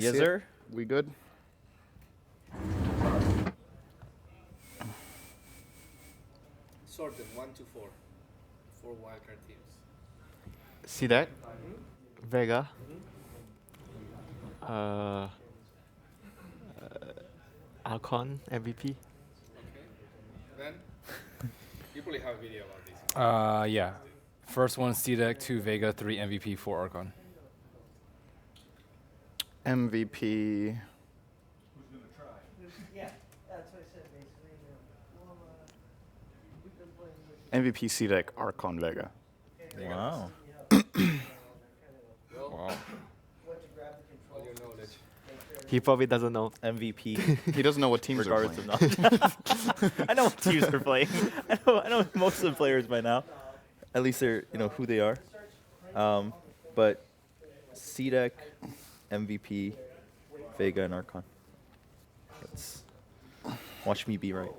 Yes, see it? sir. We good? Sort them 1 to 4. 4 wildcard teams. CDEC, Vega, uh, Archon, MVP. Okay. Then you probably have a video about this. Yeah. First one, CDEC, 2 Vega, 3 MVP, 4 Archon. MVP. Yeah, that's what I said basically. MVP CDEC Archon Vega. Wow. Well, Wow. all your knowledge. He probably doesn't know. MVP. He doesn't know what teams are Regardless playing. of knowledge. I know what teams are playing. I know most of the players by now. At least they're who they are. But CDEC, MVP, Vega, and Archon. Let's watch me be right.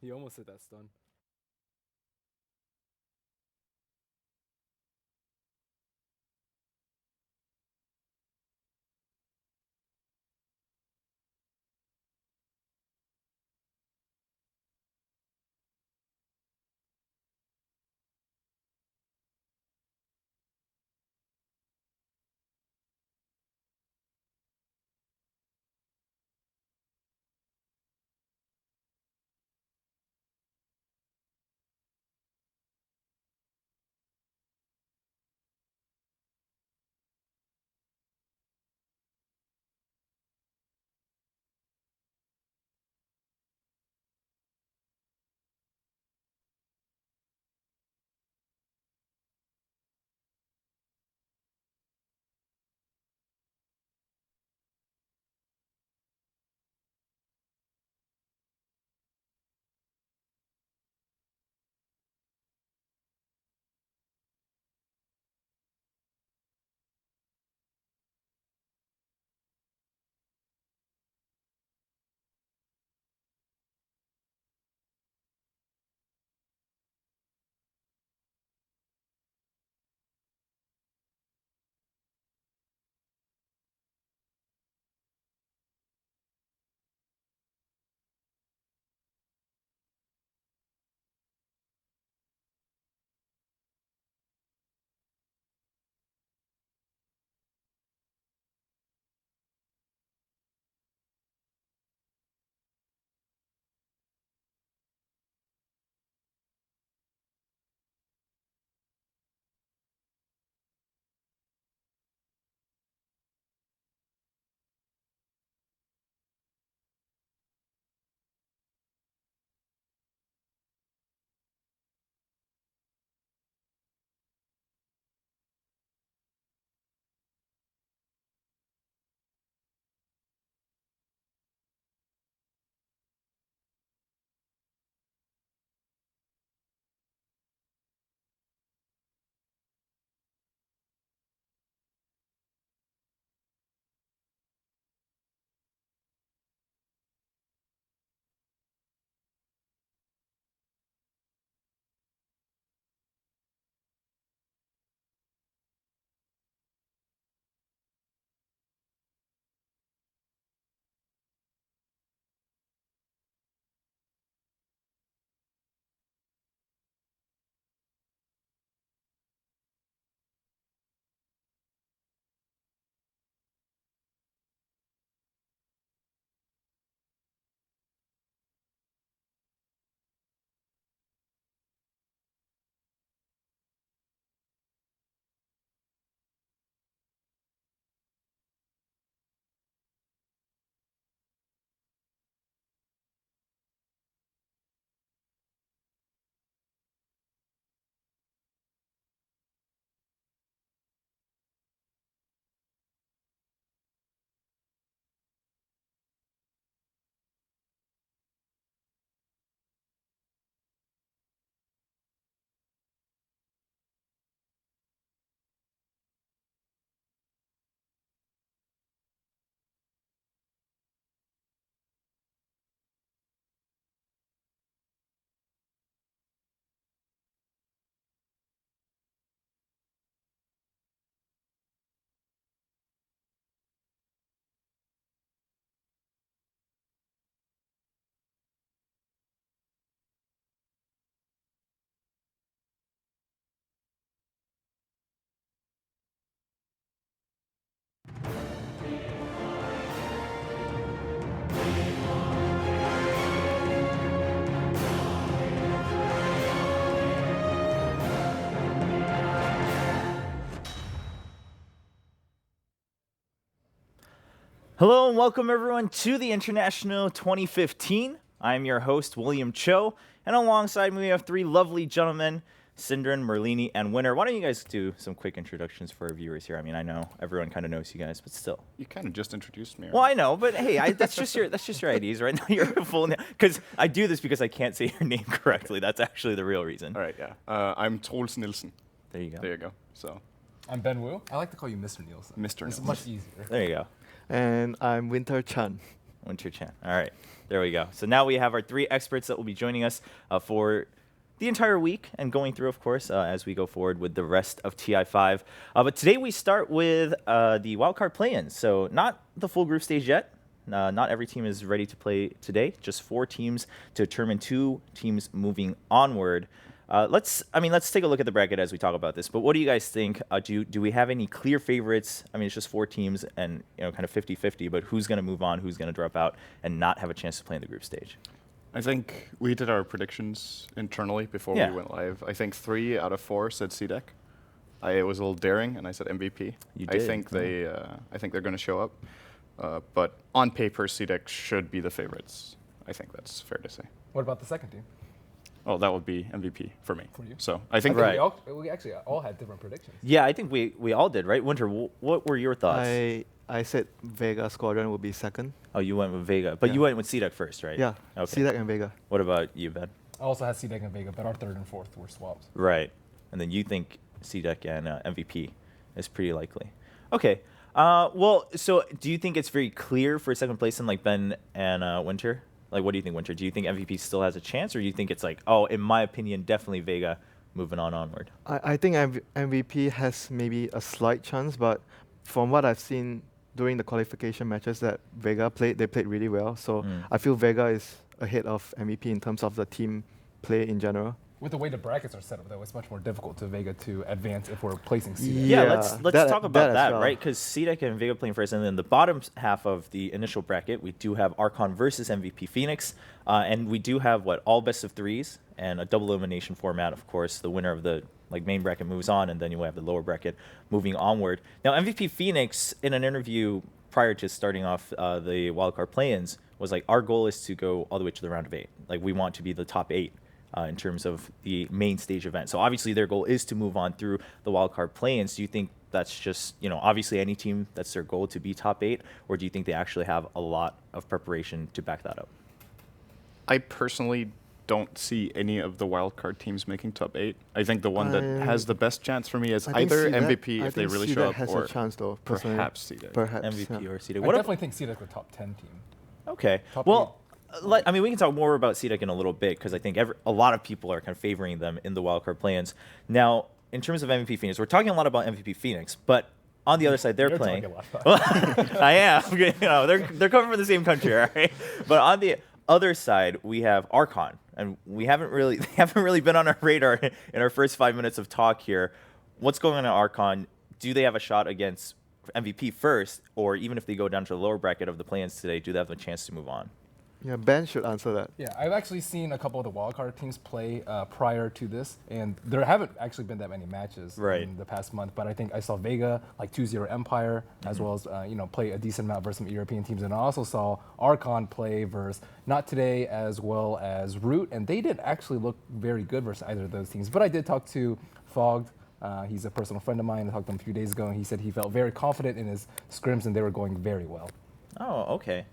He almost hit that stun. Hello and welcome everyone to the International 2015. I'm your host, William Cho, and alongside me we have three lovely gentlemen, Sindren, Merlini, and Winner. Why don't you guys do some quick introductions for our viewers here? I mean, I know everyone kind of knows you guys, but still. You kind of just introduced me. Well, I know, but hey, that's just your IDs right now. Your full name, because I do this because I can't say your name correctly. That's actually the real reason. All right, yeah. I'm Troels Nielsen. There you go. There you go. So, I'm Ben Wu. I like to call you Mr. Nielsen. Mr. It's Nielsen. much easier. There you go. And I'm Winter Chan. Winter Chan. All right, there we go. So now we have our 3 experts that will be joining us for the entire week and going through, of course, as we go forward with the rest of TI5. But today we start with the wildcard play-ins. So not the full group stage yet. Not every team is ready to play today. Just 4 teams to determine 2 teams moving onward. Let's take a look at the bracket as we talk about this. But what do you guys think? Do we have any clear favorites? I mean, it's just 4 teams and kind of 50-50. But who's going to move on? Who's going to drop out and not have a chance to play in the group stage? I think we did our predictions internally before Yeah. we went live. I think 3 out of 4 said CDEC. I was a little daring, and I said MVP. You I did, think yeah. I think they're going to show up. But on paper, CDEC should be the favorites. I think that's fair to say. What about the second team? Oh, that would be MVP for me. For you? So I think Right. We actually all had different predictions. Yeah, I think we all did, right? Winter, what were your thoughts? I said Vega Squadron will be second. Oh, you went with Vega. But Yeah. you went with CDEC first, right? Yeah, Okay. CDEC and Vega. What about you, Ben? I also had CDEC and Vega, but our third and fourth were swaps. Right. And then you think CDEC and MVP is pretty likely. Okay. Well, so do you think it's very clear for second place in like Ben and Winter? Like, what do you think, Winter? Do you think MVP still has a chance, or do you think it's like, oh, in my opinion, definitely Vega moving onward? I think MVP has maybe a slight chance, but from what I've seen during the qualification matches that Vega played, they played really well. So I feel Vega is ahead of MVP in terms of the team play in general. With the way the brackets are set up, though, it's much more difficult to Vega to advance if we're placing CDEC. Yeah, Yeah, let's that- talk about that as that, well. right? Because CDEC and Vega playing first, and then the bottom half of the initial bracket, we do have Archon versus MVP Phoenix, and we do have all best of 3s and a double elimination format. Of course, the winner of the main bracket moves on, and then you have the lower bracket moving onward. Now, MVP Phoenix, in an interview prior to starting off the wildcard play-ins, was like, our goal is to go all the way to the round of 8. Like, we want to be the top 8. In terms of the main stage event. So obviously their goal is to move on through the wildcard play-ins. Do you think that's just, obviously any team, that's their goal to be top 8, or do you think they actually have a lot of preparation to back that up? I personally don't see any of the wildcard teams making top 8. I think the one that has the best chance for me is I think either CDEC MVP if they really show up, has or a chance though. Personally. perhaps CDEC. Perhaps MVP yeah. or CDEC? I What definitely think CDEC the top 10 team. Okay. Top Well, we can talk more about CDEC in a little bit, because I think a lot of people are kind of favoring them in the wildcard play-ins. Now, in terms of MVP Phoenix, we're talking a lot about MVP Phoenix, but on the other side, they're You're playing. talking a lot. Well, I am. They're coming from the same country, all right? But on the other side, we have Archon, and they haven't really been on our radar in our first 5 minutes of talk here. What's going on at Archon? Do they have a shot against MVP first, or even if they go down to the lower bracket of the play-ins today, do they have a chance to move on? Yeah, Ben should answer that. Yeah, I've actually seen a couple of the wildcard teams play prior to this, and there haven't actually been that many matches in the past month. But I think I saw Vega, like 2-0 Empire, as well as play a decent amount versus some European teams, and I also saw Archon play versus Not Today as well as Root, and they didn't actually look very good versus either of those teams. But I did talk to Fogged. He's a personal friend of mine. I talked to him a few days ago, and he said he felt very confident in his scrims, and they were going very well. Oh, okay.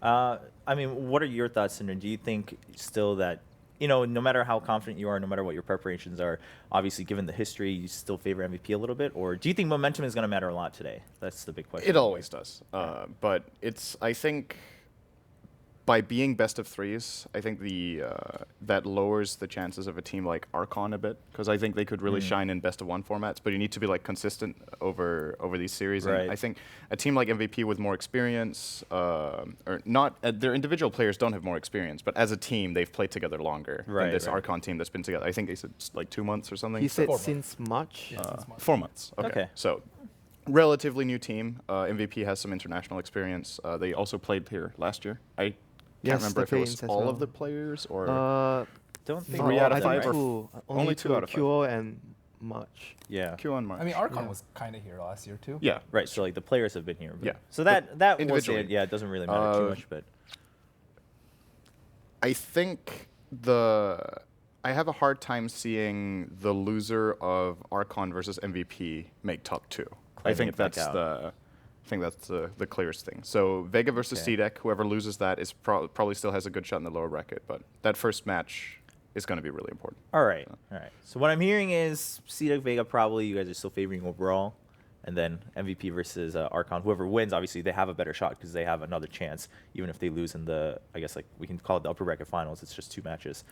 What are your thoughts, Cinder? Do you think still that, no matter how confident you are, no matter what your preparations are, obviously given the history, you still favor MVP a little bit? Or do you think momentum is going to matter a lot today? That's the big question. It always does. But I think by being best of 3s, I think that lowers the chances of a team like Archon a bit, because I think they could really shine in best of 1 formats, but you need to be consistent over these series. Right. And I think a team like MVP with more experience, or not, their individual players don't have more experience, but as a team, they've played together longer than this Archon team that's been together. I think they said 2 months or something. He said 4 months. since March. Yeah, since March. 4 months. Okay. So relatively new team. MVP has some international experience. They also played here last year. I can't remember if it was all of the players or Don't think 3 out of I think 5 or two. only 2 out of 5. QO and March. Yeah. Q on March. I mean, Archon was kind of here last year, too. Yeah. Right. So the players have been here. Yeah. So that was individually. it. Yeah, it doesn't really matter too much, but I think I have a hard time seeing the loser of Archon versus MVP make top 2. I Claiming think it back that's out. the clearest thing. So Vega versus Okay. CDEC, whoever loses that is probably still has a good shot in the lower bracket, but that first match is going to be really important. all right. So what I'm hearing is CDEC Vega probably you guys are still favoring overall, and then MVP versus Archon. Whoever wins, obviously, they have a better shot because they have another chance, even if they lose in the, I guess, like, we can call it the upper bracket finals. It's just 2 matches.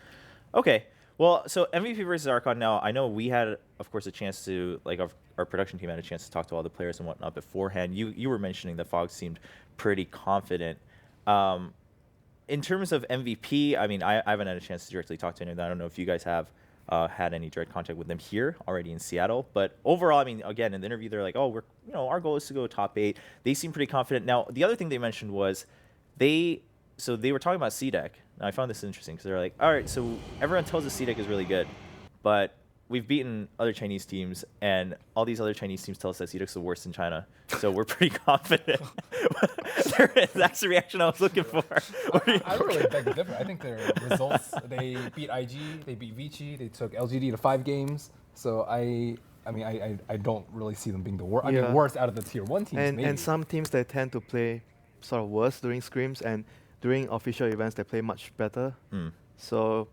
Okay. Well, so MVP versus Archon now, I know we had, of course, a chance to, like, our production team had a chance to talk to all the players and whatnot beforehand. You were mentioning that Fog seemed pretty confident. In terms of MVP, I mean, I haven't had a chance to directly talk to any of them. I don't know if you guys have had any direct contact with them here already in Seattle. But overall, I mean, again, in the interview, they're like, oh, our goal is to go top 8. They seem pretty confident. Now, the other thing they mentioned was they were talking about CDEC. Now, I found this interesting because they're like, all right, so everyone tells us CDEC is really good, but we've beaten other Chinese teams, and all these other Chinese teams tell us that CDEC is the worst in China. So we're pretty confident. That's the reaction I was looking for. I really beg to differ. I think their results, they beat IG, they beat Vici, they took LGD to 5 games. So I don't really see them being the worst. I mean, worst out of the tier 1 teams, maybe. And some teams, they tend to play sort of worse during scrims, and during official events, they play much better. So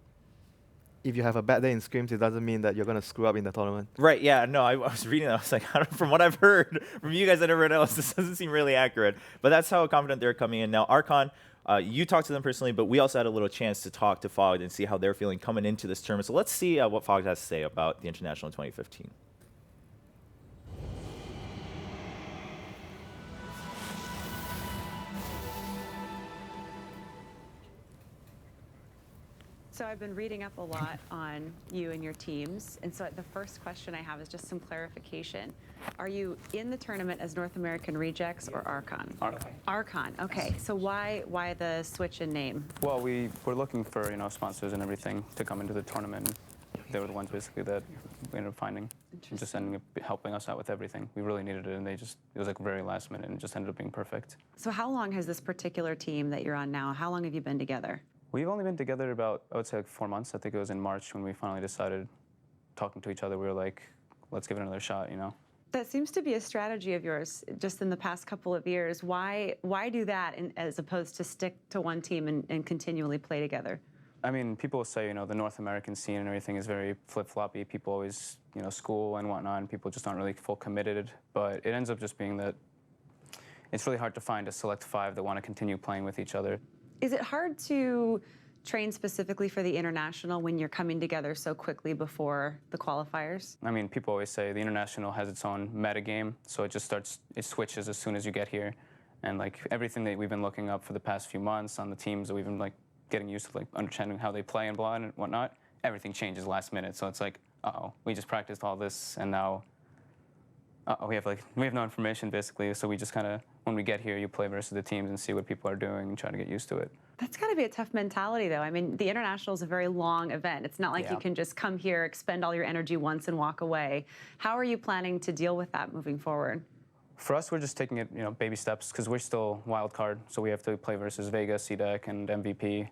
if you have a bad day in scrims, it doesn't mean that you're going to screw up in the tournament. Right, yeah, no, I was reading that. I was like, from what I've heard from you guys and everyone else, this doesn't seem really accurate. But that's how confident they're coming in. Now, Archon, you talked to them personally, but we also had a little chance to talk to Fogg and see how they're feeling coming into this tournament. So let's see what Fogg has to say about the International in 2015. So I've been reading up a lot on you and your teams, and so the first question I have is just some clarification. Are you in the tournament as North American Rejects or Archon? Archon. Archon, okay. So why the switch in name? Well, we were looking for sponsors and everything to come into the tournament. They were the ones basically that we ended up finding, just ending up helping us out with everything. We really needed it, and it was like very last minute, and it just ended up being perfect. So how long has this particular team that you're on now, how long have you been together? We've only been together about, I would say, like 4 months. I think it was in March when we finally decided, talking to each other, we were like, let's give it another shot, That seems to be a strategy of yours just in the past couple of years. Why do that as opposed to stick to one team and continually play together? I mean, people say, the North American scene and everything is very flip-floppy. People always, school and whatnot, and people just aren't really full committed. But it ends up just being that it's really hard to find a select 5 that want to continue playing with each other. Is it hard to train specifically for the international when you're coming together so quickly before the qualifiers? I mean, people always say the international has its own meta game, so it switches as soon as you get here. And like everything that we've been looking up for the past few months on the teams that we've been like getting used to, like understanding how they play and blah and whatnot, everything changes last minute. So it's like, uh-oh, we just practiced all this and now we have no information basically. So we just kind of, when we get here, you play versus the teams and see what people are doing and try to get used to it. That's got to be a tough mentality, though. I mean, the international is a very long event. It's not like you can just come here, expend all your energy once, and walk away. How are you planning to deal with that moving forward? For us, we're just taking it, baby steps, because we're still wild card, so we have to play versus Vega, CDEC, and MVP.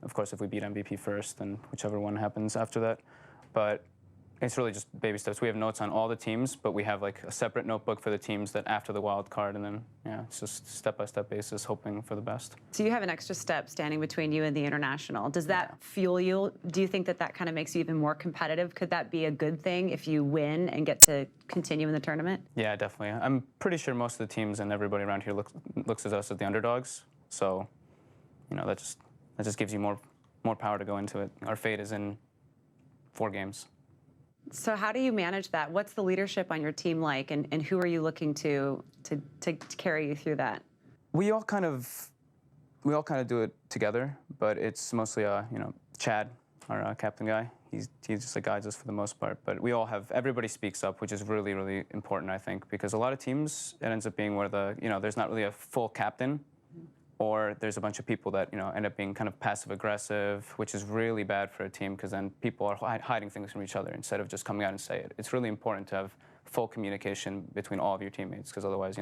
Of course, if we beat MVP first, then whichever one happens after that. But it's really just baby steps. We have notes on all the teams, but we have like a separate notebook for the teams that after the wild card, and then it's just step-by-step basis, hoping for the best. So you have an extra step standing between you and the international. Does that fuel you? Do you think that kind of makes you even more competitive? Could that be a good thing if you win and get to continue in the tournament? Yeah, definitely. I'm pretty sure most of the teams and everybody around here looks at us as the underdogs. So, that just gives you more power to go into it. Our fate is in 4 games. So how do you manage that? What's the leadership on your team like, and who are you looking to carry you through that? We all kind of do it together, but it's mostly Chad, our captain guy. He just like guides us for the most part. But we all everybody speaks up, which is really, really important, I think, because a lot of teams it ends up being where there's not really a full captain. Or there's a bunch of people that end up being kind of passive-aggressive, which is really bad for a team because then people are hiding things from each other instead of just coming out and say it. It's really important to have full communication between all of your teammates because otherwise,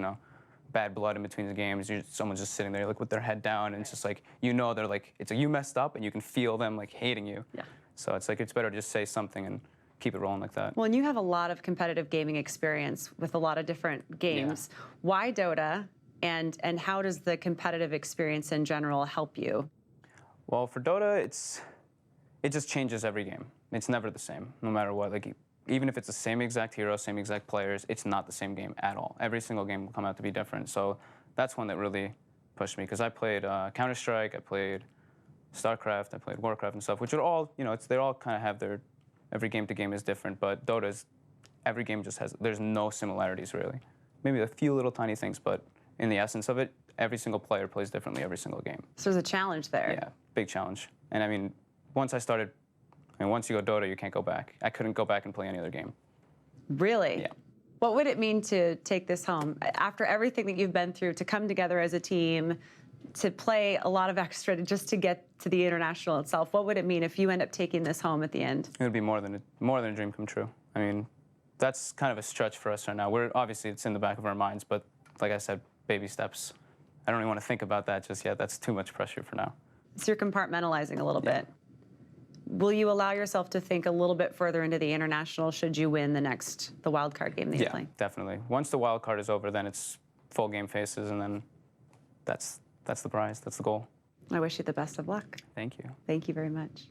bad blood in between the games. Someone's just sitting there like with their head down, and it's just like they're like you messed up, and you can feel them like hating you. Yeah. So it's like it's better to just say something and keep it rolling like that. Well, and you have a lot of competitive gaming experience with a lot of different games. Yeah. Why Dota? And how does the competitive experience in general help you? Well, for Dota, it just changes every game. It's never the same, no matter what. Like even if it's the same exact hero, same exact players, it's not the same game at all. Every single game will come out to be different. So that's one that really pushed me, because I played Counter-Strike, I played StarCraft, I played Warcraft and stuff, which are all, they all kind of have their, every game to game is different, but Dota's, every game just has, there's no similarities really. Maybe a few little tiny things, but in the essence of it, every single player plays differently every single game. So there's a challenge there. Yeah, big challenge. And I mean, once you go Dota, you can't go back. I couldn't go back and play any other game. Really? Yeah. What would it mean to take this home? After everything that you've been through, to come together as a team, to play a lot of extra just to get to the international itself, what would it mean if you end up taking this home at the end? It would be more than a dream come true. I mean, that's kind of a stretch for us right now. Obviously, it's in the back of our minds, but like I said, baby steps. I don't even want to think about that just yet. That's too much pressure for now. So you're compartmentalizing a little bit. Will you allow yourself to think a little bit further into the international should you win the wild card game that you play? Yeah, definitely. Once the wild card is over, then it's full game faces, and then that's the prize. That's the goal. I wish you the best of luck. Thank you. Thank you very much.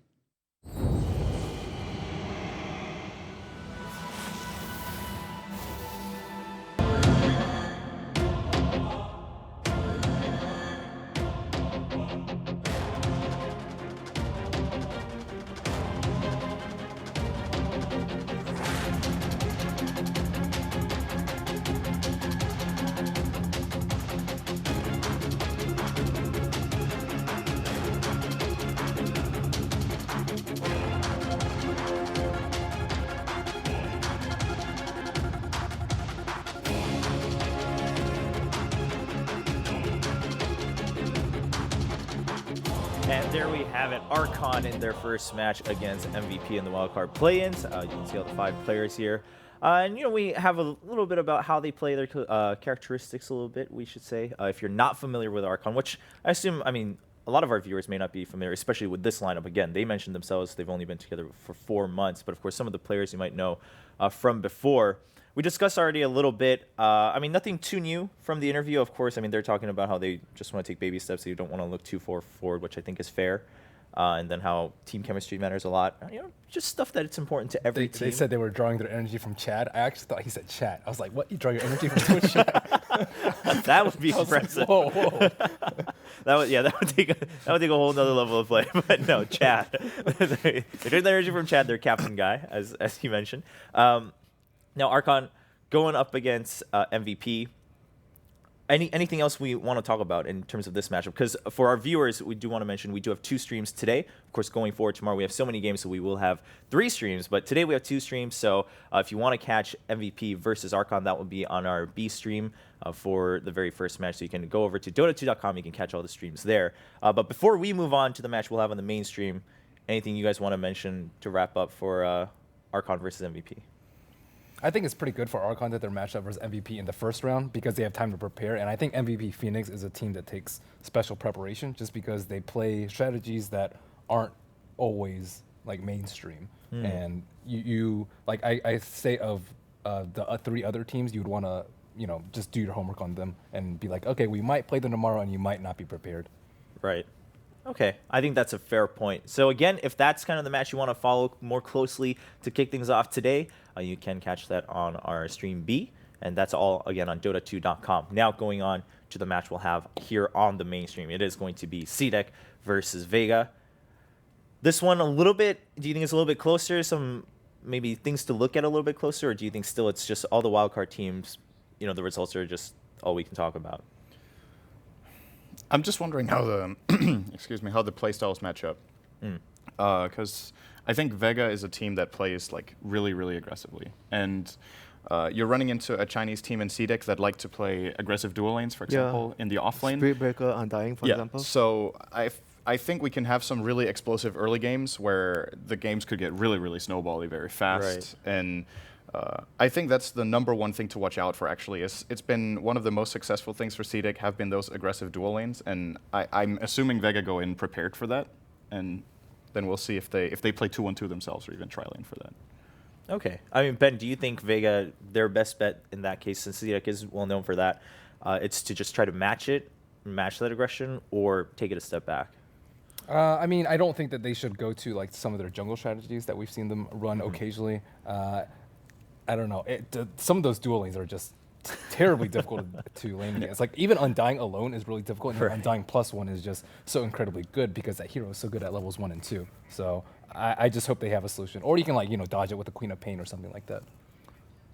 And there we have it, Archon in their first match against MVP in the wildcard play-ins. You can see all the 5 players here. And, we have a little bit about how they play their characteristics a little bit, we should say. If you're not familiar with Archon, which I assume, a lot of our viewers may not be familiar, especially with this lineup. Again, they mentioned themselves they've only been together for 4 months, but of course some of the players you might know from before. We discussed already a little bit. Nothing too new from the interview. Of course, they're talking about how they just want to take baby steps. They don't want to look too far forward, which I think is fair. And then how team chemistry matters a lot. Just stuff that it's important to every team. They said they were drawing their energy from Chad. I actually thought he said chat. I was like, what? You draw your energy from Twitch chat? That would be impressive. Like, whoa. that would take a whole nother level of play. But no, Chad. They draw their energy from Chad, their captain guy, as you mentioned. Now, Archon going up against MVP. Anything else we want to talk about in terms of this matchup? Because for our viewers, we do want to mention we do have 2 streams today. Of course, going forward tomorrow, we have so many games, so we will have 3 streams. But today we have 2 streams, so if you want to catch MVP versus Archon, that will be on our B stream for the very first match. So you can go over to Dota2.com. You can catch all the streams there. But before we move on to the match we'll have on the main stream, anything you guys want to mention to wrap up for Archon versus MVP? I think it's pretty good for Archon that they're matched up versus MVP in the first round because they have time to prepare. And I think MVP Phoenix is a team that takes special preparation just because they play strategies that aren't always like mainstream. And you like I say of the 3 other teams, you'd want to just do your homework on them and be like, okay, we might play them tomorrow, and you might not be prepared. Right. Okay, I think that's a fair point. So again, if that's kind of the match you want to follow more closely to kick things off today, you can catch that on our stream B, and that's all, again, on Dota2.com. Now going on to the match we'll have here on the main stream. It is going to be CDEC versus Vega. This one a little bit, do you think it's a little bit closer? Some maybe things to look at a little bit closer, or do you think still it's just all the wildcard teams, the results are just all we can talk about? I'm just wondering how the how the playstyles match up. Because I think Vega is a team that plays like really, really aggressively, and you're running into a Chinese team in CDEC that like to play aggressive dual lanes, for example, in the off lane. Spirit Breaker, Undying, for example. So I think we can have some really explosive early games where the games could get really, really snowbally very fast. Right. And I think that's the number one thing to watch out for, actually. It's been one of the most successful things for CDEC have been those aggressive dual lanes, and I'm assuming Vega go in prepared for that, and then we'll see if they play 2-1-2 themselves or even tri-lane for that. Okay. Ben, do you think Vega, their best bet in that case, since CDEC is well known for that, it's to just try to match that aggression, or take it a step back? I don't think that they should go to like some of their jungle strategies that we've seen them run occasionally. I don't know. Some of those dual lanes are just terribly difficult to lane against. Like even Undying alone is really difficult, and Undying +1 is just so incredibly good because that hero is so good at levels 1 and 2. So I just hope they have a solution, or you can like dodge it with the Queen of Pain or something like that.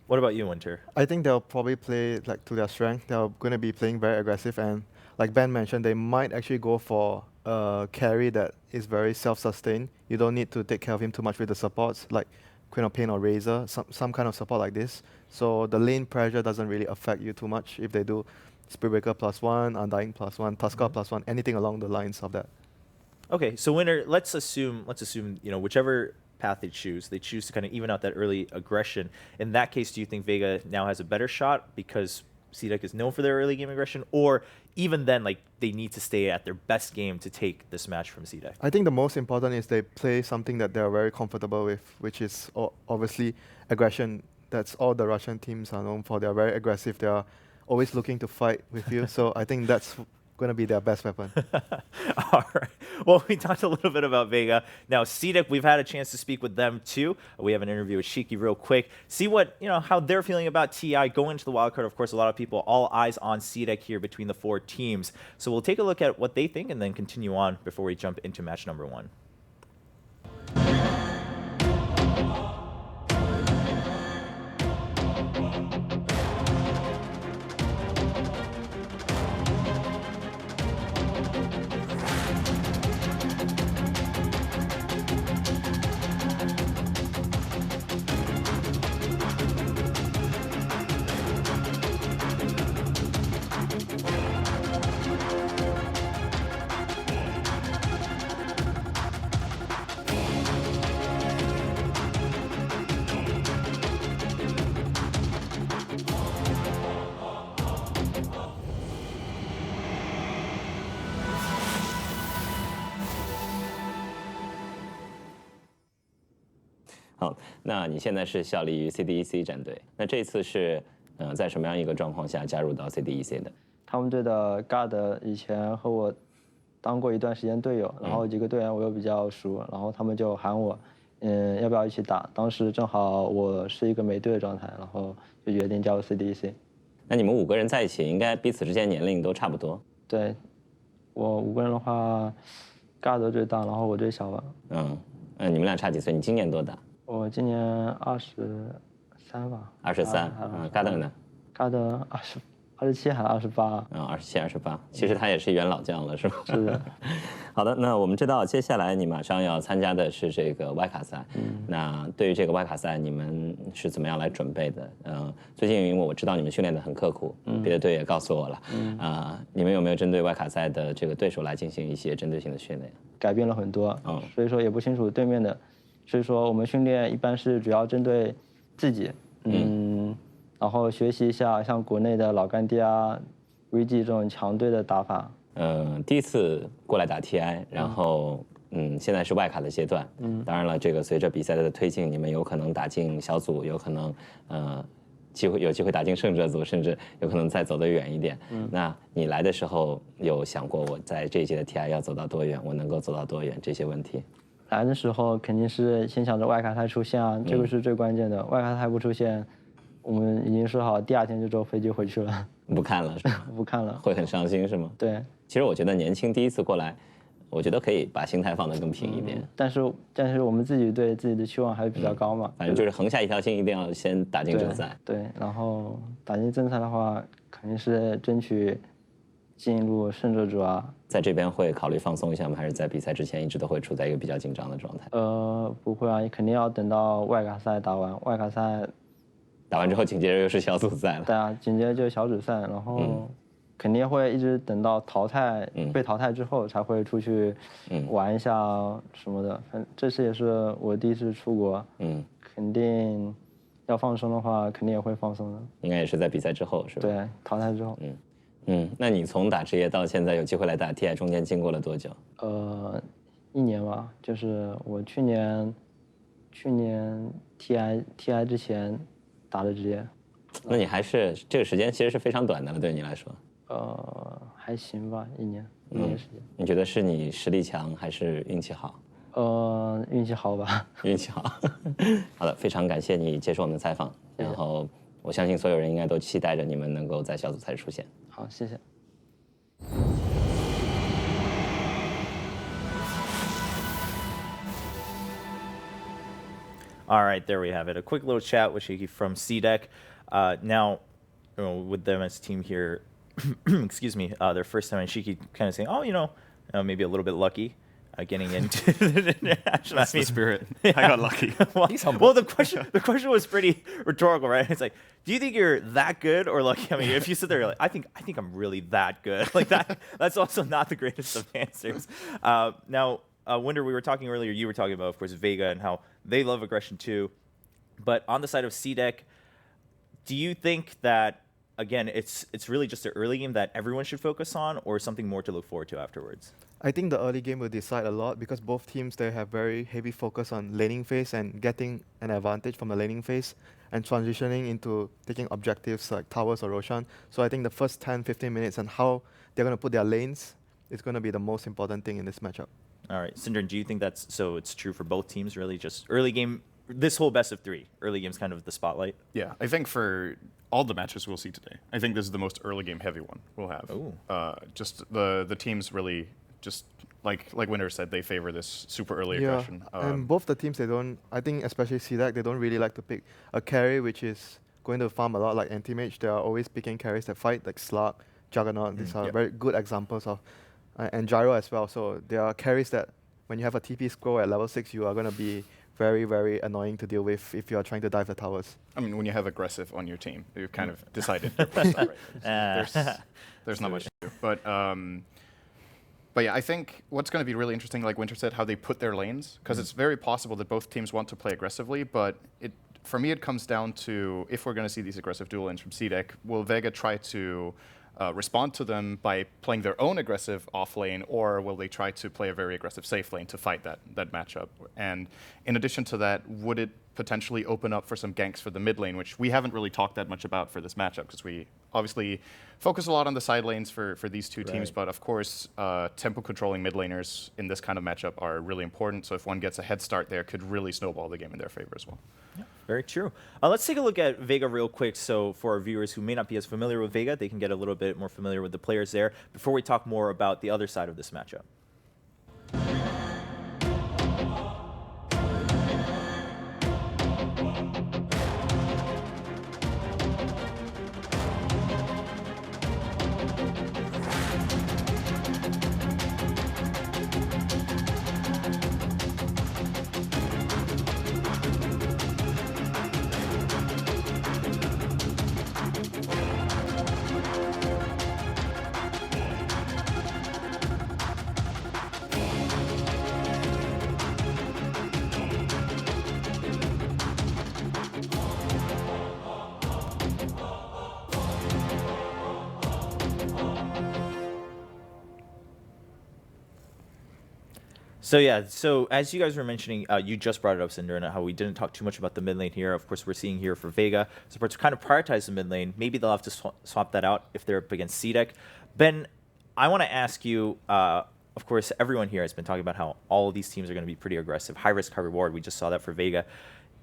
What about you, Winter? I think they'll probably play like to their strength. They're going to be playing very aggressive, and like Ben mentioned, they might actually go for a carry that is very self-sustained. You don't need to take care of him too much with the supports, like Queen of Pain or Razor, some kind of support like this. So the lane pressure doesn't really affect you too much if they do Spiritbreaker +1, Undying +1, Tuskar +1, anything along the lines of that. Okay, so Winter, let's assume whichever path they choose to kind of even out that early aggression. In that case, do you think Vega now has a better shot because CDEC is known for their early game aggression, or even then, like they need to stay at their best game to take this match from CDEC? I think the most important is they play something that they're very comfortable with, which is obviously aggression. That's all the Russian teams are known for. They're very aggressive. They are always looking to fight with you. So I think that's going to be their best weapon. All right. Well, we talked a little bit about Vega. Now, CDEC, we've had a chance to speak with them too. We have an interview with Shiki real quick. See what, how they're feeling about TI going into the wildcard. Of course, a lot of people, all eyes on CDEC here between the 4 teams. So we'll take a look at what they think and then continue on before we jump into match number 1.好，那你现在是效力于 CDEC 战队，那这次是在什么样一个状况下加入到 CDEC 的？他们队的 God 以前和我当过一段时间队友，然后几个队员我又比较熟，然后他们就喊我，要不要一起打？当时正好我是一个没队的状态，然后就决定加入 CDEC。那你们5个人在一起，应该彼此之间年龄都差不多？对，我5个人的话 ，God 最大，然后我最小吧。你们俩差几岁？你今年多大？我今年23吧。23。God 呢？God 27还是28？27、28。其实他也是元老将了，是吧？是的。好的，那我们知道接下来你马上要参加的是这个外卡赛。那对于这个外卡赛，你们是怎么样来准备的？最近因为我知道你们训练得很刻苦，别的队也告诉我了。你们有没有针对外卡赛的这个对手来进行一些针对性的训练？改变了很多，所以说也不清楚对面的，所以说我们训练一般是主要针对自己，然后学习一下像国内的老干爹啊、VG 这种强队的打法。第一次过来打 TI， 然后现在是外卡的阶段。当然了，这个随着比赛的推进，你们有可能打进小组，有可能有机会打进胜者组，甚至有可能再走得远一点。那你来的时候有想过我在这一届的 TI 要走到多远，我能够走到多远这些问题？来的时候肯定是先想着外卡赛出现啊，这个是最关键的。外卡赛不出现，我们已经说好第2天就坐飞机回去了。不看了是吧？不看了。会很伤心是吗？对。其实我觉得年轻第一次过来，我觉得可以把心态放得更平一点。但是我们自己对自己的期望还是比较高嘛。反正就是横下一条心，一定要先打进正赛。对，然后打进正赛的话，肯定是争取进入胜者组啊。在这边会考虑放松一下吗？还是在比赛之前一直都会处在一个比较紧张的状态？不会啊，肯定要等到外卡赛打完，外卡赛打完之后，紧接着又是小组赛了。对啊，紧接着就是小组赛，然后肯定会一直等到被淘汰之后才会出去玩一下什么的。反正这次也是我第一次出国，肯定要放松的话，肯定也会放松的。应该也是在比赛之后是吧？对，淘汰之后。那你从打职业到现在有机会来打 TI， 中间经过了多久？1年吧，就是我去年 TI 之前打的职业。那你还是这个时间其实是非常短的了，对你来说。还行吧，1年时间。你觉得是你实力强还是运气好？运气好吧。运气好。好的，非常感谢你接受我们的采访。然后我相信所有人应该都期待着你们能够在小组赛出现。好，谢谢。All right, there we have it. A quick little chat with Shiki from CDEC. Now, with them as a team here, excuse me, their first time, and Shiki kind of saying, oh, maybe a little bit lucky getting into the international. That's the spirit. I got lucky. Well, the question was pretty rhetorical, right? It's like, do you think you're that good or lucky? I mean, if you sit there, you're like, I think I'm really that good. Like that's also not the greatest of answers. Now, Winder, we were talking earlier, you were talking about, of course, Vega and how they love aggression too. But on the side of CDEC, do you think that, again, it's really just an early game that everyone should focus on, or something more to look forward to afterwards? I think the early game will decide a lot because both teams, they have very heavy focus on laning phase and getting an advantage from the laning phase and transitioning into taking objectives like towers or Roshan. So I think the first 10, 15 minutes and how they're going to put their lanes is going to be the most important thing in this matchup. All right, Synderen, do you think it's true for both teams, really? Just early game, this whole best of 3, early game's kind of the spotlight? Yeah, I think for all the matches we'll see today, I think this is the most early game heavy one we'll have. Ooh. Just the teams really, just like Winder said, they favor this super early aggression. And both the teams, I think especially CDEC, they don't really like to pick a carry which is going to farm a lot like Anti-Mage. They are always picking carries that fight, like Slug, Juggernaut. These are very good examples of, and Gyro as well. So there are carries that when you have a TP scroll at level 6, you are going to be very, very annoying to deal with if you are trying to dive the towers. I mean, when you have aggressive on your team, you've kind of decided. There's not much to do. But yeah, I think what's going to be really interesting, like Winter said, how they put their lanes, because it's very possible that both teams want to play aggressively, but for me it comes down to, if we're going to see these aggressive dual lanes from CDEC, will Vega try to respond to them by playing their own aggressive off lane, or will they try to play a very aggressive safe lane to fight that matchup? And in addition to that, would it potentially open up for some ganks for the mid lane, which we haven't really talked that much about for this matchup, because we obviously focus a lot on the side lanes for these two teams, but of course, tempo controlling mid laners in this kind of matchup are really important, so if one gets a head start there, could really snowball the game in their favor as well. Yeah, very true. Let's take a look at Vega real quick, so for our viewers who may not be as familiar with Vega, they can get a little bit more familiar with the players there before we talk more about the other side of this matchup. So yeah, so as you guys were mentioning, you just brought it up, Cinder, and how we didn't talk too much about the mid lane here. Of course, we're seeing here for Vega, so to kind of prioritize the mid lane, maybe they'll have to swap that out if they're up against CDEC. Ben, I want to ask you, of course, everyone here has been talking about how all of these teams are going to be pretty aggressive, high risk, high reward. We just saw that for Vega.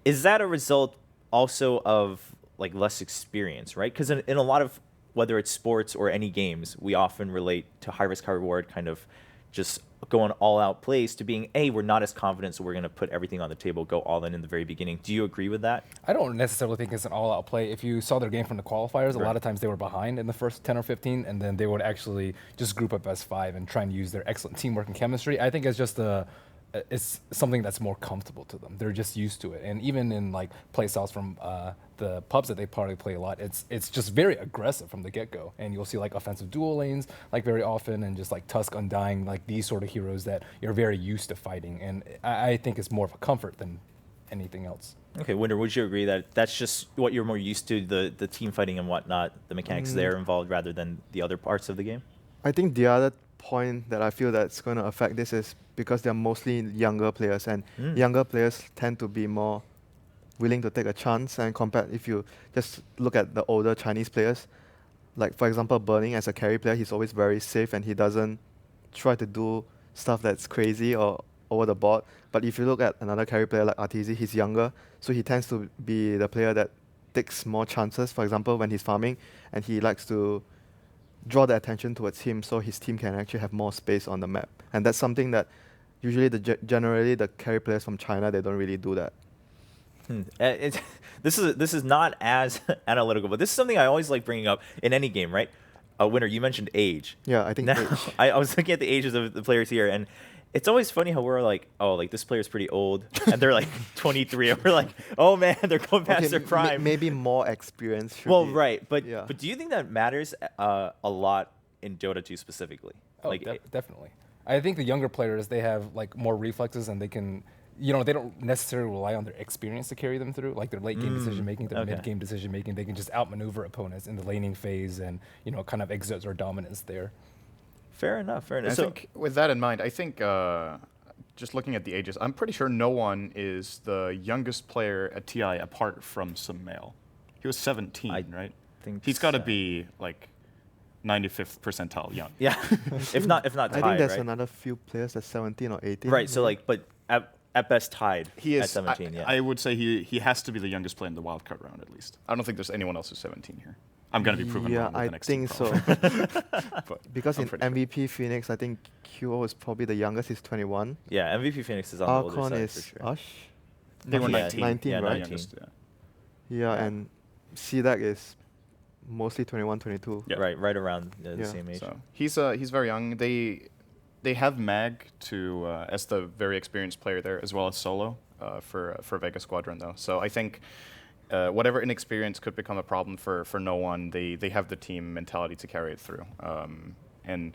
Is that a result also of like less experience, right? Because in a lot of, whether it's sports or any games, we often relate to high risk, high reward kind of just going all out plays to being, we're not as confident, so we're going to put everything on the table, go all in the very beginning. Do you agree with that? I don't necessarily think it's an all out play. If you saw their game from the qualifiers, a lot of times they were behind in the first 10 or 15, and then they would actually just group up as 5 and try and use their excellent teamwork and chemistry. I think it's just it's something that's more comfortable to them. They're just used to it. And even in like play styles from the pubs that they probably play a lot, it's just very aggressive from the get-go. And you'll see like offensive dual lanes like very often, and just like Tusk, Undying, like these sort of heroes that you're very used to fighting. And I think it's more of a comfort than anything else. Okay, Winder, would you agree that that's just what you're more used to, the team fighting and whatnot, the mechanics there involved rather than the other parts of the game? I think the other point that I feel that's going to affect this is because they're mostly younger players, and younger players tend to be more willing to take a chance. And compared, if you just look at the older Chinese players, like for example, Burning as a carry player, he's always very safe and he doesn't try to do stuff that's crazy or over the board. But if you look at another carry player like Arteezy, he's younger, so he tends to be the player that takes more chances. For example, when he's farming, and he likes to draw the attention towards him, so his team can actually have more space on the map. And that's something that usually generally the carry players from China, they don't really do that. This is not as analytical, but this is something I always like bringing up in any game, right? Winner, you mentioned age. Yeah, I think now, age. I was looking at the ages of the players here, and it's always funny how we're like, oh, like this player's pretty old, and they're like 23, and we're like, oh man, they're going past their prime. Maybe more experience. Well, right, but do you think that matters a lot in Dota 2 specifically? Oh, definitely. I think the younger players, they have like more reflexes, and they can, they don't necessarily rely on their experience to carry them through, like their late game decision making, their mid game decision making. They can just outmaneuver opponents in the laning phase and kind of exert their dominance there. Fair enough. I think with that in mind, I think just looking at the ages, I'm pretty sure no one is the youngest player at TI apart from Sumail. He was 17, right? I think he's got to be like 95th percentile young. Yeah, if not tied. I think there's right? another few players that's 17 or 18. Right. So but at best tied. He is at 17. I would say he has to be the youngest player in the wildcard round at least. I don't think there's anyone else who's 17 here. I'm gonna be proven wrong with the next think team, so. Because in MVP sure. Phoenix, I think QO is probably the youngest. He's 21. Yeah, MVP Phoenix is on the older Archon side is for sure. Ush. They were 19. 19, yeah, right? 19. Yeah, and CDEC is mostly 21, 22. Yeah. Right around the same age. So he's very young. They have Mag to as the very experienced player there, as well as Solo for Vega Squadron though. So I think whatever inexperience could become a problem for no one, they have the team mentality to carry it through. And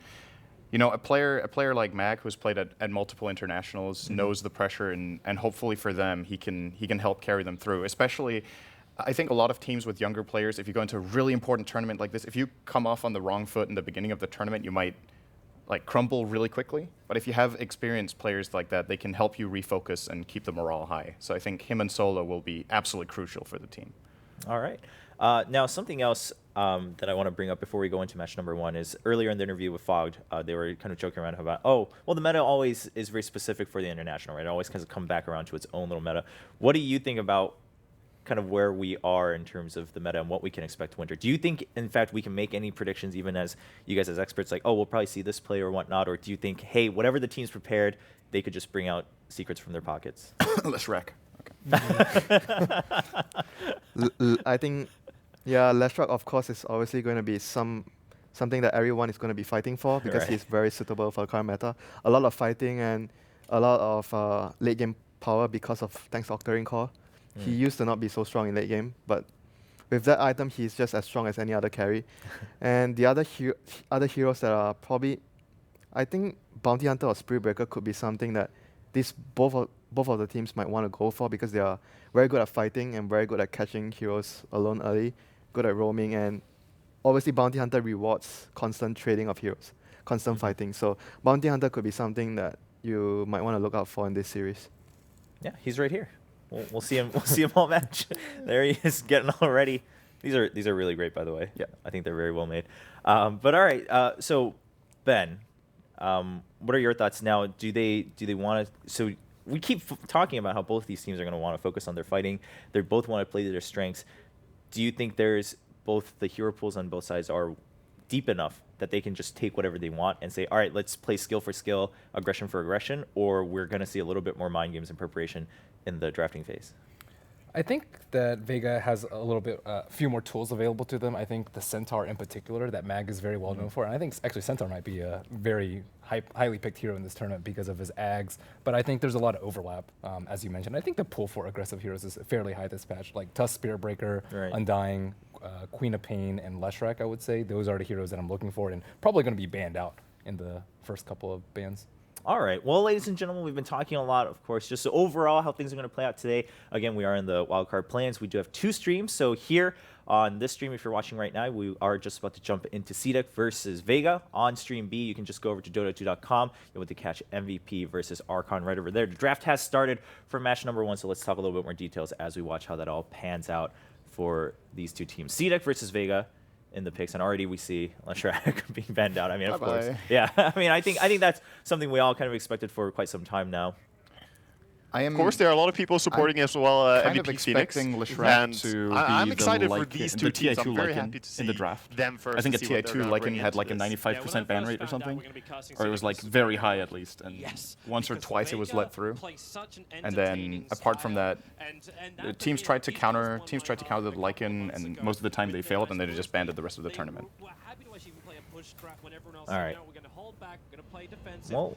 a player like Mag, who's played at multiple internationals, knows the pressure, and hopefully for them he can help carry them through. Especially, I think a lot of teams with younger players, if you go into a really important tournament like this, if you come off on the wrong foot in the beginning of the tournament, you might crumble really quickly. But if you have experienced players like that, they can help you refocus and keep the morale high. So I think him and Solo will be absolutely crucial for the team. All right. Now, something else that I want to bring up before we go into match number 1 is earlier in the interview with Fogged, they were kind of joking around about, the meta always is very specific for the international, right? It always kind of come back around to its own little meta. What do you think about kind of where we are in terms of the meta and what we can expect winter? Do you think, in fact, we can make any predictions, even as you guys as experts, like, we'll probably see this play or whatnot? Or do you think, hey, whatever the team's prepared, they could just bring out secrets from their pockets? Let's wreck. Okay. I think, Leshrac, of course, is obviously going to be something that everyone is going to be fighting for because he's very suitable for the current meta. A lot of fighting and a lot of late game power because of thanks to Octarine Core. He used to not be so strong in late game, but with that item, he's just as strong as any other carry. And the other heroes that are probably, I think Bounty Hunter or Spirit Breaker could be something that both of the teams might want to go for because they are very good at fighting and very good at catching heroes alone early, good at roaming, and obviously Bounty Hunter rewards constant trading of heroes, constant fighting. So Bounty Hunter could be something that you might want to look out for in this series. Yeah, he's right here. We'll see him. We'll see him all match. There he is, getting all ready. These are really great, by the way. Yeah, I think they're very well made. But all right. So Ben, what are your thoughts now? Do they want to? So we keep talking about how both these teams are going to want to focus on their fighting. They both want to play to their strengths. Do you think there's both the hero pools on both sides are deep enough that they can just take whatever they want and say, all right, let's play skill for skill, aggression for aggression, or we're going to see a little bit more mind games and preparation in the drafting phase? I think that Vega has a little bit, few more tools available to them. I think the Centaur in particular, that Mag is very well known for. And I think actually Centaur might be a very highly picked hero in this tournament because of his ags. But I think there's a lot of overlap, as you mentioned. I think the pool for aggressive heroes is fairly high this patch. Like Tusk, Spirit Breaker, Undying, Queen of Pain, and Leshrac, I would say. Those are the heroes that I'm looking for and probably going to be banned out in the first couple of bans. All right. Well, ladies and gentlemen, we've been talking a lot, of course, just overall how things are going to play out today. Again, we are in the wildcard plans. We do have 2 streams. So here on this stream, if you're watching right now, we are just about to jump into CDEC versus Vega. On stream B, you can just go over to Dota2.com. You'll be able to catch MVP versus Archon right over there. The draft has started for match number 1, so let's talk a little bit more details as we watch how that all pans out for these 2 teams. CDEC versus Vega in the picks, and already we see Leshrac being banned out. I mean, of course. Yeah, I mean, I think that's something we all kind of expected for quite some time now. Of course, there are a lot of people supporting as well. kind of MVP Phoenix, expecting Leshrac to be I'm excited the for these two the teams. TI2 I'm very Lycan happy to see in the draft. them first. I think a to see what TI2 they're gonna bring Lycan had into like a this. 95% ban rate or something, or it was like very high at least, and once or twice it was let through. And then apart from that, the teams tried to counter the Lycan, and most of the time they failed, and then they just banned it the rest of the tournament. All right. Well,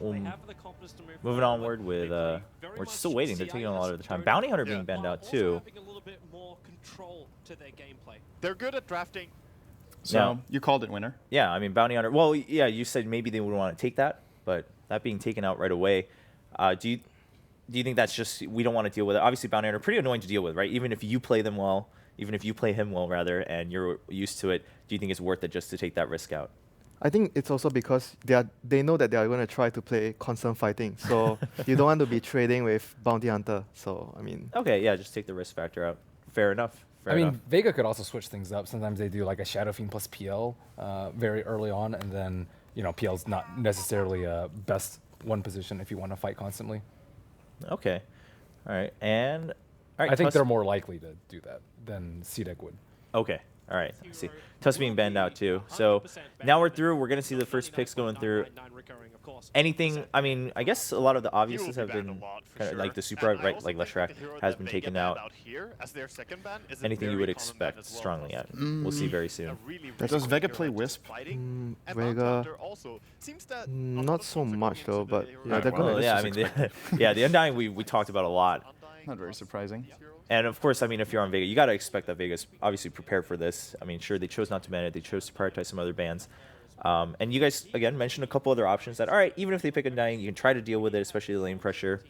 moving onward with, we're still waiting. They're taking a lot of the time. Bounty Hunter being banned out too. They're good at drafting. So you called it winner. Yeah, I mean Bounty Hunter. Well, yeah, you said maybe they would want to take that, but that being taken out right away, do you think that's just we don't want to deal with it? Obviously, Bounty Hunter pretty annoying to deal with, right? Even if you play them well, even if you play him well rather, and you're used to it, do you think it's worth it just to take that risk out? I think it's also because they know that they are going to try to play constant fighting. So you don't want to be trading with Bounty Hunter. So, I mean... Okay, yeah, just take the risk factor out. Fair enough. I mean, Vega could also switch things up. Sometimes they do like a Shadow Fiend plus PL very early on, and then, you know, PL's not necessarily best one position if you want to fight constantly. Okay. All right. And... All right, I think they're more likely to do that than CDEC would. Okay. All right. I see. Tuss being banned out too. So now we're through. We're going to see the first picks going through. Anything, I mean, I guess a lot of the obviouses have been kind of like the super, right, like Leshrac has been taken out. Anything you would expect strongly at. We'll see very soon. Does Vega play Wisp? Vega, not so much though, but yeah, they're well, going to... yeah, I mean, yeah, the Undying we talked about a lot. Not very surprising. And of course, I mean, if you're on Vega, you got to expect that Vega's obviously prepared for this. I mean, sure, they chose not to ban it. They chose to prioritize some other bans. And you guys, again, mentioned a couple other options that, all right, even if they pick Undying, you can try to deal with it, especially the lane pressure.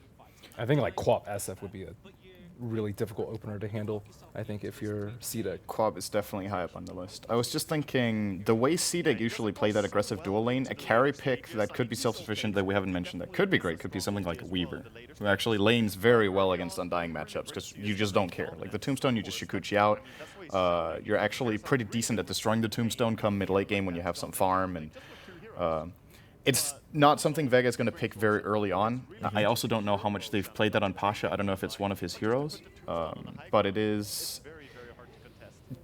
I think like Quap SF would be a really difficult opener to handle, I think, if you're CDEC. Quab is definitely high up on the list. I was just thinking, the way CDEC usually play that aggressive dual lane, a carry pick that could be self-sufficient that we haven't mentioned that could be great could be something like a Weaver, who actually lanes very well against Undying matchups, because you just don't care. Like the Tombstone, you just Shikuchi out. You're actually pretty decent at destroying the Tombstone come mid-late game when you have some farm, and it's not something Vega is going to pick very early on. I also don't know how much they've played that on Pasha. I don't know if it's one of his heroes, but it is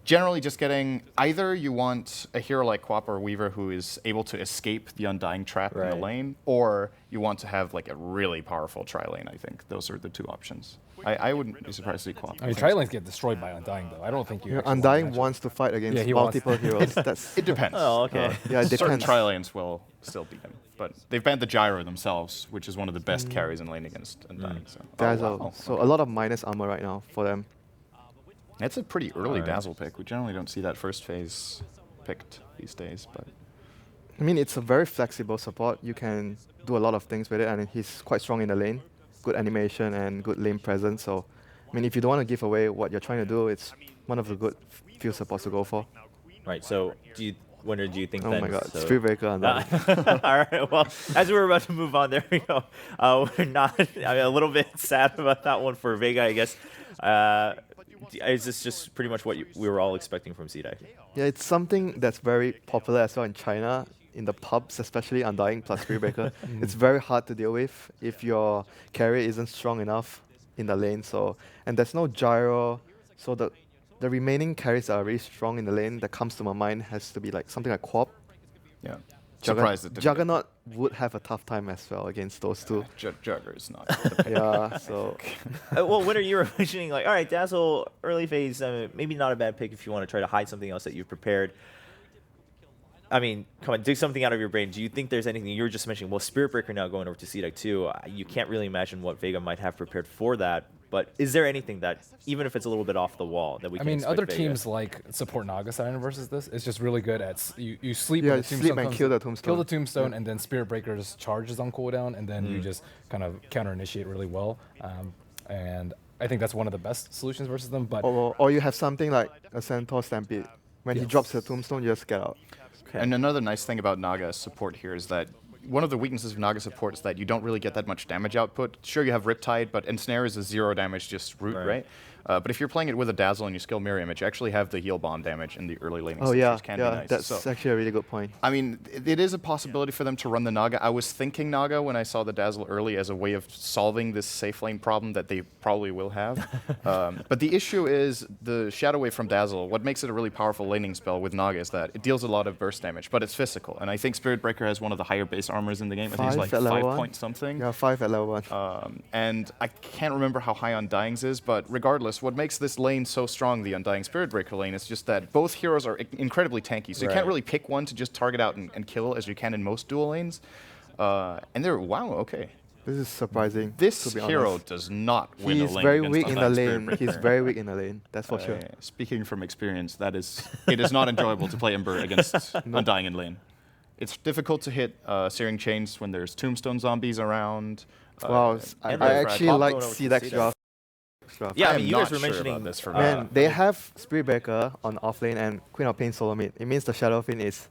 generally just getting either you want a hero like Quap or Weaver who is able to escape the Undying trap in the lane, or you want to have like a really powerful tri-lane. I think those are the two options. I wouldn't be surprised to see Quap. I mean, tri-lanes get destroyed by Undying, though. I don't think you... Undying wants to fight against multiple heroes. It depends. Oh, okay. Yeah, it Certain depends. tri-lanes will still beat him. But they've banned the Gyro themselves, which is one of the best carries in lane against Undying. So. Dazzle. So a lot of minus armor right now for them. That's a pretty early Dazzle pick. We generally don't see that first phase picked these days, but... I mean, it's a very flexible support. You can do a lot of things with it, and he's quite strong in the lane. Good animation and good lane presence. So, I mean, if you don't want to give away what you're trying to do, it's one of the good few supports to go for. Right. So, do you think Oh then? my God, so it's 3 breaker on that. all right. Well, as we were about to move on, there we go. We're not. I mean, a little bit sad about that one for Vega, I guess. Is this just pretty much what we were all expecting from CDEC? Yeah, it's something that's very popular as well in China, in the pubs, especially Undying plus 3 breaker. It's very hard to deal with if your carry isn't strong enough in the lane. So, and there's no gyro, so the remaining carries that are really strong in the lane that comes to my mind has to be like something like Quap. Yeah. Surprised that Juggernaut would have a tough time as well against those two. Jugger is not. Yeah, so... well, what are you mentioning? Like, all right, Dazzle, early phase, maybe not a bad pick if you want to try to hide something else that you've prepared. I mean, come on, dig something out of your brain. Do you think there's anything you were just mentioning? Well, Spirit Breaker now going over to CDEC too. You can't really imagine what Vega might have prepared for that. But is there anything that, even if it's a little bit off the wall, that we can expect other Vega? Teams like support Naga Siren versus this. It's just really good at you sleep. Yeah, when the sleep tombstone and comes, kill the tombstone. Kill the tombstone, and then Spirit Breaker's charges on cooldown, and then you just kind of counter initiate really well. And I think that's one of the best solutions versus them. But or you have something like a Centaur Stampede. When he drops the tombstone, you just get out. Okay. And another nice thing about Naga support here is that one of the weaknesses of Naga support is that you don't really get that much damage output. Sure, you have Riptide, but Ensnare is a 0 damage just root, right? But if you're playing it with a Dazzle and you skill Mirror Image, you actually have the heal bomb damage in the early laning Oh stage, yeah, which can be nice. that's actually a really good point. I mean, it is a possibility for them to run the Naga. I was thinking Naga when I saw the Dazzle early as a way of solving this safe lane problem that they probably will have. But the issue is the Shadow Wave from Dazzle. What makes it a really powerful laning spell with Naga is that it deals a lot of burst damage, but it's physical. And I think Spirit Breaker has one of the higher base armors in the game. I think it's like 5 point something. Yeah, 5 at level 1. And I can't remember how high Undying's is, but regardless, what makes this lane so strong, the Undying Spirit Breaker lane, is just that both heroes are incredibly tanky. So you can't really pick one to just target out and kill as you can in most dual lanes. And they're, wow, okay. This is surprising. This to be hero honest. does not win a lane. He's very against weak in the Undying Spirit lane. Breaker. He's very weak in the lane. That's for sure. Speaking from experience, it is not enjoyable to play Ember against Undying in lane. It's difficult to hit Searing Chains when there's Tombstone zombies around. Wow, I actually like CDEC's draft. Yeah, I am mean, you not guys were sure mentioning about this for Man, they have Spirit Breaker on offlane and Queen of Pain solo mid. It means the Shadow Fiend is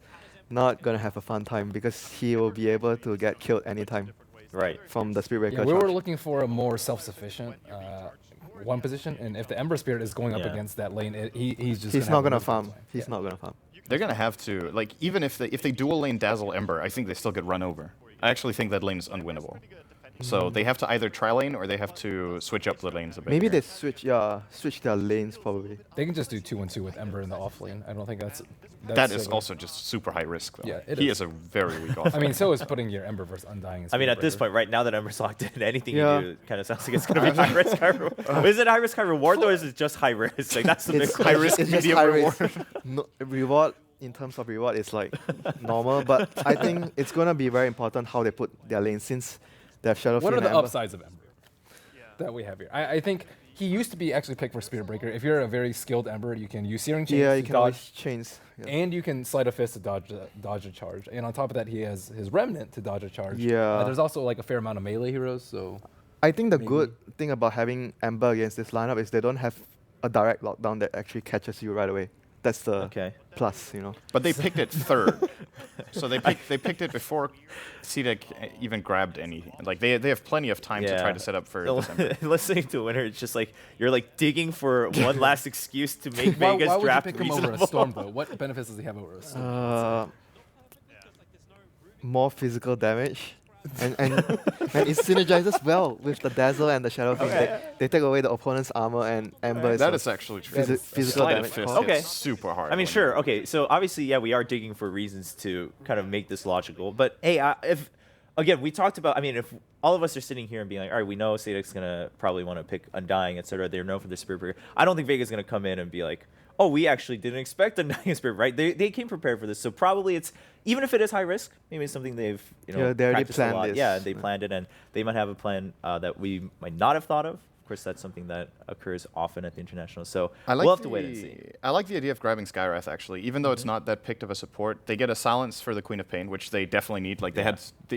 not gonna have a fun time because he will be able to get killed anytime. Right. From the Spirit Breaker. Yeah, we were charge. looking for a more self-sufficient one position, and if the Ember Spirit is going up against that lane, he's just He's not gonna farm. He's not gonna farm. They're gonna have to, like, even if they dual lane Dazzle Ember, I think they still get run over. I actually think that lane is unwinnable. So they have to either tri-lane or they have to switch up the lanes a bit. Maybe here. they switch their lanes probably. They can just do 2-1-2 with Ember in the off lane. I don't think that's that is also just super high risk, though. Yeah, he is a very weak off. I mean, so is putting your Ember versus Undying. I mean, at this point, right now that Ember's locked in, anything Yeah. you do kind of sounds like it's going to be high risk, high reward. Is it high risk, high reward, though, or is it just high risk? Like, that's the big It's high risk, it's just medium high reward. risk. No, reward in terms of reward is like normal, but I think it's gonna be very important how they put their lane since they have Shadow What Fiend are the and Ember. upsides of Ember that we have here? I think he used to be actually picked for Spirit Breaker. If you're a very skilled Ember, you can use Searing Chains Yeah, to you can dodge, always chains. Yeah. and you can Sleight of Fist to dodge a charge. And on top of that, he has his Remnant to dodge a charge. Yeah. There's also like a fair amount of melee heroes, so... I think the good thing about having Ember against this lineup is they don't have a direct lockdown that actually catches you right away. That's the plus, you know. But they picked it third, so they picked it before CDEC even grabbed anything. Like they have plenty of time to try to set up for December. Listening to Winter, it's just like you're like digging for one last excuse to make Vegas why would draft you pick him reasonable. over a Storm, though? What benefits does he have over a Storm? More physical damage. and it synergizes well with the Dazzle and the Shadow Fiend. They take away the opponent's armor and Ember is That is actually true. physical Sleight damage. of fist Okay. hits super hard. I mean, sure. Okay, so obviously, yeah, we are digging for reasons to kind of make this logical. But hey, if again, we talked about. I mean, if all of us are sitting here and being like, all right, we know CDEC's gonna probably want to pick Undying, etc. They're known for their Spirit Breaker. I don't think Vega's gonna come in and be like, oh, we actually didn't expect Undying Spirit, right? They came prepared for this, so probably it's even if it is high risk, maybe it's something they've they already practiced a planned lot. this. Yeah, they planned it, and they might have a plan that we might not have thought of. Of course, that's something that occurs often at the international. So we'll have to wait and see. I like the idea of grabbing Skywrath, actually. Even though it's not that picked of a support, they get a silence for the Queen of Pain, which they definitely need. Like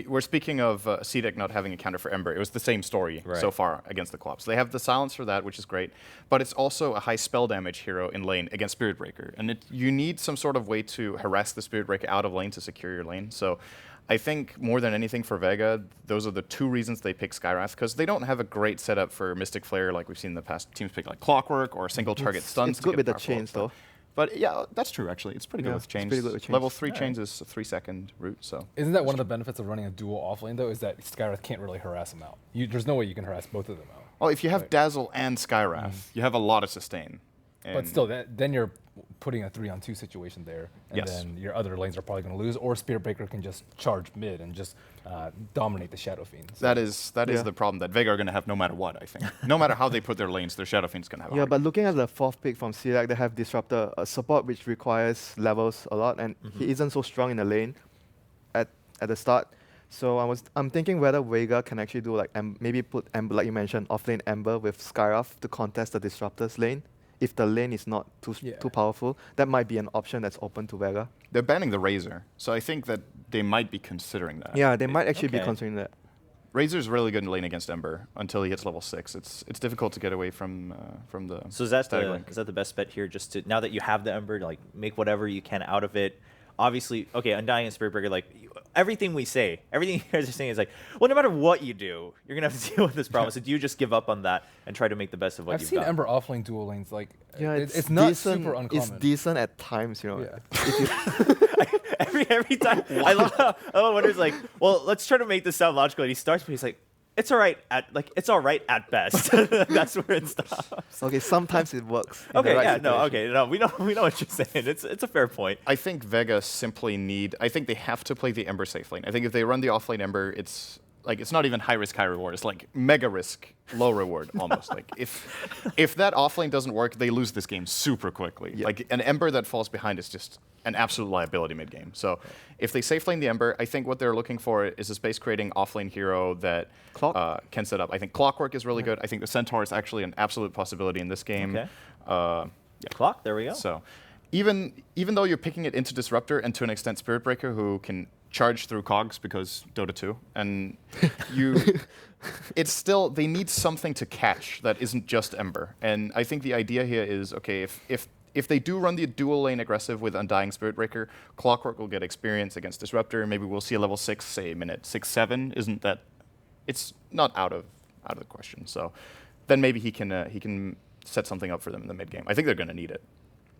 we're speaking of CDEC not having a counter for Ember. It was the same story so far against the co-ops. They have the silence for that, which is great. But it's also a high spell damage hero in lane against Spirit Breaker. And you need some sort of way to harass the Spirit Breaker out of lane to secure your lane. So I think more than anything for Vega, those are the two reasons they pick Skywrath, because they don't have a great setup for Mystic Flare like we've seen in the past. Teams pick like Clockwork or single target stuns. It's good with the chains, though. But yeah, that's true, actually. It's pretty good with chains. pretty good with chains. Level 3 chains is a 3-second route, so... Isn't that one of the benefits of running a dual offlane, though, is that Skywrath can't really harass him out? There's no way you can harass both of them out. Well, if you have Dazzle and Skywrath, you have a lot of sustain. But still, then you're putting a 3-on-2 situation there, and then your other lanes are probably going to lose, or Spirit Breaker can just charge mid and just dominate the Shadow Fiend. So that is the problem that Vega are going to have no matter what, I think. No matter how they put their lanes, their Shadow Fiend's going to have a hard but looking at the fourth pick from CDEC, they have Disruptor, a support which requires levels a lot, and he isn't so strong in the lane at the start. So I'm thinking whether Vega can actually do like maybe put Ember, like you mentioned, offlane Ember with Skywrath to contest the Disruptor's lane. If the lane is not too powerful, that might be an option that's open to Vega. They're banning the Razor, so I think that they might be considering that. Yeah, they might actually be considering that. Razor's really good in lane against Ember until he hits level 6. It's difficult to get away from the. So is that the best bet here? Just to now that you have the Ember, like make whatever you can out of it. obviously, okay, Undying and Spirit Breaker, like everything we say, everything you guys are saying is like, well, no matter what you do, you're gonna have to deal with this problem. So do you just give up on that and try to make the best of what I've you've seen got? Ember offlane dual lanes. Like, Yeah, it's not decent, super uncommon. It's decent at times, you know. Yeah. If you, every time, I love how Wonder's like, well, let's try to make this sound logical. And he starts, but he's like, it's all right at best. That's where it stops. okay, sometimes it works. in the Okay, right yeah, no, situation. okay, no, we know what you're saying. It's a fair point. I think Vega simply I think they have to play the Ember safe lane. I think if they run the offlane Ember, it's not even high risk, high reward. It's like mega risk, low reward almost. Like if that offlane doesn't work, they lose this game super quickly. Yep. Like an Ember that falls behind is just an absolute liability mid game. So if they safe lane the Ember, I think what they're looking for is a space creating offlane hero that can set up. I think Clockwork is really good. I think the Centaur is actually an absolute possibility in this game. Okay. Yeah. Clock, there we go. So even though you're picking it into Disruptor and to an extent Spirit Breaker, who can charge through cogs because Dota 2, and it's still, they need something to catch that isn't just Ember. And I think the idea here is, okay, if they do run the dual lane aggressive with Undying Spirit Breaker, Clockwork will get experience against Disruptor. Maybe we'll see a level 6, say minute 6-7. Isn't that? It's not out of the question. So then maybe he can set something up for them in the mid game. I think they're going to need it.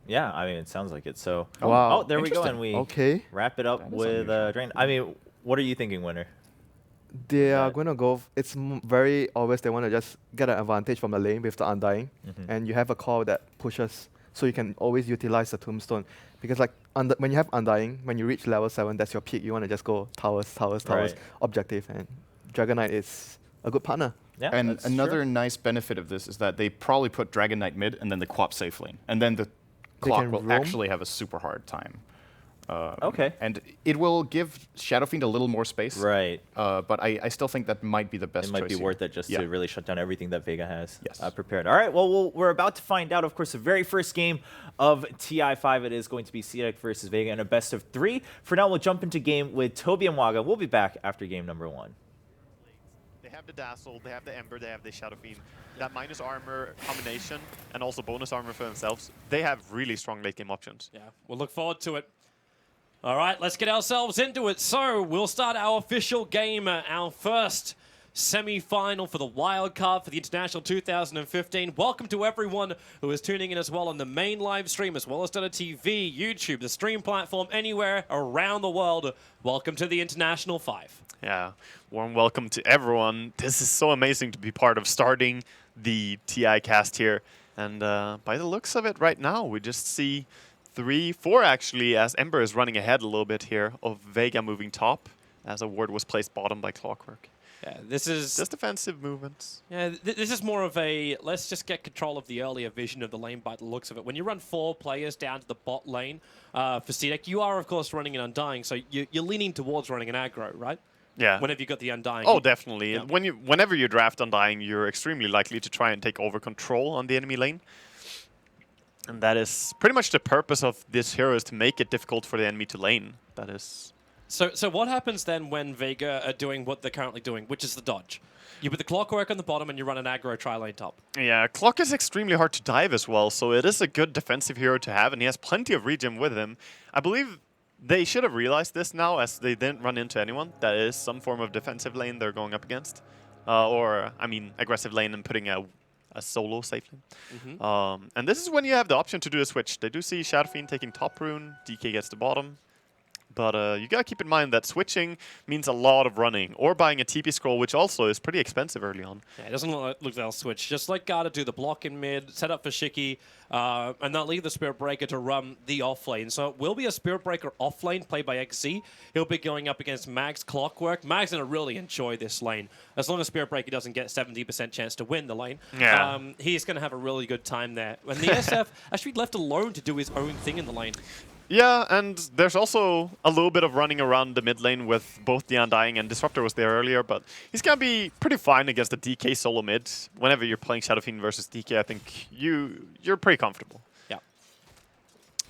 Yeah, I mean, it sounds like it. So, Wow. oh, there we go, and we wrap it up That is with unusual. Drain. I mean, what are you thinking, Winner? They are But- going to go. It's very obvious they want to just get an advantage from the lane with the Undying, and you have a call that pushes, so you can always utilize the Tombstone. Because like when you have Undying, when you reach level 7, that's your peak. You want to just go towers, Right. objective, and Dragon Knight is a good partner. Yeah, And that's another true. nice benefit of this is that they probably put Dragon Knight mid and then the Quap safe lane. And then the They Clock can will roam. actually have a super hard time. Okay. And it will give Shadow Fiend a little more space. Right. But I still think that might be the best It might choice be here. worth it just Yeah. to really shut down everything that Vega has Yes. prepared. All right, well, we're about to find out, of course, the very first game of TI5. It is going to be CDEC versus Vega in a best of 3. For now, we'll jump into game with Toby and Waga. We'll be back after game number 1. They have the Dazzle, they have the Ember, they have the Shadow Fiend. That minus armor combination and also bonus armor for themselves, they have really strong late game options. Yeah, we'll look forward to it. All right, let's get ourselves into it. So we'll start our official game, our first semi-final for the wild card for the International 2015. Welcome to everyone who is tuning in as well on the main live stream, as well as Dota TV, YouTube, the stream platform, anywhere around the world. Welcome to the International 5. Yeah, warm welcome to everyone. This is so amazing to be part of starting the TI cast here. And by the looks of it right now, we just see 3-4 actually, as Ember is running ahead a little bit here of Vega moving top, as a ward was placed bottom by Clockwork. Yeah, this is Just defensive movements. Yeah, this is more of a let's just get control of the earlier vision of the lane by the looks of it. When you run 4 players down to the bot lane for CDEC, you are, of course, running an Undying, so you're leaning towards running an aggro, right? Yeah. Whenever you got the Undying. Oh, definitely. Yeah. Whenever you draft Undying, you're extremely likely to try and take over control on the enemy lane. And that is pretty much the purpose of this hero, is to make it difficult for the enemy to lane. That is... So what happens then when Vega are doing what they're currently doing, which is the dodge? You put the Clockwork on the bottom and you run an aggro tri-lane top. Yeah, Clock is extremely hard to dive as well, so it is a good defensive hero to have, and he has plenty of regen with him. I believe they should have realized this now, as they didn't run into anyone. That is some form of defensive lane they're going up against. Or, I mean, aggressive lane and putting a solo safe lane. And this is when you have the option to do a switch. They do see Shadow Fiend taking top rune, DK gets the bottom. But you gotta keep in mind that switching means a lot of running, or buying a TP scroll, which also is pretty expensive early on. Yeah, it doesn't look like they'll switch. Just let Garda do the block in mid, set up for Shiki, and they'll leave the Spirit Breaker to run the off lane. So it will be a Spirit Breaker off lane played by XZ. He'll be going up against Mag's Clockwork. Mag's gonna really enjoy this lane. As long as Spirit Breaker doesn't get 70% chance to win the lane, Yeah. he's gonna have a really good time there. And the SF actually left alone to do his own thing in the lane. Yeah, and there's also a little bit of running around the mid lane with both the Undying, and Disruptor was there earlier, but he's gonna be pretty fine against the DK solo mid. Whenever you're playing Shadow Fiend versus DK, I think you're pretty comfortable. Yeah.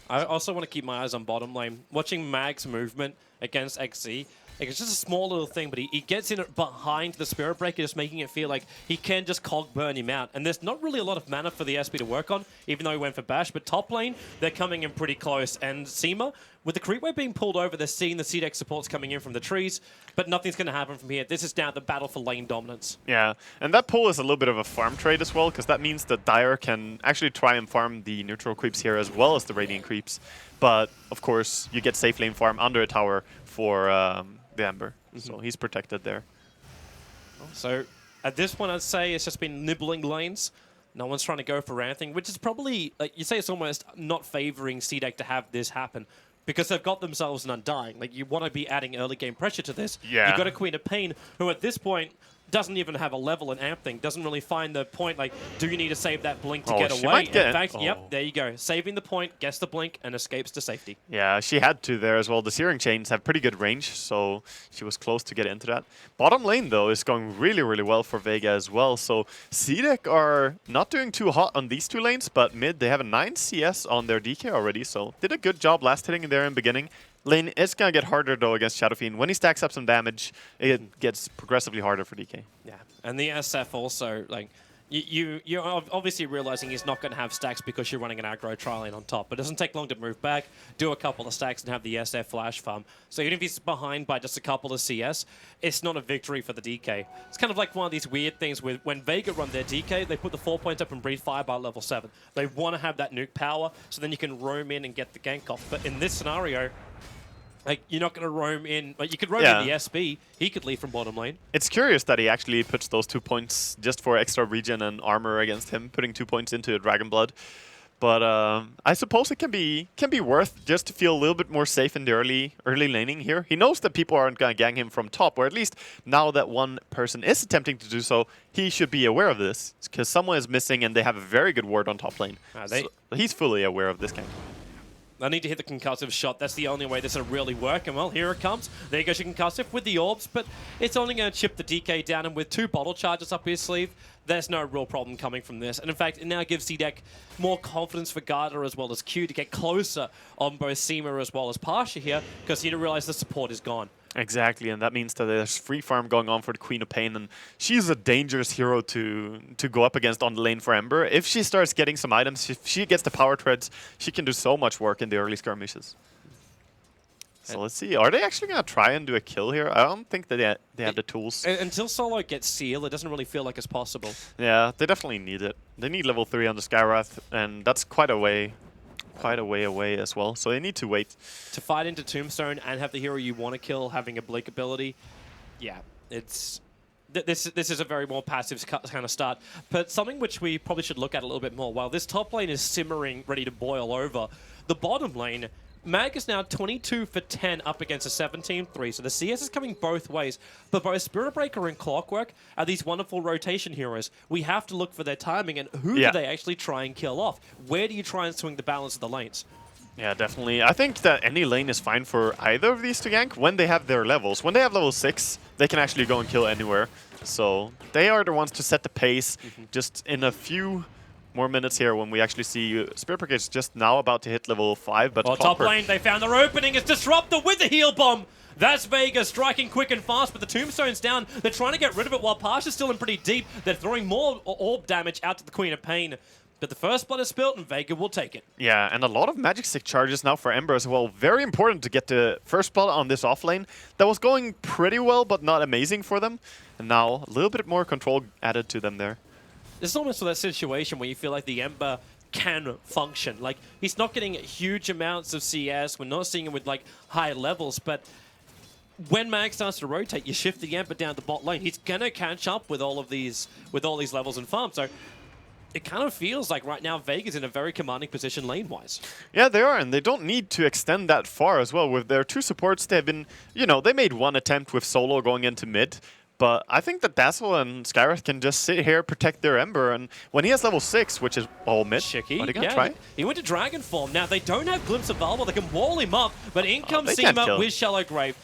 I also want to keep my eyes on bottom lane. Watching Mag's movement against XZ, Like, it's just a small little thing, but he gets in it behind the Spirit Breaker, just making it feel like he can just cog burn him out. And there's not really a lot of mana for the SP to work on, even though he went for Bash. But top lane, they're coming in pretty close. And Seema, with the creep wave being pulled over, they're seeing the CDEC supports coming in from the trees, but nothing's going to happen from here. This is now the battle for lane dominance. Yeah, and that pull is a little bit of a farm trade as well, because that means that Dire can actually try and farm the neutral creeps here as well as the Radiant creeps. But, of course, you get safe lane farm under a tower for the Ember. So he's protected there. So at this point, I'd say it's just been nibbling lanes. No one's trying to go for anything, which is probably, like you say, it's almost not favoring CDEC to have this happen, because they've got themselves an Undying. Like, you want to be adding early game pressure to this. Yeah. You've got a Queen of Pain, who at this point doesn't even have a level in amp thing, doesn't really find the point, like, do you need to save that blink to get she away? might get In fact, it. yep, there you go. Saving the point, gets the blink, and escapes to safety. Yeah, she had to there as well. The Searing Chains have pretty good range, so she was close to get into that. Bottom lane, though, is going really, really well for Vega as well. So CDEC are not doing too hot on these two lanes, but mid, they have a 9 CS on their DK already, so did a good job last hitting in there in the beginning. Lane is going to get harder, though, against Shadow Fiend. When he stacks up some damage, it gets progressively harder for DK. Yeah, and the SF also, like, you're obviously realizing he's not going to have stacks because you're running an aggro tri lane on top. But it doesn't take long to move back, do a couple of stacks, and have the SF flash farm. So even if he's behind by just a couple of CS, it's not a victory for the DK. It's kind of like one of these weird things with when Vega run their DK, they put the 4 points up and breathe fire by level 7. They want to have that nuke power, so then you can roam in and get the gank off. But in this scenario, like, you're not going to roam in. Like, you could roam in the SB. He could leave from bottom lane. It's curious that he actually puts those 2 points just for extra regen and armor against him, putting 2 points into Dragon Blood. But I suppose it can be worth just to feel a little bit more safe in the early laning here. He knows that people aren't going to gang him from top, or at least now that one person is attempting to do so, he should be aware of this, because someone is missing and they have a very good ward on top lane. So he's fully aware of this game. I need to hit the concussive shot. That's the only way this will really work. And, well, here it comes. There goes your concussive with the orbs, but it's only going to chip the DK down. And with 2 bottle charges up his sleeve, there's no real problem coming from this. And, in fact, it now gives CDEC more confidence for Garda as well as Q to get closer on both Seema as well as Pasha here, because he didn't realize the support is gone. Exactly, and that means that there's free farm going on for the Queen of Pain, and she's a dangerous hero to go up against on the lane for Ember. If she starts getting some items, if she gets the power treads, she can do so much work in the early skirmishes. So let's see, are they actually going to try and do a kill here? I don't think that they have the tools. Until Solo gets Seal, it doesn't really feel like it's possible. Yeah, they definitely need it. They need level 3 on the Skywrath, and that's quite a way away as well, so they need to wait. To fight into Tombstone and have the hero you want to kill having a blink ability, yeah, it's... This is a very more passive kind of start, but something which we probably should look at a little bit more. While this top lane is simmering, ready to boil over, the bottom lane, Mag is now 22 for 10 up against a 17-3, so the CS is coming both ways. But both Spirit Breaker and Clockwork are these wonderful rotation heroes. We have to look for their timing, and who do they actually try and kill off? Where do you try and swing the balance of the lanes? Yeah, definitely. I think that any lane is fine for either of these to gank when they have their levels. When they have level 6, they can actually go and kill anywhere. So they are the ones to set the pace. Just in a few more minutes here when we actually see Spirit Breaker is just now about to hit level 5, but top lane, they found their opening. It's Disruptor with the heal bomb. That's Vega striking quick and fast, but the Tombstone's down. They're trying to get rid of it while Pasha's still in pretty deep. They're throwing more orb damage out to the Queen of Pain. But the first blood is spilled, and Vega will take it. Yeah, and a lot of Magic Stick charges now for Ember as well. Very important to get the first blood on this offlane. That was going pretty well, but not amazing for them. And now a little bit more control added to them there. It's almost that situation where you feel like the Ember can function. Like, he's not getting huge amounts of CS. We're not seeing him with, like, high levels, but when Mag starts to rotate, you shift the Ember down the bot lane. He's going to catch up with all these levels and farm. So it kind of feels like right now Vega's in a very commanding position lane-wise. Yeah, they are, and they don't need to extend that far as well. With their 2 supports, they've been, they made one attempt with Solo going into mid. But I think that Dazzle and Skywrath can just sit here, protect their Ember, and when he has level 6, which is all mid, Chicky, are they gonna try? He went to Dragon Form. Now, they don't have Glimpse of Valor. They can wall him up, but in comes Seema with Shallow Grave.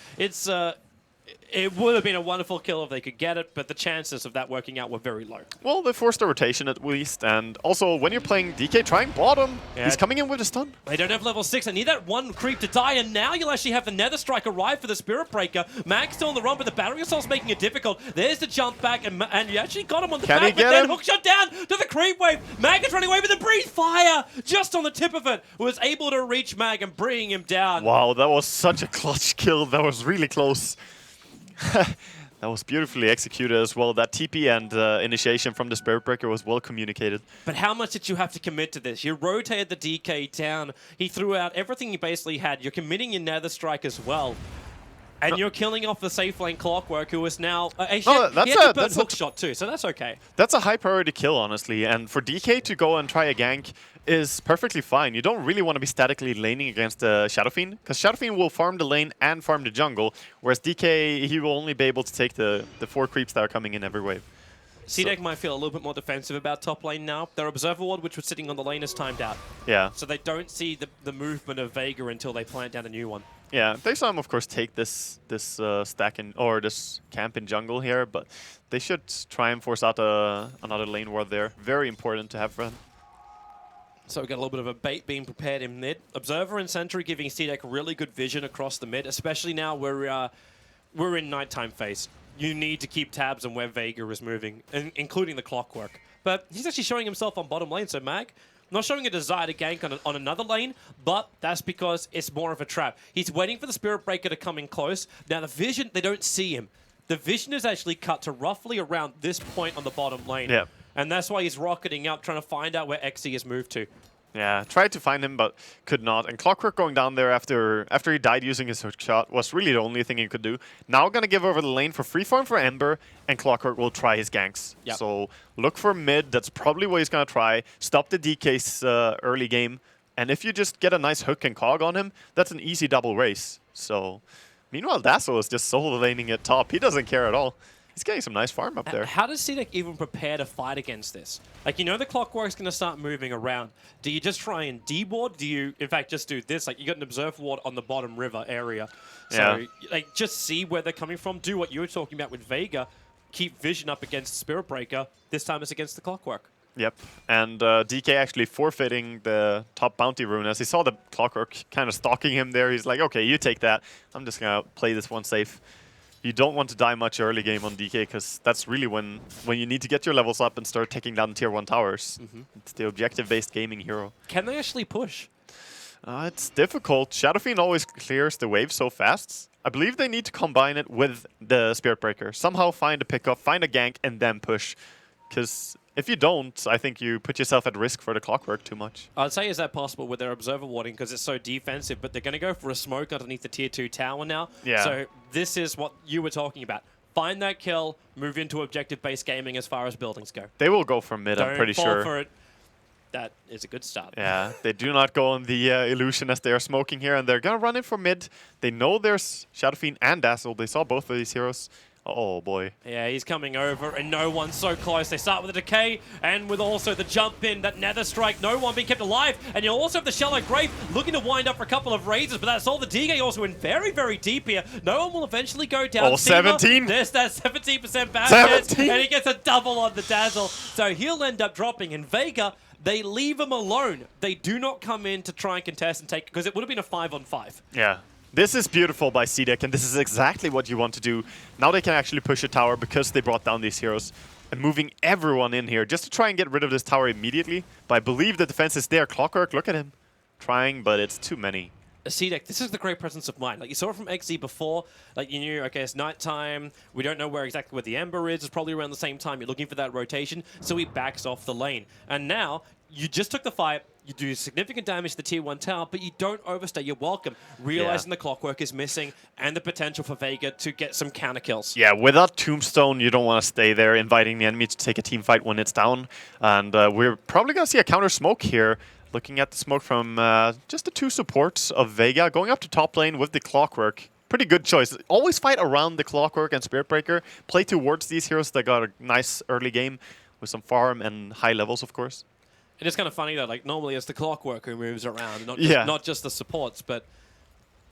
It would have been a wonderful kill if they could get it, but the chances of that working out were very low. Well, they forced a rotation at least, and also when you're playing DK trying bottom, he's coming in with a stun. They don't have level 6. I need that one creep to die, and now you'll actually have the Nether Strike arrive for the Spirit Breaker. Mag's still on the run, but the Battery Assault's making it difficult. There's the jump back, and you actually got him on the Can he back, but get then him? hookshot down to the creep wave. Mag is running away with the Breathe Fire just on the tip of it. Was able to reach Mag and bring him down. Wow, that was such a clutch kill. That was really close. That was beautifully executed as well. That TP and initiation from the Spirit Breaker was well communicated. But how much did you have to commit to this? You rotated the DK down. He threw out everything you basically had. You're committing your Nether Strike as well. And you're killing off the safe lane Clockwork, who is now... he had to burn hookshot too, so that's okay. That's a high priority kill, honestly. And for DK to go and try a gank is perfectly fine. You don't really want to be statically laning against the Shadow Fiend, because Shadow Fiend will farm the lane and farm the jungle, whereas DK, he will only be able to take the 4 creeps that are coming in every wave. CDEC might feel a little bit more defensive about top lane now. Their Observer Ward, which was sitting on the lane, is timed out. Yeah. So they don't see the movement of Vega until they plant down a new one. Yeah, they saw him, of course, take this stack in, or this camp in jungle here, but they should try and force out another lane ward there. Very important to have for them. So we've got a little bit of a bait being prepared in mid. Observer and Sentry giving CDEC really good vision across the mid, especially now we're in nighttime phase. You need to keep tabs on where Vega is moving, including the Clockwork. But he's actually showing himself on bottom lane, so Mag, not showing a desire to gank on another lane, but that's because it's more of a trap. He's waiting for the Spirit Breaker to come in close. Now the vision, they don't see him. The vision is actually cut to roughly around this point on the bottom lane. Yeah. And that's why he's rocketing up, trying to find out where XE has moved to. Yeah, tried to find him, but could not. And Clockwork going down there after he died using his hook shot was really the only thing he could do. Now gonna give over the lane for free farm for Ember, and Clockwork will try his ganks. Yep. So look for mid, that's probably what he's gonna try. Stop the DK's early game, and if you just get a nice hook and cog on him, that's an easy double race. So, meanwhile Dazzle is just solo laning at top. He doesn't care at all. He's getting some nice farm up there. How does CDEC even prepare to fight against this? Like, you know the Clockwork's going to start moving around. Do you just try and deboard? Do you, in fact, just do this? Like, you got an Observer Ward on the bottom river area. So, like, just see where they're coming from. Do what you were talking about with Vega. Keep vision up against Spirit Breaker. This time it's against the Clockwork. Yep, and DK actually forfeiting the top bounty rune. As he saw the Clockwork kind of stalking him there, he's like, okay, you take that. I'm just going to play this one safe. You don't want to die much early game on DK, because that's really when you need to get your levels up and start taking down tier 1 towers. It's the objective-based gaming hero. Can they actually push? It's difficult. Shadow Fiend always clears the wave so fast. I believe they need to combine it with the Spirit Breaker. Somehow find a pickup, find a gank, and then push. Because if you don't, I think you put yourself at risk for the Clockwork too much. I'd say is that possible with their Observer Warding because it's so defensive, but they're going to go for a smoke underneath the tier 2 tower now. Yeah. So this is what you were talking about. Find that kill, move into objective-based gaming as far as buildings go. They will go for mid, I'm pretty Don't fall sure. for it. That is a good start. Yeah, they do not go on the illusion as they are smoking here, and they're going to run in for mid. They know there's Shadow Fiend and Dazzle. They saw both of these heroes. Oh boy. Yeah, he's coming over, and no one's so close. They start with a decay, and with also the jump in, that Nether Strike, no one being kept alive. And you'll also have the Shallow Grave looking to wind up for a couple of raises, but that's all. The DK also in very, very deep here. No one will eventually go down. Oh, 17. There's that 17% bad 17. and he gets a double on the Dazzle. So he'll end up dropping, and Vega, they leave him alone. They do not come in to try and contest and take, because it would have been a 5-on-5. Yeah. This is beautiful by CDEC, and this is exactly what you want to do. Now they can actually push a tower because they brought down these heroes. And moving everyone in here just to try and get rid of this tower immediately. But I believe the defense is there. Clockwork, look at him. Trying, but it's too many. CDEC, this is the great presence of mind. Like, you saw it from XZ before. Like, you knew, okay, it's nighttime. We don't know exactly where the Ember is. It's probably around the same time. You're looking for that rotation. So he backs off the lane. And now, you just took the fight. You do significant damage to the tier 1 tower, but you don't overstay your welcome, realizing the Clockwork is missing and the potential for Vega to get some counter kills. Yeah, without Tombstone, you don't want to stay there, inviting the enemy to take a team fight when it's down. And we're probably going to see a counter smoke here. Looking at the smoke from just the 2 supports of Vega, going up to top lane with the Clockwork. Pretty good choice. Always fight around the Clockwork and Spirit Breaker. Play towards these heroes that got a nice early game with some farm and high levels, of course. It is kind of funny though, like normally it's the Clockwork who moves around, not just the supports, but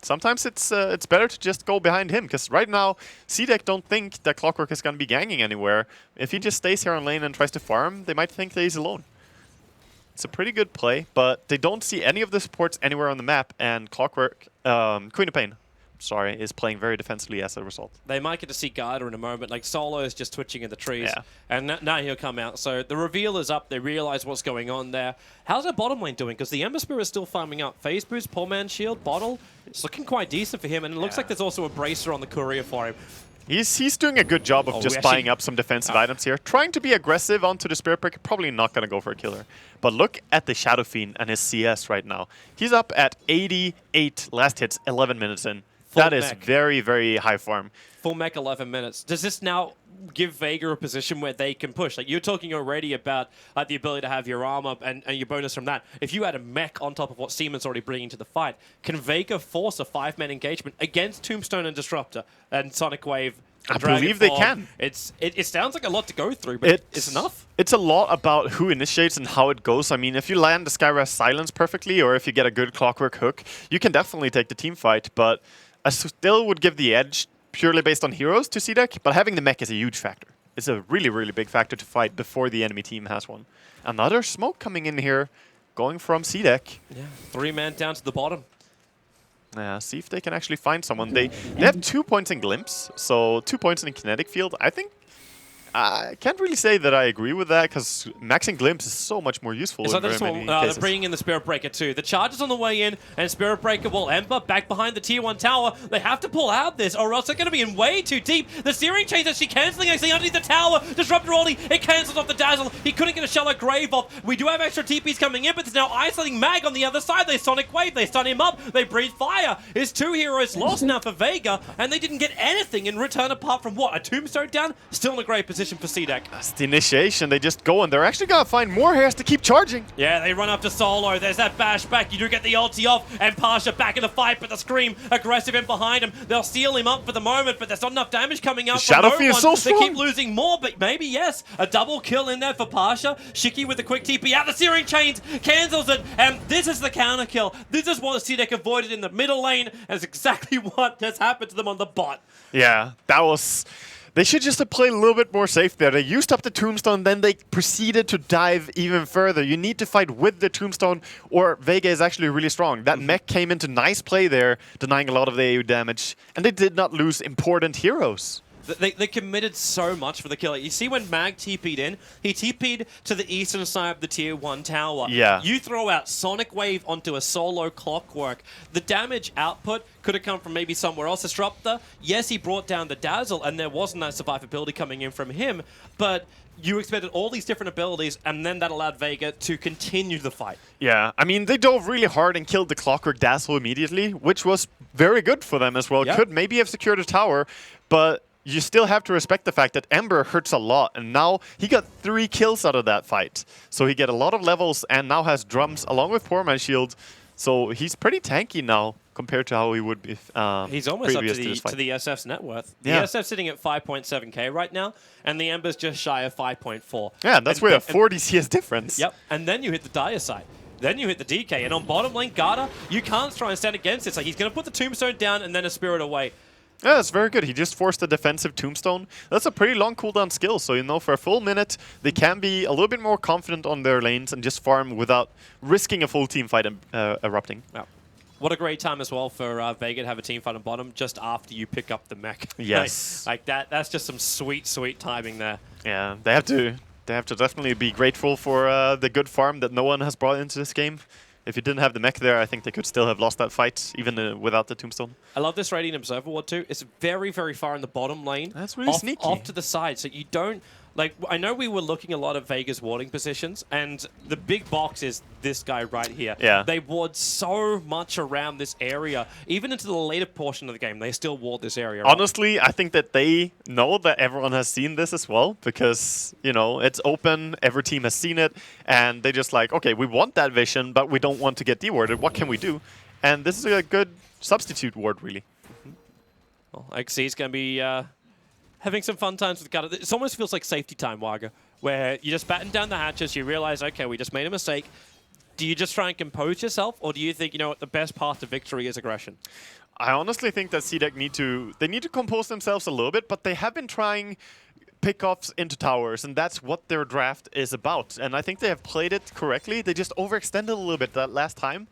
sometimes it's better to just go behind him, because right now CDEC don't think that Clockwork is going to be ganging anywhere. If he just stays here on lane and tries to farm, they might think that he's alone. It's a pretty good play, but they don't see any of the supports anywhere on the map, and Clockwork, Queen of Pain, sorry, is playing very defensively as a result. They might get to see Garda in a moment. Like, Solo is just twitching in the trees, and now he'll come out. So the reveal is up. They realize what's going on there. How's their bottom lane doing? Because the Ember Spirit is still farming up. Phase Boost, Poor Man's Shield, Bottle. It's looking quite decent for him, and it looks like there's also a Bracer on the courier for him. He's doing a good job of just buying up some defensive items here. Trying to be aggressive onto the Spirit Breaker, probably not going to go for a killer. But look at the Shadow Fiend and his CS right now. He's up at 88 last hits, 11 minutes in. That is very, very high farm. Full mech, 11 minutes. Does this now give Vega a position where they can push? Like, you're talking already about the ability to have your armor and your bonus from that. If you add a mech on top of what Siemens already bringing to the fight, can Vega force a 5-man engagement against Tombstone and Disruptor and Sonic Wave? I believe they can. It sounds like a lot to go through, but it's enough. It's a lot about who initiates and how it goes. I mean, if you land the Skyraz Silence perfectly, or if you get a good Clockwork hook, you can definitely take the team fight, but I still would give the edge purely based on heroes to CDEC, but having the mech is a huge factor. It's a really, really big factor to fight before the enemy team has one. Another smoke coming in here, going from CDEC. Yeah, 3-man down to the bottom. Yeah, see if they can actually find someone. They have 2 points in Glimpse, so 2 points in Kinetic Field. I think I can't really say that I agree with that, because maxing Glimpse is so much more useful in very many cases. They're bringing in the Spirit Breaker too. The charge is on the way in, and Spirit Breaker will Ember back behind the Tier 1 tower. They have to pull out this, or else they're going to be in way too deep. The Searing Chain's actually cancelling underneath the tower. Disruptor only, it cancels off the Dazzle. He couldn't get a Shallow Grave off. We do have extra TPs coming in, but there's now Isolating Mag on the other side. They Sonic Wave, they stun him up, they breathe fire. His 2 heroes lost now for Vega, and they didn't get anything in return apart from what? A Tombstone down? Still in a great position for CDEC. That's the initiation. They just go, and they're actually going to find more hairs to keep charging. Yeah, they run up to Solo. There's that bash back. You do get the ulti off, and Pasha back in the fight, but the Scream aggressive in behind him. They'll seal him up for the moment, but there's not enough damage coming out from no one. Is so strong. They keep losing more, but maybe, yes, a double kill in there for Pasha. Shiki with the quick TP out. The Searing Chains cancels it, and this is the counter kill. This is what CDEC avoided in the middle lane, and it's exactly what has happened to them on the bot. Yeah, that was... They should just have played a little bit more safe there. They used up the Tombstone, then they proceeded to dive even further. You need to fight with the Tombstone, or Vega is actually really strong. That mech came into nice play there, denying a lot of the AU damage, and they did not lose important heroes. They committed so much for the kill. You see when Mag TP'd in, he TP'd to the eastern side of the Tier 1 tower. Yeah. You throw out Sonic Wave onto a Solo Clockwork. The damage output could have come from maybe somewhere else. Disruptor, yes, he brought down the Dazzle, and there wasn't that survivability coming in from him, but you expected all these different abilities, and then that allowed Vega to continue the fight. Yeah, I mean, they dove really hard and killed the Clockwork Dazzle immediately, which was very good for them as well. Yep. Could maybe have secured a tower, but you still have to respect the fact that Ember hurts a lot, and now he got 3 kills out of that fight. So he get a lot of levels and now has drums along with Poor Man's Shield. So he's pretty tanky now compared to how he would be he's almost up to to the SF's net worth. Yeah. The SF's sitting at 5.7k right now, and the Ember's just shy of 5.4. Yeah, that's where a 40 CS difference. Yep, and then you hit the Dire side. Then you hit the DK, and on bottom lane, Garda, you can't try and stand against it. It's like he's going to put the Tombstone down and then a Spirit away. Yeah, that's very good. He just forced a defensive Tombstone. That's a pretty long cooldown skill, so you know, for a full minute, they can be a little bit more confident on their lanes and just farm without risking a full team fight erupting. Yeah. What a great time as well for Vega to have a team fight on bottom just after you pick up the mech. Yes. like that. That's just some sweet, sweet timing there. Yeah, they have to definitely be grateful for the good farm that no one has brought into this game. If you didn't have the mech there, I think they could still have lost that fight, even without the Tombstone. I love this Radiant Observer Ward too. It's very, very far in the bottom lane. That's really sneaky. Off to the side, so you don't... Like, I know we were looking a lot at Vega's warding positions, and the big box is this guy right here. Yeah. They ward so much around this area. Even into the later portion of the game, they still ward this area. Honestly, I think that they know that everyone has seen this as well, because, you know, it's open, every team has seen it, and they just like, okay, we want that vision, but we don't want to get dewarded. What can we do? And this is a good substitute ward, really. Well, XC's going to be... having some fun times with Garda. It almost feels like safety time, Waga, where you just batten down the hatches, you realize, okay, we just made a mistake. do you just try and compose yourself, or do you think, you know what, the best path to victory is aggression? I honestly think that CDEC need to compose themselves a little bit, but they have been trying pickoffs into towers, and that's what their draft is about. And I think they have played it correctly. They just overextended a little bit that last time.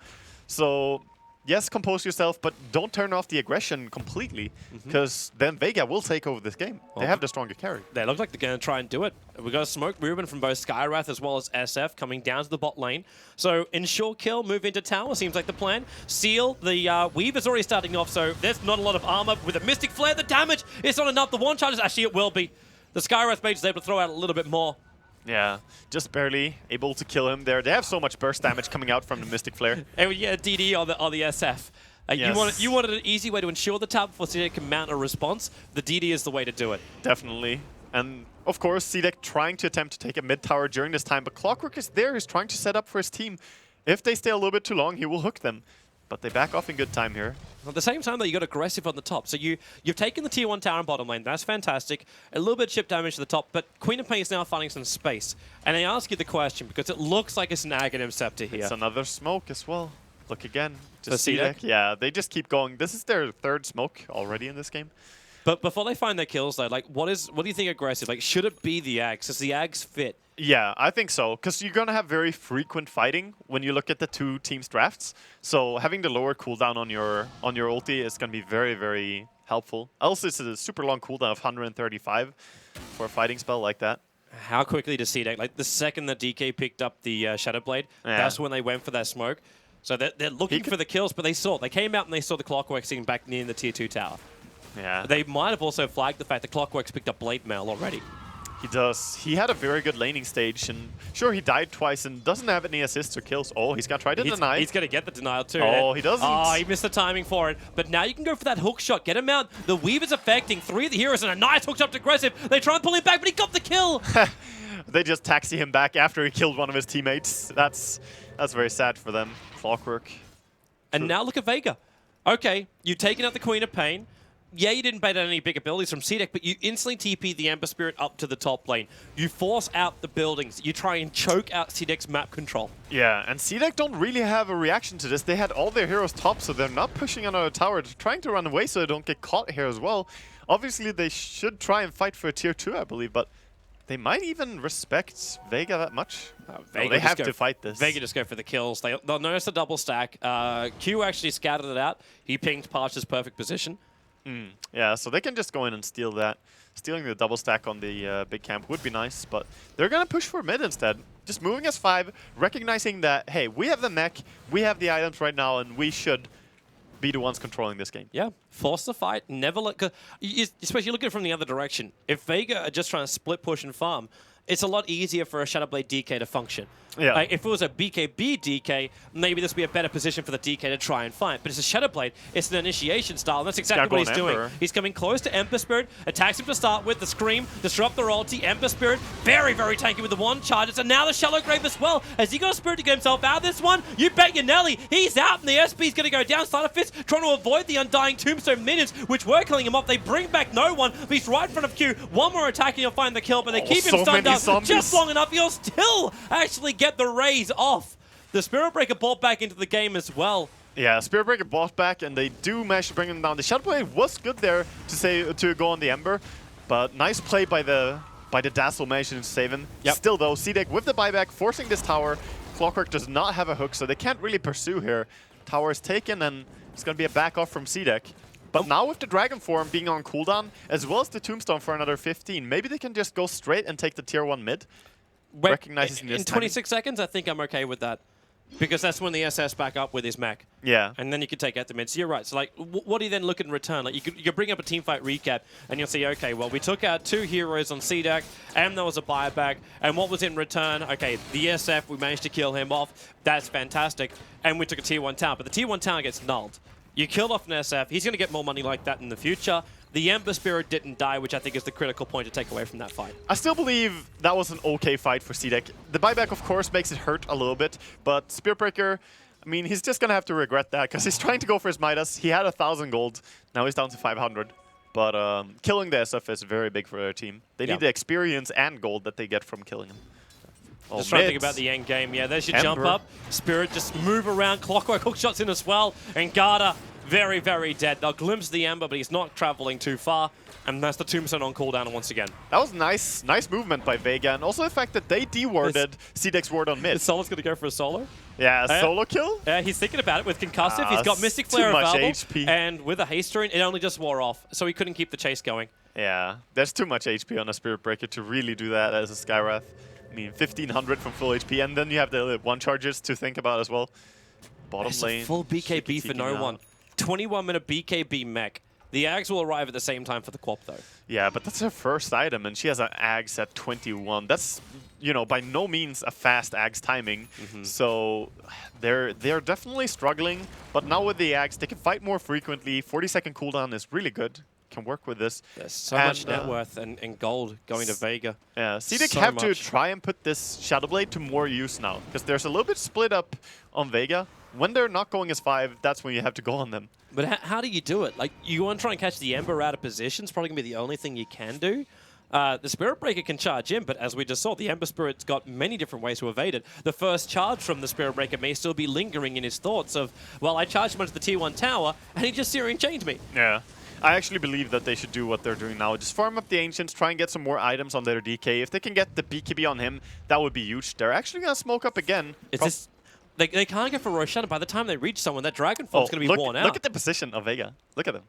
So yes, compose yourself, but don't turn off the aggression completely, because then Vega will take over this game. They have the stronger carry. They look like they're going to try and do it. We got a smoke movement from both Skywrath as well as SF coming down to the bot lane. So ensure kill, move into tower seems like the plan. Seal, the Weaver's already starting off, so there's not a lot of armor. With a Mystic Flare, the damage is not enough. The one charges, actually it will be. The Skywrath mage is able to throw out a little bit more. Yeah, just barely able to kill him there. They have so much burst damage coming out from the Mystic Flare. And yeah, DD on the SF. Yes. You wanted an easy way to ensure the tower before CDEC can mount a response. The DD is the way to do it. Definitely. And of course, CDEC trying to attempt to take a mid tower during this time, but Clockwork is there. He's trying to set up for his team. If they stay a little bit too long, he will hook them. But they back off in good time here. At the same time, though, you got aggressive on the top. So you've taken the tier 1 tower and bottom lane. That's fantastic. A little bit of chip damage to the top, but Queen of Pain is now finding some space. And I ask you the question because it looks like it's an Aghanim Scepter here. It's another smoke as well. Look again. Just CDEC? Yeah, they just keep going. This is their third smoke already in this game. But before they find their kills, though, like, what do you think aggressive? Like, should it be the Ags? Does the Ags fit? Yeah, I think so, because you're going to have very frequent fighting when you look at the two teams' drafts. So having the lower cooldown on your ulti is going to be very, very helpful. Else it's a super long cooldown of 135 for a fighting spell like that. How quickly does CDEC, like the second that DK picked up the Shadow Blade, that's when they went for that smoke. So they're looking for the kills, but they came out and they saw the Clockwork sitting back near the tier 2 tower. Yeah. They might have also flagged the fact that Clockwork's picked up Blade Mail already. He does. He had a very good laning stage, and sure, he died twice and doesn't have any assists or kills. Oh, he's going to try to deny. He's going to get the denial too. Oh, he doesn't. Oh, he missed the timing for it. But now you can go for that hook shot. Get him out. The Weaver's affecting 3 of the heroes, and a nice hook shot to aggressive. They try and pull him back, but he got the kill. They just taxi him back after he killed one of his teammates. That's very sad for them. Clockwork. And now look at Vega. Okay, you've taken out the Queen of Pain. Yeah, you didn't bait out any big abilities from CDEC, but you instantly TP the Ember Spirit up to the top lane. You force out the buildings. You try and choke out CDEC's map control. Yeah, and CDEC don't really have a reaction to this. They had all their heroes top, so they're not pushing another tower. They're trying to run away so they don't get caught here as well. Obviously, they should try and fight for a tier 2, I believe, but they might even respect Vega that much. They have to fight this. Vega just go for the kills. They'll notice the double stack. Q actually scattered it out. He pinged Parch's perfect position. Yeah, so they can just go in and steal that. Stealing the double stack on the big camp would be nice, but they're going to push for mid instead. Just moving as 5, recognizing that, hey, we have the mech, we have the items right now, and we should be the ones controlling this game. Yeah, force the fight, never let go. Especially look at it from the other direction. If Vega are just trying to split push and farm, it's a lot easier for a Shadowblade DK to function. Yeah. Like, if it was a BKB DK, maybe this would be a better position for the DK to try and fight. But it's a Shadowblade. It's an initiation style, and that's exactly what he's doing. He's coming close to Ember Spirit, attacks him to start with, the Scream, disrupt the ulti, Ember Spirit, very, very tanky with the one charges, and now the Shallow Grave as well. Has he got a Spirit to get himself out of this one? You bet your Nelly, he's out, and the SP's going to go down. Starter Fist trying to avoid the Undying Tombstone minions, which were killing him off. They bring back no one, but he's right in front of Q. One more attack, and he'll find the kill, but they keep him stunned up just long enough. He'll still actually get the raise off. The Spirit Breaker brought back into the game as well. Yeah, Spirit Breaker bought back, and they do manage to bring him down. The Shadowblade was good there to go on the Ember, but nice play by the Dazzle managing to save him. Yep. Still though, CDEC with the buyback, forcing this tower. Clockwork does not have a hook, so they can't really pursue here. Tower is taken, and it's going to be a back off from CDEC. But now with the Dragon Form being on cooldown, as well as the Tombstone for another 15, maybe they can just go straight and take the tier 1 mid. Recognizing this in 26 seconds, I think I'm okay with that. Because that's when the SS back up with his mech. Yeah. And then you could take out the mid. So you're right. So, like, what do you then look at in return? Like, you could bring up a teamfight recap, and you'll see, okay, well, we took out 2 heroes on CDEC, and there was a buyback. And what was in return? Okay, the SF, we managed to kill him off. That's fantastic. And we took a tier 1 tower. But the tier 1 tower gets nulled. You killed off an SF. He's going to get more money like that in the future. The Ember Spirit didn't die, which I think is the critical point to take away from that fight. I still believe that was an okay fight for CDEC. The buyback, of course, makes it hurt a little bit, but Spirit Breaker, I mean, he's just going to have to regret that, because he's trying to go for his Midas. He had 1,000 gold. Now he's down to 500. But killing the SF is very big for their team. They need the experience and gold that they get from killing him. Just trying to think about the end game. Yeah, there's your jump up. Spirit just move around. Clockwork hook shots in as well. And Garda, very, very dead. They'll glimpse the Ember, but he's not traveling too far. And that's the Tombstone on cooldown once again. That was nice movement by Vega, and also the fact that they de-warded CDEC's ward on mid. Is Solo's going to go for a solo? Yeah, a solo kill? Yeah, he's thinking about it with Concussive. He's got Mystic Flare available, HP. and with a Haste Rune, it only just wore off, so he couldn't keep the chase going. Yeah, there's too much HP on a Spirit Breaker to really do that as a Skywrath. I mean, 1500 from full HP, and then you have the one charges to think about as well. Bottom lane. Full BKB for no one. 21-minute BKB mech. The Ags will arrive at the same time for the Quap, though. Yeah, but that's her first item, and she has an Ags at 21. That's, you know, by no means a fast Ags timing. So they're definitely struggling, but now with the Ags, they can fight more frequently. 40-second cooldown is really good. Can work with this. There's so much net worth and gold going to Vega. Yeah, CDEC have to try and put this Shadowblade to more use now, because there's a little bit split up on Vega. When they're not going as 5, that's when you have to go on them. But how do you do it? Like, you want to try and catch the Ember out of position. It's probably going to be the only thing you can do. The Spirit Breaker can charge in, but as we just saw, the Ember Spirit's got many different ways to evade it. The first charge from the Spirit Breaker may still be lingering in his thoughts of, well, I charged him onto the T1 tower, and he just Searing Chained me. Yeah. I actually believe that they should do what they're doing now. Just farm up the Ancients, try and get some more items on their DK. If they can get the BKB on him, that would be huge. They're actually going to smoke up again. It's just, they can't go for Roshan. By the time they reach someone, that Dragon Form's going to be worn out. Look at the position of Vega. Look at them.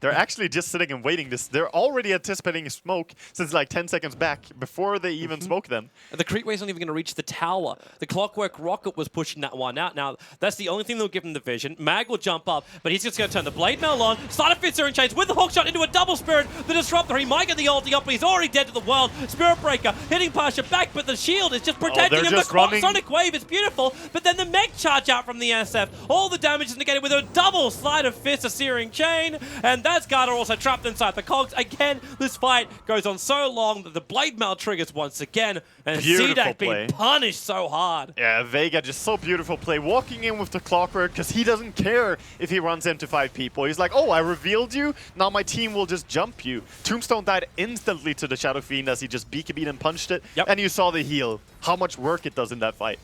They're actually just sitting and waiting. They're already anticipating a smoke since like 10 seconds back before they even smoke them. And the Creepwave's not even going to reach the tower. The Clockwork Rocket was pushing that one out. Now, that's the only thing that'll give him the vision. Mag will jump up, but he's just going to turn the Blade Mail on. Slider Fist Searing Chains with the hook shot into a double Spirit. The Disruptor, he might get the ulti up, but he's already dead to the world. Spirit Breaker hitting Pasha back, but the shield is just protecting him. Just the Sonic Wave is beautiful, but then the mech charge out from the SF. All the damage is negated with a double Slider Fist, a Searing Chain, and that's Garda also trapped inside the cogs. Again, this fight goes on so long that the Blade Mail triggers once again, and CDEC being punished so hard. Yeah, Vega, just so beautiful play. Walking in with the Clockwork, because he doesn't care if he runs into 5 people. He's like, oh, I revealed you, now my team will just jump you. Tombstone died instantly to the Shadow Fiend as he just BKB'd and punched it, and you saw the heal. How much work it does in that fight.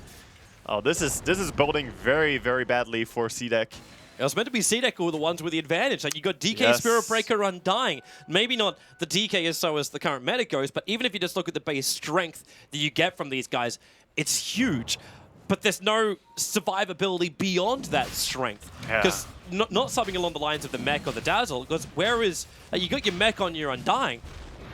Oh, this is building very, very badly for CDEC. It was meant to be CDEC who were the ones with the advantage. Like, you got DK Spirit Breaker Undying. Maybe not the DK is so as the current meta goes, but even if you just look at the base strength that you get from these guys, it's huge. But there's no survivability beyond that strength. Because not something along the lines of the mech or the Dazzle, because where is... you got your mech on your Undying.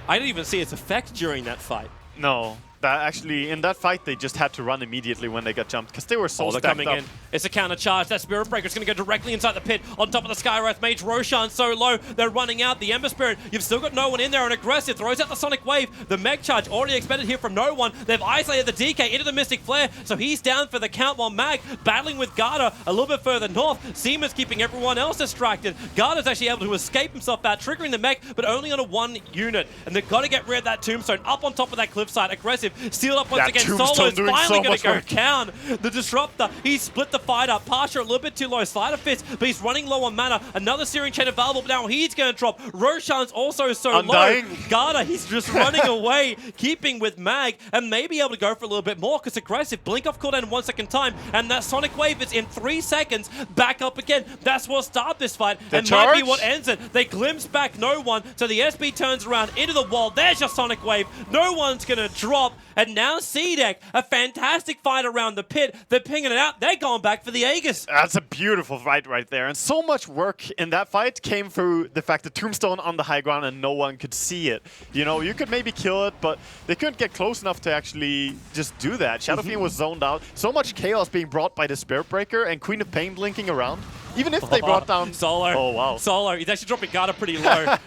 I didn't even see its effect during that fight. No. Actually, in that fight, they just had to run immediately when they got jumped, because they were so stacked coming up. in. It's a counter charge. That Spirit Breaker is going to go directly inside the pit on top of the Skywrath Mage. Roshan so low, they're running out. The Ember Spirit, you've still got no one in there, and Aggressive throws out the Sonic Wave. The Meg Charge already expended here from no one. They've isolated the DK into the Mystic Flare, so he's down for the count while Mag battling with Garda a little bit further north. Seema's keeping everyone else distracted. Garda's actually able to escape himself out, triggering the mech, but only on a 1 unit. And they've got to get rid of that Tombstone up on top of that cliffside. Aggressive, sealed up once again. Solo's finally going to go down. The Disruptor, he split the fight up. Pasha a little bit too low. Slider Fist, but he's running low on mana. Another Searing Chain available, but now he's going to drop. Roshan's also so low. Garda, he's just running away, keeping with Mag, and may be able to go for a little bit more, because Aggressive, blink off cooldown in 1 second time, and that Sonic Wave is in 3 seconds, back up again. That's what started this fight, and might be what ends it. They glimpse back no one, so the SB turns around into the wall. There's your Sonic Wave. No one's going to drop, and now CDEC, a fantastic fight around the pit. They're pinging it out. They're going back for the Aegis. That's a beautiful fight right there. And so much work in that fight came through the fact that Tombstone on the high ground and no one could see it. You know, you could maybe kill it, but they couldn't get close enough to actually just do that. Shadow Fiend was zoned out. So much chaos being brought by the Spirit Breaker and Queen of Pain blinking around. Even if they brought down... Solar. Oh, wow. Solar. He's actually dropping Garda pretty low.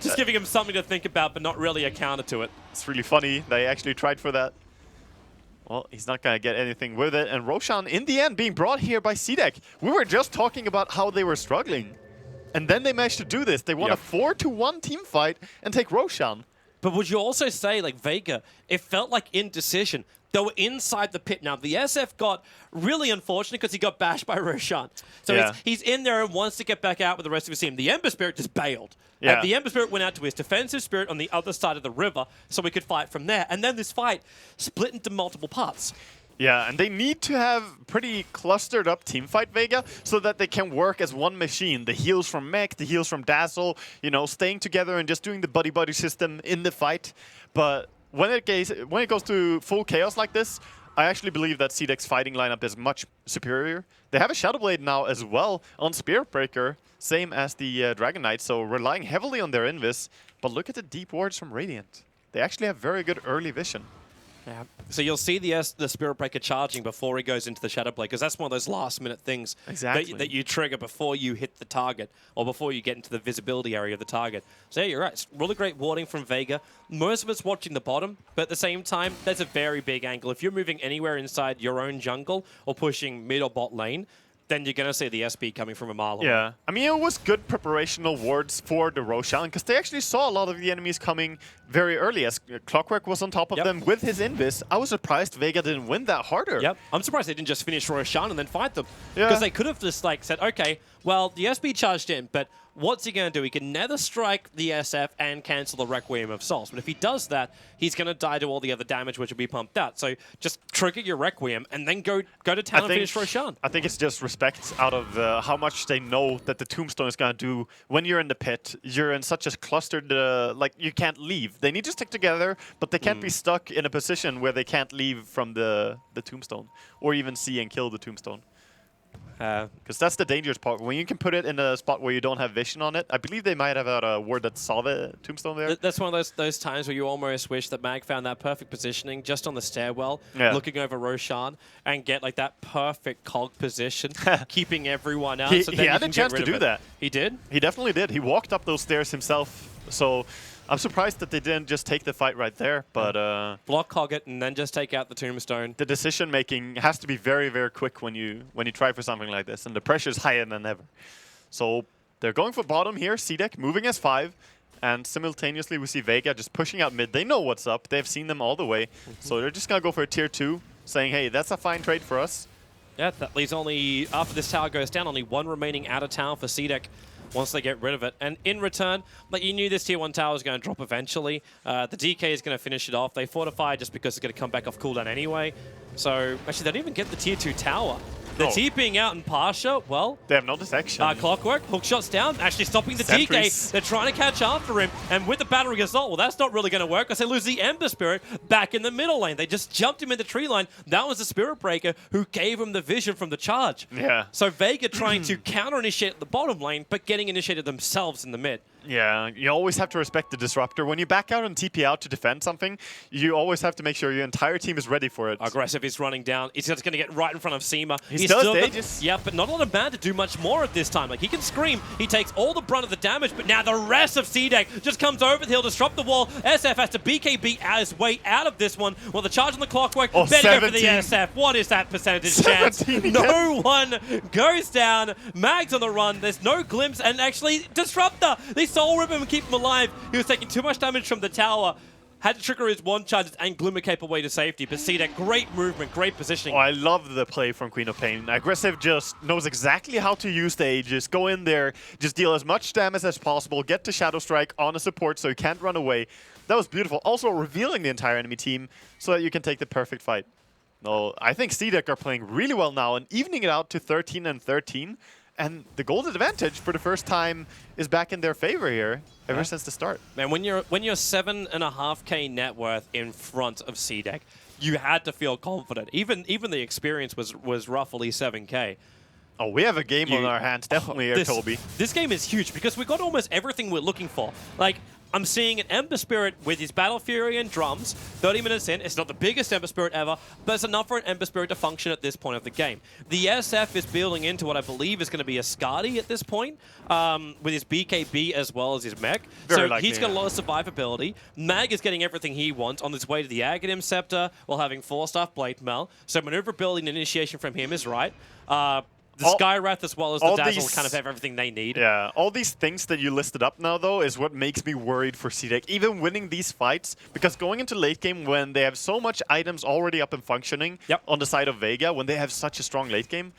Just giving him something to think about, but not really a counter to it. It's really funny. They actually tried for that. Well, he's not going to get anything with it. And Roshan, in the end, being brought here by CDEC. We were just talking about how they were struggling. And then they managed to do this. They won a 4-1 team fight and take Roshan. But would you also say, like, Vega, it felt like indecision. They were inside the pit now. The SF got really unfortunate because he got bashed by Roshan. So he's in there and wants to get back out with the rest of his team. The Ember Spirit just bailed. Yeah. The Ember Spirit went out to his defensive spirit on the other side of the river so we could fight from there. And then this fight split into multiple parts. Yeah, and they need to have pretty clustered up teamfight Vega so that they can work as one machine. The heals from Mech, the heals from Dazzle, you know, staying together and just doing the buddy-buddy system in the fight. But when it goes to full chaos like this, I actually believe that CDEC's fighting lineup is much superior. They have a Shadow Blade now as well on Spirit Breaker, same as the Dragon Knight, so relying heavily on their Invis. But look at the deep wards from Radiant. They actually have very good early vision. Yeah. So you'll see the Spirit Breaker charging before he goes into the Shadow Blade, because that's one of those last-minute things that you trigger before you hit the target, or before you get into the visibility area of the target. So yeah, you're right. It's really great warding from Vega. Most of us watching the bottom, but at the same time, that's a very big angle. If you're moving anywhere inside your own jungle, or pushing mid or bot lane, then you're going to see the SB coming from a mile away. Yeah, I mean, it was good preparational wards for the Roshan, because they actually saw a lot of the enemies coming very early, as Clockwork was on top of them with his Invis. I was surprised Vega didn't win that harder. Yep, I'm surprised they didn't just finish Roshan and then fight them. Because they could have just like said, okay, well, the SB charged in, but what's he going to do? He can nether strike the SF and cancel the Requiem of Souls. But if he does that, he's going to die to all the other damage which will be pumped out. So just trigger your Requiem and then go to town and finish Roshan. I think it's just respect out of how much they know that the Tombstone is going to do. When you're in the pit, you're in such a clustered, like, you can't leave. They need to stick together, but they can't be stuck in a position where they can't leave from the Tombstone, or even see and kill the Tombstone. Because that's the dangerous part. When you can put it in a spot where you don't have vision on it, I believe they might have had a ward that saw the Tombstone there. That's one of those times where you almost wish that Mag found that perfect positioning just on the stairwell, looking over Roshan, and get like that perfect cog position, keeping everyone out. He so then had a chance to do that. He did? He definitely did. He walked up those stairs himself. So I'm surprised that they didn't just take the fight right there, but block hog it and then just take out the Tombstone. The decision making has to be very, very quick when you try for something like this, and the pressure is higher than ever. So they're going for bottom here. CDEC moving as 5, and simultaneously we see Vega just pushing out mid. They know what's up. They've seen them all the way, so they're just gonna go for a tier 2, saying, "Hey, that's a fine trade for us." Yeah, that leaves only after this tower goes down, only one remaining out of town for CDEC. Once they get rid of it. And in return, like you knew this tier 1 tower was going to drop eventually. The DK is going to finish it off. They fortify just because it's going to come back off cooldown anyway. So actually, they don't even get the tier 2 tower. They're TPing out in Pasha. Well, they have no detection. Clockwork, hook shots down, actually stopping the Sentries. DK. They're trying to catch after him. And with the Battery Assault, well, that's not really going to work because they lose the Ember Spirit back in the middle lane. They just jumped him in the tree line. That was the Spirit Breaker who gave him the vision from the charge. Yeah. So Vega trying to counter-initiate the bottom lane, but getting initiated themselves in the mid. Yeah, you always have to respect the disruptor. When you back out and TP out to defend something, you always have to make sure your entire team is ready for it. Aggressive is running down. He's just going to get right in front of Seema. He's still Aegis. Yeah, but not a lot of mana to do much more at this time. Like, he can scream. He takes all the brunt of the damage, but now the rest of CDEC just comes over the hill, disrupt the wall. SF has to BKB his way out of this one. Well, the charge on the Clockwork. Oh, better go for the SF. What is that percentage chance? No one goes down. Mag's on the run. There's no glimpse. And actually, Disruptor. They soul rip him and keep him alive. He was taking too much damage from the tower. Had to trigger his one charges and Glimmer Cape away to safety. But see that great movement, great positioning. Oh, I love the play from Queen of Pain. Aggressive just knows exactly how to use the Aegis. Go in there, just deal as much damage as possible, get to Shadow Strike on a support so he can't run away. That was beautiful. Also revealing the entire enemy team so that you can take the perfect fight. No, I think CDEC are playing really well now and evening it out to 13 and 13. And the gold advantage for the first time is back in their favor here ever since the start. Man, when you're 7.5K net worth in front of CDEC, you had to feel confident. Even the experience was roughly 7K. Oh, we have a game on our hands, definitely, Toby. This game is huge because we got almost everything we're looking for. Like, I'm seeing an Ember Spirit with his Battle Fury and drums, 30 minutes in. It's not the biggest Ember Spirit ever, but it's enough for an Ember Spirit to function at this point of the game. The SF is building into what I believe is going to be a Skadi at this point, with his BKB as well as his mech. Very so likely, he's got a lot of survivability. Mag is getting everything he wants on his way to the Aghanim Scepter while having 4-staff Blade Mail. So maneuverability and initiation from him is right. The Skywrath as well as the Dazzle these, kind of have everything they need. Yeah, all these things that you listed up now, though, is what makes me worried for CDEC. Even winning these fights, because going into late game when they have so much items already up and functioning on the side of Vega, when they have such a strong late game,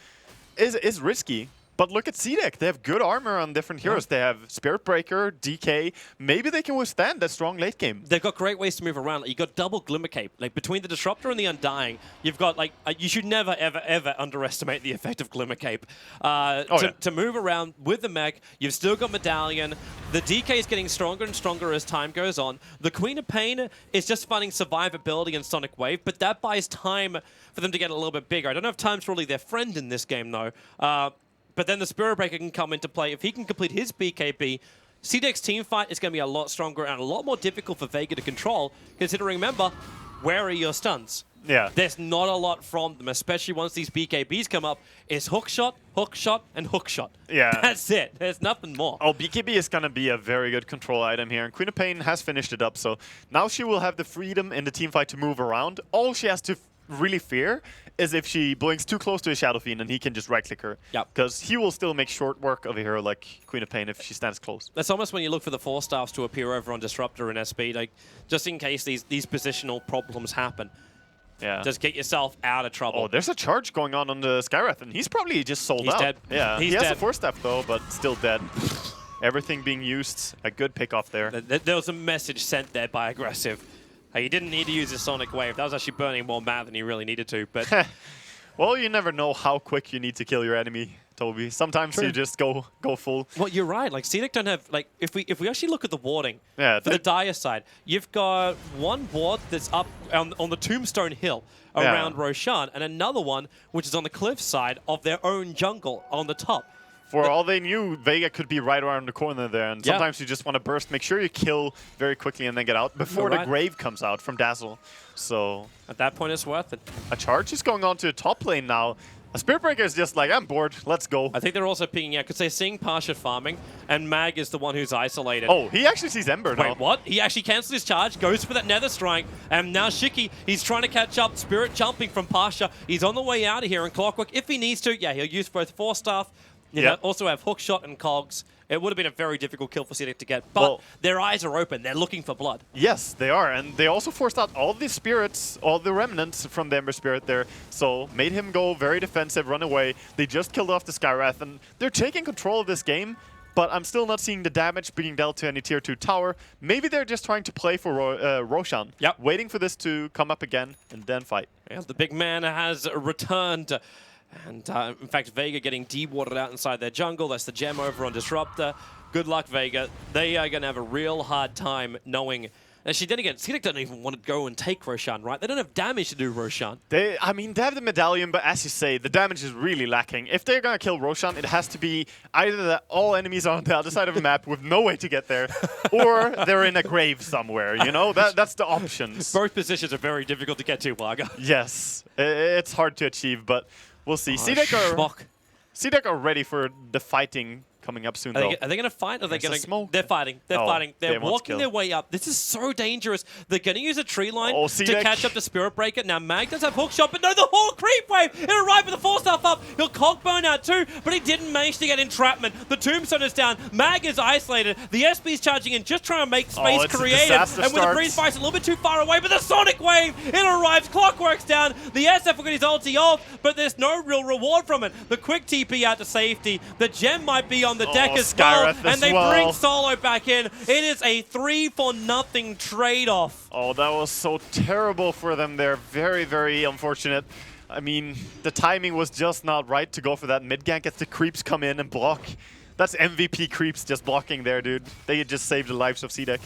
is risky. But look at CDEC. They have good armor on different heroes. They have Spirit Breaker, DK. Maybe they can withstand that strong late game. They've got great ways to move around. Like, you got double Glimmer Cape. Like between the Disruptor and the Undying, you've got like you should never ever ever underestimate the effect of Glimmer Cape. To move around with the mech, you've still got Medallion. The DK is getting stronger and stronger as time goes on. The Queen of Pain is just finding survivability and Sonic Wave, but that buys time for them to get a little bit bigger. I don't know if time's really their friend in this game though. But then the Spirit Breaker can come into play. If he can complete his BKB, CDEC's team fight is going to be a lot stronger and a lot more difficult for Vega to control, considering, remember, where are your stuns? Yeah. There's not a lot from them, especially once these BKBs come up. It's hook shot, and hook shot. Yeah. That's it. There's nothing more. Oh, BKB is going to be a very good control item here. And Queen of Pain has finished it up, so now she will have the freedom in the team fight to move around. All she has to really fear is if she blinks too close to a Shadow Fiend and he can just right-click her. Because he will still make short work of a hero like Queen of Pain if she stands close. That's almost when you look for the 4-stars to appear over on Disruptor and SP, like, just in case these positional problems happen. Yeah. Just get yourself out of trouble. Oh, there's a charge going on the Skywrath, and he's probably just sold out. He's dead. Yeah, He's he has dead. a 4-step though, but still dead. Everything being used. A good pick off there. There was a message sent there by Aggressive. He didn't need to use his Sonic Wave. That was actually burning more mana than he really needed to. But well, you never know how quick you need to kill your enemy, Toby. Sometimes you just go full. Well, you're right. Like CDEC don't have like if we actually look at the warding for the Dire side, you've got one ward that's up on the Tombstone Hill around Roshan, and another one which is on the cliff side of their own jungle on the top. For all they knew, Vega could be right around the corner there, and sometimes you just want to burst. Make sure you kill very quickly and then get out before the Grave comes out from Dazzle. So at that point, it's worth it. A charge is going on to the top lane now. A Spirit Breaker is just like, I'm bored, let's go. I think they're also picking out, because they're seeing Pasha farming, and Mag is the one who's isolated. Oh, he actually sees Ember now. Wait, what? He actually cancels his charge, goes for that Nether Strike, and now Shiki, he's trying to catch up. Spirit jumping from Pasha. He's on the way out of here, and Clockwork, if he needs to, he'll use both 4-staff. Also have Hookshot and Cogs. It would have been a very difficult kill for CDEC to get, but their eyes are open. They're looking for blood. Yes, they are, and they also forced out all the spirits, all the remnants from the Ember Spirit there, so made him go very defensive, run away. They just killed off the Skywrath, and they're taking control of this game, but I'm still not seeing the damage being dealt to any Tier 2 tower. Maybe they're just trying to play for Roshan, waiting for this to come up again and then fight. Yeah, the big man has returned. And in fact, Vega getting de-watered out inside their jungle. That's the gem over on Disruptor. Good luck, Vega. They are going to have a real hard time knowing. Actually, then again, CDEC don't even want to go and take Roshan, right? They don't have damage to do Roshan. I mean, they have the medallion, but as you say, the damage is really lacking. If they're going to kill Roshan, it has to be either that all enemies are on the other side of the map with no way to get there, or they're in a grave somewhere, you know? That's the options. Both positions are very difficult to get to, Waga. Yes, it's hard to achieve, but we'll see. CDEC are ready for the fighting coming up soon, though. Are they going to fight, or are they going to smoke? They're fighting. They're fighting. They're they walking their way up. This is so dangerous. They're going to use a tree line to catch up the Spirit Breaker. Now, Mag does have Hookshot, but no, the whole creep wave. It arrived with the 4-staff up. He'll Cogburn out too, but he didn't manage to get entrapment. The Tombstone is down. Mag is isolated. The SP's charging in, just trying to make space creative. And with the Breeze Fight's a little bit too far away, but the Sonic Wave, it arrives. Clockwork's down. The SF will get his ulti off, but there's no real reward from it. The quick TP out to safety. The gem might be on the deck as well. And they bring Solo back in. It is a 3-for-0 trade-off. Oh, that was so terrible for them there. Very, very unfortunate. I mean, the timing was just not right to go for that mid-gank as the creeps come in and block. That's MVP creeps just blocking there, dude. They just saved the lives of CDEC.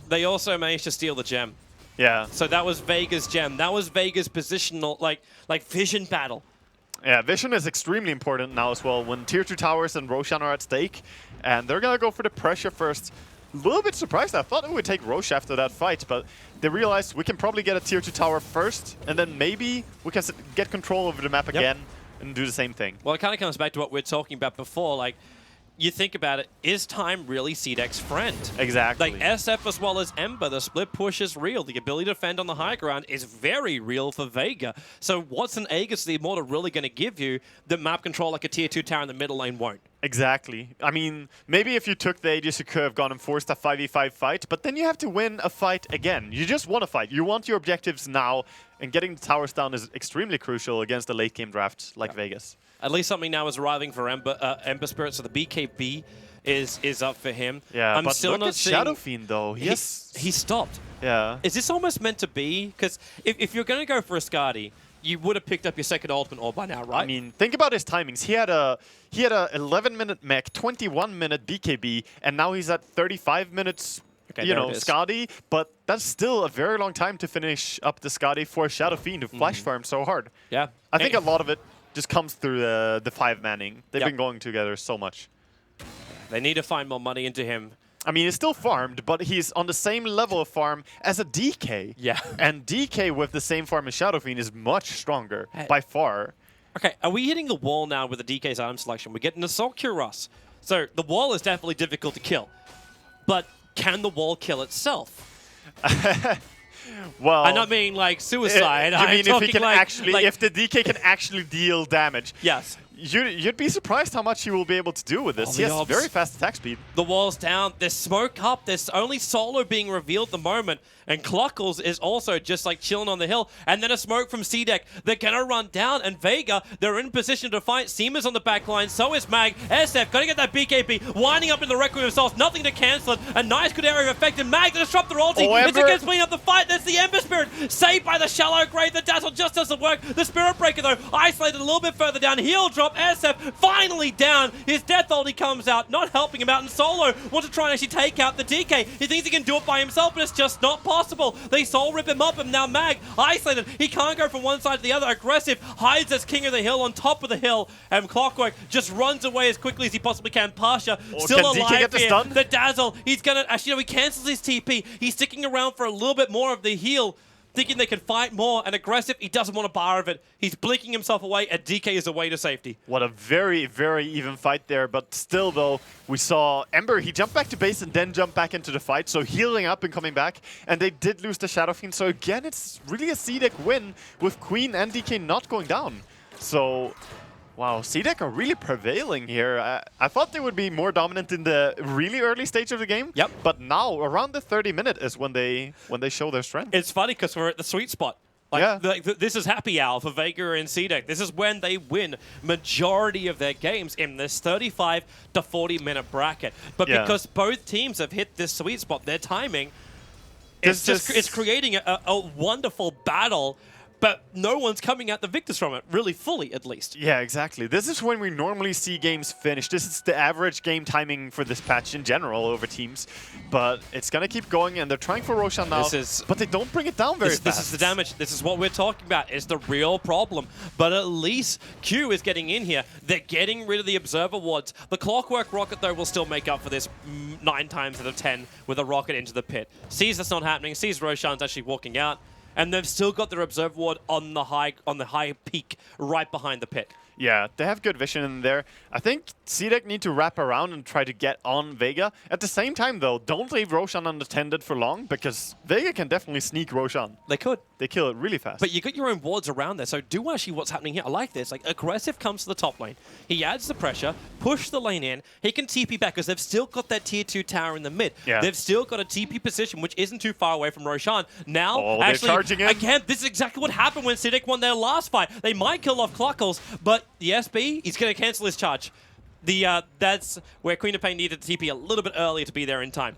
They also managed to steal the gem. Yeah. So that was Vega's gem. That was Vega's positional, like vision battle. Yeah, vision is extremely important now as well when Tier 2 towers and Roshan are at stake. And they're going to go for the pressure first. A little bit surprised. I thought it would take Roche after that fight, but they realized we can probably get a Tier 2 tower first, and then maybe we can get control over the map again and do the same thing. Well, it kind of comes back to what we were talking about before. Like, you think about it, is time really CDEC's friend? Exactly. Like SF as well as Ember, the split push is real. The ability to defend on the high ground is very real for Vega. So what's an Aegis the Immortal really going to give you that map control like a tier 2 tower in the middle lane won't? Exactly. I mean, maybe if you took the Aegis, you could have gone and forced a 5v5 fight, but then you have to win a fight again. You just want a fight. You want your objectives now, and getting the towers down is extremely crucial against a late game draft like Vegas. At least something now is arriving for Ember Spirit, so the BKB is up for him. Yeah, I'm but still look not at seeing... Shadow Fiend, though. He stopped. Yeah. Is this almost meant to be? Because if you're going to go for a Skadi, you would have picked up your second ultimate orb by now, right? I mean, think about his timings. He had a 11-minute mech, 21-minute BKB, and now he's at 35 minutes. Okay, you there know, it is. Skadi, but that's still a very long time to finish up the Skadi for Shadow Fiend to flash farm so hard. Yeah. I think a lot of it just comes through the 5-manning. They've Yep. been going together so much. They need to find more money into him. I mean, he's still farmed, but he's on the same level of farm as a DK. Yeah. And DK with the same farm as Shadow Fiend is much stronger, by far. Okay, are we hitting the wall now with the DK's item selection? We're getting Assault Cuirass. So the wall is definitely difficult to kill. But can the wall kill itself? Well, I don't mean like suicide. You I'm mean if talking he can like, actually, like, if the DK can actually deal damage? Yes. You'd be surprised how much he will be able to do with this. He has very fast attack speed. The wall's down. There's smoke up. There's only Solo being revealed at the moment. And Cluckles is also just like chilling on the hill. And then a smoke from CDEC. They're going to run down. And Vega, they're in position to fight. Seema's on the back line. So is Mag. SF, got to get that BKB. Winding up in the Requiem himself. Nothing to cancel it. A nice good area of effect. And Mag, the disruptor ulti. It's against cleaning up the fight. There's the Ember Spirit. Saved by the shallow grave. The dazzle just doesn't work. The Spirit Breaker, though, isolated a little bit further down. Heal drop. SF finally down. His death ulti comes out, not helping him out. And Solo wants to try and actually take out the DK. He thinks he can do it by himself, but it's just not possible. They soul rip him up, and now Mag isolated. He can't go from one side to the other. Aggressive, hides as king of the hill on top of the hill, and Clockwork just runs away as quickly as he possibly can. Pasha still alive here. The dazzle, he's gonna actually, no, he cancels his TP. He's sticking around for a little bit more of the heal, thinking they can fight more, and aggressive, he doesn't want a bar of it. He's blinking himself away, and DK is away to safety. What a very, very even fight there, but still though, we saw Ember, he jumped back to base and then jumped back into the fight, so healing up and coming back, and they did lose the Shadow Fiend, so again, it's really a CDEC win with Queen and DK not going down. So, wow, CDEC are really prevailing here. I thought they would be more dominant in the really early stage of the game. Yep. But now, around the 30-minute is when they show their strength. It's funny because we're at the sweet spot. Like, this is happy hour for Vega and CDEC. This is when they win majority of their games in this 35 to 40-minute bracket. But because both teams have hit this sweet spot, their timing, it's creating a wonderful battle. But no one's coming out the victors from it, really fully at least. Yeah, exactly. This is when we normally see games finish. This is the average game timing for this patch in general over teams. But it's going to keep going, and they're trying for Roshan now, but they don't bring it down very fast. This is the damage. This is what we're talking about. It's the real problem. But at least Q is getting in here. They're getting rid of the Observer wards. The Clockwork Rocket, though, will still make up for this 9 times out of 10 with a rocket into the pit. Sees that's not happening. Sees Roshan's actually walking out. And they've still got their Observer ward on the high peak right behind the pit. Yeah, they have good vision in there. I think CDEC need to wrap around and try to get on Vega. At the same time, though, don't leave Roshan unattended for long, because Vega can definitely sneak Roshan. They could. They kill it really fast. But you got your own wards around there, so do actually what's happening here. I like this. Like, aggressive comes to the top lane. He adds the pressure, push the lane in. He can TP back, because they've still got that tier 2 tower in the mid. Yeah. They've still got a TP position, which isn't too far away from Roshan. Now, they're actually, charging in. again, this is exactly what happened when CDEC won their last fight. They might kill off Cluckles, but the SB, he's going to cancel his charge. That's where Queen of Pain needed to TP a little bit earlier to be there in time.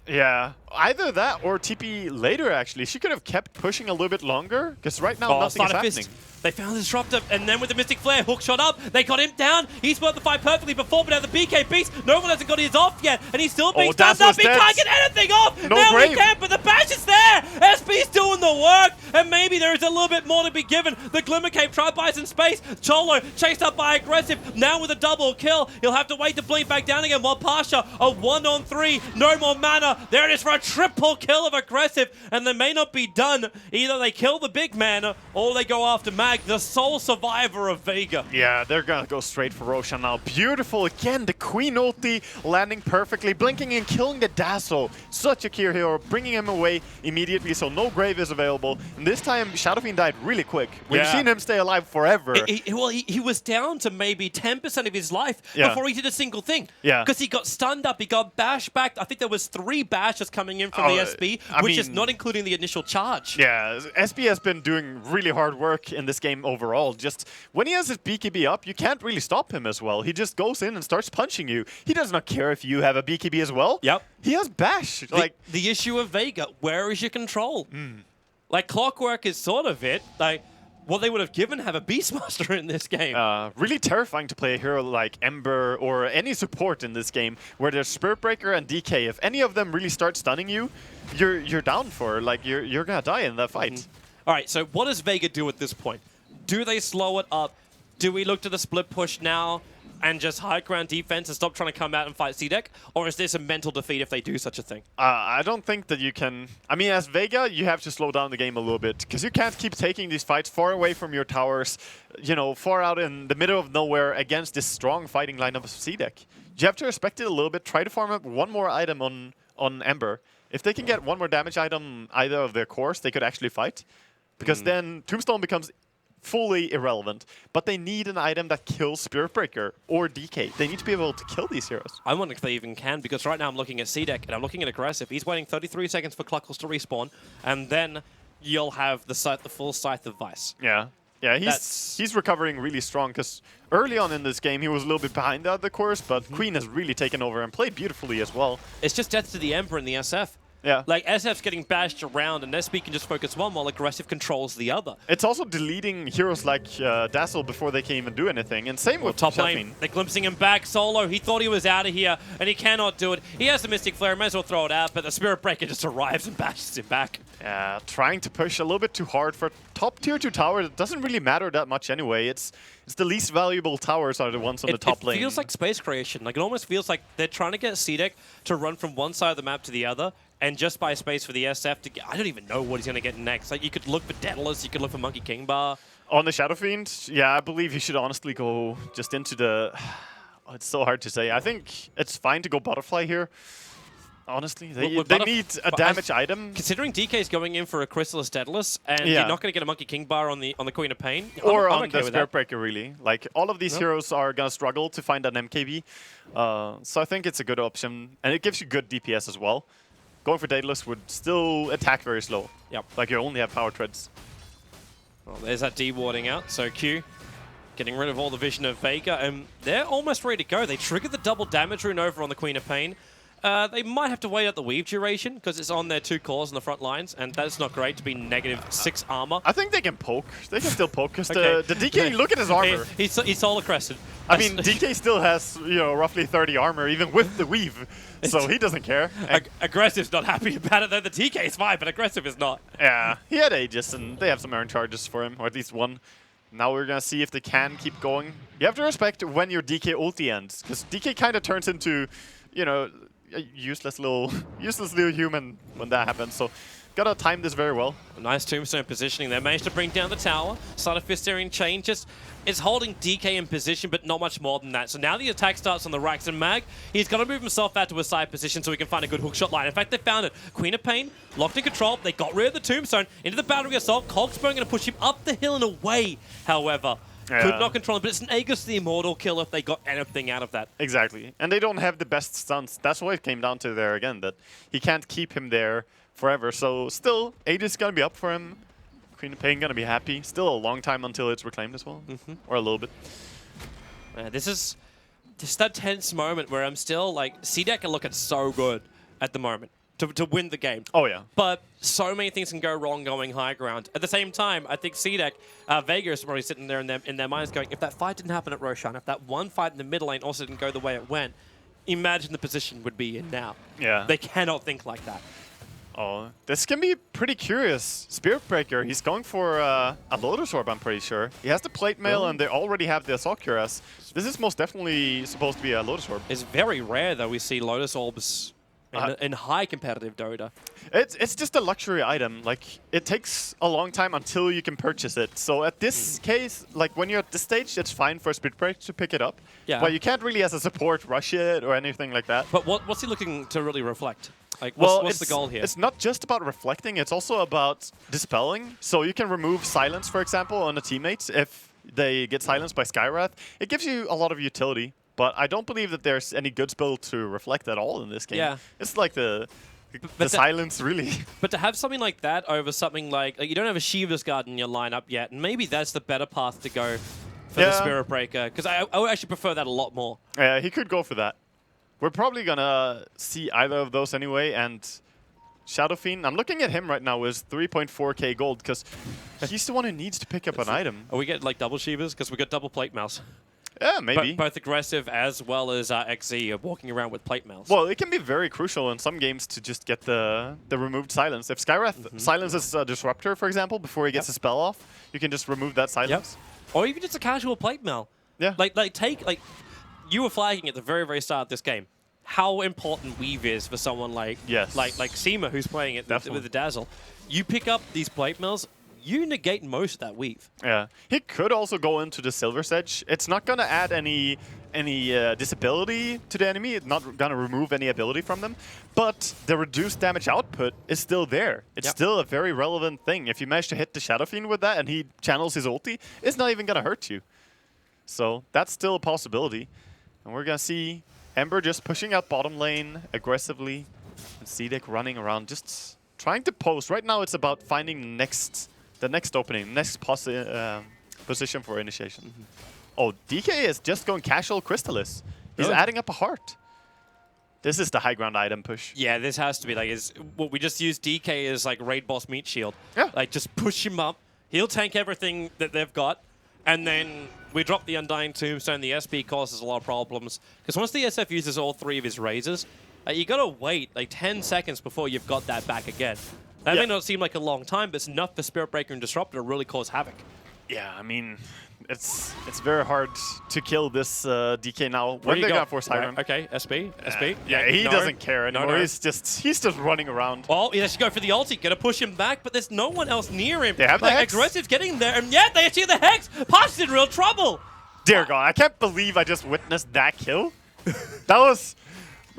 Yeah, either that or TP later, actually. She could have kept pushing a little bit longer, because right now nothing is happening. They found the Disruptor, and then with the Mystic Flare, hook shot up, they got him down. He split the fight perfectly before, but now the BK beast, no one hasn't got his off yet, and he's still being stunned up. He can't get anything off! No now grave. he can, but the bash is there! there. SB's doing the work, and maybe there is a little bit more to be given. The Glimmer Cape tried buys in space. Cholo chased up by Aggressive, now with a double kill. He'll have to wait to blink back down again, while Pasha, a 1-on-3, no more mana. There it is for a triple kill of Aggressive, and they may not be done. Either they kill the big man, or they go after Mag, the sole survivor of Vega. Yeah, they're gonna go straight for Roshan now. Beautiful again, the Queen ulti landing perfectly, blinking and killing the Dazzle. Such a key hero, bringing him away immediately, so no grave is available. And this time, Shadow Fiend died really quick. We've seen him stay alive forever. He was down to maybe 10% of his life before he did a single thing. Yeah. Because he got stunned up, he got bashed back. I think there was 3 bashes coming in from the SB, which is not including the initial charge. Yeah, SB has been doing really hard work in this game overall. Just when he has his BKB up, you can't really stop him as well. He just goes in and starts punching you. He does not care if you have a BKB as well. Yep. He has bash. The issue of Vega, where is your control? Like, Clockwork is sort of it. Like, what they would have given have a Beastmaster in this game. Really terrifying to play a hero like Ember or any support in this game where there's Spirit Breaker and DK. If any of them really start stunning you, you're down for. Like, you're gonna die in that fight. All right, so what does Vega do at this point? Do they slow it up? Do we look to the split push now and just high ground defense and stop trying to come out and fight CDEC? Or is this a mental defeat if they do such a thing? I don't think that you can... I mean, as Vega, you have to slow down the game a little bit, because you can't keep taking these fights far away from your towers, you know, far out in the middle of nowhere against this strong fighting lineup of CDEC. You have to respect it a little bit, try to farm up one more item on Ember. If they can get one more damage item either of their cores, they could actually fight. Because then Tombstone becomes fully irrelevant, but they need an item that kills Spirit Breaker or DK. They need to be able to kill these heroes. I wonder if they even can, because right now I'm looking at CDEC and I'm looking at Aggressive. He's waiting 33 seconds for Cluckles to respawn, and then you'll have the full Scythe of Vice. Yeah. Yeah, he's recovering really strong, because early on in this game he was a little bit behind the other cores, but Queen has really taken over and played beautifully as well. It's just death to the Emperor in the SF. Yeah. Like, SF's getting bashed around, and SB can just focus one while Aggressive controls the other. It's also deleting heroes like Dazzle before they can even do anything, and same with top lane. They're glimpsing him back. Solo, he thought he was out of here, and he cannot do it. He has the Mystic Flare, might as well throw it out, but the Spirit Breaker just arrives and bashes him back. Yeah, trying to push a little bit too hard for top tier 2 tower. It doesn't really matter that much anyway. It's the least valuable towers are the ones on the top lane. It feels like space creation. Like, it almost feels like they're trying to get CDEC to run from one side of the map to the other, and just buy space for the SF to get... I don't even know what he's going to get next. Like, you could look for Daedalus, you could look for Monkey King Bar. On the Shadow Fiend, yeah, I believe you should honestly go just into the... Oh, it's so hard to say. I think it's fine to go Butterfly here. Honestly, they need a damage item. Considering DK is going in for a Chrysalis Daedalus, and you're not going to get a Monkey KingBar on the Queen of Pain. Or I'm on okay the Spirit Breaker, really. Like, all of these heroes are going to struggle to find an MKB. So I think it's a good option. And it gives you good DPS as well. Going for Daedalus would still attack very slow. Yep. Like, you only have power treads. Well, there's that D-warding out. So Q getting rid of all the vision of Vega, and they're almost ready to go. They triggered the double damage rune over on the Queen of Pain. They might have to wait out the weave duration, because it's on their 2 cores on the front lines, and that's not great to be -6 armor. I think they can poke. They can still poke, because the DK, look at his armor. He's solar crested. I mean, DK still has, you know, roughly 30 armor, even with the weave, so he doesn't care. Aggressive's not happy about it, though. The DK is fine, but Aggressive is not. Yeah, he had Aegis, and they have some earn charges for him, or at least one. Now we're gonna see if they can keep going. You have to respect when your DK ulti ends, because DK kind of turns into, you know, a useless little human when that happens. So gotta time this very well. A nice tombstone positioning there. Managed to bring down the tower. Side of Fistarian chain just is holding DK in position, but not much more than that. So now the attack starts on the Rax and Mag. He's got to move himself out to a side position so he can find a good hookshot line. In fact, they found it. Queen of Pain, locked in control. They got rid of the tombstone into the boundary assault. Cogsburn going to push him up the hill and away, however. Yeah. Could not control him, but it's an Aegis the Immortal kill if they got anything out of that. Exactly. And they don't have the best stunts. That's what it came down to there again, that he can't keep him there forever. So still, Aegis is going to be up for him. Queen of Pain going to be happy. Still a long time until it's reclaimed as well. Or a little bit. This is just that tense moment where I'm still like, CDEC are looking so good at the moment to win the game. Oh, yeah. But so many things can go wrong going high ground. At the same time, I think CDEC, Vega is probably sitting there in their minds going, if that fight didn't happen at Roshan, if that one fight in the middle lane also didn't go the way it went, imagine the position would be in now. Yeah. They cannot think like that. Oh, this can be pretty curious. Spirit Breaker, he's going for a Lotus Orb, I'm pretty sure. He has the Plate Mail, and they already have the Assault Cuirass. This is most definitely supposed to be a Lotus Orb. It's very rare that we see Lotus Orbs in high competitive Dota. It's just a luxury item. Like, it takes a long time until you can purchase it. So at this case, like when you're at this stage, it's fine for Spirit Breaker to pick it up. Yeah. But you can't really, as a support, rush it or anything like that. But what's he looking to really reflect? Like, what's the goal here? It's not just about reflecting, it's also about dispelling. So you can remove silence, for example, on a teammate if they get silenced by Skywrath. It gives you a lot of utility, but I don't believe that there's any good spell to reflect at all in this game. Yeah. It's like the silence, really. But to have something like that over something like you don't have a Shiva's Guard in your lineup yet, and maybe that's the better path to go for the Spirit Breaker, because I would actually prefer that a lot more. Yeah, he could go for that. We're probably gonna see either of those anyway, and Shadow Fiend, I'm looking at him right now with 3.4k gold, because he's the one who needs to pick up an item. Are we getting like double Shivas? Because we got double Plate Mouse. Yeah, maybe. Both aggressive as well as XZ are walking around with Plate Mails. Well, it can be very crucial in some games to just get the removed silence. If Skywrath silences a Disruptor, for example, before he gets a spell off, you can just remove that silence. Or even just a casual Plate Mail. Yeah. You were flagging at the very, very start of this game how important Weave is for someone like Seema, who's playing it with the Dazzle. You pick up these Plate Mails, you negate most of that Weave. Yeah. He could also go into the Silver's Edge. It's not going to add any disability to the enemy. It's not going to remove any ability from them. But the reduced damage output is still there. It's still a very relevant thing. If you manage to hit the Shadow Fiend with that and he channels his ulti, it's not even going to hurt you. So that's still a possibility. And we're going to see Ember just pushing out bottom lane aggressively. And CDEC running around, just trying to post. Right now it's about finding the next opening, next position for initiation. Oh, DK is just going casual Crystallis. He's adding up a heart. This is the high ground item push. Yeah, this has to be like what we just used DK as like raid boss meat shield. Yeah. Like just push him up. He'll tank everything that they've got. And then we drop the Undying Tombstone. The SP causes a lot of problems. Because once the SF uses all three of his razors, you got to wait like 10 seconds before you've got that back again. That may not seem like a long time, but it's enough for Spirit Breaker and Disruptor to really cause havoc. Yeah, I mean, it's very hard to kill this DK now. When they're gonna force high ground. Okay, SP. Yeah, he doesn't care anymore. No. He's just running around. Well, he has to go for the ulti, gonna push him back, but there's no one else near him. They have the Hex. Aggressive's getting there, and yet they achieve the Hex. Pot's in real trouble. Dear God, I can't believe I just witnessed that kill. That was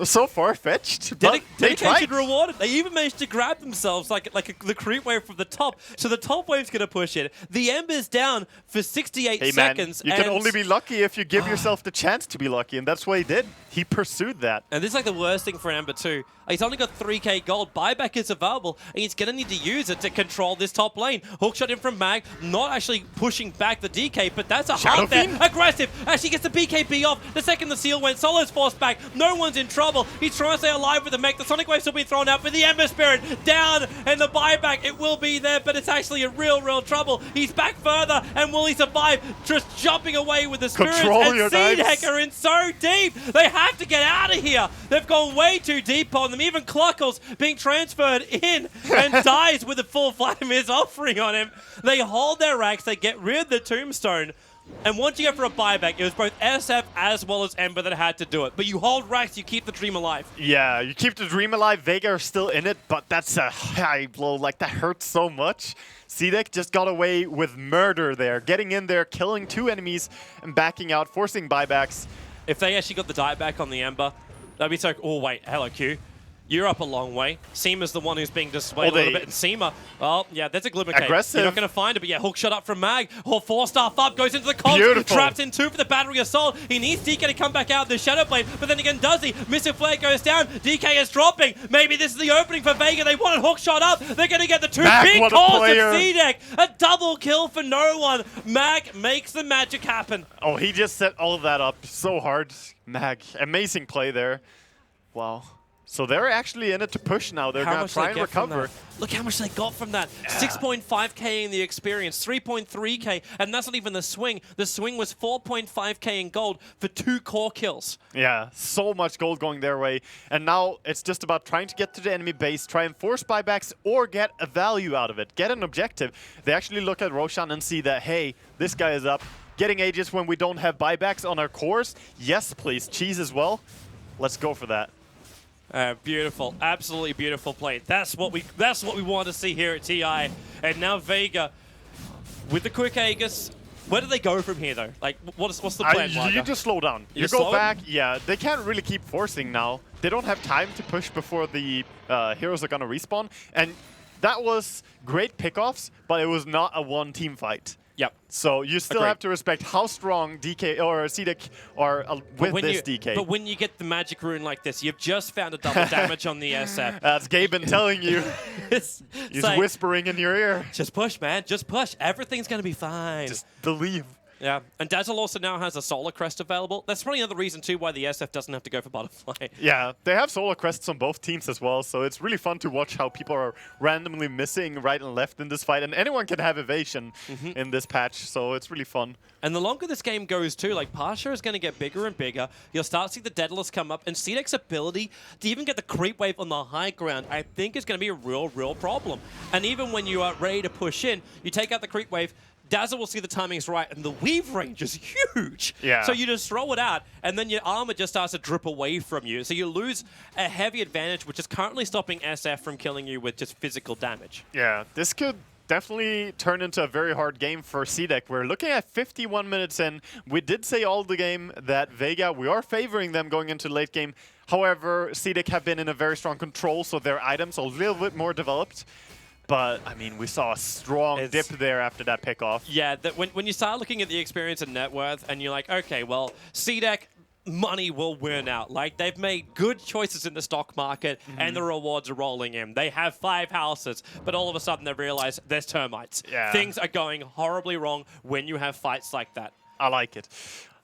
so far-fetched, but they tried. Dedication rewarded. They even managed to grab themselves the creep wave from the top. So the top wave's going to push it. The Ember's down for 68 seconds. You can only be lucky if you give yourself the chance to be lucky, and that's what he did. He pursued that. And this is like the worst thing for Ember too. He's only got 3k gold. Buyback is available, and he's going to need to use it to control this top lane. Hookshot in from Mag, not actually pushing back the DK, but that's a hard there. Aggressive. Actually gets the BKB off. The second the seal went, Solo's forced back. No one's in trouble. He's trying to stay alive with the mech. The Sonic Wave still being thrown out, but the Ember Spirit down, and the buyback, it will be there, but it's actually in real trouble. He's back further, and will he survive? Just jumping away with the Spirits, and CDEC are in so deep. They have to get out of here. They've gone way too deep on them. Even Cluckles being transferred in and dies with a full Vladimir's offering on him. They hold their racks, they get rid of the Tombstone, and once you go for a buyback, it was both SF as well as Ember that had to do it. But you hold racks, you keep the dream alive. Yeah, you keep the dream alive. Vega are still in it, but that's a high blow. Like, that hurts so much. CDEC just got away with murder there, getting in there, killing 2 enemies, and backing out, forcing buybacks. If they actually got the dieback on the Ember, that'd be so... Oh, wait. Hello, Q. You're up a long way. Seema's the one who's being dissuaded a little bit. And Seema, well, yeah, there's a Glimmer Cave. Aggressive. You're not going to find it, but yeah, hook shot up from Mag. Or 4-star up, goes into the Colt. Beautiful. Traps in 2 for the Battery Assault. He needs DK to come back out of the Shadow Blade, but then again, does he? Missile Flare goes down. DK is dropping. Maybe this is the opening for Vega. They wanted hook shot up. They're going to get the 2 big calls of CDEC. A double kill for no one. Mag makes the magic happen. Oh, he just set all of that up so hard. Mag, amazing play there. Wow. So they're actually in it to push now. They're going to try and recover. Look how much they got from that. 6.5k in the experience, 3.3k, and that's not even the swing. The swing was 4.5k in gold for 2 core kills. Yeah, so much gold going their way. And now it's just about trying to get to the enemy base, try and force buybacks, or get a value out of it, get an objective. They actually look at Roshan and see that, hey, this guy is up. Getting Aegis when we don't have buybacks on our cores? Yes, please. Cheese as well. Let's go for that. Beautiful, absolutely beautiful play. That's what we want to see here at TI. And now Vega with the quick Aegis. Where do they go from here though? Like, what's the plan? You just slow down. You go back. Yeah, they can't really keep forcing now. They don't have time to push before the heroes are gonna respawn. And that was great pickoffs, but it was not a one team fight. Yep. So you still have to respect how strong DK or CDEC are with this DK. But when you get the magic rune like this, you've just found a double damage on the SF. That's Gaben telling you. He's like, whispering in your ear. Just push, man. Just push. Everything's going to be fine. Just believe. Yeah, and Dazzle also now has a Solar Crest available. That's probably another reason, too, why the SF doesn't have to go for Butterfly. Yeah, they have Solar Crests on both teams as well, so it's really fun to watch how people are randomly missing right and left in this fight, and anyone can have evasion in this patch, so it's really fun. And the longer this game goes, too, like, Pasha is going to get bigger and bigger. You'll start seeing the Daedalus come up, and CDEC's ability to even get the creep wave on the high ground, I think is going to be a real problem. And even when you are ready to push in, you take out the creep wave, Dazzle will see the timing's right, and the weave range is huge. Yeah. So you just throw it out, and then your armor just starts to drip away from you. So you lose a heavy advantage, which is currently stopping SF from killing you with just physical damage. Yeah, this could definitely turn into a very hard game for CDEC. We're looking at 51 minutes in. We did say all the game that Vega, we are favoring them going into late game. However, CDEC have been in a very strong control, so their items are a little bit more developed. But, I mean, we saw a strong dip there after that pickoff. Yeah, that when you start looking at the experience and net worth, and you're like, okay, well, CDEC, money will win out. Like, they've made good choices in the stock market, and the rewards are rolling in. They have 5 houses, but all of a sudden they realize there's termites. Yeah. Things are going horribly wrong when you have fights like that. I like it.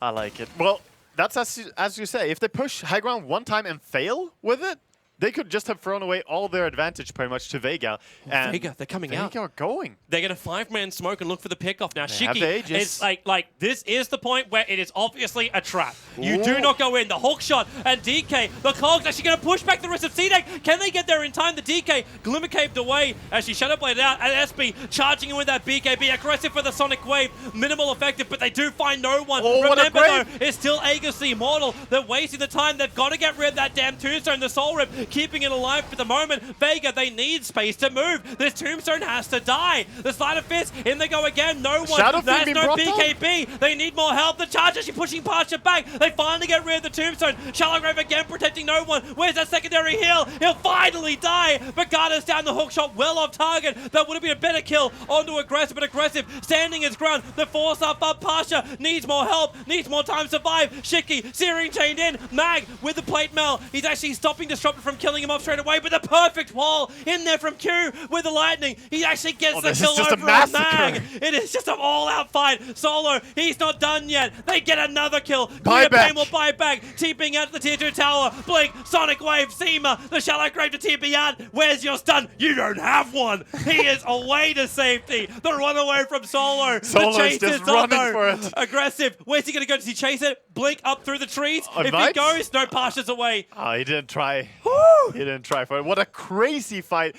I like it. Well, that's as you say. If they push high ground one time and fail with it, they could just have thrown away all their advantage pretty much to Vega. And Vega, they're coming out. Vega are going. They're going to 5-man smoke and look for the pickoff. Now, They have the Shiki, Aegis. it's like this is the point where it is obviously a trap. You do not go in. The hook shot and DK, the Cog's actually going to push back the rest of CDEC. Can they get there in time? The DK, Glimmer caved away as she Shadow Bladed out. And SB charging in with that BKB. Aggressive for the Sonic Wave. Minimal effective, but they do find no one. Remember, though, it's still Aegis the Immortal. They're wasting the time. They've got to get rid of that damn Tombstone. The Soul Rip keeping it alive for the moment. Vega, they need space to move. This Tombstone has to die. The Sleight of Fist, in they go again. No one. Shadow There's Fiend no being brought BKB. They need more help. The charge actually pushing Pasha back. They finally get rid of the Tombstone. Shallow Grave again protecting no one. Where's that secondary heal? He'll finally die. But Garda's down the hook shot well off target. That would have been a better kill onto Aggressive, but Aggressive standing his ground. The force up Pasha needs more help, needs more time to survive. Shiki, Searing chained in. Mag with the plate mail. He's actually stopping Disruptor from killing him off straight away, but the perfect wall in there from Q with the lightning. He actually gets the kill over on Mag. It is just an all-out fight. Solo, he's not done yet. They get another kill. Pain will buy back. TPing out to the tier 2 tower. Blink, Sonic Wave, Seema, the Shallow Grave to TP out. Where's your stun? You don't have one. He is away to safety. The runaway from Solo. Solo's the chase just is on, running for it. Aggressive. Where's he going to go? Does he chase it? Blink up through the trees. If might. he goes, no, Pasha's away. Oh, he didn't try. Woo! He didn't try for it. What a crazy fight.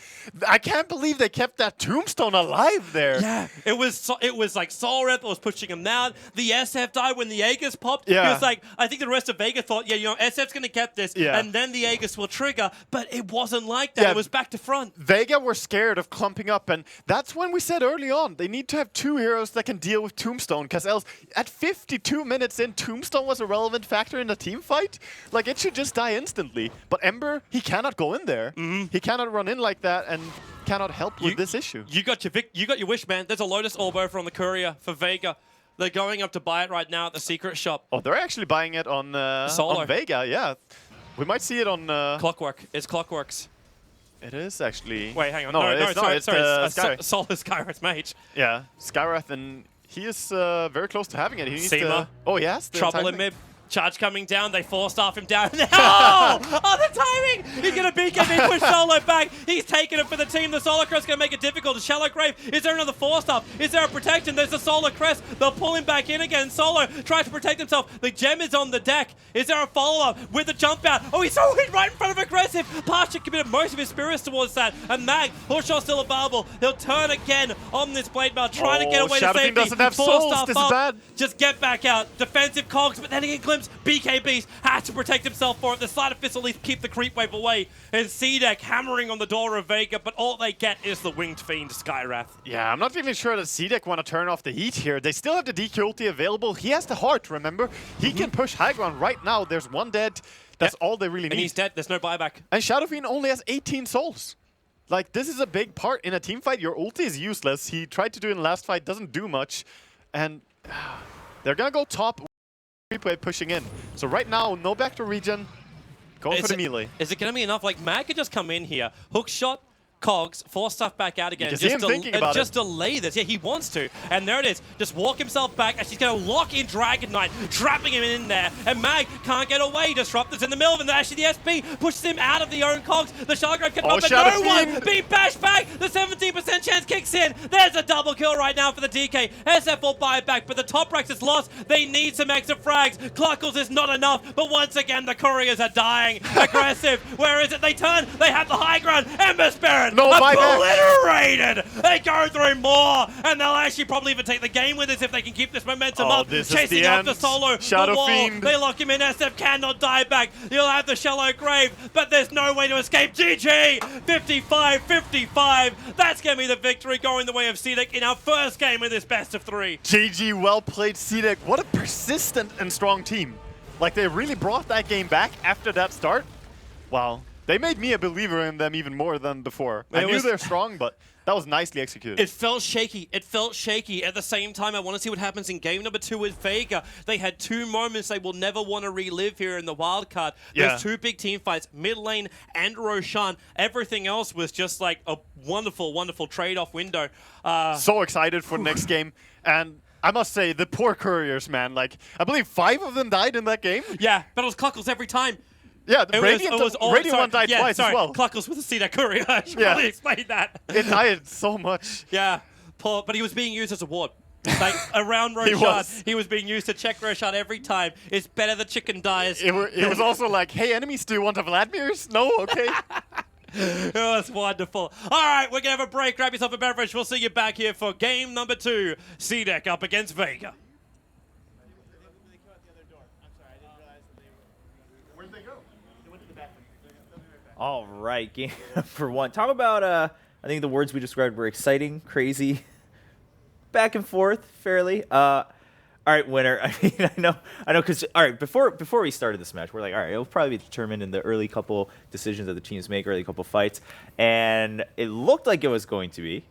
I can't believe they kept that Tombstone alive there. Yeah, it was like Soul Rip that was pushing him down. The SF died when the Aegis popped. Yeah. It was like, I think the rest of Vega thought, yeah, you know, SF's going to get this, and then the Aegis will trigger, but it wasn't like that. Yeah. It was back to front. Vega were scared of clumping up, and that's when we said early on, they need to have 2 heroes that can deal with Tombstone, because else, at 52 minutes in, Tombstone was a relevant factor in the team fight. Like, it should just die instantly. But Ember, he cannot go in there. He cannot run in like that, and cannot help with this issue. You got your wish, man. There's a Lotus Orb over on the courier for Vega. They're going up to buy it right now at the secret shop. Oh, they're actually buying it on Vega, yeah. We might see it on... Clockwork. It's Clockworks. It is actually... Wait, hang on. No, sorry. It's Sky. Solar Skywrath Mage. Yeah, Skywrath, and he is very close to having it. He needs Seema. to... Oh, yes. Trouble in mid. Charge coming down, they force off him down. Oh, the timing! He's going to BKB push Solo back. He's taking it for the team. The Solar Crest going to make it difficult. The Shallow Grave, is there another force off? Is there a protection? There's the Solar Crest. They'll pull him back in again. Solo tries to protect himself. The gem is on the deck. Is there a follow-up with the jump out? Oh, he's so right in front of Aggressive. Pasha committed most of his spirits towards that. And Mag, hook shot still available. He'll turn again on this Blade Mail, trying to get away to Shadow safety. Fiend doesn't have souls. This is bad. Just get back out. Defensive cogs, but then again, Glimpse, BKBs, has to protect himself for it. The Sleight of Fist at least keep the creep wave away. And CDEC hammering on the door of Vega, but all they get is the Winged Fiend Skywrath. Yeah, I'm not even sure that CDEC want to turn off the heat here. They still have the DQ ulti available. He has the heart, remember? He can push high ground right now. There's one dead. That's all they really need. And he's dead. There's no buyback. And Shadow Fiend only has 18 souls. Like, this is a big part. In a team fight, your ulti is useless. He tried to do it in the last fight, doesn't do much. And they're going to go top. Replay pushing in. So right now, no backdoor regen. Going for the melee. Is it going to be enough? Like, Mag could just come in here, hook shot, cogs, force stuff back out again. You can see him thinking about just delay this. Yeah, he wants to. And there it is. Just walk himself back, and she's going to lock in Dragon Knight, trapping him in there. And Mag can't get away. Disruptor's in the middle of it. Actually, the SP pushes him out of the own cogs. The Shargrave can but no one being bashed back. The 17% chance kicks in. There's a double kill right now for the DK. SF will buy it back, but the top ranks is lost. They need some extra frags. Cluckles is not enough, but once again, the couriers are dying. Aggressive. Where is it? They turn. They have the high ground. Ember Spirit. No buyback. Obliterated! They go through more, and they'll actually probably even take the game with this if they can keep this momentum up. Chasing after Solo, Shadow the wall. Fiend. They lock him in. SF cannot die back. You'll have the Shallow Grave, but there's no way to escape. GG! 55-55. That's going to be the victory going the way of CDEC in our first game of this best of 3. GG, well played, CDEC. What a persistent and strong team. Like, they really brought that game back after that start. Wow. They made me a believer in them even more than before. I knew they're strong, but that was nicely executed. It felt shaky. It felt shaky. At the same time, I want to see what happens in game number 2 with Vega. They had 2 moments they will never want to relive here in the wildcard. There's 2 big team fights, mid lane and Roshan. Everything else was just like a wonderful, wonderful trade-off window. So excited for next game. And I must say, the poor couriers, man. Like, I believe 5 of them died in that game. Yeah, but it was Cluckles every time. Yeah, the Radiant one died twice as well. Cluckles was a CDEC courier. I should probably explain that. It died so much. Yeah, poor, but he was being used as a ward. Like, around Roshan, he was being used to check Roshan every time. It's better the chicken dies. It was also like, hey, enemies, do you want a Vladimir's? No? Okay. It was wonderful. All right, we're going to have a break. Grab yourself a beverage. We'll see you back here for game number 2. CDEC up against Vega. All right, game number 1. Talk about, I think the words we described were exciting, crazy, back and forth, fairly. All right, winner. I mean, I know, because, all right, before we started this match, we're like, all right, it'll probably be determined in the early couple decisions that the teams make, early couple fights, and it looked like it was going to be.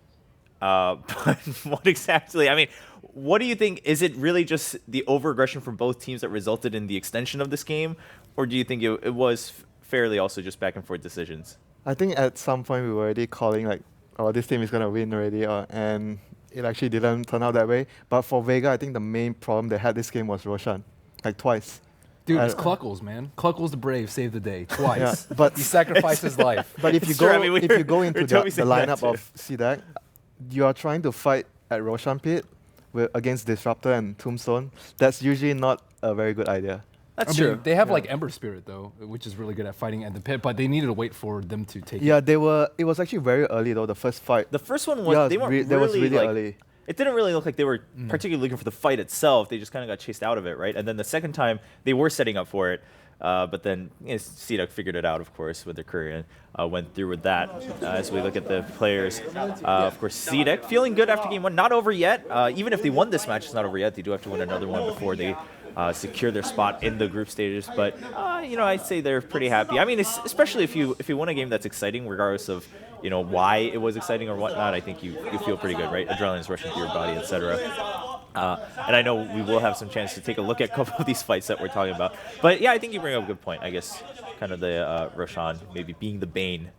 But what exactly, I mean, what do you think? Is it really just the over-aggression from both teams that resulted in the extension of this game, or do you think it was fairly also just back and forth decisions? I think at some point we were already calling like, oh, this team is going to win already, and it actually didn't turn out that way. But for Vega, I think the main problem they had this game was Roshan, like twice. Dude, it's Cluckles, man. Cluckles the Brave saved the day twice. Yeah, but he sacrificed his life. But if you go into the lineup of CDEC, you are trying to fight at Roshan Pit against Disruptor and Tombstone. That's usually not a very good idea. That's true. They have like Ember Spirit though, which is really good at fighting at the pit, but they needed to wait for them to take it. It was actually very early though, the first fight. The first one was, they weren't really like, early. It didn't really look like they were particularly looking for the fight itself. They just kind of got chased out of it, right? And then the second time, they were setting up for it. But then CDEC figured it out, of course, with their career and went through with that. As we look at the players, of course, CDEC feeling good after game 1. Not over yet. Even if they won this match, it's not over yet. They do have to win another one before they secure their spot in the group stages. But I'd say they're pretty happy. I mean, especially if you win a game that's exciting, regardless of why it was exciting or whatnot. I think you feel pretty good, right? Adrenaline's rushing through your body, etc. And I know we will have some chance to take a look at a couple of these fights that we're talking about. But yeah, I think you bring up a good point. I guess kind of the Roshan maybe being the bane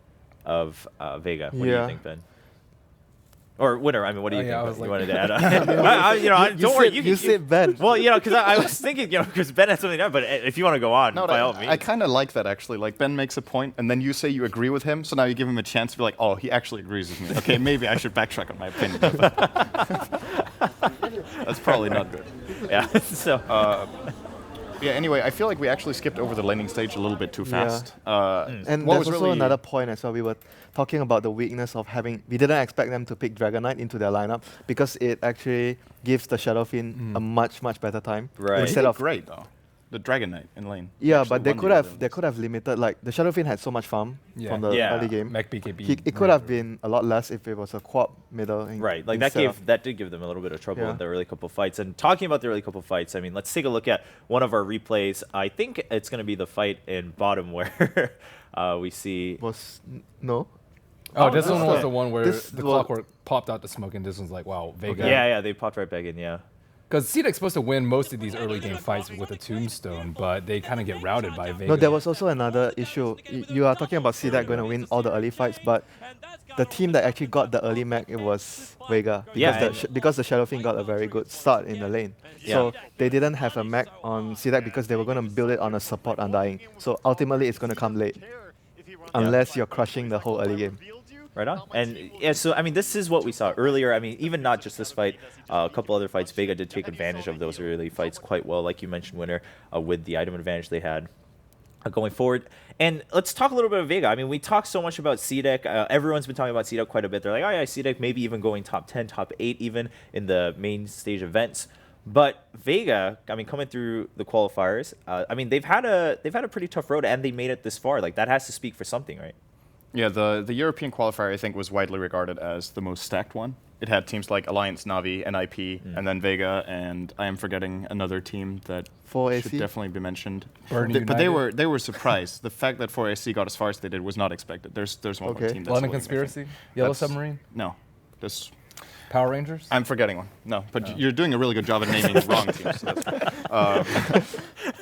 of Vega. What do you think, Ben? Or winner. I mean, what do you think? I was You like- wanted to add? Don't worry. You said Ben. Well, because I was thinking, because Ben had something there. But if you want to go on, by all means. I kind of like that actually. Like Ben makes a point, and then you say you agree with him, so now you give him a chance to be like, oh, he actually agrees with me. Okay, maybe I should backtrack on my opinion. That's probably not good. Yeah. So. Yeah. Anyway, I feel like we actually skipped over the laning stage a little bit too fast. And what there's was also really another point as well. We were talking about the weakness of having. We didn't expect them to pick Dragon Knight into their lineup because it actually gives the Shadowfiend a much better time. Right. Instead They of did great though. The Dragon Knight in lane. yeah, Actually but they won could the have early limited, like the Shadowfiend had so much farm from the Yeah. early game. Mech BKB. It could have been a lot less if it was a quad middle. Right, like that did give them a little bit of trouble in the early couple fights. And talking about the early couple fights, I mean, let's take a look at one of our replays. I think it's going to be the fight in bottom where we see. No. Oh, this no, one no. was the one where This the was- clockwork popped out the smoke, and this one's like, wow, Vega. Yeah, they popped right back in. Yeah. Because CDEC's supposed to win most of these early game fights with a tombstone, but they kind of get routed by Vega. No, there was also another issue. You are talking about CDEC going to win all the early fights, but the team that actually got the early mech, it was Vega. Because, Yeah, because the Shadowfiend got a very good start in the lane. So they didn't have a mech on CDEC because they were going to build it on a support Undying. So ultimately, it's going to come late. Unless you're crushing the whole early game. Right on. And yeah, so I mean, this is what we saw earlier. I mean, even not just this fight, a couple other fights, Vega did take advantage of those early fights quite well, like you mentioned, Winner, with the item advantage they had going forward. And let's talk a little bit of Vega. I mean, we talked so much about CDEC. Everyone's been talking about CDEC quite a bit. They're like, oh yeah, CDEC maybe even going top 10, top 8 even in the main stage events. But Vega, I mean, coming through the qualifiers, I mean, they've had a pretty tough road, and they made it this far. Like that has to speak for something, right? Yeah, the European qualifier I think was widely regarded as the most stacked one. It had teams like Alliance, Navi, NIP, and then Vega, and I am forgetting another team that 4AC? should definitely be mentioned. Burning But United? they were surprised. The fact that 4AC got as far as they did was not expected. There's one more team that's London looking, I think. Conspiracy? Yellow That's- Submarine? No, this. Power Rangers? I'm forgetting one. No, but you're doing a really good job at naming wrong teams. So that's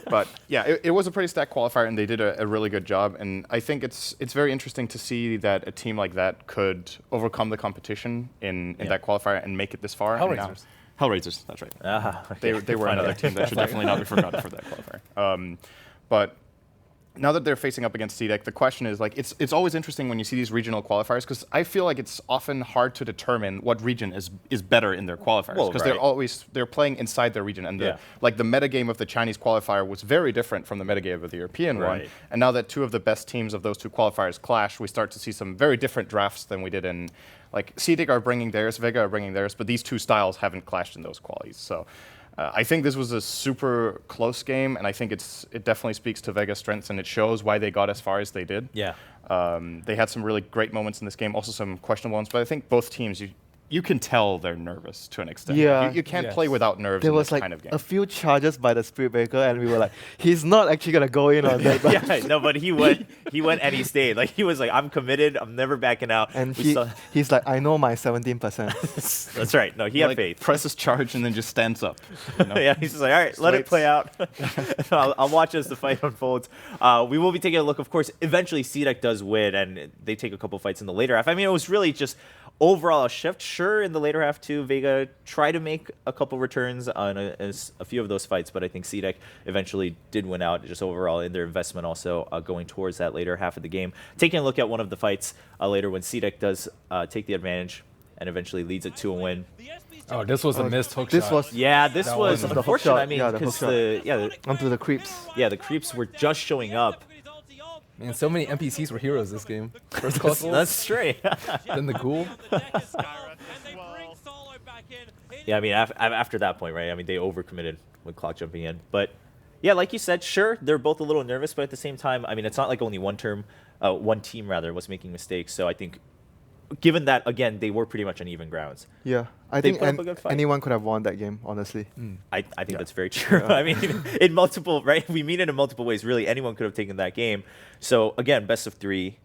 but yeah, it was a pretty stacked qualifier, and they did a really good job. And I think it's very interesting to see that a team like that could overcome the competition in that qualifier and make it this far. And now- Hellraisers. Hellraisers, that's right. Okay. They were another team that should definitely not be forgotten for that qualifier. But now that they're facing up against CDEC, the question is, like, it's always interesting when you see these regional qualifiers, because I feel like it's often hard to determine what region is better in their qualifiers, because they're playing inside their region, and the metagame of the Chinese qualifier was very different from the metagame of the European one. And now that two of the best teams of those two qualifiers clash, we start to see some very different drafts than we did in, like, CDEC are bringing theirs, Vega are bringing theirs, but these two styles haven't clashed in those qualities. So I think this was a super close game, and I think it definitely speaks to Vega's strengths, and it shows why they got as far as they did. Yeah. They had some really great moments in this game, also some questionable ones, but I think both teams, you can tell they're nervous to an extent. Yeah. You can't play without nerves There in was this like kind of game. a few charges by the Spirit Breaker, and we were like, he's not actually gonna go in on that. But Yeah, no, but he went and he stayed. Like he was like, I'm committed. I'm never backing out. And We saw- he's like, I know my 17%. That's right. No, he had faith. Presses charge and then just stands up. You know? Yeah, he's just like, all right, let it play out. I'll watch as the fight unfolds. We will be taking a look. Of course, eventually CDEC does win, and they take a couple fights in the later half. I mean, it was really just overall a shift. Sure, in the later half too, Vega tried to make a couple returns on a few of those fights, but I think CDEC eventually did win out, just overall in their investment also going towards that later half of the game. Taking a look at one of the fights later when CDEC does take the advantage and eventually leads it to a win. Oh, this was a missed hook this shot. was Yeah, this That was was the hook unfortunate. shot. I mean, Yeah, the because hook onto the creeps. the creeps were just showing up. Man, so many NPCs were heroes this game. First Cosmos, That's straight. then the Ghoul. Yeah, I mean, after that point, right? I mean, they overcommitted with clock jumping in. But yeah, like you said, sure, they're both a little nervous, but at the same time, I mean, it's not like only one team was making mistakes. So I think, given that, again, they were pretty much on even grounds. Yeah, I They think put up a good fight. anyone could have won that game, honestly. I think that's very true. I mean, in multiple, right? We mean it in multiple ways. Really, anyone could have taken that game. So again, best of 3.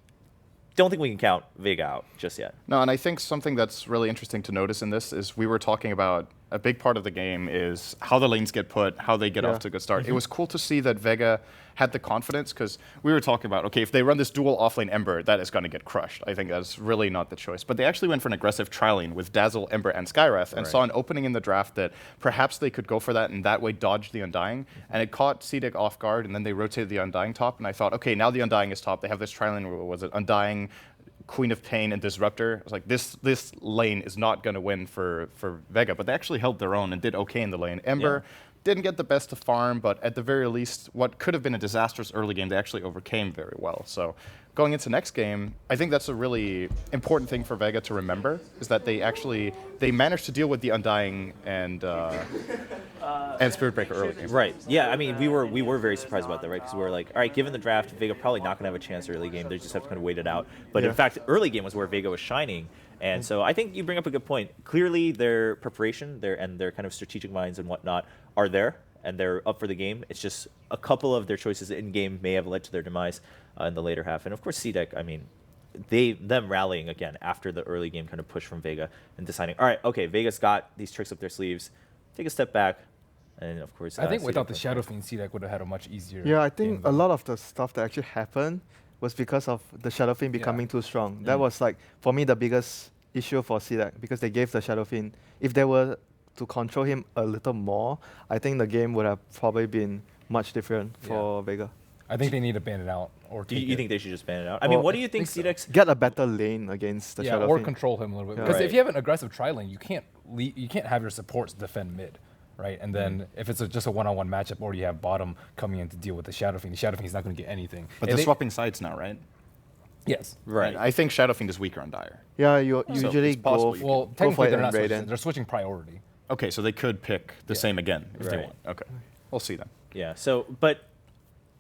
Don't think we can count Vega out just yet. No, and I think something that's really interesting to notice in this is we were talking about a big part of the game is how the lanes get put, how they get off to a good start. It was cool to see that Vega had the confidence, because we were talking about, okay, if they run this dual offlane Ember, that is going to get crushed. I think that's really not the choice. But they actually went for an aggressive tri-lane with Dazzle, Ember, and Skywrath, and saw an opening in the draft that perhaps they could go for that and that way dodge the Undying. And it caught CDEC off guard, and then they rotated the Undying top, and I thought, okay, now the Undying is top. They have this tri-lane, was it Undying, Queen of Pain, and Disruptor. I was like, this lane is not going to win for Vega, but they actually held their own and did okay in the lane. Ember didn't get the best to farm, but at the very least, what could have been a disastrous early game, they actually overcame very well. So going into next game, I think that's a really important thing for Vega to remember, is that they managed to deal with the Undying and Spirit Breaker early game. Right. Yeah. I mean, we were very surprised about that, right? Because we were like, all right, given the draft, Vega probably not going to have a chance early game. They just have to kind of wait it out. But in fact, early game was where Vega was shining. And so I think you bring up a good point. Clearly, their preparation, their kind of strategic minds and whatnot are there, and they're up for the game. It's just a couple of their choices in game may have led to their demise in the later half. And of course, CDEC, I mean, them rallying again after the early game kind of push from Vega and deciding, all right, okay, Vega's got these tricks up their sleeves. Take a step back. And of course, I think without the Shadow Fiend, CDEC would have had a much easier. Yeah, I think a lot of the stuff that actually happened was because of the Shadow Fiend becoming too strong. That was like, for me, the biggest issue for CDEC, because they gave the Shadow Fiend. If they were to control him a little more, I think the game would have probably been much different for Vega. I think they need to ban it out. Or do you think they should just ban it out? I mean, what do you think CDEC's... Get a better lane against the Shadow or Fiend. Control him a little bit. Because if you have an aggressive tri-lane, you can't have your supports defend mid, right? And then if it's just a one-on-one matchup, or you have bottom coming in to deal with the Shadow Fiend is not going to get anything. But they're swapping sides now, right? Yes. Right. I think Shadow Fiend is weaker on Dire. Yeah, you usually go. Well, technically they're not switching. They're switching priority. Okay, so they could pick the same again if they want. Okay, we'll see then. Yeah. So, but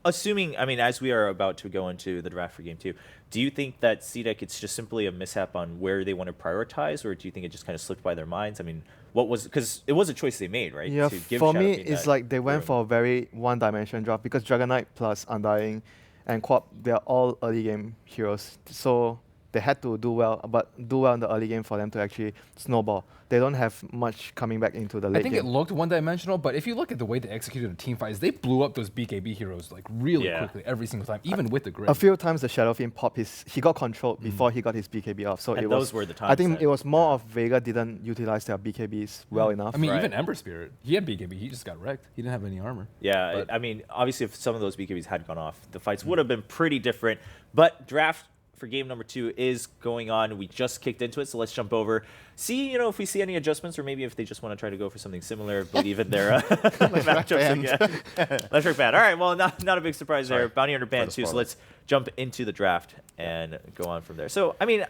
assuming, I mean, as we are about to go into the draft for Game 2, do you think that CDEC, it's just simply a mishap on where they want to prioritize, or do you think it just kind of slipped by their minds? I mean, what was, because it was a choice they made, right? Yeah, to give for Shadow me, Fiend it's that like they went room. for a very one-dimensional draft, because Dragon Knight plus Undying and Quap, they are all early game heroes. So they had to do well, but do well in the early game for them to actually snowball. They don't have much coming back into the late game. I think it looked one-dimensional, but if you look at the way they executed the team fights, they blew up those BKB heroes like really quickly every single time, even with the grid. A few times the Shadow Fiend popped he got controlled before he got his BKB off. So And it those was, were the times I think that- it was more of Vega didn't utilize their BKBs well enough. I mean, even Ember Spirit, he had BKB, he just got wrecked. He didn't have any armor. Yeah, I mean, obviously, if some of those BKBs had gone off, the fights would have been pretty different. But draft for game number 2 is going on. We just kicked into it, so let's jump over. See, if we see any adjustments, or maybe if they just want to try to go for something similar, believe in their matchups again. Electric Band. All right, well, not a big surprise there. Bounty Hunter band too, so let's jump into the draft and go on from there. So, I mean,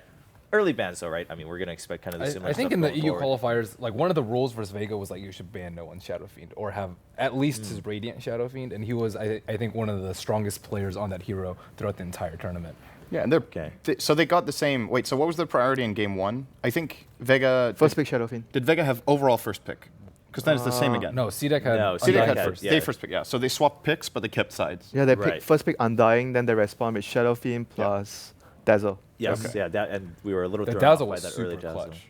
early bans though, right? I mean, we're going to expect kind of the similar I think stuff in the going EU forward. qualifiers, like one of the rules versus Vega was like you should ban no one's Shadow Fiend, or have at least his Radiant Shadow Fiend, and he was, I think, one of the strongest players on that hero throughout the entire tournament. Yeah, and they're so they got the same. Wait, so what was their priority in game 1? I think Vega First pick Shadow Fiend. Did Vega have overall first pick? Because then it's the same again. No, CDEC had. No, CDEC had had- first. yeah. They first pick. Yeah, so they swapped picks, but they kept sides. Yeah, they Right. picked first pick Undying, then they respond with Shadow Fiend plus Dazzle. Yes, yeah, and we were a little The thrown Dazzle off by was that early super Dazzle. clutch.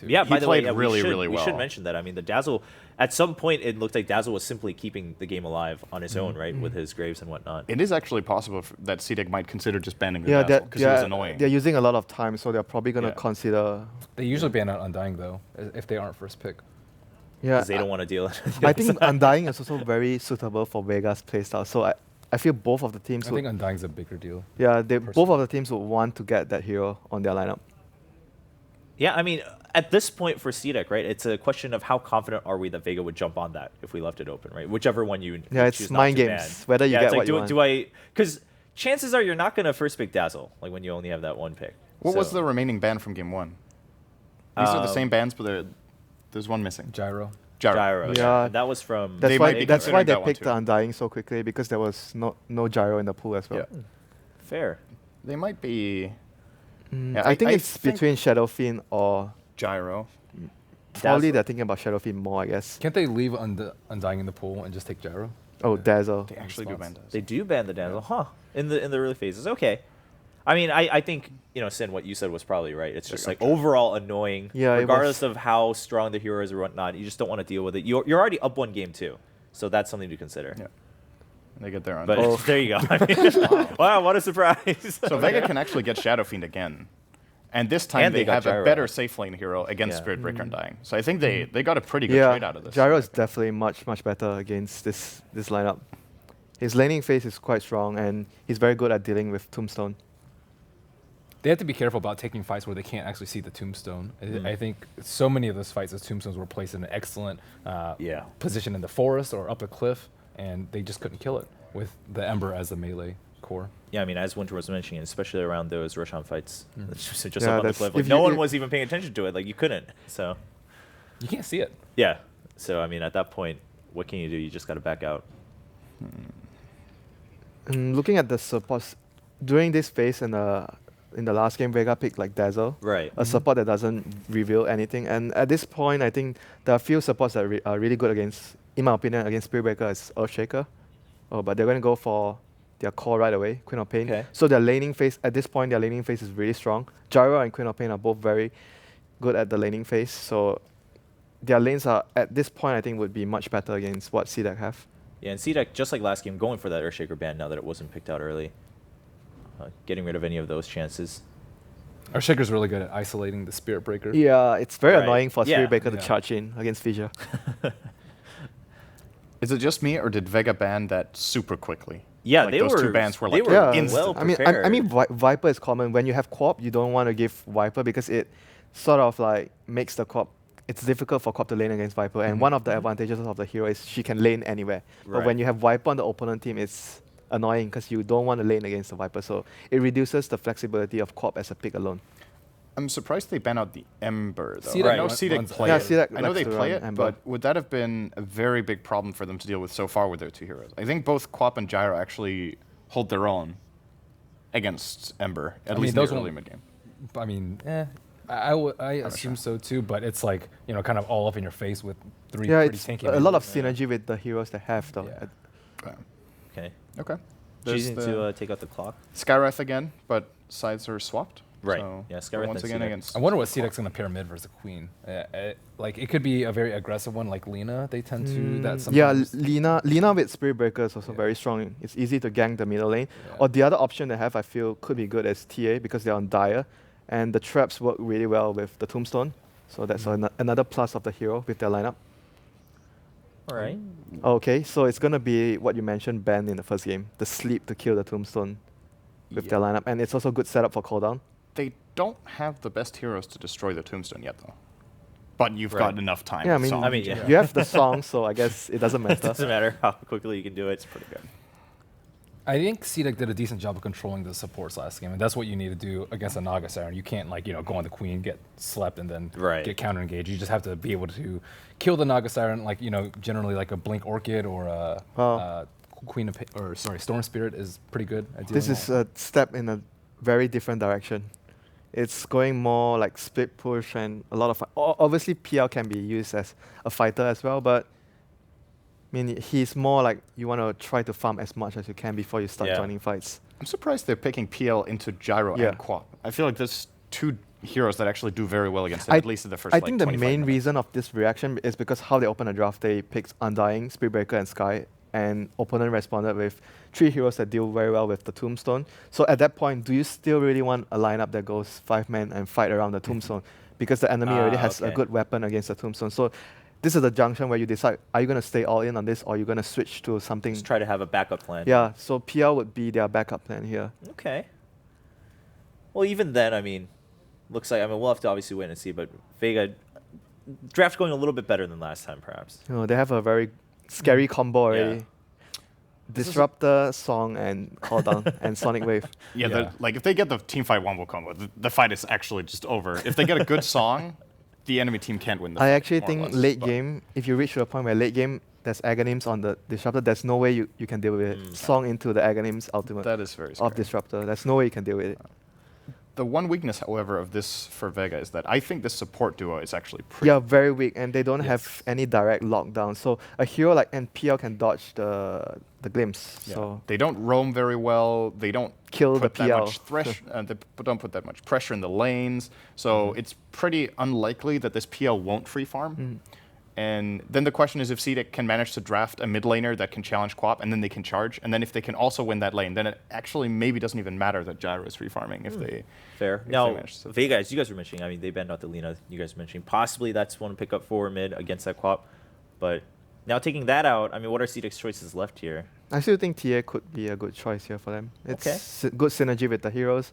Yeah, He by the way, played yeah, really, we well. should mention that. I mean, the Dazzle, at some point, it looked like Dazzle was simply keeping the game alive on his own, right, with his Graves and whatnot. It is actually possible that CDEC might consider just banning the Yeah, Dazzle because he was annoying. they're using a lot of time, so they're probably going to Yeah. consider... They usually ban out Undying though, if they aren't first pick. Yeah, Because they don't want to deal with I think Undying is also very suitable for Vega's playstyle. So I feel both of the teams I would... think Undying's a bigger deal. Yeah, both of the teams would want to get that hero on their lineup. Yeah, I mean, at this point for CDEC, right, it's a question of how confident are we that Vega would jump on that if we left it open, right? Whichever one you Yeah, it's choose not mind to games, ban. whether you yeah, get it's like, what you want. do I... Because chances are you're not going to first pick Dazzle, like when you only have that one pick. What was So- the remaining ban from game 1? These are the same bans, but there's one missing. Gyro. Gyro, Yeah. and that was from... That's They why might be that's why considering they that one picked too. the Undying so quickly, because there was no gyro in the pool as well. Yeah. Fair. They might be Yeah, I think it's between Shadow Fiend or Gyro. probably they're thinking about Shadow Fiend more, I guess. Can't they leave Undying in the pool and just take Gyro? Oh, Dazzle. They actually do ban Dazzle. They do ban the Dazzle, huh? In the early phases. Okay. I mean, I think, Sin, what you said was probably right. It's just like overall annoying, regardless of how strong the hero is or whatnot. You just don't want to deal with it. You're already up 1 game too, so that's something to consider. Yeah. They get there on. But there you go. I mean, wow, what a surprise! So Vega can actually get Shadow Fiend again, and this time they have a better safe lane hero against Spirit Breaker and Dying. So I think they got a pretty good trade out of this. Gyro is definitely much better against this lineup. His laning phase is quite strong, and he's very good at dealing with Tombstone. They have to be careful about taking fights where they can't actually see the Tombstone. I think so many of those fights, as Tombstones were placed in an excellent position in the forest or up a cliff, and they just couldn't kill it with the Ember as the melee core. Yeah, I mean, as Winter was mentioning, especially around those Roshan fights, just up on the cliff. Like, no one was even paying attention to it. Like, you couldn't. So you can't see it. Yeah. So, I mean, at that point, what can you do? You just got to back out. Looking at the supports, during this phase in the last game, Vega picked like Dazzle, a support that doesn't reveal anything. And at this point, I think there are a few supports that are really good against, in my opinion, against Spirit Breaker as Earthshaker. But they're going to go for their core right away, Queen of Pain. So their laning phase, at this point, their laning phase is really strong. Gyro and Queen of Pain are both very good at the laning phase. So their lanes are, at this point, I think would be much better against what CDEC have. Yeah, and CDEC, just like last game, going for that Earthshaker ban now that it wasn't picked out early. Getting rid of any of those chances. Earthshaker's really good at isolating the Spirit Breaker. Yeah, it's very annoying for Spirit Breaker to charge in against Fissure. Is it just me, or did Vega ban that super quickly? Yeah, like those 2 bans were like well prepared. I mean, Viper is common. When you have co-op, you don't want to give Viper because it sort of like makes the co-op. It's difficult for co-op to lane against Viper, and one of the advantages of the hero is she can lane anywhere. But when you have Viper on the opponent team, it's annoying because you don't want to lane against the Viper, so it reduces the flexibility of co-op as a pick alone. I'm surprised they ban out the Ember, though. CDEC I know CDEC play it. I know they play it, but would that have been a very big problem for them to deal with so far with their 2 heroes? I think both Quap and Gyro actually hold their own against Ember, at least in the early mid-game. I mean, I assume so too, but it's like, kind of all up in your face with 3 pretty tanky. Yeah, it's a lot of synergy with the heroes they have, though. Okay. Okay. Choosing to take out the clock. Skywrath again, but sides are swapped. Right. So yeah, Skywrath once again against. I wonder what CDEC's going to pair mid versus Queen. Like, it could be a very aggressive one, like Lina. They tend to that sometimes. Yeah, Lina with Spirit Breaker is also very strong. It's easy to gank the middle lane. Or the other option they have, I feel, could be good as TA because they're on Dire. And the traps work really well with the Tombstone. So that's another plus of the hero with their lineup. All right. Okay, so it's going to be what you mentioned, ban in the first game. The sleep to kill the Tombstone with their lineup. And it's also good setup for cooldown. They don't have the best heroes to destroy the Tombstone yet, though. But you've got enough time. Yeah, I mean, you have the song, so I guess it doesn't matter. It doesn't matter how quickly you can do it. It's pretty good. I think CDEC did a decent job of controlling the supports last game, and that's what you need to do against a Naga Siren. You can't go on the Queen, get slept, and then get counter engaged. You just have to be able to kill the Naga Siren, generally like a Blink Orchid or a Storm Spirit is pretty good at dealing This is a step in a very different direction. It's going more like split push and a lot of. Obviously, PL can be used as a fighter as well, but I mean, he's more like you want to try to farm as much as you can before you start joining fights. I'm surprised they're picking PL into Gyro and Quap. I feel like there's 2 heroes that actually do very well against him, at least in the first I think the main reason of this reaction is because how they opened the draft, they picked Undying, Spirit Breaker, and Sky, and opponent responded with 3 heroes that deal very well with the Tombstone. So at that point, do you still really want a lineup that goes 5-man and fight around the Tombstone? Because the enemy already has a good weapon against the Tombstone. So this is the junction where you decide, are you going to stay all in on this, or are you going to switch to something? Just try to have a backup plan. Yeah, so PL would be their backup plan here. Okay. Well, even then, I mean, looks like, we'll have to obviously wait and see, but Vega, draft's going a little bit better than last time, perhaps. They have a very scary combo already. Disruptor, Song, and Cooldown, and Sonic Wave. Yeah, like if they get the teamfight wombo combo, the fight is actually just over. If they get a good Song, the enemy team can't win the fight. I actually think late game, if you reach to a point where late game, there's Aghanims on the Disruptor, there's no way you can deal with it. Song into the Aghanims ultimate that is very scary. of Disruptor. There's no way you can deal with it. The one weakness, however, of this for Vega is that I think this support duo is actually pretty. Yeah, very weak, and they don't have any direct lockdown. So a hero like NPL can dodge the glimpse. Yeah. So They don't roam very well. They don't Kill put the that PL. much don't put that much pressure in the lanes. So it's pretty unlikely that this PL won't free farm. And then the question is if CDEC can manage to draft a mid laner that can challenge Quap, and then they can charge. And then if they can also win that lane, then it actually maybe doesn't even matter that Gyro is free farming if they. Fair. they Now, manage to- Vega, as you guys were mentioning, I mean, they banned out the Lina. You guys were mentioning possibly that's one to pick up for mid against that Quap. But now taking that out, I mean, what are CDEC's choices left here? I still think TA could be a good choice here for them. It's good synergy with the heroes,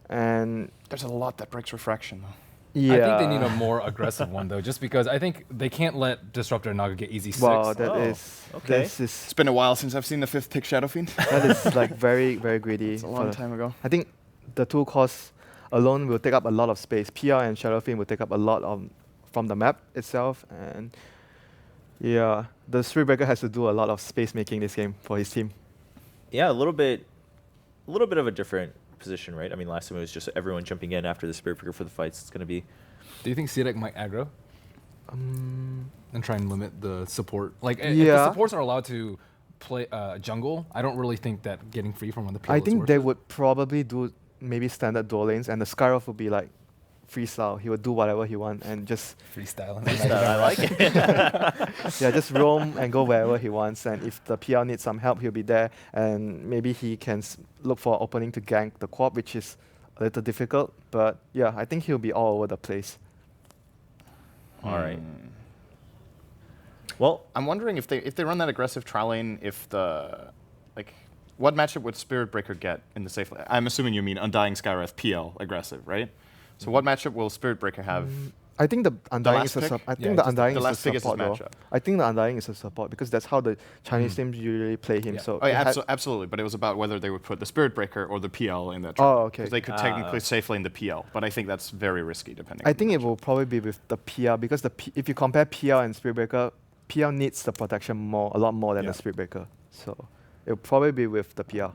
and There's a lot that breaks refraction though. yeah. I think they need a more aggressive one though, just because I think they can't let Disruptor and Naga get easy 6. Wow, that Oh, is okay. this is It's been a while since I've seen the 5th pick Shadow Fiend. that is like very very greedy. It's a for long the- time ago. I think the two cores alone will take up a lot of space. PR and Shadow Fiend will take up a lot from the map itself, and yeah, the Spirit Breaker has to do a lot of space making this game for his team. Yeah, a little bit of a different position, right? I mean, last time it was just everyone jumping in after the Spirit Breaker for the fights. It's going to be... Do you think CDEC might aggro and try and limit the support? Like, if the Yeah. supports are allowed to play jungle, I don't really think that getting free from on the PL I is think worth they it. would probably do maybe standard dual lanes, and the Skyroth would be like freestyle. He would do whatever he want and just Freestyle. I like it. yeah, just roam and go wherever he wants. And if the PL needs some help, he'll be there. And maybe he can look for an opening to gank the Quap, which is a little difficult. But yeah, I think he'll be all over the place. All right. Well, I'm wondering if they run that aggressive trial lane, what matchup would Spirit Breaker get in the safe lane? I'm assuming you mean Undying Skywrath PL aggressive, right? So what matchup will Spirit Breaker have? I think the Undying last is a pick? I Yeah, think the just Undying the is last a pick is his support though. matchup. I think the Undying is a support because that's how the Chinese teams usually play him. Yeah. So Oh yeah, it had- absolutely. But it was about whether they would put the Spirit Breaker or the PL in that Oh, trial. okay. 'Cause they could technically safe lane the PL, but I think that's very risky depending. I on think the it will probably be with the PL because if you compare PL and Spirit Breaker, PL needs the protection a lot more than Yeah. the Spirit Breaker. So it'll probably be with the PL.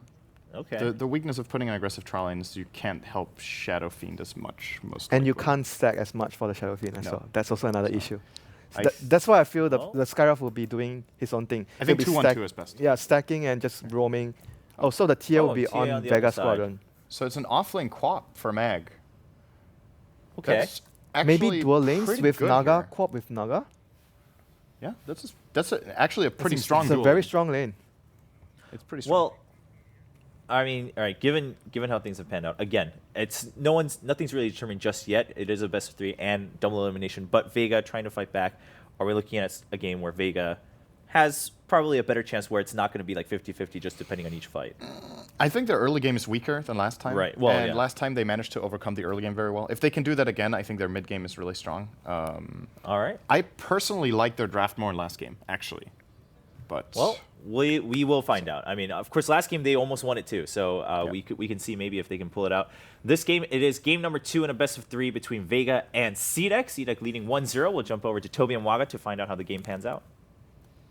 okay. The weakness of putting an aggressive trial lane is you can't help Shadow Fiend as much most And you likely. can't stack as much for the Shadow Fiend as No. well. That's also another issue. So I that's why I feel Well- the Skyroth will be doing his own thing. I He'll think be 2-1-2 is best. Yeah, stacking and just roaming. Oh, so the TA will Oh, be TA on on the Vega other side. Squadron. So it's an offlane Quap for Mag. Okay. That's Maybe actually dual lanes pretty with good Naga, here. Quap with Naga. Yeah, actually a pretty strong It's a duel. very strong lane. It's pretty strong. Well, I mean, all right. Given how things have panned out, again, nothing's really determined just yet. It is a best of 3 and double elimination. But Vega trying to fight back. Are we looking at a game where Vega has probably a better chance, where it's not going to be like 50-50, just depending on each fight? I think their early game is weaker than last time. Right, well, and yeah. last time they managed to overcome the early game very well. If they can do that again, I think their mid game is really strong. All right. I personally like their draft more in last game, actually. But Well, we will find out. I mean, of course, last game they almost won it too, so Yeah. we can see maybe if they can pull it out. This game, it is game number 2 in a best of 3 between Vega and CDEC. CDEC leading 1-0. We'll jump over to Toby and Waga to find out how the game pans out.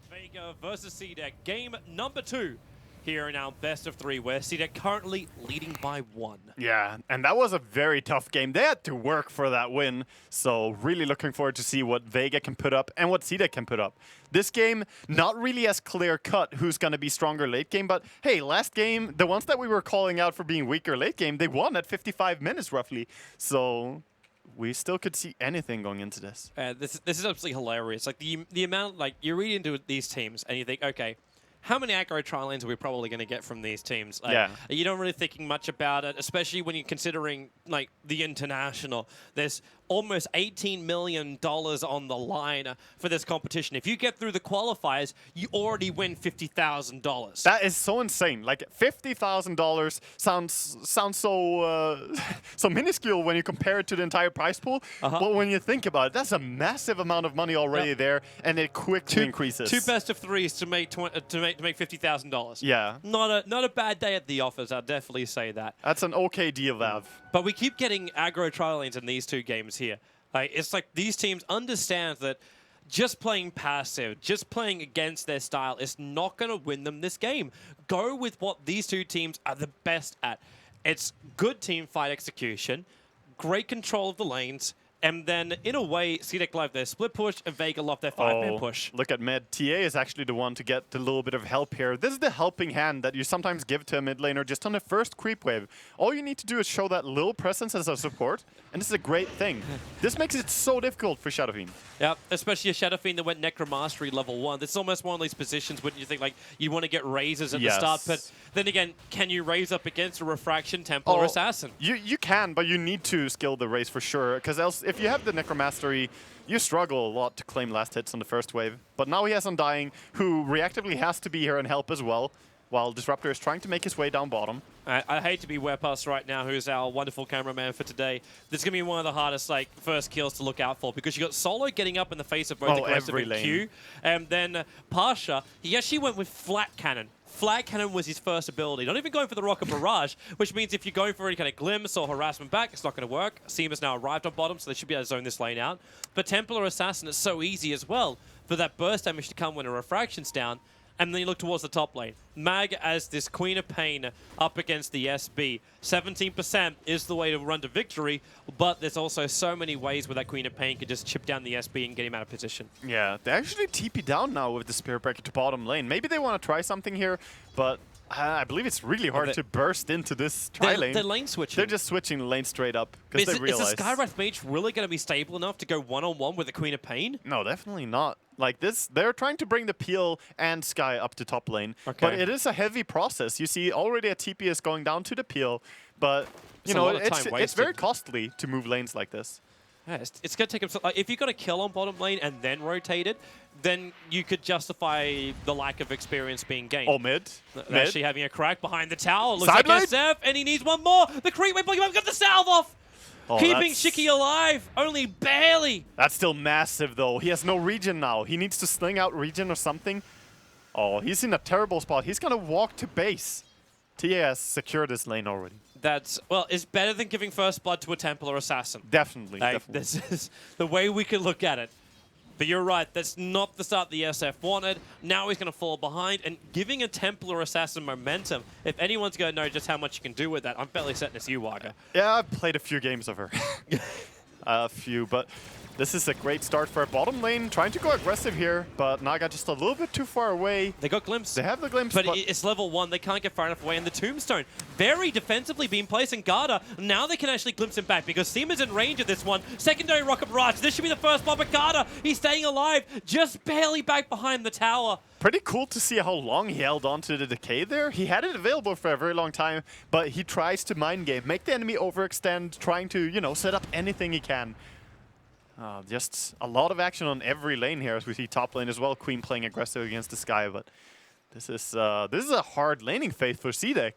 Vega versus CDEC, game number 2 here in our best of 3, where CDEC currently leading by 1. Yeah, and that was a very tough game. They had to work for that win, so really looking forward to see what Vega can put up and what CDEC can put up. This game, not really as clear-cut who's going to be stronger late game, but hey, last game, the ones that we were calling out for being weaker late game, they won at 55 minutes roughly, so we still could see anything going into this. This is absolutely hilarious. Like the amount, like you read into these teams and you think, okay, how many aggro trial lanes are we probably going to get from these teams? Like, Yeah. You don't really thinking much about it, especially when you're considering like the international. There's almost $18 million on the line for this competition. If you get through the qualifiers, you already win $50,000. That is so insane. Like $50,000 sounds so so minuscule when you compare it to the entire prize pool. But when you think about it, that's a massive amount of money already there, and it quickly increases. 2 best of 3s to make $50,000. Yeah, Not a bad day at the office. I'll definitely say that. that's an okay deal, Vav. But we keep getting aggro trial lanes in these 2 games here. Like, it's like these teams understand that just playing passive, just playing against their style is not going to win them this game. Go with what these 2 teams are the best at. It's good team fight execution, great control of the lanes, and then, in a way, CDEC love their split push and Vega love their 5-man push. Look at mid. TA is actually the one to get a little bit of help here. This is the helping hand that you sometimes give to a mid laner just on the first creep wave. All you need to do is show that little presence as a support, and this is a great thing. This makes it so difficult for Shadowfiend. Yeah, especially a Shadowfiend that went Necromastery level 1. This is almost one of these positions where you think, like, you want to get raises at the start, but then again, can you raise up against a Refraction, Templar, or Assassin? You can, but you need to skill the raise for sure, because else, if you have the Necromastery, you struggle a lot to claim last hits on the first wave. But now he has Undying, who reactively has to be here and help as well, while Disruptor is trying to make his way down bottom. I hate to be Wepas right now, who's our wonderful cameraman for today. This is going to be one of the hardest first kills to look out for, because you got Solo getting up in the face of both aggressive and Q, and then Pasha, he actually went with Flat Cannon. Flat Cannon was his first ability. Not even going for the Rocket Barrage, which means if you're going for any kind of glimpse or harassment back, it's not going to work. Seema's now arrived on bottom, so they should be able to zone this lane out. But Templar Assassin is so easy as well for that burst damage to come when a Refraction's down. And then you look towards the top lane. Mag as this Queen of Pain up against the SB. 17% is the way to run to victory, but there's also so many ways where that Queen of Pain can just chip down the SB and get him out of position. Yeah, they actually TP down now with the Spirit Breaker to bottom lane. Maybe they want to try something here, but I believe it's really hard to burst into this lane. They're lane switching. They're just switching the lane straight up because they realize. Is the Skywrath Mage really going to be stable enough to go one-on-one with the Queen of Pain? No, definitely not. Like this, they're trying to bring the Peel and Sky up to top lane, but it is a heavy process. You see already a TP is going down to the Peel, but you know it's very costly to move lanes like this. Yeah, it's going to take him. If you got a kill on bottom lane and then rotate it, then you could justify the lack of experience being gained. Oh, mid. Actually having a crack behind the tower. Looks like SF, and he needs one more. The creep wave, got the salve off. Keeping Shiki alive, only barely. That's still massive, though. He has no regen now. He needs to sling out regen or something. Oh, he's in a terrible spot. He's going to walk to base. TA has secured this lane already. That's, well, it's better than giving first blood to a Templar Assassin. Definitely, definitely. This is the way we can look at it. But you're right, that's not the start the SF wanted. Now he's going to fall behind, and giving a Templar Assassin momentum, if anyone's going to know just how much you can do with that, I'm fairly certain it's you, Waga. Yeah, I've played a few games of her. A few, but this is a great start for a bottom lane. Trying to go aggressive here, but Naga just a little bit too far away. They got glimpse. They have the glimpse, but it's level 1. They can't get far enough away. And the Tombstone, very defensively being placed in Garda. Now they can actually glimpse him back because Seema's in range of this one. Secondary Rocket Barrage. This should be the first blood, but Garda, he's staying alive, just barely back behind the tower. Pretty cool to see how long he held on to the Decay there. He had it available for a very long time, but he tries to mind game, make the enemy overextend, trying to, you know, set up anything he can. Just a lot of action on every lane here, as we see top lane as well. Queen playing aggressive against the Sky, but this is a hard laning phase for CDEC.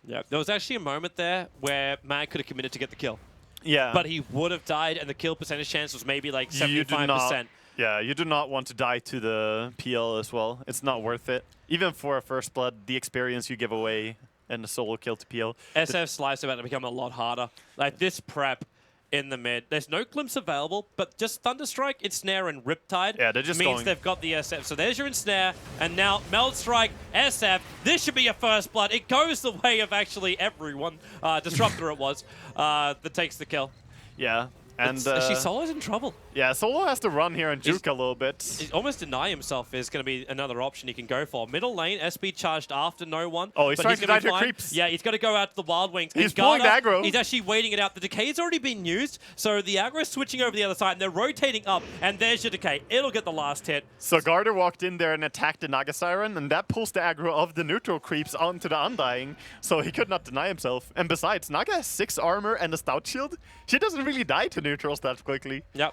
Yeah, there was actually a moment there where Mag could have committed to get the kill. Yeah. But he would have died, and the kill percentage chance was maybe like 75%. Yeah, you do not want to die to the PL as well. It's not worth it. Even for a first blood, the experience you give away and the solo kill to PL. SF's life's about to become a lot harder. Like this prep in the mid, there's no glimpse available, but just Thunderstrike, Ensnare, and Riptide means they've got the SF. So there's your Ensnare, and now Meld Strike, SF. This should be your first blood. It goes the way of actually everyone. Disruptor it was that takes the kill. Yeah. And Solo's in trouble. Yeah, Solo has to run here and juke a little bit. He's almost deny himself is going to be another option he can go for. Middle lane, SB charged after no one. Oh, he's trying to die to creeps. Yeah, he's got to go out to the Wild Wings. He's pulling the aggro. He's actually waiting it out. The Decay's already been used, so the aggro is switching over the other side, and they're rotating up, and there's your Decay. It'll get the last hit. So Garda walked in there and attacked the Naga Siren, and that pulls the aggro of the neutral creeps onto the Undying, so he could not deny himself. And besides, Naga has 6 armor and a Stout Shield. She doesn't really die to neutrals that quickly. Yep.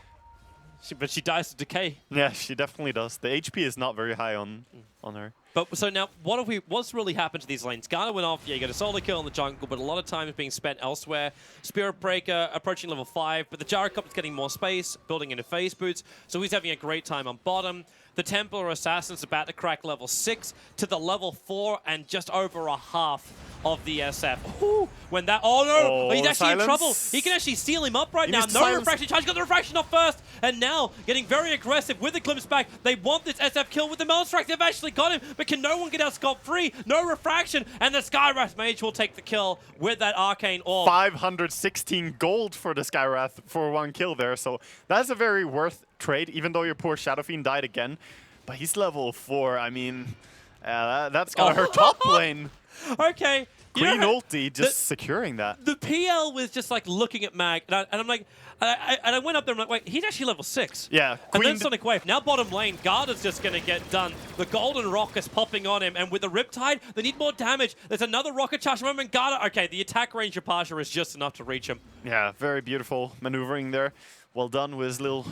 But she dies to Decay. Yeah, she definitely does. The HP is not very high on her. But so now, what's really happened to these lanes? Garda went off, yeah, you got a solo kill in the jungle, but a lot of time is being spent elsewhere. Spirit Breaker approaching level 5, but the Gyrocopter's getting more space, building into phase boots, so he's having a great time on bottom. The Templar Assassin's about to crack level 6 to the level 4 and just over a half of the SF. Ooh, when that, oh no, he's actually in trouble. He can actually seal him up right now. No refraction charge, got the refraction off first, and now getting very aggressive with the glimpse back. They want this SF kill with the Meld Strike. They've actually got him, but can no one get out scot-free? No refraction, and the Skywrath Mage will take the kill with that Arcane Orb. 516 gold for the Skywrath for 1 kill there, so that's a very worth trade, even though your poor Shadow Fiend died again. But he's level 4, I mean, that's gonna hurt top lane. Okay. Queen ulti just securing that. The PL was just like looking at Mag, and I'm like, I went up there and I'm like, wait, he's actually level 6. Yeah. And then Sonic Wave. Now bottom lane, Garda's just going to get done. The Golden Rock is popping on him, and with the Riptide, they need more damage. There's another Rocket Charge moment. Garda, okay, the attack range of Pasha is just enough to reach him. Yeah, very beautiful maneuvering there. Well done with his little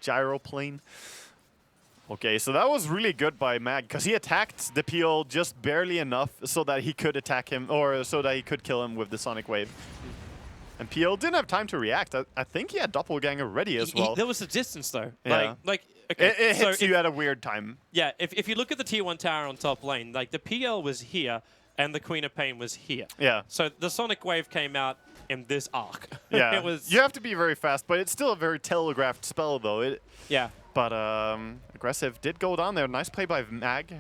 gyro plane. Okay, so that was really good by Mag, because he attacked the PL just barely enough so that he could attack him, or so that he could kill him with the Sonic Wave. And PL didn't have time to react. I think he had Doppelganger ready as well. There was a distance, though. Yeah. Okay, it hits you at a weird time. Yeah, if you look at the tier 1 tower on top lane, like the PL was here, and the Queen of Pain was here. Yeah. So the Sonic Wave came out in this arc. Yeah. It was. You have to be very fast, but it's still a very telegraphed spell, though. Yeah. But aggressive did go down there. Nice play by Mag.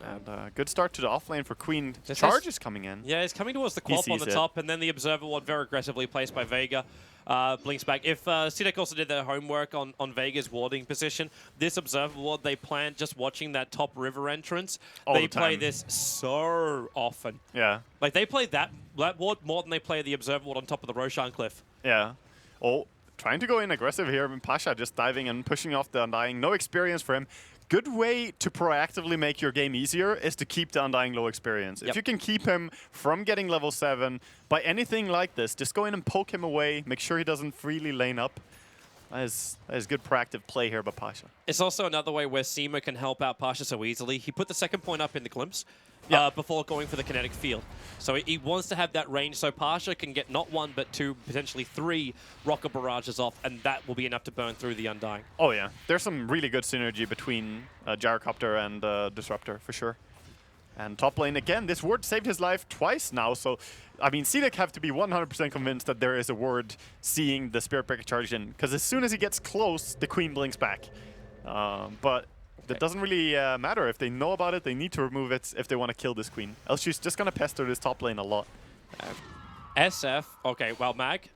And good start to the offlane for Queen. Charge is coming in. Yeah, it's coming towards the Quap on the top, and then the Observer Ward very aggressively placed by Vega. Blinks back. If CDEC also did their homework on Vega's warding position, this Observer Ward they planned just watching that top river entrance. They play this so often. Yeah. Like they play that ward more than they play the Observer Ward on top of the Roshan Cliff. Yeah. Oh, trying to go in aggressive here. Pasha just diving and pushing off the Undying. No experience for him. Good way to proactively make your game easier is to keep the Undying low experience. If you can keep him from getting level 7 by anything like this, just go in and poke him away, make sure he doesn't freely lane up. That is good proactive play here by Pasha. It's also another way where Seema can help out Pasha so easily. He put the second point up in the glimpse before going for the kinetic field. So he wants to have that range so Pasha can get not 1 but 2, potentially 3 rocket barrages off, and that will be enough to burn through the Undying. Oh yeah, there's some really good synergy between Gyrocopter and Disruptor for sure. And top lane again, this ward saved his life twice now, so I mean CDEC have to be 100% convinced that there is a ward seeing the Spirit Breaker charge in, because as soon as he gets close, the Queen blinks back. But that doesn't really matter. If they know about it, they need to remove it if they want to kill this Queen. Else she's just going to pester this top lane a lot. SF, okay, well, Mag,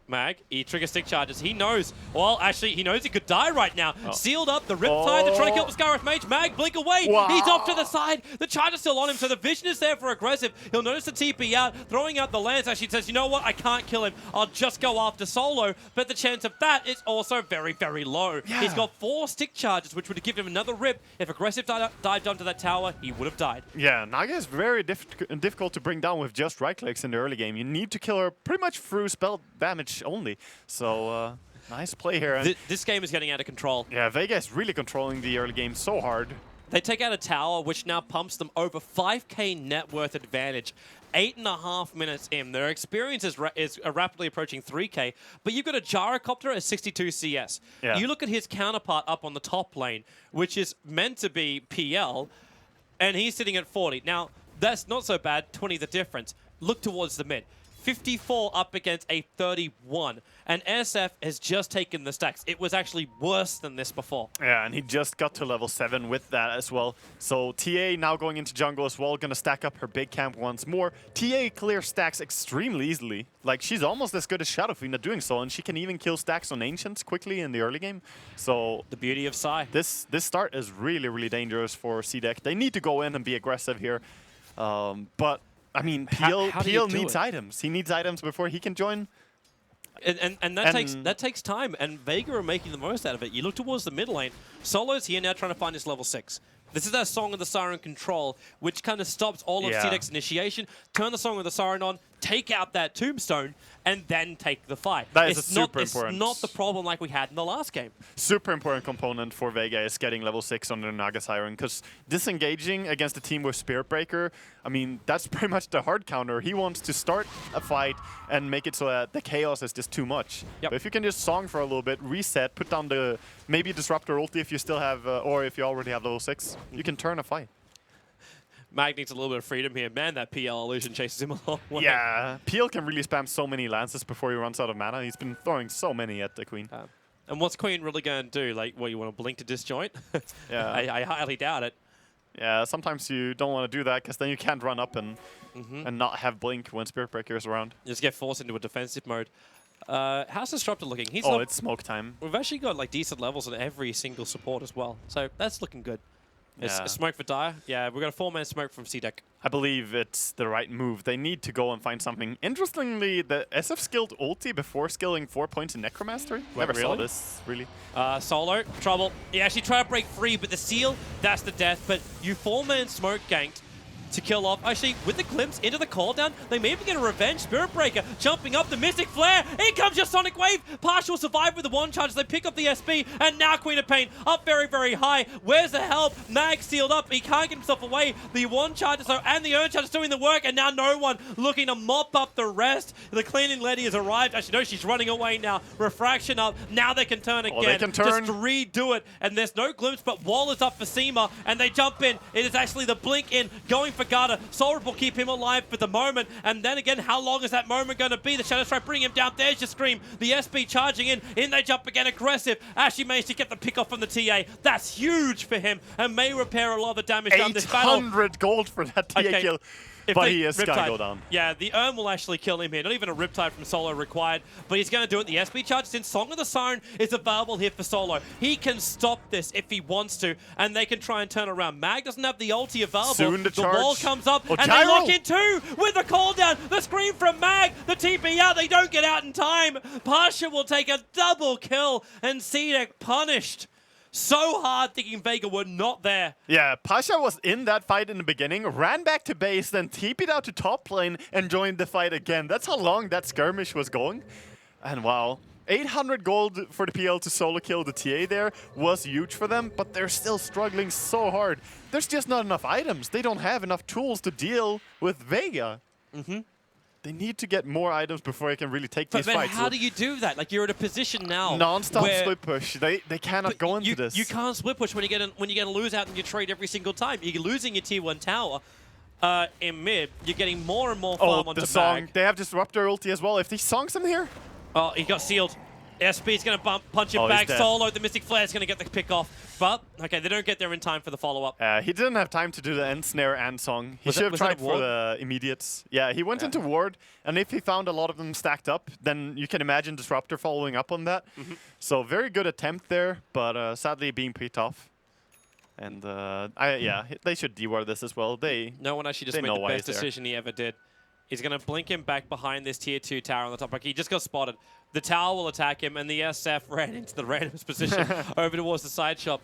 he trigger stick charges. He knows, well, actually, he knows he could die right now. Sealed up, the Riptide, they're trying to kill the Skywrath Mage. Mag, blink away. Wow. He's off to the side. The charge is still on him, so the vision is there for aggressive. He'll notice the TP out, throwing out the lance. Actually says, you know what, I can't kill him. I'll just go after solo. But the chance of that is also very, very low. Yeah. He's got 4 stick charges, which would have given him another rip. If aggressive dived onto that tower, he would have died. Yeah, Naga is very difficult to bring down with just right clicks in the early game. You need to kill her pretty much through spell damage only. So nice play here. And this game is getting out of control. Yeah, Vega is really controlling the early game so hard. They take out a tower, which now pumps them over 5k net worth advantage. 8.5 minutes in. Their experience is rapidly approaching 3k, but you've got a Gyrocopter at 62 CS. Yeah. You look at his counterpart up on the top lane, which is meant to be PL, and he's sitting at 40. Now, that's not so bad, 20 the difference. Look towards the mid. 54 up against a 31. And SF has just taken the stacks. It was actually worse than this before. Yeah, and he just got to level 7 with that as well. So TA now going into jungle as well, gonna stack up her big camp once more. TA clears stacks extremely easily. Like, she's almost as good as Shadow Fiend at doing so, and she can even kill stacks on Ancients quickly in the early game. So the beauty of Psy. This start is really, really dangerous for CDEC. They need to go in and be aggressive here. But I mean, PL needs items. He needs items before he can join. And that takes time, and Vega are making the most out of it. You look towards the mid lane. Solo's here now trying to find his level 6. This is our Song of the Siren control, which kind of stops all of CDEC's initiation. Turn the Song of the Siren on, take out that Tombstone, and then take the fight. That is super important. It's not the problem like we had in the last game. Super important component for Vega is getting level 6 on the Naga Siren, because disengaging against a team with Spirit Breaker, I mean, that's pretty much the hard counter. He wants to start a fight and make it so that the chaos is just too much. Yep. But if you can just Song for a little bit, reset, put down the maybe Disruptor ulti if you still have, or if you already have level 6, you can turn a fight. Mag needs a little bit of freedom here. Man, that PL illusion chases him a long way. Yeah, PL can really spam so many lances before he runs out of mana. He's been throwing so many at the Queen. And what's Queen really going to do? Like, what, you want to blink to disjoint? Yeah. I highly doubt it. Yeah, sometimes you don't want to do that because then you can't run up and not have blink when Spirit Breaker is around. You just get forced into a defensive mode. How's Disruptor looking? He's It's smoke time. We've actually got like decent levels on every single support as well, so that's looking good. It's Yeah. a smoke for Dire. Yeah, we've got a 4-man smoke from CDEC. I believe it's the right move. They need to go and find something. Interestingly, the SF skilled ulti before skilling 4 points in Necromastery. Never saw really? this, really. Solo, trouble. He actually tried to break free, but the seal, that's the death. But you 4-man smoke ganked to kill off. Actually, with the glimpse into the cooldown, they may even get a revenge. Spirit Breaker jumping up the Mystic Flare. In comes your Sonic Wave. Partial survive with the one charge. They pick up the SB, and now Queen of Pain up very, very high. Where's the help? Mag sealed up. He can't get himself away. The one charge and the Urn charge is doing the work, and now no one looking to mop up the rest. The cleaning lady has arrived. Actually, no, she's running away now. Refraction up. Now they can turn again. They can turn. Just redo it, and there's no glimpse, but wall is up for Seema, and they jump in. It is actually the blink in, going for Garda. Soul will keep him alive for the moment, and then again, how long is that moment going to be? The Shadow Strike bringing him down. There's your Scream. The SB charging in they jump again, aggressive. Actually managed to get the pick off from the TA. That's huge for him, and may repair a lot of the damage down this battle. 800 gold for that TA kill. But he is going to go down. Yeah, the Urn will actually kill him here. Not even a Riptide from Solo required, but he's going to do it. The SB charge, since Song of the Siren is available here for Solo, he can stop this if he wants to, and they can try and turn around. Mag doesn't have the ulti available. Soon to the charge. wall comes up, and Gyro. they lock in two with the call down. The scream from Mag, the TP out. They don't get out in time. Pasha will take a double kill, and CDEC punished so hard, thinking Vega were not there. Yeah, Pasha was in that fight in the beginning, ran back to base, then TP'd out to top lane and joined the fight again. That's how long that skirmish was going. And wow, 800 gold for the PL to solo kill the TA there was huge for them, but they're still struggling so hard. There's just not enough items. They don't have enough tools to deal with Vega. They need to get more items before they can really take these But fights. how do you do that? Like, you're in a position now Non-stop where split push. They cannot go into this. You can't split push when you get a lose out and you trade every single time. You're losing your tier 1 tower in mid. You're getting more and more farm onto the song. Mag. They have Disruptor ulti as well. If they songs him here. Oh, he got sealed. SB's going to punch him back. Solo, the Mystic Flare's going to get the pick off. But, okay, they don't get there in time for the follow-up. He didn't have time to do the end snare and song. He should have tried for the immediates. Yeah, he went into ward, and if he found a lot of them stacked up, then you can imagine Disruptor following up on that. So very good attempt there, but sadly being pretty tough. And yeah, they should deward this as well. No one actually just made the best decision he ever did. He's going to blink him back behind this tier 2 tower on the top. Like, he just got spotted. The tower will attack him, and the SF ran into the random's position over towards the side shop.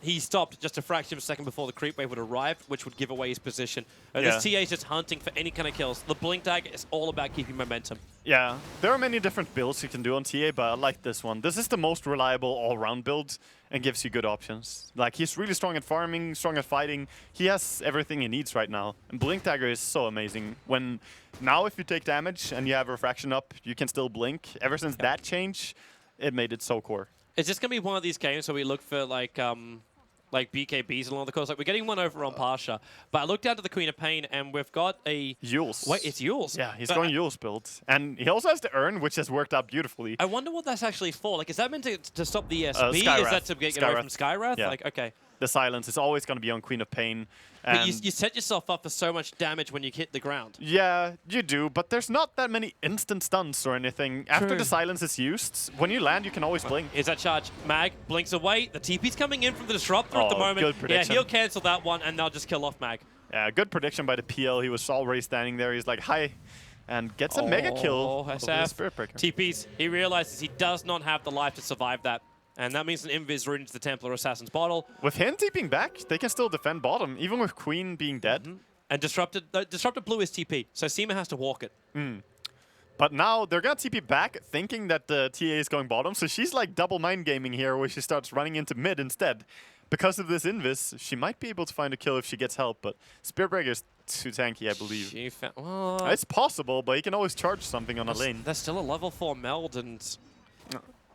He stopped just a fraction of a second before the creep wave would arrive, which would give away his position. This TA is just hunting for any kind of kills. The blink dagger is all about keeping momentum. Yeah, there are many different builds you can do on TA, but I like this one. This is the most reliable all-round build and gives you good options. Like, he's really strong at farming, strong at fighting. He has everything he needs right now. And Blink Dagger is so amazing. Now if you take damage and you have Refraction up, you can still blink. Ever since that change, it made it so core. Is this going to be one of these games where we look for like BKBs along the course? Like, we're getting one over on Pasha, but I looked down to the Queen of Pain, and we've got a... Yules. Wait, it's Yules? Yeah, he's going Yules build. And he also has the Urn, which has worked out beautifully. I wonder what that's actually for. Like, is that meant to stop the SB? Is that to get away from Skywrath? Yeah. Like, okay. The silence is always going to be on Queen of Pain. But you set yourself up for so much damage when you hit the ground. Yeah, you do, but there's not that many instant stuns or anything. After the silence is used, when you land, you can always blink. Here's that charge. Mag blinks away. The TP's coming in from the Disruptor at the moment. Good prediction. Yeah, he'll cancel that one, and they'll just kill off Mag. Yeah, good prediction by the PL. He was already standing there. He's like, hi. And gets a mega kill. SF. Spirit Breaker. TP's. He realizes he does not have the life to survive that. And that means an Invis rune into the Templar Assassin's bottle. With him TPing back, they can still defend bottom, even with Queen being dead. And Disruptor blew his TP, so Seema has to walk it. But now they're going to TP back, thinking that the TA is going bottom. So she's like double mind gaming here, where she starts running into mid instead. Because of this Invis, she might be able to find a kill if she gets help, but Spirit Breaker is too tanky, I believe. It's possible, but he can always charge something on a lane. There's still a level 4 meld, and...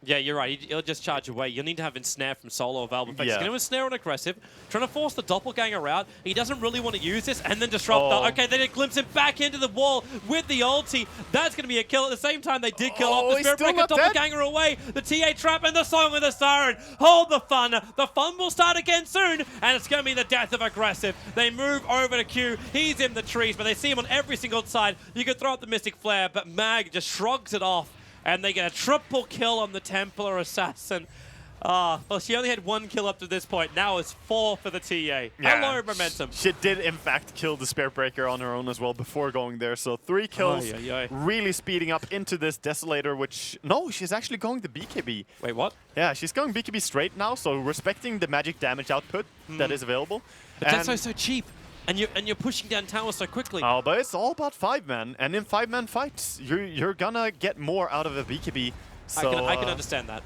Yeah, you're right. He'll just charge away. You'll need to have ensnare from solo or Valve. In fact, he's going to ensnare on aggressive, trying to force the doppelganger out. He doesn't really want to use this, and then disrupt. Okay, then it glimpses him back into the wall with the ulti. That's going to be a kill. At the same time, they did kill off the Spirit Breaker doppelganger away. The TA trap and the Song of the Siren. Hold the fun. The fun will start again soon, and it's going to be the death of aggressive. They move over to Q. He's in the trees, but they see him on every single side. You could throw out the Mystic Flare, but Mag just shrugs it off. And they get a triple kill on the Templar Assassin. Well, she only had 1 kill up to this point. Now it's 4 for the TA. Yeah. Hello, momentum. She did, in fact, kill the Spirit Breaker on her own as well before going there. So 3 kills, really speeding up into this Desolator, which... No, she's actually going the BKB. Wait, what? Yeah, she's going BKB straight now, so respecting the magic damage output that is available. But Deso's so cheap. And you're pushing down towers so quickly. Oh, but it's all about 5-man, and in 5-man fights, you're gonna get more out of a BKB. So, I can understand that.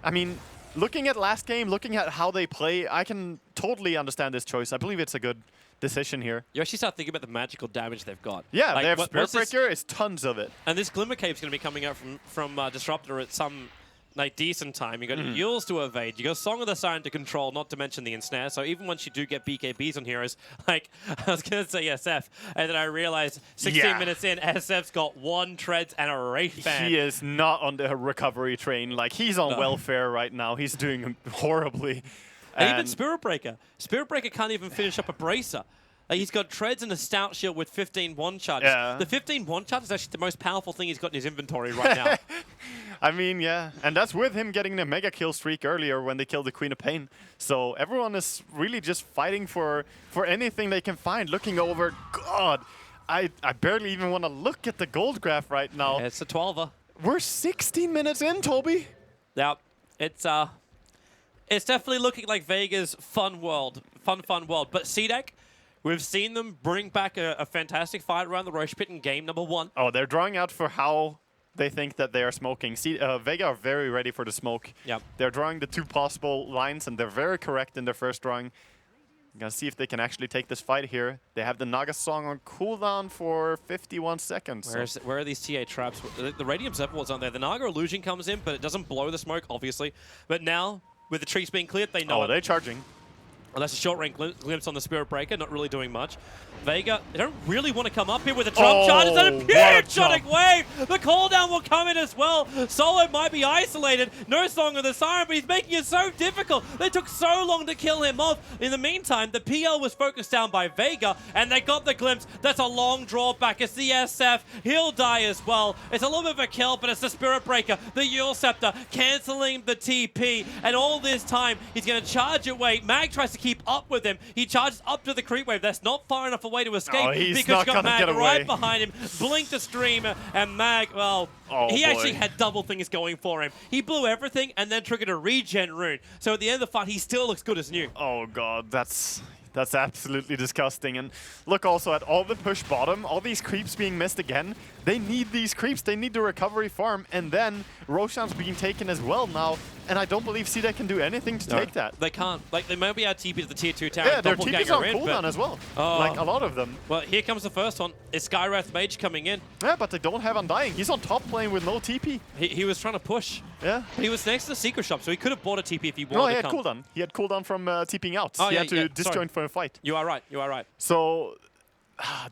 I mean, looking at last game, looking at how they play, I can totally understand this choice. I believe it's a good decision here. You actually start thinking about the magical damage they've got. Yeah, like, they have Spirit Breaker, it's tons of it. And this Glimmer Cave's going to be coming out from Disruptor at some decent time. You got Yules to evade. You got Song of the Siren to control, not to mention the ensnare. So even once you do get BKBs on heroes, like I was gonna say SF, and then I realized 16 minutes in, SF's got 1 treads and a Wraith Band. He is not on the recovery train. Like he's on welfare right now. He's doing horribly. And even Spirit Breaker. Spirit Breaker can't even finish up a Bracer. Like he's got treads and a stout shield with 15 one charges. Yeah. The 15 one charge is actually the most powerful thing he's got in his inventory right now. I mean, yeah. And that's with him getting the mega kill streak earlier when they killed the Queen of Pain. So everyone is really just fighting for anything they can find. Looking over, God, I barely even want to look at the gold graph right now. Yeah, it's a 12er. We're 16 minutes in, Toby. Yeah, it's definitely looking like Vega's fun world. Fun world. But CDEC, we've seen them bring back a fantastic fight around the Roche Pit in game number 1. Oh, they're drawing out for how they think that they are smoking. See, Vega are very ready for the smoke. Yep. They're drawing the 2 possible lines, and they're very correct in their first drawing. Gonna see if they can actually take this fight here. They have the Naga song on cooldown for 51 seconds. Where are these TA traps? The Radiant Observer was on there. The Naga illusion comes in, but it doesn't blow the smoke, obviously. But now, with the trees being cleared, they know it. They're charging. Well, that's a short-range glimpse on the Spirit Breaker, not really doing much. Vega, they don't really want to come up here with a jump charge. It's a pure Exotic Wave! The cooldown will come in as well. Solo might be isolated. No Song of the Siren, but he's making it so difficult. They took so long to kill him off. In the meantime, the PL was focused down by Vega, and they got the glimpse. That's a long draw back. It's the SF. He'll die as well. It's a little bit of a kill, but it's the Spirit Breaker, the Yule Scepter, canceling the TP. And all this time, he's going to charge away. Mag tries to keep up with him. He charges up to the creep wave. That's not far enough away to escape because you got Mag right behind him. Blink to stream, and Mag, well, he actually had double things going for him. He blew everything and then triggered a regen rune. So at the end of the fight, he still looks good as new. Oh god, that's absolutely disgusting. And look also at all the push bottom, all these creeps being missed again. They need these creeps, they need the recovery farm, and then Roshan's being taken as well now. And I don't believe CDEC can do anything to take that. They can't. Like, they might be able to TP to the tier 2 tower. Yeah, their TP's on cooldown as well. Like, a lot of them. Well, here comes the first one. It's Skywrath Mage coming in. Yeah, but they don't have Undying. He's on top lane with no TP. He was trying to push. Yeah. But he was next to the Secret Shop, so he could have bought a TP if he wanted to No, he had cooldown. He had cooldown from TPing out. He had to disjoint for a fight. You are right. You are right. So...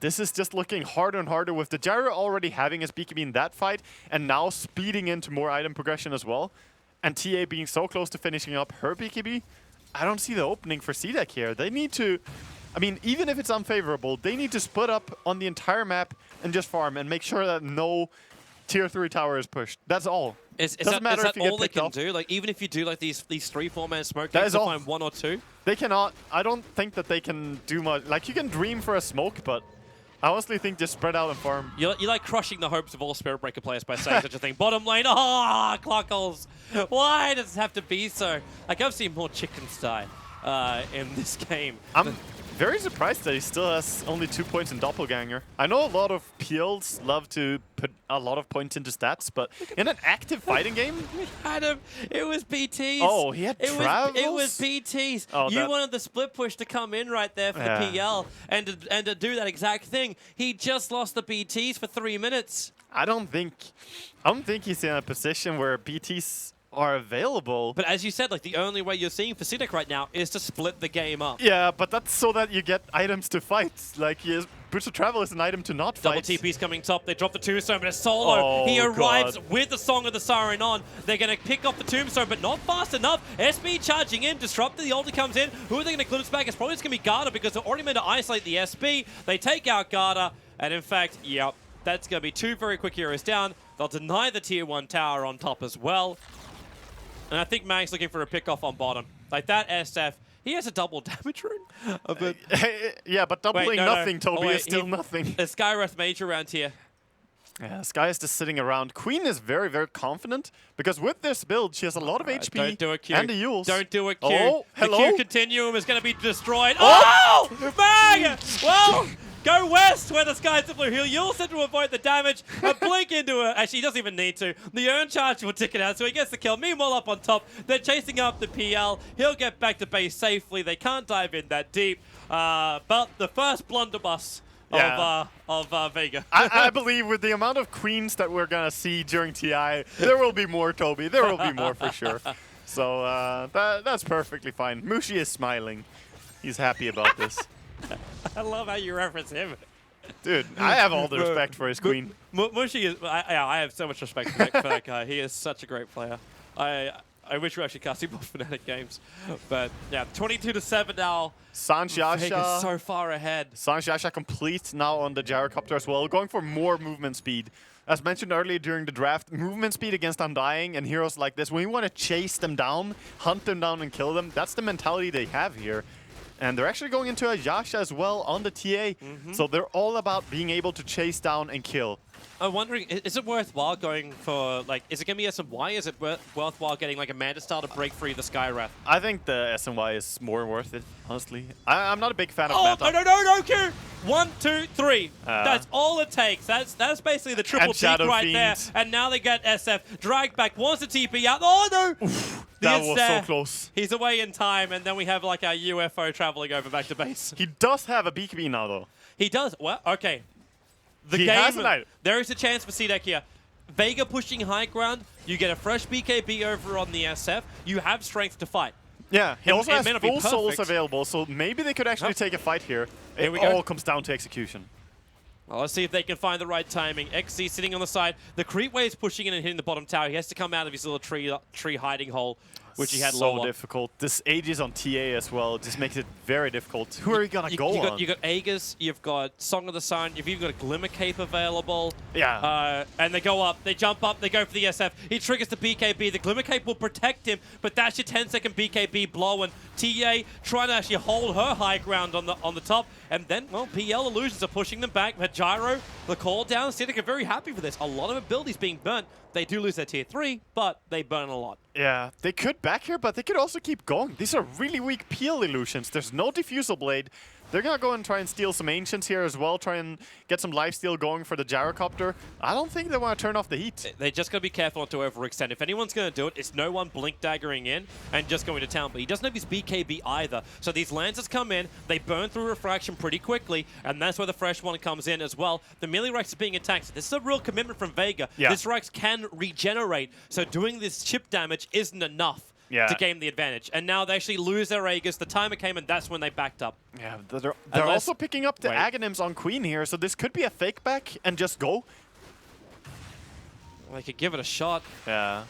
this is just looking harder and harder with the Gyro already having his BKB in that fight and now speeding into more item progression as well. And TA being so close to finishing up her BKB, I don't see the opening for CDEC here. They need to, I mean, even if it's unfavorable, they need to split up on the entire map and just farm and make sure that no tier 3 tower is pushed. That's all. Doesn't matter if you all get picked they can off. do? Like, even if you do like these 3-4-man smoke, they can find 1 or 2. They cannot. I don't think that they can do much. Like, you can dream for a smoke, but I honestly think just spread out and farm. You're like crushing the hopes of all Spirit Breaker players by saying such a thing. Bottom lane, clock holes. Why does it have to be so? Like, I've seen more chickens die in this game. I'm very surprised that he still has only 2 points in Doppelganger. I know a lot of PLs love to put a lot of points into stats, but in an active fighting game... We had him. It was BTs. Oh, he had travels? It was BTs. Oh, you wanted the split push to come in right there for the PL and to do that exact thing. He just lost the BTs for 3 minutes. I don't think he's in a position where BTs are available. But as you said, like the only way you're seeing for CDEC right now is to split the game up. Yeah, but that's so that you get items to fight. Like, Boots of Travel is an item to not Double fight. TP's coming top. They drop the Tombstone, but it's Solo. He arrives with the Song of the Siren on. They're going to pick off the Tombstone, but not fast enough. SB charging in. Disruptor, the ulti comes in. Who are they going to glimpse back? It's probably just going to be Garda because they're already meant to isolate the SB. They take out Garda, and in fact, yep, that's going to be 2 very quick heroes down. They'll deny the tier 1 tower on top as well. And I think Mag's looking for a pick off on bottom. Like that SF, he has a double damage rune. Yeah, but doubling nothing, Toby, is still nothing. There's Skywrath Mage around here. Yeah, Sky is just sitting around. Queen is very, very confident because with this build, she has a lot of HP Don't do it, Q. and the Yules. Don't do it, Q. Oh, hello? The Q continuum is going to be destroyed. Oh! Mag! Well, go west where the Sky's the blue. He'll Yule to avoid the damage and blink into it. Actually, he doesn't even need to. The Urn Charge will tick it out, so he gets the kill. Meanwhile, up on top, they're chasing up the PL. He'll get back to base safely. They can't dive in that deep. But the first blunderbuss of Vega. I believe with the amount of queens that we're going to see during TI, there will be more, Toby. There will be more for sure. So that's perfectly fine. Mushi is smiling. He's happy about this. I love how you reference him. Dude, I have all the respect for his queen. Mushi is... I have so much respect for that guy. He is such a great player. I wish we were actually casting more Fnatic games. But yeah, 22-7 now. Sanjiasha Vega's so far ahead. Sanjiasha complete now on the gyrocopter as well, going for more movement speed. As mentioned earlier during the draft, movement speed against Undying and heroes like this, when you want to chase them down, hunt them down and kill them, that's the mentality they have here. And they're actually going into a Yasha as well on the TA. So they're all about being able to chase down and kill. I'm wondering, is it worthwhile going for, like, is it going to be SNY? Is it worthwhile getting, like, a Manta style to break free the Skywrath? I think the SNY is more worth it, honestly. I'm not a big fan of Manta. No, Q! 1, 2, 3. That's all it takes. That's basically the triple peak right there. And now they get SF. Dragged back, wants the TP out. Oh, no! That was so close. He's away in time, and then we have, like, our UFO traveling over back to base. He does have a BKB now, though. He does? Well, okay. He has an item. There is a chance for CDEC here. Vega pushing high ground. You get a fresh BKB over on the SF. You have strength to fight. Yeah, he also has may not full be souls available, so maybe they could actually take a fight here. It all comes down to execution. Well, let's see if they can find the right timing. XZ sitting on the side. The creep wave is pushing in and hitting the bottom tower. He has to come out of his little tree hiding hole, which he had low on. So difficult. This Aegis on TA as well just makes it very difficult. Who are you going to go on? You got Aegis, you've got Song of the Sun, you've even got a Glimmer Cape available. Yeah. And they go up, they jump up, they go for the SF. He triggers the BKB. The Glimmer Cape will protect him, but that's your 10-second BKB blow. And TA trying to actually hold her high ground on the top. And then, well, PL Illusions are pushing them back. But Gyro, the call down, CDEC are very happy for this. A lot of abilities being burnt. They do lose their tier 3, but they burn a lot. Yeah, they could back here, but they could also keep going. These are really weak PL Illusions. There's no Diffusal Blade. They're going to go and try and steal some Ancients here as well, try and get some lifesteal going for the Gyrocopter. I don't think they want to turn off the heat. They just got to be careful not to overextend. If anyone's going to do it, it's no one blink daggering in and just going to town. But he doesn't have his BKB either. So these Lancers come in, they burn through Refraction pretty quickly, and that's where the fresh one comes in as well. The melee Rex is being attacked. This is a real commitment from Vega. Yeah. This Rex can regenerate, so doing this chip damage isn't enough. To gain the advantage. And now they actually lose their Aegis. The timer came and that's when they backed up. Yeah, they're also picking up the Aghanims on Queen here, so this could be a fake back and just go. They could give it a shot. Yeah.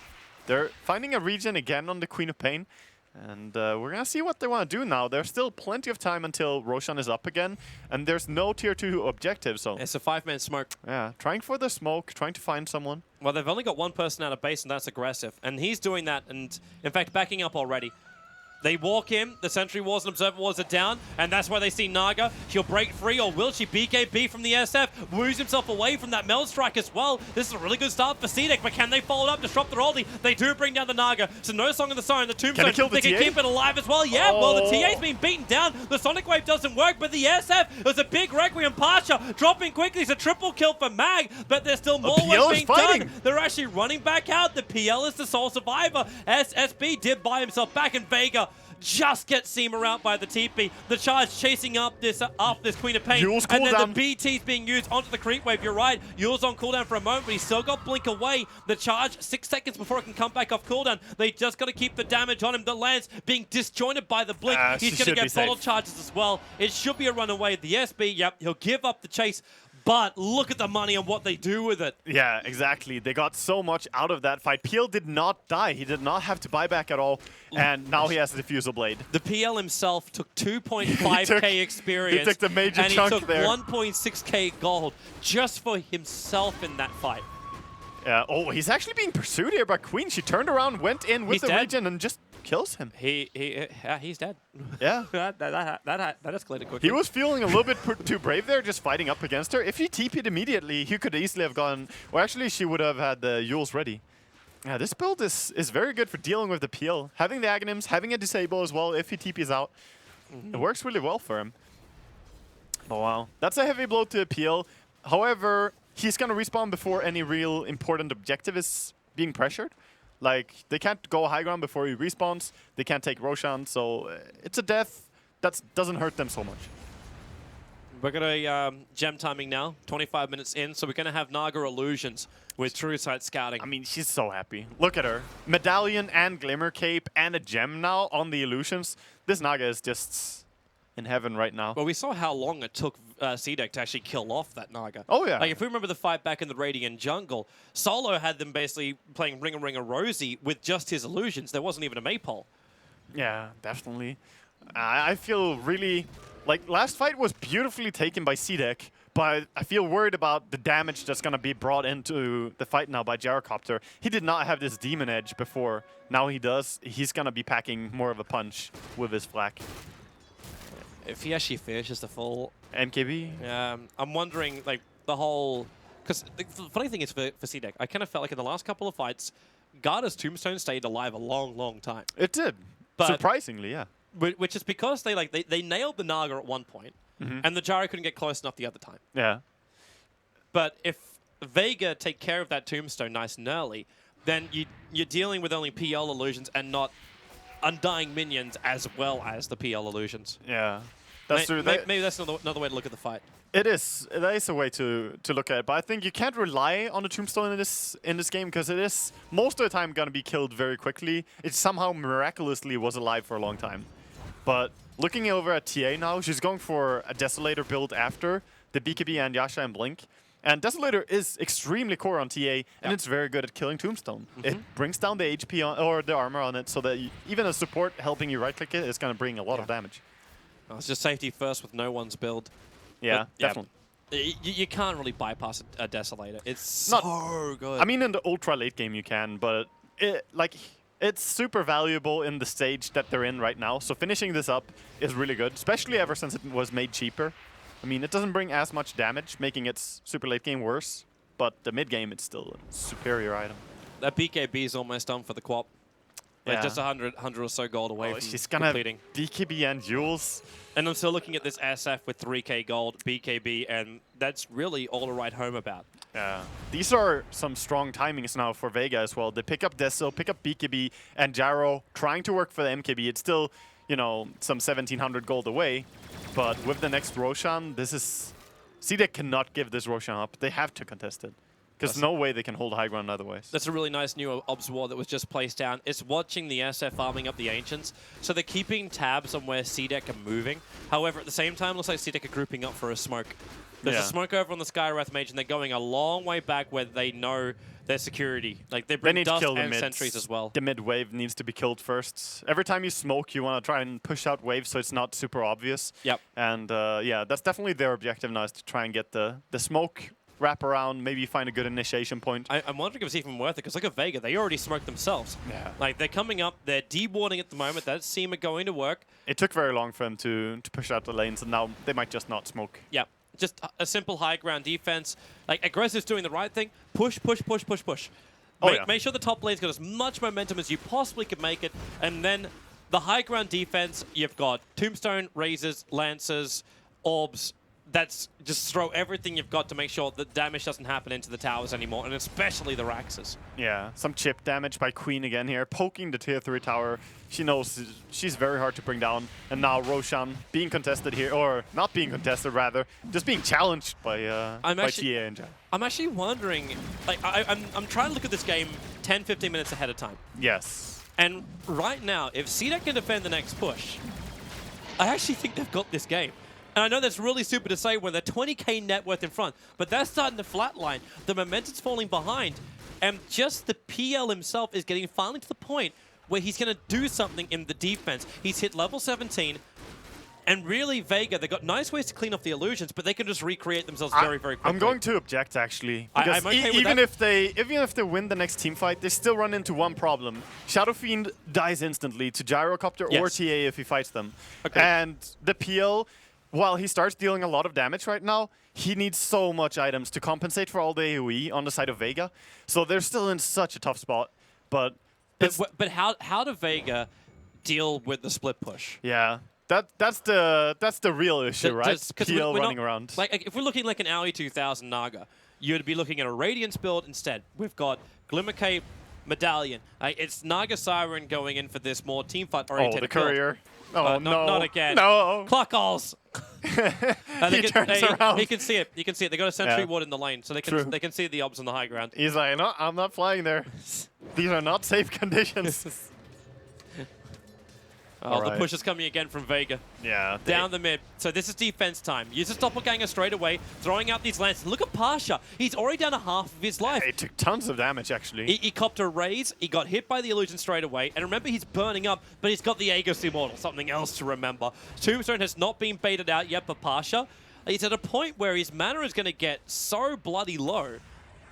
They're finding a regen again on the Queen of Pain. And we're going to see what they want to do now. There's still plenty of time until Roshan is up again. And there's no tier 2 objective, so... It's a 5-man smoke. Yeah, trying for the smoke, trying to find someone. Well, they've only got one person out of base, and that's aggressive. And he's doing that, and in fact, backing up already. They walk in, the Sentry Wars and Observer Wars are down, and that's why they see Naga. She'll break free, or will she? BKB from the SF, woos himself away from that Meld Strike as well. This is a really good start for CDEC, but can they follow it up, disrupt the ulti? They do bring down the Naga, so no Song of the Siren, the Tombstone, they can keep it alive as well. Yeah, well, the TA's been beaten down, the Sonic Wave doesn't work, but the SF is a big Requiem Parcher, dropping quickly. It's a triple kill for Mag, but there's still more work being done. They're actually running back out. The PL is the sole survivor. SSB did buy himself back, and Vega just gets Seema out by the TP. The charge chasing up this Queen of Pain. Yule's and then cooldown. the BT's being used onto the creep wave. You're right. Yule's on cooldown for a moment, but he's still got Blink away. The charge, 6 seconds before it can come back off cooldown. They just got to keep the damage on him. The Lance being disjointed by the Blink. He's going to get bottle charges as well. It should be a runaway. The SB, yep, he'll give up the chase. But look at the money and what they do with it. Yeah, exactly. They got so much out of that fight. PL did not die. He did not have to buy back at all. And now he has the Diffusal Blade. The PL himself took 2.5k experience. He took the major and chunk he took there. 1.6k gold just for himself in that fight. Yeah. Oh, he's actually being pursued here by Queen. She turned around, went in with He's the dead. regen and just kills him. He's dead. Yeah. that escalated quickly. He was feeling a little bit too brave there, just fighting up against her. If he TP'd immediately, he could easily have gone... Well, actually, she would have had the Yules ready. Yeah, this build is very good for dealing with the PL. Having the Aghanims, having a Disable as well if he TP's out. It works really well for him. Oh, wow. That's a heavy blow to the PL. However, he's going to respawn before any real important objective is being pressured. Like, they can't go high ground before he respawns. They can't take Roshan, so it's a death that doesn't hurt them so much. We're going to gem timing now, 25 minutes in, so we're going to have Naga Illusions with True Sight Scouting. I mean, she's so happy. Look at her. Medallion and Glimmer Cape and a gem now on the Illusions. This Naga is just in heaven right now. Well, we saw how long it took CDEC to actually kill off that Naga. Oh, yeah. Like, if we remember the fight back in the Radiant Jungle, Solo had them basically playing Ring a Rosie with just his illusions. There wasn't even a Maypole. Yeah, definitely. I feel really... Like, last fight was beautifully taken by CDEC, but I feel worried about the damage that's going to be brought into the fight now by Gyrocopter. He did not have this Demon Edge before. Now he does. He's going to be packing more of a punch with his flak. If he actually finishes the full... MKB? I'm wondering, like, the whole... Because the funny thing is for CDEC, I kind of felt like in the last couple of fights, Garda's Tombstone stayed alive a long, long time. It did. But surprisingly, yeah. Which is because they nailed the Naga at one point, and the Gyro couldn't get close enough the other time. Yeah. But if Vega take care of that Tombstone nice and early, then you're dealing with only PL illusions and not undying minions as well as the PL illusions. Yeah. That's true. Maybe that's another way to look at the fight. It is. That is a way to look at it. But I think you can't rely on the Tombstone in this game because it is most of the time going to be killed very quickly. It somehow miraculously was alive for a long time. But looking over at TA now, she's going for a Desolator build after the BKB and Yasha and Blink. And Desolator is extremely core on TA, and it's very good at killing Tombstone. It brings down the HP or the armor on it so that even a support helping you right-click it is going to bring a lot of damage. Well, it's just safety first with no one's build. Yeah, definitely. You can't really bypass a Desolator. It's so good. I mean, in the ultra late game you can, but it's super valuable in the stage that they're in right now. So finishing this up is really good, especially ever since it was made cheaper. I mean, it doesn't bring as much damage, making its super late game worse. But the mid game, it's still a superior item. That BKB is almost done for the Quap. Like just 100 or so gold away from she's gonna completing. BKB and Jules. And I'm still looking at this SF with 3k gold, BKB, and that's really all to write home about. Yeah. These are some strong timings now for Vega as well. They pick up Deso, pick up BKB, and Gyro trying to work for the MKB. It's still, you know, some 1700 gold away. But with the next Roshan, this is... CDEC cannot give this Roshan up. They have to contest it. Because no way they can hold high ground otherwise. That's a really nice new Obs War that was just placed down. It's watching the SF farming up the Ancients. So they're keeping tabs on where CDEC are moving. However, at the same time, it looks like CDEC are grouping up for a smoke. There's a smoke over on the Skywrath Mage, and they're going a long way back where they know their security. Like, they bring dust and sentries as well. The mid wave needs to be killed first. Every time you smoke, you want to try and push out waves so it's not super obvious. Yep. And yeah, that's definitely their objective now, is to try and get the smoke wrap around, maybe find a good initiation point. I'm wondering if it's even worth it, because look at Vega, they already smoked themselves. Yeah. Like, they're coming up, they're dewarding at the moment, that's Seema going to work. It took very long for them to push out the lanes, and now they might just not smoke. Yeah, just a simple high ground defense. Like, Aggressive's doing the right thing, push, push, push, push, push. Make sure the top lane's got as much momentum as you possibly could make it, and then the high ground defense, you've got Tombstone, Razors, Lancers, Orbs, that's just throw everything you've got to make sure that damage doesn't happen into the towers anymore, and especially the Raxes. Yeah, some chip damage by Queen again here, poking the tier 3 tower. She knows she's very hard to bring down. And now Roshan being contested here, or not being contested rather, just being challenged by TA and Jan. I'm actually wondering, like, I'm trying to look at this game 10, 15 minutes ahead of time. Yes. And right now, if CDEC can defend the next push, I actually think they've got this game. And I know that's really stupid to say when they're 20k net worth in front, but they're starting to flatline. The momentum's falling behind, and just the PL himself is getting finally to the point where he's going to do something in the defense. He's hit level 17, and really Vega, they've got nice ways to clean off the illusions, but they can just recreate themselves very, very quickly. I'm going to object, actually. Because I'm okay with even that. if they win the next team fight, they still run into one problem. Shadow Fiend dies instantly to Gyrocopter or TA if he fights them. Okay. And the PL, while he starts dealing a lot of damage right now, he needs so much items to compensate for all the AoE on the side of Vega. So they're still in such a tough spot. But how do Vega deal with the split push? Yeah. That's the real issue, right? PL running around. Like, if we're looking like an Aoi 2000 Naga, you'd be looking at a Radiance build instead. We've got Glimmer Cape, Medallion. It's Naga Siren going in for this more team fight oriented. Oh, the courier. Oh, no. Not again. No. Cluckles. He turns around. He can see it. You can see it. They got a sentry ward in the lane, so they can see the obs on the high ground. He's like, no, I'm not flying there. These are not safe conditions. Oh, the push is coming again from Vega. Yeah. Down the mid. So this is defense time. Uses Doppelganger straight away, throwing out these lances. Look at Pasha. He's already down to half of his life. Yeah, he took tons of damage, actually. He copped a raise. He got hit by the illusion straight away. And remember, he's burning up, but he's got the Aegis Immortal, something else to remember. Tombstone has not been baited out yet for Pasha. He's at a point where his mana is going to get so bloody low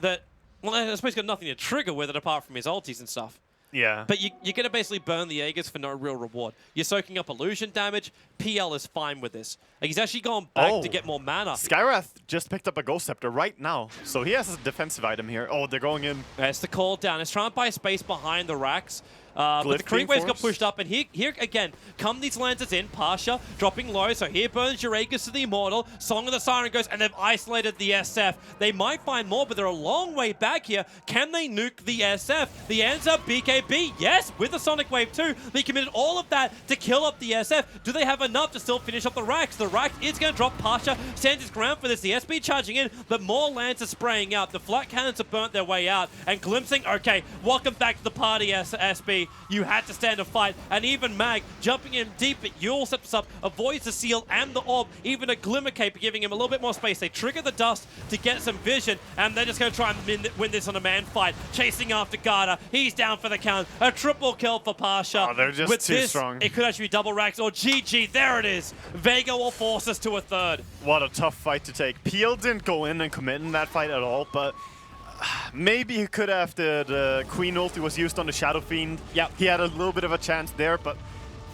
that, well, I suppose he's got nothing to trigger with it apart from his ultis and stuff. Yeah. But you're going to basically burn the Aegis for no real reward. You're soaking up illusion damage. PL is fine with this. Like, he's actually going back to get more mana. Skywrath just picked up a Ghost Scepter right now, so he has a defensive item here. Oh, they're going in. It's the call down. It's trying to buy space behind the racks. But the creep waves got pushed up, and here again, come these Lancers in. Pasha dropping low, so here burns your Aegis to the Immortal. Song of the Siren goes, and they've isolated the SF. They might find more, but they're a long way back here. Can they nuke the SF? The answer, BKB, yes, with the Sonic Wave too. They committed all of that to kill up the SF. Do they have enough to still finish up the racks? The rack is going to drop. Pasha stands his ground for this. The SB charging in, but more Lancers spraying out. The flat cannons have burnt their way out, and glimpsing, okay, welcome back to the party, SB. You had to stand a fight, and even Mag jumping in deep, but Yule steps up, avoids the seal and the orb, even a Glimmer Cape giving him a little bit more space. They trigger the dust to get some vision, and they're just going to try and win this on a man fight. Chasing after Garda, he's down for the count. A triple kill for Pasha. Oh, they're just With too this, strong. It could actually be double racks or GG. There it is. Vega will force us to a third. What a tough fight to take. PL didn't go in and commit in that fight at all, but maybe he could have. The Queen ulti was used on the Shadow Fiend. Yeah, he had a little bit of a chance there, but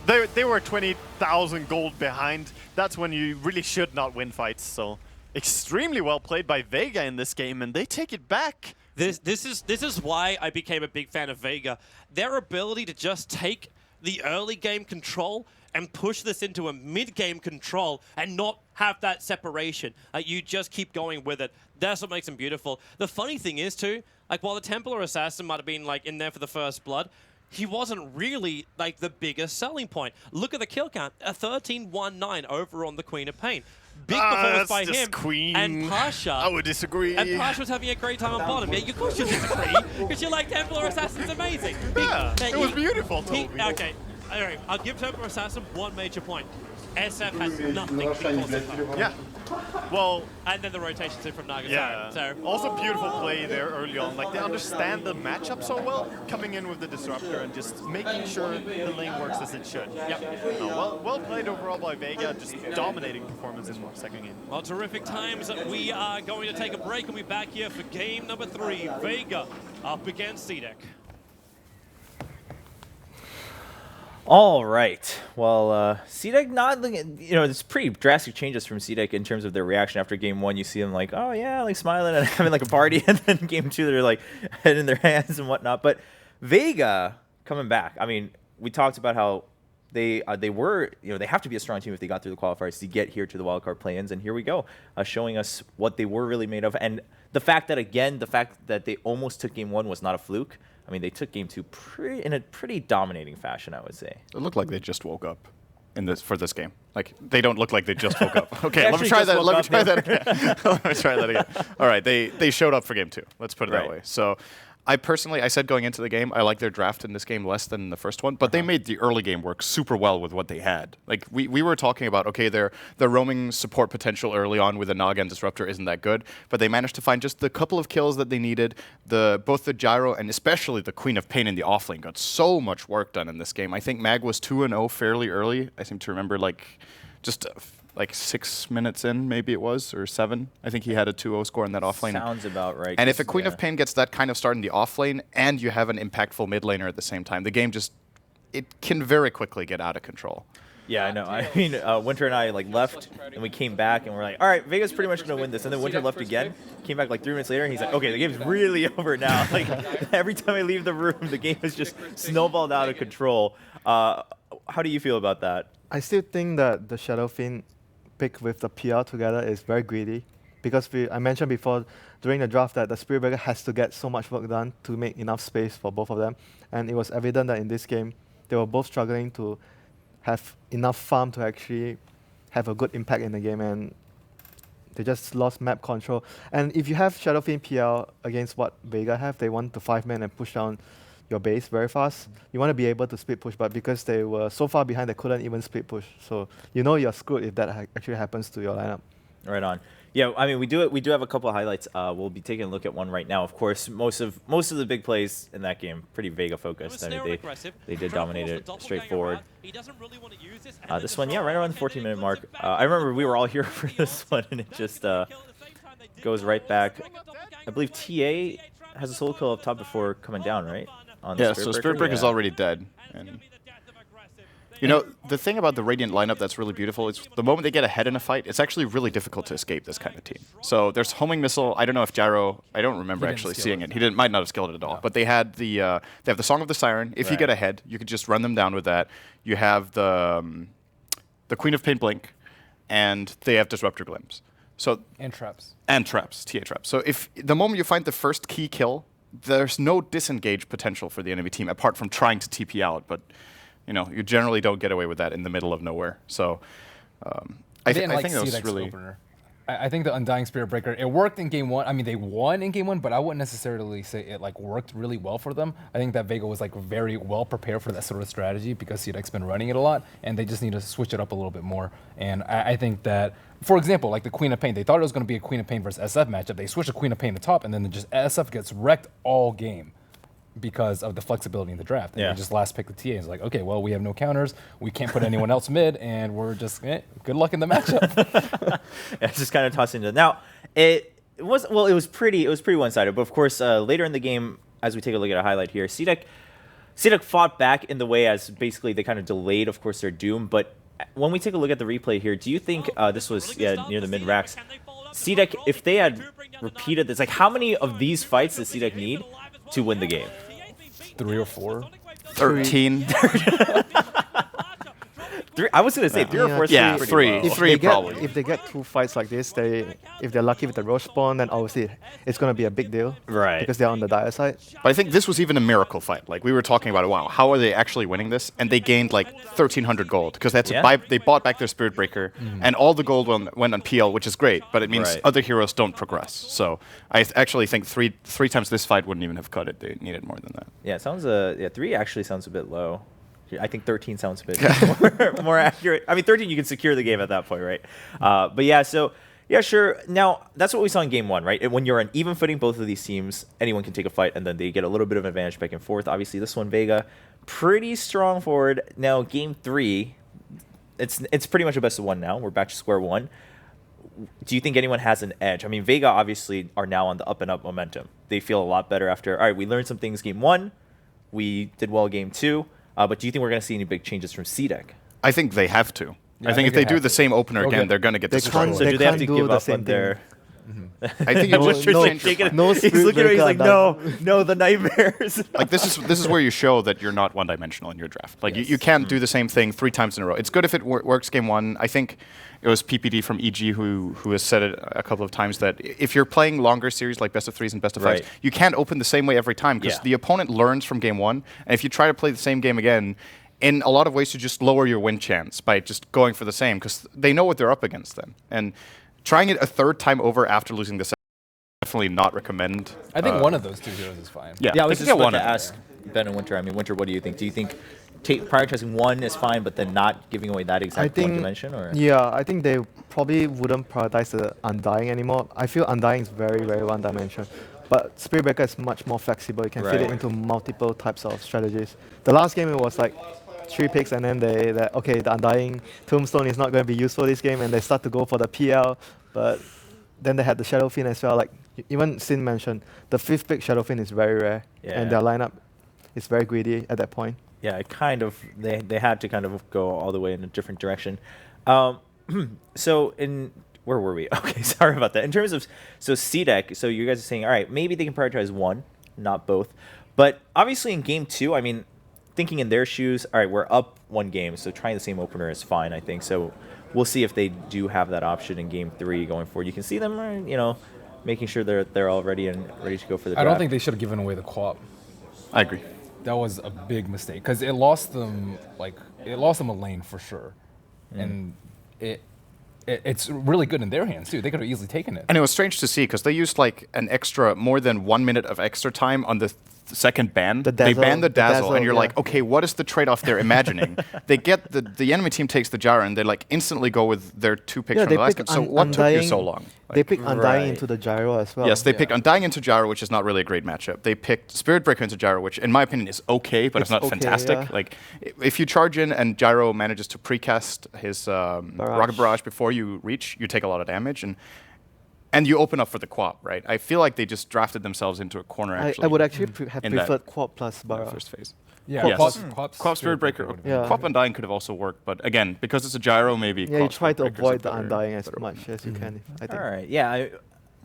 they were 20,000 gold behind. That's when you really should not win fights. So extremely well played by Vega in this game, and they take it back. This is why I became a big fan of Vega. Their ability to just take the early game control and push this into a mid-game control and not have that separation. You just keep going with it. That's what makes them beautiful. The funny thing is, too, like, while the Templar Assassin might have been, like, in there for the first blood, he wasn't really, like, the biggest selling point. Look at the kill count, a 13-1-9 over on the Queen of Pain. Big performance by him. Queen. And Pasha. I would disagree. And Pasha was having a great time on bottom. Yeah, of course you disagree, because you're like, Templar Assassin's amazing. Yeah, it was beautiful, Toby. Okay, all right, I'll give Templar Assassin one major point. SF has nothing because of her. Yeah. Well, and then the rotation too from Naga. Yeah. So. Also beautiful play there early on. Like, they understand the matchup so well, coming in with the Disruptor and just making sure the lane works as it should. Yep. No, well played overall by Vega, just dominating performance in the second game. Well, terrific times. We are going to take a break and be back here for game number 3. Vega up against CDEC. All right. Well, CDEC not, you know, it's pretty drastic changes from CDEC in terms of their reaction after game 1. You see them like, oh yeah, like smiling and having like a party, and then game 2 they're like head in their hands and whatnot. But Vega coming back. I mean, we talked about how they were, they have to be a strong team if they got through the qualifiers to get here to the wildcard play-ins, and here we go, showing us what they were really made of. And the fact that they almost took game 1 was not a fluke. I mean, they took game 2 in a pretty dominating fashion, I would say. It looked like they just woke up for this game. Like, they don't look like they just woke up. Okay, let me try that. Let me try that again. Let me try that again. All right, they showed up for game 2. Let's put it that way. So I said going into the game, I like their draft in this game less than the first one, but they made the early game work super well with what they had. Like, we were talking about, okay, their roaming support potential early on with the Naga and Disruptor isn't that good, but they managed to find just the couple of kills that they needed. Both the Gyro and especially the Queen of Pain in the offlane got so much work done in this game. I think Mag was 2-0 fairly early. I seem to remember, just 6 minutes in, maybe it was, or 7. I think he had a 2-0 score in that offlane. Sounds about right. And if a Queen of Pain gets that kind of start in the offlane, and you have an impactful mid laner at the same time, the game it can very quickly get out of control. Yeah, I know. I mean, Winter and I left, and we came back, and we're like, all right, Vega's pretty much going to win this. And then Winter left again, came back 3 minutes later, and he's like, okay, the game's really over now. Every time I leave the room, the game has just snowballed out of control. How do you feel about that? I still think that the Shadow Fiend pick with the PR together is very greedy, because I mentioned before during the draft that the Spirit Breaker has to get so much work done to make enough space for both of them, and it was evident that in this game they were both struggling to have enough farm to actually have a good impact in the game, and they just lost map control. And if you have Shadow Fiend PL against what Vega have, they want to 5-man and push down your base very fast. You want to be able to split push, but because they were so far behind, they couldn't even split push. So you're screwed if that actually happens to your lineup. Right on. Yeah, I mean, we do have a couple of highlights. We'll be taking a look at one right now. Of course, most of the big plays in that game pretty Vega focused. I mean, they did dominate it straightforward. This one, yeah, right around the 14-minute mark. I remember we were all here for this one, and it just goes right back. I believe TA has a solo kill up top before coming down, right? So Spirit Breaker is already dead. And the thing about the Radiant lineup that's really beautiful is the moment they get ahead in a fight, it's actually really difficult to escape this kind of team. So there's Homing Missile. I don't know if Gyro, I don't remember actually seeing it. He might not have skilled it at all. No. But they have the Song of the Siren. If you get ahead, you could just run them down with that. You have the Queen of Pain Blink, and they have Disruptor Glimpse. And traps. TA traps. So if the moment you find the first key kill, there's no disengage potential for the enemy team apart from trying to TP out, but you generally don't get away with that in the middle of nowhere. So I think that was really opener. I think the Undying Spirit Breaker, it worked in game 1. I mean, they won in game 1, but I wouldn't necessarily say it worked really well for them. I think that Vega was very well prepared for that sort of strategy because CDEC's been running it a lot, and they just need to switch it up a little bit more. And I think that, for example, the Queen of Pain, they thought it was going to be a Queen of Pain versus SF matchup. They switched the Queen of Pain to top, and then SF gets wrecked all game because of the flexibility in the draft. And they just last pick the TA. It's like, okay, well, we have no counters. We can't put anyone else mid, and we're just, good luck in the matchup. It's just kind of tossed into. Now, it was pretty one-sided. But of course, later in the game, as we take a look at a highlight here, CDEC fought back in the way as basically they kind of delayed, of course, their doom. But when we take a look at the replay here, do you think this was near the mid-racks? CDEC, if they had repeated this, how many of these fights does CDEC need to win the game? 3 or 4? 13. I was going to say 3 or 4. Yeah, 3 probably. If they get 2 fights like this, if they're lucky with the Roche spawn, then obviously it's going to be a big deal. Right. Because they're on the dire side. But I think this was even a miracle fight. We were talking about, wow, how are they actually winning this? And they gained 1,300 gold because they had to buy. They bought back their Spirit Breaker, and all the gold went on PL, which is great. But it means other heroes don't progress. So I actually think three times this fight wouldn't even have cut it. They needed more than that. Yeah, it sounds 3 actually sounds a bit low. I think 13 sounds a bit more accurate. I mean, 13 you can secure the game at that point, right? But yeah, so yeah, sure. Now that's what we saw in game 1, right? When you're on even footing, both of these teams, anyone can take a fight, and then they get a little bit of an advantage back and forth. Obviously, this one Vega, pretty strong forward. Now game 3, it's pretty much a best of 1 now. We're back to square 1. Do you think anyone has an edge? I mean, Vega obviously are now on the up and up momentum. They feel a lot better after. All right, we learned some things game 1. We did well game 2. But do you think we're going to see any big changes from CDEC? I think they have to. I think if they do the same opener again, they're going to get destroyed. So do they have to give up on their I think you just change your plan. No he's Spirit looking at me, he's Breaker like, no, the nightmares. Like this is where you show that you're not one-dimensional in your draft. Like you can't do the same thing 3 times in a row. It's good if it works game 1. I think it was PPD from EG who has said it a couple of times that if you're playing longer series like best of 3s and best of 5s, you can't open the same way every time because the opponent learns from game 1. And if you try to play the same game again, in a lot of ways you just lower your win chance by just going for the same because they know what they're up against then. And trying it a 3rd time over after losing the second, definitely not recommend. I think one of those 2 heroes is fine. Yeah, I was just about to ask Ben and Winter. I mean, Winter, what do you think? Do you think prioritizing one is fine, but then not giving away that exact one dimension? Or? Yeah, I think they probably wouldn't prioritize the Undying anymore. I feel Undying is very, very one dimension. But Spirit Breaker is much more flexible. You can fit it into multiple types of strategies. The last game, it was like 3 picks, and then okay, the Undying Tombstone is not going to be useful this game, and they start to go for the PL. But then they had the Shadow Fiend as well. Like even Sin mentioned, the 5th pick Shadow Fiend is very rare, and their lineup is very greedy at that point. Yeah, it kind of they had to kind of go all the way in a different direction. So where were we? Okay, sorry about that. In terms of CDEC, so you guys are saying, all right, maybe they can prioritize one, not both. But obviously in game 2, I mean, thinking in their shoes, all right, we're up 1 game, so trying the same opener is fine, I think. So we'll see if they do have that option in game 3 going forward. You can see them, making sure they're all ready and ready to go for the draft. I don't think they should have given away the co-op. I agree. That was a big mistake because it lost them a lane for sure, and it's really good in their hands too. They could have easily taken it. And it was strange to see because they used like an extra more than 1 minute of extra time on the second ban. They banned the dazzle, and you're like, okay, what is the trade-off they're imagining? They get the enemy team takes the Gyro, and they like instantly go with their 2 picks from the last game. So what took you so long? They picked Undying into the Gyro as well. Yes, they picked Undying into Gyro, which is not really a great matchup. They picked Spirit Breaker into Gyro, which in my opinion is okay, but it's not fantastic. Yeah. Like if you charge in and Gyro manages to precast his Rocket Barrage before you reach, you take a lot of damage, and you open up for the Quap, right? I feel like they just drafted themselves into a corner. Actually, I would actually have preferred Quap plus Barrage. First phase. Yeah, Quap Spirit Breaker. Quap Undying could have also worked, but again, because it's a Gyro, maybe. Yeah, you try to avoid the Undying as much as you can, I think. All right, yeah.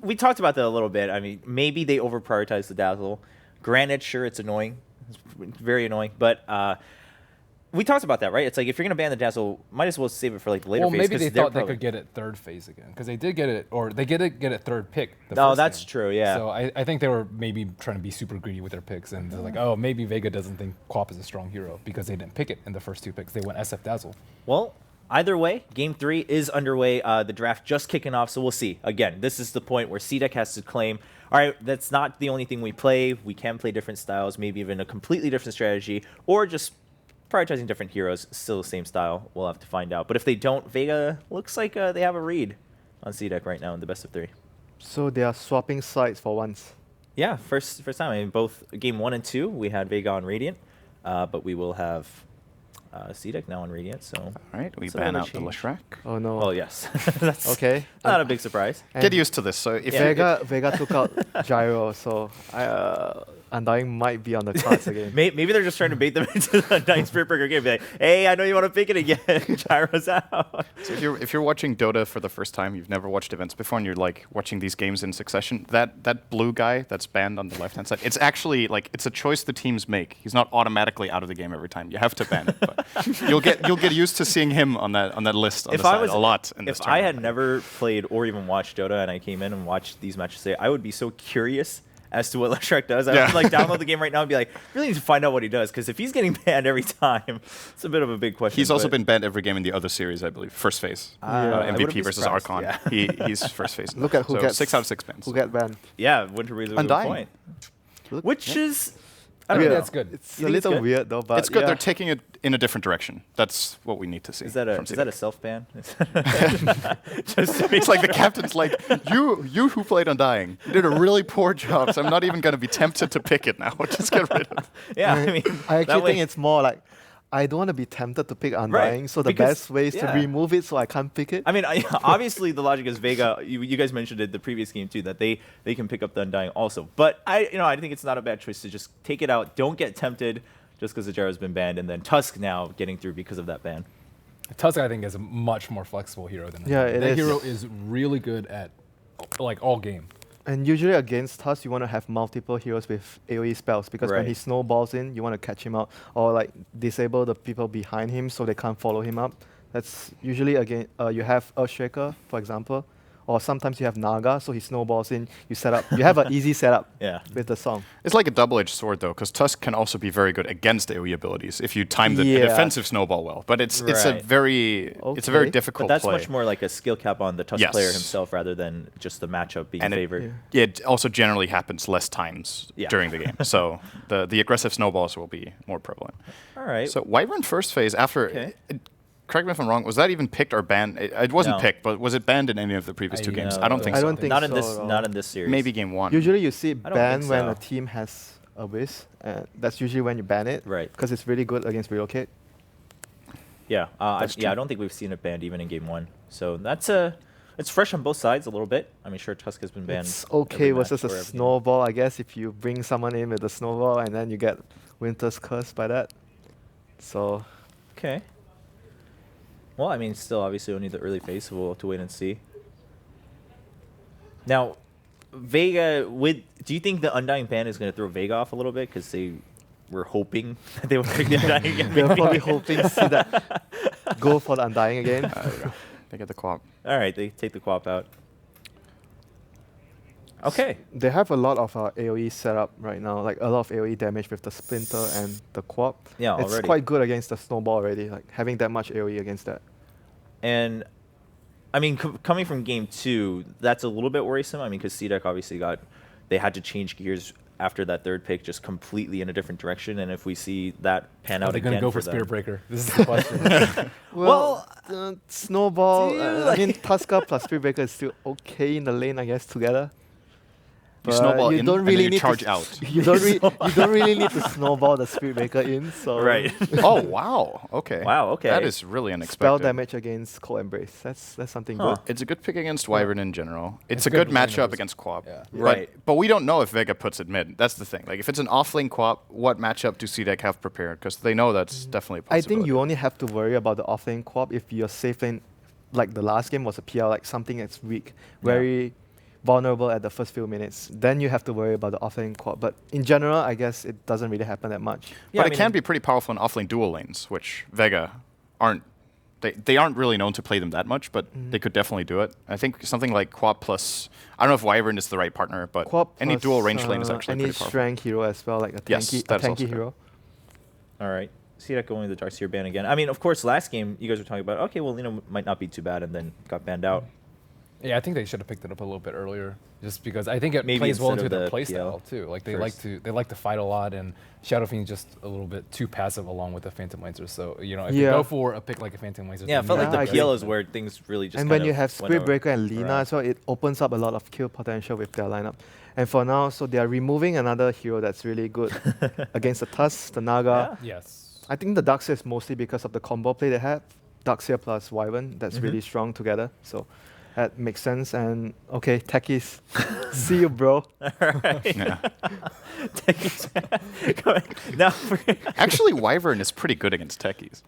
We talked about that a little bit. I mean, maybe they over-prioritize the Dazzle. Granted, sure, it's annoying. It's very annoying, but we talked about that, right? It's like if you're gonna ban the Dazzle, might as well save it for like the later phase. Well, maybe they thought they could get it 3rd phase again because they did get it, or they get it 3rd pick. Oh, that's true. Yeah. So I think they were maybe trying to be super greedy with their picks, and they're like, oh, maybe Vega doesn't think Quap is a strong hero because they didn't pick it in the first 2 picks. They went SF Dazzle. Well, either way, game 3 is underway. The draft just kicking off, so we'll see. Again, this is the point where CDEC has to claim, all right, that's not the only thing we play. We can play different styles, maybe even a completely different strategy, or just prioritizing different heroes, still the same style. We'll have to find out. But if they don't, Vega looks like they have a read on CDEC right now in the best of 3. So they are swapping sides for once. Yeah, first time. I mean, both game 1 and 2, we had Vega on Radiant, but we will have CDEC now on Radiant. So all right, we ban out the Leshrac. Oh no. Oh yes, that's okay. Not a big surprise. Get used to this. So if Vega took out Gyro, so Undying might be on the cards again. Maybe they're just trying to bait them into the Undying Spirit Breaker game. Be like, hey, I know you want to pick it again. Gyro's out. So if you're watching Dota for the first time, you've never watched events before, and you're like watching these games in succession, that blue guy that's banned on the left-hand side, it's actually like it's a choice the teams make. He's not automatically out of the game every time. You have to ban it. But you'll get used to seeing him on that list on the side a lot in this tournament. If I had never played or even watched Dota and I came in and watched these matches today, I would be so curious as to what Leshrac does. I would like download the game right now and be like, really need to find out what he does, because if he's getting banned every time, it's a bit of a big question. He's also been banned every game in the other series, I believe. First phase. MVP versus Archon. Yeah. He's first phase. Look at who gets 6 out of 6 bans. Who get banned? Yeah, Winter Breeze with a point. Which is... I think that's good. It's a little weird though, but it's good. They're taking it in a different direction. That's what we need to see. Is that a self ban? It's like the captain's like, you who played Undying, you did a really poor job. So I'm not even going to be tempted to pick it now. Just get rid of it. Yeah, I mean, I actually think it's more like, I don't want to be tempted to pick Undying, so the best way is to remove it so I can't pick it. I mean, obviously the logic is Vega. You guys mentioned it the previous game too, that they can pick up the Undying also. But I think it's not a bad choice to just take it out. Don't get tempted just because the Gyro's been banned, and then Tusk now getting through because of that ban. Tusk, I think, is a much more flexible hero than that hero is really good at like all game. And usually against us, you want to have multiple heroes with AoE spells because when he snowballs in, you want to catch him out or like disable the people behind him so they can't follow him up. That's usually again you have Earthshaker, for example, or sometimes you have Naga, so he snowballs in. You set up. You have an easy setup with the song. It's like a double-edged sword though, because Tusk can also be very good against AoE abilities if you time the defensive snowball well. But it's a very difficult But that's play. much more like a skill cap on the Tusk player himself rather than just the matchup being favored. It also generally happens less times during the game, so the aggressive snowballs will be more prevalent. All right. So Wyvern first phase after. Correct me if I'm wrong. Was that even picked or banned? It wasn't picked, but was it banned in any of the previous two games? I don't think so. I don't think not so. Not in this series. Maybe game 1. Usually you see it banned when a team has a whiz. That's usually when you ban it. Right. Because it's really good against relocate. Yeah. I don't think we've seen it banned even in game 1. So that's it's fresh on both sides a little bit. I mean, sure, Tusk has been banned. It's okay versus a snowball, I guess, if you bring someone in with a snowball and then you get Winter's Curse by that. So. Okay. Well, I mean, still obviously only the early phase, so we'll have to wait and see. Now, Vega, do you think the Undying ban is going to throw Vega off a little bit? Because they were hoping that they would pick the Undying again. They're probably hoping to see that go for the Undying again. They get the co-op. All right, they take the co-op out. Okay. They have a lot of AoE setup right now, like a lot of AoE damage with the Splinter and the Quap. Yeah, it's quite good against the Snowball already, like having that much AoE against that. And, I mean, coming from game 2, that's a little bit worrisome. I mean, because CDEC obviously they had to change gears after that third pick just completely in a different direction. And if we see that pan out again, are they going to go for Spirit Breaker? This is the question. well, Snowball, I mean, Tusker plus Spirit Breaker is still okay in the lane, I guess, together. You snowball in, don't really and then you need charge to out. You don't really need to snowball the Spirit Breaker in. So right. Oh wow. Okay. Wow. Okay. That is really unexpected. Spell damage against Cold Embrace. That's something good. It's a good pick against Wyvern in general. It's a good matchup against Quap. Yeah. Right. But we don't know if Vega puts it mid. That's the thing. Like if it's an offlane Quap, what matchup do CDEC have prepared? Because they know that's definitely a possibility. I think you only have to worry about the offlane Quap if your safe lane, like the last game was a PL, like something that's weak, very vulnerable at the first few minutes. Then you have to worry about the offlane Quap. But in general, I guess it doesn't really happen that much. Yeah, but it can be pretty powerful in offlane dual lanes, which Vega aren't. They aren't really known to play them that much, but they could definitely do it. I think something like Quap plus, I don't know if Wyvern is the right partner, but Quap any plus, dual range lane is actually any pretty powerful. strength hero as well, like a tanky hero. All right. CDEC going with the Darkseer ban again. I mean, of course, last game you guys were talking about, okay, well, might not be too bad, and then got banned out. Yeah, I think they should have picked it up a little bit earlier, just because I think it plays well into their playstyle too. Like they like to fight a lot, and Shadow Fiend's just a little bit too passive along with the Phantom Lancer. So if you go for a pick like a Phantom Lancer, I felt like the PL is where things really just. And when you have Spirit Breaker and Lina as well, it opens up a lot of kill potential with their lineup. And for now, so they are removing another hero that's really good against the Tusk, the Naga. Yeah. Yes. I think the Darkseer is mostly because of the combo play they have. Darkseer plus Wyvern, that's really strong together. So that makes sense. And okay, Techies, see you, bro. All right. Techies. Now actually, Wyvern is pretty good against Techies.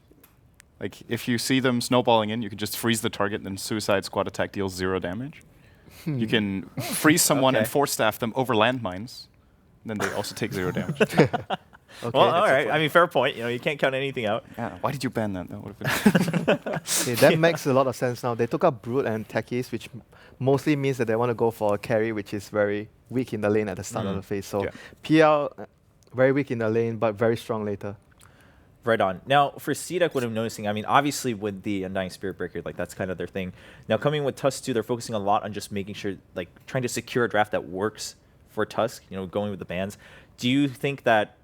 Like if you see them snowballing in, you can just freeze the target, and then Suicide Squad attack deals 0 damage. You can freeze someone and force staff them over landmines, and then they also take 0 damage. Okay, well, all right. I mean, fair point. You can't count anything out. Yeah. Why did you ban that? That would have been. Okay, that makes a lot of sense now. They took up Brute and Techies, which mostly means that they want to go for a carry, which is very weak in the lane at the start of the phase. So PL, very weak in the lane, but very strong later. Right on. Now, for CDEC, what I'm noticing, I mean, obviously with the Undying Spirit Breaker, like that's kind of their thing. Now, coming with Tusk 2, they're focusing a lot on just making sure, like, trying to secure a draft that works for Tusk, going with the bans. Do you think that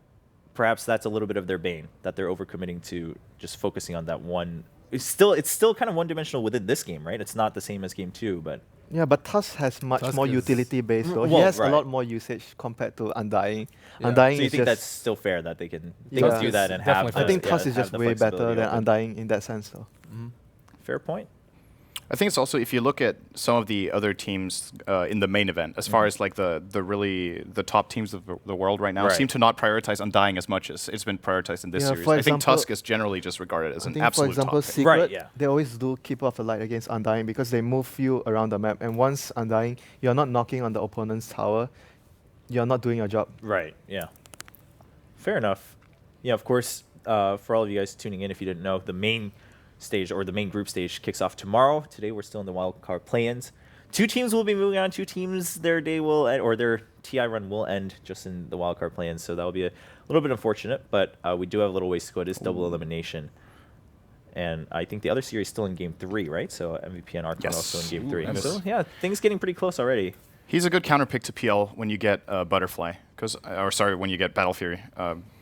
perhaps that's a little bit of their bane, that they're overcommitting to just focusing on that one? It's still kind of one-dimensional within this game, right? It's not the same as game 2, but... Yeah, but Tusk has much more utility-based, though. He has a lot more usage compared to Undying. Yeah. Undying so you is think that's still fair that they can do that and have I think Tusk is just way better than Undying in that sense, though. Fair point. I think it's also, if you look at some of the other teams in the main event, as far as like the top teams of the world right now, seem to not prioritize Undying as much as it's been prioritized in this series. I think Tusk is generally just regarded as an absolute for example, top pick. Secret, they always do Keeper of the Light against Undying because they move you around the map. And once Undying, you're not knocking on the opponent's tower, you're not doing your job. Right, yeah. Fair enough. Yeah, of course, for all of you guys tuning in, if you didn't know, the main stage or the main group stage kicks off tomorrow. Today we're still in the wildcard play-ins. 2 teams will be moving on. 2 teams, their day will end, or their TI run will end just in the wildcard play-ins. So that will be a little bit unfortunate, but we do have a little ways to go. It is double elimination. And I think the other series still in game 3, right? So MVP and Archon also in game 3. So yeah, things getting pretty close already. He's a good counter pick to PL when you get Butterfly, when you get Battle Fury.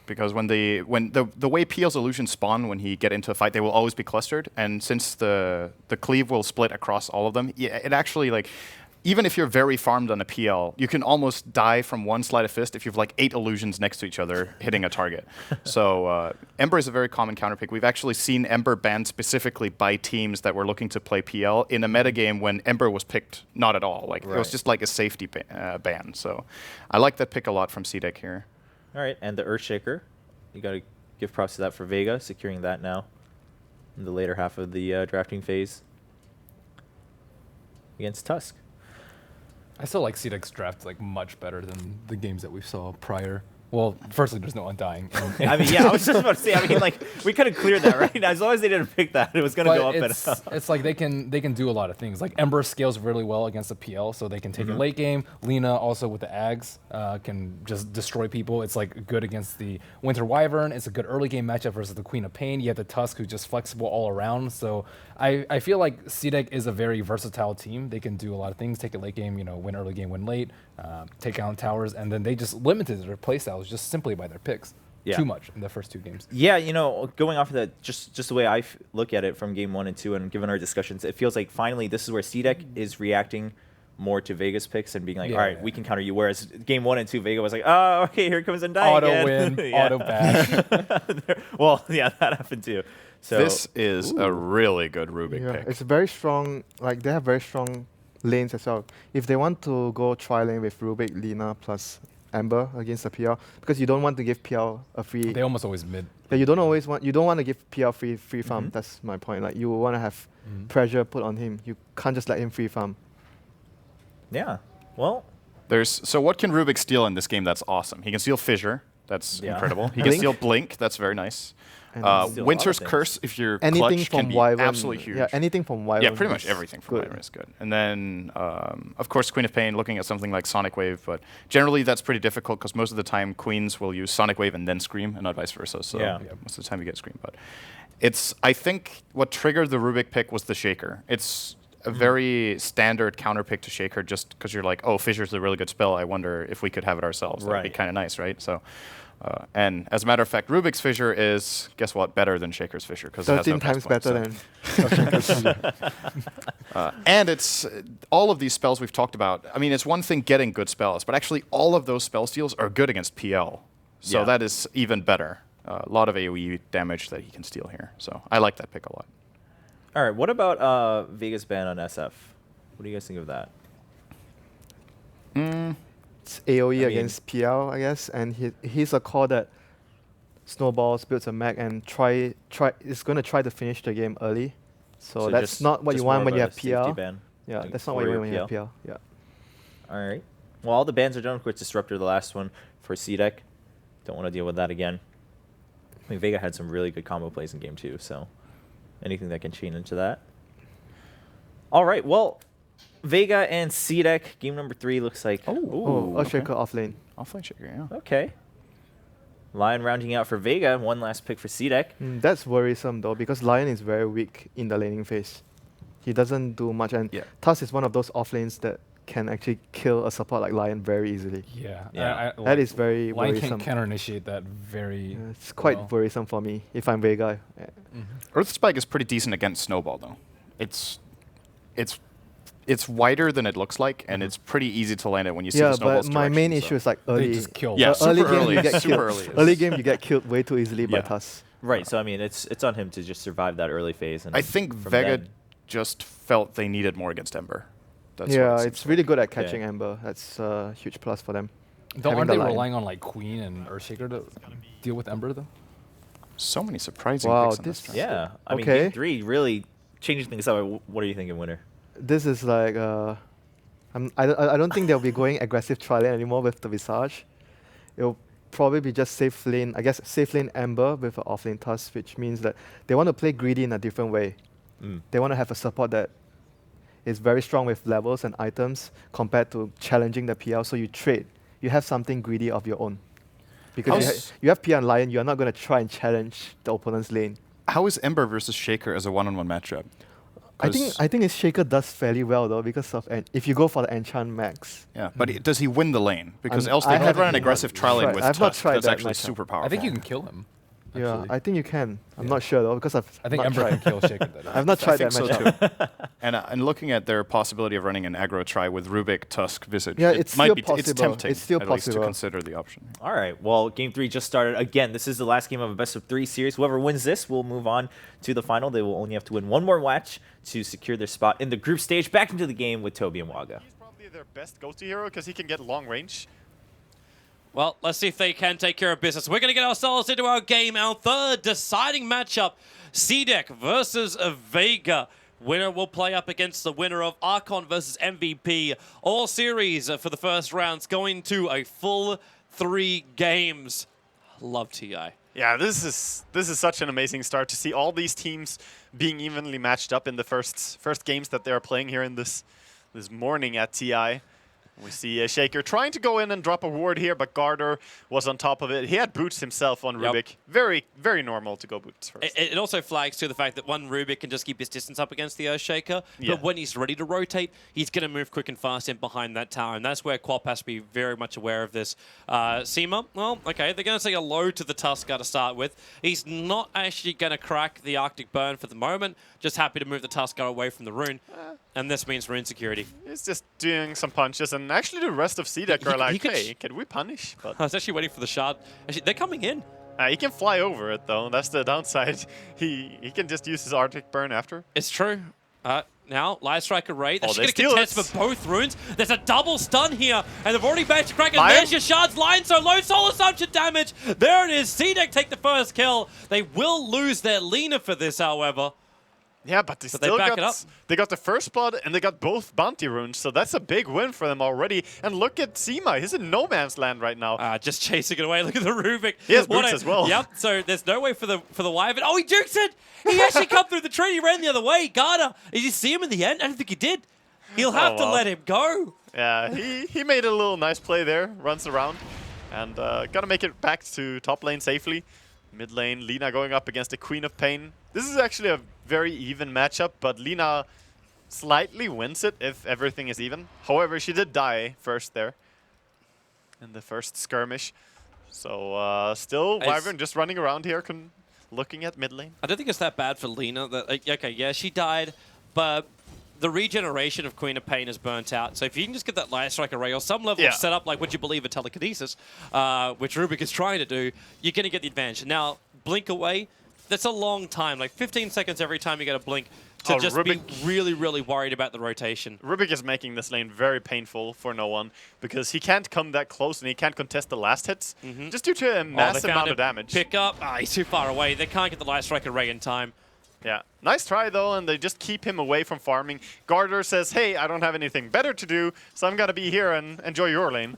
Because when the way PL's illusions spawn when he get into a fight, they will always be clustered. And since the cleave will split across all of them, it actually, like, even if you're very farmed on a PL, you can almost die from one sleight of fist if you've like 8 illusions next to each other hitting a target. So Ember is a very common counter pick. We've actually seen Ember banned specifically by teams that were looking to play PL in a metagame when Ember was picked not at all. Like it was just like a safety ban. So I like that pick a lot from CDEC here. All right, and the Earthshaker, you got to give props to that for Vega, securing that now in the later half of the drafting phase against Tusk. I still like CDEC's draft like much better than the games that we saw prior. Well, firstly, there's no Undying. I mean, yeah, I was just about to say. I mean, like we could have cleared that, right? As long as they didn't pick that, it was going to go up and up. It's like they can do a lot of things. Like Ember scales really well against the PL, so they can take a late game. Lina also with the Ags can just destroy people. It's like good against the Winter Wyvern. It's a good early game matchup versus the Queen of Pain. You have the Tusk who's just flexible all around. So I feel like CDEC is a very versatile team. They can do a lot of things. Take a late game, win early game, win late, take down towers, and then they just limited their playstyles just simply by their picks. Too much in the first 2 games. Yeah, going off of that, just the way I look at it from game 1 and 2, and given our discussions, it feels like finally this is where CDEC is reacting more to Vega's picks and being like, all right, we can counter you. Whereas game 1 and 2, Vega was like, oh, okay, here comes Undying auto again. win, auto bash. Well, yeah, that happened too. So this is a really good Rubik pick. It's very strong. Like they have very strong lanes as well. If they want to go tri-lane with Rubik, Lina plus Ember against the PL, because you don't want to give PL a free. They almost always mid. Yeah, you don't want to give PL free farm. That's my point. Like you want to have pressure put on him. You can't just let him free farm. Yeah. Well, so what can Rubik steal in this game? That's awesome. He can steal Fissure. That's incredible. He can steal Blink. That's very nice. Winter's Curse, if you're clutch, can be absolutely huge. Yeah, anything from Wyvern. Yeah, pretty much everything from Wyvern is good. And then, of course, Queen of Pain, looking at something like Sonic Wave, but generally that's pretty difficult because most of the time Queens will use Sonic Wave and then Scream, and not vice versa. So most of the time you get Scream. But I think what triggered the Rubik pick was the Shaker. It's a very standard counter pick to Shaker just because you're like, oh, Fissure's a really good spell. I wonder if we could have it ourselves. That'd be kind of nice, right? So. And as a matter of fact, Rubik's Fissure is, guess what, better than Shaker's Fissure because it has no 13 times better than Shaker's Fissure. And it's all of these spells we've talked about. I mean, it's one thing getting good spells, but actually all of those spell steals are good against PL. So that is even better. A lot of AoE damage that he can steal here. So I like that pick a lot. All right, what about Vega's ban on SF? What do you guys think of that? It's AoE against PL, I guess, and he's a call that snowballs, builds a mech, and is going to try to finish the game early. So that's not what you want when you have PL. Yeah, that's not what you want when you have PL. Yeah. All right. Well, all the bans are done. Of course, Disruptor, the last one for CDEC. Don't want to deal with that again. I mean, Vega had some really good combo plays in game 2, so anything that can chain into that. All right, well, Vega and CDEC, game number 3 looks like... Shaker off lane. Off-lane Shaker, yeah. Okay. Lion rounding out for Vega, one last pick for CDEC. That's worrisome, though, because Lion is very weak in the laning phase. He doesn't do much, and Tusk is one of those off lanes that can actually kill a support like Lion very easily. That is very worrisome. Lion can counter-initiate that very it's quite worrisome for me if I'm Vega. Earth Spike is pretty decent against Snowball, though. It's wider than it looks like, and it's pretty easy to land it when you see the snowballs. Yeah, but my main issue is like early. They just kill. Yeah, early super game early. you get Super killed. early. Early game you get killed way too easily by Tusk. Right, so I mean, it's on him to just survive that early phase. And I think Vega just felt they needed more against Ember. That's what Yeah, it it's seems really like. good at catching Ember. That's a huge plus for them. Though, Having aren't the they line. relying on like Queen and Earthshaker to deal with Ember though? So many surprising Wow, picks in this this- draft. Yeah, I mean, Okay. game 3 really changing things up. What are you thinking, Winner? This is like I don't think they'll be going aggressive tri-lane anymore with the Visage. It'll probably be just safe lane, I guess safe lane Ember with an off lane Tusk, which means that they want to play greedy in a different way. They want to have a support that is very strong with levels and items compared to challenging the PL. So you trade. You have something greedy of your own. Because you have PL and Lion, you're not going to try and challenge the opponent's lane. How is Ember versus Shaker as a one-on-one matchup? I think his Shaker does fairly well though because of if you go for the enchant max. Yeah, but does he win the lane? Because else I they could haven't run an aggressive tri lane with I've not Tusk. tried That's that actually matchup. super powerful. I think you can kill him. Yeah, actually. I think you can. I'm not sure though because I think not Ember tried. can kill Shaker. That I've not I tried think that so matchup. too. And looking at their possibility of running an aggro try with Rubik, Tusk, Visage, Yeah, it it's might still be it's possible. tempting It's still at least to possible. consider the option. All right. Well, game 3 just started. Again, this is the last game of a best-of-3 series. Whoever wins this will move on to the final. They will only have to win one more match to secure their spot in the group stage. Back into the game with Toby and Waga. He's probably their best go-to hero because he can get long range. Well, let's see if they can take care of business. We're going to get ourselves into our game, our third deciding matchup. CDEC versus Vega. Winner will play up against the winner of Archon versus MVP. All series for the first rounds going to a full 3 games. Love TI. Yeah, this is such an amazing start to see all these teams being evenly matched up in the first games that they're playing here in this morning at TI. We see Shaker trying to go in and drop a ward here, but Garter was on top of it. He had boots himself on Yep. Rubik. Very, very normal to go boots first. It also flags to the fact that one Rubik can just keep his distance up against the Earthshaker, Yeah. but when he's ready to rotate, he's going to move quick and fast in behind that tower, and that's where Quap has to be very much aware of this. Seema, well, okay, they're going to say a low to the Tusker to start with. He's not actually going to crack the Arctic Burn for the moment, just happy to move the Tusker away from the rune, and this means rune security. He's just doing some punches, and actually the rest of CDEC are like, hey, can we punish? But I was actually waiting for the shard. Actually, they're coming in. he can fly over it, though. That's the downside. He can just use his Arctic Burn after. It's true. Now, Light Striker Ray. They're Oh, going they to steal contest it. for both runes. There's a double stun here, and they've already managed to crack it. Lion? There's your shards. Lion so low. Soul Assumption damage. There it is. CDEC take the first kill. They will lose their Lina for this, however. Yeah, but they But they still back it up. they got the first blood and they got both bounty runes, so that's a big win for them already. And look at Seema, he's in no man's land right now. Just chasing it away. Look at the Rubik. He has What boots as well. Yep. So there's no way for the Wyvern. Oh, he jukes it. He actually come through the tree. He ran the other way. Garda. Did you see him in the end? I don't think he did. He'll have to well. let him go. Yeah, he made a little nice play there, runs around, and gotta make it back to top lane safely. Mid lane, Lina going up against the Queen of Pain. This is actually a very even matchup, but Lina slightly wins it if everything is even. However, she did die first there in the first skirmish. So still, Wyvern just running around here, looking at mid lane. I don't think it's that bad for Lina. Okay, yeah, she died, but the regeneration of Queen of Pain is burnt out. So if you can just get that Light Strike array or some level of setup, like would you believe a telekinesis, which Rubik is trying to do, you're going to get the advantage. Now, blink away, that's a long time, like 15 seconds every time you get a blink to just be really, really worried about the rotation. Rubik is making this lane very painful for no one because he can't come that close and he can't contest the last hits just due to a massive amount of damage. Pick up. He's too far away. They can't get the Light Strike array in time. Yeah, nice try though, and they just keep him away from farming. Garter says, hey, I don't have anything better to do, so I'm gonna be here and enjoy your lane.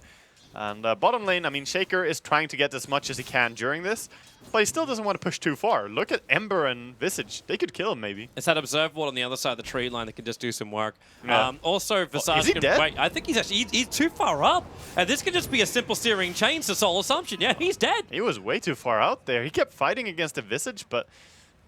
And bottom lane, I mean, Shaker is trying to get as much as he can during this, but he still doesn't want to push too far. Look at Ember and Visage. They could kill him, maybe. It's that Observe Ward on the other side of the tree line that can just do some work. Yeah. Also, Visage is he can dead? wait. I think he's actually he's too far up. And this could just be a simple steering chain to Soul Assumption. Yeah, he's dead. He was way too far out there. He kept fighting against the Visage, but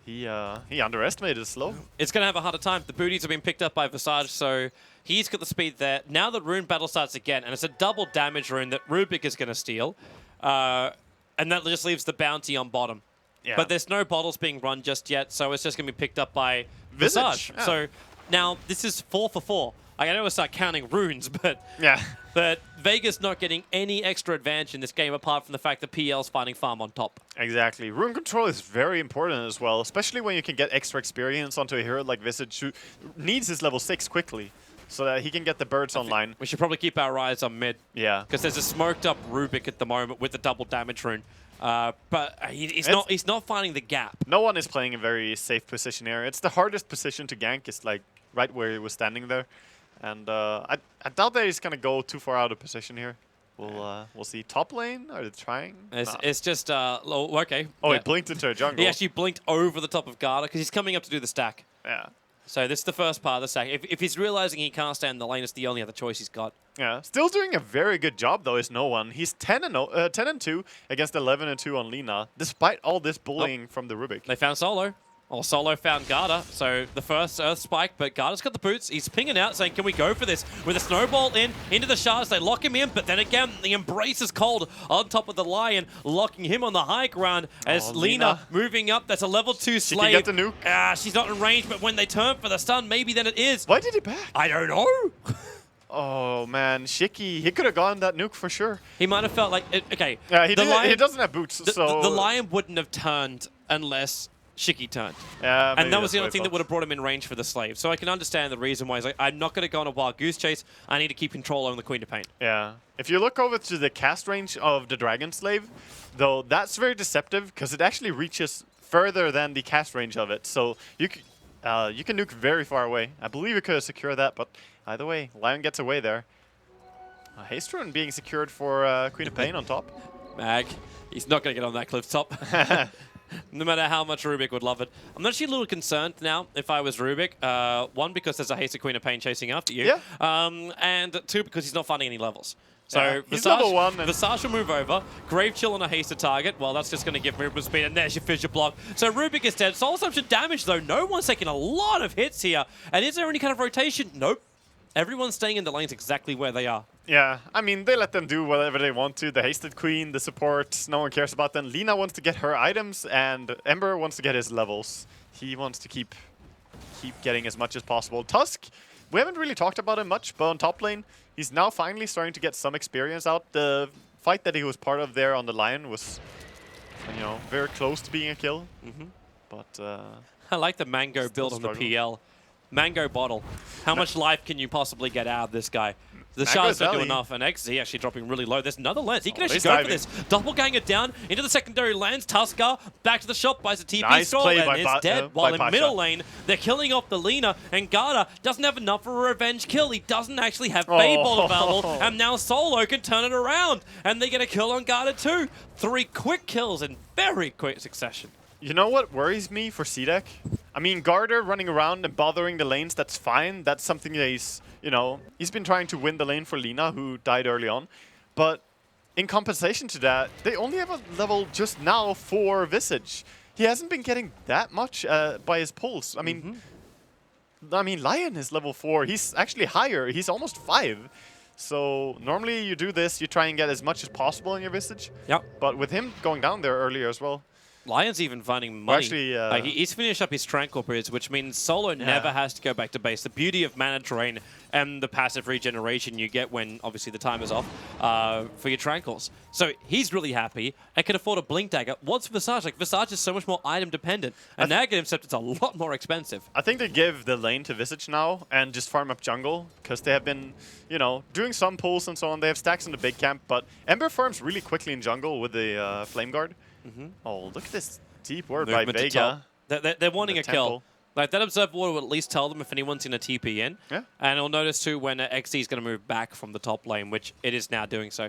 he underestimated his slow. It's going to have a harder time. The booties have been picked up by Visage, so he's got the speed there. Now the rune battle starts again, and it's a double damage rune that Rubik is going to steal. And that just leaves the bounty on bottom. Yeah. But there's no bottles being run just yet, so it's just going to be picked up by Visage, Visage. yeah. So now this is 4 for 4. I know we'll start counting runes, but Yeah. but Vega's not getting any extra advantage in this game apart from the fact that PL's finding farm on top. Exactly. Rune control is very important as well, especially when you can get extra experience onto a hero like Visage who needs his level 6 quickly so that he can get the birds online. We should probably keep our eyes on mid. Yeah. Because there's a smoked up Rubik at the moment with the double damage rune. But he's not finding the gap. No one is playing a very safe position here. It's the hardest position to gank. It's like right where he was standing there. And I doubt that he's going to go too far out of position here. We'll see. Top lane? Are they trying? It's just, okay. Oh, yeah. he blinked into a jungle. He actually blinked over the top of Garda because he's coming up to do the stack. Yeah. So this is the first part of the stack. If he's realizing he can't stay in the lane, it's the only other choice he's got. Yeah. Still doing a very good job, though, is No One. He's 10-2 against 11-2 on Lina, despite all this bullying from the Rubik. They found Solo. Or Solo found Garda, so the first Earth Spike, but Garda's got the boots. He's pinging out, saying, can we go for this? With a snowball into the shards, they lock him in, but then again, the Embrace is cold on top of the Lion, locking him on the high ground as Lina moving up. That's a level 2 slave. She can get the nuke. She's not in range, but when they turn for the stun, maybe then it is. Why did he back? I don't know. Oh, man. Shiki, he could have gotten that nuke for sure. He might have felt like, okay. Yeah, he doesn't have boots, so... The Lion wouldn't have turned unless Shiki turned. Yeah, and that was the only thing that would have brought him in range for the slave. So I can understand the reason why he's like, I'm not going to go on a wild goose chase. I need to keep control over the Queen of Pain. Yeah. If you look over to the cast range of the Dragon Slave, though, that's very deceptive because it actually reaches further than the cast range of it. So you can nuke very far away. I believe you could have secured that, but either way, Lion gets away there. Haste Rune being secured for Queen of Pain on top. Mag, he's not going to get on that cliff top. No matter how much Rubik would love it. I'm actually a little concerned now if I was Rubik. One, because there's a hasted Queen of Pain chasing after you. Yeah. And two, because he's not finding any levels. So he's level 1. Visage will move over. Grave Chill on a hasted target. Well, that's just going to give movement speed. And there's your fissure block. So Rubik is dead. Soul Assumption damage, though. No one's taking a lot of hits here. And is there any kind of rotation? Nope. Everyone's staying in the lanes exactly where they are. Yeah, I mean, they let them do whatever they want to. The Hasted Queen, the support, no one cares about them. Lina wants to get her items, and Ember wants to get his levels. He wants to keep getting as much as possible. Tusk, we haven't really talked about him much, but on top lane, he's now finally starting to get some experience out. The fight that he was part of there on the Lion was, very close to being a kill. But I like the Mango build on the PL. Mango bottle. How much life can you possibly get out of this guy? The shards don't do enough, and XZ actually dropping really low. There's another lens. He can actually go for this. Doppelganger down into the secondary lands. Tusker back to the shop, buys a TP stall, and is dead. While in middle lane, they're killing off the Lina, and Garda doesn't have enough for a revenge kill. He doesn't actually have Fable available, and now Solo can turn it around, and they get a kill on Garda too. 3 quick kills in very quick succession. You know what worries me for CDEC? I mean, Garda running around and bothering the lanes, that's fine. That's something that he's been trying to win the lane for Lina, who died early on. But in compensation to that, they only have a level just now for Visage. He hasn't been getting that much by his pulse. I mean, Lion is level 4. He's actually higher. He's almost 5. So normally you do this, you try and get as much as possible in your Visage. Yep. But with him going down there earlier as well, Lion's even finding money. Actually, he's finished up his Tranquil periods, which means Solo never has to go back to base. The beauty of mana drain and the passive regeneration you get when, obviously, the time is off for your Tranquils. So he's really happy and can afford a Blink Dagger. What's Visage? Like, Visage is so much more item dependent. And Negative Scepter's a lot more expensive. I think they give the lane to Visage now and just farm up jungle, because they have been, doing some pulls and so on. They have stacks in the big camp, but Ember farms really quickly in jungle with the Flame Guard. Oh, look at this deep ward by Vega. They're wanting a kill. Like, that Observer Ward will at least tell them if anyone's in a TP in. Yeah. And you'll notice, too, when XD is going to move back from the top lane, which it is now doing so.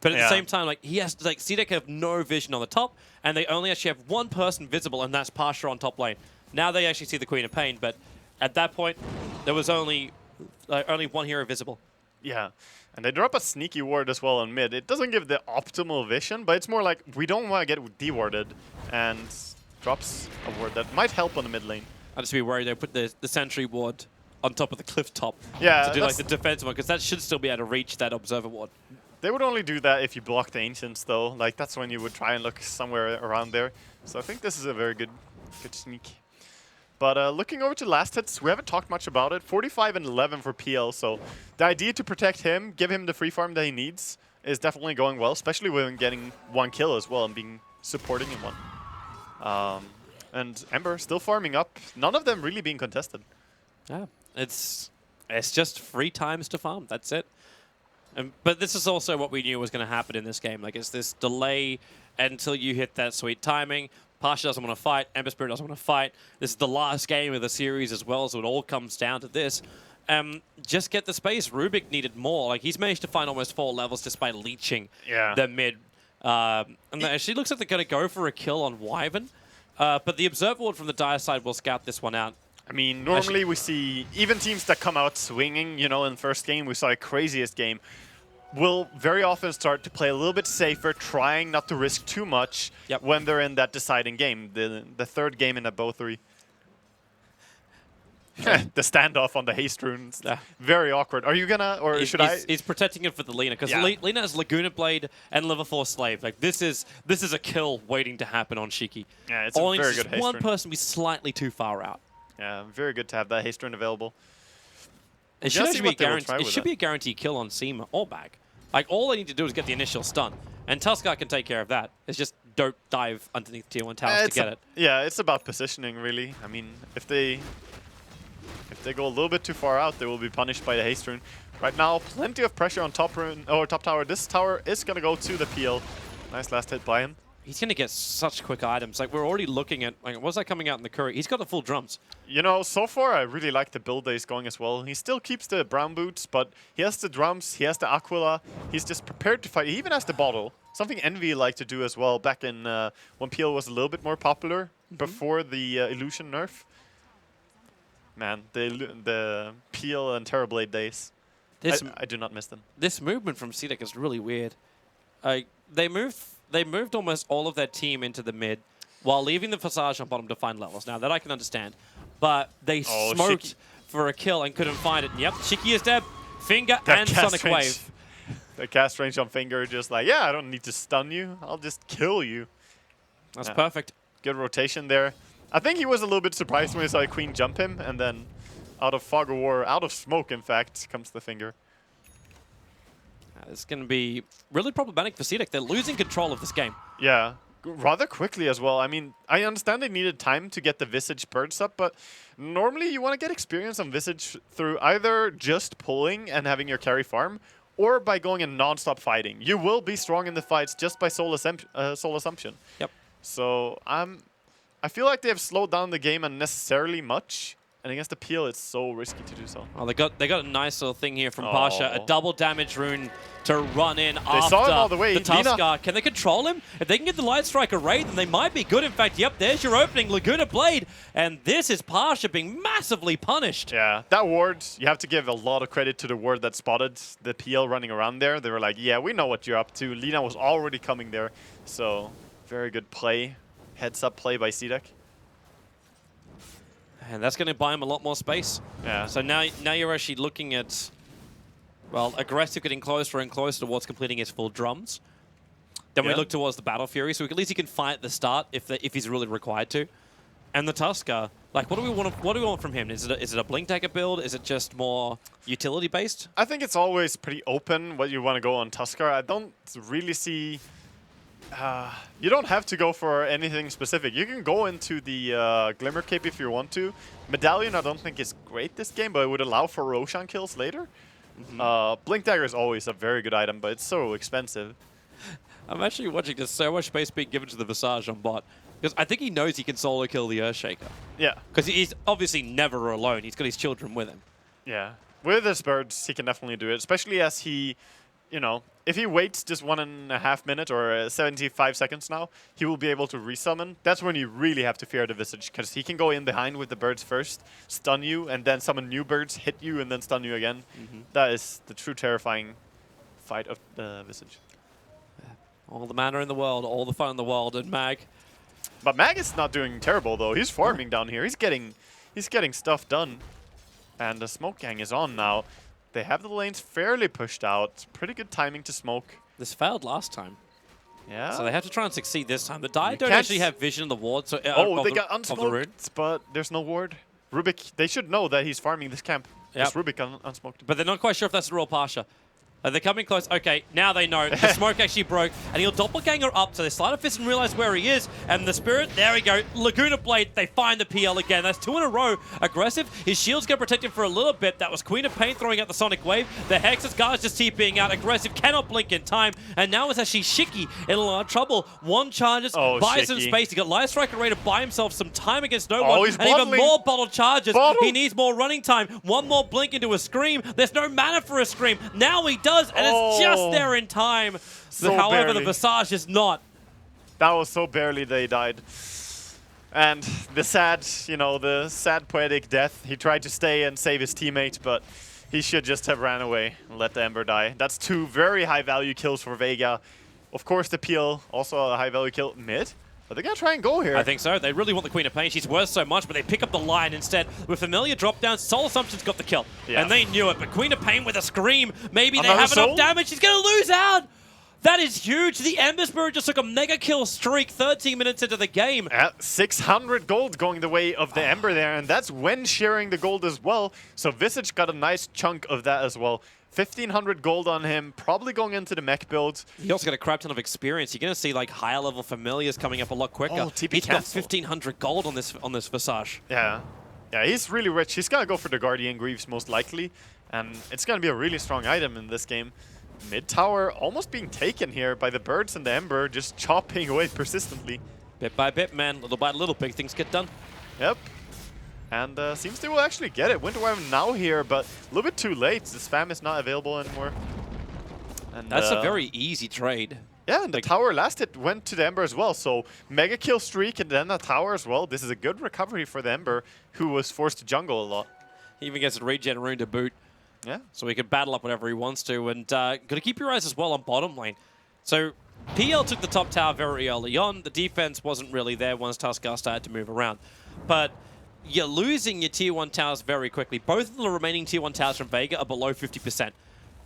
But at the same time, like, CDEC have no vision on the top, and they only actually have one person visible, and that's Pasha on top lane. Now they actually see the Queen of Pain, but at that point, there was only one hero visible. Yeah. And they drop a sneaky ward as well on mid. It doesn't give the optimal vision, but it's more like we don't want to get dewarded, and drops a ward that might help on the mid lane. I'd just be worried they put the sentry ward on top of the cliff top to do like the defensive one, because that should still be able to reach that observer ward. They would only do that if you block the Ancients, though. Like, that's when you would try and look somewhere around there. So I think this is a very good sneak. But looking over to last hits, we haven't talked much about it. 45 and 11 for PL, so the idea to protect him, give him the free farm that he needs, is definitely going well, especially with him getting 1 kill as well and being supporting in one. And Ember still farming up. None of them really being contested. Yeah, it's just free times to farm. That's it. But this is also what we knew was going to happen in this game. Like, it's this delay until you hit that sweet timing. Pasha doesn't want to fight. Ember Spirit doesn't want to fight. This is the last game of the series as well, so it all comes down to this. Just get the space. Rubik needed more. Like, he's managed to find almost 4 levels despite leeching the mid. And it actually looks like they're going to go for a kill on Wyvern. But the Observer Ward from the Dire side will scout this one out. I mean, normally we see even teams that come out swinging, you know, in first game, we saw a craziest game, will very often start to play a little bit safer, trying not to risk too much when they're in that deciding game, the third game in a bow 3. The standoff on the haste runes, very awkward. Are you gonna, or should I? He's protecting it for the Lina, because Lina has Laguna Blade and Level 4 Slave. Like, this is a kill waiting to happen on Shiki. Yeah, it's a very good haste one rune. person be slightly too far out. Yeah, very good to have that haste rune available. It should actually be a guaranteed kill on Seema or Bag. Like, all they need to do is get the initial stun, and Tuskar can take care of that. It's just don't dive underneath tier 1 towers to get it. Yeah, it's about positioning, really. I mean, if they go a little bit too far out, they will be punished by the haste rune. Right now, plenty of pressure on top tower. This tower is gonna go to the PL. Nice last hit by him. He's going to get such quick items. Like, we're already looking at, like, what's that coming out in the curry? He's got the full drums. You know, so far I really like the build that he's going as well. He still keeps the brown boots, but he has the drums, he has the Aquila. He's just prepared to fight. He even has the bottle. Something Envy liked to do as well back in when PL was a little bit more popular before the Illusion nerf. Man, the PL and Terrorblade days. I do not miss them. This movement from CDEC is really weird. They moved almost all of their team into the mid while leaving the Visage on bottom to find levels. Now, that I can understand. But they smoked Shiki for a kill and couldn't find it. Yep, Shiki is dead. Finger and Sonic Wave. The cast range on Finger, just like, yeah, I don't need to stun you. I'll just kill you. That's perfect. Good rotation there. I think he was a little bit surprised when he saw Queen jump him, and then out of Fog of War, out of smoke, in fact, comes the Finger. It's going to be really problematic for CDEC. They're losing control of this game. Yeah, rather quickly as well. I mean, I understand they needed time to get the Visage birds up, but normally you want to get experience on Visage through either just pulling and having your carry farm, or by going in non-stop fighting. You will be strong in the fights just by soul assumption. Yep. So I feel like they have slowed down the game unnecessarily much. And against the Peel, it's so risky to do so. Oh, they got a nice little thing here from Pasha. A double damage rune to run in They saw him all the way. the Tuskar. Can they control him? If they can get the Light Strike array, then they might be good. In fact, yep, there's your opening, Laguna Blade. And this is Pasha being massively punished. Yeah, that ward, you have to give a lot of credit to the ward that spotted the PL running around there. They were like, yeah, we know what you're up to. Lina was already coming there. So, very good play. Heads up play by CDEC. And that's going to buy him a lot more space. Yeah. So now you're actually looking at, well, Aggressive getting closer and closer towards completing his full drums. Then we look towards the Battle Fury, so at least he can fight at the start if he's really required to. And the Tuskar, like, what do we want from him? Is it a Blink Dagger build? Is it just more utility based? I think it's always pretty open what you want to go on Tuskar. I don't really see. You don't have to go for anything specific. You can go into the Glimmer Cape if you want to. Medallion I don't think is great this game, but it would allow for Roshan kills later. Blink Dagger is always a very good item, but it's so expensive. I'm actually watching just so much space being given to the Visage on bot. Because I think he knows he can solo kill the Earthshaker. Yeah. Because he's obviously never alone. He's got his children with him. Yeah. With his birds, he can definitely do it, especially as he, you know, if he waits just 1.5 minutes or 75 seconds now, he will be able to resummon. That's when you really have to fear the Visage, because he can go in behind with the birds first, stun you, and then summon new birds, hit you, and then stun you again. That is the true terrifying fight of the Visage. All the mana in the world, all the fun in the world, and Mag. But Mag is not doing terrible though. He's farming down here. He's getting stuff done, and the smoke gang is on now. They have the lanes fairly pushed out. Pretty good timing to smoke. This failed last time. Yeah. So they have to try and succeed this time. The Dire don't can't actually have vision of the ward. So, they got of the rune. unsmoked, but there's no ward. Rubik, they should know that he's farming this camp. Yep. Just Rubik unsmoked. But they're not quite sure if that's the real Pasha. They're coming close. Okay, now they know. The smoke actually broke, and he'll doppelganger up. So they slide a fist and realize where he is. And the Spirit, there we go. Laguna Blade, they find the PL again. That's 2 in a row. Aggressive. His shield's going to protect him for a little bit. That was Queen of Pain throwing out the Sonic Wave. The Hex's guard's just TPing out. Aggressive cannot blink in time. And now it's actually Shiki in a lot of trouble. One charges, buys some space. He got Light Striker ready to buy himself some time against no one. He's and even bottling. more bottle charges. He needs more running time. One more blink into a Scream. There's no mana for a Scream. Now he does, and it's just there in time. So however, barely. the Visage is not. That was so barely they died. And the sad, the sad poetic death. He tried to stay and save his teammate, but he should just have ran away and let the Ember die. That's 2 very high value kills for Vega. Of course, the Peel, also a high value kill. Mid? Are they going to try and go here? I think so. They really want the Queen of Pain. She's worth so much, but they pick up the line instead. With Familiar drop down, Soul Assumption's got the kill. Yeah. And they knew it, but Queen of Pain with a Scream. Maybe they Another have soul? enough damage. She's going to lose out. That is huge. The Ember Spirit just took a mega kill streak 13 minutes into the game. 600 gold going the way of the Ember there, and that's when sharing the gold as well. So Visage got a nice chunk of that as well. 1,500 gold on him, probably going into the mech build. He also got a crap ton of experience. You're going to see like higher level familiars coming up a lot quicker. TP He's got cancel. 1,500 gold on this Visage. Yeah, he's really rich. He's gonna go for the Guardian Greaves most likely, and it's gonna be a really strong item in this game. Mid tower almost being taken here by the birds and the Ember, just chopping away persistently. Bit by bit, man. Little by little, big things get done. Yep. And seems they will actually get it. Winter Wyvern now here, but a little bit too late. The spam is not available anymore. And that's a very easy trade. Yeah, and the tower last hit went to the Ember as well. So mega kill streak and then a tower as well. This is a good recovery for the Ember, who was forced to jungle a lot. He even gets a regen rune to boot. Yeah. So he can battle up whenever he wants to. And got to keep your eyes as well on bottom lane. So PL took the top tower very early on. The defense wasn't really there once Tuskar started to move around. But you're losing your tier 1 towers very quickly. Both of the remaining tier 1 towers from Vega are below 50%.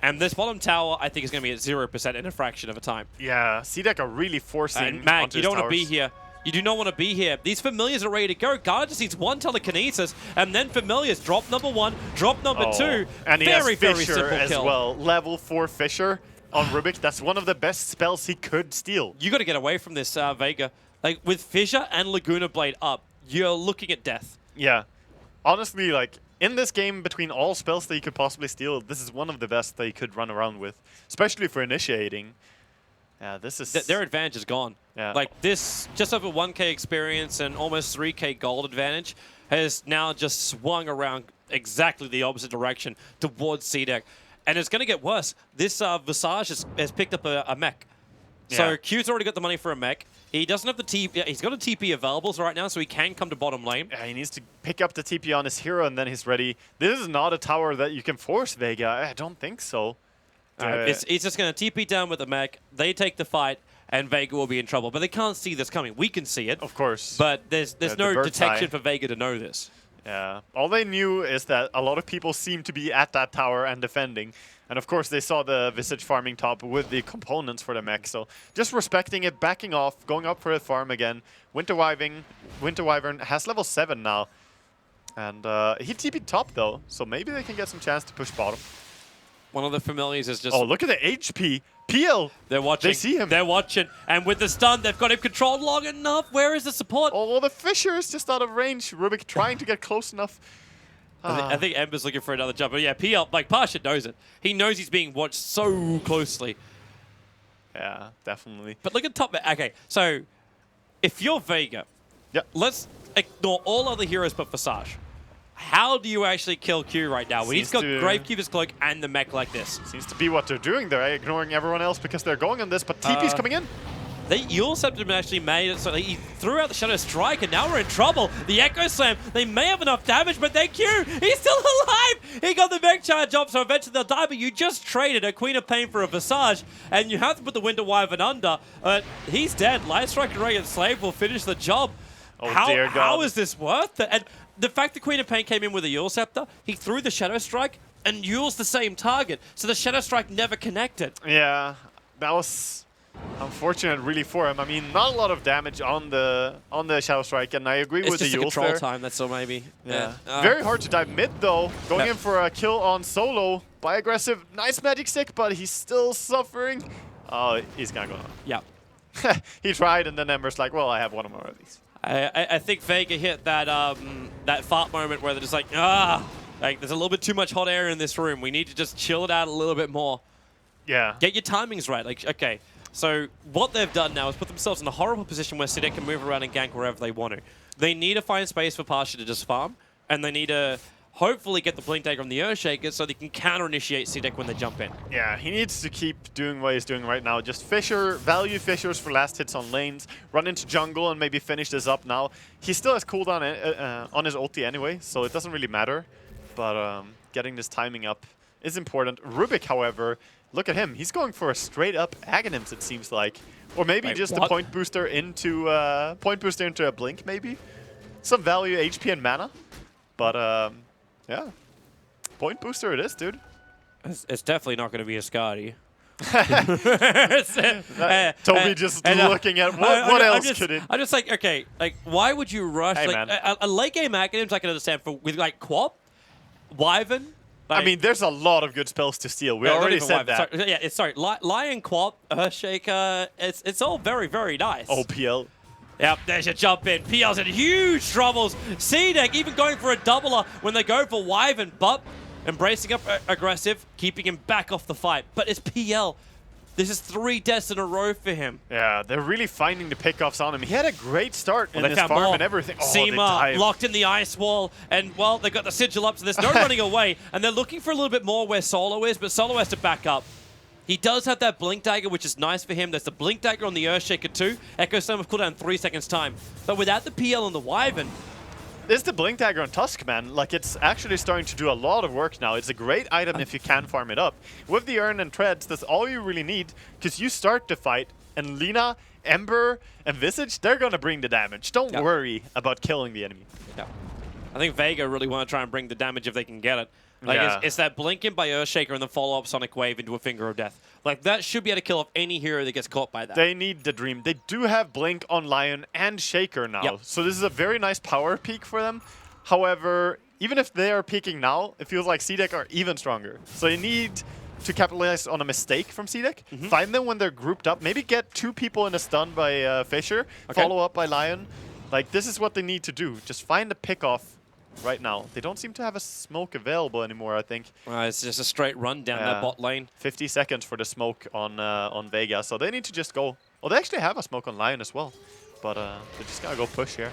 And this bottom tower, I think, is going to be at 0% in a fraction of a time. Yeah, CDEC are really forcing And Mag, onto you his don't want to be towers. here. You do not want to be here. These Familiars are ready to go. Guard just needs 1 telekinesis, and then Familiars drop number 1, drop number 2. And he very, has very Fissure simple as kill. well. Level 4 Fissure on Rubik. That's one of the best spells he could steal. You got to get away from this Vega. Like, with Fissure and Laguna Blade up, you're looking at death. Yeah. Honestly, like, in this game, between all spells that you could possibly steal, this is one of the best that you could run around with. Especially for initiating. Yeah, this is... Their advantage is gone. Yeah. Like, this just over 1k experience and almost 3k gold advantage has now just swung around exactly the opposite direction towards CDEC. And it's going to get worse. This Visage has picked up a mech. So Yeah. Q's already got the money for a mech. He doesn't have the TP. He's got a TP available right now, so he can come to bottom lane. Yeah, he needs to pick up the TP on his hero and then he's ready. This is not a tower that you can force Vega. I don't think so. He's just going to TP down with the mech. They take the fight, and Vega will be in trouble. But they can't see this coming. We can see it. Of course. But there's The no bird's detection eye. for Vega to know this. Yeah. All they knew is that a lot of people seem to be at that tower and defending. And of course, they saw the Visage farming top with the components for the mech. So just respecting it, backing off, going up for a farm again. Winter Wyvern has level 7 now. And he TP'd top though, so maybe they can get some chance to push bottom. One of the Familiars is just... Oh, look at the HP. PL. They're watching. They see him. They're watching. And with the stun, they've got him controlled long enough. Where is the support? Oh, well, the Fissure is just out of range. Rubik trying to get close enough. I think Ember's looking for another jump. But yeah, PL, like, Pasha knows it. He knows he's being watched so closely. Yeah, definitely. But look at top. Okay, so if you're Vega, let's ignore all other heroes but Visage. How do you actually kill Q right now when he's got Gravekeeper's Cloak and the mech like this? Seems to be what they're doing. They're ignoring everyone else because they're going on this, but TP's coming in. They Eulceptor actually made it so he threw out the Shadow Strike, and now we're in trouble. The Echo Slam, they may have enough damage, but they Q. He's still alive. He got the mech charge up, so eventually they'll die. But you just traded a Queen of Pain for a Visage, and you have to put the Winter Wyvern under. He's dead. Light Strike and Radiant Slave will finish the job. Oh, dear God. How is this worth it? And the fact the Queen of Pain came in with a Eulceptor, he threw the Shadow Strike and Eul's the same target, so the Shadow Strike never connected. Yeah, that was Unfortunate, really, for him. I mean, not a lot of damage on the Shadow Strike, and I agree It's with the just a Yules control there. time, that's all maybe. Yeah. Very hard to dive mid, though. Going in for a kill on solo by aggressive. Nice magic stick, but he's still suffering. Oh, he's gonna go down. Yeah. He tried, and then Ember's like, well, I have one more of these. I think Vega hit that that fart moment where they're just like, like there's a little bit too much hot air in this room. We need to just chill it out a little bit more. Yeah. Get your timings right. Like, okay, so what they've done now is put themselves in a horrible position where CDEC can move around and gank wherever they want to. They need to find space for Pasha to just farm, and they need to hopefully get the Blink Dagger on the Earthshaker so they can counter-initiate CDEC when they jump in. Yeah, he needs to keep doing what he's doing right now. Just value Fissures for last hits on lanes, run into jungle and maybe finish this up now. He still has cooldown on his ulti anyway, so it doesn't really matter. But getting this timing up is important. Rubik, however, look at him. He's going for a straight-up Aghanims, it seems like. Or maybe just a point booster into a Blink, maybe. Some value, HP, and mana. But yeah, point booster it is, dude. It's definitely not going to be a Skadi. Toby just looking at what else could it? I'm just like, okay, like why would you rush? Hey, like a late game Aghanims I can understand with like Quap, Wyvern. I mean, there's a lot of good spells to steal. We already said that. Sorry, Lion, Quap, Earthshaker. It's all very, very nice. Oh, PL. Yep, there's your jump in. PL's in huge troubles. CDEC even going for a doubler when they go for Wyvern, but embracing up aggressive, keeping him back off the fight. But it's PL. This is 3 deaths in a row for him. Yeah, they're really finding the pickoffs on him. He had a great start in this farm and everything. Oh, Seema locked in the ice wall, and well, they got the sigil up, so there's no running away. And they're looking for a little bit more where Solo is, but Solo has to back up. He does have that Blink Dagger, which is nice for him. There's the Blink Dagger on the Earthshaker too. Echo Slam of cooldown 3 seconds time. But without the PL on the Wyvern, this is the Blink Dagger on Tusk, man. Like, it's actually starting to do a lot of work now. It's a great item if you can farm it up. With the Urn and Treads, that's all you really need, because you start the fight, and Lina, Ember, and Visage, they're going to bring the damage. Don't worry about killing the enemy. Yeah. I think Vega really want to try and bring the damage if they can get it. Like, it's that blink in by Earthshaker and the follow-up Sonic Wave into a Finger of Death. Like, that should be able to kill off any hero that gets caught by that. They need the Dream. They do have Blink on Lion and Shaker now. So this is a very nice power peak for them. However, even if they are peaking now, it feels like CDEC are even stronger. So you need to capitalize on a mistake from CDEC. Find them when they're grouped up. Maybe get 2 people in a stun by Fisher. Follow up by Lion. Like, this is what they need to do. Just find a pick-off right now. They don't seem to have a smoke available anymore, I think. It's just a straight run down that bot lane. 50 seconds for the smoke on Vega, so they need to just go. Oh, they actually have a smoke on Lion as well, but they just gotta go push here.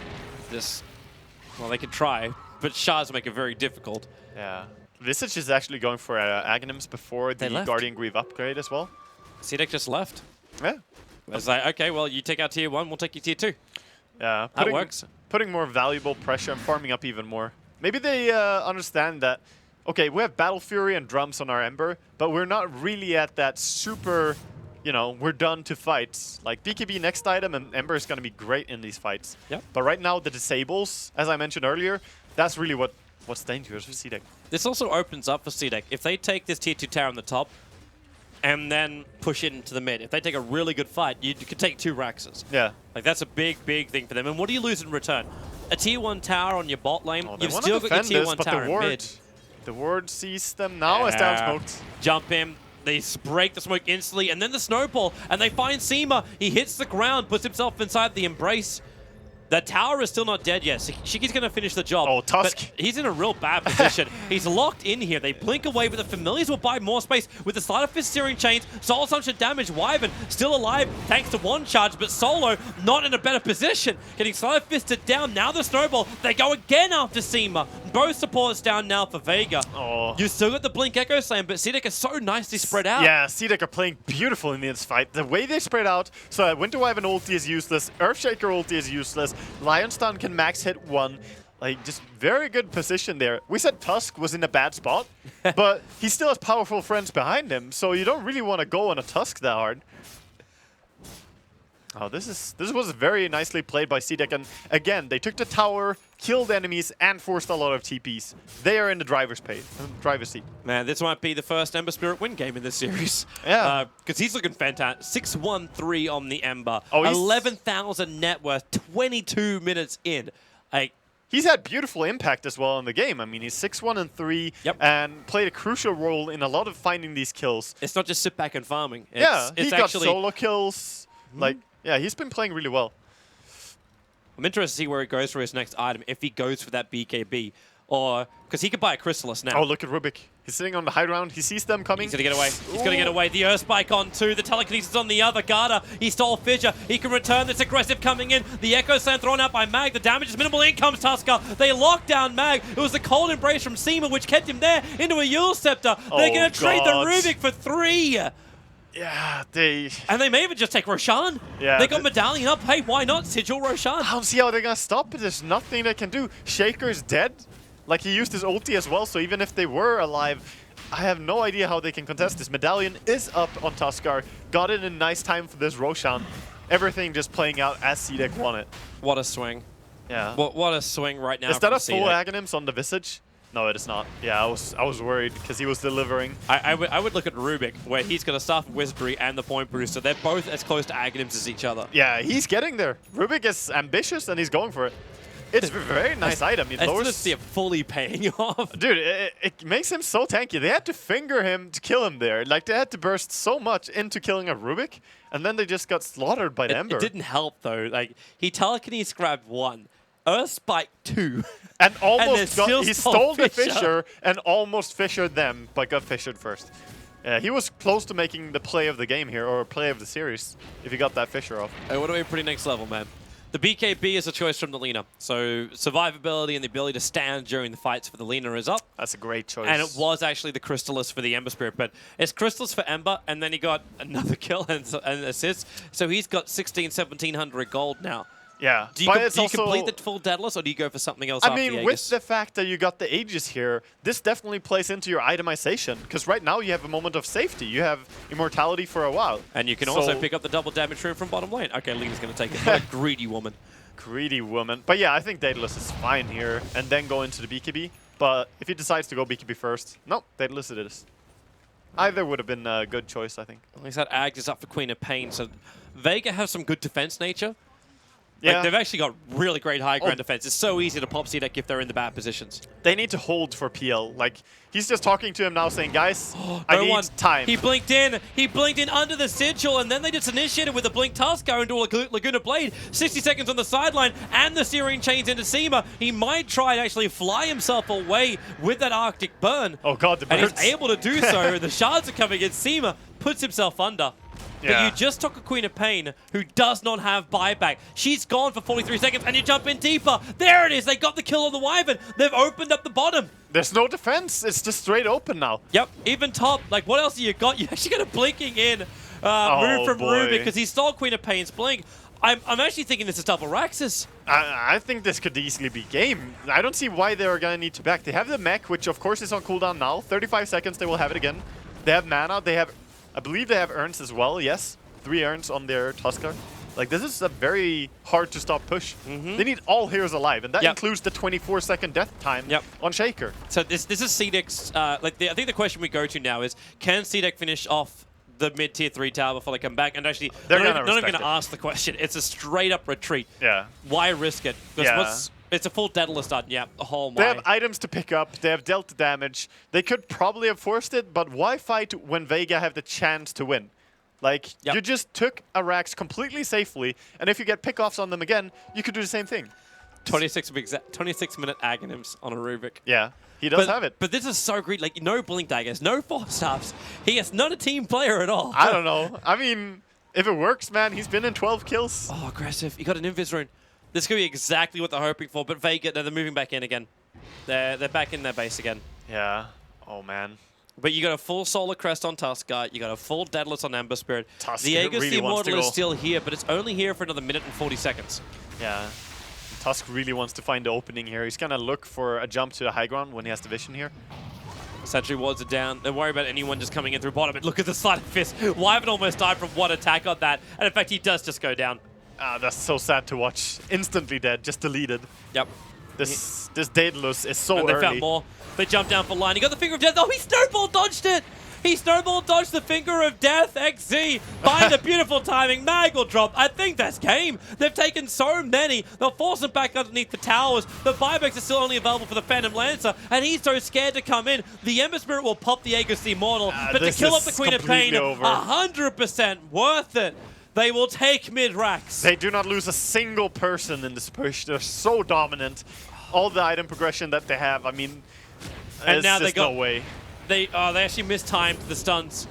Well, they could try, but shards make it very difficult. Yeah. Visage is actually going for Aghanims before the Guardian Greave upgrade as well. CDEC just left. Yeah. It's like, okay, well, you take out tier 1, we'll take you tier 2. Yeah, that works. Putting more valuable pressure and farming up even more. Maybe they understand that, okay, we have Battle Fury and Drums on our Ember, but we're not really at that super, you know, we're done to fights. Like, BKB next item, and Ember is going to be great in these fights. Yep. But right now, the disables, as I mentioned earlier, that's really what's dangerous for CDEC. This also opens up for CDEC. If they take this tier 2 tower on the top, and then push it into the mid. If they take a really good fight, you could take 2 Raxes. Yeah. Like, that's a big, big thing for them. And what do you lose in return? A tier 1 tower on your bot lane. Oh, You've still got your tier 1 tower in mid. The ward sees them now as down smoked. Jump in. They break the smoke instantly, and then the snowball, and they find Seema. He hits the ground, puts himself inside the embrace. The tower is still not dead yet. So Shiki's going to finish the job. Oh, Tusk. But he's in a real bad position. He's locked in here. They blink away, but the Familiars will buy more space with the Sleight of Fist Searing Chains. Soul Assumption damage. Wyvern still alive thanks to 1 charge, but Solo not in a better position. Getting Sleight of Fisted down. Now the Snowball. They go again after Seema. Both supports down now for Vega. Oh. You still got the Blink Echo Slam, but CDEC is so nicely spread out. Yeah, CDEC are playing beautiful in this fight. The way they spread out, so that Winter Wyvern ulti is useless, Earthshaker ulti is useless, Lion Stun can max hit 1. Like, just very good position there. We said Tusk was in a bad spot, but he still has powerful friends behind him, so you don't really want to go on a Tusk that hard. Oh, this was very nicely played by CDEC, and again, they took the tower, killed enemies, and forced a lot of TPs. They are in the driver's seat. Man, this might be the first Ember Spirit win game in this series. Yeah. Because he's looking fantastic. 6-1-3 on the Ember. Oh, 11,000 net worth, 22 minutes in. He's had beautiful impact as well in the game. I mean, he's 6-1-3 and played a crucial role in a lot of finding these kills. It's not just sit back and farming. It's, yeah, it's he got actually solo kills. Like, yeah, he's been playing really well. I'm interested to see where he goes for his next item, if he goes for that BKB. Or, because he could buy a Chrysalis now. Oh, look at Rubik. He's sitting on the high ground. He sees them coming. He's going to get away. He's going to get away. The Earth Spike on two. The Telekinesis on the other. Garda, he stole Fissure. He can return this aggressive coming in. The Echo Slam thrown out by Mag. The damage is minimal. In comes Tusker. They lock down Mag. It was the cold embrace from Seema which kept him there into a Yule Scepter. They're going to trade the Rubik for 3. Yeah, And they may even just take Roshan. Yeah, they got Medallion up. Hey, why not? Sigil Roshan. I don't see how they're going to stop it. There's nothing they can do. Shaker's dead. Like, he used his ulti as well, so even if they were alive, I have no idea how they can contest this. Medallion is up on Tuskar. Got it in nice time for this Roshan. Everything just playing out as CDEC won it. What a swing. Yeah. What a swing right now. Is that a from full CDEC. Aghanims on the Visage? No, it is not. Yeah, I was worried because he was delivering. I would look at Rubik, where he's got a Staff of Wizardry and the Point Booster. They're both as close to Aghanims as each other. Yeah, he's getting there. Rubik is ambitious and he's going for it. It's a very nice item. It I lowers... still see it fully paying off. Dude, it makes him so tanky. They had to finger him to kill him there. Like, they had to burst so much into killing a Rubik, and then they just got slaughtered by the Ember. It didn't help, though. Like, he Telekinesis grabbed 1, Earth Spike 2. And almost and he stole the Fissure and almost fissured them, but got fissured first. Yeah, he was close to making the play of the game here, or play of the series, if he got that Fissure off. Hey, what are we pretty next level, man? The BKB is a choice from the Lina. So survivability and the ability to stand during the fights for the Lina is up. That's a great choice. And it was actually the Crystallis for the Ember Spirit. But it's Crystallis for Ember, and then he got another kill and assist. So he's got 1,1700 gold now. Yeah. Do you, do you complete the full Daedalus, or do you go for something else after the Aegis? With the fact that you got the Aegis here, this definitely plays into your itemization. Because right now you have a moment of safety. You have immortality for a while. And you can also pick up the double damage rune from bottom lane. Okay, Lena's going to take it. What a greedy woman. Greedy woman. But yeah, I think Daedalus is fine here. And then go into the BKB. But if he decides to go BKB first, no, Daedalus it is. Either would have been a good choice, I think. At least that Ag is up for Queen of Pain. So Vega has some good defense nature. Yeah. Like, they've actually got really great high ground defense. It's so easy to pop CDEC if they're in the bad positions. They need to hold for PL. Like, he's just talking to him now saying, guys, I need time. He blinked in. He blinked in under the Sigil, and then they just initiated with a Blink Tuskar into a Laguna Blade. 60 seconds on the sideline, and the Searing chains into Seema. He might try to actually fly himself away with that Arctic Burn. Oh god, the birds. birds. And he's able to do so. The shards are coming in. Seema puts himself under. But you just took a Queen of Pain who does not have buyback. She's gone for 43 seconds, and you jump in deeper. There it is. They got the kill on the Wyvern. They've opened up the bottom. There's no defense. It's just straight open now. Yep, even top. Like, what else have you got? You actually got a blinking in move from Ruby because he stole Queen of Pain's blink. I'm actually thinking this is double Raxus. I think this could easily be game. I don't see why they're going to need to back. They have the mech, which of course is on cooldown now. 35 seconds, they will have it again. They have mana. They have... I believe they have urns as well, yes. 3 urns on their Tuskar. Like, this is a very hard to stop push. They need all heroes alive, and that includes the 24-second death time on Shaker. So this is CDEC's, I think the question we go to now is, can CDEC finish off the mid-tier 3 tower before they come back? And actually, they're not even going to ask the question. It's a straight-up retreat. Yeah. Why risk it? Because it's a full Daedalus done. Yeah, oh my. They have items to pick up. They have dealt the damage. They could probably have forced it, but why fight when Vega have the chance to win? Like, you just took a Rax completely safely, and if you get pickoffs on them again, you could do the same thing. 26-minute Aghanims on a Rubik. Yeah, he does have it. But this is so great. Like, no Blink Daggers, no Force Staffs. He is not a team player at all. I don't know. I mean, if it works, man, he's been in 12 kills. Oh, aggressive. He got an Invis rune. This could be exactly what they're hoping for, but Vega, they're moving back in again. They're back in their base again. Yeah. Oh, man. But you got a full Solar Crest on Tuskar. You got a full Daedalus on Ember Spirit. Tuskar the Aegis really Immortal is still here, but it's only here for another minute and 40 seconds. Yeah. Tusk really wants to find the opening here. He's going to look for a jump to the high ground when he has the vision here. Sentry wards are down. Don't worry about anyone just coming in through bottom. And look at the Sleight of Fist. Wyvern almost died from one attack on that. And in fact, he does just go down. That's so sad to watch. Instantly dead, just deleted. Yep. This Daedalus is so and they early. found more. They jumped down for line. He got the Finger of Death. Oh, he snowball dodged it. He snowball dodged the Finger of Death. XZ find the beautiful timing. Mag will drop. I think that's game. They've taken so many. They'll force him back underneath the towers. The buybacks are still only available for the Phantom Lancer, and he's so scared to come in. The Ember Spirit will pop the Aegis Immortal, but to kill off the Queen of Pain, 100% worth it. They will take mid-racks. They do not lose a single person in this push. They're so dominant. All the item progression that they have, I mean, and now they got no way. They actually mistimed the stunts.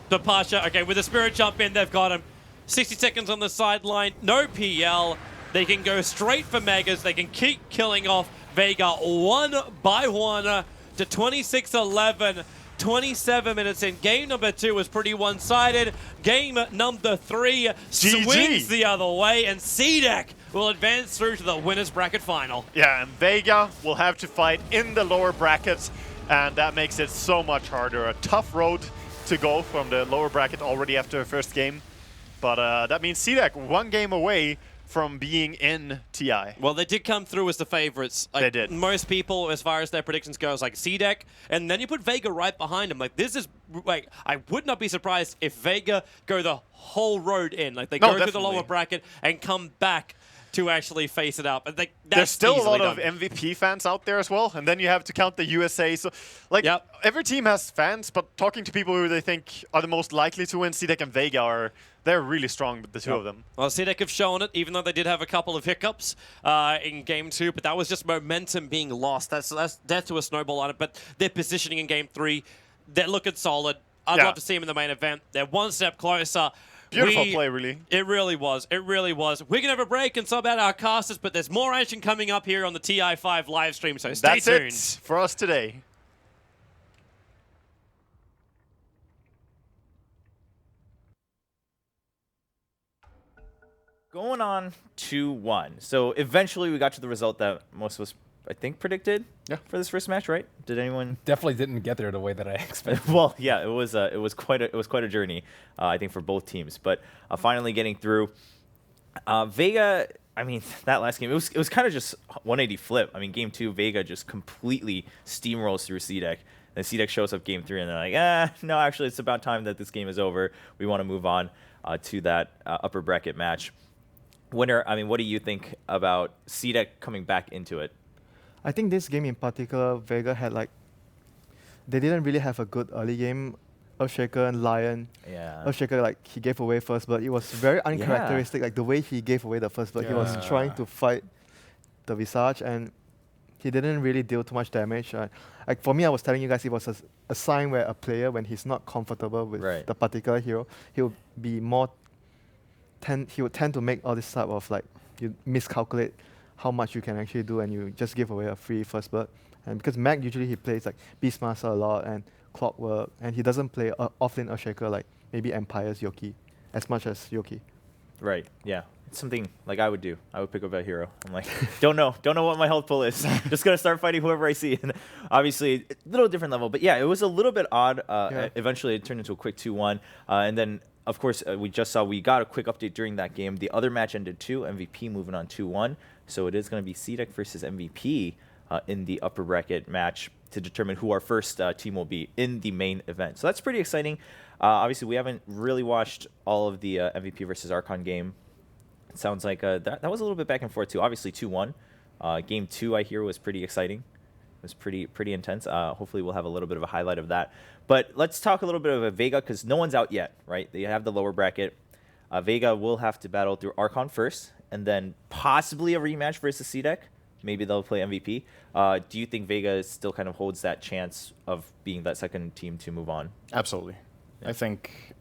The Pasha, okay, with the Spirit Jump in, they've got him. 60 seconds on the sideline, no PL. They can go straight for Megas. They can keep killing off Vega one by one to 26-11. 27 minutes in. Game number 2 was pretty one-sided. Game number 3 swings the other way, and CDEC will advance through to the winner's bracket final. Yeah, and Vega will have to fight in the lower brackets, and that makes it so much harder. A tough road to go from the lower bracket already after the first game. But that means CDEC 1 game away from being in TI. Well, they did come through as the favorites. Like, they did. Most people, as far as their predictions go, is like CDEC, and then you put Vega right behind them. Like, this is, like, I would not be surprised if Vega go the whole road in. Like, they go through the lower bracket and come back to actually face it up. And there's still a lot of MVP fans out there as well, and then you have to count the USA. So, like, every team has fans, but talking to people who they think are the most likely to win, CDEC and Vega they're really strong, the two of them. Well, CDEC have shown it, even though they did have a couple of hiccups in Game 2, but that was just momentum being lost. That's death to a snowball on it, but their positioning in Game 3, they're looking solid. I'd love to see them in the main event. They're one step closer. Beautiful play, really. It really was. It really was. We're going to have a break and sub out our casters, but there's more action coming up here on the TI5 live stream, so stay tuned. That's it for us today. Going on 2-1. So eventually we got to the result that most of us, I think, predicted for this first match, right? Did anyone? Definitely didn't get there the way that I expected. Well, yeah, it was quite a journey, I think, for both teams. But finally getting through. Vega, I mean, that last game, it was kind of just 180 flip. I mean, Game 2, Vega just completely steamrolls through CDEC. Then CDEC shows up Game 3, and they're like, no, actually, it's about time that this game is over. We want to move on to that upper bracket match. Winner, I mean, what do you think about CDEC coming back into it? I think this game in particular, Vega had they didn't really have a good early game. Earthshaker and Lion. Yeah. Earthshaker, he gave away first blood. It was very uncharacteristic, the way he gave away the first blood. He was trying to fight the Visage, and he didn't really deal too much damage. For me, I was telling you guys, it was a sign where a player, when he's not comfortable with the particular hero, he'll be more he would tend to make all this type of you miscalculate how much you can actually do, and you just give away a free first blood. And because Mag usually he plays Beastmaster a lot and Clockwork, and he doesn't play often Earthshaker maybe Empire's Yoki as much as Yoki. Right. Yeah. It's something I would do. I would pick up a hero. I'm like, don't know what my health pool is. Just gonna start fighting whoever I see. And obviously, a little different level, but yeah, it was a little bit odd. Eventually, it turned into a quick 2-1, and then. Of course, we just saw we got a quick update during that game. The other match ended 2, MVP moving on 2-1. So it is going to be CDEC versus MVP in the upper bracket match to determine who our first team will be in the main event. So that's pretty exciting. Obviously, we haven't really watched all of the MVP versus Archon game. It sounds like that was a little bit back and forth too. Obviously, 2-1. Game 2, I hear, was pretty exciting. It was pretty intense. Hopefully, we'll have a little bit of a highlight of that. But let's talk a little bit of a Vega, because no one's out yet, right? They have the lower bracket. Vega will have to battle through Archon first, and then possibly a rematch versus CDEC. Maybe they'll play MVP. Do you think Vega still kind of holds that chance of being that second team to move on? Absolutely. Yeah. I think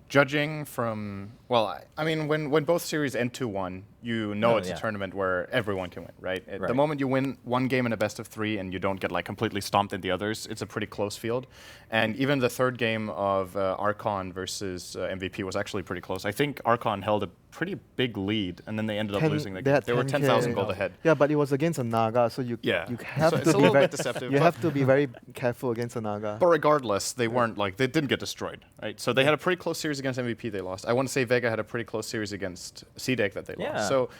judging from, I mean, when both series end 2-1, you know it's a tournament where everyone can win, right? The moment you win one game in a best of 3 and you don't get completely stomped in the others, it's a pretty close field. And even the third game of Archon versus MVP was actually pretty close. I think Archon held a pretty big lead, and then they ended up losing the game. They were 10,000 gold ahead. Yeah, but it was against a Naga, so you have to be very deceptive. You have to be very careful against a Naga. But regardless, they weren't they didn't get destroyed, right? So they had a pretty close series against MVP. They lost. I want to say Vega had a pretty close series against CDEC that they Yeah. lost. So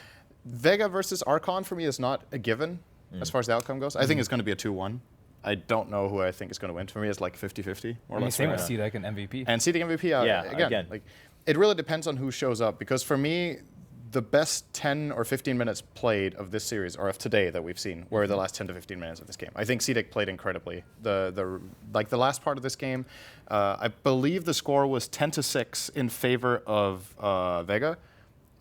Vega versus Archon for me is not a given as far as the outcome goes. I think it's going to be a 2-1. I don't know who I think is going to win. For me, it's like 50-50. I mean, same with CDEC and MVP. And CDEC MVP, again, like it really depends on who shows up. Because for me, the best 10 or 15 minutes played of this series, or of today that we've seen, were the last 10 to 15 minutes of this game. I think CDEC played incredibly. The last part of this game, I believe the score was 10-6 in favor of Vega,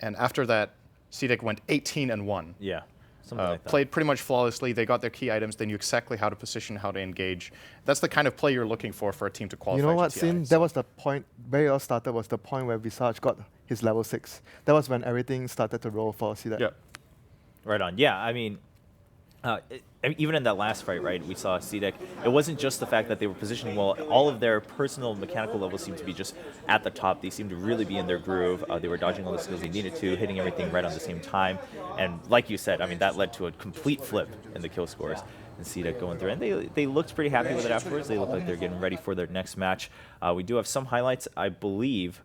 and after that, CDEC went 18-1. Yeah. Like played pretty much flawlessly. They got their key items. They knew exactly how to position, how to engage. That's the kind of play you're looking for a team to qualify. You know what, GTI, Sin? That was the point, very well started, was the point where Visage got his level 6. That was when everything started to roll for CDEC. Yeah. Right on. Yeah, I mean, even in that last fight, right, we saw CDEC. It wasn't just the fact that they were positioning well. All of their personal mechanical levels seemed to be just at the top. They seemed to really be in their groove. They were dodging all the skills they needed to, hitting everything right on the same time. And like you said, I mean, that led to a complete flip in the kill scores. And CDEC going through. And they looked pretty happy with it afterwards. They looked like they're getting ready for their next match. We do have some highlights, I believe,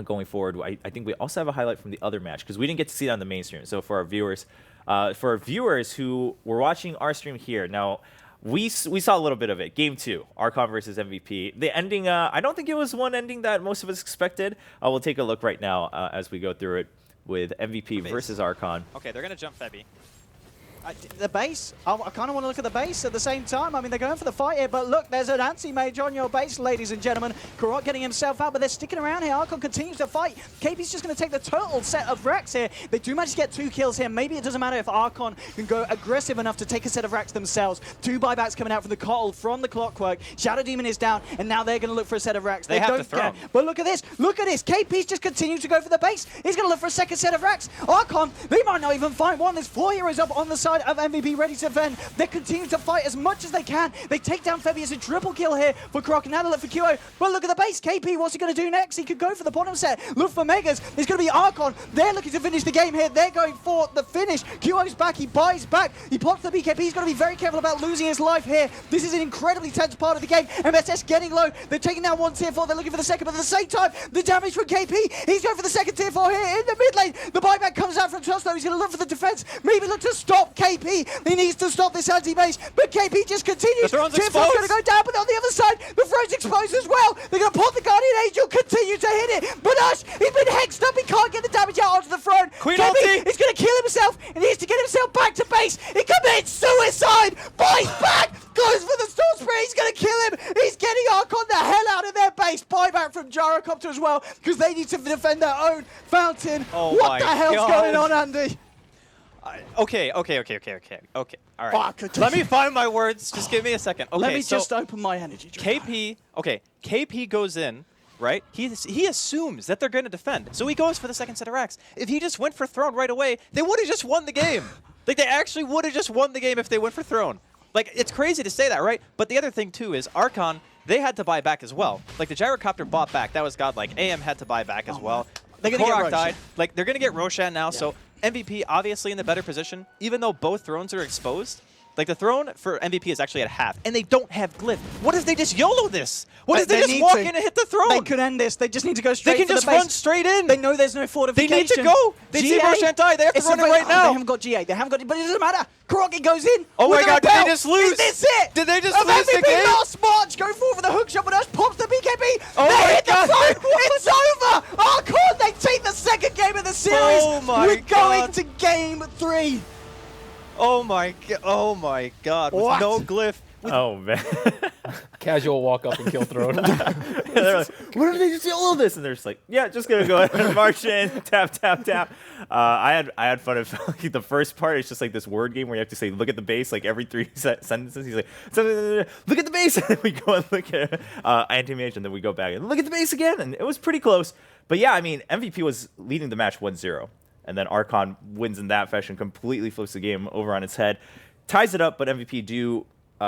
going forward. I think we also have a highlight from the other match because we didn't get to see it on the main stream. So for our viewers who were watching our stream here, now we saw a little bit of it. Game 2, Archon versus MVP. The ending, I don't think it was one ending that most of us expected. We'll take a look right now as we go through it with MVP versus Archon. Okay, they're going to jump Febby. The base, I kind of want to look at the base at the same time. I mean, they're going for the fight here, but look, there's an anti-mage on your base, ladies and gentlemen. Karot getting himself out, but they're sticking around here. Archon continues to fight. KP's just going to take the total set of racks here. They do manage to get 2 kills here. Maybe it doesn't matter if Archon can go aggressive enough to take a set of racks themselves. 2 buybacks coming out from the Cold, from the Clockwork. Shadow Demon is down, and now they're going to look for a set of racks. They have don't to throw. care. But look at this. Look at this. KP's just continuing to go for the base. He's going to look for a second set of racks. Archon, they might not even find one. There's 4 heroes up on the side of MVP ready to defend. They continue to fight as much as they can. They take down Febby as a triple kill here for Croc, and now they look for QO. But look at the base. KP, what's he going to do next? He could go for the bottom set. Look for Megas. It's going to be Archon. They're looking to finish the game here. They're going for the finish. QO's back. He buys back. He pops the BKB. He's got to be very careful about losing his life here. This is an incredibly tense part of the game. MSS getting low. They're taking down 1 tier 4. They're looking for the second, but at the same time, the damage from KP. He's going for the second tier 4 here in the mid lane. The buyback comes out from Tosto. He's going to look for the defense. Maybe look to stop KP. He needs to stop this anti-base, but KP just continues. The throne's Tier 4's going to go down, but on the other side, the throne's exposed as well. They're going to pop the Guardian Angel, continue to hit it. But Ush, he's been hexed up. He can't get the damage out onto the throne. Queen KP ulti. is going to kill himself, and he needs to get himself back to base. He commits suicide. Buys back. Goes for the storm spray. He's going to kill him. He's getting Archon the hell out of their base. Buyback from Gyrocopter as well, because they need to defend their own fountain. Oh what the hell's going on, Andy? Okay. All right. Let me find my words. Just give me a second. Okay, Let me just open my energy drink. KP goes in, right? He assumes that they're going to defend, so he goes for the second set of racks. If he just went for Throne right away, they would have just won the game. Like, they actually would have just won the game if they went for Throne. Like, it's crazy to say that, right? But the other thing, too, is Archon, they had to buy back as well. Like, the Gyrocopter bought back. That was godlike. AM had to buy back as well. They're going to get Korok Roshan. died. Like, they're going to get Roshan now, so MVP obviously in the better position, even though both thrones are exposed. Like, the throne for MVP is actually at half, and they don't have Glyph. What if they just YOLO this? What if they just walk in and hit the throne? They could end this. They just need to go straight They can for just the base. run straight in. They know there's no fortification. They need to go. They see Roshan die. They have to run it right now. They haven't got GA. They haven't got it, but it doesn't matter. Krogan goes in. Oh my with a God, did repel. they just lose? Is this it? Did they just Of lose the MVP game? last March. Go forward for the hook shot, but Ush pops the BKB. Oh they my hit God. the front. It's over. Archon, they take the second game of the series. Oh my We're going God. to game 3. Oh my God. With What? no Glyph. Oh, man. Casual walk up and kill throne. They're like, what if they just all of this? And they're just like, yeah, just going to go ahead and march in, tap, tap, tap. I had fun of like, the first part. It's just like this word game where you have to say, look at the base, like every 3 sentences. He's like, look at the base. And then we go and look at anti-mage, and then we go back and look at the base again. And it was pretty close. But yeah, I mean, MVP was leading the match 1-0. And then Archon wins in that fashion, completely flips the game over on its head, ties it up, but MVP do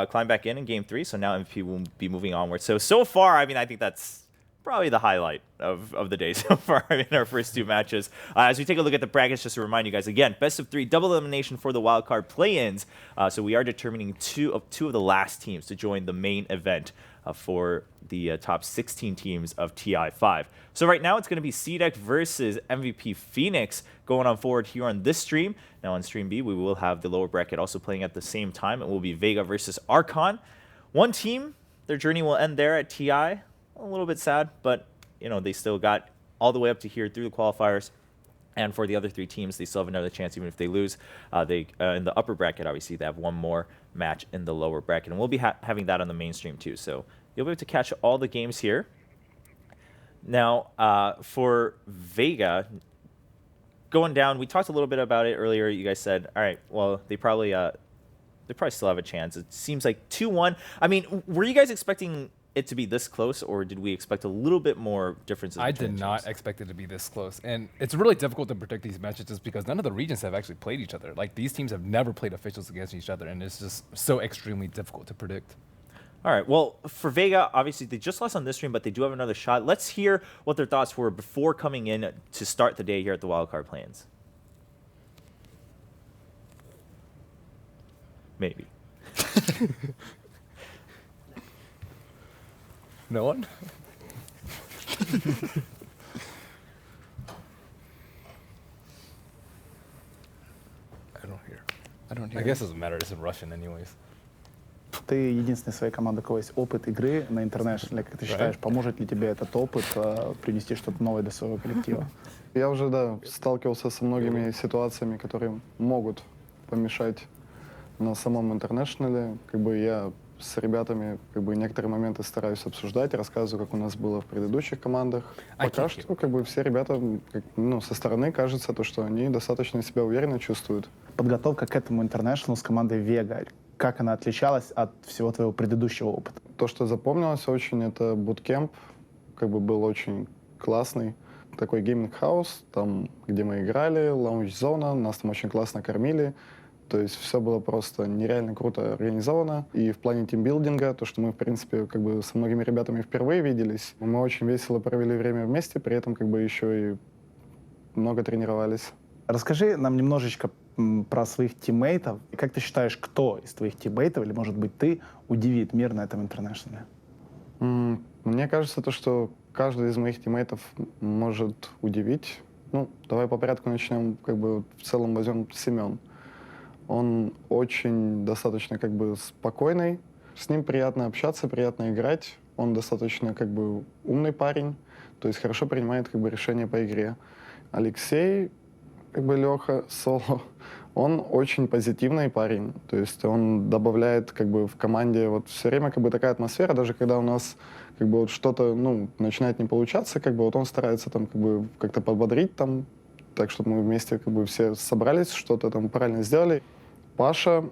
climb back in game 3, so now MVP will be moving onward. So far, I mean, I think that's probably the highlight of the day so far in our first 2 matches. As we take a look at the brackets, just to remind you guys, again, best of 3, double elimination for the wildcard play-ins. So we are determining two of the last teams to join the main event for the top 16 teams of TI5. So right now it's going to be CDEC versus MVP Phoenix going on forward here on this stream. Now on stream B, we will have the lower bracket also playing at the same time. It will be Vega versus Archon. One team, their journey will end there at TI. A little bit sad, but you know, they still got all the way up to here through the qualifiers. And for the other 3 teams, they still have another chance, even if they lose. They in the upper bracket, obviously, they have one more match in the lower bracket. And we'll be having that on the main stream, too. So you'll be able to catch all the games here. Now, for Vega, going down, we talked a little bit about it earlier. You guys said, all right, well, they probably still have a chance. It seems like 2-1. I mean, were you guys expecting it to be this close, or did we expect a little bit more differences? I did not expect it to be this close. And it's really difficult to predict these matches just because none of the regions have actually played each other. Like, these teams have never played officials against each other, and it's just so extremely difficult to predict. All right, well, for Vega, obviously, they just lost on this stream, but they do have another shot. Let's hear what their thoughts were before coming in to start the day here at the Wildcard Play-ins. Maybe. No one? I don't hear. I guess it doesn't matter. It's in Russian anyways. Ты единственный в своей команде, у кого есть опыт игры на интернешнале. Как ты считаешь, поможет ли тебе этот опыт принести что-то новое для своего коллектива? Я уже, да, сталкивался со многими ситуациями, которые могут помешать на самом интернешнале. Как бы я с ребятами как бы некоторые моменты стараюсь обсуждать, рассказываю, как у нас было в предыдущих командах. Пока что как бы все ребята, со стороны кажется, то, что они достаточно себя уверенно чувствуют. Подготовка к этому интернешналу с командой Вега, как она отличалась от всего твоего предыдущего опыта? То, что запомнилось очень, это буткемп, как бы был очень классный. Такой гейминг-хаус, там, где мы играли, лаунж-зона, нас там очень классно кормили. То есть все было просто нереально круто организовано. И в плане тимбилдинга, то, что мы, в принципе, как бы со многими ребятами впервые виделись, мы очень весело провели время вместе, при этом как бы еще и много тренировались. Расскажи нам немножечко про своих тиммейтов. И как ты считаешь, кто из твоих тиммейтов, или, может быть, ты, удивит мир на этом интернешнале? Мне кажется, то, что каждый из моих тиммейтов может удивить. Ну, давай по порядку начнем, как бы в целом возьмем Семен. Он очень достаточно как бы спокойный, с ним приятно общаться, приятно играть. Он достаточно как бы умный парень, то есть хорошо принимает как бы решения по игре. Алексей, как бы Леха, соло, он очень позитивный парень, то есть он добавляет как бы в команде вот все время как бы такая атмосфера, даже когда у нас как бы вот что-то, начинает не получаться, как бы вот он старается там как бы как-то подбодрить там, так, чтобы мы вместе как бы все собрались, что-то там правильно сделали. Паша,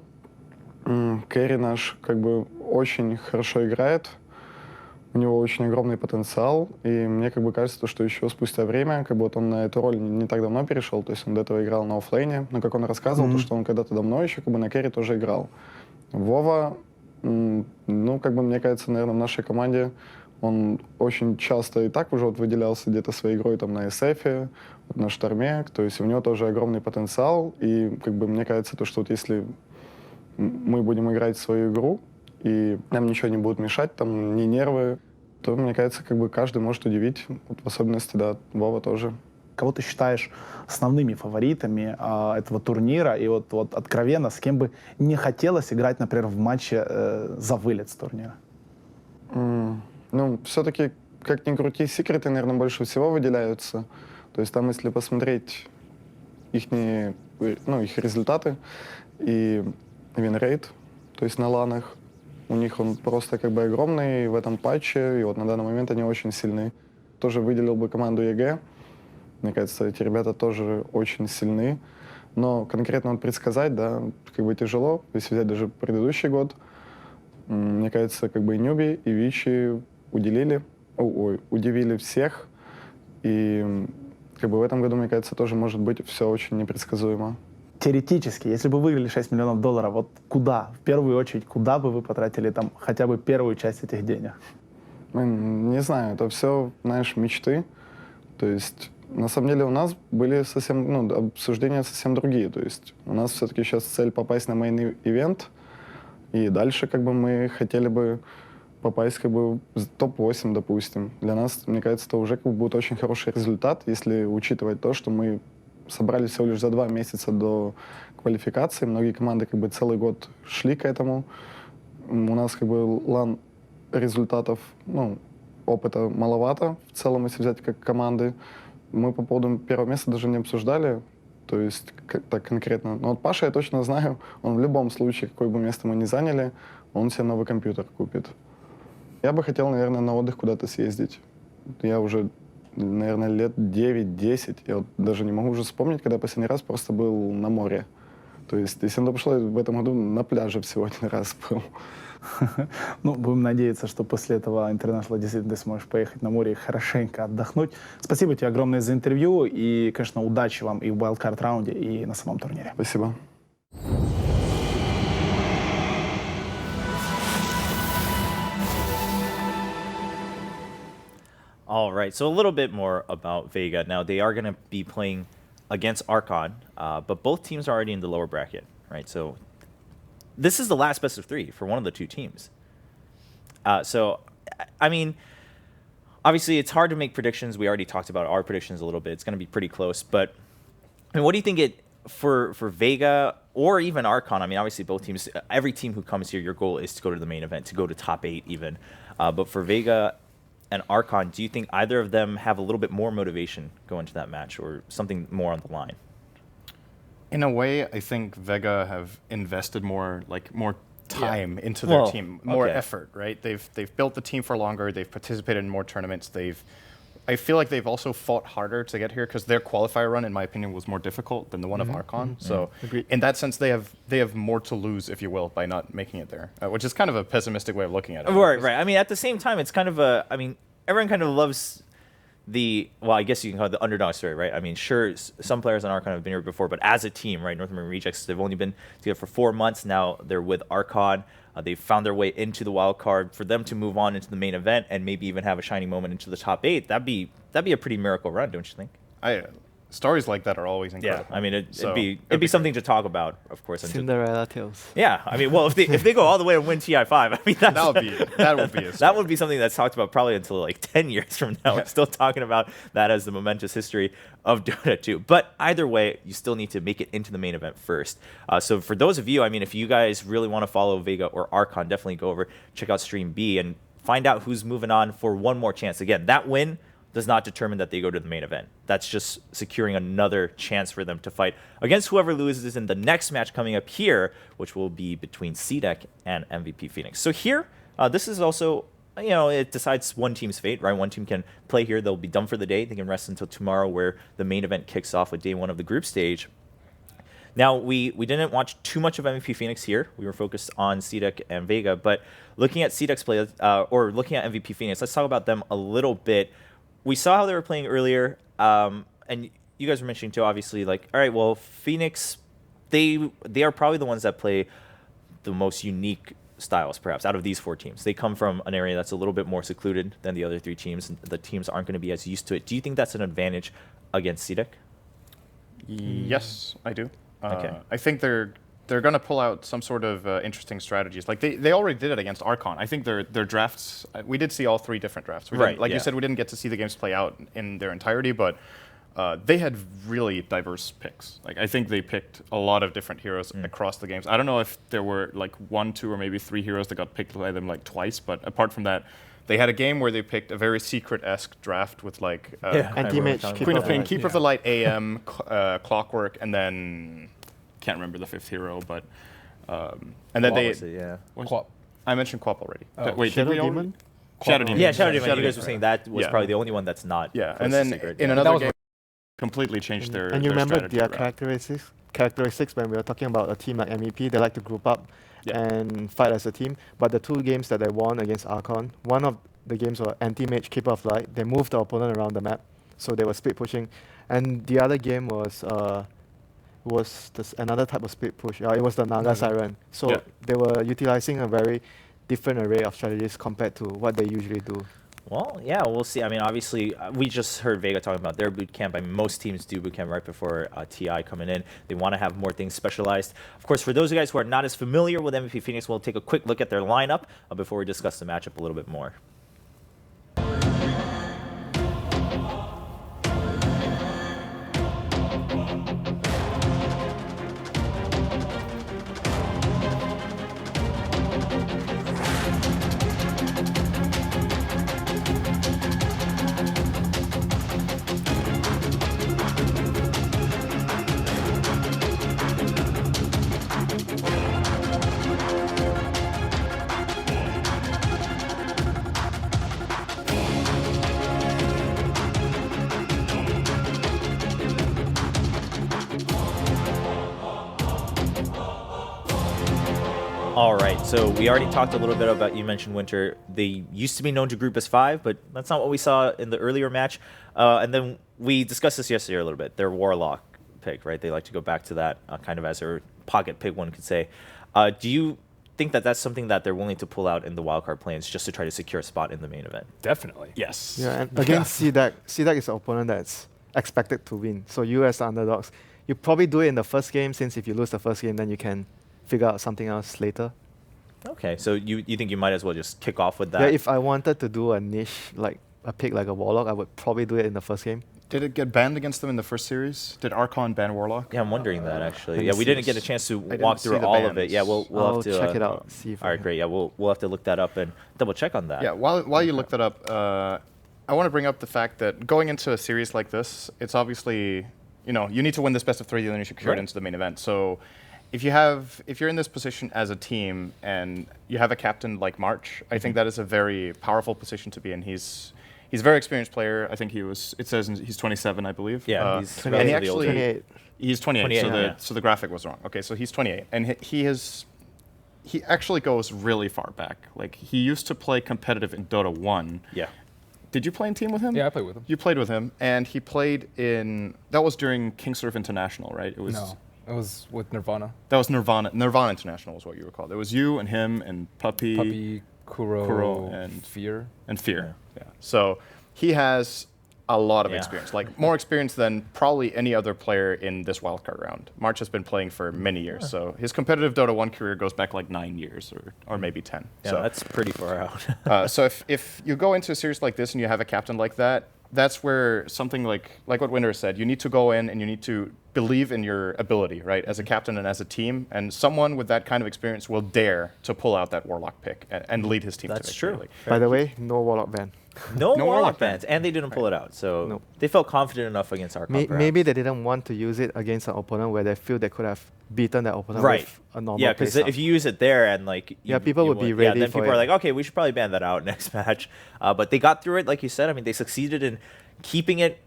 Кэрри наш, как бы очень хорошо играет. У него очень огромный потенциал. И мне как бы кажется, что еще спустя время, как бы вот он на эту роль не так давно перешел. То есть он до этого играл на оффлейне. Но как он рассказывал, то, что он когда-то давно еще как бы на Кэрри тоже играл. Вова, как бы мне кажется, наверное, в нашей команде он очень часто и так уже вот выделялся где-то своей игрой там на SF, на Шторме, то есть у него тоже огромный потенциал, и как бы мне кажется, то, что вот если мы будем играть в свою игру, и нам ничего не будет мешать, там, ни нервы, то, мне кажется, как бы каждый может удивить, вот в особенности, да, Вова тоже. Кого ты считаешь основными фаворитами этого турнира, и вот откровенно, с кем бы не хотелось играть, например, в матче за вылет с турнира? Все-таки, как ни крути, секреты, наверное, больше всего выделяются. То есть там, если посмотреть их результаты и винрейт, то есть на ланах, у них он просто как бы огромный в этом патче, и вот на данный момент они очень сильны. Тоже выделил бы команду ЕГЭ. Мне кажется, эти ребята тоже очень сильны. Но конкретно вот предсказать, да, как бы тяжело. Если взять даже предыдущий год, мне кажется, как бы и Нюби, и Вичи удивили всех. И как бы в этом году, мне кажется, тоже может быть все очень непредсказуемо. Теоретически, если бы выиграли $6 миллионов, вот куда, в первую очередь, куда бы вы потратили там хотя бы первую часть этих денег? Не знаю, это все, знаешь, мечты. То есть, на самом деле, у нас были совсем, обсуждения совсем другие. То есть, у нас все-таки сейчас цель попасть на мейн-ивент, и дальше, как бы, мы хотели бы попасть как бы в топ-8, допустим. Для нас, мне кажется, это уже как бы будет очень хороший результат, если учитывать то, что мы собрались всего лишь за 2 месяца до квалификации. Многие команды как бы целый год шли к этому. У нас как бы лан результатов, ну, опыта маловато в целом, если взять как команды. Мы по поводу первого места даже не обсуждали, то есть так конкретно. Но вот Паша я точно знаю, он в любом случае, какое бы место мы ни заняли, он себе новый компьютер купит. Я бы хотел, наверное, на отдых куда-то съездить. Я уже, наверное, лет 9-10, я вот даже не могу уже вспомнить, когда последний раз просто был на море. То есть, если оно пошло, в этом году на пляже всего один раз был. Ну, будем надеяться, что после этого International действительно ты сможешь поехать на море и хорошенько отдохнуть. Спасибо тебе огромное за интервью и, конечно, удачи вам и в wildcard раунде, и на самом турнире. Спасибо. All right, so a little bit more about Vega. Now, they are going to be playing against Archon, but both teams are already in the lower bracket, right? So this is the last best of 3 for one of the 2 teams. So, I mean, obviously, it's hard to make predictions. We already talked about our predictions a little bit. It's going to be pretty close. But I mean, what do you think for Vega or even Archon? I mean, obviously, both teams, every team who comes here, your goal is to go to the main event, to go to top 8 even. But for Vega and Archon, do you think either of them have a little bit more motivation going into that match or something more on the line? In a way, I think Vega have invested more time into their team, more effort, right? They've built the team for longer. They've participated in more tournaments. I feel like they've also fought harder to get here because their qualifier run, in my opinion, was more difficult than the one of Archon. So in that sense, they have more to lose, if you will, by not making it there, which is kind of a pessimistic way of looking at it. Right. I mean, at the same time, it's kind of everyone kind of loves I guess you can call it the underdog story, right? I mean, sure, some players on Archon have been here before, but as a team, right, North American Rejects, they've only been together for 4 months. Now they're with Archon. They've found their way into the wild card. For them to move on into the main event and maybe even have a shining moment into the top 8, that'd be a pretty miracle run, don't you think? Stories like that are always incredible. Yeah, I mean, it'd be something to talk about, of course. Cinderella tales. Yeah, I mean, well, if they go all the way and win TI5, I mean, that would be something that's talked about probably until like 10 years from now. We're still talking about that as the momentous history of Dota 2. But either way, you still need to make it into the main event first. So for those of you, I mean, if you guys really want to follow Vega or Archon, definitely go over, check out Stream B, and find out who's moving on for one more chance. Again, that win does not determine that they go to the main event. That's just securing another chance for them to fight against whoever loses in the next match coming up here, which will be between CDEC and MVP Phoenix. So here, this is also, it decides one team's fate, right? One team can play here. They'll be done for the day. They can rest until tomorrow, where the main event kicks off with day 1 of the group stage. Now, we didn't watch too much of MVP Phoenix here. We were focused on CDEC and Vega. But looking at CDEC's play, or looking at MVP Phoenix, let's talk about them a little bit. We saw how they were playing earlier, and you guys were mentioning too, obviously, like, all right, well, Phoenix, they are probably the ones that play the most unique styles, perhaps, out of these 4 teams. They come from an area that's a little bit more secluded than the other 3 teams, and the teams aren't going to be as used to it. Do you think that's an advantage against CDEC? Yes, I do. Okay. I think they're going to pull out some sort of interesting strategies. Like they already did it against Archon. I think their drafts, we did see all 3 different drafts. You said, we didn't get to see the games play out in their entirety, but they had really diverse picks. Like, I think they picked a lot of different heroes across the games. I don't know if there were like 1, 2, or maybe 3 heroes that got picked by them like twice, but apart from that, they had a game where they picked a very secret-esque draft with like Anti-Mage, Queen of Pain, Keeper of the Light, AM, Clockwork, and then can't remember the 5th hero, but and then I mentioned Quap already. Wait, Shadow did we Demon? Shadow Demon. Yeah, Shadow Demon. You guys were saying that was probably the only one that's not. Yeah, and then in another game, completely changed their. And you remember strategy their around. characteristics when we were talking about a team like MEP. They like to group up and fight as a team. But the 2 games that they won against Archon, one of the games were Anti-Mage, Keeper of Light. They moved the opponent around the map, so they were split pushing. And the other game was another type of split push. It was the Naga Siren. So they were utilizing a very different array of strategies compared to what they usually do. Well, yeah, we'll see. I mean, obviously, we just heard Vega talking about their boot camp. I mean, most teams do boot camp right before TI coming in. They want to have more things specialized. Of course, for those of you guys who are not as familiar with MVP Phoenix, we'll take a quick look at their lineup before we discuss the matchup a little bit more. All right, so we already talked a little bit about, you mentioned Winter. They used to be known to group as 5, but that's not what we saw in the earlier match. And then we discussed this yesterday a little bit. Their Warlock pick, right? They like to go back to that kind of as their pocket pick, one could say. Do you think that that's something that they're willing to pull out in the wildcard plans just to try to secure a spot in the main event? Definitely. Yes. Yeah, and against CDEC, CDEC is an opponent that's expected to win. So you as the underdogs, you probably do it in the first game, since if you lose the first game, then you can figure out something else later. Okay, so you think you might as well just kick off with that? Yeah, if I wanted to do a niche, like a pick like a Warlock, I would probably do it in the first game. Did it get banned against them in the first series? Did Archon ban Warlock? Yeah, I'm wondering that actually. Let Yeah, me we see. didn't get a chance to I walk didn't see through the all of it. bans. Yeah, we'll I'll have to check it out. See if all right, great. Yeah, we'll have to look that up and double check on that. Yeah, while you look that up, I want to bring up the fact that going into a series like this, it's obviously, you need to win this best of 3, then you secure it into the main event. So if you're in this position as a team and you have a captain like March, I think that is a very powerful position to be in. He's a very experienced player. I think it says he's 27, I believe. Yeah, he's 28. and he actually 28. He's 28. 28, So the graphic was wrong. Okay, so he's 28, and he actually goes really far back. Like, he used to play competitive in Dota 1. Yeah. Did you play in team with him? Yeah, I played with him. You played with him, and he played that was during King Surf International, right? It was. No, it was with Nirvana. That was Nirvana. Nirvana International was what you were called. There was you and him and Puppy, Kuro, and Fear. And Fear. Yeah. So he has a lot of experience, like more experience than probably any other player in this wildcard round. March has been playing for many years, so his competitive Dota 1 career goes back like 9 years or maybe 10. Yeah, so that's pretty far out. so if you go into a series like this and you have a captain like that, that's where something like what Winter said, you need to go in and you need to believe in your ability, right, as a captain and as a team. And someone with that kind of experience will dare to pull out that Warlock pick and lead his team to victory. True. By the way, no Warlock ban. No No Warlock Warlock bans, and they didn't pull it out. So Nope. they felt confident enough against Archon. Maybe they didn't want to use it against an opponent where they feel they could have beaten that opponent with a normal Yeah, because playstyle. if you use it there and people would be win, ready then for people are it. like, okay, we should probably ban that out next match. But they got through it, like you said. I mean, they succeeded in keeping it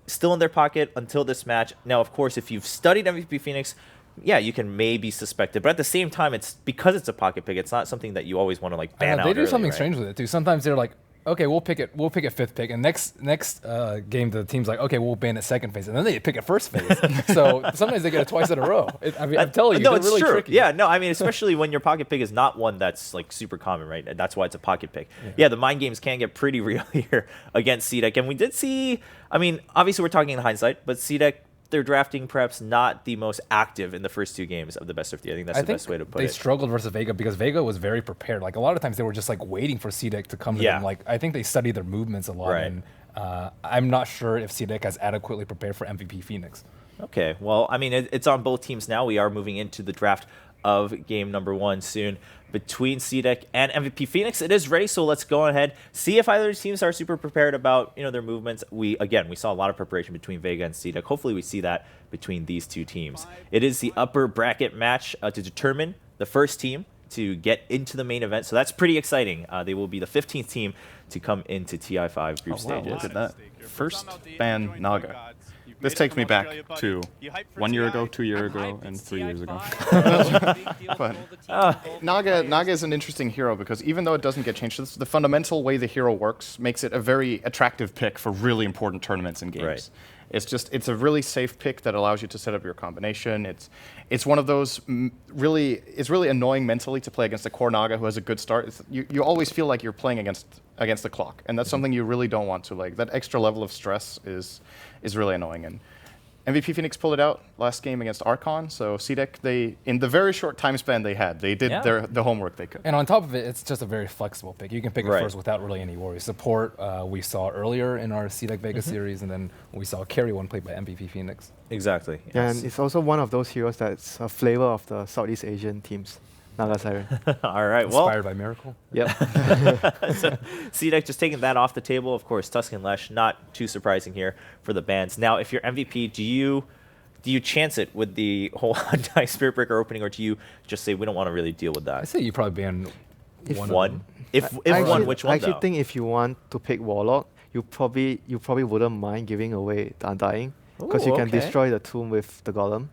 still in their pocket until this match. Now, of course, if you've studied MVP Phoenix, yeah, you can maybe suspect it. But at the same time, it's because it's a pocket pick. It's not something that you always want to ban out. They do early, something right? strange with it too. Sometimes they're like, okay, we'll pick it 5th pick, and next game the team's like, okay, we'll ban it 2nd phase, and then they pick it 1st phase. So sometimes they get it twice in a row. I'm telling you, no, they're it's really true. tricky. Yeah, no, I mean, especially when your pocket pick is not one that's like super common, right? And that's why it's a pocket pick. Yeah, the mind games can get pretty real here against CDEC, and we did see. I mean, obviously we're talking in hindsight, but CDEC, they're drafting perhaps not the most active in the first 2 games of the best of 3. I think that's the best way to put they it. struggled versus Vega because Vega was very prepared. Like a lot of times they were just like waiting for CDEC to come to them. Like I think they studied their movements a lot, and I'm not sure if CDEC has adequately prepared for MVP Phoenix. Okay, well, I mean, it's on both teams now. We are moving into the draft of game number 1 soon between CDEC and MVP Phoenix. It is ready, so let's go ahead, see if either teams are super prepared about their movements. We saw a lot of preparation between Vega and CDEC. Hopefully we see that between these 2 teams. It is the upper bracket match to determine the first team to get into the main event, so that's pretty exciting. They will be the 15th team to come into TI5 group stages. Look at that. First ban Naga. This takes me back to 1 year ago, 2 years ago, and 3 years ago. But Naga is an interesting hero because even though it doesn't get changed, the fundamental way the hero works makes it a very attractive pick for really important tournaments and games. It's a really safe pick that allows you to set up your combination. It's one of those it's really annoying mentally to play against a core Naga who has a good start. You always feel like you're playing against the clock, and that's something you really don't want to. Like, that extra level of stress is really annoying. And MVP Phoenix pulled it out last game against Archon, so CDEC, in the very short time span they did the homework they could. And on top of it, it's just a very flexible pick. You can pick it first without really any worries. Support we saw earlier in our CDEC Vega series, and then we saw carry one played by MVP Phoenix. Exactly. Yes. Yeah, and it's also one of those heroes that's a flavor of the Southeast Asian teams. Naga Siren. All right, Inspired by Miracle. Yep. So, CDEC just taking that off the table. Of course, Tuscan Lesh, not too surprising here for the bans. Now, if you're MVP, do you chance it with the whole Undying Spirit Breaker opening, or do you just say we don't want to really deal with that? I say you probably ban one. If actually, one, which one? I actually though? think if you want to pick Warlock, you probably wouldn't mind giving away the Undying, because you can destroy the tomb with the Golem.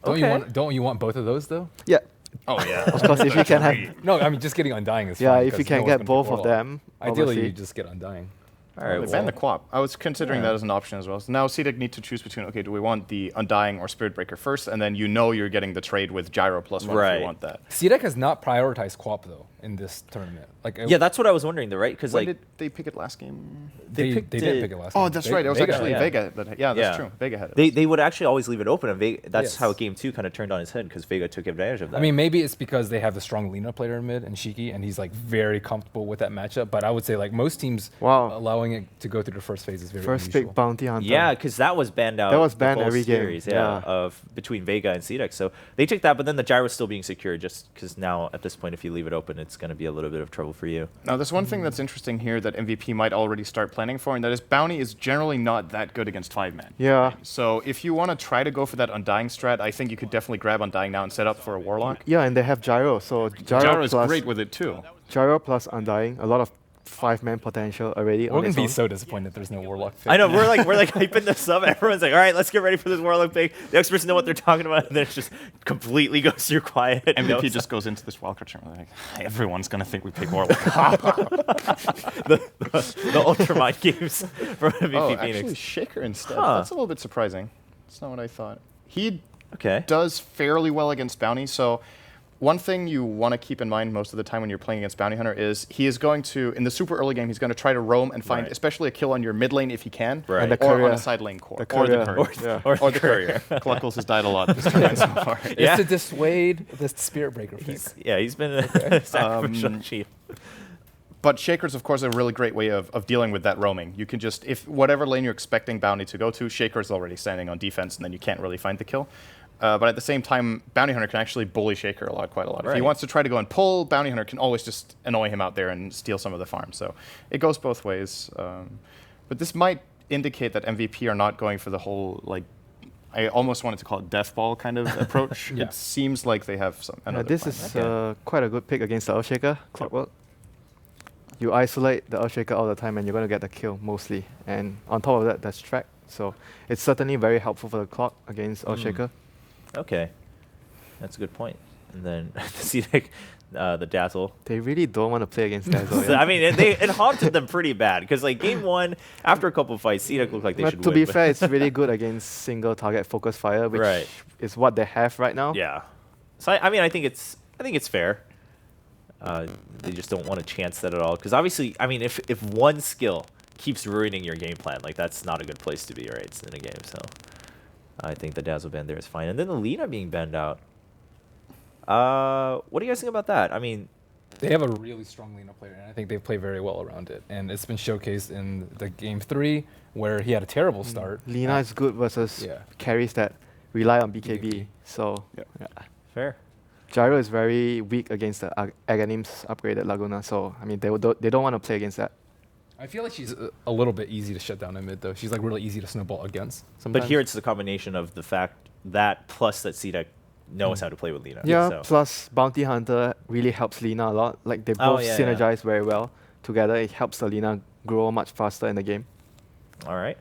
Don't you want both of those though? Yeah. Oh yeah. Of course, if you can have. No, I mean just getting Undying is fine. Yeah, if you can get both of them. Ideally, you just get Undying. All right, ban the Quap. I was considering that as an option as well. So now CDEC need to choose between, okay, do we want the Undying or Spirit Breaker first? And then you're getting the trade with Gyro +1 if you want that. CDEC has not prioritized Quap though in this tournament. Like, yeah, that's what I was wondering though, right? Because when did they pick it last game? They didn't pick it last game. Oh, that's right. It was actually Vega. That's true. Vega had it. They would actually always leave it open, and that's how Game 2 kind of turned on its head, because Vega took advantage of that. I mean, maybe it's because they have the strong Lina player in mid and Shiki, and he's like very comfortable with that matchup. But I would say like most teams, allowing it to go through the first phase is very First unusual. pick Bounty Hunter. Yeah, because that was banned out. That was banned the whole every series, game. of between Vega and CDEC. So they took that, but then the gyro's still being secured, just because now at this point, if you leave it open, it's going to be a little bit of trouble for you. Now, there's one thing that's interesting here that MVP might already start planning for, and that is Bounty is generally not that good against 5-man. Yeah. So if you want to try to go for that Undying strat, I think you could definitely grab Undying now and set up for a Warlock. Yeah, and they have Gyro, so Gyro is great with it too. Gyro plus Undying, a lot of 5-man potential already. We're gonna be so disappointed there's no Warlock pick. I know, we're like hyping this up. Everyone's like, all right, let's get ready for this Warlock pick. The experts know what they're talking about, and then it just completely goes through quiet. MVP just goes into this wildcard tournament like, everyone's gonna think we pick Warlock. the Ultramind games from MVP Phoenix. Actually, Shaker instead. That's a little bit surprising. That's not what I thought. He Okay. does fairly well against Bounty. So one thing you want to keep in mind most of the time when you're playing against Bounty Hunter is he is going to, in the super early game, he's going to try to roam and find especially a kill on your mid lane if he can, And the or courier. on a side lane core, The or the courier. courier. Or the courier. Kluckles has died a lot this tournament so far. It's to dissuade this Spirit Breaker pick. He's been a sacrificial chief. But Shaker's, of course, a really great way of dealing with that roaming. You can just, if whatever lane you're expecting Bounty to go to, Shaker's already standing on defense, and then you can't really find the kill. But at the same time, Bounty Hunter can actually bully Shaker quite a lot. If he wants to try to go and pull, Bounty Hunter can always just annoy him out there and steal some of the farm. So it goes both ways. But this might indicate that MVP are not going for the whole, like, I almost wanted to call it death ball kind of approach. It seems like they have some. This plan. is quite a good pick against the Earthshaker, Clockwork. You isolate the Earthshaker all the time, and you're going to get the kill mostly. And on top of that, there's track. So it's certainly very helpful for the clock against Earthshaker. Okay, that's a good point. And then CDEC, the Dazzle. They really don't want to play against Dazzle. So, I mean, it haunted them pretty bad, because like game 1, after a couple of fights, CDEC looked like they should to win. be fair, it's really good against single target focus fire, which is what they have right now. Yeah. So I mean, I think it's fair. They just don't want to chance that at all, because obviously, I mean, if one skill keeps ruining your game plan, like that's not a good place to be, right? It's in a game, so I think the Dazzle ban there is fine. And then the Lina being banned out. What do you guys think about that? I mean, they have a really strong Lina player, and I think they play very well around it. And it's been showcased in the game 3, where he had a terrible start. Lina is good versus carries that rely on BKB. So, fair. Gyro is very weak against the Aghanims upgraded Laguna. So, I mean, they don't want to play against that. I feel like she's a little bit easy to shut down in mid, though. She's like really easy to snowball against. But here it's the combination of the fact that plus that CDEC knows how to play with Lina. Yeah, so. plus Bounty Hunter really helps Lina a lot. Like they both synergize very well together. It helps the Lina grow much faster in the game. All right.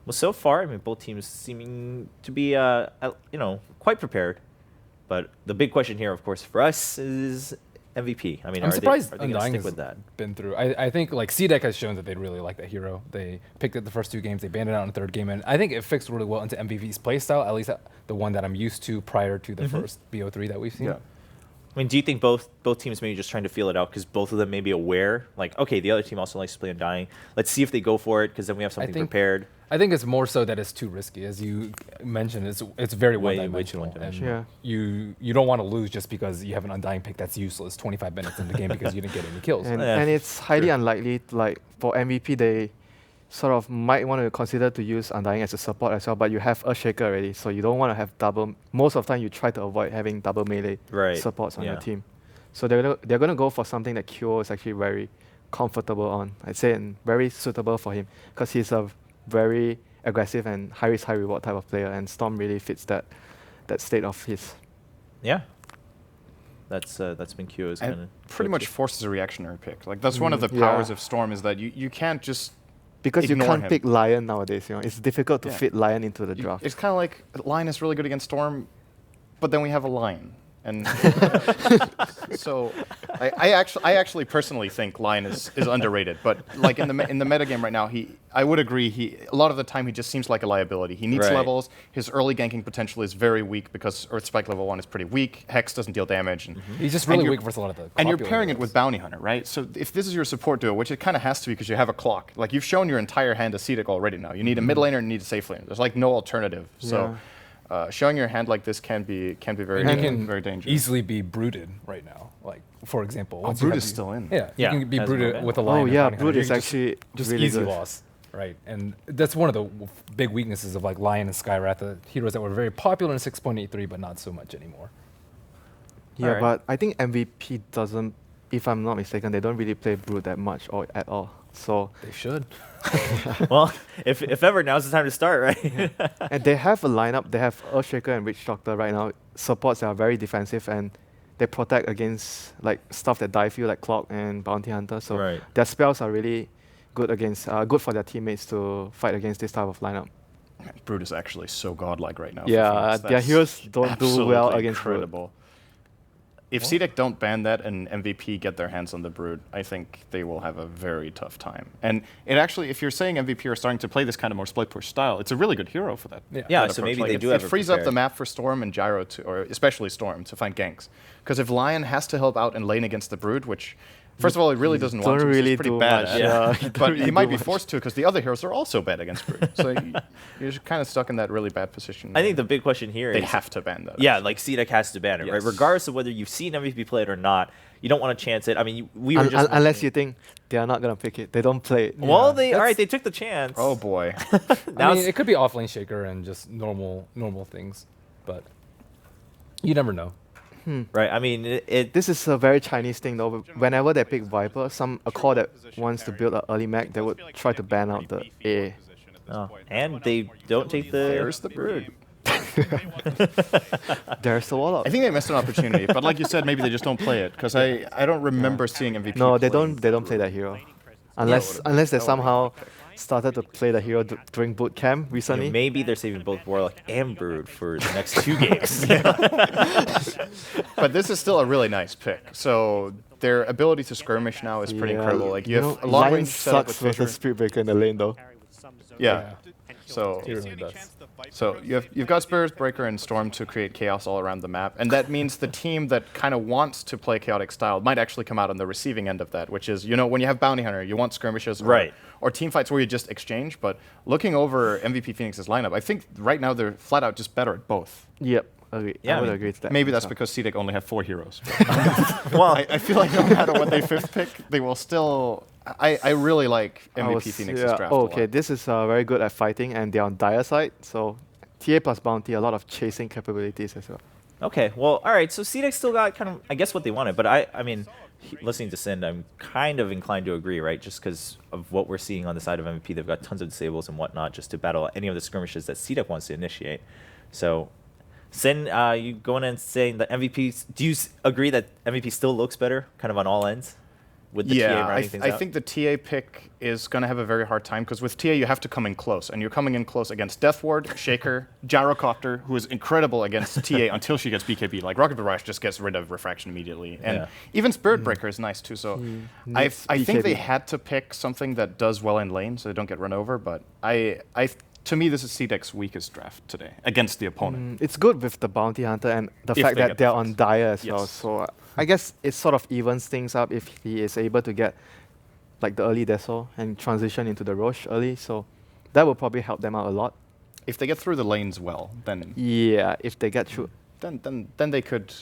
Well, so far, I mean, both teams seeming to be, quite prepared. But the big question here, of course, for us is MVP? I mean, I'm surprised are they going to Undying stick has with that? been through. I think like CDEC has shown that they really like that hero. They picked it the first 2 games, they banned it out in the 3rd game, and I think it fits really well into MVP's playstyle, at least the one that I'm used to prior to the first BO3 that we've seen. Yeah. I mean, do you think both teams maybe just trying to feel it out because both of them may be aware, like, okay, the other team also likes to play Undying. Let's see if they go for it because then we have something prepared. I think it's more so that it's too risky, as you mentioned. It's very one-dimensional. one-dimensional. And you don't want to lose just because you have an Undying pick that's useless 25 minutes in the game because you didn't get any kills. And it's highly unlikely, like for MVP, they sort of might want to consider to use Undying as a support as well, but you have Earthshaker already, so you don't want to have double. Most of the time, you try to avoid having double melee supports on your team. So they're going to go for something that Kyo is actually very comfortable on, I'd say, and very suitable for him because he's a very aggressive and high risk, high reward type of player, and Storm really fits that state of his. Yeah. That's been Kyo's kind of pretty much forces a reactionary pick. Like that's one of the powers of Storm is that you can't just because you ignore can't him. pick Lion nowadays. It's difficult to fit Lion into the draft. It's kind of like Lion is really good against Storm, but then we have a Lion. And so I actually personally think Lion is underrated, but like in the meta game right now, I would agree a lot of the time he just seems like a liability. He needs levels. His early ganking potential is very weak because Earth Spike level 1 is pretty weak. Hex doesn't deal damage. And he's just really weak versus a lot of the and you're pairing it with Bounty Hunter, right? So if this is your support duo, which it kind of has to be because you have a clock, like you've shown your entire hand to CDEC already now. You need a mid laner and you need a safe laner. There's like no alternative. So showing your hand like this can be very very dangerous. Easily be brooded right now. Like for example, Brood is still in. Yeah, you can be brooded with a Lion. Oh yeah, Brood is actually just really easy good. loss, right? And that's one of the big weaknesses of like Lion and Skywrath, the heroes that were very popular in 6.83, but not so much anymore. Yeah, but I think MVP doesn't, if I'm not mistaken, they don't really play Brood that much or at all. So they should. Well, if ever, now's the time to start, right? And they have a lineup. They have Earthshaker and Witch Doctor right now. Supports that are very defensive and they protect against like stuff that dive you like Clock and Bounty Hunter. So their spells are really good against good for their teammates to fight against this type of lineup. Brood is actually so godlike right now. Yeah, their heroes don't do well against incredible. Brood. If CDEC don't ban that and MVP get their hands on the Brood, I think they will have a very tough time. And it actually, if you're saying MVP are starting to play this kind of more split push style, it's a really good hero for that. Yeah, that so approach. maybe like they do have it frees up the map for Storm and Gyro, or especially Storm, to find ganks. Because if Lion has to help out in lane against the Brood, which first of all, he really doesn't want to. Really he's pretty do bad much. at it. But he might be forced to because the other heroes are also bad against Brood. So you're kind of stuck in that really bad position. I think the big question here is they have to ban that. Yeah, like CDEC has to ban it, right? Regardless of whether you've seen MVP play it or not, you don't want to chance it. I mean, we were just unless you think they are not gonna pick it, they don't play it. Well, they they took the chance. Oh boy. I mean, it could be offlane shaker and just normal things, but you never know. Right, I mean, this is a very Chinese thing though. Whenever they pick Viper, a core that wants to build an early mech, they would try to ban out the A. And they don't take the... There's the Brood. There's the Warlock. I think they missed an opportunity, but like you said, maybe they just don't play it, because I don't remember seeing MVP No, they don't play that hero. Unless they somehow started to play the hero during boot camp recently. You know, maybe they're saving both Warlock and Brood for the next 2 games. But this is still a really nice pick. So their ability to skirmish now is pretty incredible. Like you have a long range setup with Fissure. Spirit Breaker in the lane though. Yeah. So you've got Spirit Breaker and Storm to create chaos all around the map, and that means the team that kind of wants to play chaotic style might actually come out on the receiving end of that, which is, you know, when you have Bounty Hunter, you want skirmishes or team fights where you just exchange. But looking over MVP Phoenix's lineup, I think right now they're flat out just better at both. Yep. Agree. Yeah, I would agree to that. Maybe that's because CDEC only have 4 heroes. Well, I feel like no matter what they 5th pick, they will still... I really like MVP Phoenix's draft. Okay, this is very good at fighting, and they're on Dire side, so TA plus Bounty, a lot of chasing capabilities as well. Okay, well, all right, so CDEC still got kind of, I guess, what they wanted, but I mean, listening to Sind, I'm kind of inclined to agree, right, just because of what we're seeing on the side of MVP. They've got tons of disables and whatnot just to battle any of the skirmishes that CDEC wants to initiate. So, Sin, you going in and saying that MVP, do you agree that MVP still looks better, kind of on all ends? with the TA Yeah, running things I out? think the TA pick is going to have a very hard time because with TA you have to come in close, and you're coming in close against Death Ward, Shaker, Gyrocopter, who is incredible against TA until she gets BKB. Like Rocket Barrage just gets rid of Refraction immediately, and even Spirit Breaker is nice too. So I think they had to pick something that does well in lane so they don't get run over. But to me, this is CDEC's weakest draft today against the opponent. It's good with the Bounty Hunter and the If fact they that get they're the on fix. Dire as well. Yes. So I guess it sort of evens things up if he is able to get like the early Deso and transition into the Roche early. So that will probably help them out a lot. If they get through the lanes well, then Yeah, if they get through. then they could.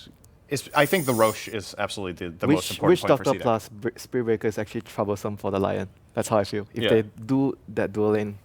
I think the Roche is absolutely the most important Which point for Doctor CDEC. plus Spirit Breaker is actually troublesome for the Lion. That's how I feel. If Yeah. they do that dual lane.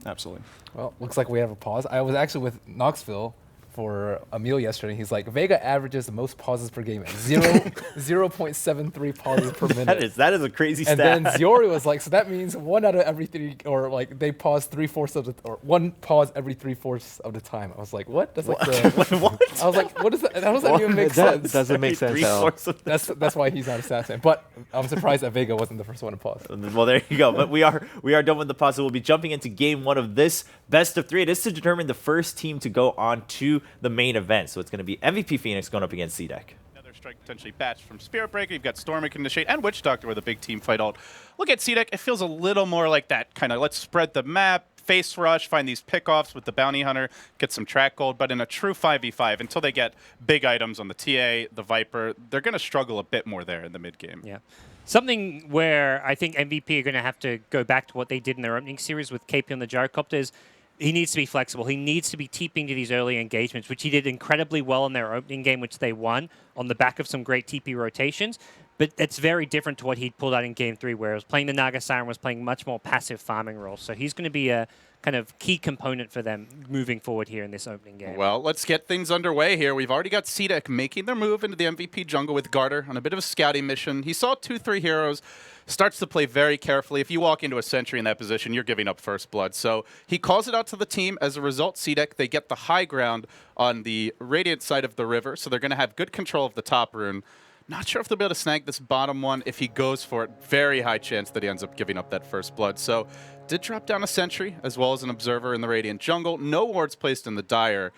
Absolutely. Well, looks like we have a pause. I was actually with Knoxville for a meal yesterday. He's like, Vega averages the most pauses per game at 0.73 pauses per minute. That is a crazy and stat. then Ziori was like, so that means 1 out of every 3, or like they pause 3/4 of the, or 1 pause every 3/4 of the time. I was like, what? That's like what? I was like, what is that? How does that even make That sense? doesn't make sense at all. That's why he's not assassin. But I'm surprised that Vega wasn't the first one to pause. Well, there you go. But we are done with the pause. So we'll be jumping into game 1 of this best of 3. It is to determine the first team to go on to the main event. So it's going to be MVP Phoenix going up against CDEC. Another strike potentially batched from Spirit Breaker. You've got Stormic in the shade and Witch Doctor with a big team fight out. Look at CDEC. It feels a little more like that kind of let's spread the map, face rush, find these pickoffs with the Bounty Hunter, get some track gold. But in a true 5v5, until they get big items on the TA, the Viper, they're going to struggle a bit more there in the mid game. Yeah. Something where I think MVP are going to have to go back to what they did in their opening series with KP on the Gyrocopter is he needs to be flexible. He needs to be TPing to these early engagements, which he did incredibly well in their opening game, which they won on the back of some great TP rotations. But it's very different to what he'd pulled out in Game 3, where he was playing the Naga Siren, was playing much more passive farming roles. So he's going to be a kind of key component for them moving forward here in this opening game. Well, let's get things underway here. We've already got CDEC making their move into the MVP jungle with Garter on a bit of a scouting mission. He saw 2-3 heroes, starts to play very carefully. If you walk into a sentry in that position, you're giving up first blood. So he calls it out to the team. As a result, CDEC, they get the high ground on the Radiant side of the river, so they're going to have good control of the top rune. Not sure if they'll be able to snag this bottom one. If he goes for it, very high chance that he ends up giving up that first blood. So did drop down a sentry as well as an observer in the Radiant jungle. No wards placed in the Dire.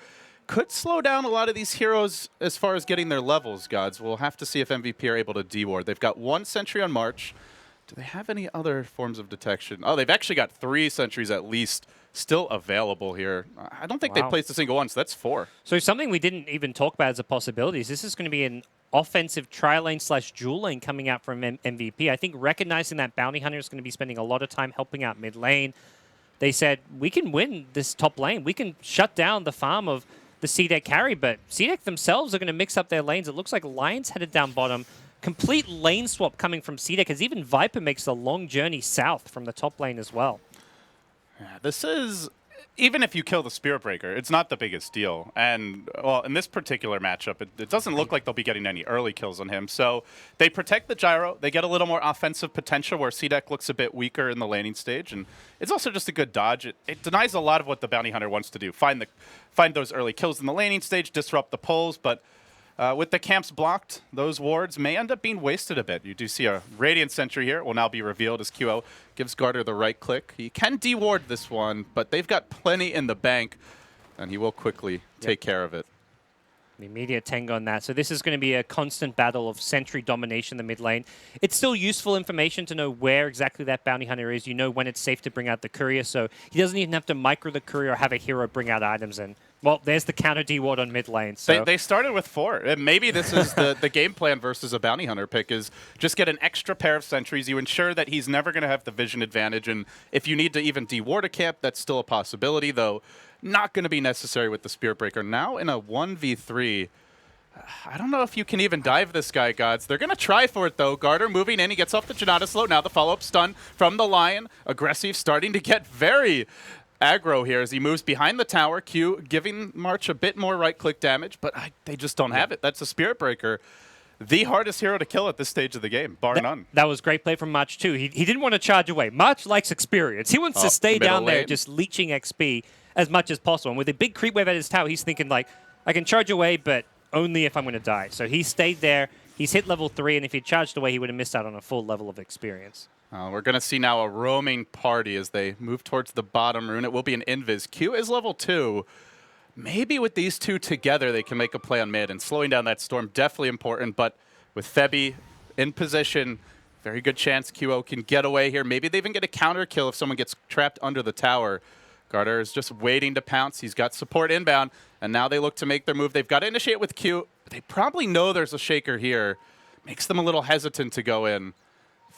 Could slow down a lot of these heroes as far as getting their levels, gods. We'll have to see if MVP are able to deward. They've got 1 sentry on March. Do they have any other forms of detection? Oh, they've actually got 3 sentries at least still available here. I don't think they placed a single one, so that's 4. So something we didn't even talk about as a possibility is this is going to be an offensive tri-lane / dual lane coming out from MVP. I think recognizing that Bounty Hunter is going to be spending a lot of time helping out mid lane, they said, we can win this top lane. We can shut down the farm of the CDEC carry, but CDEC themselves are going to mix up their lanes. It looks like Lion's headed down bottom. Complete lane swap coming from CDEC, as even Viper makes the long journey south from the top lane as well. Yeah, this is, even if you kill the Spirit Breaker, it's not the biggest deal. And, well, in this particular matchup, it doesn't look like they'll be getting any early kills on him. So they protect the Gyro. They get a little more offensive potential where CDEC looks a bit weaker in the laning stage. And it's also just a good dodge. It denies a lot of what the Bounty Hunter wants to do. Find those early kills in the laning stage, disrupt the pulls, but with the camps blocked, those wards may end up being wasted a bit. You do see a Radiant Sentry here. It will now be revealed as QO gives Garter the right click. He can deward this one, but they've got plenty in the bank, and he will quickly take care of it. The immediate tango on that. So this is going to be a constant battle of sentry domination in the mid lane. It's still useful information to know where exactly that Bounty Hunter is. You know when it's safe to bring out the courier, so he doesn't even have to micro the courier or have a hero bring out items. And, well, there's the counter deward on mid lane. So They started with 4. And maybe this is the game plan versus a Bounty Hunter pick is just get an extra pair of sentries. You ensure that he's never going to have the vision advantage. And if you need to even deward a camp, that's still a possibility, though not going to be necessary with the Spirit Breaker. Now in a 1v3, I don't know if you can even dive this guy, gods. They're going to try for it, though. Garter moving in. He gets off the Janata slow. Now the follow-up stun from the Lion. Aggressive, starting to get very aggro here as he moves behind the tower. Q giving March a bit more right-click damage, but they just don't have it. That's a Spirit Breaker. The hardest hero to kill at this stage of the game, bar none. That was great play from March, too. He didn't want to charge away. March likes experience. He wants to stay down there just leeching XP as much as possible. And with a big creep wave at his tower, he's thinking, like, I can charge away, but only if I'm going to die. So he stayed there. He's hit level 3, and if he charged away, he would have missed out on a full level of experience. We're going to see now a roaming party as they move towards the bottom rune. It will be an invis. Q is level 2. Maybe with these two together, they can make a play on mid, and slowing down that storm, definitely important. But with Febby in position, very good chance QO can get away here. Maybe they even get a counter kill if someone gets trapped under the tower. Garter is just waiting to pounce. He's got support inbound, and now they look to make their move. They've got to initiate with Q. They probably know there's a Shaker here. Makes them a little hesitant to go in.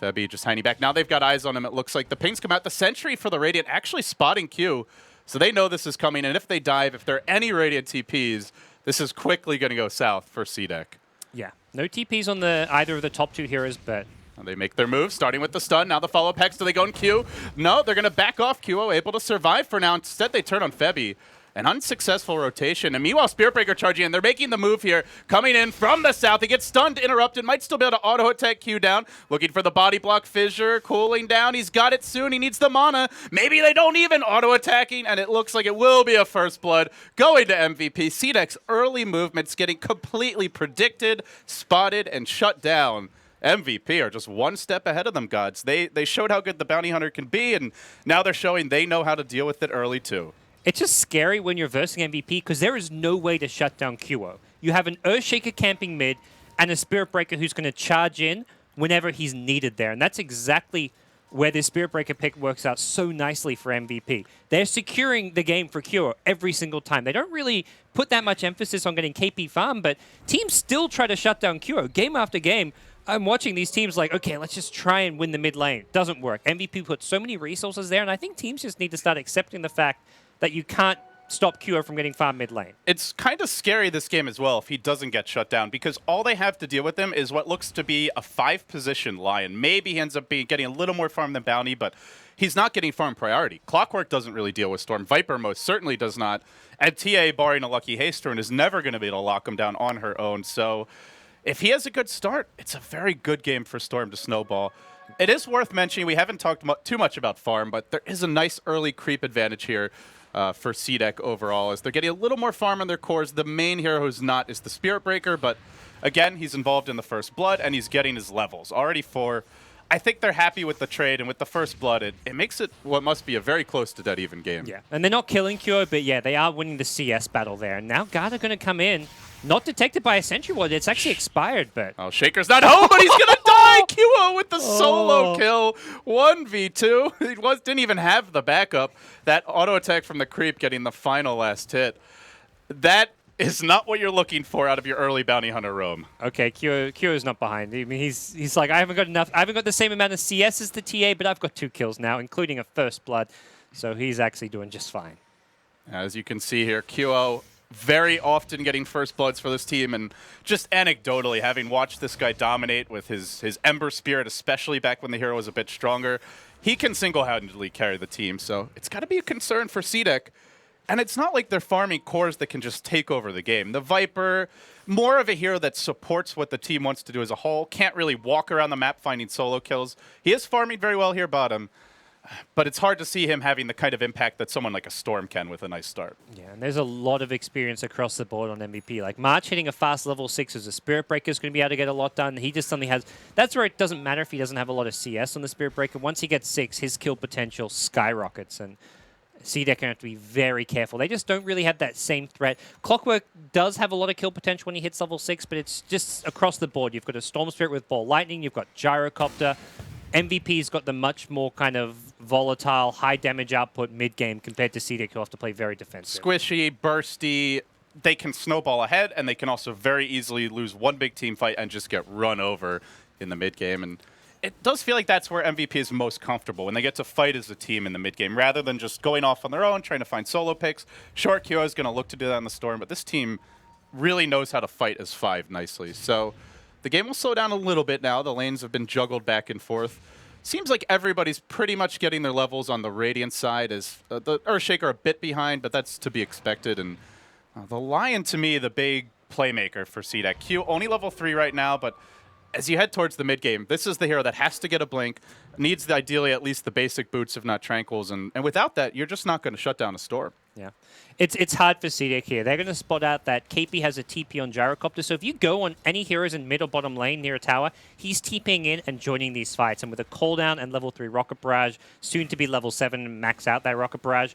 Febby just hiding back. Now they've got eyes on him. It looks like the pings come out. The sentry for the Radiant actually spotting Q. So they know this is coming, and if they dive, if there are any Radiant TPs, this is quickly going to go south for CDEC. Yeah, no TPs on either of the top 2 heroes, but... They make their move, starting with the stun. Now the follow-up hex. Do they go in Q? No, they're going to back off. QO able to survive for now. Instead, they turn on Febby. An unsuccessful rotation. And meanwhile, Spirit Breaker charging in. They're making the move here. Coming in from the south. He gets stunned, interrupted. Might still be able to auto-attack Q down. Looking for the body block fissure. Cooling down. He's got it soon. He needs the mana. Maybe they don't even auto-attacking. And it looks like it will be a first blood going to MVP. CDEC's early movements getting completely predicted, spotted, and shut down. MVP are just one step ahead of them, gods. They showed how good the Bounty Hunter can be, and now they're showing they know how to deal with it early, too. It's just scary when you're versing MVP because there is no way to shut down QO. You have an Earthshaker camping mid and a Spirit Breaker who's going to charge in whenever he's needed there. And that's exactly where this Spirit Breaker pick works out so nicely for MVP. They're securing the game for QO every single time. They don't really put that much emphasis on getting KP farm, but teams still try to shut down QO. Game after game, I'm watching these teams like, okay, let's just try and win the mid lane. Doesn't work. MVP put so many resources there, and I think teams just need to start accepting the fact that you can't stop QO from getting farm mid lane. It's kind of scary this game as well if he doesn't get shut down, because all they have to deal with him is what looks to be a 5-position Lion. Maybe he ends up getting a little more farm than Bounty, but he's not getting farm priority. Clockwork doesn't really deal with Storm. Viper most certainly does not. And TA, barring a lucky haste turn, is never going to be able to lock him down on her own. So if he has a good start, it's a very good game for Storm to snowball. It is worth mentioning, we haven't talked too much about farm, but there is a nice early creep advantage here for CDEC overall, as they're getting a little more farm on their cores. The main hero who's not is the Spirit Breaker, but again, he's involved in the first blood, and he's getting his levels. Already 4. I think they're happy with the trade, and with the first blood, it makes it what must be a very close to dead even game. Yeah, and they're not killing QO, but yeah, they are winning the CS battle there. And now Garda going to come in, not detected by a Sentry Ward. It's actually expired, but... Oh, Shaker's not home, but he's going to die! QO with the solo kill. 1v2. He didn't even have the backup. That auto attack from the creep getting the final last hit. That is not what you're looking for out of your early Bounty Hunter roam. Okay, QO is not behind. I mean, he's like, I haven't got enough. I haven't got the same amount of CS as the TA, but I've got 2 kills now, including a first blood. So he's actually doing just fine. As you can see here, QO very often getting first bloods for this team, and just anecdotally, having watched this guy dominate with his Ember Spirit, especially back when the hero was a bit stronger, he can single-handedly carry the team. So it's got to be a concern for CDEC. And it's not like they're farming cores that can just take over the game. The Viper, more of a hero that supports what the team wants to do as a whole, can't really walk around the map finding solo kills. He is farming very well here bottom, but it's hard to see him having the kind of impact that someone like a Storm can with a nice start. Yeah, and there's a lot of experience across the board on MVP. Like March hitting a fast level 6 as a Spirit Breaker is going to be able to get a lot done. He just suddenly has... That's where it doesn't matter if he doesn't have a lot of CS on the Spirit Breaker. Once he gets 6, his kill potential skyrockets, and CDEC going to have to be very careful. They just don't really have that same threat. Clockwork does have a lot of kill potential when he hits level 6, but it's just across the board. You've got a Storm Spirit with Ball Lightning, you've got Gyrocopter. MVP's got the much more kind of volatile, high damage output mid-game compared to CDEC, who have to play very defensive. Squishy, bursty, they can snowball ahead, and they can also very easily lose one big team fight and just get run over in the mid-game. And it does feel like that's where MVP is most comfortable, when they get to fight as a team in the mid-game, rather than just going off on their own, trying to find solo picks. Short QO is going to look to do that in the Storm, but this team really knows how to fight as 5 nicely. So the game will slow down a little bit now. The lanes have been juggled back and forth. Seems like everybody's pretty much getting their levels on the Radiant side, as the Earthshaker a bit behind, but that's to be expected. And the Lion, to me, the big playmaker for CDEC. Q only level 3 right now, but as you head towards the mid-game, this is the hero that has to get a blink, needs ideally at least the basic boots, if not tranquils, and without that, you're just not going to shut down a Storm. Yeah. It's hard for CDEC here. They're going to spot out that KP has a TP on Gyrocopter, so if you go on any heroes in mid or bottom lane near a tower, he's TPing in and joining these fights. And with a cooldown and level 3 Rocket Barrage, soon to be level 7 and max out that Rocket Barrage,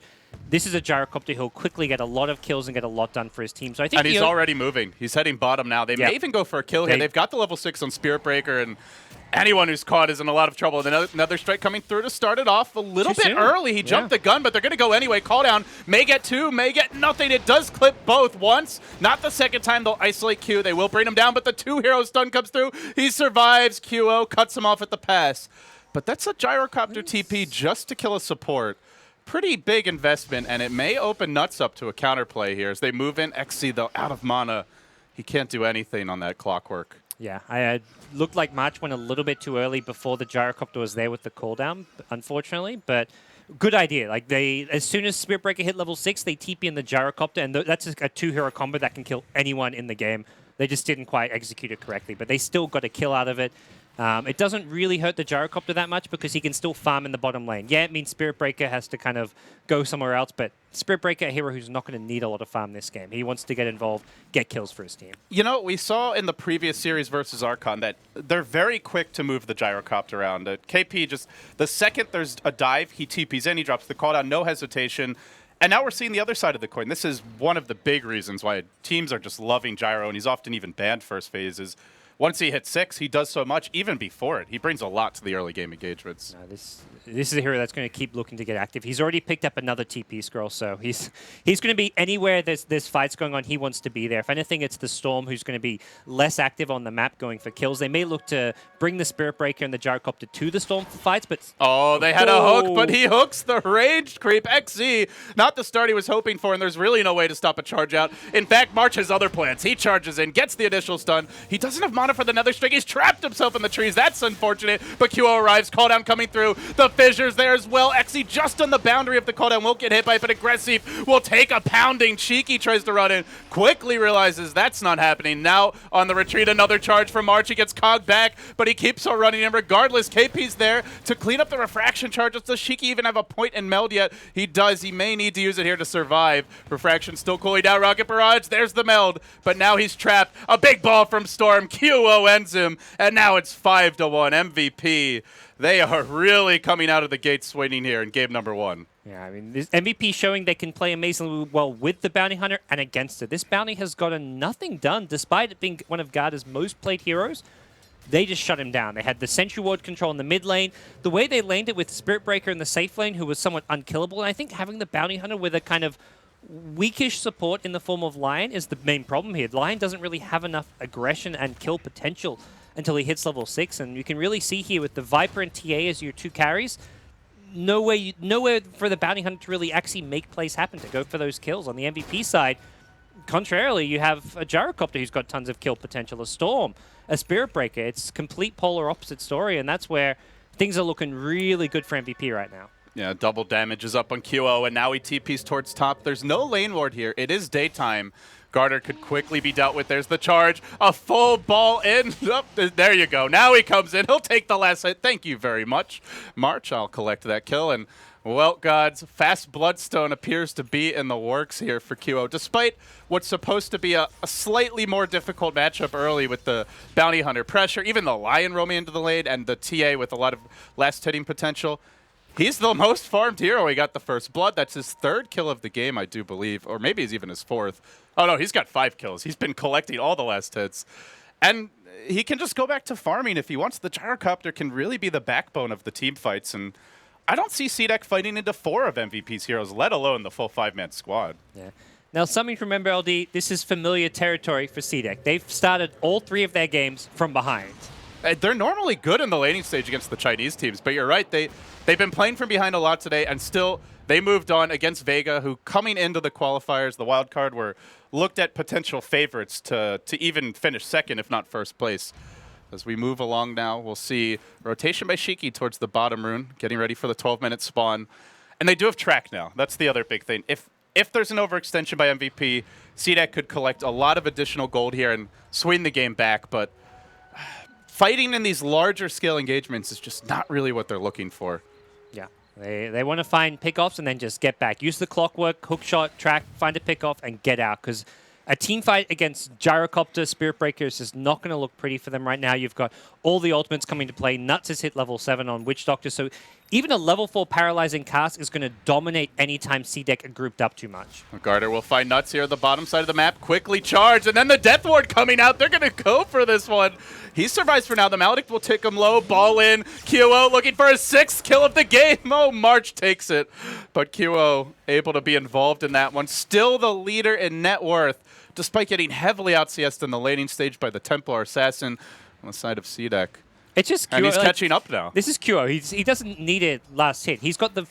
this is a Gyrocopter who'll quickly get a lot of kills and get a lot done for his team. So I think and he's already moving. He's heading bottom now. They may even go for a kill here. They've got the level 6 on Spirit Breaker, and anyone who's caught is in a lot of trouble. And another strike coming through to start it off a little bit early. He jumped the gun, but they're going to go anyway. Call down, may get 2, may get nothing. It does clip both once. Not the second time they'll isolate Q. They will bring him down, but the 2-hero stun comes through. He survives. QO cuts him off at the pass. But that's a Gyrocopter TP just to kill a support. Pretty big investment, and it may open Nuts up to a counterplay here as they move in. XC, though, out of mana. He can't do anything on that clockwork. Yeah, I looked like March went a little bit too early before the Gyrocopter was there with the cooldown, unfortunately. But good idea. Like as soon as Spirit Breaker hit level 6, they TP in the Gyrocopter, and that's a 2-hero combo that can kill anyone in the game. They just didn't quite execute it correctly, but they still got a kill out of it. It doesn't really hurt the Gyrocopter that much because he can still farm in the bottom lane. Yeah, it means Spirit Breaker has to kind of go somewhere else, but Spirit Breaker, a hero who's not going to need a lot of farm this game. He wants to get involved, get kills for his team. You know, we saw in the previous series versus Archon that they're very quick to move the Gyrocopter around. KP just, the second there's a dive, he TPs in, he drops the call down, no hesitation. And now we're seeing the other side of the coin. This is one of the big reasons why teams are just loving Gyro, and he's often even banned first phases. Once he hits 6, he does so much even before it. He brings a lot to the early game engagements. No, this is a hero that's going to keep looking to get active. He's already picked up another TP scroll, so he's going to be anywhere there's fights going on, he wants to be there. If anything, it's the Storm who's going to be less active on the map going for kills. They may look to bring the Spirit Breaker and the Gyrocopter to the Storm for fights, but... Oh, they had a hook, but he hooks the Raged Creep. XZ, not the start he was hoping for, and there's really no way to stop a charge out. In fact, March has other plans. He charges in, gets the initial stun. He doesn't have mana for the Nether Strike. He's trapped himself in the trees. That's unfortunate, but QO arrives. Call down coming through. The fissures there as well. XZ just on the boundary of the call down. Won't get hit by it, but Aggressive will take a pounding. Cheeky tries to run in. Quickly realizes that's not happening. Now on the retreat, another charge from March. He gets cogged back, but he keeps on running in regardless. KP's there to clean up the refraction charges. Does Cheeky even have a point in meld yet? He does. He may need to use it here to survive. Refraction still cooling down. Rocket Barrage. There's the meld, but now he's trapped. A big ball from Storm. QO ends him, and now it's 5-1. MVP. They are really coming out of the gate swinging here in game number 1. Yeah, I mean, this MVP showing they can play amazingly well with the Bounty Hunter and against it. This Bounty has gotten nothing done, despite it being one of Garda's most played heroes. They just shut him down. They had the Sentry Ward control in the mid lane. The way they laned it with Spirit Breaker in the safe lane, who was somewhat unkillable, and I think having the Bounty Hunter with a kind of weakish support in the form of Lion is the main problem here. Lion doesn't really have enough aggression and kill potential until he hits level 6, and you can really see here with the Viper and TA as your 2 carries, nowhere for the Bounty Hunter to really actually make plays happen, to go for those kills. On the MVP side, contrarily, you have a Gyrocopter who's got tons of kill potential, a Storm, a Spirit Breaker. It's complete polar opposite story, and that's where things are looking really good for MVP right now. Yeah, double damage is up on QO, and now he TPs towards top. There's no lane ward here. It is daytime. Garter could quickly be dealt with. There's the charge. A full ball in. Oh, there you go. Now he comes in. He'll take the last hit. Thank you very much, March. I'll collect that kill. And, well, gods, Fast Bloodstone appears to be in the works here for QO, despite what's supposed to be a slightly more difficult matchup early with the Bounty Hunter pressure, even the Lion roaming into the lane, and the TA with a lot of last hitting potential. He's the most farmed hero. He got the first blood. That's his 3rd kill of the game, I do believe. Or maybe it's even his 4th. Oh, no, he's got 5 kills. He's been collecting all the last hits. And he can just go back to farming if he wants. The Gyrocopter can really be the backbone of the team fights. And I don't see CDEC fighting into 4 of MVP's heroes, let alone the full 5-man squad. Yeah. Now, something to remember, LD, this is familiar territory for CDEC. They've started all 3 of their games from behind. They're normally good in the laning stage against the Chinese teams, but you're right. They've been playing from behind a lot today, and still they moved on against Vega, who coming into the qualifiers, the wild card, were looked at potential favorites to even finish 2nd, if not 1st place. As we move along now, we'll see rotation by Shiki towards the bottom rune, getting ready for the 12-minute spawn. And they do have track now. That's the other big thing. If there's an overextension by MVP, CDEC could collect a lot of additional gold here and swing the game back, but fighting in these larger scale engagements is just not really what they're looking for. Yeah. They want to find pickoffs and then just get back. Use the clockwork, hook shot, track, find a pickoff, and get out. Because a team fight against Gyrocopter, Spirit Breaker is just not going to look pretty for them right now. You've got all the ultimates coming to play. Nuts has hit level 7 on Witch Doctor. So even a level 4 paralyzing cast is going to dominate anytime CDEC are grouped up too much. Garter will find Nuts here at the bottom side of the map. Quickly charge, and then the Death Ward coming out. They're going to go for this one. He survives for now. The Maledict will tick him low. Ball in. QO looking for his 6th kill of the game. Oh, March takes it. But QO able to be involved in that one. Still the leader in net worth, despite getting heavily out-CS'd in the laning stage by the Templar Assassin on the side of CDEC. It's just QO. And he's catching up now. This is QO. He doesn't need it last hit. He's 4th as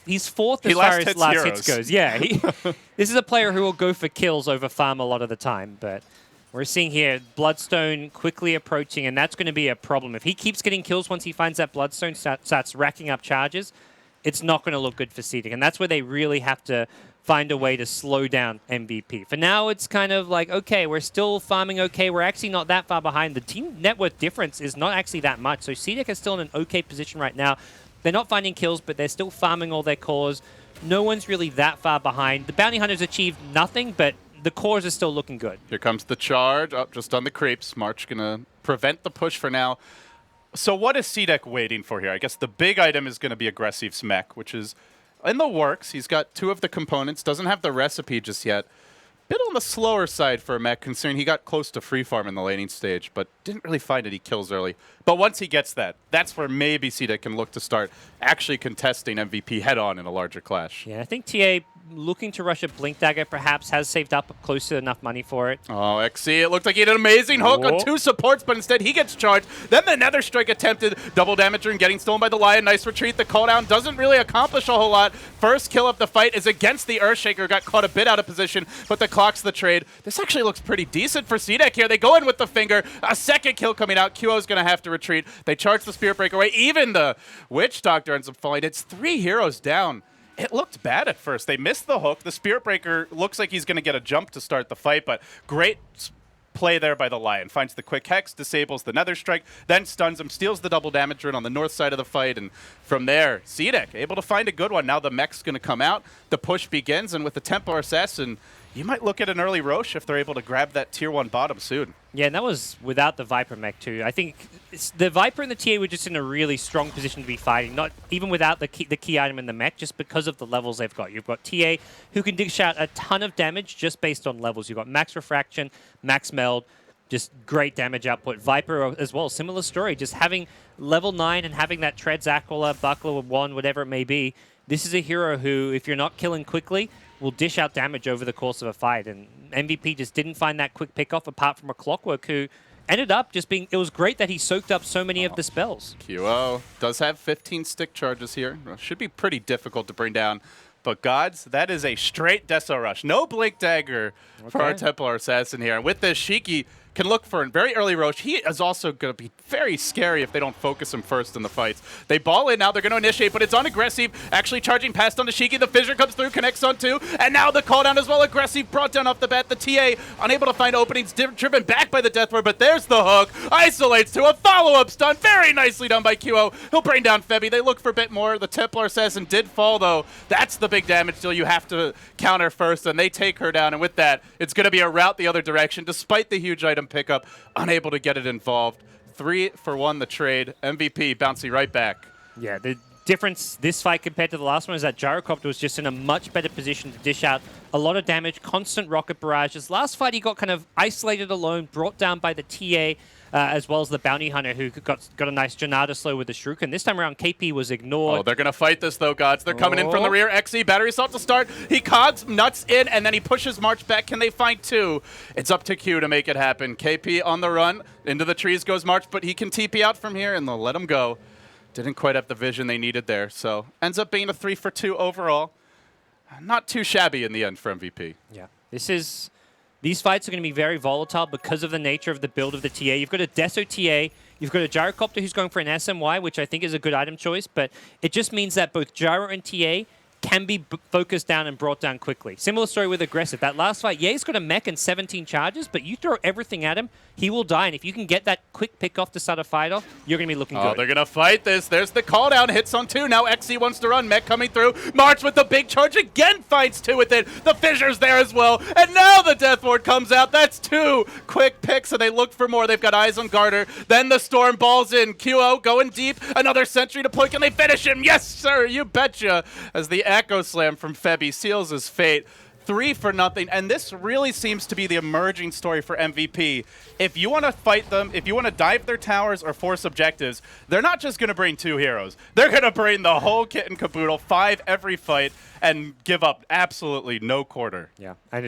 He far last as hits last heroes. hits goes. Yeah, this is a player who will go for kills over farm a lot of the time. But we're seeing here Bloodstone quickly approaching, and that's going to be a problem. If he keeps getting kills once he finds that Bloodstone, starts racking up charges, it's not going to look good for CDEC. And that's where they really have to find a way to slow down MVP. For now, it's kind of like, okay, we're still farming okay. We're actually not that far behind. The team net worth difference is not actually that much. So CDEC is still in an okay position right now. They're not finding kills, but they're still farming all their cores. No one's really that far behind. The Bounty Hunters achieved nothing, but the cores are still looking good. Here comes the charge. Up just on the creeps. March going to prevent the push for now. So what is CDEC waiting for here? I guess the big item is going to be Aggressive's mech, which is in the works. He's got 2 of the components. Doesn't have the recipe just yet. Bit on the slower side for a mech, considering he got close to free farm in the laning stage, but didn't really find any kills early. But once he gets that, that's where maybe CDEC can look to start actually contesting MVP head-on in a larger clash. Yeah, I think TA looking to rush a Blink Dagger perhaps has saved up close to enough money for it. Oh, XC, it looked like he had an amazing hook on 2 supports, but instead he gets charged. Then the Nether Strike attempted, double damager and getting stolen by the Lion. Nice retreat. The cooldown doesn't really accomplish a whole lot. First kill of the fight is against the Earthshaker. Got caught a bit out of position, but the clock's the trade. This actually looks pretty decent for CDEC here. They go in with the finger. A second kill coming out. QO's going to have to retreat. They charge the Spirit Breaker away. Even the Witch Doctor ends up falling. It's 3 heroes down. It looked bad at first. They missed the hook. The Spirit Breaker looks like he's going to get a jump to start the fight, but great play there by the Lion. Finds the quick hex, disables the Nether Strike, then stuns him, steals the double damage rune on the north side of the fight, and from there, CDEC able to find a good one. Now the mech's going to come out. The push begins, and with the Templar Assassin, you might look at an early Roche if they're able to grab that tier 1 bottom soon. Yeah, and that was without the Viper mech too. I think the Viper and the TA were just in a really strong position to be fighting, not even without the key item in the mech, just because of the levels they've got. You've got TA who can dish out a ton of damage just based on levels. You've got max refraction, max meld, just great damage output. Viper as well, similar story, just having level 9 and having that Treads Aquila, Buckler, Wand, whatever it may be. This is a hero who, if you're not killing quickly, will dish out damage over the course of a fight. And MVP just didn't find that quick pickoff apart from a Clockwork who ended up just being... It was great that he soaked up so many of the spells. QO does have 15 stick charges here. Should be pretty difficult to bring down. But Gods, that is a straight Deso Rush. No Blink Dagger for our Templar Assassin here. And with this, Shiki can look for a very early Roche. He is also going to be very scary if they don't focus him first in the fights. They ball in now. They're going to initiate, but it's on Aggressive. Actually charging past onto Shiki. The Fissure comes through, connects on 2. And now the call down as well. Aggressive brought down off the bat. The TA unable to find openings, driven back by the Death Ward, but there's the hook. Isolates to a follow-up stun. Very nicely done by QO. He'll bring down Febby. They look for a bit more. The Templar Assassin did fall, though. That's the big damage deal you have to counter first, and they take her down. And with that, it's going to be a route the other direction, despite the huge item pickup. Unable to get it involved. 3 for 1 the trade. MVP bouncing right back. Yeah, the difference this fight compared to the last one is that Gyrocopter was just in a much better position to dish out a lot of damage, constant rocket barrages. Last fight he got kind of isolated alone, brought down by the TA, as well as the Bounty Hunter who got a nice Janata slow with the Shuriken. This time around, KP was ignored. Oh, they're going to fight this, though, Gods. They're coming in from the rear. XE, battery assault to start. He cogs Nuts in, and then he pushes March back. Can they find 2? It's up to Q to make it happen. KP on the run. Into the trees goes March, but he can TP out from here, and they'll let him go. Didn't quite have the vision they needed there, so ends up being a 3 for 2 overall. Not too shabby in the end for MVP. Yeah, these fights are going to be very volatile because of the nature of the build of the TA. You've got a Deso TA, you've got a Gyrocopter who's going for an SMY, which I think is a good item choice, but it just means that both Gyro and TA can be focused down and brought down quickly. Similar story with Aggressive. That last fight, yeah, he's got a mech and 17 charges, but you throw everything at him, he will die. And if you can get that quick pick off to start a fight off, you're going to be looking good. Oh, they're going to fight this. There's the call down. Hits on 2. Now XC wants to run. Mech coming through. March with the big charge again. Finds 2 with it. The Fissure's there as well. And now the Death Ward comes out. That's 2 quick picks, and they look for more. They've got eyes on Garter. Then the Storm balls in. QO going deep. Another sentry deployed. Can they finish him? Yes, sir. You betcha. As the Echo Slam from Febby seals his fate. 3-0, and this really seems to be the emerging story for MVP. If you want to fight them, if you want to dive their towers or force objectives, they're not just going to bring 2 heroes. They're going to bring the whole kit and caboodle, 5 every fight, and give up absolutely no quarter. Yeah, and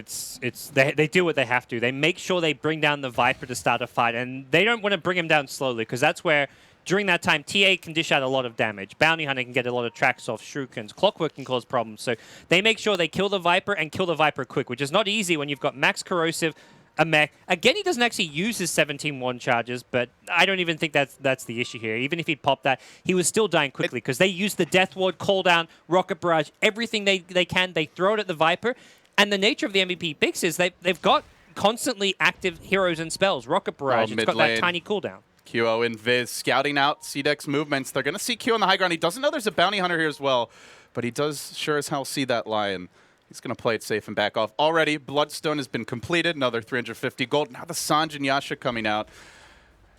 they do what they have to. They make sure they bring down the Viper to start a fight, and they don't want to bring him down slowly, because that's where during that time, TA can dish out a lot of damage. Bounty Hunter can get a lot of tracks off Shurikens. Clockwork can cause problems. So they make sure they kill the Viper and kill the Viper quick, which is not easy when you've got Max Corrosive, a mech. Again, he doesn't actually use his 17 wand charges, but I don't even think that's the issue here. Even if he popped that, he was still dying quickly because they use the Death Ward, cooldown, Rocket Barrage, everything they can. They throw it at the Viper. And the nature of the MVP picks is they've got constantly active heroes and spells. Rocket Barrage, it's got that tiny cooldown. QO and Viz scouting out CDEC's movements. They're going to see Q on the high ground. He doesn't know there's a bounty hunter here as well, but he does sure as hell see that lion. He's going to play it safe and back off. Already, Bloodstone has been completed. Another 350 gold. Now the Sanj and Yasha coming out.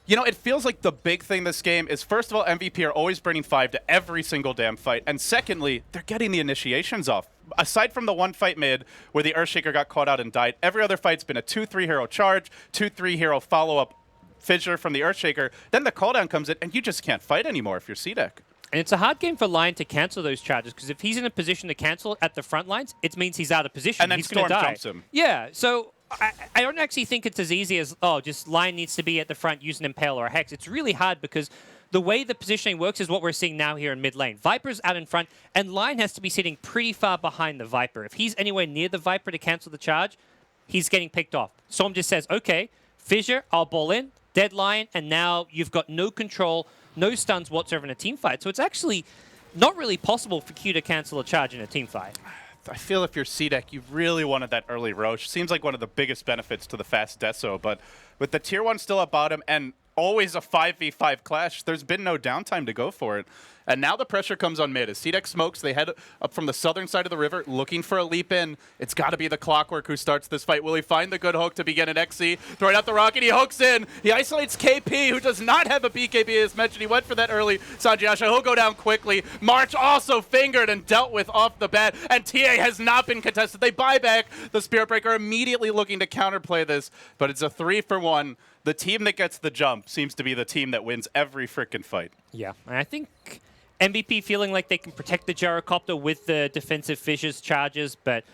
You know, it feels like the big thing this game is, first of all, MVP are always bringing 5 to every single damn fight. And secondly, they're getting the initiations off. Aside from the one fight mid where the Earthshaker got caught out and died, every other fight's been a 2-3 hero charge, 2-3 hero follow-up fissure from the Earthshaker, then the cooldown comes in, and you just can't fight anymore if you're CDEC. And it's a hard game for Lion to cancel those charges, because if he's in a position to cancel at the front lines, it means he's out of position. And then he's Storm die. jumps him. Yeah, so I don't actually think it's as easy as, oh, just Lion needs to be at the front, use an Impale or a Hex. It's really hard because the way the positioning works is what we're seeing now here in mid lane. Viper's out in front, and Lion has to be sitting pretty far behind the Viper. If he's anywhere near the Viper to cancel the charge, he's getting picked off. Storm just says, okay, Fissure, I'll ball in, Dead Lion, and now you've got no control, no stuns whatsoever in a team fight. So it's actually not really possible for Q to cancel a charge in a team fight. I feel if you're CDEC, you really wanted that early Roche. Seems like one of the biggest benefits to the fast Deso, but with the tier 1 still at bottom and always a 5v5 clash, there's been no downtime to go for it. And now the pressure comes on mid. As CDEC smokes, they head up from the southern side of the river, looking for a leap in. It's got to be the Clockwork who starts this fight. Will he find the good hook to begin an XC? Throwing out the rocket, he hooks in. He isolates KP, who does not have a BKB as mentioned. He went for that early Sanjiasha. He'll go down quickly. March also fingered and dealt with off the bat. And TA has not been contested. They buy back the Spirit Breaker, immediately looking to counterplay this. But it's a 3-for-1. The team that gets the jump seems to be the team that wins every frickin' fight. Yeah, and I think MVP feeling like they can protect the Gyrocopter with the defensive Fissures charges, but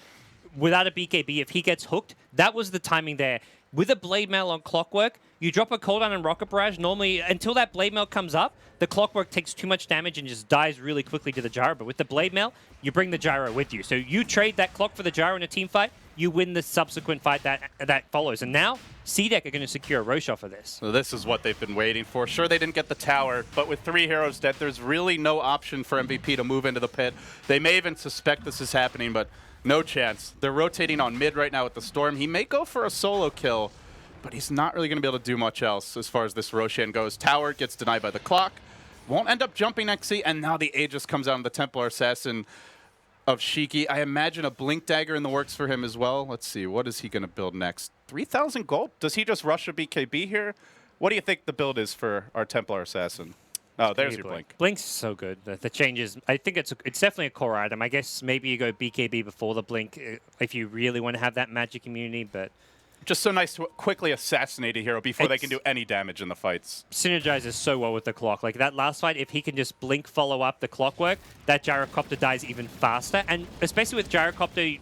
without a BKB, if he gets hooked, that was the timing there. With a Blade Mail on Clockwork, you drop a cooldown and Rocket Barrage. Normally, until that Blade Mail comes up, the Clockwork takes too much damage and just dies really quickly to the Gyro. But with the Blade Mail, you bring the Gyro with you. So you trade that Clock for the Gyro in a team fight, you win the subsequent fight that follows. And now, CDEC are going to secure a Roche off of this. So this is what they've been waiting for. Sure, they didn't get the tower, but with 3 heroes dead, there's really no option for MVP to move into the pit. They may even suspect this is happening, but no chance. They're rotating on mid right now with the Storm. He may go for a solo kill, but he's not really going to be able to do much else as far as this Roshan goes. Tower gets denied by the clock. Won't end up jumping XC, and now the Aegis comes out on the Templar Assassin of Shiki. I imagine a Blink Dagger in the works for him as well. Let's see, what is he going to build next? 3,000 gold? Does he just rush a BKB here? What do you think the build is for our Templar Assassin? Oh, there's your Blink. Blink's so good. The changes, I think it's definitely a core item. I guess maybe you go BKB before the Blink if you really want to have that magic immunity, but just so nice to quickly assassinate a hero before they can do any damage in the fights. Synergizes so well with the clock. Like that last fight, if he can just Blink follow up the Clockwork, that Gyrocopter dies even faster. And especially with Gyrocopter,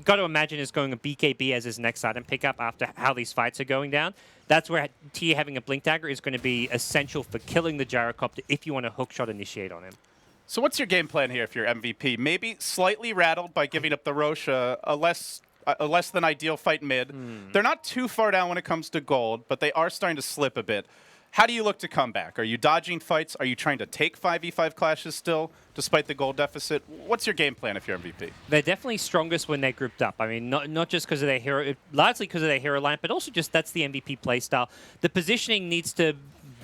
got to imagine is going a BKB as his next item pickup after how these fights are going down. That's where T having a Blink Dagger is going to be essential for killing the Gyrocopter if you want to hookshot initiate on him. So what's your game plan here if you're MVP? Maybe slightly rattled by giving up the Roche a less than ideal fight mid. They're not too far down when it comes to gold, but they are starting to slip a bit. How do you look to come back? Are you dodging fights? Are you trying to take 5v5 clashes still, despite the gold deficit? What's your game plan if you're MVP? They're definitely strongest when they're grouped up. I mean, not just because of their hero, largely because of their hero line, but also just that's the MVP playstyle. The positioning needs to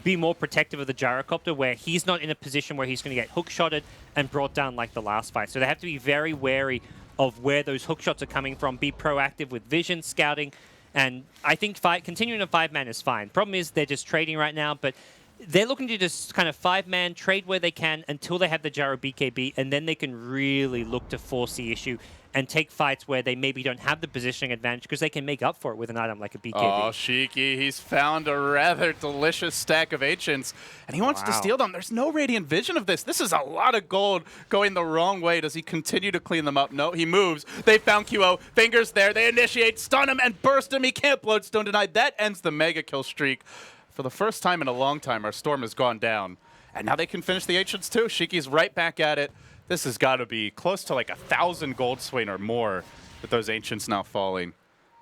be more protective of the gyrocopter, where he's not in a position where he's going to get hook-shotted and brought down like the last fight. So they have to be very wary of where those hook shots are coming from, be proactive with vision, scouting, and I think continuing a 5-man is fine. Problem is they're just trading right now, but they're looking to just kind of 5-man, trade where they can until they have the gyro BKB, and then they can really look to force the issue and take fights where they maybe don't have the positioning advantage because they can make up for it with an item like a BKB. Oh, Shiki, he's found a rather delicious stack of Ancients, and he wants to steal them. There's no Radiant Vision of this. This is a lot of gold going the wrong way. Does he continue to clean them up? No, he moves. They found QO. Fingers there. They initiate, stun him, and burst him. He can't Bloodstone denied. That ends the mega kill streak. For the first time in a long time, our Storm has gone down. And now they can finish the Ancients too. Shiki's right back at it. This has got to be close to like 1,000 gold swing or more with those Ancients now falling.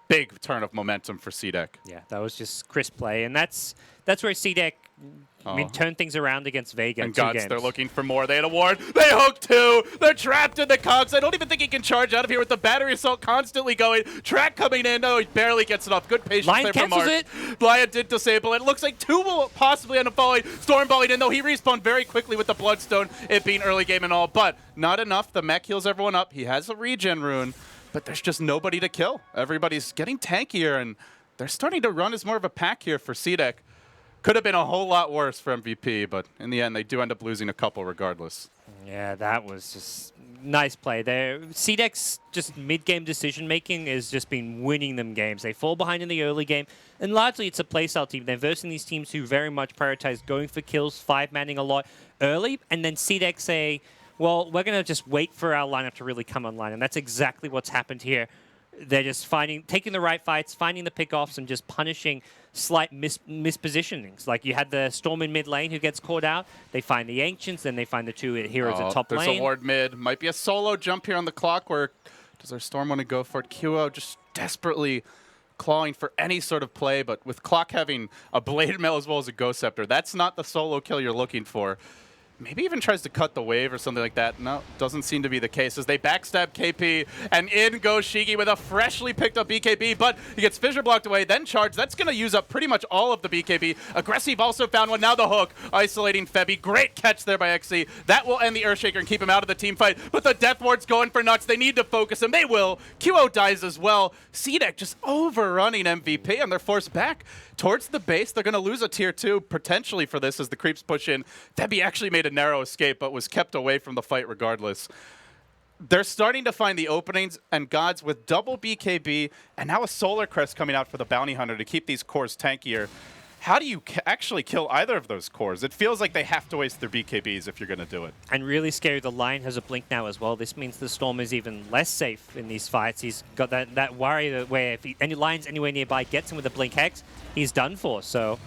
Big turn of momentum for CDEC. Yeah, that was just crisp play. And that's where CDEC turned things around against Vega. And Gods, they're looking for more. They had a ward. They hook two. They're trapped in the cogs. I don't even think he can charge out of here with the battery assault constantly going. Track coming in. No, he barely gets it off. Good patience Lion there from cancels Mark. it. Lion did disable it. Looks like two will possibly end up falling. Storm balling in, though. He respawned very quickly with the Bloodstone, it being early game and all. But not enough. The mech heals everyone up. He has a regen rune, but there's just nobody to kill. Everybody's getting tankier, and they're starting to run as more of a pack here for CDEC. Could have been a whole lot worse for MVP, but in the end, they do end up losing a couple regardless. Yeah, that was just nice play there. CDEC's just mid-game decision-making has just been winning them games. They fall behind in the early game, and largely it's a playstyle team. They're versing these teams who very much prioritize going for kills, 5-manning a lot early, and then CDEC say, well, we're going to just wait for our lineup to really come online, and that's exactly what's happened here. They're just taking the right fights, finding the pickoffs, and just punishing slight mispositionings. Like you had the Storm in mid lane who gets caught out. They find the Ancients, then they find the two heroes at top lane. There's a ward mid. Might be a solo jump here on the clock. Where does our Storm want to go for it? QO just desperately clawing for any sort of play, but with Clock having a Blade Mail as well as a Ghost Scepter, that's not the solo kill you're looking for. Maybe even tries to cut the wave or something like that. No, doesn't seem to be the case as they backstab KP, and in goes Shiki with a freshly picked up BKB, but he gets fissure blocked away, then charge. That's going to use up pretty much all of the BKB. Aggressive also found one. Now the hook, isolating Febby. Great catch there by XC. That will end the Earthshaker and keep him out of the team fight, but the Death Ward's going for nuts. They need to focus him. They will. QO dies as well. CDEC just overrunning MVP, and they're forced back towards the base. They're going to lose a tier 2 potentially for this as the creeps push in. Febby actually made a narrow escape, but was kept away from the fight regardless. They're starting to find the openings, and Gods with double BKB, and now a Solar Crest coming out for the Bounty Hunter to keep these cores tankier. How do you actually kill either of those cores? It feels like they have to waste their BKBs if you're going to do it. And really scary, the Lion has a blink now as well. This means the Storm is even less safe in these fights. He's got that worry that where if any Lion's anywhere nearby gets him with a blink hex, he's done for. So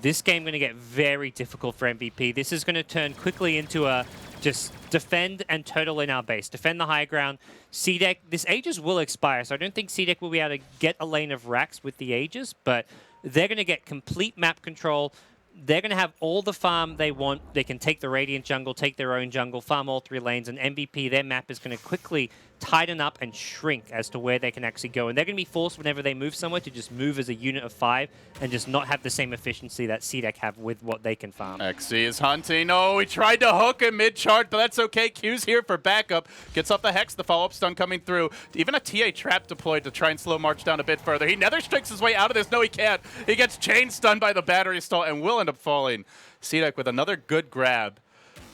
this game going to get very difficult for MVP. This is going to turn quickly into a just defend and turtle in our base. Defend the high ground. CDEC, this Aegis will expire, so I don't think CDEC will be able to get a lane of racks with the Aegis, but they're going to get complete map control. They're going to have all the farm they want. They can take the Radiant jungle, take their own jungle, farm all 3 lanes, and MVP, their map is going to quickly tighten up and shrink as to where they can actually go. And they're going to be forced whenever they move somewhere to just move as a unit of 5 and just not have the same efficiency that CDEC have with what they can farm. XC is hunting. Oh, he tried to hook him mid-charge, but that's okay. Q's here for backup. Gets off the Hex, the follow-up stun coming through. Even a TA trap deployed to try and slow March down a bit further. He nether strikes his way out of this. No, he can't. He gets chain stunned by the battery stall and will end up falling. CDEC with another good grab.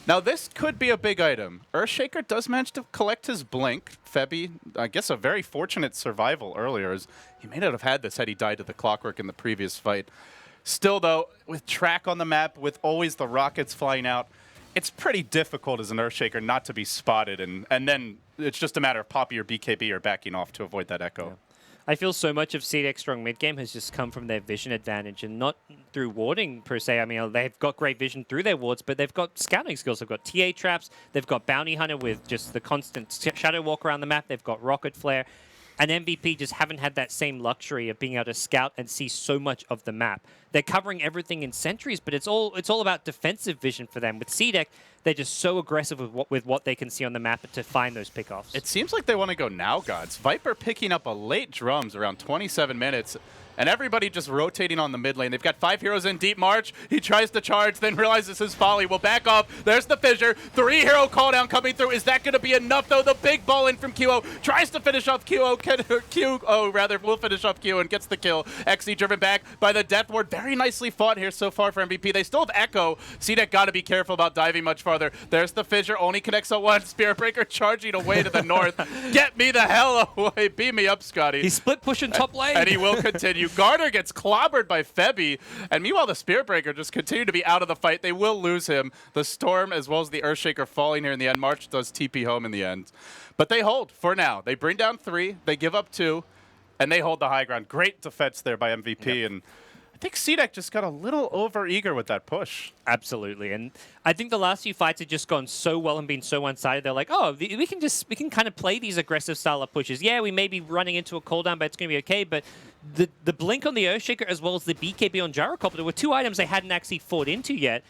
Now this could be a big item. Earthshaker does manage to collect his blink. Febby, I guess a very fortunate survival earlier, as he may not have had this had he died to the clockwork in the previous fight. Still though, with track on the map, with always the rockets flying out, it's pretty difficult as an Earthshaker not to be spotted, and then it's just a matter of popping your BKB or backing off to avoid that echo. Yeah. I feel so much of CDEC's strong mid-game has just come from their vision advantage and not through warding per se. I mean, they've got great vision through their wards, but they've got scouting skills. They've got TA traps. They've got Bounty Hunter with just the constant shadow walk around the map. They've got Rocket Flare. And MVP just haven't had that same luxury of being able to scout and see so much of the map. they're covering everything in sentries, but it's all about defensive vision for them. With CDEC, they're just so aggressive with what they can see on the map to find those pickoffs. It seems like they want to go now, Gods. Viper picking up a late drums around 27 minutes. And everybody just rotating on the mid lane. They've got 5 heroes in deep march. He tries to charge, then realizes his folly. Will back off. There's the fissure. 3 hero cooldown coming through. Is that going to be enough, though? The big ball in from QO. Tries to finish off QO. Will finish off QO and gets the kill. XE driven back by the Death Ward. Very nicely fought here so far for MVP. They still have Echo. CDEC got to be careful about diving much farther. There's the fissure. Only connects on one. Spirit Breaker charging away to the north. Get me the hell away. Beam me up, Scotty. He's split pushing top lane. And he will continue. Garter gets clobbered by Febby, and meanwhile the Spirit Breaker just continue to be out of the fight. They will lose him. The Storm as well as the Earthshaker falling here in the end. March does TP home in the end. But they hold for now. They bring down 3, they give up 2, and they hold the high ground. Great defense there by MVP, and I think CDEC just got a little over-eager with that push. Absolutely, and I think the last few fights have just gone so well and been so one-sided. They're like, oh, we can kind of play these aggressive style of pushes. Yeah, we may be running into a cooldown, but it's going to be okay. But the blink on the Earthshaker as well as the BKB on Gyrocopter were 2 items they hadn't actually fought into yet.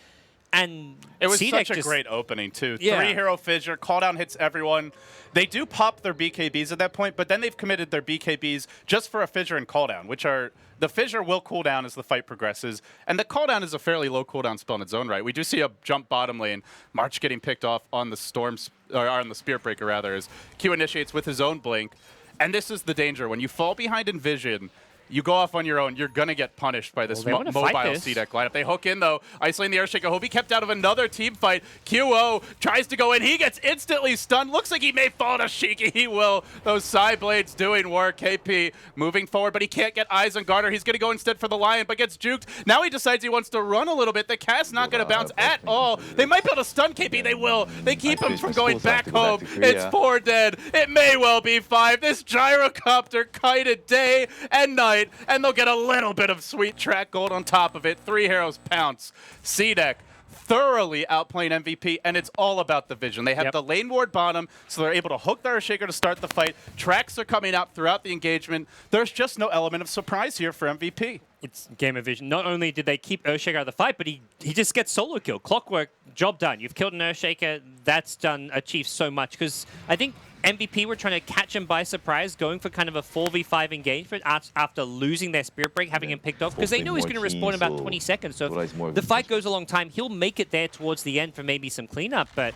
And it was CDEC such a great opening, too. Yeah. 3 hero fissure, cooldown hits everyone. They do pop their BKBs at that point, but then they've committed their BKBs just for a fissure and cooldown, which are the fissure will cool down as the fight progresses, and the cooldown is a fairly low cooldown spell in its own right. We do see a jump bottom lane, March getting picked off on the Storms, or on the Spirit Breaker rather, as Q initiates with his own blink. And this is the danger. When you fall behind in vision, you go off on your own, you're going to get punished by this mobile CDEC lineup. They hook in, though. Isolating the Earthshaker. He'll be kept out of another team fight. QO tries to go in. He gets instantly stunned. Looks like he may fall to Shiki. He will. Those side blades doing work. KP moving forward, but he can't get eyes on Garter. He's going to go instead for the Lion, but gets juked. Now he decides he wants to run a little bit. The cast's not going to bounce at all. They might be able to stun KP. They will. They keep him from going back home. It's 4 dead. It may well be 5. This Gyrocopter kited day and night, and they'll get a little bit of sweet track gold on top of it. 3 heroes pounce. CDEC thoroughly outplaying MVP, and it's all about the vision. They have the lane ward bottom, so they're able to hook the Earthshaker to start the fight. Tracks are coming out throughout the engagement. There's just no element of surprise here for MVP. It's game of vision. Not only did they keep Earthshaker out of the fight, but he just gets solo kill. Clockwork, job done. You've killed an Earthshaker. That's achieved so much, because I think MVP were trying to catch him by surprise, going for kind of a 4v5 engagement after losing their Spirit Break, having him picked off, because they know he's going to respawn in about 20 seconds. So if the fight goes a long time, he'll make it there towards the end for maybe some cleanup, but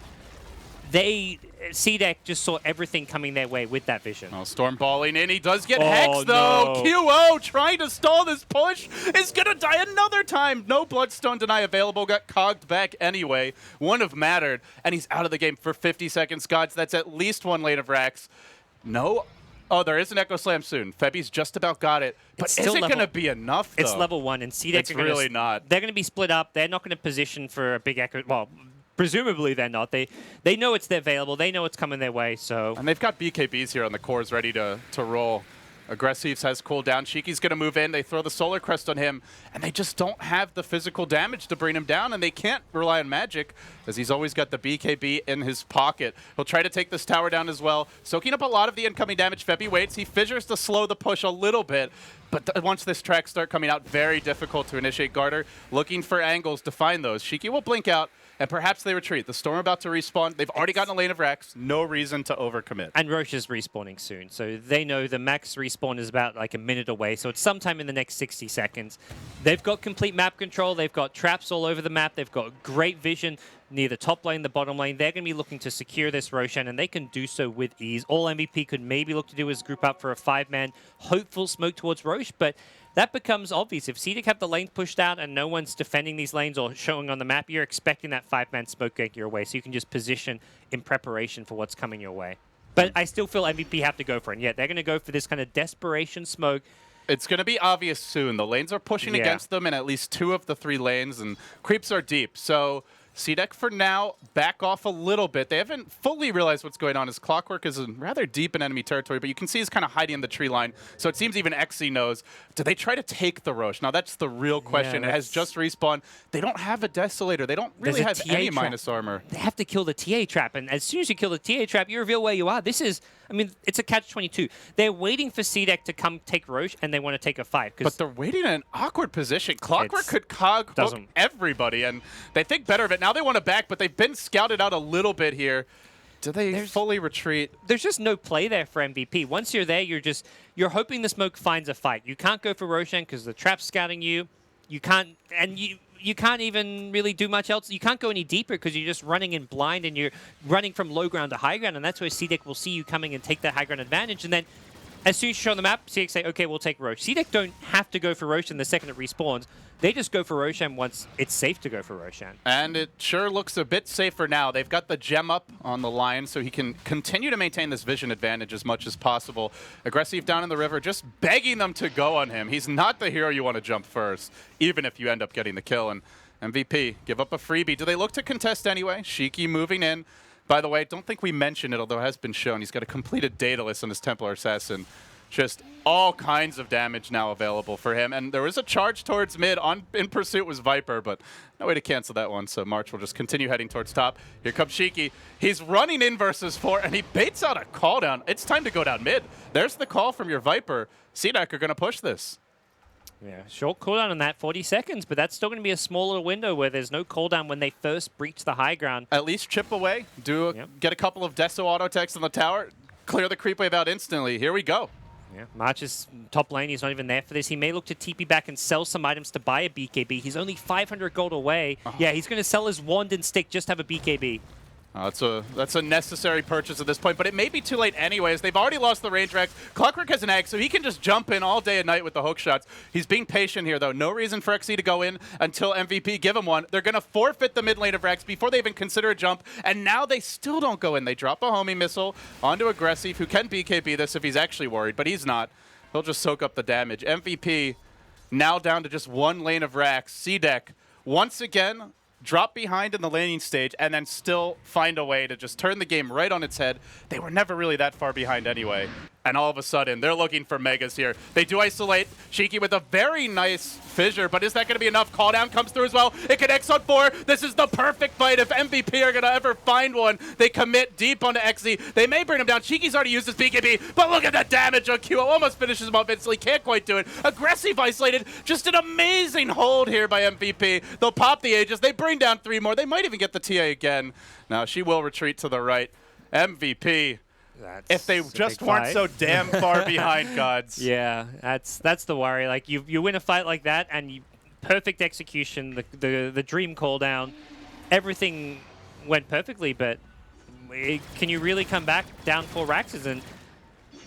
CDEC just saw everything coming their way with that vision. Oh, Storm balling in. He does get hexed, though. No. QO trying to stall this push is going to die another time. No Bloodstone Deny available. Got cogged back anyway. Wouldn't have mattered. And he's out of the game for 50 seconds. Gods, that's at least 1 lane of Rax. No. Oh, there is an Echo Slam soon. Febby's just about got it. But is it going to be enough, though? It's level 1, and CDEC it's really not. They're going to be split up. They're not going to position for a big Echo. Well, presumably they're not. They know it's available. They know it's coming their way. So and they've got BKBs here on the cores ready to roll. Aggressives has cooldown. Shiki's going to move in. They throw the Solar Crest on him, and they just don't have the physical damage to bring him down, and they can't rely on magic, as he's always got the BKB in his pocket. He'll try to take this tower down as well, soaking up a lot of the incoming damage. Febby waits. He fissures to slow the push a little bit, but once this track start coming out, very difficult to initiate. Garter looking for angles to find those. Shiki will blink out, and perhaps they retreat. The Storm about to respawn. They've already gotten a lane of Rex. No reason to overcommit. And Roche is respawning soon, so they know the max respawn is about like a minute away, so it's sometime in the next 60 seconds. They've got complete map control. They've got traps all over the map. They've got great vision near the top lane, the bottom lane. They're going to be looking to secure this Roshan, and they can do so with ease. All MVP could maybe look to do is group up for a 5-man hopeful smoke towards Roche, but that becomes obvious. If CDEC have the lane pushed out and no one's defending these lanes or showing on the map, you're expecting that 5-man smoke going your way, so you can just position in preparation for what's coming your way. But I still feel MVP have to go for it. And yeah, they're going to go for this kind of desperation smoke. It's going to be obvious soon. The lanes are pushing against them in at least 2 of the 3 lanes, and creeps are deep. So CDEC for now back off a little bit. They haven't fully realized what's going on. His Clockwork is rather deep in enemy territory, but you can see he's kind of hiding in the tree line. So it seems even XE knows. Do they try to take the Roche? Now that's the real question. It has just respawned. They don't have a Desolator. They don't really have any minus armor. They have to kill the TA trap, and as soon as you kill the TA trap, you reveal where you are. This is I mean, it's a catch-22. They're waiting for CDEC to come take Roche, and they want to take a fight. But they're waiting in an awkward position. Clockwork could hook everybody, and they think better of it. Now they want to back, but they've been scouted out a little bit here. Do they fully retreat? There's just no play there for MVP. Once you're there, you're hoping the smoke finds a fight. You can't go for Roshan because the trap's scouting you. You can't, and you can't even really do much else. You can't go any deeper because you're just running in blind and you're running from low ground to high ground, and that's where CDEC will see you coming and take that high ground advantage. And then as soon as you show on the map, CDEC say, okay, we'll take Roche. CDEC don't have to go for Roshan the second it respawns. They just go for Roshan once it's safe to go for Roshan. And it sure looks a bit safer now. They've got the gem up on the line, so he can continue to maintain this vision advantage as much as possible. Aggressive down in the river, just begging them to go on him. He's not the hero you want to jump first, even if you end up getting the kill. And MVP, give up a freebie. Do they look to contest anyway? Shiki moving in. By the way, don't think we mentioned it, although it has been shown. He's got a completed Daedalus on his Templar Assassin. Just all kinds of damage now available for him. And there was a charge towards mid. In pursuit was Viper, but no way to cancel that one. So March will just continue heading towards top. Here comes Shiki. He's running in versus 4, and he baits out a call down. It's time to go down mid. There's the call from your Viper. CDEC are going to push this. Yeah, short cooldown on that, 40 seconds, but that's still going to be a small little window where there's no cooldown when they first breach the high ground. At least chip away. Get a couple of Deso auto techs on the tower. Clear the creep wave out instantly. Here we go. Yeah, March's top lane, he's not even there for this. He may look to TP back and sell some items to buy a BKB. He's only 500 gold away. Yeah, he's going to sell his wand and stick, just have a BKB. That's a necessary purchase at this point, but it may be too late anyways. They've already lost the range racks. Clockwork has an egg, so he can just jump in all day and night with the hook shots. He's being patient here, though. No reason for XC to go in until MVP give him one. They're going to forfeit the mid lane of Rex before they even consider a jump, and now they still don't go in. They drop a homie missile onto Aggressive, who can BKB this if he's actually worried, but he's not. He'll just soak up the damage. MVP now down to just one lane of racks. CDEC, once again, drop behind in the laning stage and then still find a way to just turn the game right on its head. They were never really that far behind anyway. And all of a sudden, they're looking for megas here. They do isolate Shiki with a very nice fissure, but is that going to be enough? Call down comes through as well. It connects on 4. This is the perfect fight if MVP are going to ever find one. They commit deep onto XZ. They may bring him down. Shiki's already used his BKB, but look at the damage on Q. Almost finishes him off instantly. Can't quite do it. Aggressive isolated. Just an amazing hold here by MVP. They'll pop the Aegis. They bring down 3 more. They might even get the TA again. Now she will retreat to the right. MVP. If they just weren't so damn far behind, gods. Yeah, that's the worry. Like you win a fight like that, and perfect execution, the dream call down, everything went perfectly. But can you really come back down 4 racks? And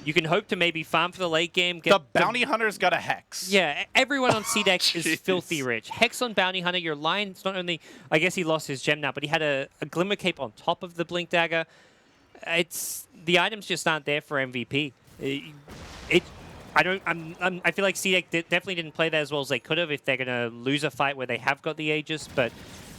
you can hope to maybe farm for the late game. The bounty hunter's got a hex. Yeah, everyone on CDEC is filthy rich. Hex on bounty hunter. Your line's not only. I guess he lost his gem now, but he had a glimmer cape on top of the blink dagger. The items just aren't there for MVP. I feel like CDEC definitely didn't play that as well as they could have if they're gonna lose a fight where they have got the Aegis. But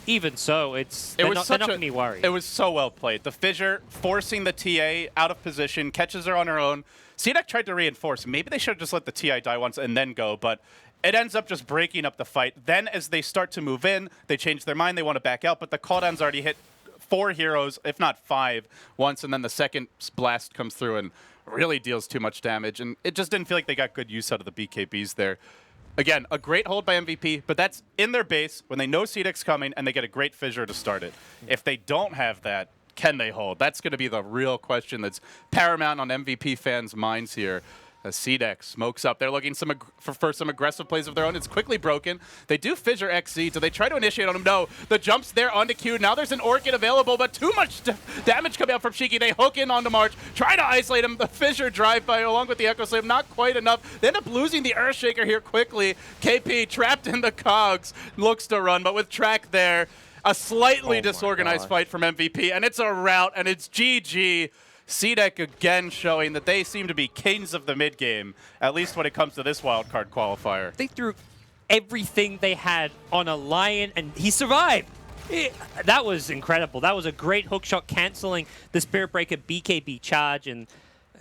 even so, they're not gonna be worried. It was so well played. The fissure forcing the TA out of position, catches her on her own. CDEC tried to reinforce. Maybe they should have just let the TI die once and then go, but it ends up just breaking up the fight. Then as they start to move in, they change their mind. They want to back out, but the cooldown's already hit 4 heroes, if not 5, once, and then the second blast comes through and really deals too much damage. And it just didn't feel like they got good use out of the BKBs there. Again, a great hold by MVP, but that's in their base when they know CDEC's coming and they get a great fissure to start it. If they don't have that, can they hold? That's going to be the real question that's paramount on MVP fans' minds here. As CDEC smokes up. They're looking for some aggressive plays of their own. It's quickly broken. They do fissure XZ. Do they try to initiate on him? No. The jump's there onto Q. Now there's an Orchid available, but too much damage coming out from Shiki. They hook in onto March. Try to isolate him. The fissure drive-by along with the Echo Slave. Not quite enough. They end up losing the Earthshaker here quickly. KP trapped in the cogs. Looks to run, but with track there, a slightly disorganized fight from MVP, and it's a rout, and it's GG. CDEC again showing that they seem to be kings of the mid-game, at least when it comes to this wildcard qualifier. They threw everything they had on a Lion, and he survived. That was incredible. That was a great hookshot canceling the Spirit Breaker BKB charge, and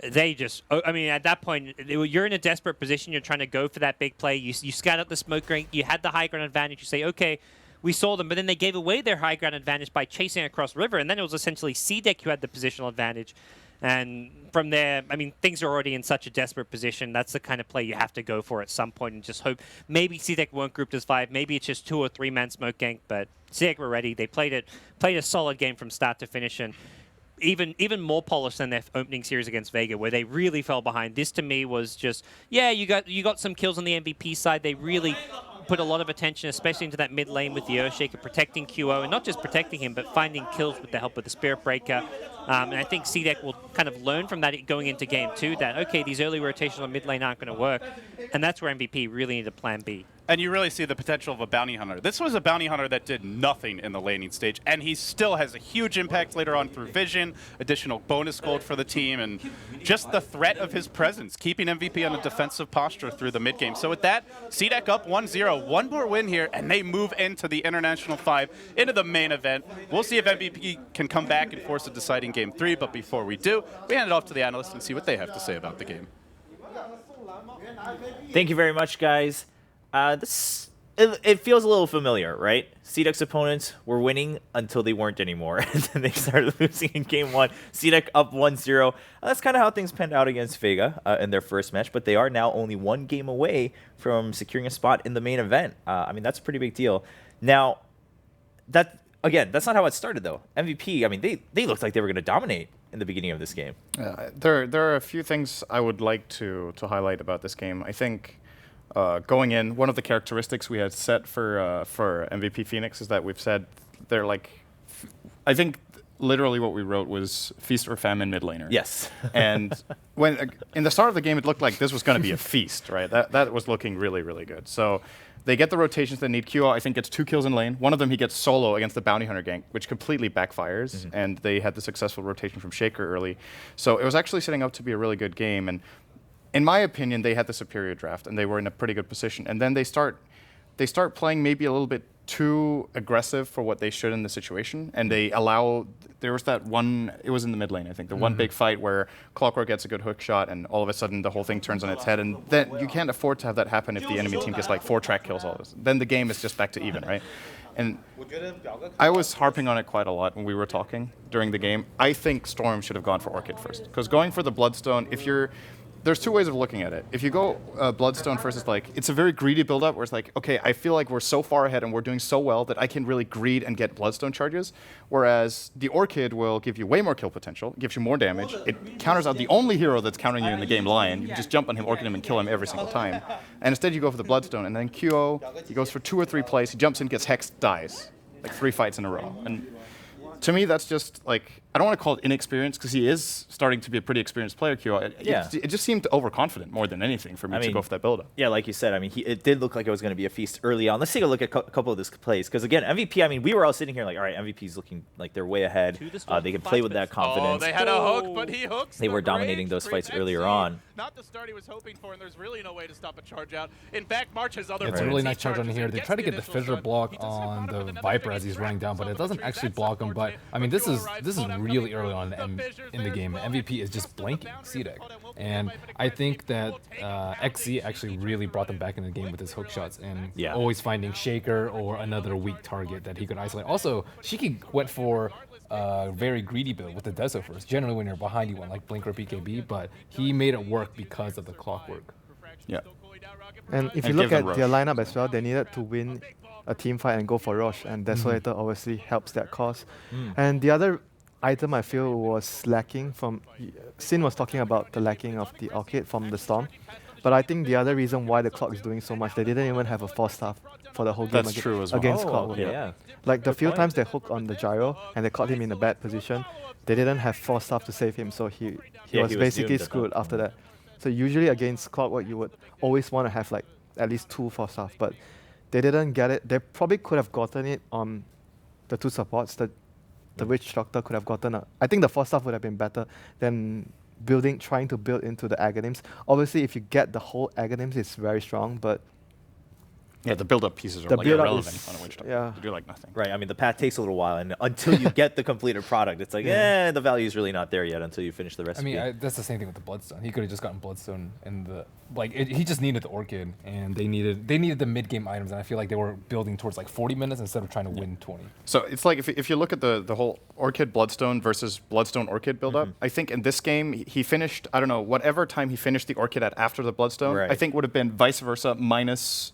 they just, I mean, at that point, you're in a desperate position. You're trying to go for that big play. You scout out the smoke ring. You had the high ground advantage. You say, okay, we saw them, but then they gave away their high ground advantage by chasing across river, and then it was essentially CDEC who had the positional advantage. And from there, I mean, things are already in such a desperate position. That's the kind of play you have to go for at some point and just hope maybe CDEC weren't grouped as 5. Maybe it's just 2 or 3 man smoke gank, but CDEC were ready. They played a solid game from start to finish, and even more polished than their opening series against Vega, where they really fell behind. This to me was just, yeah, you got some kills on the MVP side. They really put a lot of attention, especially into that mid lane with the Earthshaker, protecting QO, and not just protecting him, but finding kills with the help of the Spirit Breaker. And I think CDEC will kind of learn from that going into Game 2 that, okay, these early rotations on mid lane aren't going to work. And that's where MVP really needed a plan B. And you really see the potential of a bounty hunter. This was a bounty hunter that did nothing in the laning stage, and he still has a huge impact later on through vision, additional bonus gold for the team, and just the threat of his presence, keeping MVP on a defensive posture through the mid game. So with that, CDEC up 1-0, one more win here, and they move into the International 5, into the main event. We'll see if MVP can come back and force a deciding Game 3, but before we do, we hand it off to the analysts and see what they have to say about the game. Thank you very much, guys. It feels a little familiar, right? CDEC's opponents were winning until they weren't anymore, and then they started losing in Game 1. CDEC up 1-0. That's kind of how things panned out against Vega in their first match, but they are now only 1 game away from securing a spot in the main event. I mean, that's a pretty big deal. Now, that's not how it started, though. MVP, I mean, they looked like they were going to dominate in the beginning of this game. There are a few things I would like to highlight about this game. I think going in, one of the characteristics we had set for MVP Phoenix is that we've said they're like, I think literally what we wrote was feast or famine mid laner. Yes. And when in the start of the game, it looked like this was going to be a feast, right? That was looking really, really good. So they get the rotations they need. QO, I think, gets 2 kills in lane. One of them he gets solo against the Bounty Hunter gank, which completely backfires. And they had the successful rotation from Shaker early. So it was actually setting up to be a really good game. And in my opinion, they had the superior draft, and they were in a pretty good position. And then they start playing maybe a little bit too aggressive for what they should in the situation, and they allow. There was that one. It was in the mid lane, I think, the one big fight where Clockwork gets a good hook shot, and all of a sudden the whole thing turns on its head. And then you can't afford to have that happen if the enemy team gets like 4 track kills all of this. Then the game is just back to even, right? And I was harping on it quite a lot when we were talking during the game. I think Storm should have gone for Orchid first, because going for the Bloodstone, there's 2 ways of looking at it. If you go Bloodstone first, it's a very greedy build-up where it's like, okay, I feel like we're so far ahead and we're doing so well that I can really greed and get Bloodstone charges. Whereas the Orchid will give you way more kill potential, gives you more damage. It counters out the only hero that's countering you in the game, Lion. You can just jump on him, Orchid him, and kill him every single time. And instead you go for the Bloodstone, and then QO, he goes for 2 or 3 plays, he jumps in, gets hexed, dies. Like 3 fights in a row. And to me, that's just like, I don't want to call it inexperience because he is starting to be a pretty experienced player, QO. It just seemed overconfident more than anything for me to go for that build-up. Yeah, like you said, I mean, it did look like it was going to be a feast early on. Let's take a look at a couple of these plays. Because again, MVP, I mean, we were all sitting here like, all right, MVP's looking like they're way ahead. They can play with that confidence. Oh, they had a hook, but he hooks. They were dominating those fights earlier on. Not the start he was hoping for, and there's really no way to stop a charge out. In fact, March has other. It's a really nice charge on here. They try to get the fissure block on the Viper as he's running down, but it doesn't actually block him. But I mean, this is really early on in the game. MVP is just blanking CDEC, and I think that XZ actually really brought them back in the game with his hook shots and always finding Shaker or another weak target that he could isolate. Also, Shiki went for very greedy build with the Deso first. Generally, when you're behind, you want like Blink or BKB, but he made it work because of the Clockwork. Yeah. And if you look at their lineup as well, they needed to win a team fight and go for Roche, and Desolator obviously helps that cause. And the other item I feel was lacking from, Sin was talking about the lacking of the Orchid from the Storm, but I think the other reason why the Clock is doing so much, they didn't even have a 4-staff for the whole game against Clockwork. Like the few times they hooked on the Gyro and they caught him in a bad position, they didn't have 4-staff to save him, so he was basically screwed after that. So usually against Clockwork, you would always want to have like at least 2 4-staff, but they didn't get it. They probably could have gotten it on the 2 supports. The Witch Doctor could have gotten I think the 4-staff would have been better than trying to build into the Aghanims. Obviously, if you get the whole Aghanims, it's very strong, but Yeah, the build-up pieces are The like build-up irrelevant is- on a witch doctor. yeah. They do like nothing. Right. I mean, the path takes a little while, and until you get the completed product, it's like, the value is really not there yet until you finish the I recipe. mean, that's the same thing with the Bloodstone. He could have just gotten Bloodstone in the he just needed the Orchid, and they needed the mid game items, and I feel like they were building towards like 40 minutes instead of trying to win 20. So it's like if you look at the whole Orchid Bloodstone versus Bloodstone Orchid build-up, I think in this game he finished, I don't know, whatever time he finished the Orchid at after the Bloodstone, Right. I think would have been vice versa minus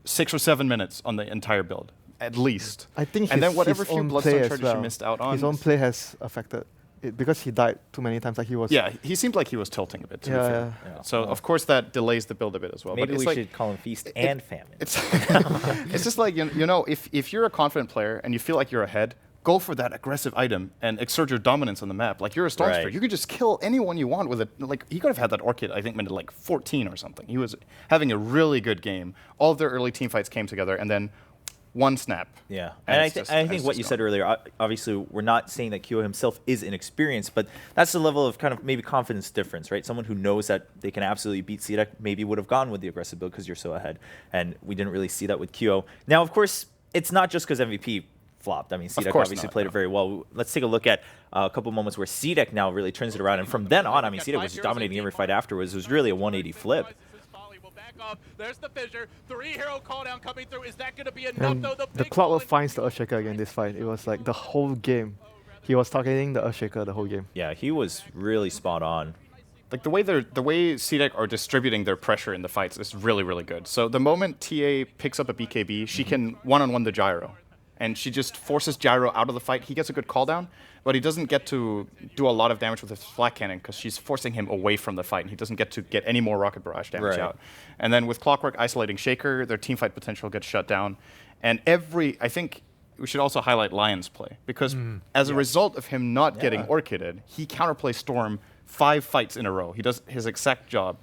6 or 7 minutes on the entire build, at least. I think and his, then whatever his few own Bloodstone play as charges well. you missed out on. His own play has affected it because he died too many times. Like he was. Yeah, he seemed like he was tilting a bit, to be fair. Yeah. So, of course, that delays the build a bit as well. Maybe but it's we like, should call him Feast and Famine. It's, it's just like, you know, if you're a confident player and you feel like you're ahead, go for that aggressive item and exert your dominance on the map. Like, you're a Stormsphere. Right. You could just kill anyone you want with it. Like, he could have had that Orchid, I think, minute like 14 or something. He was having a really good game. All of their early team fights came together, and then one snap. Yeah, And and it's I just think what you said gone. earlier, obviously, we're not saying that Kyo himself is inexperienced, but that's the level of kind of maybe confidence difference, right? Someone who knows that they can absolutely beat CDEC maybe would have gone with the aggressive build because you're so ahead, and we didn't really see that with Kyo. Now, of course, it's not just because MVP flopped. I mean, CDEC course obviously not, played no. it very well. Let's take a look at a couple moments where CDEC now really turns it around, and from then on, I mean, CDEC was just dominating every fight afterwards. It was really a 180 flip. There's the fissure. 3-hero call down coming through. Is that going to be enough And though? the Clockwork finds the Earthshaker again this fight. It was like the whole game. He was targeting the Earthshaker the whole game. Yeah, he was really spot on. Like the way CDEC are distributing their pressure in the fights is really, really good. So the moment TA picks up a BKB, she can one-on-one the Gyro. And she just forces Gyro out of the fight. He gets a good call down, but he doesn't get to do a lot of damage with his flak cannon because she's forcing him away from the fight, and he doesn't get to get any more rocket barrage damage Right. out. And then with Clockwork isolating Shaker, their team fight potential gets shut down. And I think we should also highlight Lion's play because as a result of him not getting Orchided, he counterplays Storm 5 fights in a row. He does his exact job.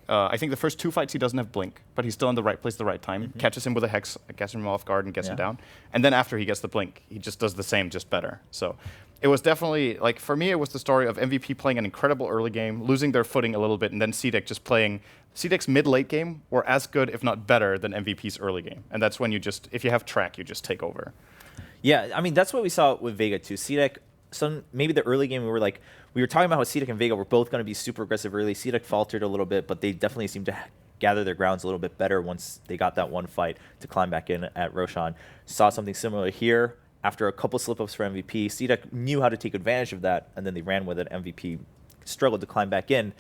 I think the first 2 fights he doesn't have Blink, but he's still in the right place at the right time. Catches him with a Hex, gets him off guard, and gets him down. And then after he gets the Blink, he just does the same, just better. So it was definitely, like, for me, it was the story of MVP playing an incredible early game, losing their footing a little bit, and then CDEC just playing. CDEC's mid-late game were as good, if not better, than MVP's early game. And that's when you just, if you have track, you just take over. Yeah, I mean, that's what we saw with Vega too. CDEC, maybe the early game we were talking about how CDEC and Vega were both going to be super aggressive early. CDEC faltered a little bit, but they definitely seemed to gather their grounds a little bit better once they got that one fight to climb back in at Roshan. Saw something similar here after a couple slip-ups for MVP. CDEC knew how to take advantage of that, and then they ran with it. MVP struggled to climb back in.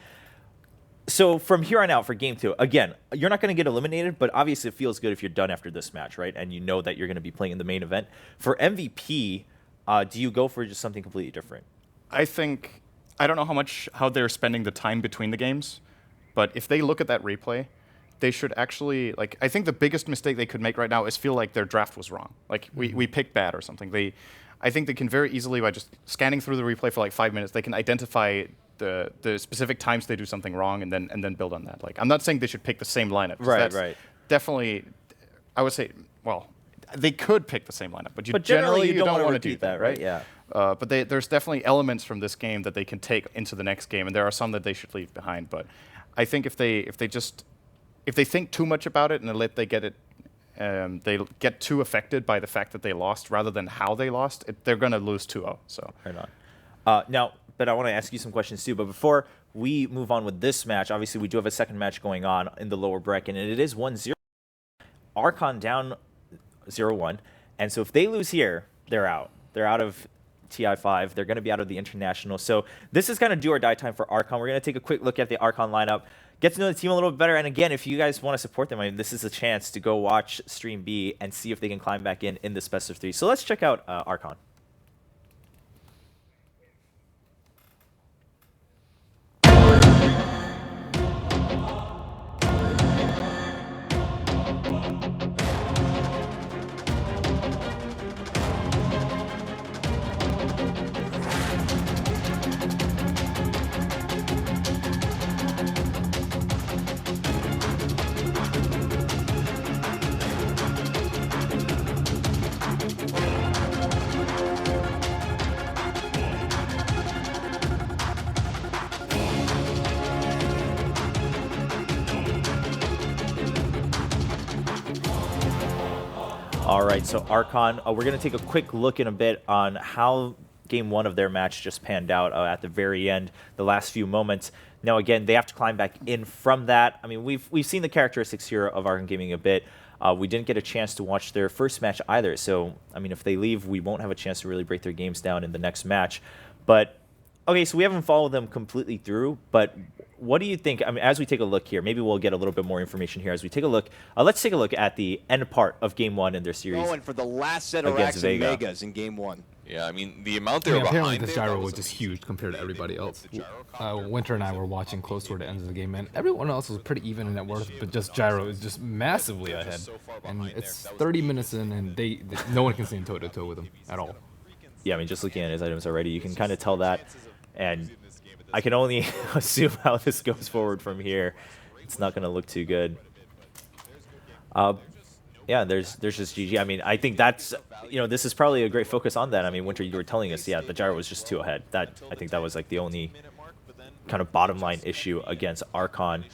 So from here on out for game 2, again, you're not going to get eliminated, but obviously it feels good if you're done after this match, right? And you know that you're going to be playing in the main event. For MVP, do you go for just something completely different? I don't know how they're spending the time between the games, but if they look at that replay, they should actually, like, I think the biggest mistake they could make right now is feel like their draft was wrong. Like, we picked bad or something. I think they can very easily, by just scanning through the replay for like 5 minutes, they can identify the specific times they do something wrong and then build on that. Like, I'm not saying they should pick the same lineup. Right. Definitely, I would say, well, they could pick the same lineup, but generally you don't want to wanna do repeat that, right? Yeah. But there's definitely elements from this game that they can take into the next game, and there are some that they should leave behind. But I think if they think too much about it and they get too affected by the fact that they lost rather than how they lost, they're going to lose 2-0. So right on. Now, but I want to ask you some questions too. But before we move on with this match, obviously we do have a second match going on in the lower bracket, and it is 1-0. Archon down 0-1, and so if they lose here, they're out. They're out of TI5. They're going to be out of the international. So this is kind of do or die time for Archon. We're going to take a quick look at the Archon lineup, get to know the team a little bit better. And again, if you guys want to support them, I mean, this is a chance to go watch Stream B and see if they can climb back in this best of 3. So let's check out Archon. All right, so Archon, we're going to take a quick look in a bit on how Game 1 of their match just panned out at the very end, the last few moments. Now, again, they have to climb back in from that. I mean, we've seen the characteristics here of Archon Gaming a bit. We didn't get a chance to watch their first match either. So, I mean, if they leave, we won't have a chance to really break their games down in the next match. But, okay, so we haven't followed them completely through, but what do you think? I mean, as we take a look here, maybe we'll get a little bit more information here as we take a look. Let's take a look at the end part of Game 1 in their series. Going for the last set of racks and megas in Game 1. Yeah, I mean, the amount they were apparently behind the gyro was just huge compared to everybody else. Winter and I were watching close toward the end of the game, and everyone else was pretty even in net worth, but just gyro is just massively ahead. And it's 30 minutes in, and no one can stand toe-to-toe with him at all. Yeah, I mean, just looking at his items already, you can kind of tell that. And I can only assume how this goes forward from here. It's not going to look too good. Yeah, there's just GG. I mean, I think that's, this is probably a great focus on that. I mean, Winter, you were telling us, yeah, the gyro was just too ahead. I think that was like the only kind of bottom line issue against Archon.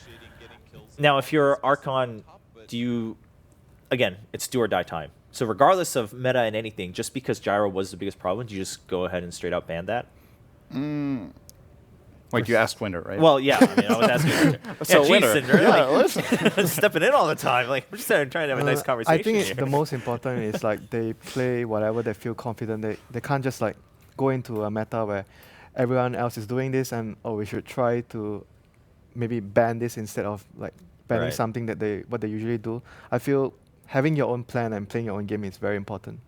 Now, if you're Archon, again, it's do or die time. So regardless of meta and anything, just because gyro was the biggest problem, do you just go ahead and straight out ban that? Wait, you asked Winter, right? Well, yeah, I mean, I was asking Winter. So yeah, Winter, Cinder, yeah, like, stepping in all the time. Like, we're just trying to have a nice conversation I think here. the most important is like they play whatever they feel confident. They can't just like go into a meta where everyone else is doing this and we should try to maybe ban this instead of like banning something that what they usually do. I feel having your own plan and playing your own game is very important.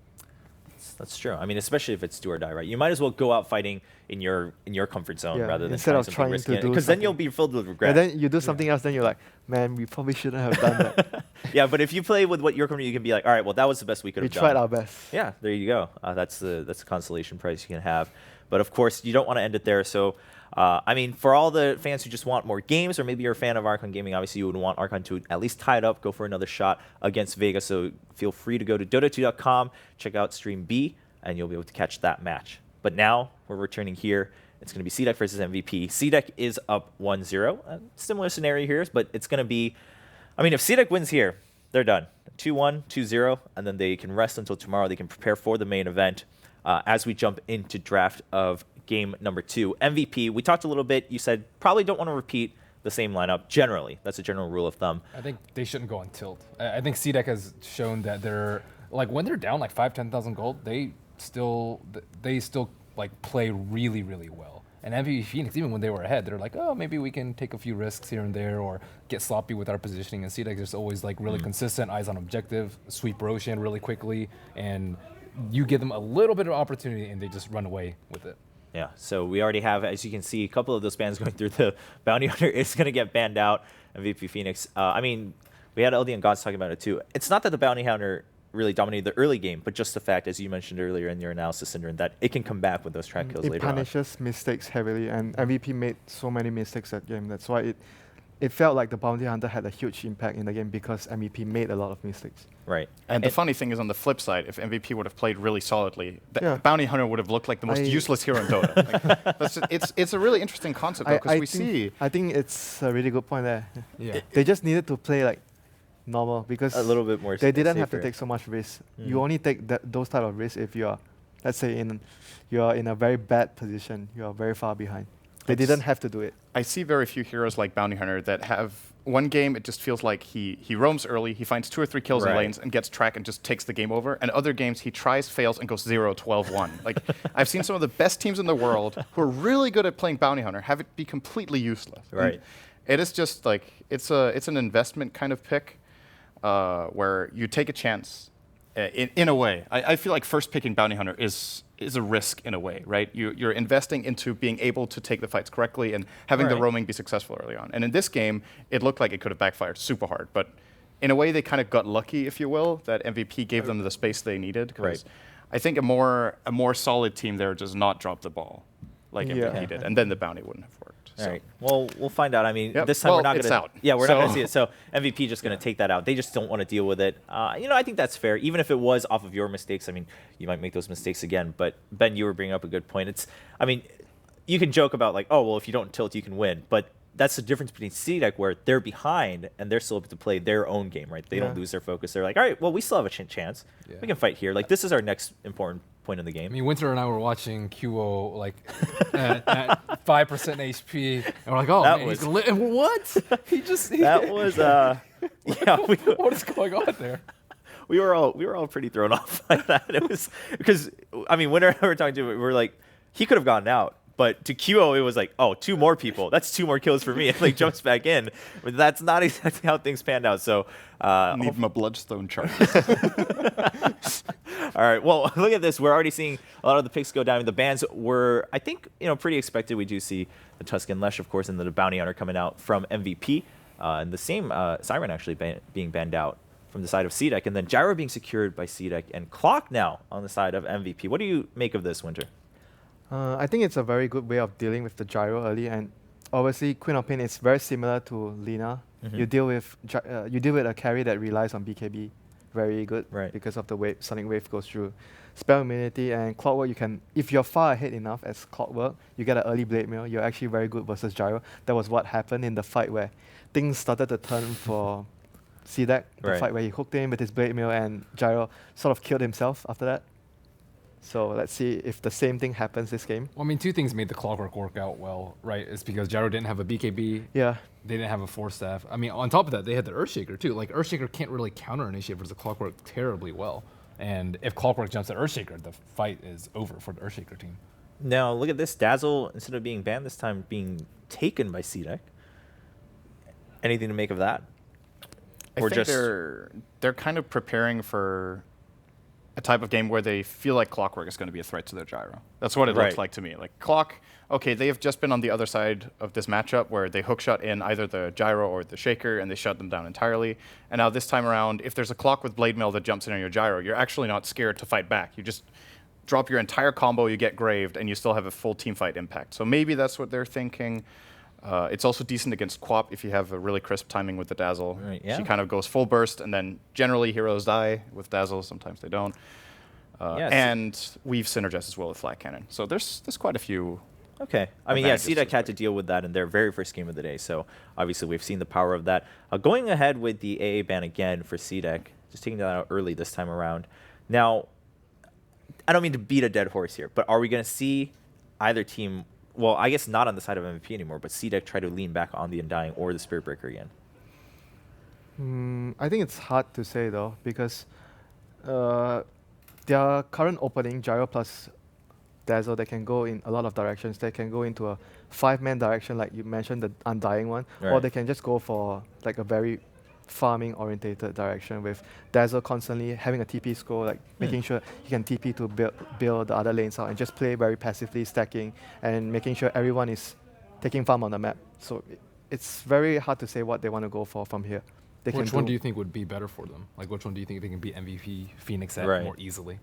That's true. I mean, especially if it's do or die, right? You might as well go out fighting in your comfort zone rather than instead of trying risky, to do because then you'll be filled with regret. And then you do something else, then you're like, man, we probably shouldn't have done that. Yeah, but if you play with what you're comfortable, you can be like, all right, well, that was the best we could have done. We tried our best. Yeah, there you go. That's the consolation prize you can have. But of course, you don't want to end it there. So, I mean, for all the fans who just want more games, or maybe you're a fan of Archon Gaming, obviously you would want Archon to at least tie it up, go for another shot against Vega. So feel free to go to Dota2.com, check out Stream B, and you'll be able to catch that match. But now we're returning here. It's going to be CDEC versus MVP. CDEC is up 1-0. Similar scenario here, but it's going to be, I mean, if CDEC wins here, they're done. 2-1, 2-0, and then they can rest until tomorrow. They can prepare for the main event as we jump into draft of game number 2. MVP, we talked a little bit. You said probably don't want to repeat the same lineup generally. That's a general rule of thumb. I think they shouldn't go on tilt. I think CDEC has shown that they're, like, when they're down like 5,000-10,000 gold, they still like play really, really well. And MVP Phoenix, even when they were ahead, they're like, oh, maybe we can take a few risks here and there or get sloppy with our positioning. And CDEC is always like really consistent, eyes on objective, sweep Roshan really quickly, and you give them a little bit of opportunity and they just run away with it. Yeah, so we already have, as you can see, a couple of those bans going through. The Bounty Hunter is going to get banned out. MVP Phoenix. I mean, we had LD and Gods talking about it too. It's not that the Bounty Hunter really dominated the early game, but just the fact, as you mentioned earlier in your analysis, Cinder, that it can come back with those track kills later on. It punishes mistakes heavily, and MVP made so many mistakes that game. That's why it felt like the Bounty Hunter had a huge impact in the game because MVP made a lot of mistakes. Right. And the funny thing is, on the flip side, if MVP would have played really solidly, the Bounty Hunter would have looked like the most useless hero in Dota. Like, it's a really interesting concept, though, because we see... I think it's a really good point there. Yeah. They just needed to play like normal because a little bit more they didn't have to safer. take so much risk. You only take those type of risks if you're, let's say, you're in a very bad position. You're very far behind. They didn't have to do it. I see very few heroes like Bounty Hunter that have one game, it just feels like he roams early, he finds 2 or 3 kills in lanes and gets track and just takes the game over. And other games, he tries, fails, and goes 0-12-1. Like, I've seen some of the best teams in the world who are really good at playing Bounty Hunter have it be completely useless. Right. And it is just like, it's an investment kind of pick where you take a chance in a way. I feel like first picking Bounty Hunter is a risk in a way, right? You're investing into being able to take the fights correctly and having the roaming be successful early on. And in this game, it looked like it could have backfired super hard. But in a way, they kind of got lucky, if you will, that MVP gave them the space they needed. Right. I think a more solid team there does not drop the ball like MVP did. And then the bounty wouldn't have worked. All right. Well, we'll find out. I mean, this time we're not going to. Yeah, we're not going to see it. So MVP just going to take that out. They just don't want to deal with it. I think that's fair. Even if it was off of your mistakes, I mean, you might make those mistakes again. But Ben, you were bringing up a good point. I mean, you can joke about like, oh, well, if you don't tilt, you can win. But that's the difference between CDEC, where they're behind and they're still able to play their own game, right? They don't lose their focus. They're like, all right, well, we still have a chance. Yeah. We can fight here. Like, this is our next important point in the game. I mean, Winter and I were watching QO like at 5% HP, and we're like, oh, that man, was, he's gonna and what? That was, yeah. What is going on there? We were all pretty thrown off by that. It was because, I mean, Winter and I were talking to him, we were like, he could have gotten out. But to QO, it was like, oh, 2 more people. That's 2 more kills for me. And like jumps back in. But that's not exactly how things panned out. So leave him a bloodstone charge. All right. Well, look at this. We're already seeing a lot of the picks go down. The bans were, I think, pretty expected. We do see the Tuscan Lesh, of course, and the Bounty Hunter coming out from MVP. And the same Siren actually being banned out from the side of CDEC. And then Gyro being secured by CDEC. And Clock now on the side of MVP. What do you make of this, Winter? I think it's a very good way of dealing with the Gyro early, and obviously Queen of Pain is very similar to Lina. You deal with a carry that relies on BKB, very good, because of the way Sonic Wave goes through. Spell immunity and Clockwork, you can, if you're far ahead enough as Clockwork, you get an early Blade Mail. You're actually very good versus Gyro. That was what happened in the fight where things started to turn for CDEC. The fight where he hooked in with his Blade Mail and Gyro sort of killed himself after that. So let's see if the same thing happens this game. Well, I mean, 2 things made the Clockwork work out well, right? It's because Gyro didn't have a BKB. Yeah. They didn't have a Force Staff. I mean, on top of that, they had the Earthshaker too. Like, Earthshaker can't really counter-initiate versus the Clockwork terribly well. And if Clockwork jumps at Earthshaker, the fight is over for the Earthshaker team. Now, look at this. Dazzle, instead of being banned this time, being taken by CDEC. Anything to make of that? I think they're kind of preparing for a type of game where they feel like Clockwork is going to be a threat to their Gyro. That's what it looks like to me. Like Clock, okay, they have just been on the other side of this matchup where they hookshot in either the Gyro or the Shaker and they shut them down entirely. And now this time around, if there's a Clock with Blade Mail that jumps in on your Gyro, you're actually not scared to fight back. You just drop your entire combo, you get graved, and you still have a full team fight impact. So maybe that's what they're thinking. It's also decent against Quap if you have a really crisp timing with the Dazzle. She kind of goes full burst, and then generally heroes die with Dazzle. Sometimes they don't. And we've synergized as well with Flat Cannon. So there's quite a few. Okay. I mean, yeah, CDEC had to deal with that in their very first game of the day. So obviously we've seen the power of that. Going ahead with the AA ban again for CDEC, just taking that out early this time around. Now, I don't mean to beat a dead horse here, but are we going to see either team, well, I guess not on the side of MVP anymore, but CDEC try to lean back on the Undying or the Spirit Breaker again? I think it's hard to say, though, because their current opening, Gyro plus Dazzle, they can go in a lot of directions. They can go into a 5-man direction, like you mentioned, the Undying one, or they can just go for like a very farming-orientated direction with Dazzle constantly having a TP score, like making sure he can TP to build the other lanes out and just play very passively, stacking and making sure everyone is taking farm on the map. So it's very hard to say what they want to go for from here. Which one do you think would be better for them? Like, which one do you think they can beat MVP Phoenix at more easily?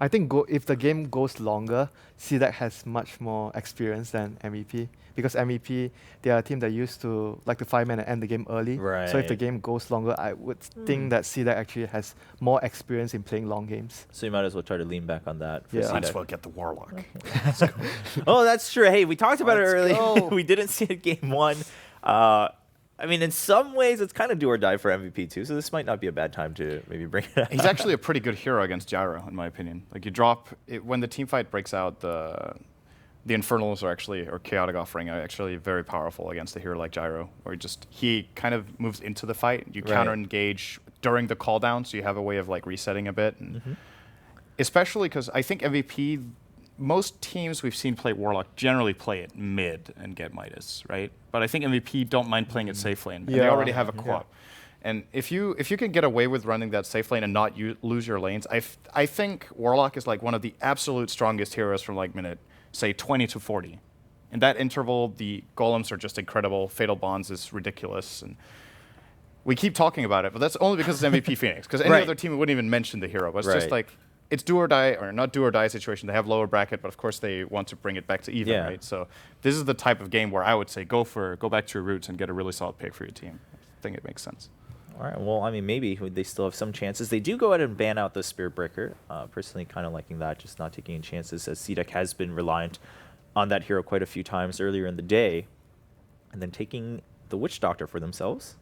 I think if the game goes longer, CDEC has much more experience than MVP. Because MVP, they are a team that used to like to 5-man and end the game early. So if the game goes longer, I would think that CDEC actually has more experience in playing long games. So you might as well try to lean back on that. For might as well get the Warlock. Oh, that's true. Hey, we talked about it earlier. We didn't see it game 1. I mean, in some ways, it's kind of do or die for MVP too, so this might not be a bad time to maybe bring it up. He's actually a pretty good hero against Gyro, in my opinion. Like, you drop it, when the team fight breaks out, the Infernals are actually, or Chaotic Offering are actually very powerful against a hero like Gyro, where he kind of moves into the fight. You counter-engage during the cooldown, so you have a way of like resetting a bit. And especially because I think MVP, most teams we've seen play Warlock generally play it mid and get Midas, right? But I think MVP don't mind playing it safe lane. And they already have a co-op. And if you can get away with running that safe lane and not lose your lanes, I think Warlock is like one of the absolute strongest heroes from like minute, say, 20 to 40. In that interval, the golems are just incredible. Fatal Bonds is ridiculous. And we keep talking about it, but that's only because it's MVP Phoenix. Because any other team wouldn't even mention the hero. But it's just like, it's do or die, or not do or die situation. They have lower bracket, but of course they want to bring it back to even, right? So this is the type of game where I would say go back to your roots and get a really solid pick for your team. I think it makes sense. All right. Well, I mean, maybe they still have some chances. They do go ahead and ban out the Spirit Breaker. Personally, kind of liking that, just not taking any chances, as CDEC has been reliant on that hero quite a few times earlier in the day, and then taking the Witch Doctor for themselves.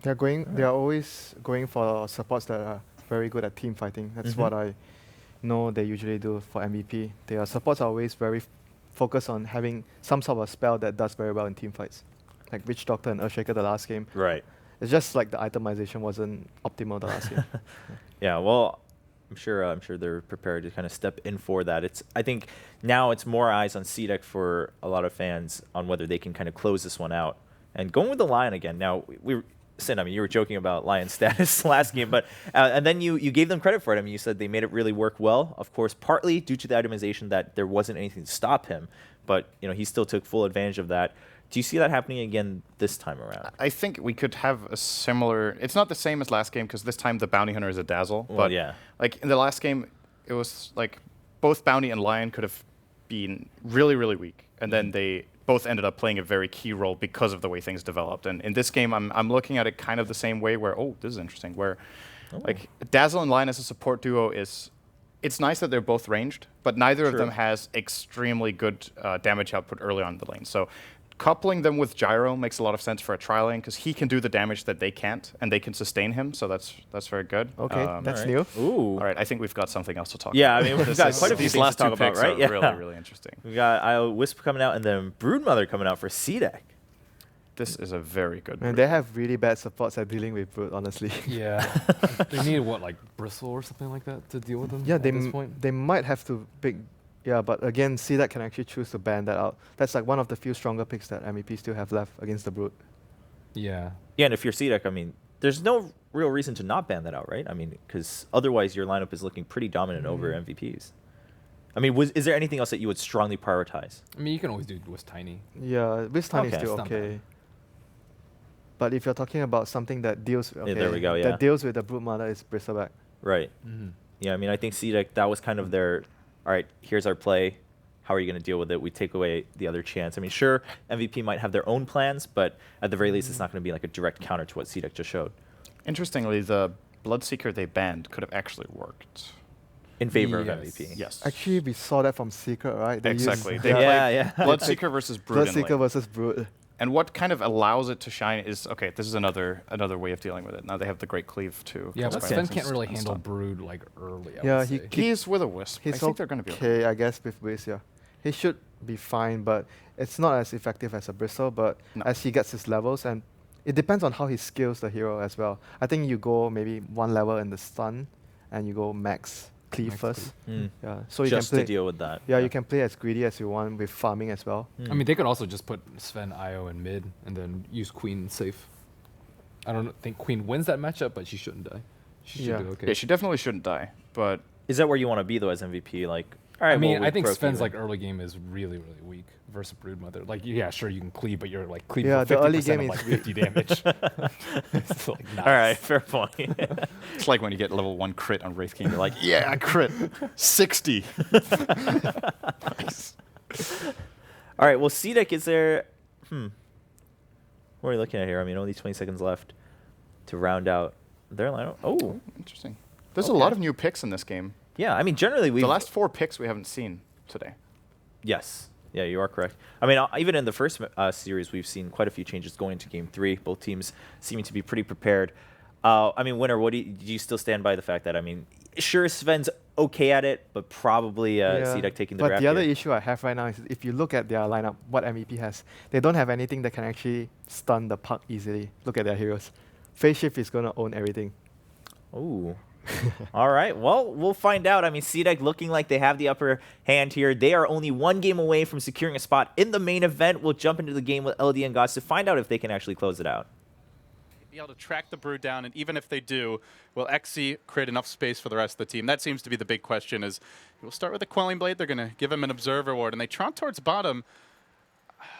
They're always going for supports that are very good at team fighting. That's what I know they usually do for MVP. Their supports are always very focused on having some sort of spell that does very well in team fights. Like Witch Doctor and Earthshaker the last game. Right. It's just like the itemization wasn't optimal the last game. Yeah, well, I'm sure they're prepared to kind of step in for that. I think now it's more eyes on CDEC for a lot of fans on whether they can kind of close this one out. And going with the Lion again. Now, Sin, I mean, you were joking about Lion status last game, but and then you gave them credit for it. I mean, you said they made it really work well. Of course, partly due to the itemization that there wasn't anything to stop him, but he still took full advantage of that. Do you see that happening again this time around? I think we could have a similar. It's not the same as last game because this time the Bounty Hunter is a Dazzle. Well, but yeah. Like in the last game, it was like both Bounty and Lion could have been really, really weak, and then they both ended up playing a very key role because of the way things developed. And in this game, I'm looking at it kind of the same way. Where this is interesting. Where like Dazzle and Lion as a support duo is. It's nice that they're both ranged, but neither of them has extremely good damage output early on in the lane. So coupling them with Gyro makes a lot of sense for a tri lane because he can do the damage that they can't, and they can sustain him. So that's very good. Okay, that's new. Ooh. All right, I think we've got something else to talk about. Yeah, I mean, we've got quite a few things to talk about, right? Yeah, really, really interesting. We've got Wisp coming out and then Broodmother coming out for CDEC. This is a very good. And they have really bad supports at dealing with Brood, honestly. Yeah. They need what, like Bristle or something like that to deal with them? Yeah, at this point? they might have to pick. Yeah, but again, CDEC can actually choose to ban that out. That's like one of the few stronger picks that MVP still have left against the Brood. Yeah. Yeah, and if you're CDEC, I mean, there's no real reason to not ban that out, right? I mean, because otherwise your lineup is looking pretty dominant over MVPs. I mean, is there anything else that you would strongly prioritize? I mean, you can always do Wisp Tiny. Yeah, Wisp Tiny is still It's not okay. bad. But if you're talking about something that deals, there we go, yeah. that deals with the Broodmother is Bristleback. Right. Yeah, I mean, I think CDEC, that was kind of their, all right, here's our play. How are you going to deal with it? We take away the other chance. I mean, sure, MVP might have their own plans, but at the very least, it's not going to be like a direct counter to what CDEC just showed. Interestingly, the Bloodseeker they banned could have actually worked. In favor of MVP. Yes. Actually, we saw that from Secret, right? They Exactly. used- They played Bloodseeker versus Brood. Bloodseeker versus Brood. And what kind of allows it to shine is, okay, this is another way of dealing with it. Now they have the Great Cleave too. Yeah, but Sven can't really handle Brood like early. I would say. He's with a Wisp. I He's think they're going to be okay, I guess, with Wisp, yeah. He should be fine, but it's not as effective as a Bristle, but as he gets his levels, and it depends on how he skills the hero as well. I think you go maybe one level in the stun, and you go max Cleave first. Yeah, so you Just can play, to deal with that. Yeah, you can play as greedy as you want with farming as well. I mean, they could also just put Sven IO in mid and then use Queen safe. I don't think Queen wins that matchup, but she shouldn't die. She should do okay. Yeah, she definitely shouldn't die. But is that where you want to be though as MVP? Like, all right. I mean, well, I think broke Sven's even. like early game is really, really weak versus Broodmother. Like, yeah, sure you can cleave, but you're like cleaving Yeah, for 50% the early game of is like 50 damage. It's like, All right, fair point. it's like when you get level 1 crit on Wraith King, you're like, yeah, I crit 60. Nice. All right, well, CDEC, is there... What are we looking at here? I mean, only 20 seconds left to round out their lineup. Oh, interesting. There's a lot of new picks in this game. Yeah, I mean, generally we... The last 4 picks we haven't seen today. Yes. Yeah, you are correct. I mean, even in the first series, we've seen quite a few changes going into Game 3. Both teams seeming to be pretty prepared. I mean, Winner, do you still stand by the fact that, I mean, sure, Sven's okay at it, but probably CDEC taking the But draft the other here. issue I have right now is if you look at their lineup, what MVP has, they don't have anything that can actually stun the puck easily. Look at their heroes. Phase Shift is going to own everything. Ooh. All right. Well, we'll find out. I mean, CDEC looking like they have the upper hand here. They are only 1 game away from securing a spot in the main event. We'll jump into the game with LD and Goss to find out if they can actually close it out. Be able to track the Brood down, and even if they do, will XC create enough space for the rest of the team? That seems to be the big question. Is we'll start with the Quelling Blade. They're going to give him an Observer Ward, and they trot towards bottom.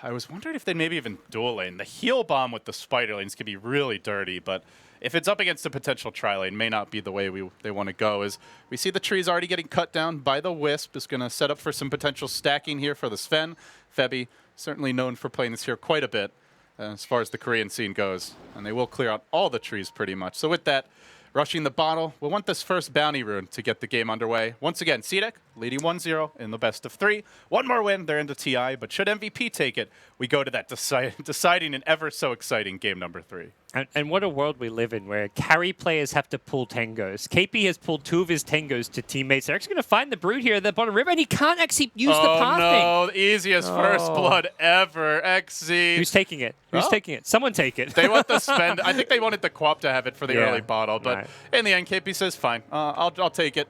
I was wondering if they'd maybe even dual lane. The heal bomb with the spider lanes can be really dirty, but if it's up against a potential tri-lane, may not be the way they want to go. As we see the trees already getting cut down by the Wisp, is going to set up for some potential stacking here for the Sven. Febby, certainly known for playing this here quite a bit as far as the Korean scene goes. And they will clear out all the trees pretty much. So with that, rushing the bottle, we'll want this first bounty rune to get the game underway. Once again, CDEC leading 1-0 in the best of 3. One more win, they're into TI, but should MVP take it, we go to that deciding and ever so exciting game number 3. And what a world we live in where carry players have to pull tangos. KP has pulled 2 of his tangos to teammates. They're actually going to find the Brood here at the bottom river, and he can't actually use the pathing. Oh, no, the easiest first blood ever. XZ. Who's taking it? Who's taking it? Someone take it. They want the spend. I think they wanted the Quap to have it for the early bottle, but right. in the end, KP says, fine, I'll take it.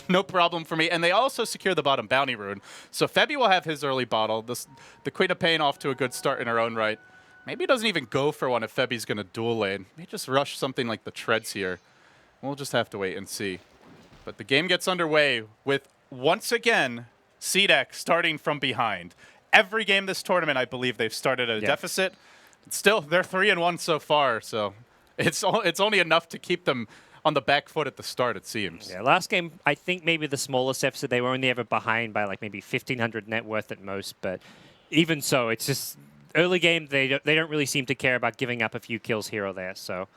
No problem for me. And they also secure the bottom bounty rune. So Febby will have his early bottle. The Queen of Pain off to a good start in her own right. Maybe he doesn't even go for one if Febby's going to dual lane. Maybe just rush something like the Treads here. We'll just have to wait and see. But the game gets underway with, once again, CDEC starting from behind. Every game this tournament, I believe, they've started at a deficit. Still, they're 3-1 so far, so it's only enough to keep them on the back foot at the start, it seems. Yeah, last game, I think maybe the smallest deficit, they were only ever behind by like maybe 1,500 net worth at most, but even so, it's just early game, they don't really seem to care about giving up a few kills here or there, so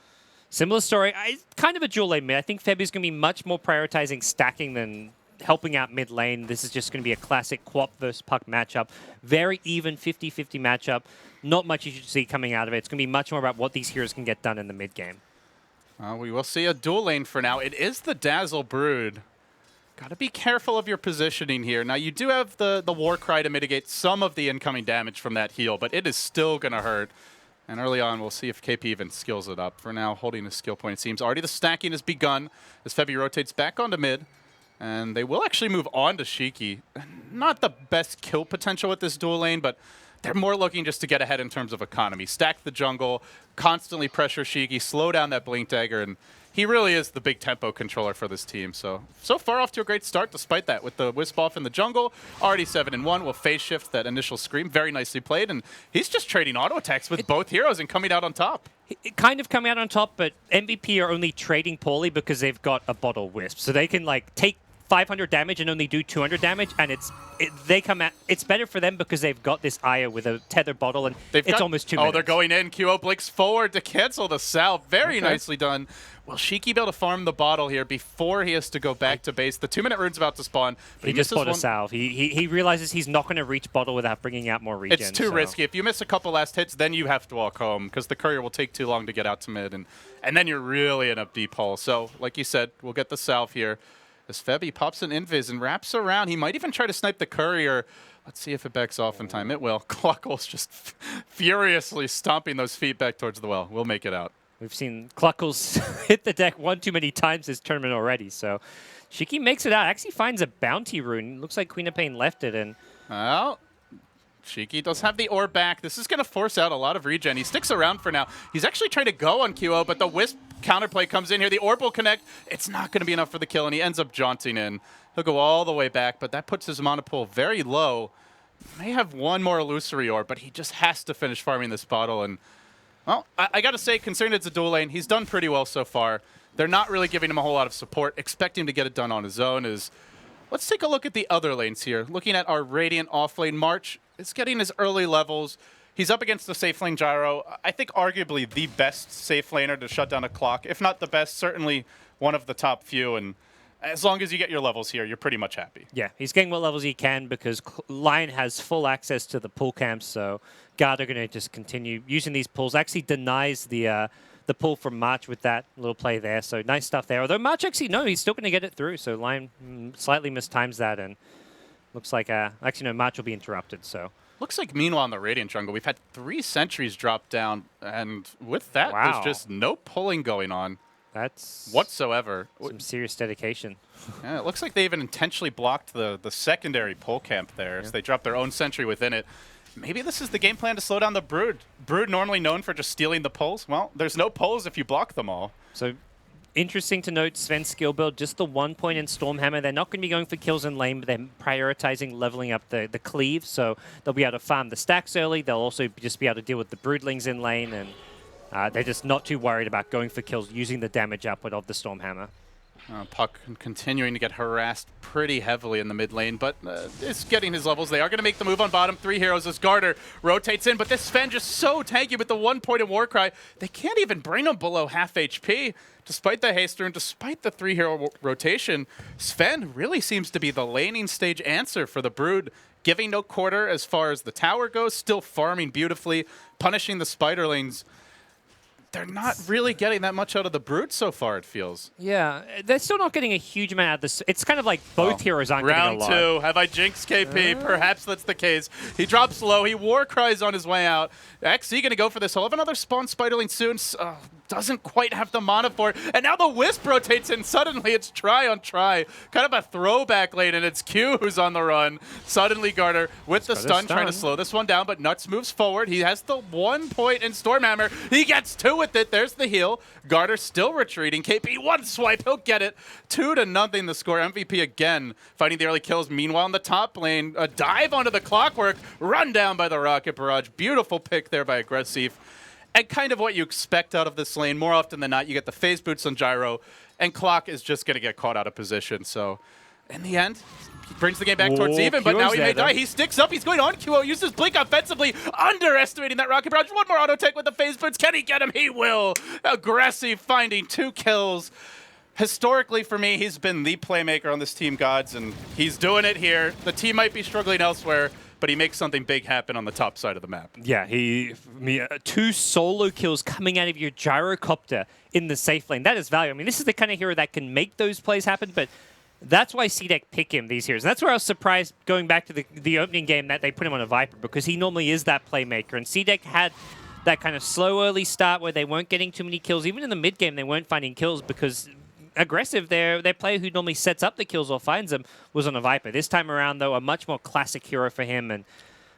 similar story. Kind of a dual lane mid. I think Febby's going to be much more prioritizing stacking than helping out mid lane. This is just going to be a classic Quap versus Puck matchup. Very even 50-50 matchup. Not much you should see coming out of it. It's going to be much more about what these heroes can get done in the mid game. We will see a dual lane for now. It is the Dazzle Brood. Got to be careful of your positioning here. Now, you do have the War Cry to mitigate some of the incoming damage from that heal, but it is still going to hurt. And early on, we'll see if KP even skills it up. For now, holding his skill point, it seems. Already the stacking has begun as Febby rotates back onto mid. And they will actually move on to Shiki. Not the best kill potential with this dual lane, but they're more looking just to get ahead in terms of economy. Stack the jungle, constantly pressure Shiki, slow down that Blink Dagger, and he really is the big tempo controller for this team. So far off to a great start despite that. With the Wisp off in the jungle, already 7-1. Will phase shift that initial scream. Very nicely played, and he's just trading auto attacks with both heroes and coming out on top. Kind of coming out on top, but MVP are only trading poorly because they've got a bottle Wisp. So they can like take 500 damage and only do 200 damage, and they come at it's better for them because they've got this Aya with a tether bottle, and it's almost 2 minutes. Oh, they're going in. QO blinks forward to cancel the salve. Very nicely done. Will Shiki be able to farm the bottle here before he has to go back to base? The 2-minute rune's about to spawn. But he just bought a salve. He realizes he's not going to reach bottle without bringing out more regen. It's too risky. If you miss a couple last hits, then you have to walk home because the courier will take too long to get out to mid, and then you're really in a deep hole. So, like you said, we'll get the salve here. As Febby pops an invis and wraps around, he might even try to snipe the courier. Let's see if it backs off in time. It will. Cluckle's just furiously stomping those feet back towards the well. We'll make it out. We've seen Cluckles hit the deck one too many times this tournament already, so Shiki makes it out. Actually finds a bounty rune. Looks like Queen of Pain left it, and well, Shiki does have the orb back. This is going to force out a lot of regen. He sticks around for now. He's actually trying to go on QO, but the Wisp counterplay comes in here. The orb will connect. It's not going to be enough for the kill, and he ends up jaunting in. He'll go all the way back, but that puts his mana pool very low. May have one more illusory orb, but he just has to finish farming this bottle. And, well, I got to say, considering it's a dual lane, he's done pretty well so far. They're not really giving him a whole lot of support. Expect him to get it done on his own. Let's take a look at the other lanes here. Looking at our Radiant off-lane March, it's getting his early levels. He's up against the safe lane Gyro. I think arguably the best safe laner to shut down a clock. If not the best, certainly one of the top few. And as long as you get your levels here, you're pretty much happy. Yeah, he's getting what levels he can because Lion has full access to the pool camps. So Guard are going to just continue using these pools. Actually denies the pull from March with that little play there. So nice stuff there. Although March actually, no, he's still going to get it through. So Lion slightly mistimes that, and looks like, actually, no, March will be interrupted. So. Looks like, meanwhile, in the Radiant jungle, we've had 3 sentries drop down, and with that, there's just no pulling going on. That's whatsoever. Some serious dedication. Yeah, it looks like they even intentionally blocked the secondary pull camp there, so they dropped their own sentry within it. Maybe this is the game plan to slow down the Brood. Brood normally known for just stealing the pulls. Well, there's no pulls if you block them all. So interesting to note, Sven's skill build, just the 1 point in Stormhammer. They're not going to be going for kills in lane, but they're prioritizing leveling up the cleave, so they'll be able to farm the stacks early. They'll also just be able to deal with the Broodlings in lane, and they're just not too worried about going for kills using the damage output of the Stormhammer. Puck continuing to get harassed pretty heavily in the mid lane, but is getting his levels. They are going to make the move on bottom. 3 heroes as Garter rotates in, but this Sven just so tanky with the 1 point in Warcry. They can't even bring him below half HP. Despite the haster and despite the 3 hero rotation, Sven really seems to be the laning stage answer for the Brood. Giving no quarter as far as the tower goes, still farming beautifully, punishing the Spiderlings. They're not really getting that much out of the Brood so far, it feels. Yeah, they're still not getting a huge amount out of this. It's kind of like both heroes aren't getting a lot. Round 2, have I jinxed KP? Perhaps that's the case. He drops low, he war cries on his way out. XZ gonna go for this. He'll have another spawn Spiderling soon. Doesn't quite have the mana for it. And now the Wisp rotates in. Suddenly it's try on try. Kind of a throwback lane, and it's Q who's on the run. Suddenly Garter with the stun, trying to slow this one down, but Nuts moves forward. He has the 1 point in Stormhammer. He gets 2 with it. There's the heal. Garter still retreating. KP, 1 swipe. He'll get it. 2-0 the score. MVP again finding the early kills. Meanwhile, in the top lane, a dive onto the Clockwork. Run down by the Rocket Barrage. Beautiful pick there by Aggressive. And kind of what you expect out of this lane. More often than not, you get the phase boots on Gyro, and Clock is just going to get caught out of position. So, in the end, he brings the game back towards even, but now he may die. He sticks up. He's going on QO. Uses Blink offensively, underestimating that Rocket Barrage. 1 more auto take with the phase boots. Can he get him? He will. Aggressive, finding 2 kills. Historically, for me, he's been the playmaker on this team, Gods, and he's doing it here. The team might be struggling elsewhere, but he makes something big happen on the top side of the map. Yeah, 2 solo kills coming out of your gyrocopter in the safe lane. That is value. I mean, this is the kind of hero that can make those plays happen, but that's why CDEC pick him these heroes. And that's where I was surprised going back to the opening game that they put him on a Viper, because he normally is that playmaker. And CDEC had that kind of slow early start where they weren't getting too many kills. Even in the mid game, they weren't finding kills because Aggressive, their player who normally sets up the kills or finds them, was on a Viper. This time around, though, a much more classic hero for him, and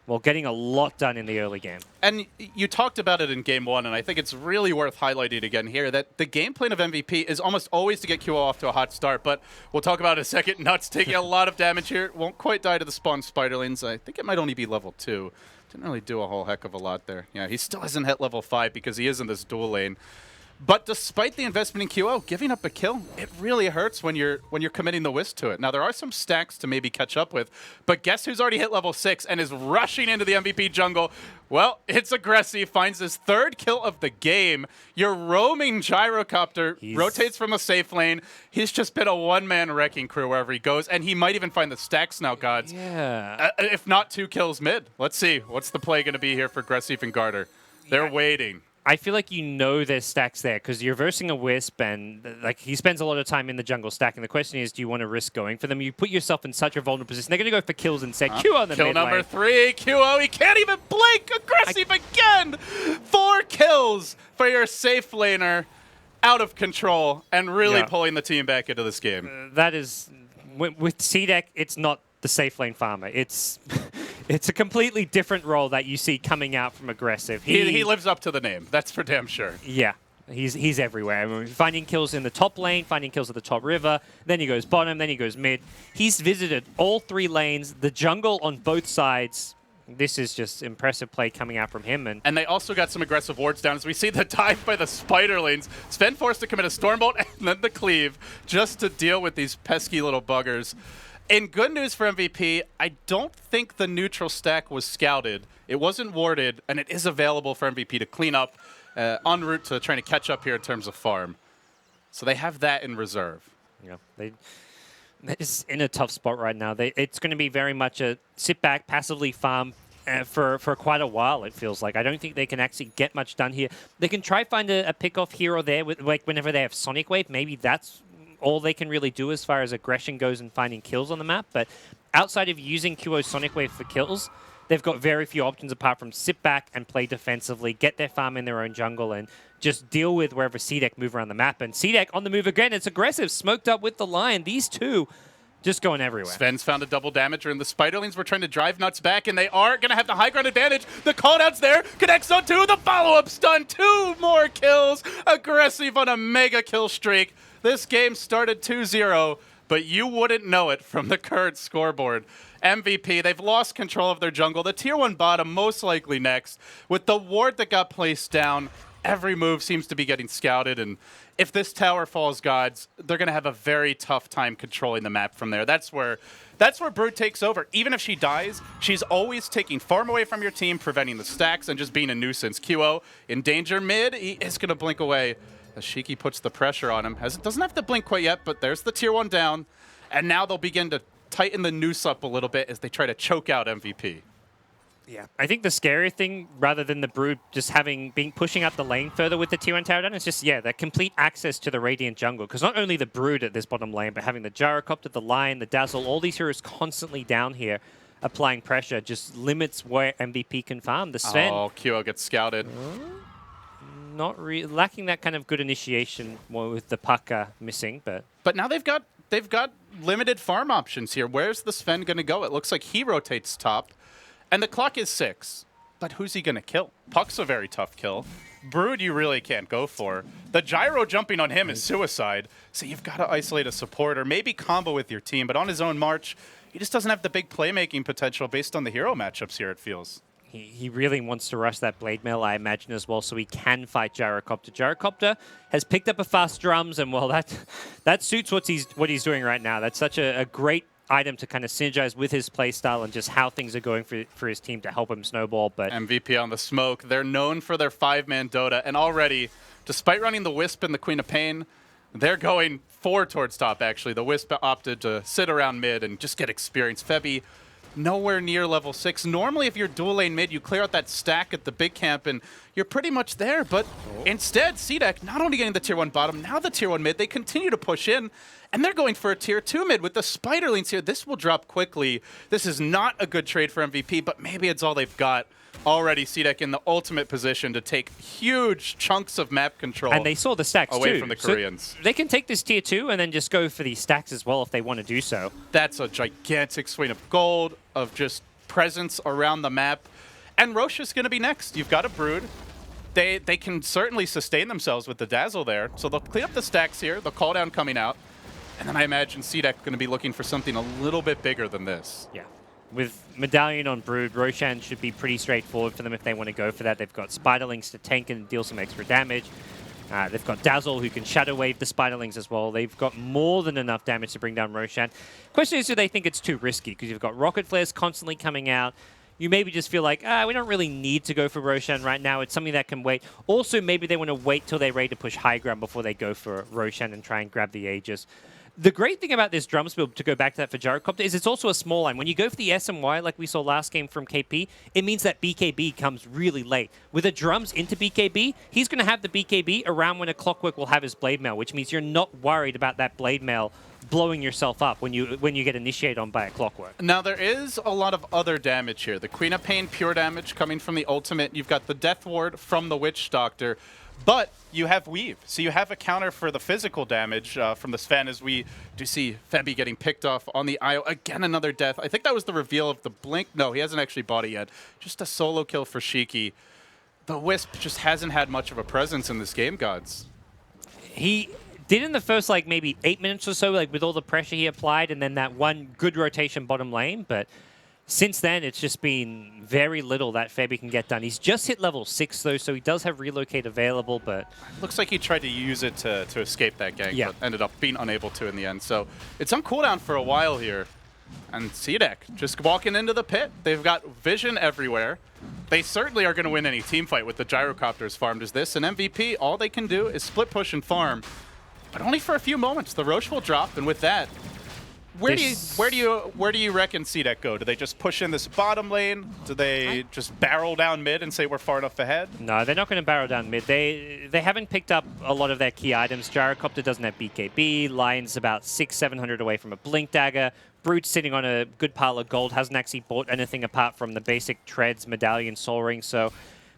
well, getting a lot done in the early game. And you talked about it in Game 1, and I think it's really worth highlighting again here that the game plan of MVP is almost always to get QO off to a hot start, but we'll talk about it in a second. Nuts taking a lot of damage here. Won't quite die to the spawn Spiderlings. I think it might only be level 2. Didn't really do a whole heck of a lot there. Yeah, he still hasn't hit level 5 because he is in this dual lane. But despite the investment in QO, giving up a kill, it really hurts when you're committing the Wisp to it. Now, there are some stacks to maybe catch up with, but guess who's already hit level 6 and is rushing into the MVP jungle? Well, it's Aggressive, finds his 3rd kill of the game. Your roaming gyrocopter rotates from a safe lane. He's just been a one-man wrecking crew wherever he goes, and he might even find the stacks now, Gods. Yeah. If not 2 kills mid. Let's see. What's the play going to be here for Aggressive and Garter? They're waiting. I feel like you know there's stacks there because you're versing a Wisp, and like he spends a lot of time in the jungle stacking. The question is, do you want to risk going for them? You put yourself in such a vulnerable position. They're going to go for kills and say Q on the mid lane. Kill number 3, QO. He can't even blink. Aggressive again. 4 kills for your safe laner. Out of control and really pulling the team back into this game. That is, with CDEC, it's not the safe lane farmer. It's a completely different role that you see coming out from Aggressive. He lives up to the name. That's for damn sure. Yeah. He's everywhere. I mean, finding kills in the top lane, finding kills at the top river, then he goes bottom, then he goes mid. He's visited all 3 lanes, the jungle on both sides. This is just impressive play coming out from him. And they also got some aggressive wards down as we see the dive by the Spiderlings. Sven forced to commit a Stormbolt and then the Cleave just to deal with these pesky little buggers. In good news for MVP, I don't think the neutral stack was scouted. It wasn't warded, and it is available for MVP to clean up en route to trying to catch up here in terms of farm. So they have that in reserve. Yeah, they're just in a tough spot right now. It's going to be very much a sit back, passively farm for quite a while, it feels like. I don't think they can actually get much done here. They can try find a pick-off here or there, like whenever they have Sonic Wave. Maybe that's all they can really do as far as aggression goes and finding kills on the map. But outside of using QO Sonic Wave for kills, they've got very few options apart from sit back and play defensively, get their farm in their own jungle, and just deal with wherever CDEC move around the map. And CDEC on the move again. It's Aggressive, smoked up with the Lion. These two just going everywhere. Sven's found a double damager, and the Spiderlings were trying to drive Nuts back, and they are going to have the high ground advantage. The call-down's there. Connects on 2. The follow-up stun. 2 more kills. Aggressive on a mega kill streak. This game started 2-0, but you wouldn't know it from the current scoreboard. MVP, they've lost control of their jungle. The tier 1 bottom most likely next. With the ward that got placed down, every move seems to be getting scouted, and if this tower falls, gods, they're going to have a very tough time controlling the map from there. That's where Brood takes over. Even if she dies, she's always taking farm away from your team, preventing the stacks, and just being a nuisance. QO in danger mid. He is going to blink away as Shiki puts the pressure on him. Doesn't have to blink quite yet, but there's the tier 1 down. And now they'll begin to tighten the noose up a little bit as they try to choke out MVP. Yeah, I think the scary thing, rather than the Brood just pushing up the lane further with the tier 1 tower down, is just, that complete access to the Radiant jungle. Because not only the Brood at this bottom lane, but having the Gyrocopter, the Lion, the Dazzle, all these heroes constantly down here applying pressure just limits where MVP can farm. The Sven... Oh, QO gets scouted. Not lacking that kind of good initiation more with the Puck missing, but... But now they've got limited farm options here. Where's the Sven going to go? It looks like he rotates top. And the clock is 6. But who's he going to kill? Puck's a very tough kill. Brood you really can't go for. The gyro jumping on him is suicide. So you've got to isolate a support or maybe combo with your team. But on his own march, he just doesn't have the big playmaking potential based on the hero matchups here, it feels. He really wants to rush that Blade Mail, I imagine, as well, so he can fight Gyrocopter. Gyrocopter has picked up a fast drums, and, well, that suits what he's doing right now. That's such a great item to kind of synergize with his playstyle and just how things are going for his team to help him snowball. But MVP on the smoke. They're known for their 5-man Dota, and already, despite running the Wisp and the Queen of Pain, they're going 4 towards top, actually. The Wisp opted to sit around mid and just get experience. Febby, nowhere near level 6. Normally, if you're dual lane mid, you clear out that stack at the big camp, and you're pretty much there. But instead, CDEC not only getting the tier 1 bottom, now the tier 1 mid, they continue to push in, and they're going for a tier 2 mid with the Spiderlings here. This will drop quickly. This is not a good trade for MVP, but maybe it's all they've got. Already CDEC in the ultimate position to take huge chunks of map control. And they saw the stacks away too. from the Koreans. So they can take this tier 2 and then just go for these stacks as well if they want to do so. That's a gigantic swing of gold, of just presence around the map. And Roche is going to be next. You've got a Brood. They can certainly sustain themselves with the Dazzle there. So they'll clean up the stacks here, the call down coming out. And then I imagine CDEC going to be looking for something a little bit bigger than this. Yeah. With Medallion on Brood, Roshan should be pretty straightforward for them if they want to go for that. They've got Spiderlings to tank and deal some extra damage. They've got Dazzle who can Shadow Wave the Spiderlings as well. They've got more than enough damage to bring down Roshan. Question is, do they think it's too risky? Because you've got Rocket Flares constantly coming out. You maybe just feel like, we don't really need to go for Roshan right now. It's something that can wait. Also, maybe they want to wait till they're ready to push high ground before they go for Roshan and try and grab the Aegis. The great thing about this drums build, to go back to that for Gyrocopter, is it's also a small line. When you go for the SMY, like we saw last game from KP, it means that BKB comes really late. With the drums into BKB, he's going to have the BKB around when a Clockwork will have his Blade Mail, which means you're not worried about that Blade Mail blowing yourself up when you get initiated on by a Clockwork. Now, there is a lot of other damage here. The Queen of Pain pure damage coming from the ultimate. You've got the Death Ward from the Witch Doctor. But you have Weave, so you have a counter for the physical damage from the Sven, as we do see Febby getting picked off on the IO. Again, another death. I think that was the reveal of the Blink. No, he hasn't actually bought it yet. Just a solo kill for Shiki. The Wisp just hasn't had much of a presence in this game, gods. He did in the first, maybe 8 minutes or so, with all the pressure he applied, and then that one good rotation bottom lane, but since then, it's just been very little that Febby can get done. He's just hit level 6, though, so he does have Relocate available, but... Looks like he tried to use it to escape that gank, yeah, but ended up being unable to in the end. So it's on cooldown for a while here. And CDEC just walking into the pit. They've got vision everywhere. They certainly are going to win any team fight with the Gyrocopters farmed as this. And MVP, all they can do is split push and farm, but only for a few moments. The Roche will drop, and with that... Where do you reckon CDEC go? Do they just push in this bottom lane? Do they just barrel down mid and say we're far enough ahead? No, they're not going to barrel down mid. They haven't picked up a lot of their key items. Gyrocopter doesn't have BKB. Lion's about 600-700 away from a Blink Dagger. Brood's sitting on a good pile of gold. Hasn't actually bought anything apart from the basic Treads, Medallion, Soul Ring. So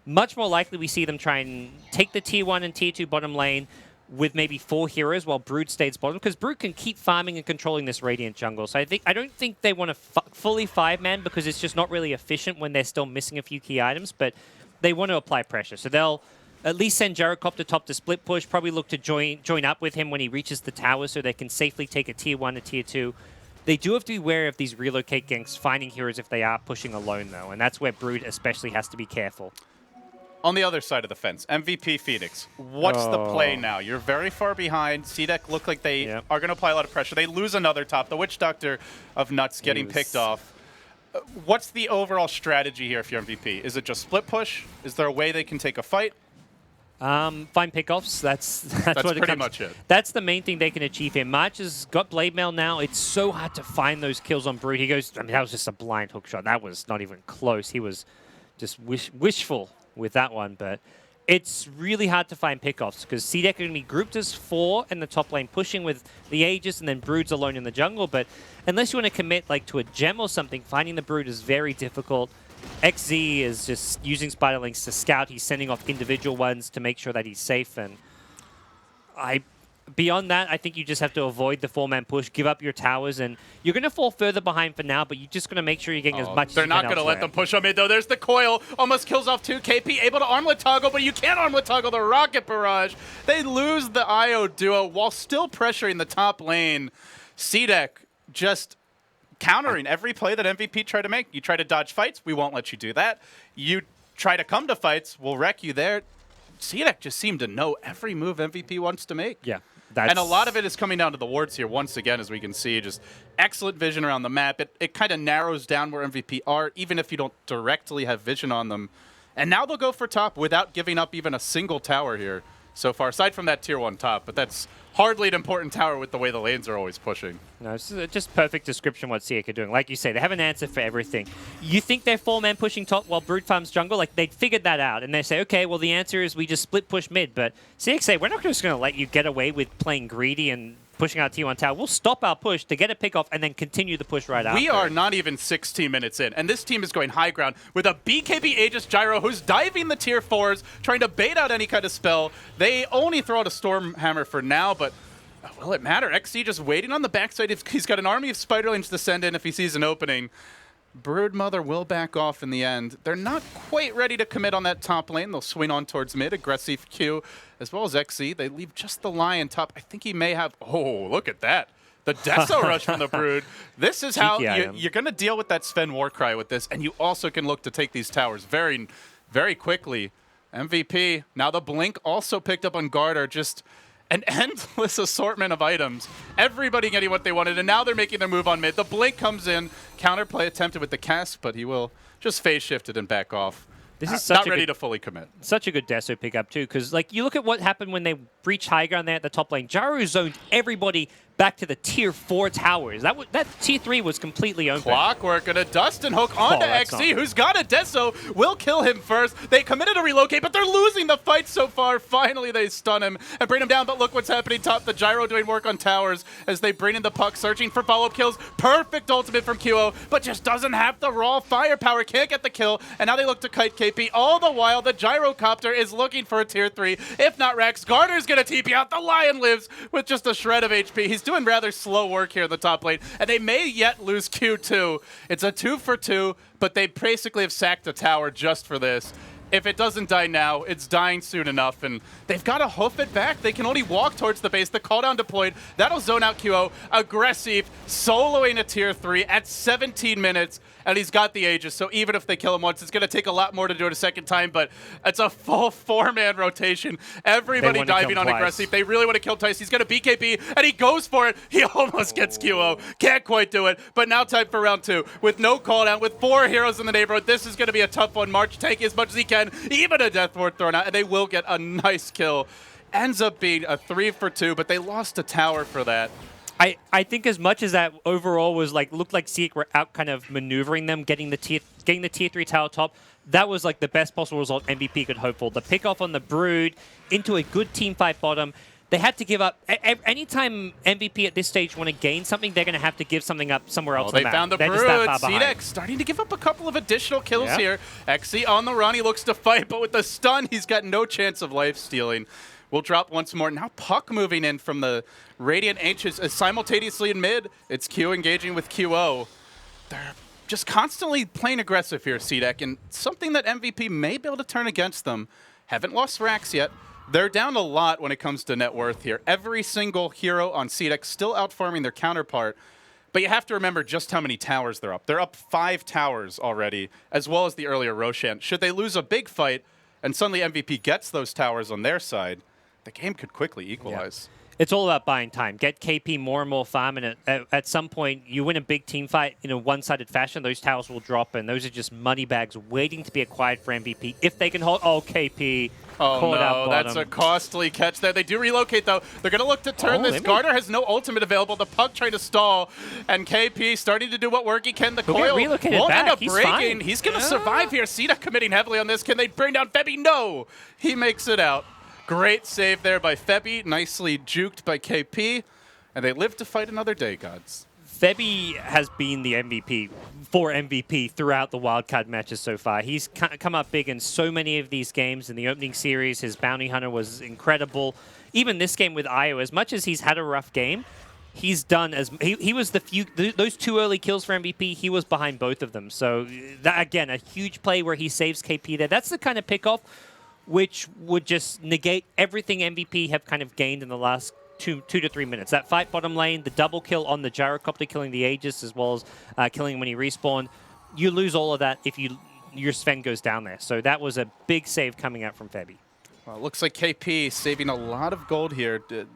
much more likely we see them try and take the tier 1 and tier 2 bottom lane with maybe 4 heroes while Brood stays bottom, because Brood can keep farming and controlling this Radiant jungle. So I don't think they want to fully 5-man, because it's just not really efficient when they're still missing a few key items, but they want to apply pressure. So they'll at least send Gyrocopter top to split push, probably look to join up with him when he reaches the tower so they can safely take a tier 1 and tier 2. They do have to be wary of these relocate ganks finding heroes if they are pushing alone, though, and that's where Brood especially has to be careful. On the other side of the fence, MVP Phoenix. What's the play now? You're very far behind. CDEC look like they are going to apply a lot of pressure. They lose another top. The Witch Doctor of Nuts getting picked off. What's the overall strategy here if you're MVP? Is it just split push? Is there a way they can take a fight? Find pickoffs. That's what pretty much it. That's the main thing they can achieve here. March has got Blade Mail now. It's so hard to find those kills on Brood. He goes, I mean, that was just a blind hook shot. That was not even close. He was just wishful with that one, but it's really hard to find pickoffs because CDEC are going to be grouped as 4 in the top lane, pushing with the Aegis, and then Brood's alone in the jungle. But unless you want to commit like to a gem or something, finding the Brood is very difficult. XZ is just using Spider Links to scout. He's sending off individual ones to make sure that he's safe. And beyond that, I think you just have to avoid the 4-man push, give up your towers, and you're going to fall further behind for now, but you're just going to make sure you're getting as much as you can. They're not going to let them push on mid, though. There's the coil. Almost kills off 2. KP able to armlet toggle, but you can't armlet toggle the rocket barrage. They lose the IO duo while still pressuring the top lane. CDEC just countering every play that MVP tried to make. You try to dodge fights, we won't let you do that. You try to come to fights, we'll wreck you there. CDEC just seemed to know every move MVP wants to make. Yeah. And a lot of it is coming down to the wards here once again, as we can see. Just excellent vision around the map. It kind of narrows down where MVP are, even if you don't directly have vision on them. And now they'll go for top without giving up even a single tower here so far, aside from that tier 1 top. But that's hardly an important tower with the way the lanes are always pushing. No, it's just perfect description what CDEC are doing. Like you say, they have an answer for everything. You think they're 4-man pushing top while Brood farms jungle? Like, they figured that out. And they say, okay, well, the answer is we just split push mid. But CDEC say, we're not just going to let you get away with playing greedy and pushing out T1 tower. We'll stop our push to get a pick off and then continue the push right after. We are not even 16 minutes in, and this team is going high ground with a BKB Aegis Gyro who's diving the tier 4s, trying to bait out any kind of spell. They only throw out a Stormhammer for now, but will it matter? XC just waiting on the backside. He's got an army of Spiderlings to send in if he sees an opening. Broodmother will back off in the end. They're not quite ready to commit on that top lane. They'll swing on towards mid. Aggressive Q as well as XC. They leave just the Lion top. I think he may have... Oh, look at that. The Deso rush from the Brood. This is how you're going to deal with that Sven Warcry with this, and you also can look to take these towers very, very quickly. MVP. Now the Blink also picked up on Garter. Just an endless assortment of items. Everybody getting what they wanted, and now they're making their move on mid. The Blink comes in. Counterplay attempted with the cast, but he will just phase shift it and back off. This is not ready to fully commit. Such a good Deso pickup, too, because like you look at what happened when they breached high ground there at the top lane. Gyro zoned everybody back to the tier 4 towers. That tier 3 was completely open. Clockwork and a Dustin hook onto XC, who's got a Deso, will kill him first. They committed to relocate, but they're losing the fight so far. Finally, they stun him and bring him down, but look what's happening top. The Gyro doing work on towers as they bring in the puck, searching for follow-up kills. Perfect ultimate from QO, but just doesn't have the raw firepower, can't get the kill, and now they look to kite KP. All the while, the Gyrocopter is looking for a tier 3, if not Rex. Garter's gonna TP out. The Lion lives with just a shred of HP. He's doing rather slow work here in the top lane, and they may yet lose Q2. It's a 2 for 2, but they basically have sacked a tower just for this. If it doesn't die now, it's dying soon enough, and they've got to hoof it back. They can only walk towards the base. The cooldown deployed. That'll zone out QO. Aggressive, soloing a tier 3 at 17 minutes, and he's got the Aegis, so even if they kill him once, it's going to take a lot more to do it a second time, but it's a full 4-man rotation. Everybody diving on aggressive. They really want to kill Tice. He's got a BKB, and he goes for it. He almost gets QO. Can't quite do it, but now time for round 2. With no cooldown, with 4 heroes in the neighborhood, this is going to be a tough one. March taking as much as he can, even a Death Ward thrown out, and they will get a nice kill. Ends up being a 3 for 2, but they lost a tower for that. I think as much as that overall was like looked like CDEC were out kind of maneuvering them, getting the tier 3 tower top, that was like the best possible result MVP could hope for. The pick off on the Brood into a good team fight bottom. They had to give up. Anytime MVP at this stage want to gain something, they're going to have to give something up somewhere else. They found the Brood. CDEC starting to give up a couple of additional kills here. XC on the run. He looks to fight, but with the stun, he's got no chance of life stealing. We'll drop once more. Now Puck moving in from the Radiant Ancients simultaneously in mid. It's Q engaging with QO. They're just constantly playing aggressive here, CDEC, and something that MVP may be able to turn against them. Haven't lost Rax yet. They're down a lot when it comes to net worth here. Every single hero on CDEC still outfarming their counterpart. But you have to remember just how many towers they're up. They're up 5 towers already, as well as the earlier Roshan. Should they lose a big fight, and suddenly MVP gets those towers on their side, the game could quickly equalize. It's all about buying time. Get KP more and more farm, and at some point, you win a big team fight in a one-sided fashion, those towers will drop, and those are just money bags waiting to be acquired for MVP. If they can hold... Oh, KP Oh, caught out no, bottom. that's a costly catch there. They do relocate, though. They're going to look to turn this. Garter has no ultimate available. The puck trying to stall, and KP starting to do what work he can. The coil won't end up breaking. He's going to survive here. CDEC committing heavily on this. Can they bring down Febby? No! He makes it out. Great save there by Febby. Nicely juked by KP. And they live to fight another day, gods. Febby has been the MVP for MVP throughout the wildcard matches so far. He's come up big in so many of these games. In the opening series, his Bounty Hunter was incredible. Even this game with Io, as much as he's had a rough game, he's done as... He was those 2 early kills for MVP, he was behind both of them. So, that, again, a huge play where he saves KP there. That's the kind of pickoff which would just negate everything MVP have kind of gained in the last 2 to 3 minutes. That fight bottom lane, the double kill on the gyrocopter, killing the Aegis as well as killing him when he respawned. You lose all of that if your Sven goes down there. So that was a big save coming out from Febby. Well, it looks like KP saving a lot of gold here. Do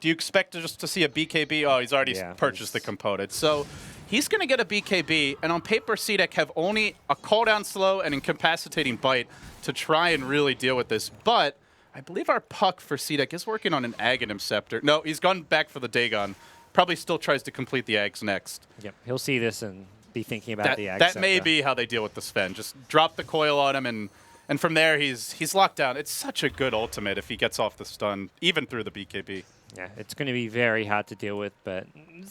you expect just to see a BKB? Oh, he's already purchased the component. So he's going to get a BKB, and on paper, CDEC have only a cooldown slow and incapacitating bite to try and really deal with this. But I believe our puck for CDEC is working on an Aghanim Scepter. No, he's gone back for the Dagon. Probably still tries to complete the Ags next. Yep, he'll see this and be thinking about the Ag That may be how they deal with the Sven. Just drop the coil on him, and from there, he's locked down. It's such a good ultimate if he gets off the stun, even through the BKB. Yeah, it's going to be very hard to deal with, but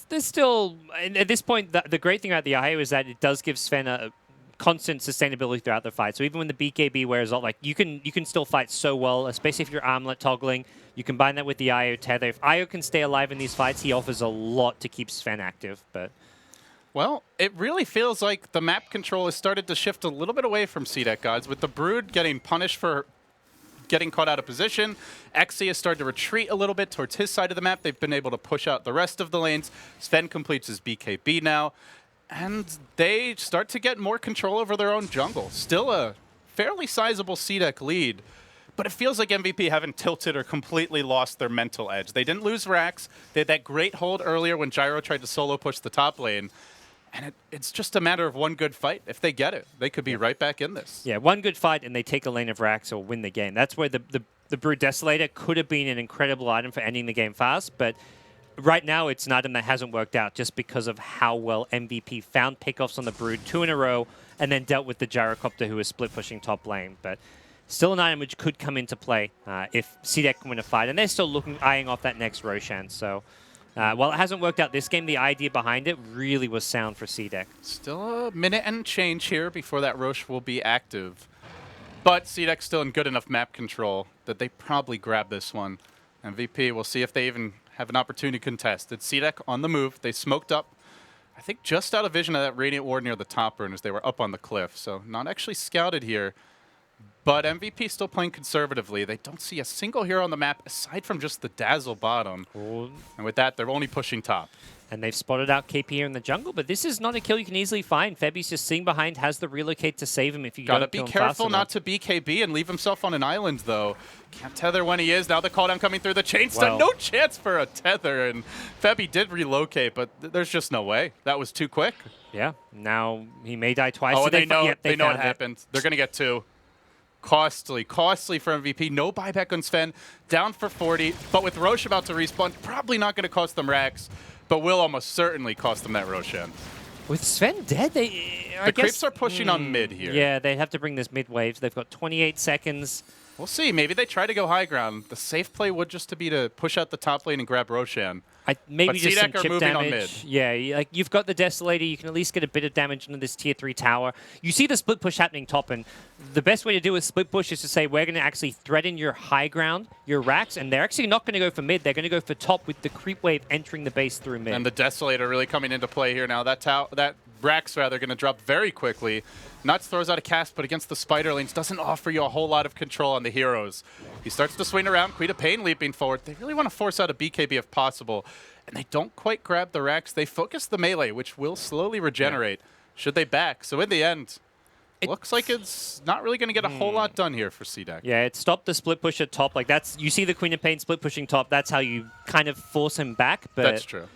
there's still... At this point, the great thing about the IO is that it does give Sven a constant sustainability throughout the fight. So even when the BKB wears off, like you can still fight so well, especially if you're armlet toggling. You combine that with the IO tether. If IO can stay alive in these fights, he offers a lot to keep Sven active. But well, it really feels like the map control has started to shift a little bit away from CDEC gods, with the Brood getting punished for getting caught out of position. Xe has started to retreat a little bit towards his side of the map. They've been able to push out the rest of the lanes. Sven completes his BKB now. And they start to get more control over their own jungle. Still a fairly sizable CDEC lead, but it feels like MVP haven't tilted or completely lost their mental edge. They didn't lose Rax. They had that great hold earlier when Gyro tried to solo push the top lane. And it's just a matter of one good fight. If they get it, they could be right back in this. Yeah, one good fight and they take a lane of Rax or win the game. That's where the Brood Desolator could have been an incredible item for ending the game fast, but right now, it's an item that hasn't worked out just because of how well MVP found pickoffs on the Brood 2 in a row and then dealt with the Gyrocopter who was split pushing top lane. But still an item which could come into play if CDEC can win a fight. And they're still eyeing off that next Roshan. So while it hasn't worked out this game, the idea behind it really was sound for CDEC. Still a minute and change here before that Rosh will be active. But CDEC's still in good enough map control that they probably grab this one. MVP, we'll see if they even have an opportunity to contest. It's CDEC on the move. They smoked up, I think, just out of vision of that Radiant Ward near the top rune as they were up on the cliff. So not actually scouted here. But MVP still playing conservatively. They don't see a single hero on the map aside from just the Dazzle bottom. Cool. And with that, they're only pushing top. And they've spotted out KP here in the jungle, but this is not a kill you can easily find. Febby's just sitting behind, has the relocate to save him if you Gotta don't kill be him fast careful enough. not to BKB and leave himself on an island, though. Can't tether when he is. Now the cooldown coming through the chain stun. No chance for a tether, and Febby did relocate, but there's just no way. That was too quick. Yeah, now he may die twice. Oh, so they know, they know what found it. happened. They're going to get 2. Costly for MVP. No buyback on Sven. Down for 40, but with Rosh about to respawn, probably not going to cost them racks, but will almost certainly cost them that Roshan. With Sven dead, I guess, creeps are pushing on mid here. Yeah, they have to bring this mid wave. They've got 28 seconds. We'll see. Maybe they try to go high ground. The safe play would just to be to push out the top lane and grab Roshan. Maybe but just some CDEC are chip moving damage. on mid. Yeah, like you've got the Desolator. You can at least get a bit of damage into this tier 3 tower. You see the split push happening top, and the best way to do a split push is to say we're going to actually threaten your high ground, your racks, and they're actually not going to go for mid. They're going to go for top with the creep wave entering the base through mid. And the Desolator really coming into play here now. That Rax rather going to drop very quickly. Nuts throws out a cast, but against the spider lanes doesn't offer you a whole lot of control on the heroes. He starts to swing around. Queen of Pain leaping forward. They really want to force out a BKB if possible. And they don't quite grab the Rax. They focus the melee, which will slowly regenerate should they back. So in the end, looks like it's not really going to get a whole lot done here for CDEC. Yeah, it stopped the split push at top. Like that's you see the Queen of Pain split pushing top. That's how you kind of force him back. But that's true.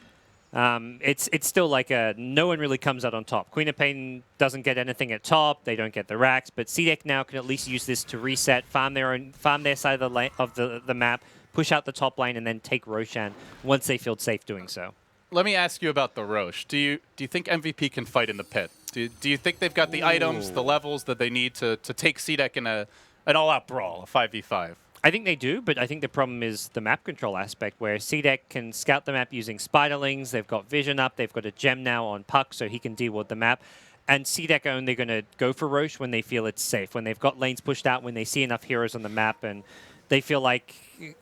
It's still like no one really comes out on top. Queen of Pain doesn't get anything at top. They don't get the racks. But CDEC now can at least use this to reset, farm their side of the map, push out the top lane, and then take Roshan once they feel safe doing so. Let me ask you about the Roche. Do you think MVP can fight in the pit? Do you think they've got the items, the levels that they need to take CDEC in an all-out brawl, a 5v5? I think they do, but I think the problem is the map control aspect, where CDEC can scout the map using spiderlings. They've got vision up. They've got a gem now on Puck, so he can deal with the map. And CDEC are only going to go for Roche when they feel it's safe, when they've got lanes pushed out, when they see enough heroes on the map, and they feel like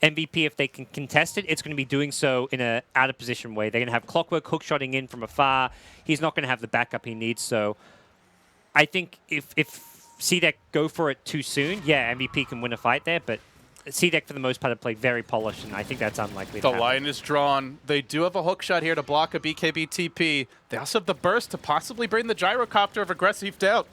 MVP, if they can contest it, it's going to be doing so in a out-of-position way. They're going to have Clockwork hookshotting in from afar. He's not going to have the backup he needs. So I think if CDEC go for it too soon, yeah, MVP can win a fight there, but CDEC, for the most part, have played very polished, and I think that's unlikely to happen. The line is drawn. They do have a hookshot here to block a BKB TP. They also have the burst to possibly bring the gyrocopter of aggressive down.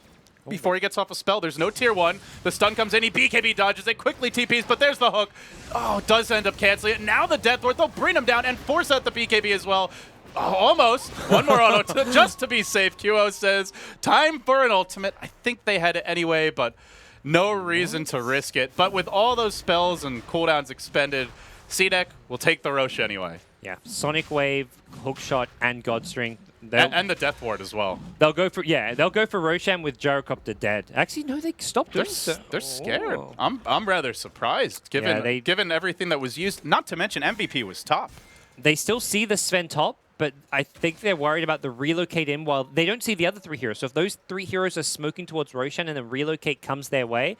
Before he gets off a spell, there's no tier 1. The stun comes in, he BKB dodges it, quickly TPs, but there's the hook. Oh, does end up canceling it. Now the Death Lord, they'll bring him down and force out the BKB as well. Oh, almost. One more auto just to be safe. QO says, time for an ultimate. I think they had it anyway, but no reason to risk it. But with all those spells and cooldowns expended, CDEC will take the Roche anyway. Yeah, Sonic Wave, Hookshot, and Godstring. And the Death Ward as well. They'll go for Roshan with Gyrocopter dead. Actually, no, they stopped doing so. They're scared. I'm rather surprised, given everything that was used. Not to mention MVP was top. They still see the Sven top, but I think they're worried about the relocate in while they don't see the other 3 heroes. So if those 3 heroes are smoking towards Roshan and the relocate comes their way,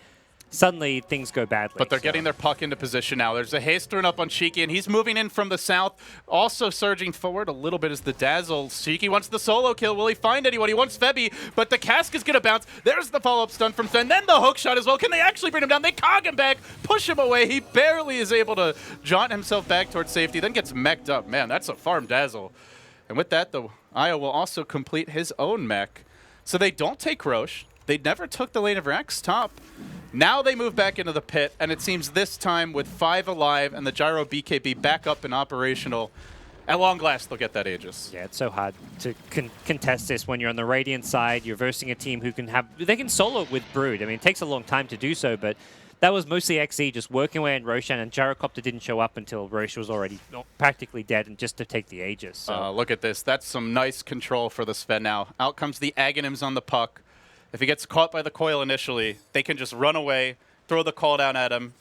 suddenly things go badly. But they're getting their puck into position now. There's a haste thrown up on Shiki, and he's moving in from the south. Also surging forward a little bit is the Dazzle. Shiki wants the solo kill. Will he find anyone? He wants Febby, but the cask is going to bounce. There's the follow-up stun from Sven. Then the hook shot as well. Can they actually bring him down? They cog him back, push him away. He barely is able to jaunt himself back towards safety, then gets mech'd up. Man, that's a farm Dazzle. And with that, the Io will also complete his own mech. So they don't take Roche. They never took the lane of Rax top. Now they move back into the pit, and it seems this time with 5 alive and the Gyro BKB back up and operational, at long last they'll get that Aegis. Yeah, it's so hard to contest this when you're on the Radiant side. You're versing a team who they can solo it with Brood. I mean, it takes a long time to do so, but that was mostly XZ just working away on Roshan, and Gyrocopter didn't show up until Roche was already practically dead and just to take the Aegis. So. Look at this. That's some nice control for the Sven now. Out comes the Aghanims on the puck. If he gets caught by the coil initially, they can just run away, throw the call down at him,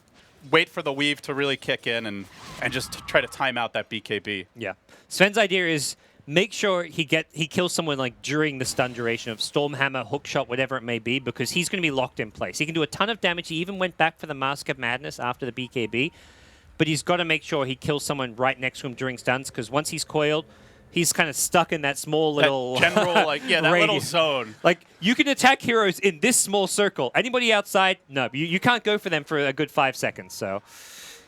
wait for the weave to really kick in, and just try to time out that BKB. Yeah. Sven's idea is make sure he kills someone like during the stun duration of Stormhammer, Hookshot, whatever it may be, because he's going to be locked in place. He can do a ton of damage. He even went back for the Mask of Madness after the BKB, but he's got to make sure he kills someone right next to him during stuns, because once he's coiled, he's kind of stuck in that small little... That general, that little zone. Like, you can attack heroes in this small circle. Anybody outside, no. You can't go for them for a good 5 seconds, so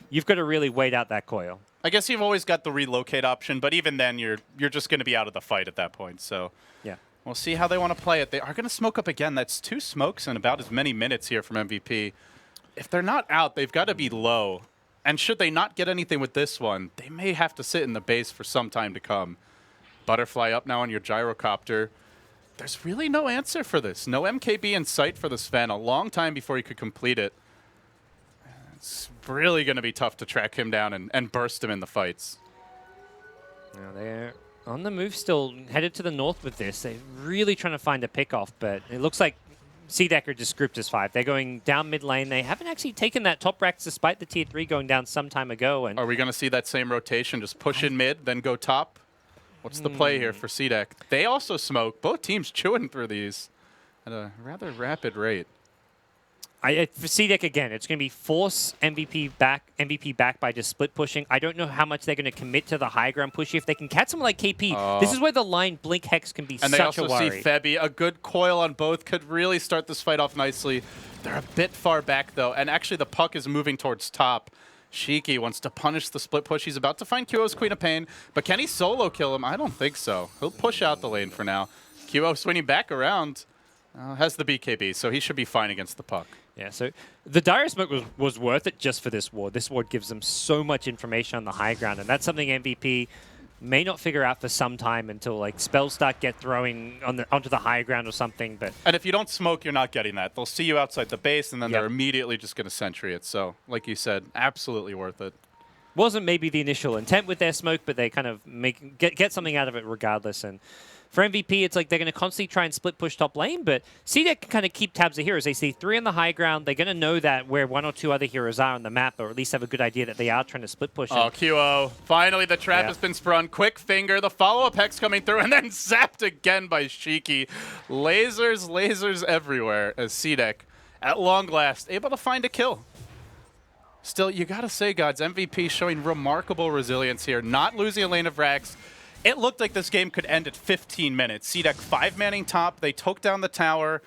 you've got to really wait out that coil. I guess you've always got the relocate option, but even then, you're just going to be out of the fight at that point, so... Yeah. We'll see how they want to play it. They are going to smoke up again. That's 2 smokes in about as many minutes here from MVP. If they're not out, they've got to be low. And should they not get anything with this one, they may have to sit in the base for some time to come. Butterfly up now on your Gyrocopter. There's really no answer for this. No MKB in sight for the Sven. A long time before he could complete it. It's really going to be tough to track him down and burst him in the fights. Now they're on the move still, headed to the north with this. They're really trying to find a pick-off, but it looks like CDEC are just grouped as 5. They're going down mid lane. They haven't actually taken that top racks despite the tier 3 going down some time ago. And are we going to see that same rotation? Just push in mid, then go top? What's the play here for CDEC? They also smoke. Both teams chewing through these at a rather rapid rate. For CDEC, again, it's going to be force MVP back by just split pushing. I don't know how much they're going to commit to the high ground push. If they can catch someone like KP, this is where the line Blink Hex can be such a worry. And they also see Febby. A good coil on both could really start this fight off nicely. They're a bit far back, though, and actually the puck is moving towards top. Shiki wants to punish the split push. He's about to find QO's Queen of Pain, but can he solo kill him? I don't think so. He'll push out the lane for now. QO swinging back around. Has the BKB, so he should be fine against the puck. Yeah, so the Dire Smoke was worth it just for this ward. This ward gives them so much information on the high ground, and that's something MVP may not figure out for some time until like spells start get throwing onto the high ground or something. But and if you don't smoke, you're not getting that. They'll see you outside the base, and then they're immediately just going to sentry it. So, like you said, absolutely worth it. Wasn't maybe the initial intent with their smoke, but they kind of get something out of it regardless. And for MVP, it's like they're going to constantly try and split push top lane, but CDEC can kind of keep tabs of heroes. They see 3 on the high ground. They're going to know that where 1 or 2 other heroes are on the map, or at least have a good idea that they are trying to split push. Oh, QO. Finally, the trap has been sprung. Quick finger. The follow-up hex coming through, and then zapped again by Shiki. Lasers everywhere as CDEC, at long last, able to find a kill. Still, you got to say, Gods, MVP showing remarkable resilience here, not losing a lane of Rax. It looked like this game could end at 15 minutes. CDEC 5-manning top. They took down the tower,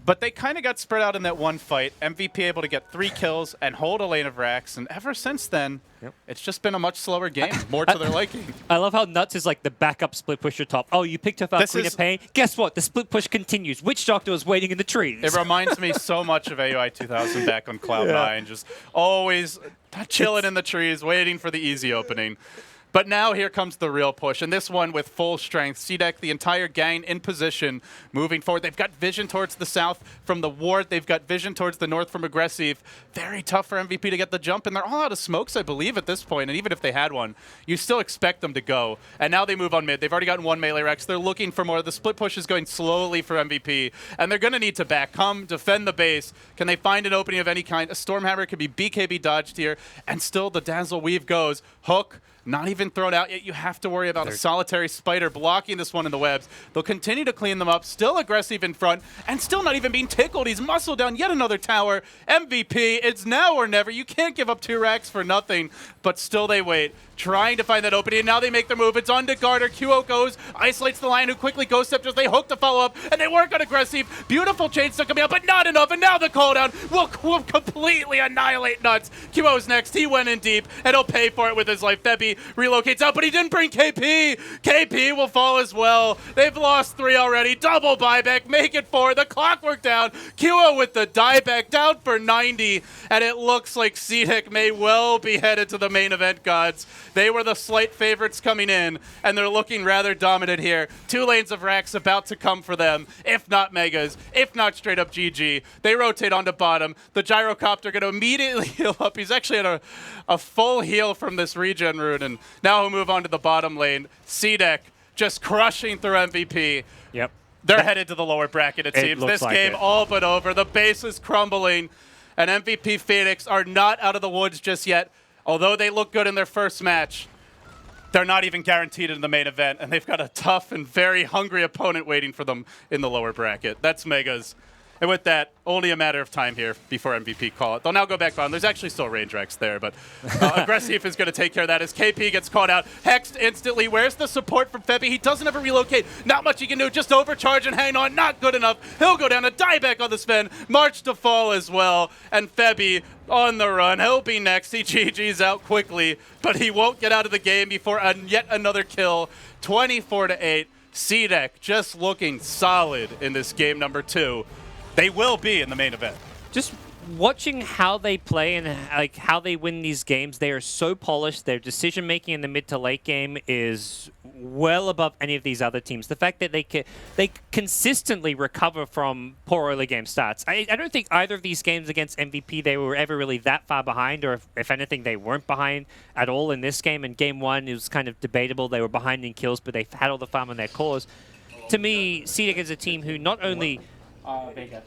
but they kind of got spread out in that one fight. MVP able to get 3 kills and hold a lane of Rax, and ever since then, it's just been a much slower game, more to their liking. I love how Nuts is like the backup split pusher top. Oh, you picked up our Queen of Pain? Guess what? The split push continues. Witch Doctor was waiting in the trees. It reminds me so much of AUI 2000 back on Cloud9, just always chilling in the trees, waiting for the easy opening. But now here comes the real push, and this one with full strength. CDEC, the entire gang in position, moving forward. They've got vision towards the south from the ward. They've got vision towards the north from aggressive. Very tough for MVP to get the jump, and they're all out of smokes, I believe, at this point. And even if they had one, you still expect them to go. And now they move on mid. They've already gotten 1 melee Rex. They're looking for more. The split push is going slowly for MVP, and they're going to need to back. Come, defend the base. Can they find an opening of any kind? A Stormhammer could be BKB dodged here, and still the Dazzle Weave goes. Hook. Not even thrown out yet. You have to worry about a solitary spider blocking this one in the webs. They'll continue to clean them up. Still aggressive in front and still not even being tickled. He's muscled down yet another tower. MVP, it's now or never. You can't give up 2 racks for nothing, but still they wait. Trying to find that opening, and now they make their move. It's on to Garter. QO goes, isolates the line, who quickly goes up as they hook the follow-up, and they work on aggressive. Beautiful chain still coming out, but not enough, and now the cooldown will completely annihilate Nuts. QO's next. He went in deep, and he'll pay for it with his life. Thebby relocates out, but he didn't bring KP. KP will fall as well. They've lost 3 already. Double buyback, make it 4. The clockwork down. QO with the dieback, down for 90, and it looks like CDEC may well be headed to the main event, Gods. They were the slight favorites coming in, and they're looking rather dominant here. 2 lanes of Rax about to come for them, if not Megas, if not straight up GG. They rotate onto bottom. The Gyrocopter going to immediately heal up. He's actually at a full heal from this regen rune, and now he'll move on to the bottom lane. CDEC just crushing through MVP. Yep. They're headed to the lower bracket, it seems. This like game all but over. The base is crumbling, and MVP Phoenix are not out of the woods just yet. Although they look good in their first match, they're not even guaranteed in the main event, and they've got a tough and very hungry opponent waiting for them in the lower bracket. That's Megas. And with that, only a matter of time here before MVP call it. They'll now go back on. There's actually still range Rex there, but Aggressive is going to take care of that as KP gets caught out. Hexed instantly. Where's the support from Febby? He doesn't ever relocate. Not much he can do. Just overcharge and hang on. Not good enough. He'll go down a dieback on the Sven. March to fall as well. And Febby on the run. He'll be next. He GG's out quickly, but he won't get out of the game before yet another kill. 24-8. CDEC just looking solid in this game number 2. They will be in the main event. Just watching how they play and like how they win these games, they are so polished. Their decision making in the mid to late game is well above any of these other teams. The fact that they consistently recover from poor early game starts. I don't think either of these games against MVP they were ever really that far behind, or if anything they weren't behind at all in this game. In game 1 it was kind of debatable. They were behind in kills, but they had all the farm on their cores. To me, CDEC is a team who not only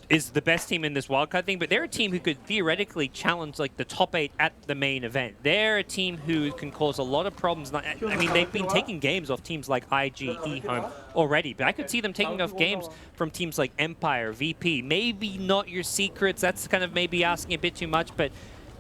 is the best team in this wildcard thing, but they're a team who could theoretically challenge like the top 8 at the main event. They're a team who can cause a lot of problems. I mean, they've been taking games off teams like IG, eHome already, but I could see them taking off games from teams like Empire, VP. Maybe not your Secrets. That's kind of maybe asking a bit too much, but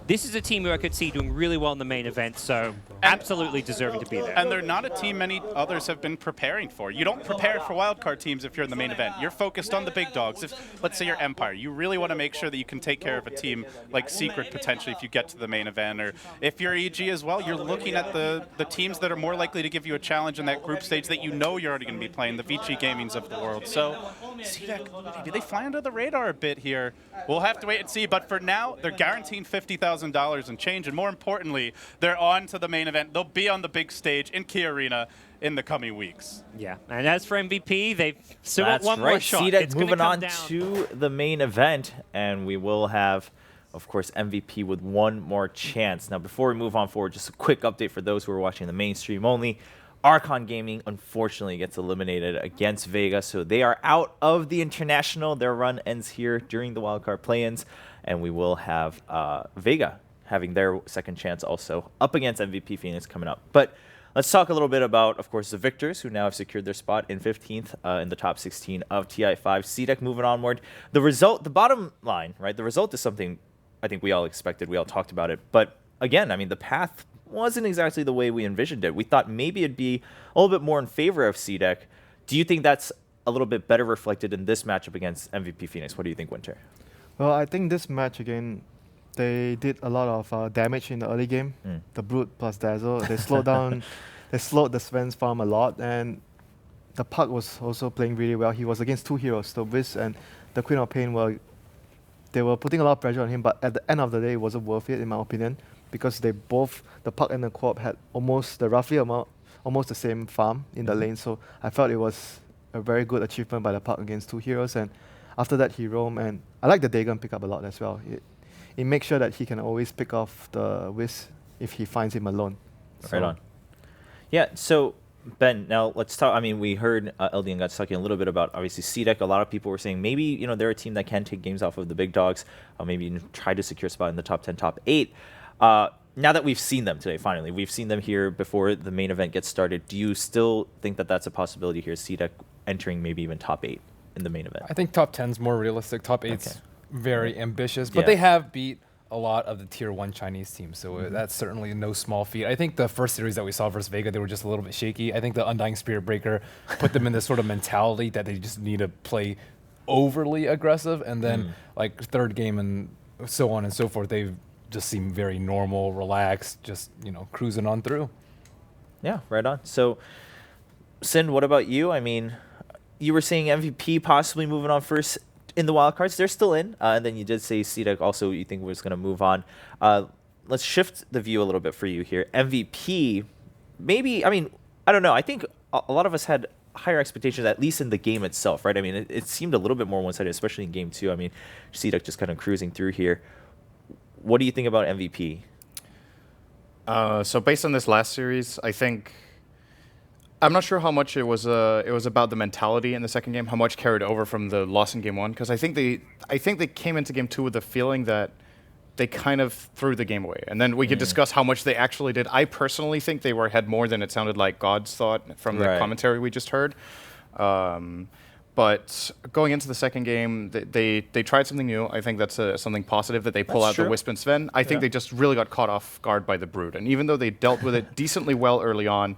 this is a team who I could see doing really well in the main event, so absolutely deserving to be there. And they're not a team many others have been preparing for. You don't prepare for wildcard teams if you're in the main event. You're focused on the big dogs. If, let's say, you're Empire, you really want to make sure that you can take care of a team like Secret potentially if you get to the main event. Or if you're EG as well, you're looking at the teams that are more likely to give you a challenge in that group stage that you know you're already going to be playing, the Vici Gamings of the world. So, CDEC, do they fly under the radar a bit here? We'll have to wait and see. But for now, they're guaranteeing $50,000 and change. And more importantly, they're on to the main event. They'll be on the big stage in Key Arena in the coming weeks. Yeah, and as for MVP, they've still got one right. more shot. CDEC It's moving on down. to the main event, and we will have, of course, MVP with one more chance. Now, before we move on forward, just a quick update for those who are watching the mainstream only. Archon Gaming, unfortunately, gets eliminated against Vega, so they are out of the international. Their run ends here during the wildcard play-ins, and we will have Vega having their second chance also up against MVP Phoenix coming up. But let's talk a little bit about, of course, the victors who now have secured their spot in 15th in the top 16 of TI5. CDEC moving onward. The result, the bottom line, right? The result is something I think we all expected. We all talked about it. But again, I mean, the path wasn't exactly the way we envisioned it. We thought maybe it'd be a little bit more in favor of CDEC. Do you think that's a little bit better reflected in this matchup against MVP Phoenix? What do you think, Winter? Well, I think this match again, they did a lot of damage in the early game. The Brute plus Dazzle, they slowed down, they slowed the Sven's farm a lot, and the Puck was also playing really well. He was against two heroes, the Wiz and the Queen of Pain. They were putting a lot of pressure on him, but at the end of the day, it wasn't worth it in my opinion, because they both, the Puck and the Co-op, had almost the same farm in the lane. So I felt it was a very good achievement by the Puck against two heroes. And after that, he roamed, and I like the Dagon pick up a lot as well. It makes sure that he can always pick off the Wiz if he finds him alone. Right on. Yeah, so Ben, now let's talk. I mean, we heard LD and Guts talking a little bit about, obviously, CDEC. A lot of people were saying maybe, they're a team that can take games off of the big dogs, maybe try to secure a spot in the top 10, top 8. Now that we've seen them today, finally, we've seen them here before the main event gets started. Do you still think that that's a possibility here, CDEC entering maybe even top 8 in the main event? I think top 10's more realistic. Top 8's very ambitious, but they have beat a lot of the tier 1 Chinese teams, so that's certainly no small feat. I think the first series that we saw versus Vega, they were just a little bit shaky. I think the Undying Spirit Breaker put them in this sort of mentality that they just need to play overly aggressive, and then like third game and so on and so forth, they've just seem very normal, relaxed, just, cruising on through. Yeah, right on. So, Sin, what about you? I mean, you were saying MVP possibly moving on first in the wildcards. They're still in. And then you did say CDEC also you think was going to move on. Let's shift the view a little bit for you here. MVP, maybe, I mean, I don't know. I think a lot of us had higher expectations, at least in the game itself, right? I mean, it seemed a little bit more one-sided, especially in game 2. I mean, CDEC just kind of cruising through here. What do you think about MVP? So based on this last series, I'm not sure how much it was about the mentality in the second game, how much carried over from the loss in game 1, because I think they came into game 2 with the feeling that they kind of threw the game away, and then we could discuss how much they actually did. I personally think they had more than it sounded like Gods thought from the commentary we just heard. But going into the second game, they tried something new. I think that's something positive that they pull out the Wisp and Sven. I think they just really got caught off guard by the Brood. And even though they dealt with it decently well early on,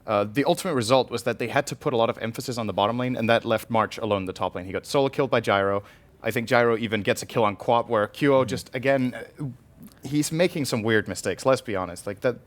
the ultimate result was that they had to put a lot of emphasis on the bottom lane, and that left March alone in the top lane. He got solo killed by Gyro. I think Gyro even gets a kill on Quap, where QO just, again, he's making some weird mistakes, let's be honest. Like that.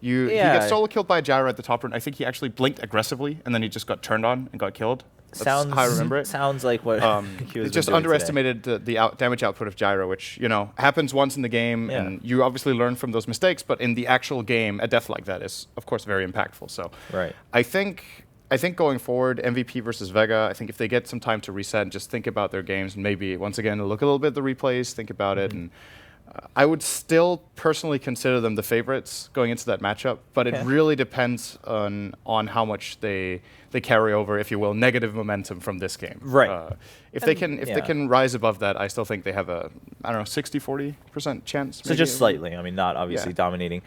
He gets solo killed by Gyro at the top lane. I think he actually blinked aggressively, and then he just got turned on and got killed. That's how I remember it. Sounds like what he was just underestimated the damage output of Gyro, which happens once in the game, and you obviously learn from those mistakes. But in the actual game, a death like that is, of course, very impactful. So I think going forward, MVP versus Vega, I think if they get some time to reset and just think about their games, and maybe once again look a little bit at the replays, think about it, and I would still personally consider them the favorites going into that matchup, but it really depends on how much they carry over, if you will, negative momentum from this game. Right. If they can rise above that, I still think they have a 60-40% chance. So just slightly. I mean, not obviously dominating.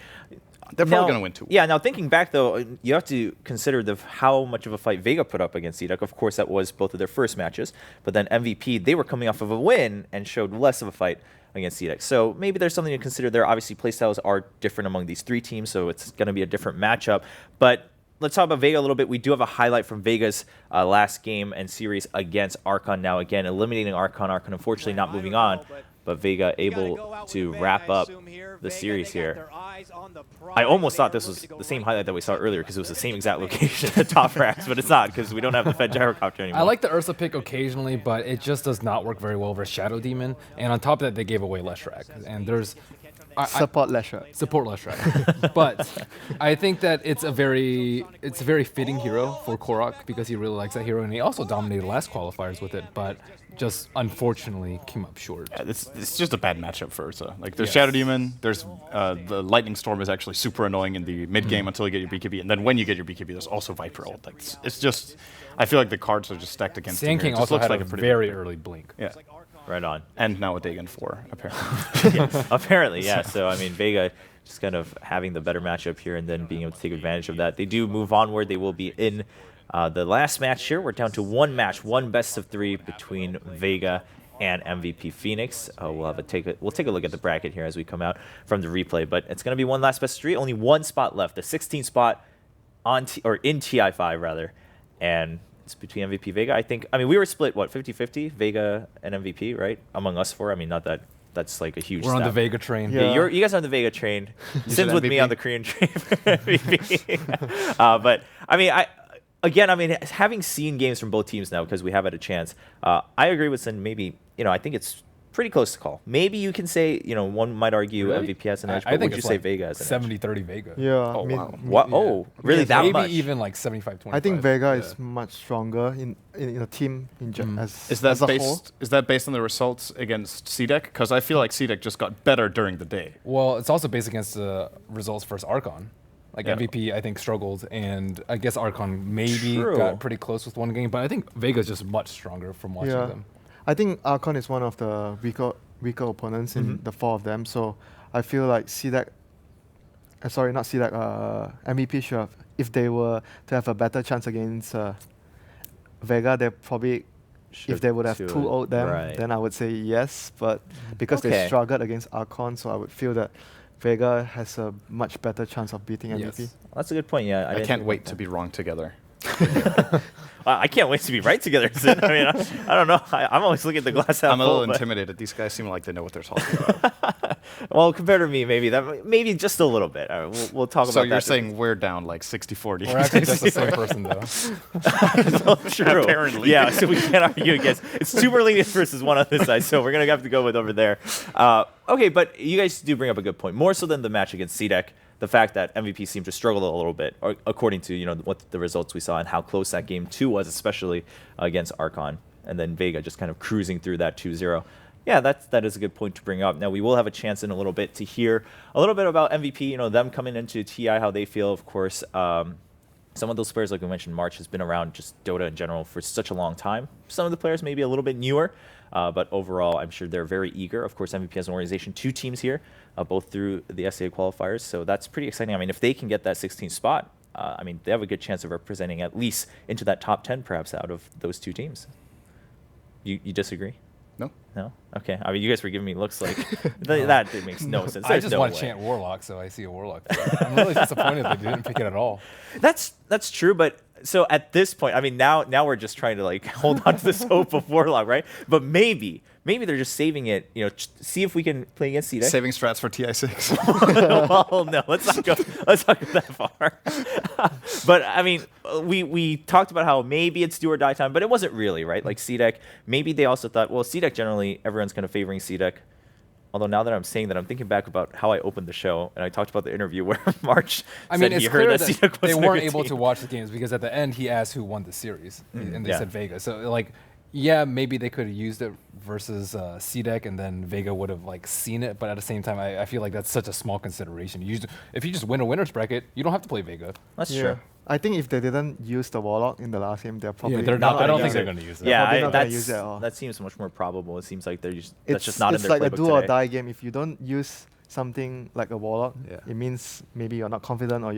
They're probably going to win 2-1. Yeah, now thinking back, though, you have to consider how much of a fight Vega put up against CDEC. Of course, that was both of their first matches. But then MVP, they were coming off of a win and showed less of a fight against CDEC. So maybe there's something to consider there. Obviously, playstyles are different among these 3 teams, so it's going to be a different matchup. But let's talk about Vega a little bit. We do have a highlight from Vega's last game and series against Archon. Now, again, eliminating Archon. Archon, unfortunately, not moving on. But Vega able to wrap up the series here. I almost thought this was the same highlight that we saw earlier because it was the same exact location at the top racks, but it's not because we don't have the Fed Gyrocopter anymore. I like the Ursa pick occasionally, but it just does not work very well versus Shadow Demon. And on top of that, they gave away Leshrac. And there's... Support Leshrac. Support Leshrac. But I think that it's a very fitting hero for Korok because he really likes that hero, and he also dominated last qualifiers with it, but just unfortunately came up short. Yeah, it's just a bad matchup for Ursa. Like there's Shadow Demon, there's the Lightning Storm is actually super annoying in the mid game until you get your BKB, and then when you get your BKB, there's also Viper ult. Like, it's just, I feel like the cards are just stacked against Sand him. King also had like a very early blink. Yeah. Right on. And now a Dagon 4, apparently. Yeah, apparently, yeah. So, I mean, Vega just kind of having the better matchup here and then being able to take advantage of that. They do move onward. They will be in the last match here. We're down to 1 match, 1 best-of-3 between Vega and MVP Phoenix. We'll take a look at the bracket here as we come out from the replay. But it's going to be 1 last best-of-3. Only 1 spot left, the 16th spot in TI5 rather, and it's between MVP Vega. I mean, we were split, what, 50-50? Vega and MVP, right? Among us 4. I mean, not that that's like a huge We're on the Vega train. Yeah, you guys are on the Vega train. Sin's with me on the Korean train for MVP. But, I mean, having seen games from both teams now, because we have had a chance, I agree with Sin. Maybe, I think it's pretty close to call. Maybe you can say, one might argue MVP has an edge, but would you say Vega has an edge? 70-30 Vega. Yeah. Oh, wow. What? Oh, really that maybe much? Maybe even like 75-25. I think Vega is much stronger in a team as a whole. Is that based on the results against CDEC? Because I feel like CDEC just got better during the day. Well, it's also based against the results versus Archon. Like MVP, I think, struggled, and I guess Archon maybe got pretty close with 1 game, but I think Vega's just much stronger from watching them. I think Archon is one of the weaker opponents in the 4 of them, so I feel like MVP should have, if they were to have a better chance against Vega, they probably, if they would have 2-0'd them, then I would say yes, but because they struggled against Archon, so I would feel that Vega has a much better chance of beating MVP. Well, that's a good point, yeah. I can't wait to be wrong together. I can't wait to be right together. I mean, I don't know. I'm always looking at the glass half full. I'm a little intimidated. These guys seem like they know what they're talking about. Well, compared to me, maybe just a little bit. We'll talk about that. So you're saying we're down like 60-40. We're actually just the same person, though. True. Apparently. Yeah, so we can't argue against. It's 2 Merlinius versus 1 on this side, so we're going to have to go with over there. Okay, but you guys do bring up a good point. More so than the match against CDEC, the fact that MVP seemed to struggle a little bit, according to what the results we saw and how close that game 2 was, especially against Archon, and then Vega just kind of cruising through that 2-0. Yeah, that is a good point to bring up. Now, we will have a chance in a little bit to hear a little bit about MVP, them coming into TI, how they feel, of course. Some of those players, like we mentioned, March has been around just Dota in general for such a long time. Some of the players maybe a little bit newer, but overall, I'm sure they're very eager. Of course, MVP has an organization, 2 teams here, both through the SAA qualifiers, so that's pretty exciting. I mean, if they can get that 16th spot, I mean, they have a good chance of representing at least into that top 10, perhaps, out of those 2 teams. You disagree? No. No? Okay. I mean, you guys were giving me looks like that makes no sense. I just want to chant Warlock, so I see a Warlock. I'm really disappointed they didn't pick it at all. That's true, but so at this point, I mean, now we're just trying to like hold on to this hope of Warlock, right? But maybe they're just saving it, see if we can play against CDEC. Saving strats for TI6. Well, no, let's not go that far. But I mean, we talked about how maybe it's do or die time, but it wasn't really, right? Like CDEC, maybe they also thought, well, CDEC generally, everyone's kind of favoring CDEC. Although now that I'm saying that, I'm thinking back about how I opened the show, and I talked about the interview where March said he heard that CDEC they wasn't weren't able to watch the games because at the end he asked who won the series, and they said Vega. So like, yeah, maybe they could have used it versus CDEC, and then Vega would have like seen it. But at the same time, I feel like that's such a small consideration. If you just win a winner's bracket, you don't have to play Vega. That's true. I think if they didn't use the Warlock in the last game, they're probably I don't think they're going to use it. Yeah, that seems much more probable. It seems like that's just not in their playbook It's like a do or die game. If you don't use something like a Warlock, it means maybe you're not confident or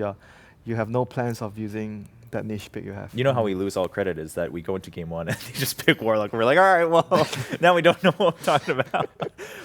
you have no plans of using that niche pick you have. You know how we lose all credit is that we go into game one and they just pick Warlock. We're like, all right, well, now we don't know what I'm talking about.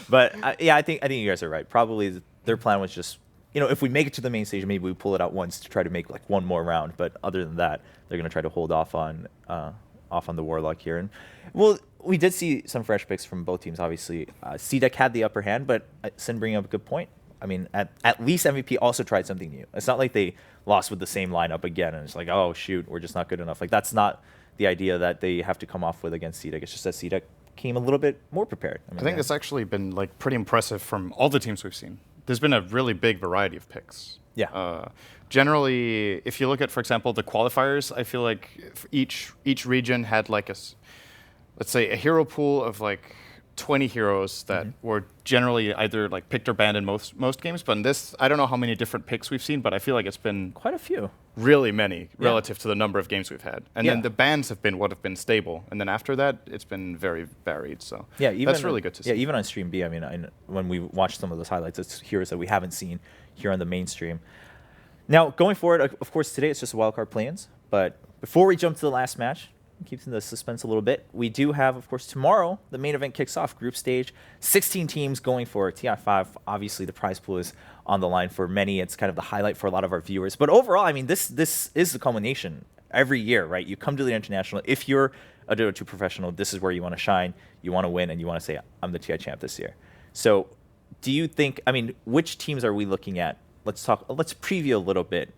But yeah, I think you guys are right. Probably their plan was just, if we make it to the main stage, maybe we pull it out once to try to make like one more round. But other than that, they're going to try to hold off on the Warlock here. And well, we did see some fresh picks from both teams. Obviously, CDEC had the upper hand, but Sin bringing up a good point. I mean, at least MVP also tried something new. It's not like they lost with the same lineup again, and it's like, oh, shoot, we're just not good enough. Like, that's not the idea that they have to come off with against CDEC. It's just that CDEC came a little bit more prepared. I think it's actually been like pretty impressive from all the teams we've seen. There's been a really big variety of picks. Yeah. Generally, if you look at, for example, the qualifiers, I feel like each region had like let's say a hero pool of like 20 heroes that were generally either like picked or banned in most games. But in this, I don't know how many different picks we've seen, but I feel like it's been quite a few. Really many relative to the number of games we've had. And then the bans have been what have been stable. And then after that, it's been very varied. So that's really good to see. Yeah, even on Stream B, I mean, when we watch some of those highlights, it's heroes that we haven't seen here on the mainstream. Now, going forward, of course, today it's just wildcard play-ins. But before we jump to the last match, keeping the suspense a little bit, we do have, of course, tomorrow, the main event kicks off, group stage, 16 teams going for TI5. Obviously, the prize pool is on the line for many. It's kind of the highlight for a lot of our viewers. But overall, I mean, this is the culmination every year, right? You come to the International. If you're a Dota 2 professional, this is where you want to shine, you want to win, and you want to say, I'm the TI champ this year. So do you think, I mean, which teams are we looking at? Let's preview a little bit.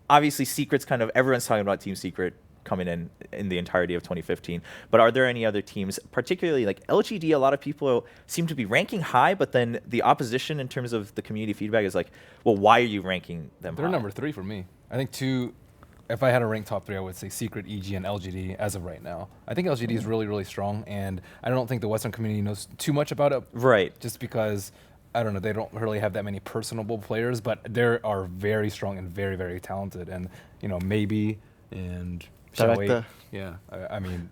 Obviously, Secret's kind of, everyone's talking about Team Secret coming in the entirety of 2015. But are there any other teams, particularly like LGD, a lot of people seem to be ranking high, but then the opposition in terms of the community feedback is like, well, why are you ranking them They're high? number 3 for me. I think if I had to rank top 3, I would say Secret, EG, and LGD as of right now. I think LGD is really, really strong, and I don't think the Western community knows too much about it. Right. Just because, I don't know, they don't really have that many personable players, but they are very strong and very, very talented. And, maybe and Director. Yeah, I mean,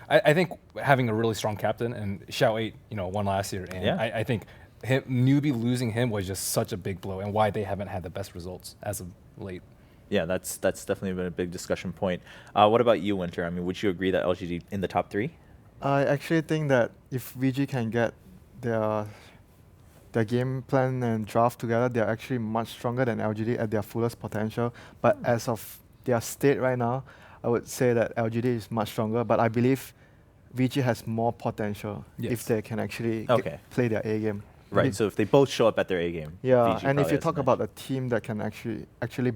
I think having a really strong captain, and Xiao 8, won last year, and I think newbie losing him was just such a big blow, and why they haven't had the best results as of late. Yeah, that's definitely been a big discussion point. What about you, Winter? I mean, would you agree that LGD in the top 3? I actually think that if VG can get their game plan and draft together, they're actually much stronger than LGD at their fullest potential. But as of their state right now, I would say that LGD is much stronger, but I believe VG has more potential if they can actually play their A game. Right, so if they both show up at their A game. Yeah, VG and if you has talk an about a team that can actually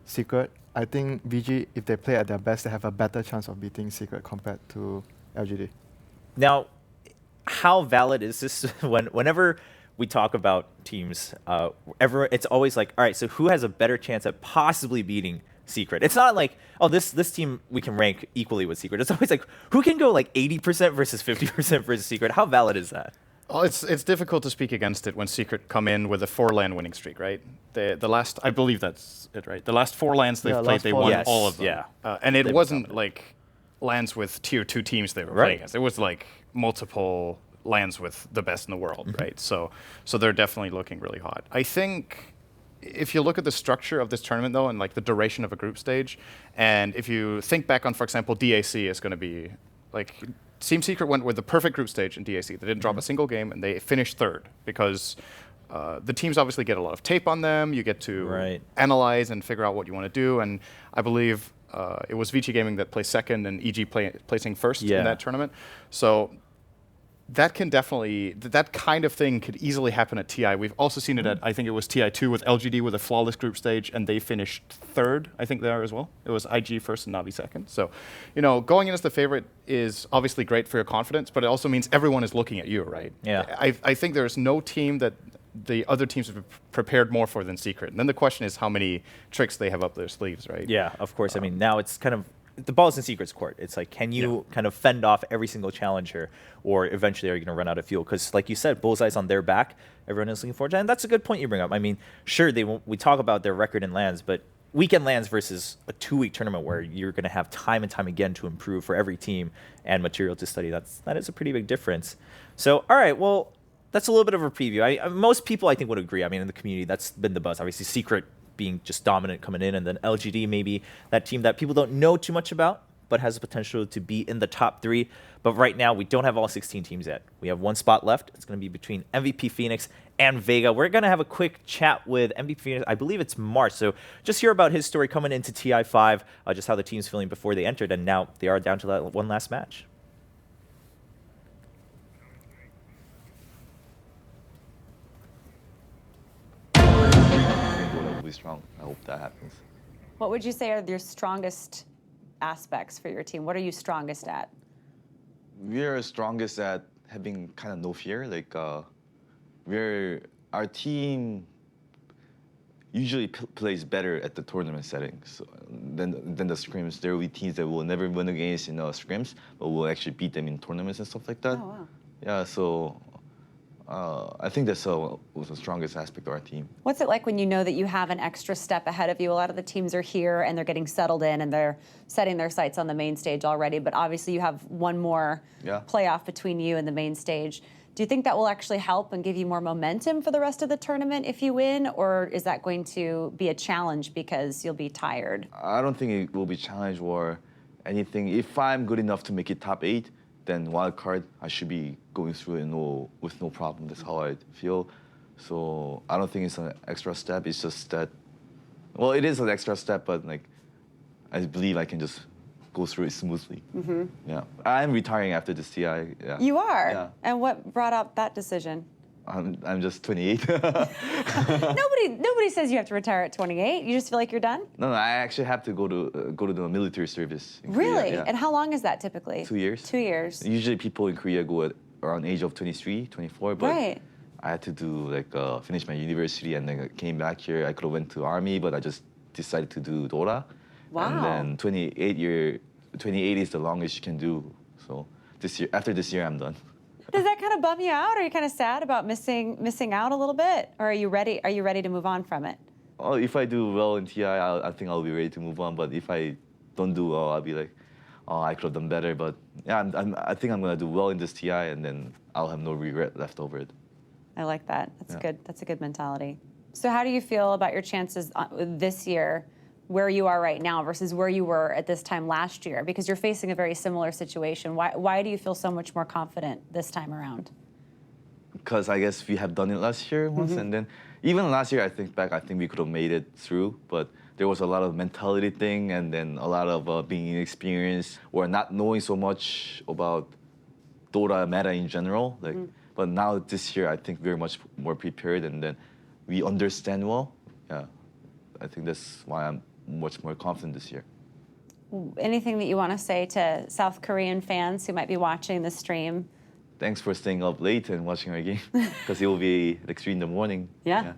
Secret, I think VG, if they play at their best, they have a better chance of beating Secret compared to LGD. Now, how valid is this whenever we talk about teams, it's always like, all right, so who has a better chance at possibly beating Secret? It's not like, oh, this team we can rank equally with Secret. It's always like, who can go like 80% versus 50% versus Secret? How valid is that? Well, it's difficult to speak against it when Secret come in with a 4-LAN winning streak, right? The last, I believe that's it, right? The last 4 LANs they've played, they won all of them. Yeah. And it wasn't like LANs with tier 2 teams they were playing against. It was like multiple LANs with the best in the world, right? So they're definitely looking really hot. I think if you look at the structure of this tournament, though, and like the duration of a group stage, and if you think back on, for example, DAC is going to be like, Team Secret went with the perfect group stage in DAC. They didn't drop a single game, and they finished 3rd because the teams obviously get a lot of tape on them. You get to analyze and figure out what you want to do, and I believe it was VG Gaming that placed 2nd and EG placing 1st in that tournament. So that can definitely, that kind of thing could easily happen at TI. We've also seen it at, I think it was TI2 with LGD with a flawless group stage, and they finished 3rd, I think there as well. It was IG 1st and Navi 2nd. So, going in as the favorite is obviously great for your confidence, but it also means everyone is looking at you, right? Yeah. I think there's no team that the other teams have prepared more for than Secret. And then the question is how many tricks they have up their sleeves, right? Yeah, of course. I mean, now it's kind of, the ball's in Secret's court. It's like, can you kind of fend off every single challenger, or eventually are you going to run out of fuel? Because like you said, Bullseye's on their back. Everyone is looking forward to it. And that's a good point you bring up. I mean, sure, we talk about their record in LANs, but weekend LANs versus a 2-week tournament where you're going to have time and time again to improve for every team and material to study, that is a pretty big difference. So, all right, well, that's a little bit of a preview. Most people, I think, would agree. I mean, in the community, that's been the buzz. Obviously, Secret being just dominant coming in, and then LGD maybe that team that people don't know too much about, but has the potential to be in the top 3. But right now, we don't have all 16 teams yet. We have one spot left. It's going to be between MVP Phoenix and Vega. We're going to have a quick chat with MVP Phoenix. I believe it's March. So just hear about his story coming into TI5, just how the team's feeling before they entered, and now they are down to that one last match. Be strong. I hope that happens. What would you say are your strongest aspects for your team? What are you strongest at? We are strongest at having kind of no fear. Like our team usually plays better at the tournament settings than the scrims. There will be teams that will never win against in scrims, but will actually beat them in tournaments and stuff like that. Oh, wow. Yeah, so I think that's was the strongest aspect of our team. What's it like when you know that you have an extra step ahead of you? A lot of the teams are here and they're getting settled in and they're setting their sights on the main stage already, but obviously you have one more playoff between you and the main stage. Do you think that will actually help and give you more momentum for the rest of the tournament if you win, or is that going to be a challenge because you'll be tired? I don't think it will be a challenge or anything. If I'm good enough to make it top 8, then wild card, I should be going through it with no problem. That's how I feel. So I don't think it's an extra step. It's just that, well, it is an extra step, but like, I believe I can just go through it smoothly. Mm-hmm. Yeah, I'm retiring after this TI. Yeah. You are? Yeah. And what brought up that decision? I'm just 28. Nobody says you have to retire at 28. You just feel like you're done? No, I actually have to go to the military service. In Really? Korea, yeah. And how long is that typically? 2 years. 2 years. Usually people in Korea go at around age of 23, 24, but Right. I had to do finish my university and then I came back here. I could have went to army, but I just decided to do Dota. Wow. And then 28 is the longest you can do. So after this year, I'm done. Does that kind of bum you out? Are you kind of sad about missing out a little bit? Or are you ready to move on from it? Oh, if I do well in TI, I think I'll be ready to move on. But if I don't do well, I'll be like, oh, I could have done better. But yeah, I think I'm gonna do well in this TI, and then I'll have no regret left over it. I like that. That's good. That's a good mentality. So how do you feel about your chances this year, where you are right now versus where you were at this time last year? Because you're facing a very similar situation. Why do you feel so much more confident this time around? Because I guess we have done it last year once, and then even last year, I think we could have made it through, but there was a lot of mentality thing, and then a lot of being inexperienced or not knowing so much about Dota meta in general. But now this year, I think we're much more prepared, and then we understand well. Yeah, I think that's why I'm much more confident this year. Anything that you want to say to South Korean fans who might be watching the stream? Thanks for staying up late and watching our game, because it will be like 3 in the morning. Yeah.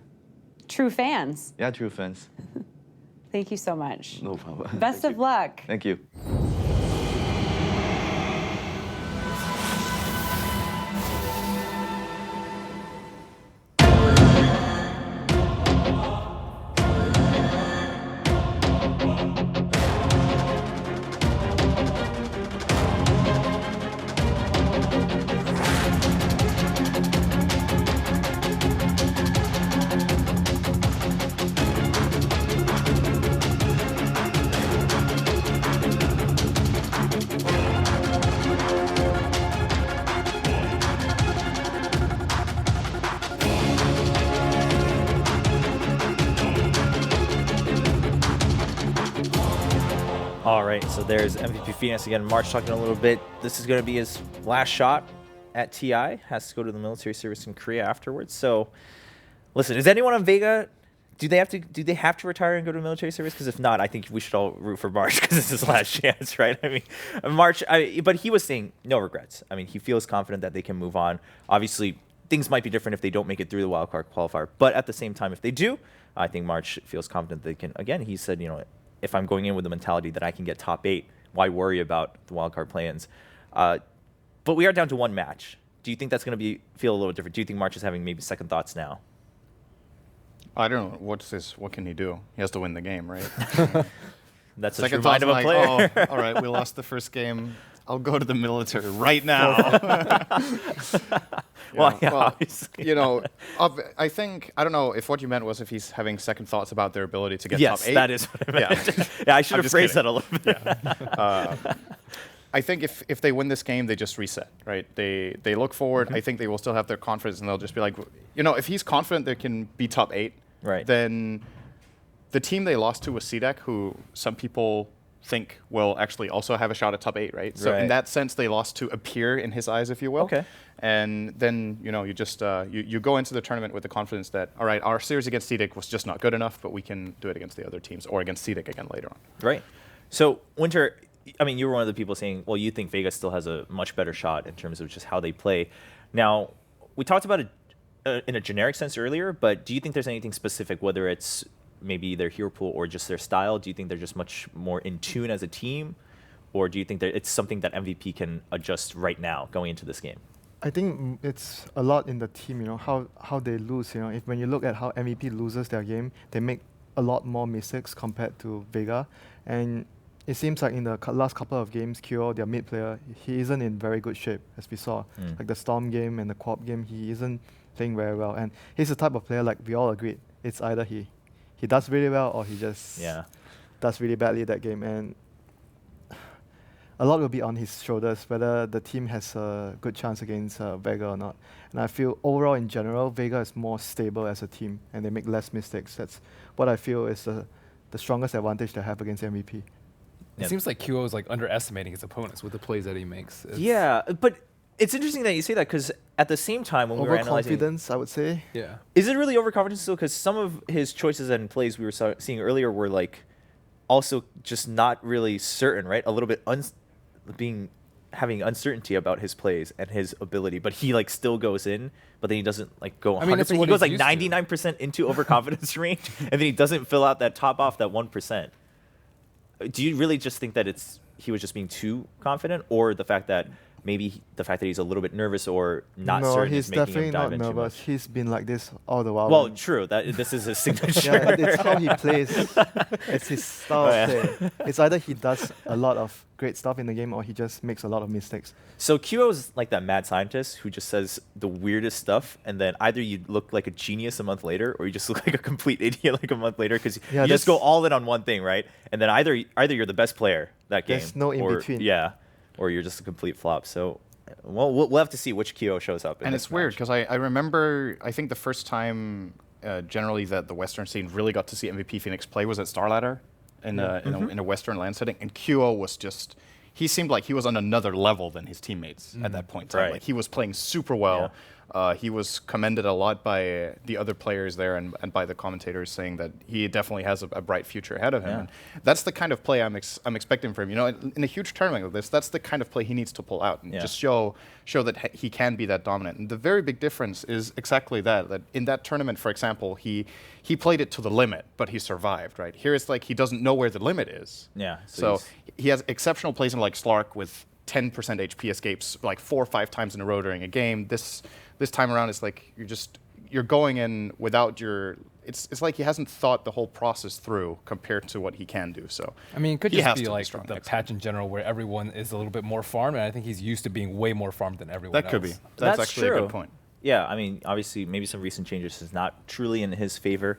True fans. Yeah, true fans. Thank you so much. No problem. Best of luck. Thank you. All right, so there's MVP Phoenix again. March talking a little bit. This is going to be his last shot at TI. Has to go to the military service in Korea afterwards. So, listen, is anyone on Vega? Do they have to retire and go to military service? Because if not, I think we should all root for March because it's his last chance, right? I mean, March. But he was saying no regrets. I mean, he feels confident that they can move on. Obviously, things might be different if they don't make it through the wildcard qualifier. But at the same time, if they do, I think March feels confident they can. Again, he said, if I'm going in with the mentality that I can get top 8, why worry about the wildcard play-ins? But we are down to one match. Do you think that's going to feel a little different? Do you think March is having maybe second thoughts now? I don't know. What can he do? He has to win the game, right? That's second a true mind of a player. Oh, all right, we lost the first game. I'll go to the military right now. Well, you know, I think, I don't know if what you meant was if he's having second thoughts about their ability to get yes, top 8. That is what I meant. Yeah, I should have phrased that a little bit. I think if they win this game, they just reset, right? They look forward. I think they will still have their confidence, and they'll just be like, you know, if he's confident they can be top 8, right, then the team they lost to was CDEC, who some people think will actually also have a shot at top 8, right? So in that sense, they lost to a peer in his eyes, if you will. Okay. And then, you know, you just you go into the tournament with the confidence that, all right, our series against CDEC was just not good enough, but we can do it against the other teams or against CDEC again later on. Right. So, Winter, I mean, you were one of the people saying, well, you think Vega still has a much better shot in terms of just how they play. Now, we talked about it in a generic sense earlier, but do you think there's anything specific, whether it's maybe their hero pool or just their style? Do you think they're just much more in tune as a team? Or do you think that it's something that MVP can adjust right now going into this game? I think it's a lot in the team, you know, how they lose. You know, when you look at how MVP loses their game, they make a lot more mistakes compared to Vega. And it seems like in the last couple of games, Kyo, their mid player, he isn't in very good shape, as we saw. Like the Storm game and the Co-op game, he isn't playing very well. And he's the type of player, like we all agreed, it's either he does really well or he just does really badly that game. And a lot will be on his shoulders, whether the team has a good chance against Vega or not. And I feel overall, in general, Vega is more stable as a team and they make less mistakes. That's what I feel is the strongest advantage they have against MVP. It seems like QO is like underestimating his opponents with the plays that he makes. Yeah, but it's interesting that you say that because at the same time when we were analyzing, overconfidence, I would say. Yeah. Is it really overconfidence still? Because some of his choices and plays we were seeing earlier were like also just not really certain, right? A little bit having uncertainty about his plays and his ability, but he like still goes in, but then he doesn't like go 100%. I mean, he goes like 99% into overconfidence range, and then he doesn't fill out that top off that 1%. Do you really just think that he was just being too confident, or the fact that maybe the fact that he's a little bit nervous or not certain is making him dive in too much? No, he's definitely not nervous. He's been like this all the while. Well, true. This is his signature. Yeah, it's how he plays. It's his style of play. It's either he does a lot of great stuff in the game or he just makes a lot of mistakes. So QO is like that mad scientist who just says the weirdest stuff, and then either you look like a genius a month later, or you just look like a complete idiot like a month later, because you just go all in on one thing, right? And then either you're the best player that game, there's no in between. Yeah, or you're just a complete flop. So, well, we'll have to see which QO shows up. And it's weird because I remember, I think the first time generally that the Western scene really got to see MVP Phoenix play was at Starladder in a Western LAN setting, and QO was just, he seemed like he was on another level than his teammates at that point in time. Right. Like he was playing super well. He was commended a lot by the other players there and by the commentators, saying that he definitely has a bright future ahead of him. And that's the kind of play I'm expecting from him. You know, in a huge tournament like this, that's the kind of play he needs to pull out and just show that he can be that dominant. And the very big difference is exactly that. That in that tournament, for example, he played it to the limit, but he survived. Right here, it's like he doesn't know where the limit is. Yeah. So he has exceptional plays in like Slark with 10% HP escapes like 4 or 5 times in a row during a game. This time around, it's like you're going in without your. It's like he hasn't thought the whole process through compared to what he can do. So I mean, it could just be like the patch in general, where everyone is a little bit more farmed, and I think he's used to being way more farmed than everyone else. That could be. That's actually true. a good point. Yeah, I mean, obviously, maybe some recent changes is not truly in his favor.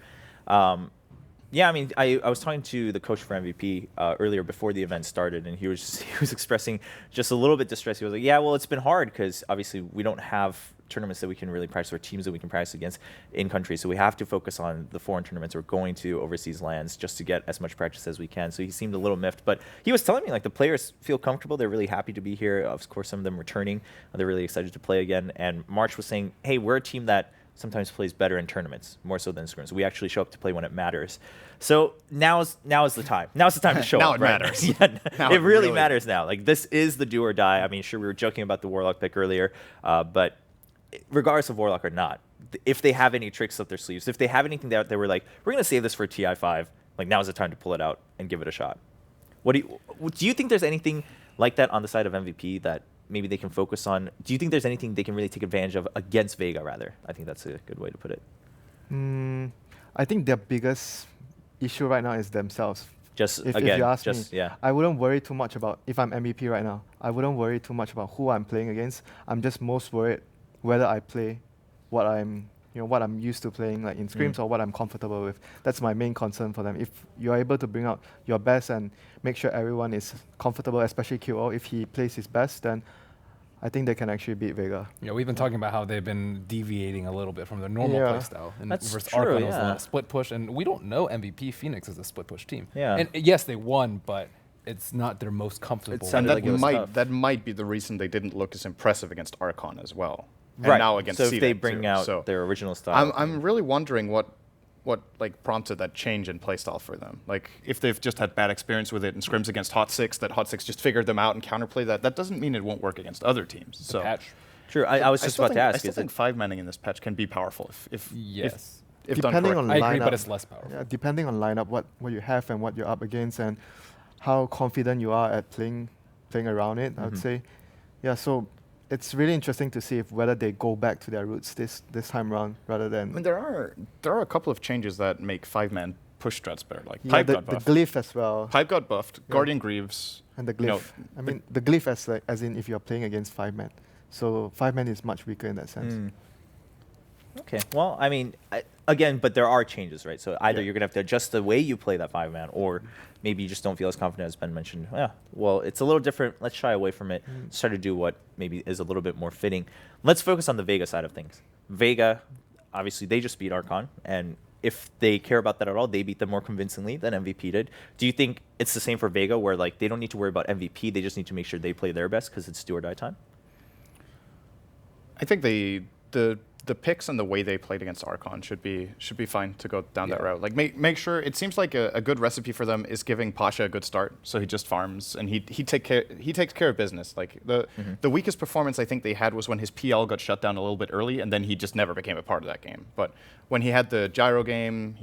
Yeah, I mean, I was talking to the coach for MVP earlier before the event started, and he was expressing just a little bit distressed. He was like, "Yeah, well, it's been hard because obviously we don't have tournaments that we can really practice or teams that we can practice against in country, so we have to focus on the foreign tournaments or going to overseas lands just to get as much practice as we can." So he seemed a little miffed, but he was telling me like the players feel comfortable. They're really happy to be here. Of course, some of them returning. They're really excited to play again. And March was saying, "Hey, we're a team that sometimes plays better in tournaments, more so than scrims. We actually show up to play when it matters." So now is the time. Now is the time to show now up. It matters. Yeah, it really matters now. Like this is the do or die. I mean, sure, we were joking about the Warlock pick earlier, but regardless of Warlock or not, if they have any tricks up their sleeves, if they have anything that they were like, we're gonna save this for TI5, like now is the time to pull it out and give it a shot. Do you think there's anything like that on the side of MVP that maybe they can focus on? Do you think there's anything they can really take advantage of against Vega, rather? I think that's a good way to put it. I think their biggest issue right now is themselves. Just if again, you ask just me, yeah. I wouldn't worry too much about if I'm MVP right now. I wouldn't worry too much about who I'm playing against. I'm just most worried whether I play what I'm what I'm used to playing, like in scrims, or what I'm comfortable with. That's my main concern for them. If you're able to bring out your best and make sure everyone is comfortable, especially QO, if he plays his best, then I think they can actually beat Vega. Yeah, we've been talking about how they've been deviating a little bit from their normal playstyle. And That's versus true, Archon was yeah. a split push, and we don't know MVP Phoenix is a split push team. Yeah. And yes, they won, but it's not their most comfortable. And that might be the reason they didn't look as impressive against Archon as well. And Right. now against So if CDEC they bring too. out So their original style. I'm really wondering what like prompted that change in playstyle for them. Like if they've just had bad experience with it in scrims against Hot Six, that Hot Six just figured them out and counterplay that. That doesn't mean it won't work against other teams. So patch. True. I was just still about to think- ask. I still Is think it 5-manning in this patch can be powerful if Yes. if done Depending on correctly. I agree, lineup, but it's less powerful. Yeah, depending on lineup, what you have and what you're up against, and how confident you are at playing around it, I would say. Yeah, so it's really interesting to see if whether they go back to their roots this time around rather than. I mean, there are a couple of changes that make 5-man push strats better. Like Yeah, Pipe the got buffed. glyph as well. Pipe got buffed. Yeah. Guardian Greaves. And the you know, glyph. I mean, the glyph as in if you're playing against 5-man. So 5-man is much weaker in that sense. Okay. Well, I mean, again, but there are changes, right? So either you're going to have to adjust the way you play that 5-man, or maybe you just don't feel as confident as Ben mentioned. Yeah, well, it's a little different. Let's shy away from it. Let's try to do what maybe is a little bit more fitting. Let's focus on the Vega side of things. Vega, obviously, they just beat Archon, and if they care about that at all, they beat them more convincingly than MVP did. Do you think it's the same for Vega, where like they don't need to worry about MVP, they just need to make sure they play their best because it's do or die time? I think the picks and the way they played against Archon should be fine to go down that route. Like make sure it seems like a good recipe for them is giving Pasha a good start, so he just farms and he takes care of business. Like the weakest performance I think they had was when his PL got shut down a little bit early, and then he just never became a part of that game. But when he had the gyro game,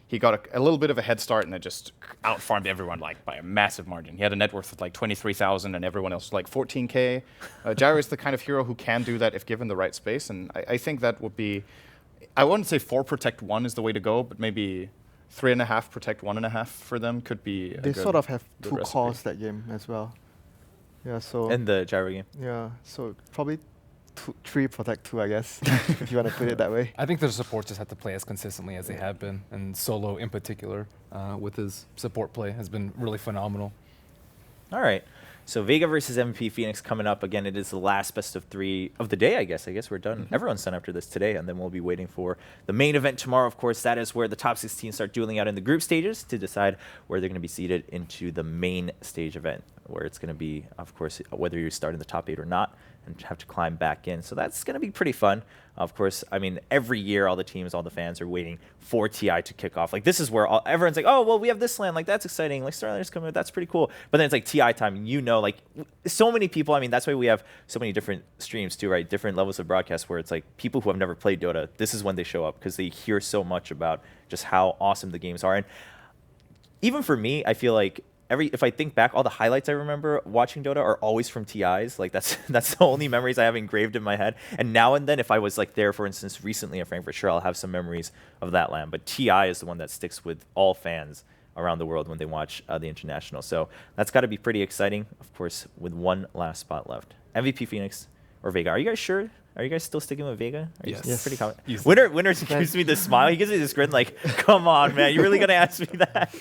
he got a little bit of a head start and then just out-farmed everyone like by a massive margin. He had a net worth of like 23,000 and everyone else was like 14K. Gyro is the kind of hero who can do that if given the right space, and I think that would be, I wouldn't say 4 protect 1 is the way to go, but maybe 3.5 protect 1.5 for them could be a They good, sort of have good 2 recipe. cores that game as well. Yeah, so. In the gyro game. Yeah, so probably 3 protect 2, I guess, if you want to put it that way. I think their supports just have to play as consistently as they have been, and Solo in particular, with his support play, has been really phenomenal. All right. So Vega versus MVP Phoenix coming up. Again, it is the last best of 3 of the day, I guess. I guess we're done. Everyone's done after this today, and then we'll be waiting for the main event tomorrow. Of course, that is where the top 16 start dueling out in the group stages to decide where they're going to be seeded into the main stage event, where it's going to be, of course, whether you start in the top 8 or not and have to climb back in. So that's going to be pretty fun. Of course, I mean, every year, all the teams, all the fans are waiting for TI to kick off. Like, this is where everyone's like, oh, well, we have this land. Like, that's exciting. Like, Starliners coming, that's pretty cool. But then it's like TI time, and you know, like, so many people, I mean, that's why we have so many different streams too, right? Different levels of broadcast where it's like people who have never played Dota, this is when they show up because they hear so much about just how awesome the games are. And even for me, I feel like if I think back, all the highlights I remember watching Dota are always from TIs. Like that's the only memories I have engraved in my head. And now and then, if I was like there, for instance, recently at Frankfurt, sure, I'll have some memories of that land. But TI is the one that sticks with all fans around the world when they watch the international. So that's got to be pretty exciting. Of course, with one last spot left, MVP Phoenix or Vega. Are you guys sure? Are you guys still sticking with Vega? Are you Yes. pretty confident? Yes. Winner gives me this smile. He gives me this grin like, come on, man. You're really going to ask me that?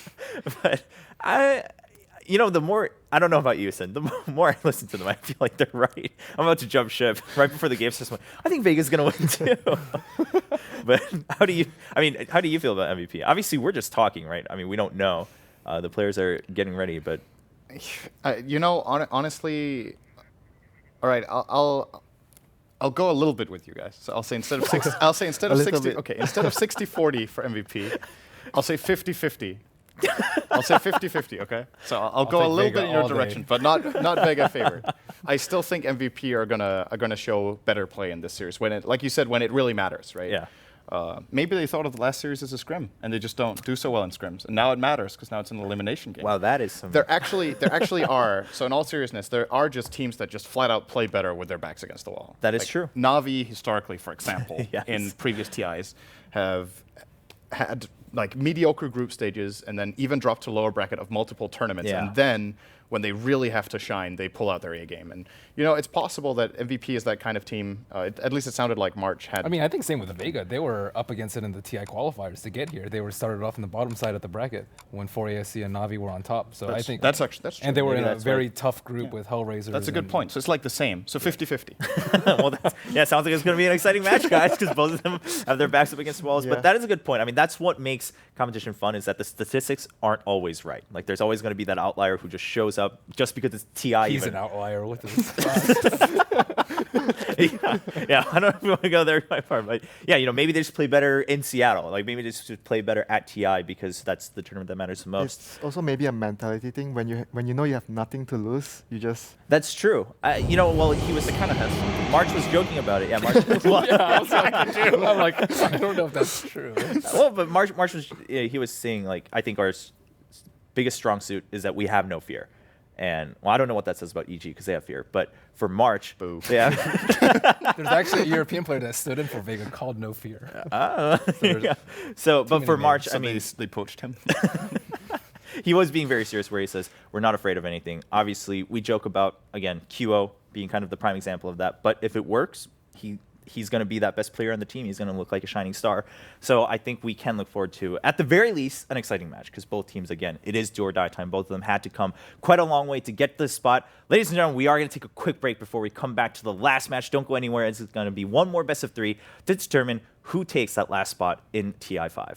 But the more, I don't know about you, Sin, the more I listen to them, I feel like they're right. I'm about to jump ship right before the game starts. I think Vega's going to win too. But how do you feel about MVP? Obviously, we're just talking, right? I mean, we don't know. The players are getting ready, but. Honestly, all right, I'll go a little bit with you guys. So I'll say instead of 60, instead of 60-40 for MVP, I'll say 50-50. I'll say 50-50, okay? So I'll go a little bit in your direction, but not Vega favored. I still think MVP are gonna show better play in this series when it, like you said, when it really matters, right? Yeah. Maybe they thought of the last series as a scrim, and they just don't do so well in scrims, and now it matters because now it's an elimination game. Wow, that is some. There actually are. So in all seriousness, there are just teams that just flat out play better with their backs against the wall. That is true. Navi historically, for example, Yes. in previous TIs have had like mediocre group stages and then even drop to lower bracket of multiple tournaments. Yeah. And then when they really have to shine, they pull out their A game. And, you know, it's possible that MVP is that kind of team. At least it sounded like March had. I mean, I think same with Vega. They were up against it in the TI qualifiers to get here. They were started off in the bottom side of the bracket when 4ASC and Navi were on top. So I think that's true. And they were Maybe in a that's very right. tough group with Hellraisers. That's a good point. So it's like the same. So 50-50. Well, yeah, sounds like it's going to be an exciting match, guys, because both of them have their backs up against walls. Yeah. But that is a good point. I mean, that's what makes competition fun, is that the statistics aren't always right. Like, there's always going to be that outlier who just shows up just because it's TI. He's even. an outlier with his yeah, I don't know if we want to go there by far, but yeah, you know, maybe they just play better in Seattle. Like, maybe they just play better at TI because that's the tournament that matters the most. It's also maybe a mentality thing. When you know you have nothing to lose, you just. That's true. You know, well, he was kind of has. March was joking about it. Yeah, March. Yeah, I was like, I'm like, I don't know if that's true. Well, but March was he was saying, like, I think our biggest strong suit is that we have no fear. And, well, I don't know what that says about EG because they have fear. But for March, boo. Yeah. There's actually a European player that stood in for Vega called No Fear. Yeah. So but for March, I mean, they poached him. He was being very serious where he says, we're not afraid of anything. Obviously, we joke about, again, QO being kind of the prime example of that. But if it works, he's going to be that best player on the team. He's going to look like a shining star. So I think we can look forward to, at the very least, an exciting match because both teams, again, it is do or die time. Both of them had to come quite a long way to get to this spot. Ladies and gentlemen, we are going to take a quick break before we come back to the last match. Don't go anywhere. It's going to be one more best of 3 to determine who takes that last spot in TI5.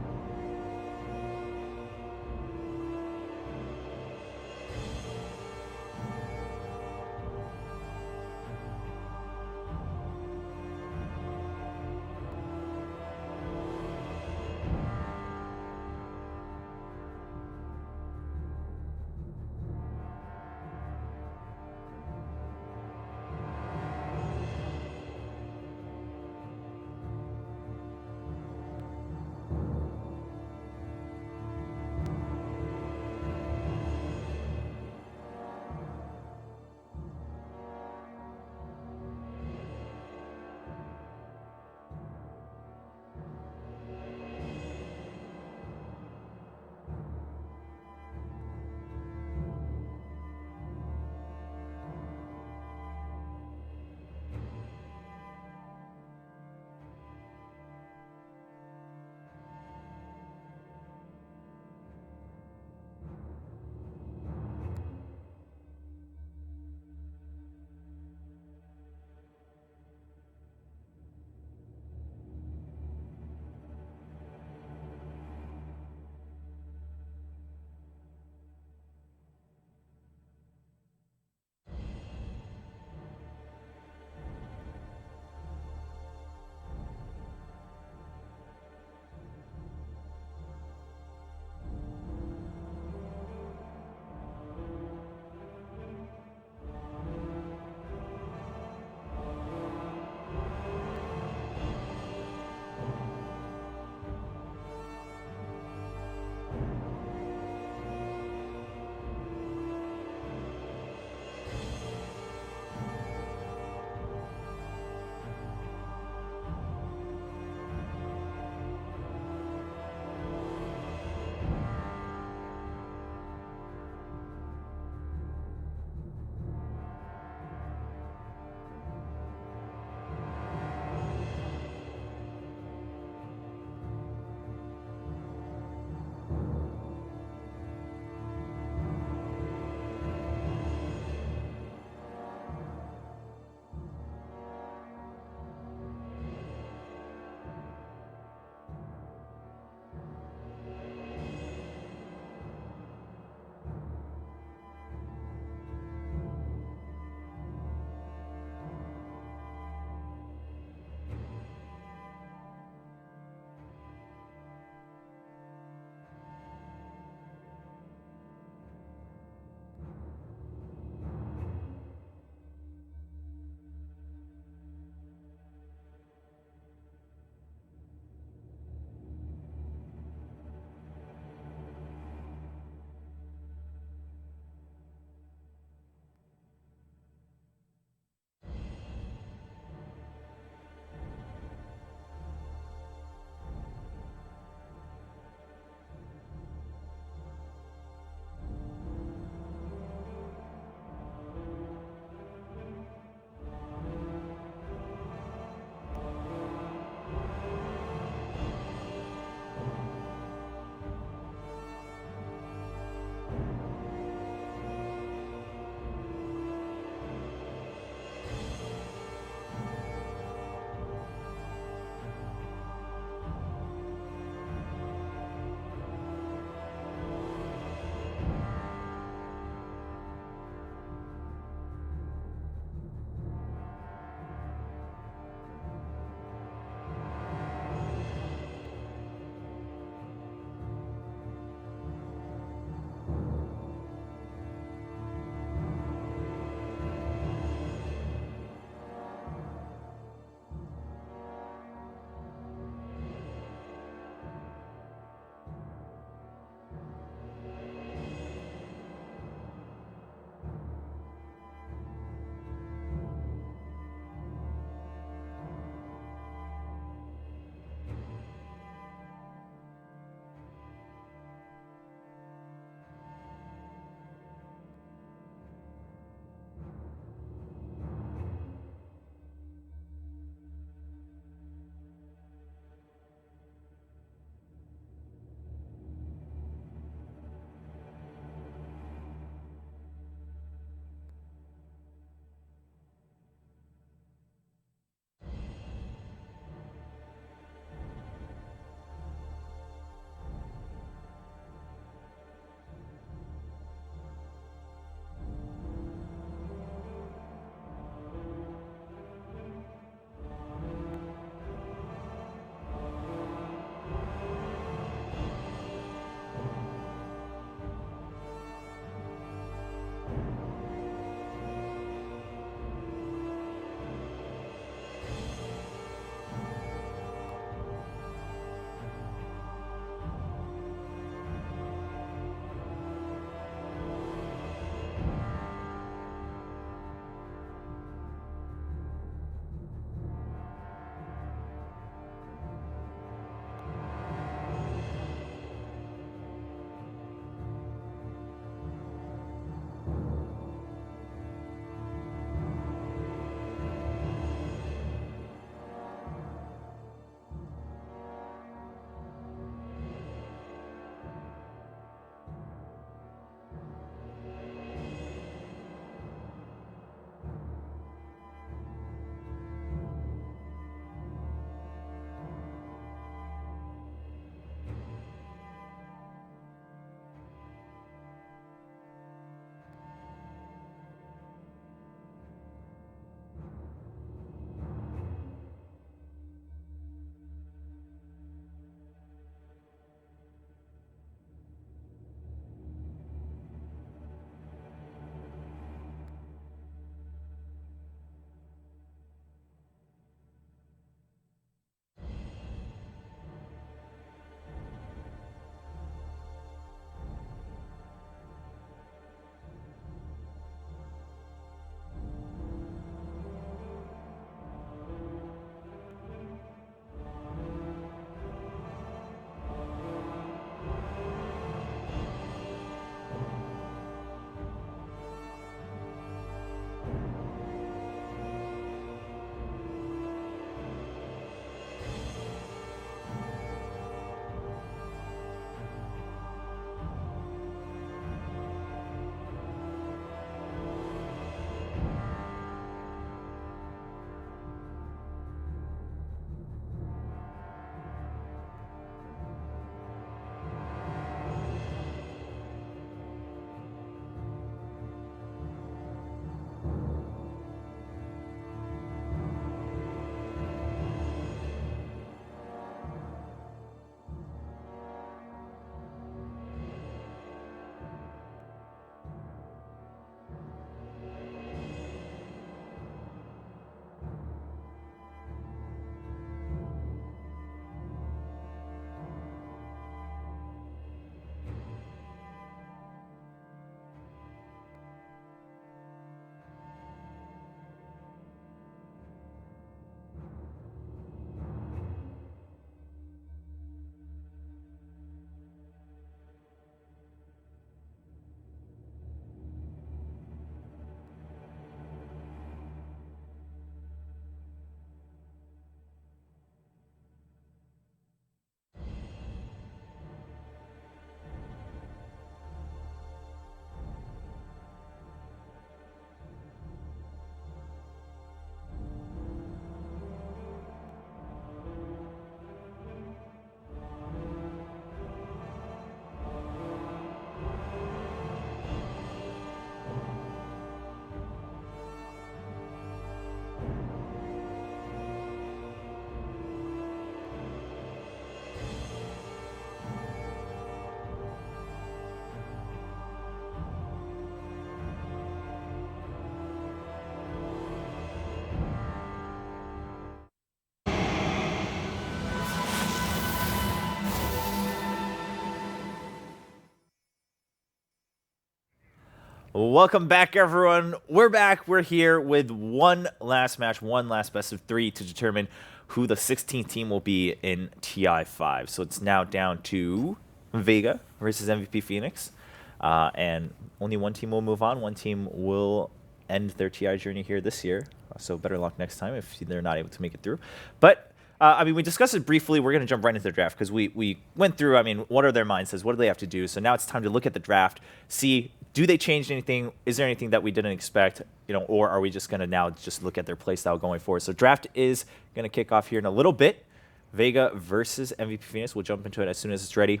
Welcome back, everyone. We're back. We're here with one last match, one last best of 3 to determine who the 16th team will be in TI5. So it's now down to Vega versus MVP Phoenix. And only one team will move on. One team will end their TI journey here this year. So better luck next time if they're not able to make it through. But I mean, we discussed it briefly. We're going to jump right into the draft because we went through, I mean, what are their mindsets? What do they have to do? So now it's time to look at the draft, see, do they change anything? Is there anything that we didn't expect? Or are we just going to now just look at their play style going forward? So draft is going to kick off here in a little bit. Vega versus MVP Phoenix. We'll jump into it as soon as it's ready.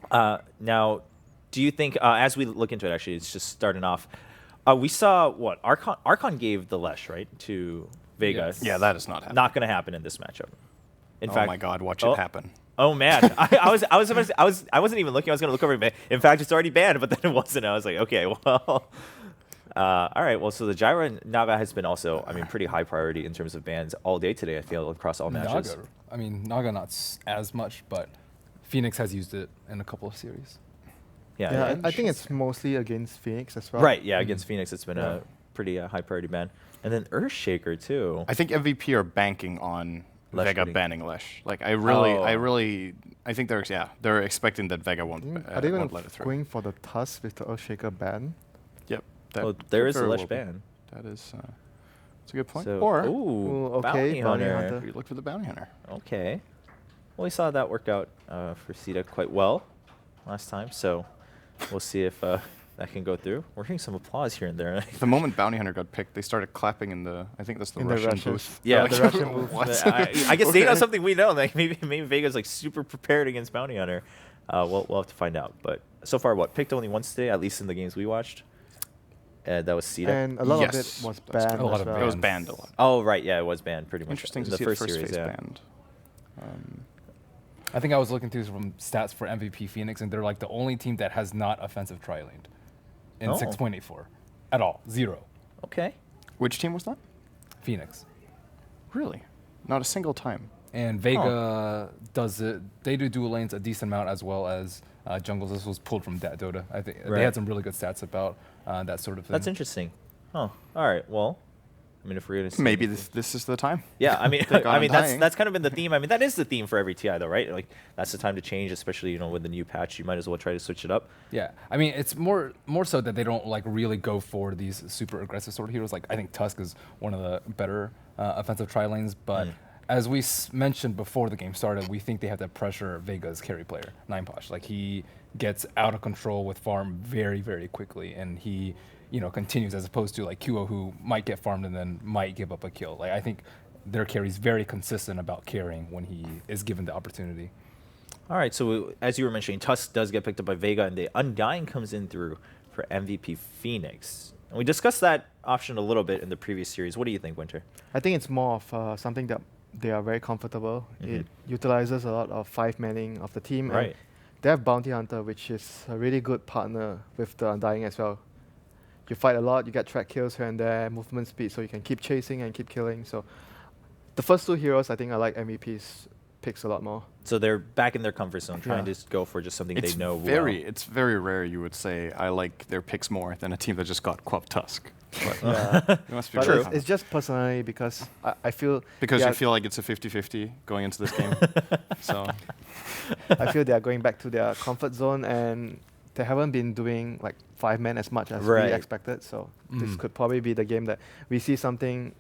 Now, do you think, as we look into it, actually, it's just starting off, we saw, what, Archon gave the Lesh, right, to Vega. Yes. Yeah, that is not happening. Not going to happen in this matchup. In fact, my God, watch it happen. Oh man, I wasn't even looking. I was gonna look over. In fact, it's already banned, but then it wasn't. I was like, okay, well, all right. Well, so the Gyra Naga has been also, I mean, pretty high priority in terms of bans all day today. I feel across all matches. Naga not as much, but Phoenix has used it in a couple of series. Yeah, I think it's mostly against Phoenix as well. Right. Yeah, against Phoenix, it's been a pretty high priority ban, and then Earthshaker too. I think MVP are banking on Vega banning Lesh. Like I think they're expecting that Vega won't Are they won't let it through. going for the Tusk with the Earthshaker ban? Yep. There is a Lesh ban. That is that's a good point. So, or okay, Bounty Hunter. You look for the Bounty Hunter. Okay. Well, we saw that work out for CDEC quite well last time, so we'll see if that can go through. We're hearing some applause here and there. The moment Bounty Hunter got picked, they started clapping in the, I think that's the Russian booth. Yeah, like, the Russian booth. I guess they know something we know. Like maybe Vega's like super prepared against Bounty Hunter. We'll have to find out. But so far, picked only once today, at least in the games we watched. That was CDEC. And a lot of it was banned. It was banned a lot. Oh right, yeah, it was banned pretty much. Interesting to the see first the first series, phase yeah. banned. I think I was looking through some stats for MVP Phoenix, and they're like the only team that has not offensive tri-laned in 6.84 at all. 0. Okay. Which team was that? Phoenix. Really? Not a single time. And Vega does it. They do dual lanes a decent amount as well as jungles. This was pulled from Dota. I think they had some really good stats about that sort of thing. That's interesting. Oh, all right. Well, I mean, if we're gonna see maybe this is the time. Yeah, I mean, that's kind of been the theme. I mean, that is the theme for every TI, though, right? Like that's the time to change, especially with the new patch. You might as well try to switch it up. Yeah, I mean, it's more so that they don't like really go for these super aggressive sort of heroes. Like I think Tusk is one of the better offensive tri lanes, but as we mentioned before the game started, we think they have to pressure Vega's carry player, Nineposh. Like he gets out of control with farm very, very quickly, and he continues as opposed to like QO, who might get farmed and then might give up a kill. Like I think their carry's very consistent about carrying when he is given the opportunity. All right, so as you were mentioning, Tusk does get picked up by Vega, and the Undying comes in through for MVP Phoenix. And we discussed that option a little bit in the previous series. What do you think, Winter? I think it's more of something that they are very comfortable. It utilizes a lot of 5-manning of the team. Right. And they have Bounty Hunter, which is a really good partner with the Undying as well. You fight a lot, you get track kills here and there, movement speed, so you can keep chasing and keep killing. So the first 2 heroes, I think I like MVP's picks a lot more. So they're back in their comfort zone, trying to go for just something they know It's very rare you would say I like their picks more than a team that just got Quap Tusk. But it must be true. It's just personally because I feel... Because you feel like it's a 50-50 going into this game. So I feel they are going back to their comfort zone, and they haven't been doing like 5-man as much as we expected. So this could probably be the game that we see something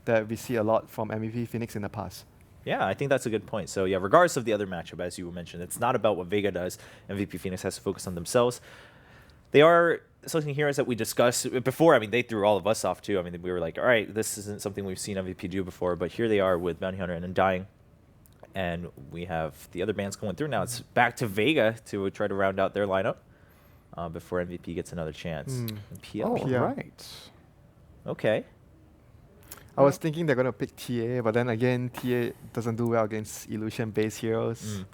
that we see a lot from MVP Phoenix in the past. Yeah, I think that's a good point. So yeah, regardless of the other matchup, as you mentioned, it's not about what Vega does. MVP Phoenix has to focus on themselves. They are selecting heroes that we discussed before. I mean, they threw all of us off too. I mean, we were like, all right, this isn't something we've seen MVP do before, but here they are with Bounty Hunter and Undying. And we have the other bands going through now. It's back to Vega to try to round out their lineup before MVP gets another chance. PL. Oh, right. Okay. I was thinking they're going to pick TA, but then again, TA doesn't do well against illusion-based heroes.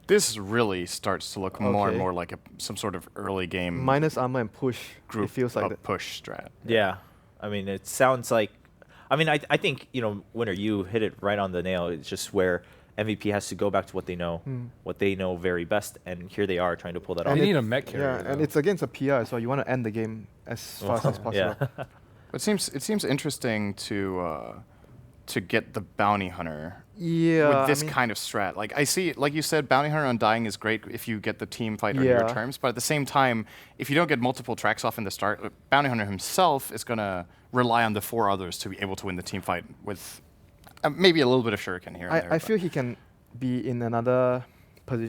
This really starts to look more and more like some sort of early game minus armor and push group. It feels like a push strat. Yeah, I mean, it sounds like. I mean, I think Winter, you hit it right on the nail. It's just where MVP has to go back to what they know, what they know very best, and here they are trying to pull that off. You need a mech carrier. Yeah, and it's against a PR, so you want to end the game as fast as possible. Yeah. It seems interesting to get the Bounty Hunter Yeah, with this I mean, kind of strat. Like I see, like you said, Bounty Hunter Undying is great if you get the team fight on your Yeah. terms, but at the same time, if you don't get multiple tracks off in the start, Bounty Hunter himself is gonna rely on the 4 others to be able to win the team fight with maybe a little bit of shuriken here and there. I feel he can be in another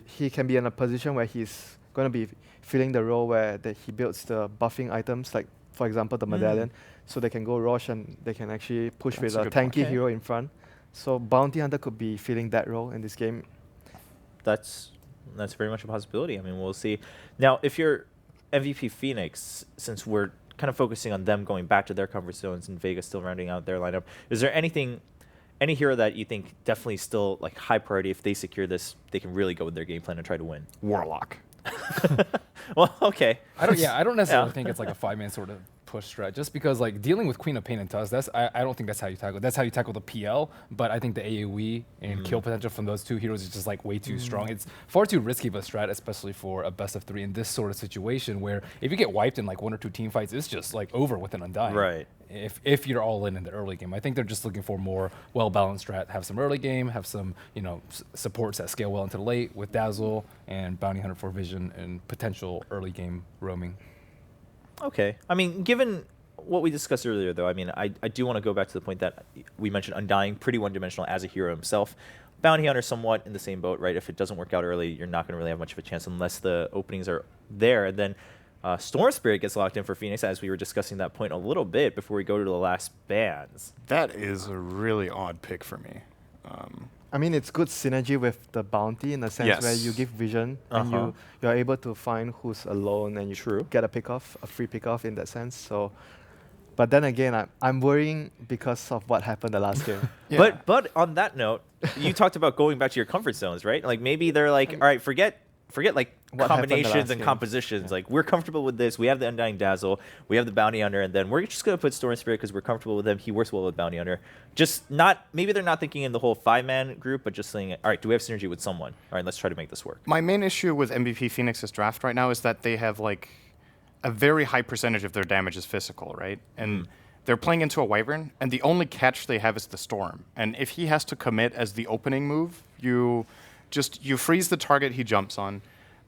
he can be in a position where he's going to be filling the role where that he builds the buffing items, like for example the medallion, so they can go rush and they can actually push That's with a a good point. tanky hero in front. So Bounty Hunter could be filling that role in this game. That's very much a possibility. I mean, we'll see. Now, if you're MVP Phoenix, since we're kind of focusing on them going back to their comfort zones and Vega still rounding out their lineup, is there any hero that you think definitely still like high priority? If they secure this, they can really go with their game plan and try to win? Warlock. Well, okay. I don't necessarily think it's like a 5-man sort of push strat, just because like dealing with Queen of Pain and Tusk, I don't think that's how you tackle. That's how you tackle the PL, but I think the AoE and kill potential from those 2 heroes is just like way too strong. It's far too risky of a strat, especially for a best of 3 in this sort of situation where if you get wiped in like 1 or 2 team fights, it's just like over with an Undying. Right. If you're all in the early game, I think they're just looking for more well-balanced strat. Have some early game, have some supports that scale well into the late with Dazzle and Bounty Hunter for vision and potential early game roaming. Okay. I mean, given what we discussed earlier, though, I mean, I do want to go back to the point that we mentioned Undying, pretty one-dimensional as a hero himself. Bounty Hunter somewhat in the same boat, right? If it doesn't work out early, you're not going to really have much of a chance unless the openings are there. And then Storm Spirit gets locked in for Phoenix, as we were discussing that point a little bit before we go to the last bans. That is a really odd pick for me. I mean, it's good synergy with the bounty in the sense where you give vision and you're able to find who's alone and you get a free pick-off in that sense. So, but then again, I'm worrying because of what happened the last game. But on that note, you talked about going back to your comfort zones, right? Like maybe they're like, all right, forget like what combinations and game. compositions. Like we're comfortable with this. We have the Undying Dazzle. We have the Bounty Hunter, and then we're just gonna put Storm Spirit because we're comfortable with him. He works well with Bounty Hunter. Just not maybe they're not thinking in the whole 5-man group, but just saying, all right, do we have synergy with someone? All right, let's try to make this work. My main issue with MVP Phoenix's draft right now is that they have like a very high percentage of their damage is physical, right? And they're playing into a Wyvern, and the only catch they have is the Storm. And if he has to commit as the opening move, you freeze the target he jumps on.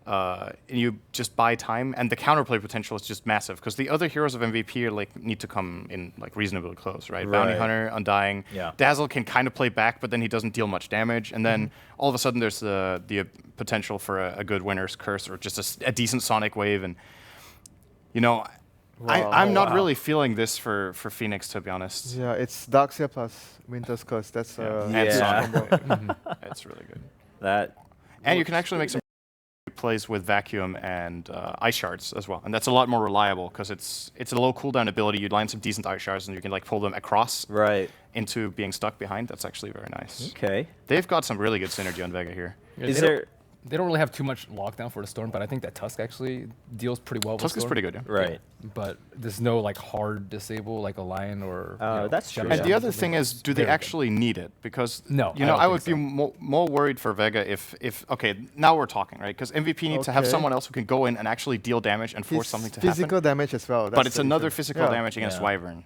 And you just buy time, and the counterplay potential is just massive because the other heroes of MVP are like need to come in like reasonably close, right? Bounty Hunter, Undying, Dazzle can kind of play back, but then he doesn't deal much damage, and then all of a sudden there's the potential for a good Winner's Curse or just a decent Sonic Wave, and I'm not really feeling this for Phoenix, to be honest. Yeah, it's Darkseer plus Winter's Curse. That's and Sonic Wave. It's really good. And you can actually make some plays with Vacuum and Ice Shards as well, and that's a lot more reliable because it's a low cooldown ability. You line some decent Ice Shards and you can like pull them across into being stuck behind. That's actually very nice. Okay, they've got some really good synergy on Vega here. They don't really have too much lockdown for the Storm, but I think that Tusk actually deals pretty well with Tusk Storm. is pretty good, yeah. Right. But there's no like hard disable like a Lion or. That's true. And the other thing is, do they actually need it? Because I would be more worried for Vega if okay, now we're talking, right? Because MVP needs to have someone else who can go in and actually deal damage and force something to happen. Physical damage as well. But it's another physical damage against Wyvern.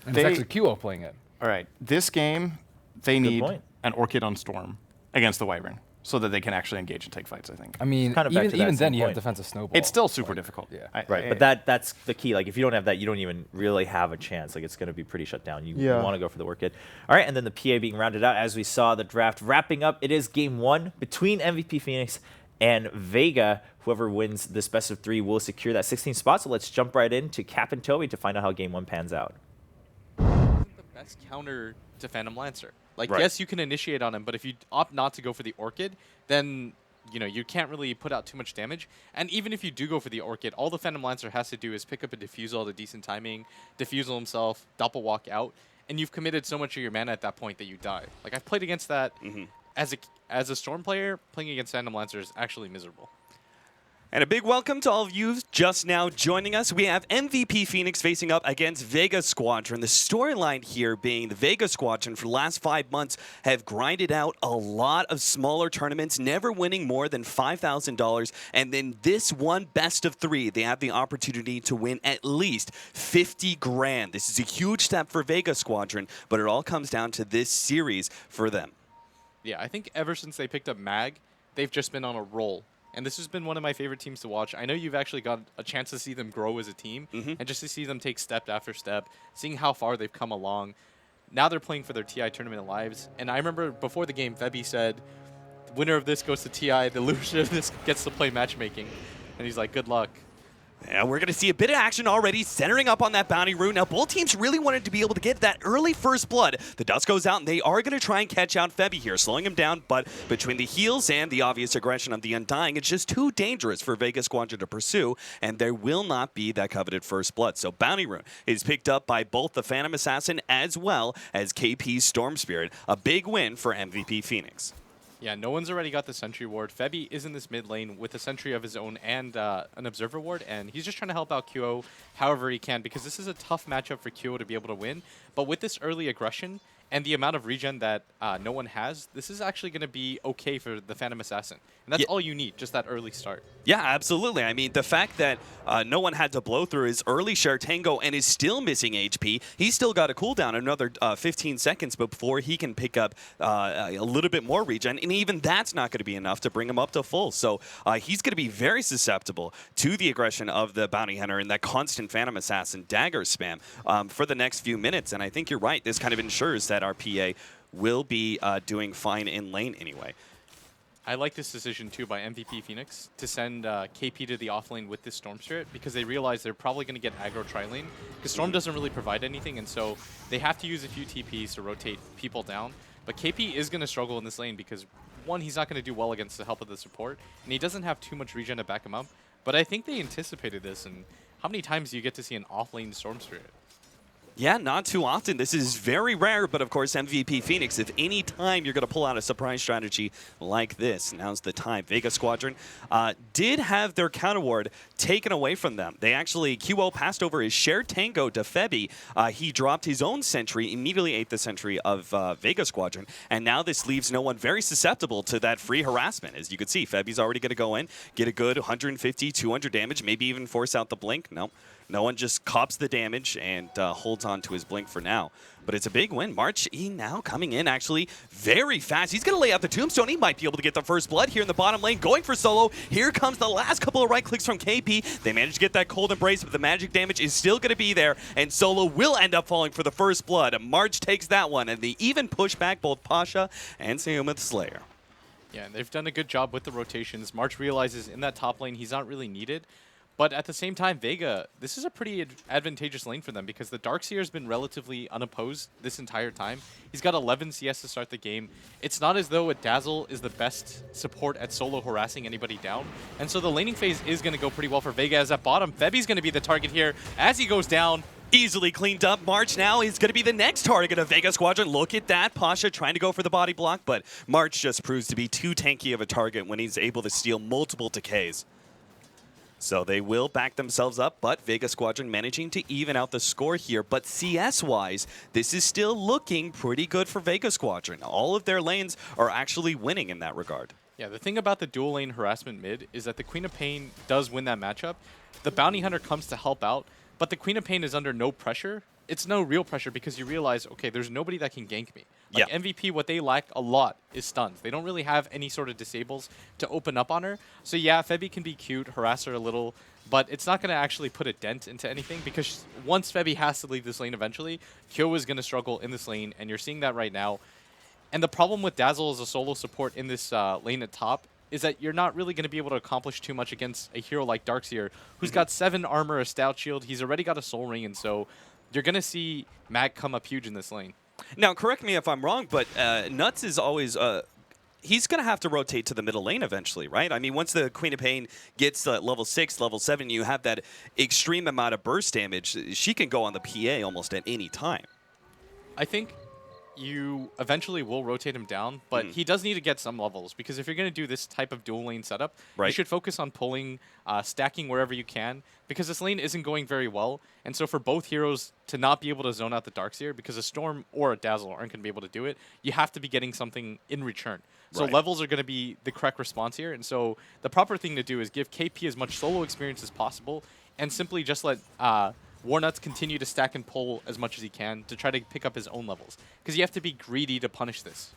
And it's actually QO playing it. All right, this game they need an Orchid on Storm against the Wyvern, so that they can actually engage and take fights, I think. I mean, even then you have defensive snowball. It's still super difficult. Yeah. But that's the key. Like if you don't have that, you don't even really have a chance. Like it's going to be pretty shut down. You want to go for the Orchid. All right, and then the PA being rounded out as we saw the draft wrapping up. It is game 1 between MVP Phoenix and Vega. Whoever wins this best of 3 will secure that 16th spot. So let's jump right into Cap and Toby to find out how game 1 pans out. The best counter to Phantom Lancer. Like, yes, you can initiate on him, but if you opt not to go for the Orchid, then, you can't really put out too much damage. And even if you do go for the Orchid, all the Phantom Lancer has to do is pick up a Diffusal at a decent timing, Diffusal himself, Doppel Walk out, and you've committed so much of your mana at that point that you die. Like, I've played against that as a Storm player. Playing against Phantom Lancer is actually miserable. And a big welcome to all of you just now joining us. We have MVP Phoenix facing up against Vega Squadron. The storyline here being the Vega Squadron for the last 5 months have grinded out a lot of smaller tournaments, never winning more than $5,000. And then this one best of 3, they have the opportunity to win at least 50 grand. This is a huge step for Vega Squadron, but it all comes down to this series for them. Yeah, I think ever since they picked up MAG, they've just been on a roll. And this has been one of my favorite teams to watch. I know you've actually got a chance to see them grow as a team, and just to see them take step after step, seeing how far they've come along. Now they're playing for their TI tournament lives. And I remember before the game, Febby said, the winner of this goes to TI, the loser of this gets to play matchmaking. And he's like, good luck. Yeah, we're going to see a bit of action already, centering up on that bounty rune. Now, both teams really wanted to be able to get that early first blood. The dust goes out, and they are going to try and catch out Febby here, slowing him down. But between the heals and the obvious aggression of the Undying, it's just too dangerous for Vega Squadron to pursue, and there will not be that coveted first blood. So bounty rune is picked up by both the Phantom Assassin as well as KP's Storm Spirit. A big win for MVP Phoenix. Yeah, no one's already got the Sentry ward. Febby is in this mid lane with a Sentry of his own and an Observer ward, and he's just trying to help out QO however he can, because this is a tough matchup for QO to be able to win. But with this early aggression and the amount of regen that no one has, this is actually going to be okay for the Phantom Assassin. And that's all you need, just that early start. Yeah, absolutely. I mean, the fact that no one had to blow through his early share tango and is still missing HP, he's still got a cooldown another 15 seconds before he can pick up a little bit more regen, and even that's not going to be enough to bring him up to full. So he's going to be very susceptible to the aggression of the Bounty Hunter and that constant Phantom Assassin dagger spam for the next few minutes. And I think you're right. This kind of ensures that our PA will be doing fine in lane anyway. I like this decision, too, by MVP Phoenix to send KP to the offlane with this Storm Spirit, because they realize they're probably going to get aggro tri-lane, because Storm doesn't really provide anything, and so they have to use a few TPs to rotate people down. But KP is going to struggle in this lane because, one, he's not going to do well against the help of the support, and he doesn't have too much regen to back him up. But I think they anticipated this, and how many times do you get to see an offlane Storm Spirit? Yeah, not too often. This is very rare, but of course, MVP Phoenix, if any time you're going to pull out a surprise strategy like this, now's the time. Vega Squadron did have their counter ward taken away from them. They actually, QO passed over his shared tango to Febby. He dropped his own sentry, immediately ate the sentry of Vega Squadron, and now this leaves no one very susceptible to that free harassment. As you can see, Febby's already going to go in, get a good 150, 200 damage, maybe even force out the blink. No one just cops the damage and holds on to his blink for now. But it's a big win. March E now coming in actually very fast. He's going to lay out the tombstone. He might be able to get the first blood here in the bottom lane. Going for solo. Here comes the last couple of right clicks from KP. They managed to get that cold embrace, but the magic damage is still going to be there. And solo will end up falling for the first blood. March takes that one. And they even push back both Pasha and Seumith Slayer. Yeah, and they've done a good job with the rotations. March realizes in that top lane he's not really needed. But at the same time, Vega, this is a pretty advantageous lane for them because the Darkseer has been relatively unopposed this entire time. He's got 11 CS to start the game. It's not as though a Dazzle is the best support at solo harassing anybody down. And so the laning phase is going to go pretty well for Vega as at bottom. Febby's going to be the target here as he goes down. Easily cleaned up. March now is going to be the next target of Vega Squadron. Look at that. Pasha trying to go for the body block, but March just proves to be too tanky of a target when he's able to steal multiple decays. So they will back themselves up, but Vega Squadron managing to even out the score here. But CS-wise, this is still looking pretty good for Vega Squadron. All of their lanes are actually winning in that regard. Yeah, the thing about the dual lane harassment mid is that the Queen of Pain does win that matchup. The Bounty Hunter comes to help out, but the Queen of Pain is under no pressure. It's no real pressure because you realize, okay, there's nobody that can gank me. Like MVP, what they lack a lot is stuns. They don't really have any sort of disables to open up on her. So yeah, Febby can be cute, harass her a little, but it's not going to actually put a dent into anything because once Febby has to leave this lane eventually, Kyo is going to struggle in this lane, and you're seeing that right now. And the problem with Dazzle as a solo support in this lane at top is that you're not really going to be able to accomplish too much against a hero like Darkseer, who's got 7 armor, a stout shield. He's already got a soul ring, and so you're going to see Mag come up huge in this lane. Now, correct me if I'm wrong, but Nuts is always... he's going to have to rotate to the middle lane eventually, right? I mean, once the Queen of Pain gets level 6, level 7, you have that extreme amount of burst damage, she can go on the PA almost at any time. I think you eventually will rotate him down, but he does need to get some levels, because if you're going to do this type of dual lane setup, you should focus on pulling, stacking wherever you can, because this lane isn't going very well. And so for both heroes to not be able to zone out the Darkseer, because a Storm or a Dazzle aren't going to be able to do it, you have to be getting something in return. So levels are going to be the correct response here. And so the proper thing to do is give KP as much solo experience as possible, and simply just let Warnuts continue to stack and pull as much as he can to try to pick up his own levels, because you have to be greedy to punish this.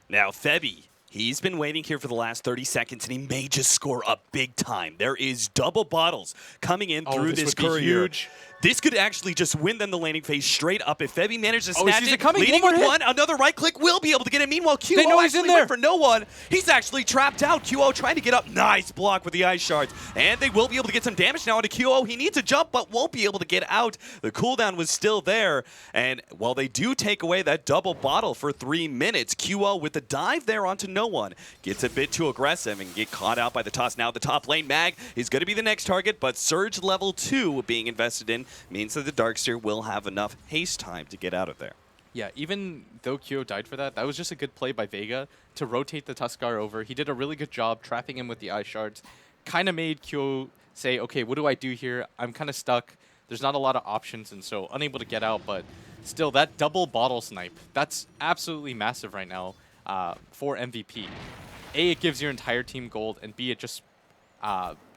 Now, Febby, he's been waiting here for the last 30 seconds, and he may just score up big time. There is double bottles coming in through this courier. Huge. This could actually just win them the laning phase straight up if Febby manages to snatch it. Leading with one, another right click will be able to get it. Meanwhile, QO actually went for no one. He's actually trapped out. QO trying to get up. Nice block with the ice shards. And they will be able to get some damage now onto QO. He needs to jump, but won't be able to get out. The cooldown was still there. And while they do take away that double bottle for 3 minutes, QO with the dive there onto no one gets a bit too aggressive and get caught out by the toss. Now the top lane, Mag is going to be the next target, but Surge level 2 being invested in means that the Darkseer will have enough haste time to get out of there. Yeah, even though Kyo died for that, that was just a good play by Vega to rotate the Tuskar over. He did a really good job trapping him with the Ice Shards. Kind of made Kyo say, okay, what do I do here? I'm kind of stuck. There's not a lot of options, and so unable to get out, but still, that double bottle snipe, that's absolutely massive right now for MVP. A, it gives your entire team gold, and B, it just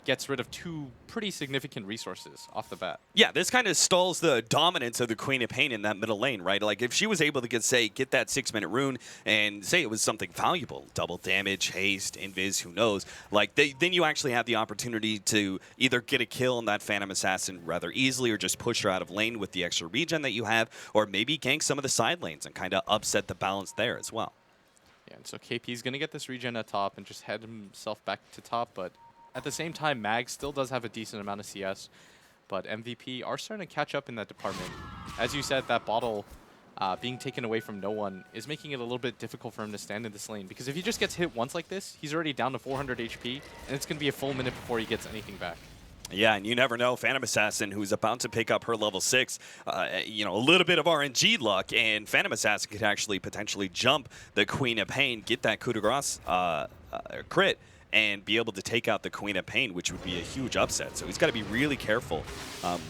gets rid of 2 pretty significant resources off the bat. Yeah, this kind of stalls the dominance of the Queen of Pain in that middle lane, right? Like, if she was able to get that 6-minute rune and say it was something valuable, double damage, haste, invis, who knows, like, then you actually have the opportunity to either get a kill on that Phantom Assassin rather easily or just push her out of lane with the extra regen that you have, or maybe gank some of the side lanes and kind of upset the balance there as well. Yeah, and so KP's going to get this regen at top and just head himself back to top, but at the same time, Mag still does have a decent amount of CS, but MVP are starting to catch up in that department. As you said, that bottle being taken away from no one is making it a little bit difficult for him to stand in this lane, because if he just gets hit once like this, he's already down to 400 HP, and it's going to be a full minute before he gets anything back. Yeah, and you never know. Phantom Assassin, who's about to pick up her level 6, you know, a little bit of RNG luck, and Phantom Assassin could actually potentially jump the Queen of Pain, get that coup de grace crit, and be able to take out the Queen of Pain, which would be a huge upset. So he's got to be really careful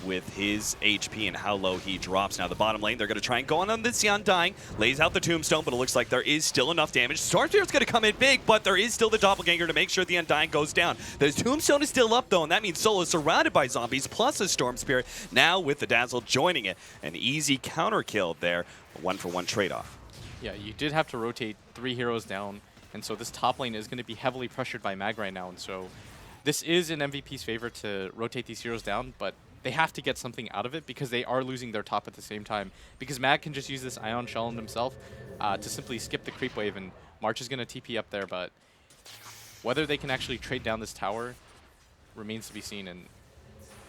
with his HP and how low he drops. Now the bottom lane, they're going to try and go on this Undying, lays out the Tombstone, but it looks like there is still enough damage. Stormspear's going to come in big, but there is still the Doppelganger to make sure the Undying goes down. The Tombstone is still up, though, and that means Solo is surrounded by zombies, plus a Stormspear, now with the Dazzle joining it. An easy counter kill there, a 1-for-1 trade-off. Yeah, you did have to rotate 3 heroes down, and so this top lane is going to be heavily pressured by Mag right now, and so this is in MVP's favor to rotate these heroes down, but they have to get something out of it because they are losing their top at the same time. Because Mag can just use this Ion Shell on himself to simply skip the creep wave, and March is going to TP up there, but whether they can actually trade down this tower remains to be seen. And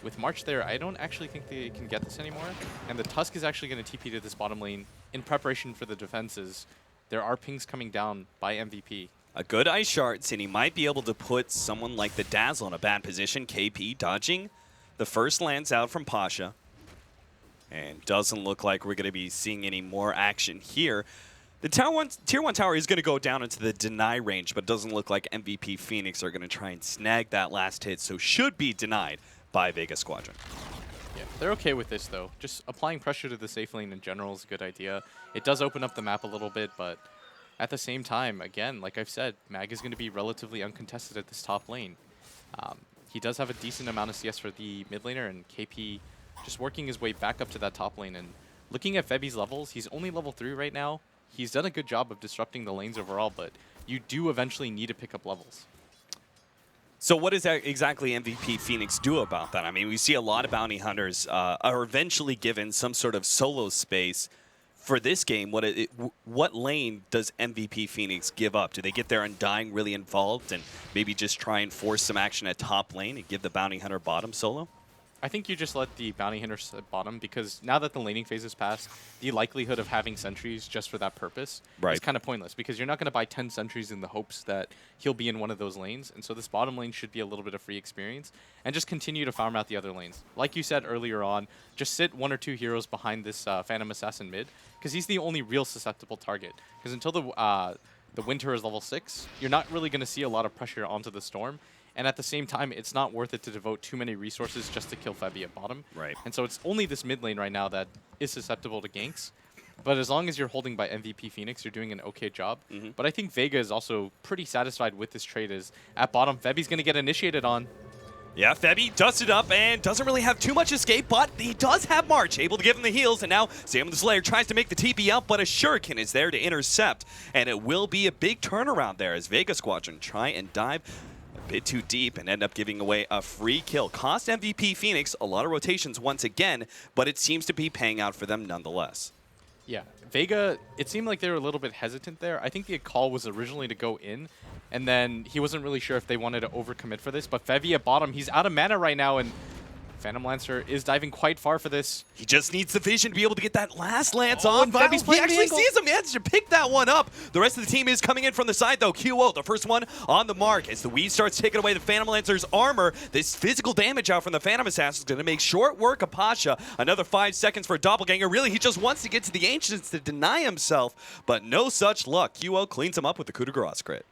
with March there, I don't actually think they can get this anymore, and the Tusk is actually going to TP to this bottom lane in preparation for the defenses. There are pings coming down by MVP. A good Ice Shards, and he might be able to put someone like the Dazzle in a bad position. KP dodging the first lands out from Pasha. And doesn't look like we're going to be seeing any more action here. The Tier 1 tower is going to go down into the deny range, but it doesn't look like MVP Phoenix are going to try and snag that last hit, so should be denied by Vega Squadron. Yeah, they're okay with this, though. Just applying pressure to the safe lane in general is a good idea. It does open up the map a little bit, but at the same time, again, like I've said, Mag is going to be relatively uncontested at this top lane. He does have a decent amount of CS for the mid laner, and KP just working his way back up to that top lane. And looking at Febby's levels, he's only level 3 right now. He's done a good job of disrupting the lanes overall, but you do eventually need to pick up levels. So what does exactly MVP Phoenix do about that? I mean, we see a lot of bounty hunters are eventually given some sort of solo space. For this game, what lane does MVP Phoenix give up? Do they get their Undying really involved and maybe just try and force some action at top lane and give the bounty hunter bottom solo? I think you just let the bounty hunter sit bottom, because now that the laning phase is passed, the likelihood of having sentries just for that purpose is kind of pointless, because you're not going to buy 10 sentries in the hopes that he'll be in one of those lanes. And so this bottom lane should be a little bit of free experience, and just continue to farm out the other lanes. Like you said earlier on, just sit 1 or 2 heroes behind this Phantom Assassin mid, because he's the only real susceptible target. Because until the winter is level 6, you're not really going to see a lot of pressure onto the Storm. And at the same time, it's not worth it to devote too many resources just to kill Febby at bottom. Right. And so it's only this mid lane right now that is susceptible to ganks. But as long as you're holding by MVP Phoenix, you're doing an okay job. But I think Vega is also pretty satisfied with this trade, as at bottom, Febby's going to get initiated on. Yeah, Febby dusted up and doesn't really have too much escape, but he does have March, able to give him the heals, and now Sam the Slayer tries to make the TP out, but a Shuriken is there to intercept, and it will be a big turnaround there as Vega Squadron try and dive a bit too deep and end up giving away a free kill. Cost MVP Phoenix a lot of rotations once again, but it seems to be paying out for them nonetheless. Yeah, Vega, it seemed like they were a little bit hesitant there. I think the call was originally to go in, and then he wasn't really sure if they wanted to overcommit for this. But Febby at bottom, he's out of mana right now, and Phantom Lancer is diving quite far for this. He just needs the vision to be able to get that last lance on. And Febby's He playing actually sees him. He has to pick that one up. The rest of the team is coming in from the side, though. QO, the first one on the mark. As the weave starts taking away the Phantom Lancer's armor, this physical damage out from the Phantom Assassin is going to make short work of Pasha. Another 5 seconds for Doppelganger. Really, he just wants to get to the Ancients to deny himself, but no such luck. QO cleans him up with the coup de grace crit.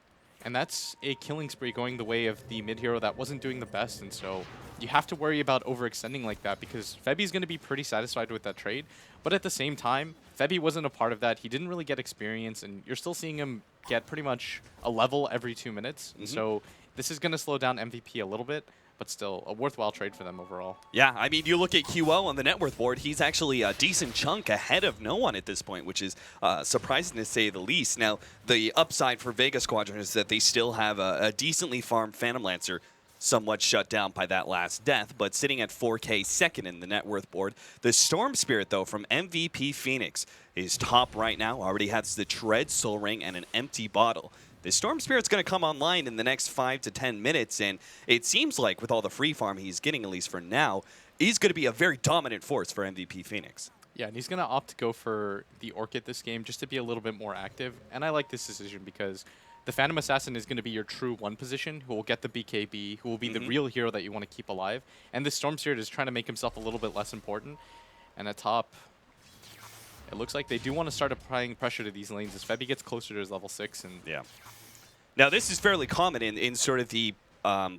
And that's a killing spree going the way of the mid hero that wasn't doing the best, and so you have to worry about overextending like that, because Febby's going to be pretty satisfied with that trade. But at the same time, Febby wasn't a part of that. He didn't really get experience, and you're still seeing him get pretty much a level every 2 minutes. And so this is going to slow down MVP a little bit, but still a worthwhile trade for them overall. Yeah, I mean, you look at QO on the net worth board, he's actually a decent chunk ahead of no one at this point, which is surprising to say the least. Now, the upside for Vega Squadron is that they still have a decently farmed Phantom Lancer, somewhat shut down by that last death, but sitting at 4K second in the net worth board. The Storm Spirit, though, from MVP Phoenix is top right now, already has the Tread, Soul Ring, and an empty bottle. The Storm Spirit's going to come online in the next 5 to 10 minutes, and it seems like with all the free farm he's getting, at least for now, he's going to be a very dominant force for MVP Phoenix. Yeah, and he's going to opt to go for the Orchid this game just to be a little bit more active, and I like this decision because the Phantom Assassin is going to be your true one position, who will get the BKB, who will be the real hero that you want to keep alive, and the Storm Spirit is trying to make himself a little bit less important, and at top, it looks like they do want to start applying pressure to these lanes as Febby gets closer to his level 6. And yeah. Now, this is fairly common in sort of the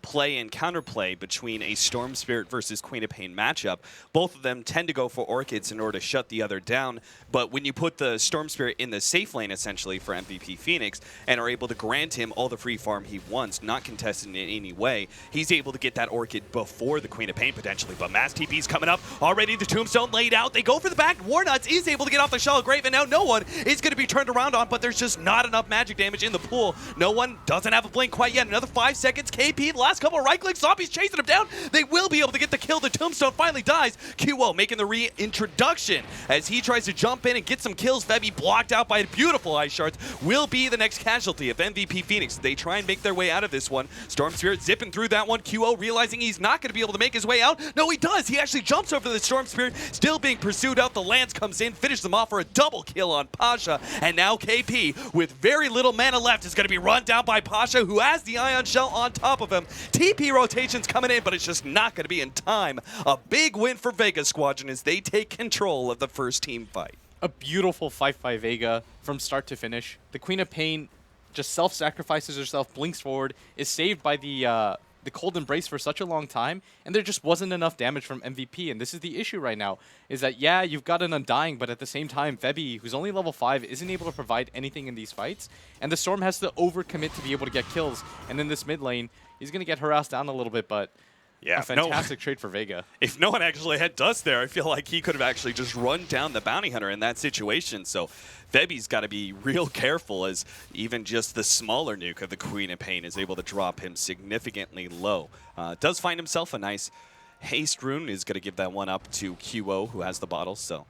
play and counterplay between a Storm Spirit versus Queen of Pain matchup. Both of them tend to go for Orchids in order to shut the other down, but when you put the Storm Spirit in the safe lane, essentially, for MVP Phoenix, and are able to grant him all the free farm he wants, not contested in any way, he's able to get that Orchid before the Queen of Pain, potentially. But Mass TP's coming up. Already the Tombstone laid out. They go for the back. Warnuts is able to get off the Shell of Grave, and now no one is going to be turned around on, but there's just not enough magic damage in the pool. No one doesn't have a blink quite yet. Another 5 seconds. KP, the last couple of right-click zombies chasing him down. They will be able to get the kill. The Tombstone finally dies. QO making the reintroduction as he tries to jump in and get some kills. Febby blocked out by beautiful Ice Shards will be the next casualty of MVP Phoenix. They try and make their way out of this one. Storm Spirit zipping through that one. QO realizing he's not going to be able to make his way out. No, he does. He actually jumps over the Storm Spirit, still being pursued out. The Lance comes in, finishes them off for a double kill on Pasha. And now KP, with very little mana left, is going to be run down by Pasha, who has the Ion Shell on top of him. TP rotations coming in, but it's just not going to be in time. A big win for Vega Squadron as they take control of the first team fight. A beautiful fight by Vega from start to finish. The Queen of Pain just self-sacrifices herself, blinks forward, is saved by the Cold Embrace for such a long time, and there just wasn't enough damage from MVP, and this is the issue right now, is that, yeah, you've got an Undying, but at the same time, Febby, who's only level 5, isn't able to provide anything in these fights, and the Storm has to overcommit to be able to get kills, and in this mid lane, he's going to get harassed down a little bit, but yeah, a fantastic trade for Vega. If no one actually had dust there, I feel like he could have actually just run down the Bounty Hunter in that situation. So Febby's got to be real careful, as even just the smaller nuke of the Queen of Pain is able to drop him significantly low. Does find himself a nice haste rune, is going to give that one up to QO, who has the bottle. So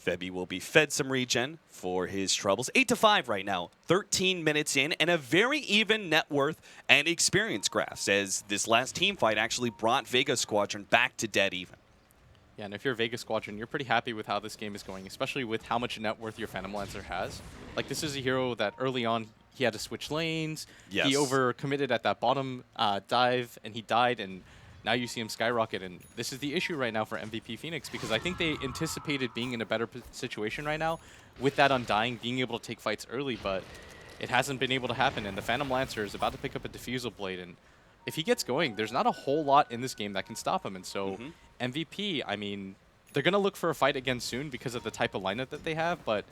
Febby will be fed some regen for his troubles. 8-5 right now, 13 minutes in, and a very even net worth and experience graphs, as this last team fight actually brought Vega Squadron back to dead even. Yeah, and if you're Vega Squadron, you're pretty happy with how this game is going, especially with how much net worth your Phantom Lancer has. Like, this is a hero that early on, he had to switch lanes. Yes. He overcommitted at that bottom dive, and he died, and now you see him skyrocket, and this is the issue right now for MVP Phoenix, because I think they anticipated being in a better situation right now with that Undying, being able to take fights early, but it hasn't been able to happen, and the Phantom Lancer is about to pick up a Diffusal Blade, and if he gets going, there's not a whole lot in this game that can stop him, and so MVP, I mean, they're going to look for a fight again soon because of the type of lineup that they have, but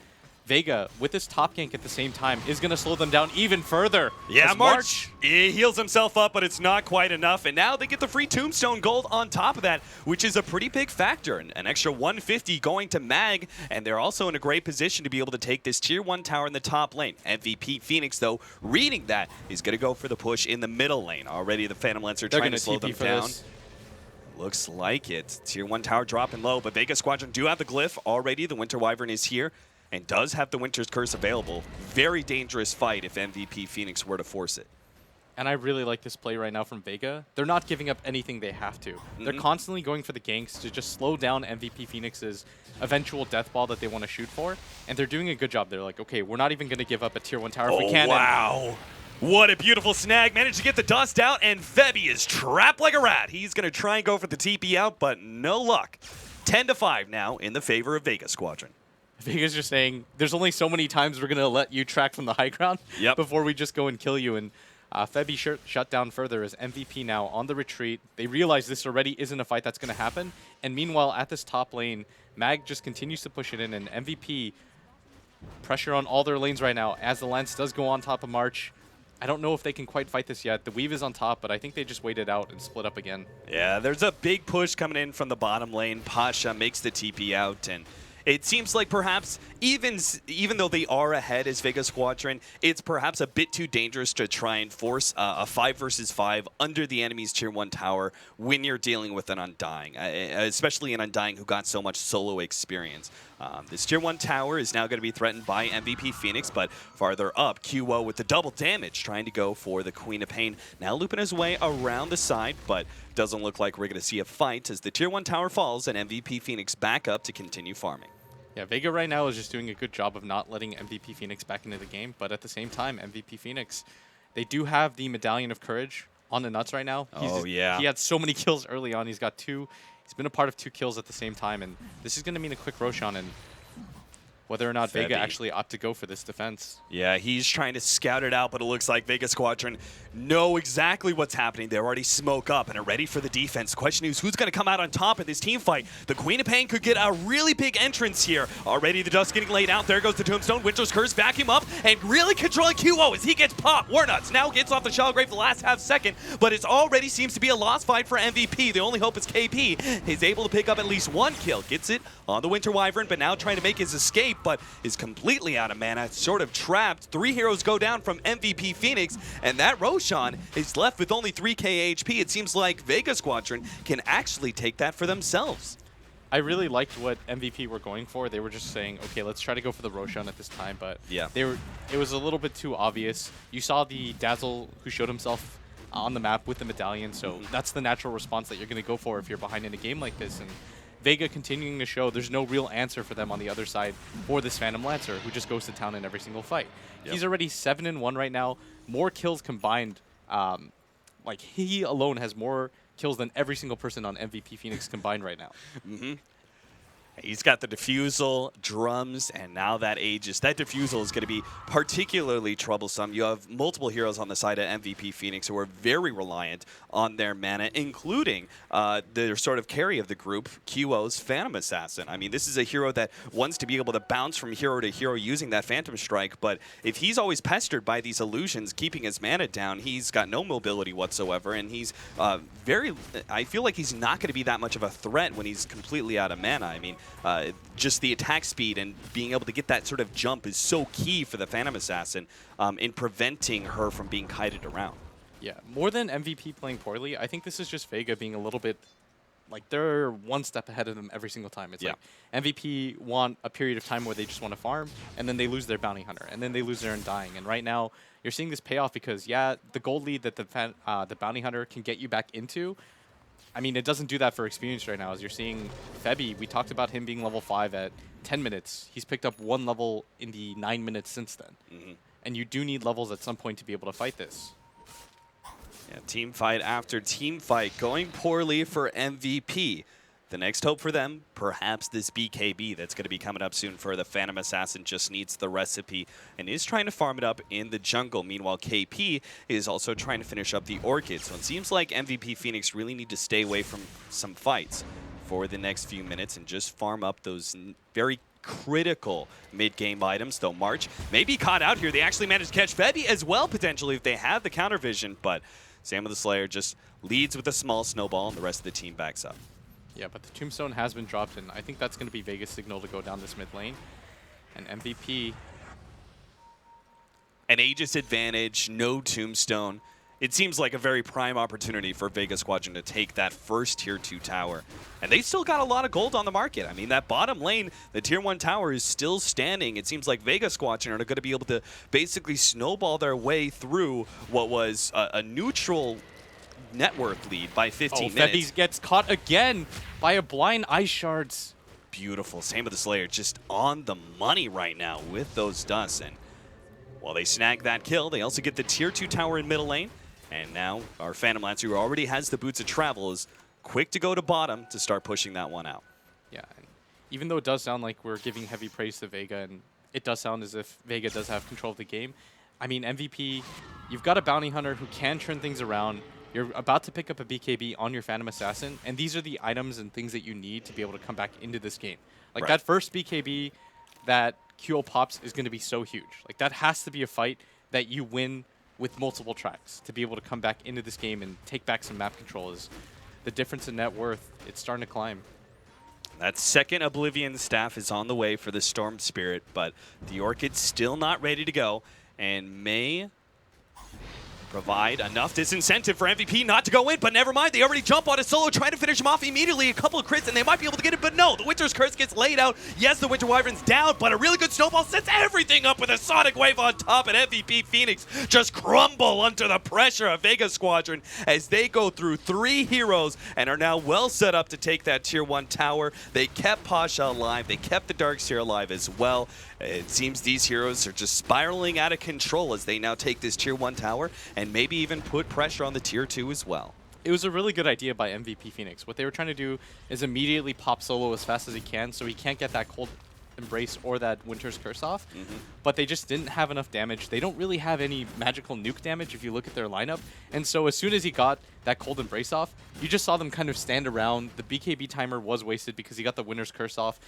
Vega, with this top gank at the same time, is going to slow them down even further. Yeah, March, he heals himself up, but it's not quite enough. And now they get the free Tombstone Gold on top of that, which is a pretty big factor. An extra 150 going to Mag, and they're also in a great position to be able to take this Tier 1 tower in the top lane. MVP Phoenix, though, reading that, is going to go for the push in the middle lane. Already the Phantom Lancer trying to slow them down. Looks like it. Tier 1 tower dropping low, but Vega Squadron do have the glyph already. The Winter Wyvern is here and does have the Winter's Curse available. Very dangerous fight if MVP Phoenix were to force it. And I really like this play right now from Vega. They're not giving up anything they have to. They're constantly going for the ganks to just slow down MVP Phoenix's eventual death ball that they want to shoot for. And they're doing a good job. They're like, okay, we're not even going to give up a Tier 1 tower if we can. Wow. What a beautiful snag. Managed to get the dust out, and Febby is trapped like a rat. He's going to try and go for the TP out, but no luck. 10-5 now in the favor of Vega Squadron. Vega's just saying, there's only so many times we're going to let you track from the high ground before we just go and kill you. And Febby shut down further as MVP now on the retreat. They realize this already isn't a fight that's going to happen. And meanwhile, at this top lane, Mag just continues to push it in, and MVP pressure on all their lanes right now as the Lance does go on top of March. I don't know if they can quite fight this yet. The Weave is on top, but I think they just wait it out and split up again. Yeah, there's a big push coming in from the bottom lane. Pasha makes the TP out, and it seems like perhaps even though they are ahead as Vega Squadron, it's perhaps a bit too dangerous to try and force a 5 versus 5 under the enemy's Tier 1 tower when you're dealing with an Undying, especially an Undying who got so much solo experience. This Tier 1 tower is now going to be threatened by MVP Phoenix, but farther up, QO with the double damage, trying to go for the Queen of Pain. Now looping his way around the side, but doesn't look like we're going to see a fight as the Tier 1 tower falls and MVP Phoenix back up to continue farming. Yeah, Vega right now is just doing a good job of not letting MVP Phoenix back into the game, but at the same time, MVP Phoenix, they do have the Medallion of Courage on the nuts right now. He had so many kills early on. He's got 2. He's been a part of 2 kills at the same time, and this is going to mean a quick Roshan, and whether or not Vega actually opt to go for this defense. Yeah, he's trying to scout it out, but it looks like Vega Squadron know exactly what's happening. They already smoke up and are ready for the defense. The question is, who's going to come out on top of this team fight? The Queen of Pain could get a really big entrance here. Already the dust getting laid out. There goes the Tombstone. Winter's Curse vacuum up and really controlling QO as he gets popped. Warnuts now gets off the Shell Grave the last half second, but it already seems to be a lost fight for MVP. The only hope is KP is able to pick up at least 1 kill. Gets it on the Winter Wyvern, but now trying to make his escape, but is completely out of mana, sort of trapped. 3 heroes go down from MVP Phoenix, and that Roshan is left with only 3k HP. It seems like Vega Squadron can actually take that for themselves. I really liked what MVP were going for. They were just saying, okay, let's try to go for the Roshan at this time, but it was a little bit too obvious. You saw the Dazzle who showed himself on the map with the Medallion, so that's the natural response that you're going to go for if you're behind in a game like this. And Vega continuing to show there's no real answer for them on the other side for this Phantom Lancer, who just goes to town in every single fight. He's already 7-1 right now, more kills combined. Like, he alone has more kills than every single person on MVP Phoenix combined right now. He's got the Diffusal, drums, and now that Aegis. That Diffusal is going to be particularly troublesome. You have multiple heroes on the side of MVP Phoenix who are very reliant on their mana, including their sort of carry of the group, QO's Phantom Assassin. I mean, this is a hero that wants to be able to bounce from hero to hero using that Phantom Strike, but if he's always pestered by these illusions, keeping his mana down, he's got no mobility whatsoever, and he's I feel like he's not going to be that much of a threat when he's completely out of mana. I mean, just the attack speed and being able to get that sort of jump is so key for the Phantom Assassin in preventing her from being kited around. Yeah, more than MVP playing poorly, I think this is just Vega being a little bit Like, they're one step ahead of them every single time. It's like MVP want a period of time where they just want to farm, and then they lose their bounty hunter, and then they lose their undying. And right now, you're seeing this payoff because, yeah, the gold lead that the bounty hunter can get you back into, I mean, it doesn't do that for experience right now. As you're seeing Febby, we talked about him being level 5 at 10 minutes. He's picked up 1 level in the 9 minutes since then. And you do need levels at some point to be able to fight this. Yeah, team fight after team fight going poorly for MVP. The next hope for them, perhaps this BKB that's going to be coming up soon for the Phantom Assassin, just needs the recipe and is trying to farm it up in the jungle. Meanwhile, KP is also trying to finish up the Orchid. So it seems like MVP Phoenix really need to stay away from some fights for the next few minutes and just farm up those very critical mid-game items, though March may be caught out here. They actually managed to catch Febby as well, potentially, if they have the counter vision, but Sam of the Slayer just leads with a small snowball, and the rest of the team backs up. Yeah, but the Tombstone has been dropped, and I think that's going to be Vega's signal to go down this mid lane. And MVP... An Aegis advantage, no Tombstone. It seems like a very prime opportunity for Vega Squadron to take that first Tier 2 tower. And they still got a lot of gold on the market. I mean, that bottom lane, the Tier 1 tower is still standing. It seems like Vega Squadron are going to be able to basically snowball their way through what was a neutral net worth lead by 15 minutes. Febby gets caught again by a blind Ice Shards. Beautiful. Sam of the Slayer just on the money right now with those dusts. And while they snag that kill, they also get the Tier 2 tower in middle lane. And now our Phantom Lancer, who already has the boots of travel, is quick to go to bottom to start pushing that one out. Yeah, and even though it does sound like we're giving heavy praise to Vega, and it does sound as if Vega does have control of the game, I mean, MVP, you've got a bounty hunter who can turn things around. You're about to pick up a BKB on your Phantom Assassin, and these are the items and things that you need to be able to come back into this game. Like, that first BKB that QO pops is going to be so huge. Like, that has to be a fight that you win with multiple tracks to be able to come back into this game and take back some map control. Is the difference in net worth, it's starting to climb. That second Oblivion staff is on the way for the Storm Spirit, but the Orchid's still not ready to go and may provide enough disincentive for MVP not to go in, but never mind. They already jump on a solo, trying to finish him off immediately. A couple of crits, and they might be able to get it, but no. The Winter's Curse gets laid out. Yes, the Winter Wyvern's down, but a really good snowball sets everything up with a Sonic Wave on top, and MVP Phoenix just crumble under the pressure of Vega Squadron as they go through 3 heroes and are now well set up to take that Tier 1 tower. They kept Pasha alive. They kept the Darkseer alive as well. It seems these heroes are just spiraling out of control as they now take this Tier 1 tower and maybe even put pressure on the Tier 2 as well. It was a really good idea by MVP Phoenix. What they were trying to do is immediately pop solo as fast as he can so he can't get that cold embrace or that Winter's Curse off. But they just didn't have enough damage. They don't really have any magical nuke damage if you look at their lineup. And so as soon as he got that cold embrace off, you just saw them kind of stand around. The BKB timer was wasted because he got the Winter's Curse off.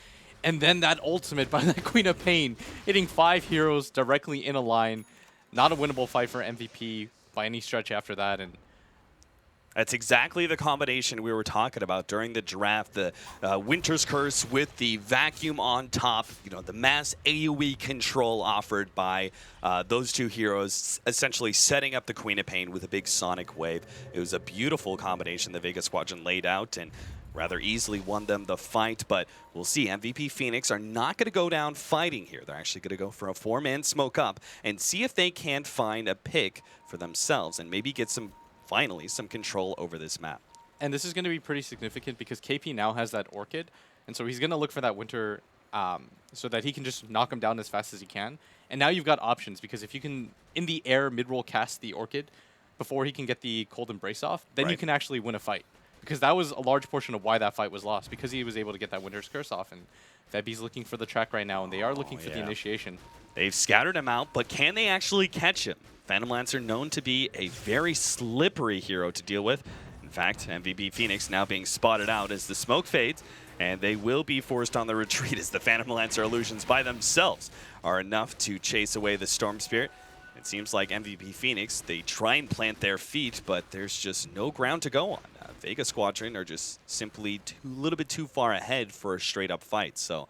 And then that ultimate by that Queen of Pain, hitting 5 heroes directly in a line. Not a winnable fight for MVP by any stretch after that. And that's exactly the combination we were talking about during the draft. The Winter's Curse with the vacuum on top, you know, the mass AoE control offered by those 2 heroes, essentially setting up the Queen of Pain with a big Sonic Wave. It was a beautiful combination the Vega Squadron laid out and rather easily won them the fight, but we'll see. MVP Phoenix are not going to go down fighting here. They're actually going to go for a 4-man smoke up and see if they can find a pick for themselves and maybe get finally some control over this map. And this is going to be pretty significant because KP now has that Orchid, and so he's going to look for that Winter so that he can just knock him down as fast as he can. And now you've got options because if you can, in the air, mid-roll cast the Orchid before he can get the Cold Embrace off, then you can actually win a fight. Because that was a large portion of why that fight was lost, because he was able to get that Winter's Curse off. And Febby's looking for the track right now, and they are looking for the initiation. They've scattered him out, but can they actually catch him? Phantom Lancer known to be a very slippery hero to deal with. In fact, MVP Phoenix now being spotted out as the smoke fades, and they will be forced on the retreat as the Phantom Lancer illusions by themselves are enough to chase away the Storm Spirit. It seems like MVP Phoenix, they try and plant their feet, but there's just no ground to go on. Vega Squadron are just simply a little bit too far ahead for a straight-up fight. So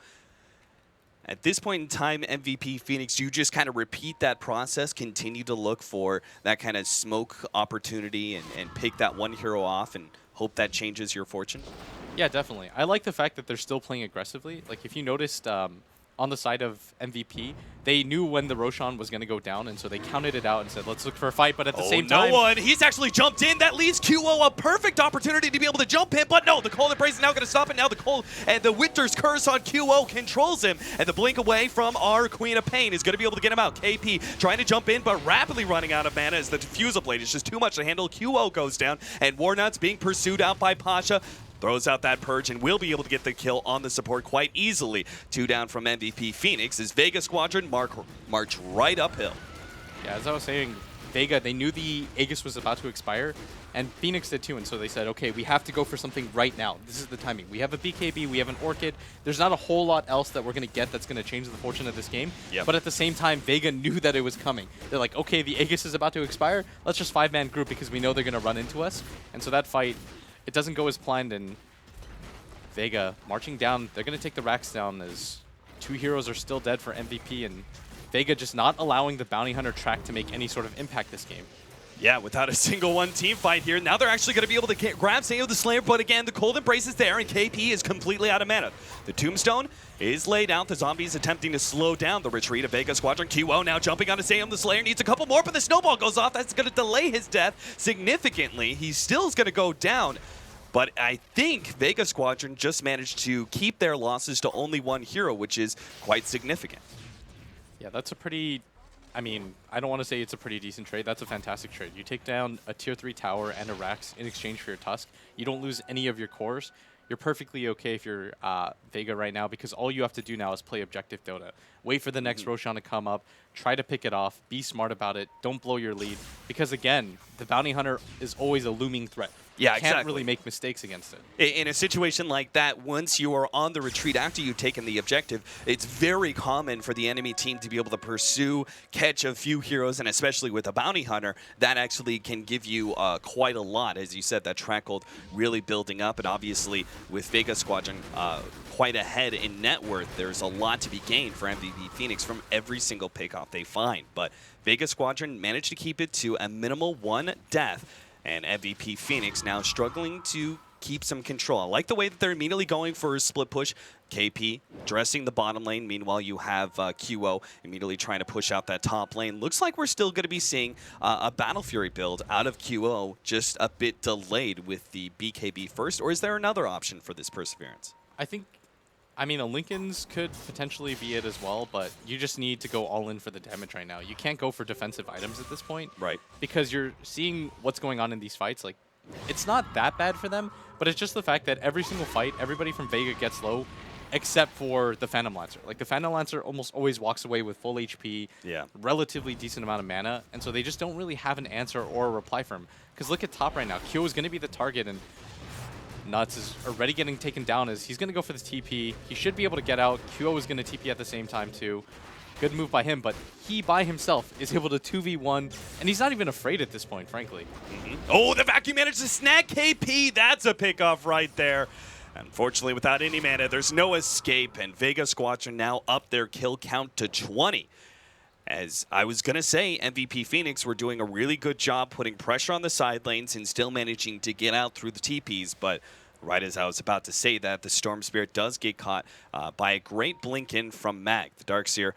At this point in time, MVP Phoenix, you just kind of repeat that process, continue to look for that kind of smoke opportunity and pick that one hero off and hope that changes your fortune? Yeah, definitely. I like the fact that they're still playing aggressively. Like, if you noticed on the side of MVP, they knew when the Roshan was going to go down, and so they counted it out and said, let's look for a fight, but at the same time... no one! He's actually jumped in. That leaves QO a perfect opportunity to be able to jump in, but no, the Cold Embrace is now going to stop it. Now the Cold and the Winter's Curse on QO controls him, and the blink away from our Queen of Pain is going to be able to get him out. KP trying to jump in, but rapidly running out of mana as the Diffusal Blade is just too much to handle. QO goes down, and Warnuts being pursued out by Pasha. Throws out that Purge and will be able to get the kill on the support quite easily. 2 down from MVP Phoenix as Vega Squadron march right uphill. Yeah, as I was saying, Vega, they knew the Aegis was about to expire, and Phoenix did too, and so they said, okay, we have to go for something right now. This is the timing. We have a BKB, we have an Orchid. There's not a whole lot else that we're going to get that's going to change the fortune of this game. Yep. But at the same time, Vega knew that it was coming. They're like, okay, the Aegis is about to expire. Let's just 5-man group because we know they're going to run into us. And so that fight, it doesn't go as planned, and Vega marching down. They're going to take the racks down as 2 heroes are still dead for MVP, and Vega just not allowing the Bounty Hunter track to make any sort of impact this game. Yeah, without a single one team fight here. Now they're actually going to be able to grab Sayo the Slayer, but again, the Cold Embrace is there, and KP is completely out of mana. The Tombstone is laid out. The zombies attempting to slow down the retreat of Vega Squadron. QO now jumping onto Sayo the Slayer. Needs a couple more, but the snowball goes off. That's going to delay his death significantly. He still is going to go down. But I think Vega Squadron just managed to keep their losses to only 1 hero, which is quite significant. Yeah, that's a pretty... I mean, I don't want to say it's a pretty decent trade. That's a fantastic trade. You take down a tier 3 tower and a Rax in exchange for your Tusk. You don't lose any of your cores. You're perfectly okay if you're Vega right now, because all you have to do now is play objective Dota. Wait for the next Roshan to come up, try to pick it off, be smart about it, don't blow your lead, because again, the Bounty Hunter is always a looming threat. Yeah, you can't exactly. really make mistakes against it. In a situation like that, once you are on the retreat after you've taken the objective, it's very common for the enemy team to be able to pursue, catch a few heroes, and especially with a Bounty Hunter, that actually can give you quite a lot. As you said, that track gold really building up, and obviously with Vega Squadron quite ahead in net worth, there's a lot to be gained for MVP Phoenix from every single pickoff they find. But Vega Squadron managed to keep it to a minimal 1 death, and MVP Phoenix now struggling to keep some control. I like the way that they're immediately going for a split push. KP dressing the bottom lane. Meanwhile, you have QO immediately trying to push out that top lane. Looks like we're still going to be seeing a Battle Fury build out of QO, just a bit delayed with the BKB first. Or is there another option for this Perseverance? I mean, a Lincoln's could potentially be it as well, but you just need to go all in for the damage right now. You can't go for defensive items at this point. Right. Because you're seeing what's going on in these fights. Like, it's not that bad for them, but it's just the fact that every single fight, everybody from Vega gets low, except for the Phantom Lancer. Like, the Phantom Lancer almost always walks away with full HP, relatively decent amount of mana, and so they just don't really have an answer or a reply for him. Because look at top right now. Kyo is going to be the target, and Nuts is already getting taken down as he's going to go for the TP. He should be able to get out. QO is going to TP at the same time too. Good move by him, but he by himself is able to 2v1, and he's not even afraid at this point, frankly. Oh, the vacuum managed to snag KP. That's a pickoff right there. Unfortunately, without any mana, there's no escape, and Vega Squadron now up their kill count to 20. As I was going to say, MVP Phoenix were doing a really good job putting pressure on the side lanes and still managing to get out through the TPs, but right as I was about to say that, the Storm Spirit does get caught by a great blink in from Mag. The Darkseer,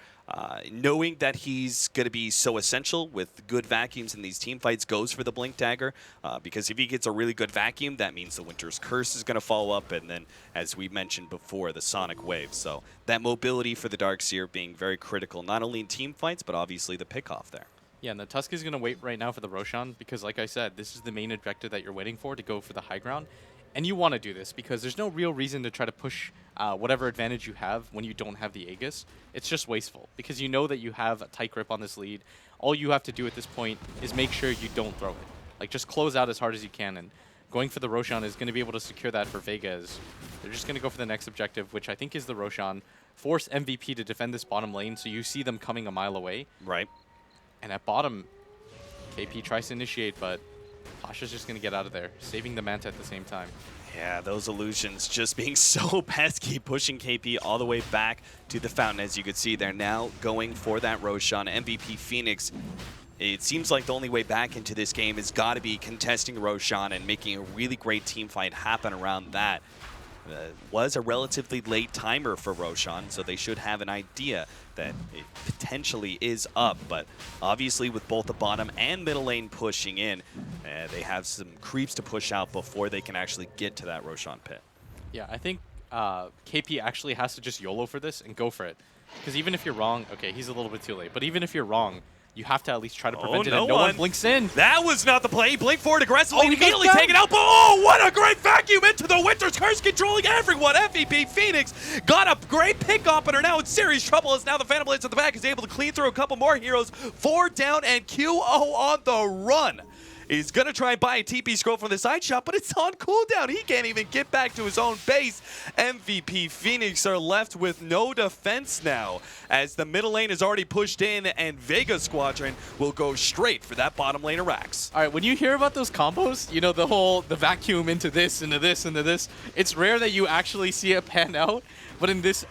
knowing that he's going to be so essential with good vacuums in these team fights, goes for the Blink Dagger, because if he gets a really good vacuum, that means the Winter's Curse is going to follow up, and then, as we mentioned before, the Sonic Wave. So that mobility for the Darkseer being very critical, not only in team fights, but obviously the pickoff there. Yeah, and the Tusk is going to wait right now for the Roshan, because like I said, this is the main objective that you're waiting for, to go for the high ground. And you want to do this because there's no real reason to try to push whatever advantage you have when you don't have the Aegis. It's just wasteful because you know that you have a tight grip on this lead. All you have to do at this point is make sure you don't throw it. Like, just close out as hard as you can, and going for the Roshan is going to be able to secure that for Vegas. They're just going to go for the next objective, which I think is the Roshan. Force MVP to defend this bottom lane, so you see them coming a mile away. Right. And at bottom, KP tries to initiate, but Pasha's just going to get out of there, saving the Manta at the same time. Yeah, those illusions just being so pesky, pushing KP all the way back to the fountain. As you can see, they're now going for that Roshan. MVP Phoenix, it seems like the only way back into this game has got to be contesting Roshan and making a really great team fight happen around that. Was a relatively late timer for Roshan, so they should have an idea that it potentially is up. But obviously with both the bottom and middle lane pushing in, they have some creeps to push out before they can actually get to that Roshan pit. Yeah, I think KP actually has to just YOLO for this and go for it. Because even if you're wrong, okay, he's a little bit too late, but even if you're wrong, you have to at least try to prevent it, and no one blinks in. That was not the play. Blink forward aggressively, immediately taken out. But oh, what a great vacuum into the Winter's Curse, controlling everyone. MVP Phoenix got a great pick up and are now in serious trouble as now the Phantom Blades at the back is able to clean through a couple more heroes. 4 down and QO on the run. He's going to try and buy a TP scroll from the side shot, but it's on cooldown. He can't even get back to his own base. MVP Phoenix are left with no defense now, as the middle lane is already pushed in, and Vega Squadron will go straight for that bottom lane of Rax. All right, when you hear about those combos, you know, the vacuum into this, into this, into this, it's rare that you actually see it pan out. But in this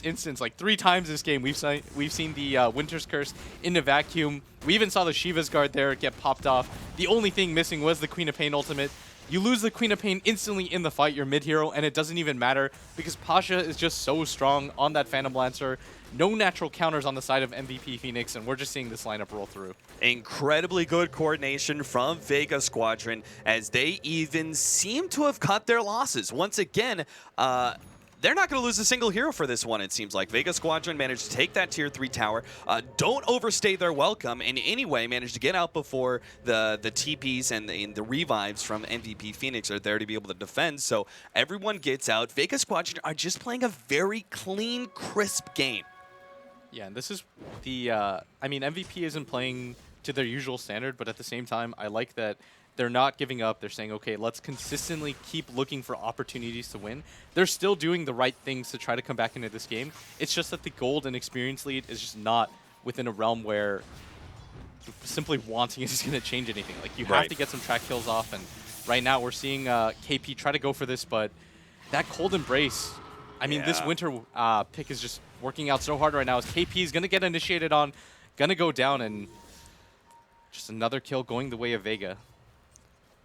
instance, like 3 times this game, we've seen the Winter's Curse into vacuum. We even saw the Shiva's Guard there get popped off. The only thing missing was the Queen of Pain ultimate. You lose the Queen of Pain instantly in the fight, you're mid-hero, and it doesn't even matter because Pasha is just so strong on that Phantom Lancer. No natural counters on the side of MVP Phoenix, and we're just seeing this lineup roll through. Incredibly good coordination from Vega Squadron, as they even seem to have cut their losses. Once again, they're not going to lose a single hero for this one, it seems like. Vega Squadron managed to take that tier 3 tower, don't overstay their welcome in any way, managed to get out before the TPs and the revives from MVP Phoenix are there to be able to defend. So everyone gets out. Vega Squadron are just playing a very clean, crisp game. Yeah, and this is the, I mean, MVP isn't playing to their usual standard, but at the same time, I like that they're not giving up. They're saying, okay, let's consistently keep looking for opportunities to win. They're still doing the right things to try to come back into this game. It's just that the gold and experience lead is just not within a realm where simply wanting it is going to change anything. Like, you have to get some track kills off, and right now we're seeing KP try to go for this, but that Cold Embrace, I mean, this Winter pick is just working out so hard right now as KP is going to get initiated on, going to go down, and just another kill going the way of Vega.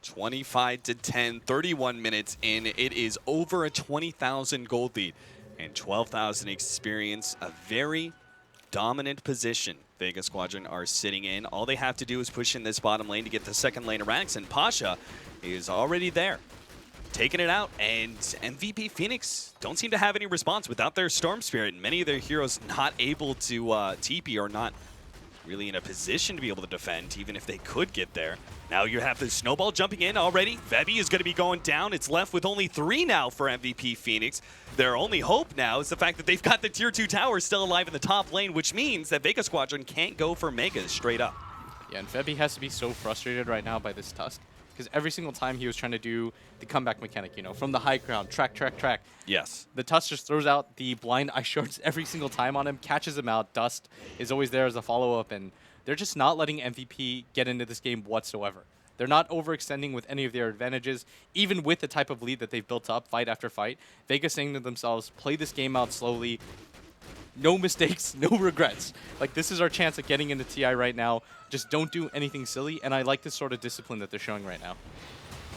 25-10, 31 minutes in. It is over a 20,000 gold lead and 12,000 experience. A very dominant position Vega Squadron are sitting in. All they have to do is push in this bottom lane to get the second lane of Rax, and Pasha is already there, taking it out. And MVP Phoenix don't seem to have any response without their Storm Spirit. Many of their heroes not able to TP or not really in a position to be able to defend, even if they could get there. Now you have the Snowball jumping in already. Vebi is going to be going down. It's left with only 3 now for MVP Phoenix. Their only hope now is the fact that they've got the tier 2 tower still alive in the top lane, which means that Vega Squadron can't go for Megas straight up. Yeah, and Vebi has to be so frustrated right now by this Tusk, because every single time he was trying to do the comeback mechanic, you know, from the high ground, track. Yes. The Tusk just throws out the blind ice shards every single time on him, catches him out. Dust is always there as a follow-up, and they're just not letting MVP get into this game whatsoever. They're not overextending with any of their advantages, even with the type of lead that they've built up fight after fight. Vegas saying to themselves, play this game out slowly. No mistakes, no regrets. Like, this is our chance at getting into TI right now. Just don't do anything silly, and I like this sort of discipline that they're showing right now.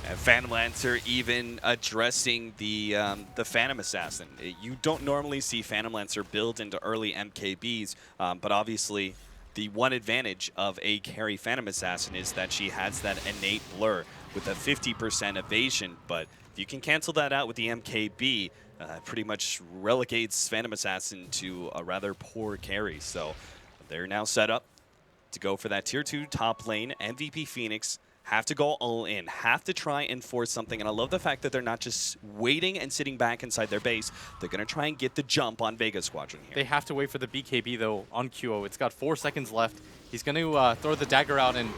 And Phantom Lancer even addressing the Phantom Assassin. You don't normally see Phantom Lancer build into early MKBs, but obviously the one advantage of a carry Phantom Assassin is that she has that innate blur with a 50% evasion, but if you can cancel that out with the MKB, pretty much relegates Phantom Assassin to a rather poor carry. So they're now set up to go for that tier 2 top lane. MVP Phoenix have to go all in, have to try and force something. And I love the fact that they're not just waiting and sitting back inside their base. They're going to try and get the jump on Vega Squadron here. They have to wait for the BKB, though, on QO. It's got 4 seconds left. He's going to throw the dagger out and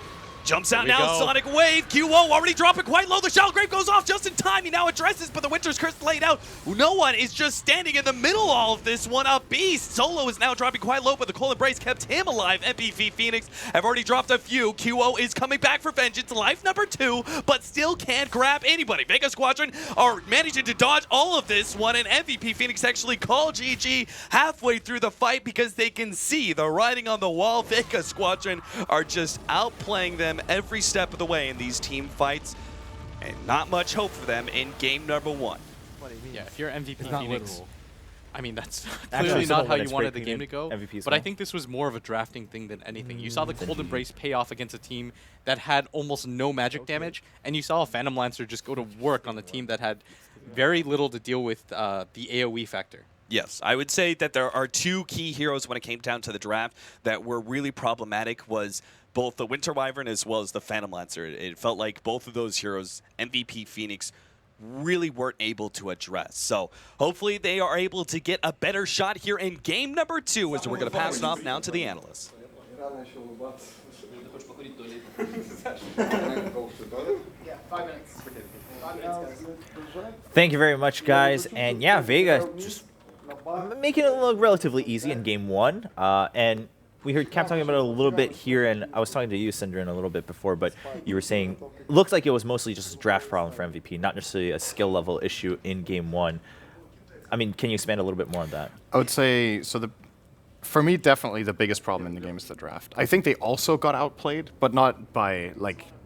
Jumps out Here we now, go. Sonic Wave. QO already dropping quite low. The Shallow Grave goes off just in time. He now addresses, but the Winter's Curse laid out. No one is just standing in the middle of all of this one. A beast. Solo is now dropping quite low, but the Cold Embrace kept him alive. MVP Phoenix have already dropped a few. QO is coming back for vengeance. Life number 2, but still can't grab anybody. Vega Squadron are managing to dodge all of this one, and MVP Phoenix actually call GG halfway through the fight because they can see the writing on the wall. Vega Squadron are just outplaying them every step of the way in these team fights, and not much hope for them in game number 1. Yeah, if you're MVP It's not Phoenix, literal. I mean, that's Actually, clearly some not of how it you is wanted breaking the game to in go. MVP as But I well. think this was more of a drafting thing than anything. You saw the Cold Embrace pay off against a team that had almost no magic damage, and you saw a Phantom Lancer just go to work on the team that had very little to deal with the AoE factor. Yes, I would say that there are 2 key heroes when it came down to the draft that were really problematic was both the Winter Wyvern as well as the Phantom Lancer. It felt like both of those heroes, MVP Phoenix, really weren't able to address. So hopefully they are able to get a better shot here in game number 2 as we're going to pass it off now to the analysts. Thank you very much, guys. And yeah, Vega just making it look relatively easy in game 1. And we heard Cap talking about it a little bit here, and I was talking to you, Syndrin, a little bit before, but you were saying it looked like it was mostly just a draft problem for MVP, not necessarily a skill level issue in game 1. I mean, can you expand a little bit more on that? I would say, for me, definitely the biggest problem in the game is the draft. I think they also got outplayed, but not by,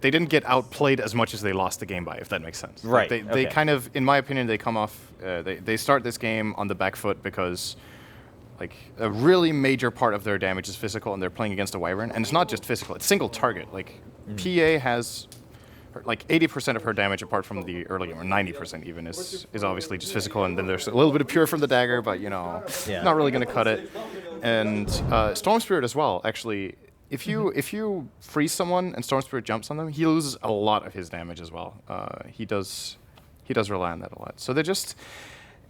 they didn't get outplayed as much as they lost the game by, if that makes sense. Right. They kind of, in my opinion, they come off, they start this game on the back foot because a really major part of their damage is physical, and they're playing against a Wyvern. And it's not just physical, it's single target. PA has 80% of her damage apart from the early game, or 90% even, is obviously just physical. And then there's a little bit of pure from the dagger, but, not really going to cut it. And Storm Spirit as well, actually. If you freeze someone and Storm Spirit jumps on them, he loses a lot of his damage as well. He does rely on that a lot. So they just,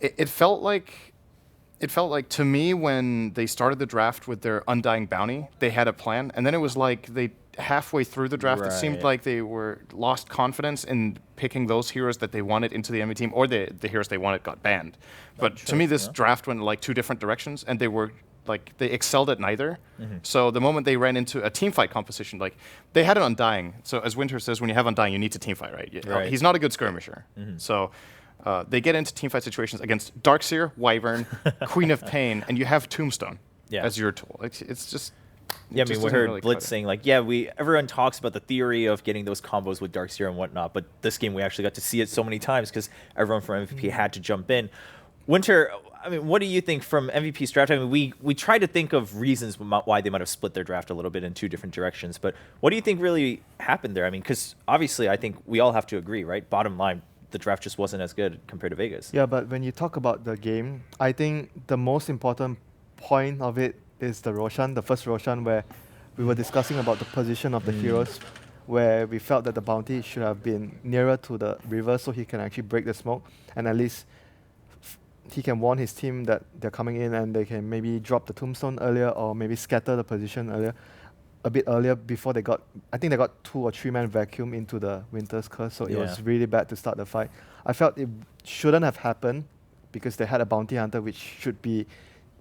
it felt like to me when they started the draft with their Undying Bounty, they had a plan, and then it was like they halfway through the draft, it seemed like they lost confidence in picking those heroes that they wanted into the enemy team, or the heroes they wanted got banned. But to me, this draft went in 2 different directions, and they excelled at neither. So the moment they ran into a team fight composition, they had an Undying. So as Winter says, when you have Undying, you need to team fight, right? He's not a good skirmisher. So they get into team fight situations against Darkseer, Wyvern, Queen of Pain, and you have Tombstone as your tool. It's just... Yeah, I mean, we heard Blitz saying, everyone talks about the theory of getting those combos with Darkseer and whatnot, but this game we actually got to see it so many times because everyone from MVP had to jump in. Winter, I mean, what do you think from MVP's draft? I mean, we try to think of reasons why they might have split their draft a little bit in 2 different directions, but what do you think really happened there? I mean, because obviously I think we all have to agree, right? Bottom line, the draft just wasn't as good compared to Vegas. Yeah, but when you talk about the game, I think the most important point of it is the Roshan, the first Roshan, where we were discussing about the position of the heroes, where we felt that the bounty should have been nearer to the river so he can actually break the smoke, and at least he can warn his team that they're coming in and they can maybe drop the tombstone earlier or maybe scatter the position a bit earlier before they got, I think they got 2 or 3 man vacuum into the Winter's Curse, so it was really bad to start the fight. I felt it shouldn't have happened because they had a bounty hunter which should be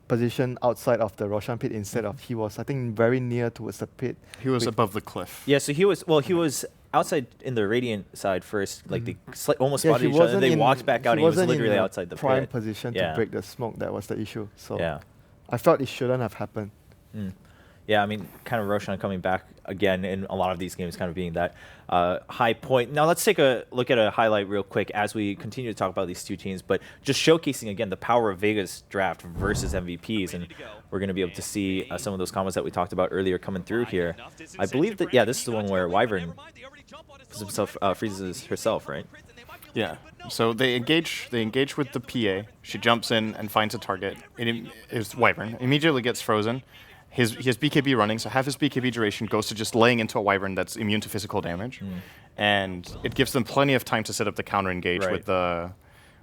positioned outside of the Roshan pit instead of, he was, I think, very near towards the pit. He was above the cliff. Yeah, so he was outside in the Radiant side first, they almost spotted each other, and they walked back out, and he was literally outside the prime pit. position to break the smoke. That was the issue. So yeah. I felt it shouldn't have happened. Yeah, I mean, kind of Roshan coming back again in a lot of these games, kind of being that high point. Now let's take a look at a highlight real quick as we continue to talk about these 2 teams, but just showcasing again the power of Vegas draft versus MVPs, and we're going to be able to see some of those combos that we talked about earlier coming through here. I believe that, this is the one where Wyvern freezes herself, right? Yeah. So they engage with the PA. She jumps in and finds a target. It is Wyvern. Immediately gets frozen. He has BKB running, so half his BKB duration goes to just laying into a Wyvern that's immune to physical damage. And it gives them plenty of time to set up the counter engage with the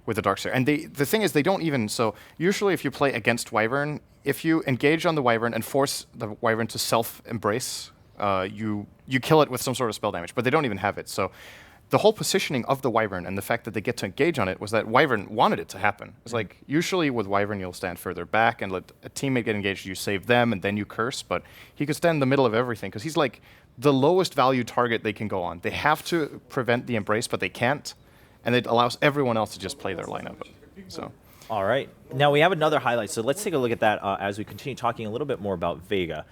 Darkseer. And the thing is, they don't even, so usually if you play against Wyvern, if you engage on the Wyvern and force the Wyvern to self-embrace you kill it with some sort of spell damage, but they don't even have it. So the whole positioning of the Wyvern and the fact that they get to engage on it was that Wyvern wanted it to happen. It's like, usually with Wyvern, you'll stand further back and let a teammate get engaged, you save them, and then you curse, but he could stand in the middle of everything, because he's like the lowest value target they can go on. They have to prevent the Embrace, but they can't, and it allows everyone else to just play their lineup. So. All right. Now we have another highlight, so let's take a look at that as we continue talking a little bit more about Vega.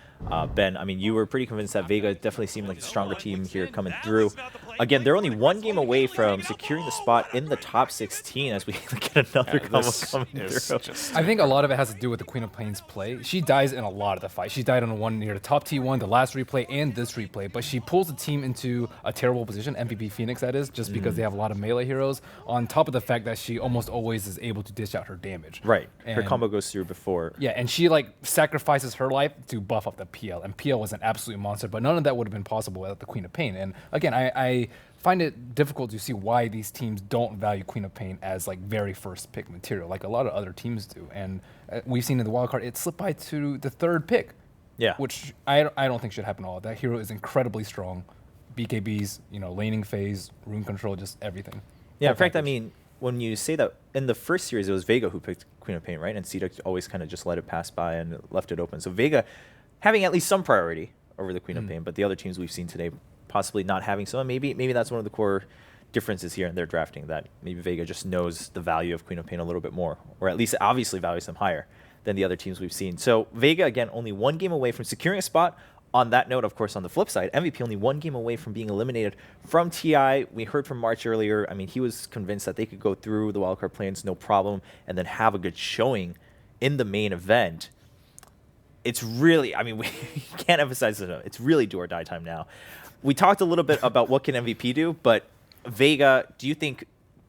Ben, I mean, you were pretty convinced that Vega definitely seemed like a stronger team here coming through. Again, they're only one game away from securing the spot in the top 16 as we get another combo coming through. I think a lot of it has to do with the Queen of Pain's play. She dies in a lot of the fight. She died on the one near the top T1, the last replay, and this replay, but she pulls the team into a terrible position, MVP Phoenix that is, just because they have a lot of melee heroes, on top of the fact that she almost always is able to dish out her damage. Right. And her combo goes through before. Yeah, and she like sacrifices her life to buff up the PL, and PL was an absolute monster, but none of that would have been possible without the Queen of Pain. And again, I find it difficult to see why these teams don't value Queen of Pain as like very first pick material, like a lot of other teams do. And we've seen in the wildcard, it slipped by to the third pick. Yeah. Which I don't think should happen at all. That hero is incredibly strong. BKBs, laning phase, rune control, just everything. Yeah, in fact, I mean, when you say that in the first series, it was Vega who picked Queen of Pain, right? And CDEC always kind of just let it pass by and left it open. So Vega having at least some priority over the Queen of Pain, but the other teams we've seen today possibly not having so. And maybe that's one of the core differences here in their drafting, that maybe Vega just knows the value of Queen of Pain a little bit more, or at least obviously values them higher than the other teams we've seen. So Vega, again, only one game away from securing a spot. On that note, of course, on the flip side, MVP only one game away from being eliminated from TI. We heard from March earlier. I mean, he was convinced that they could go through the wildcard play-ins no problem and then have a good showing in the main event. It's really, I mean, we can't emphasize it enough. It's really do or die time now. We talked a little bit about what can MVP do, but Vega, do you think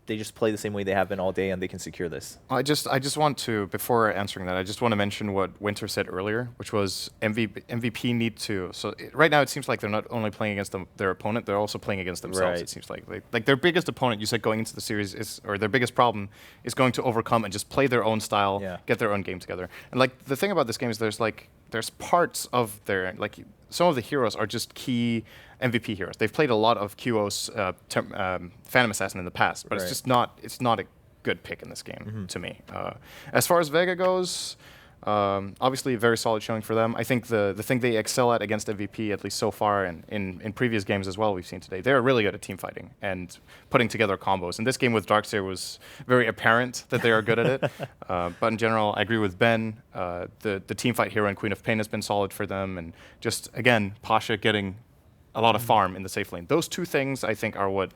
they just play the same way they have been all day and they can secure this? I just want to, before answering that, I just want to mention what Winter said earlier, which was MVP need to. So right now it seems like they're not only playing against their opponent, they're also playing against themselves. Right. It seems like their biggest opponent, you said going into the series is, or their biggest problem is going to overcome and just play their own style, get their own game together. And like the thing about this game is there's parts of their, like some of the heroes are just key MVP heroes. They've played a lot of QO's Phantom Assassin in the past, but it's not a good pick in this game to me. As far as Vega goes, obviously a very solid showing for them. I think the thing they excel at against MVP, at least so far, and in previous games as well we've seen today, they're really good at team fighting and putting together combos. And this game with Darkseer was very apparent that they are good at it. But in general, I agree with Ben. The team fight hero and Queen of Pain has been solid for them. And just, again, Pasha getting a lot of farm in the safe lane. Those two things, I think, are what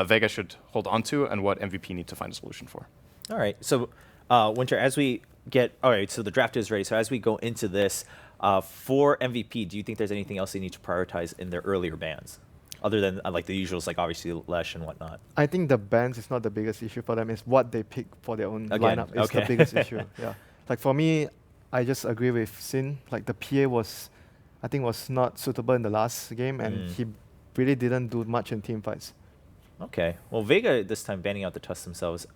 Vega should hold on to and what MVP need to find a solution for. All right. So, Winter, as we get... All right, so the draft is ready. So as we go into this, for MVP, do you think there's anything else they need to prioritize in their earlier bans? Other than like the usuals, like obviously Lesh and whatnot. I think the bans is not the biggest issue for them. It's what they pick for their own lineup is the biggest issue. Yeah. Like for me, I just agree with Sin. Like the PA was not suitable in the last game, and he really didn't do much in team fights. Okay. Well, Vega this time banning out the Tusk themselves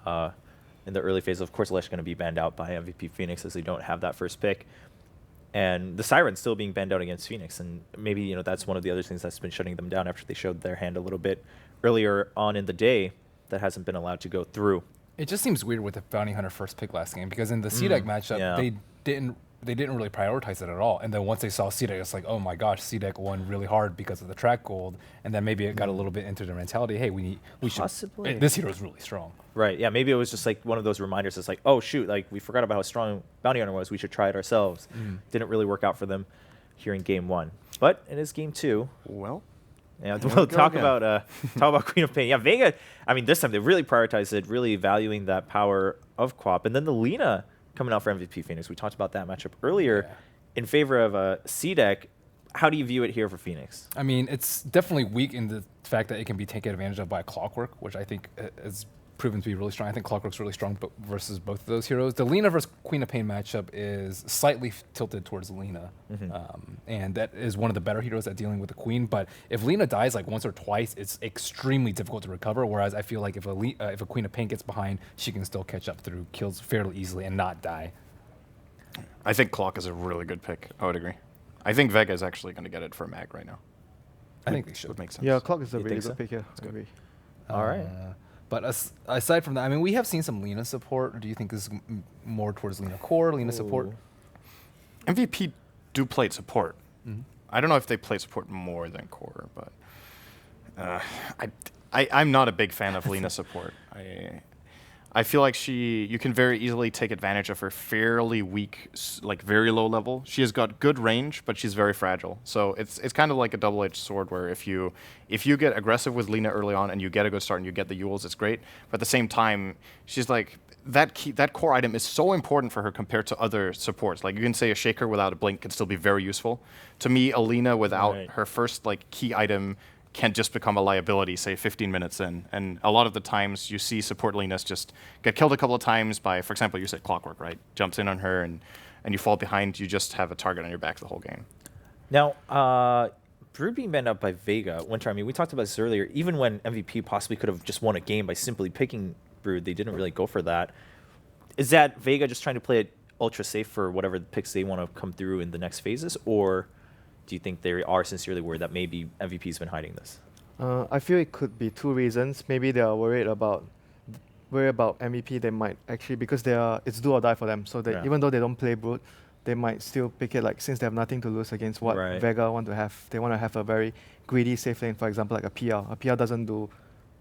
in the early phase. Of course, Lesh going to be banned out by MVP Phoenix as they don't have that first pick. And the Siren still being banned out against Phoenix. And maybe, that's one of the other things that's been shutting them down after they showed their hand a little bit earlier on in the day that hasn't been allowed to go through. It just seems weird with the Bounty Hunter first pick last game, because in the CDEC matchup, they didn't really prioritize it at all. And then once they saw CDEC, it's like, oh my gosh, CDEC won really hard because of the track gold. And then maybe it got a little bit into their mentality, hey, we should, this hero is really strong. Right, yeah, maybe it was just like one of those reminders. It's like, oh shoot, like we forgot about how strong Bounty Hunter was. We should try it ourselves. Didn't really work out for them here in game 1. But it is game 2. Well, yeah, we'll talk about Queen of Pain. Yeah, Vega, I mean, this time they really prioritized it, really valuing that power of Quap. And then the Lina coming out for MVP Phoenix. We talked about that matchup earlier in favor of CDEC. How do you view it here for Phoenix? I mean, it's definitely weak in the fact that it can be taken advantage of by Clockwork, which I think is proven to be really strong. I think Clockwork's really strong versus both of those heroes. The Lina versus Queen of Pain matchup is slightly tilted towards Lina, and that is one of the better heroes at dealing with the Queen. But if Lina dies like once or twice, it's extremely difficult to recover, whereas I feel like if a Queen of Pain gets behind, she can still catch up through kills fairly easily and not die. I think Clock is a really good pick. I would agree. I think Vega is actually going to get it for Mag right now. I think they should. Would make sense. Yeah, Clock is a You really think good so? pick here. I agree. All right. But aside from that, I mean, we have seen some Lina support. Or do you think this is more towards Lina core, Lina support? MVP do play support. I don't know if they play support more than core, but I'm not a big fan of Lina support. I feel like you can very easily take advantage of her fairly weak, like very low level. She has got good range, but she's very fragile. So it's kind of like a double-edged sword where if you get aggressive with Lina early on and you get a good start and you get the Yules, it's great. But at the same time, she's like that core item is so important for her compared to other supports. Like you can say a Shaker without a blink can still be very useful. To me, a Lina without her first like key item can just become a liability, say 15 minutes in. And a lot of the times you see support Linas just get killed a couple of times by, for example, you said Clockwork, right? Jumps in on her and you fall behind, you just have a target on your back the whole game. Now, Brood being banned out by Vega, Winter, I mean, we talked about this earlier, even when MVP possibly could have just won a game by simply picking Brood, they didn't really go for that. Is that Vega just trying to play it ultra safe for whatever the picks they want to come through in the next phases, or do you think they are sincerely worried that maybe MVP's been hiding this? I feel it could be two reasons. Maybe they are worried about MVP. They might actually, because it's do or die for them. So even though they don't play Brood, they might still pick it, like since they have nothing to lose against what Vega want to have. They want to have a very greedy safe lane, for example, like a PR. A PR doesn't do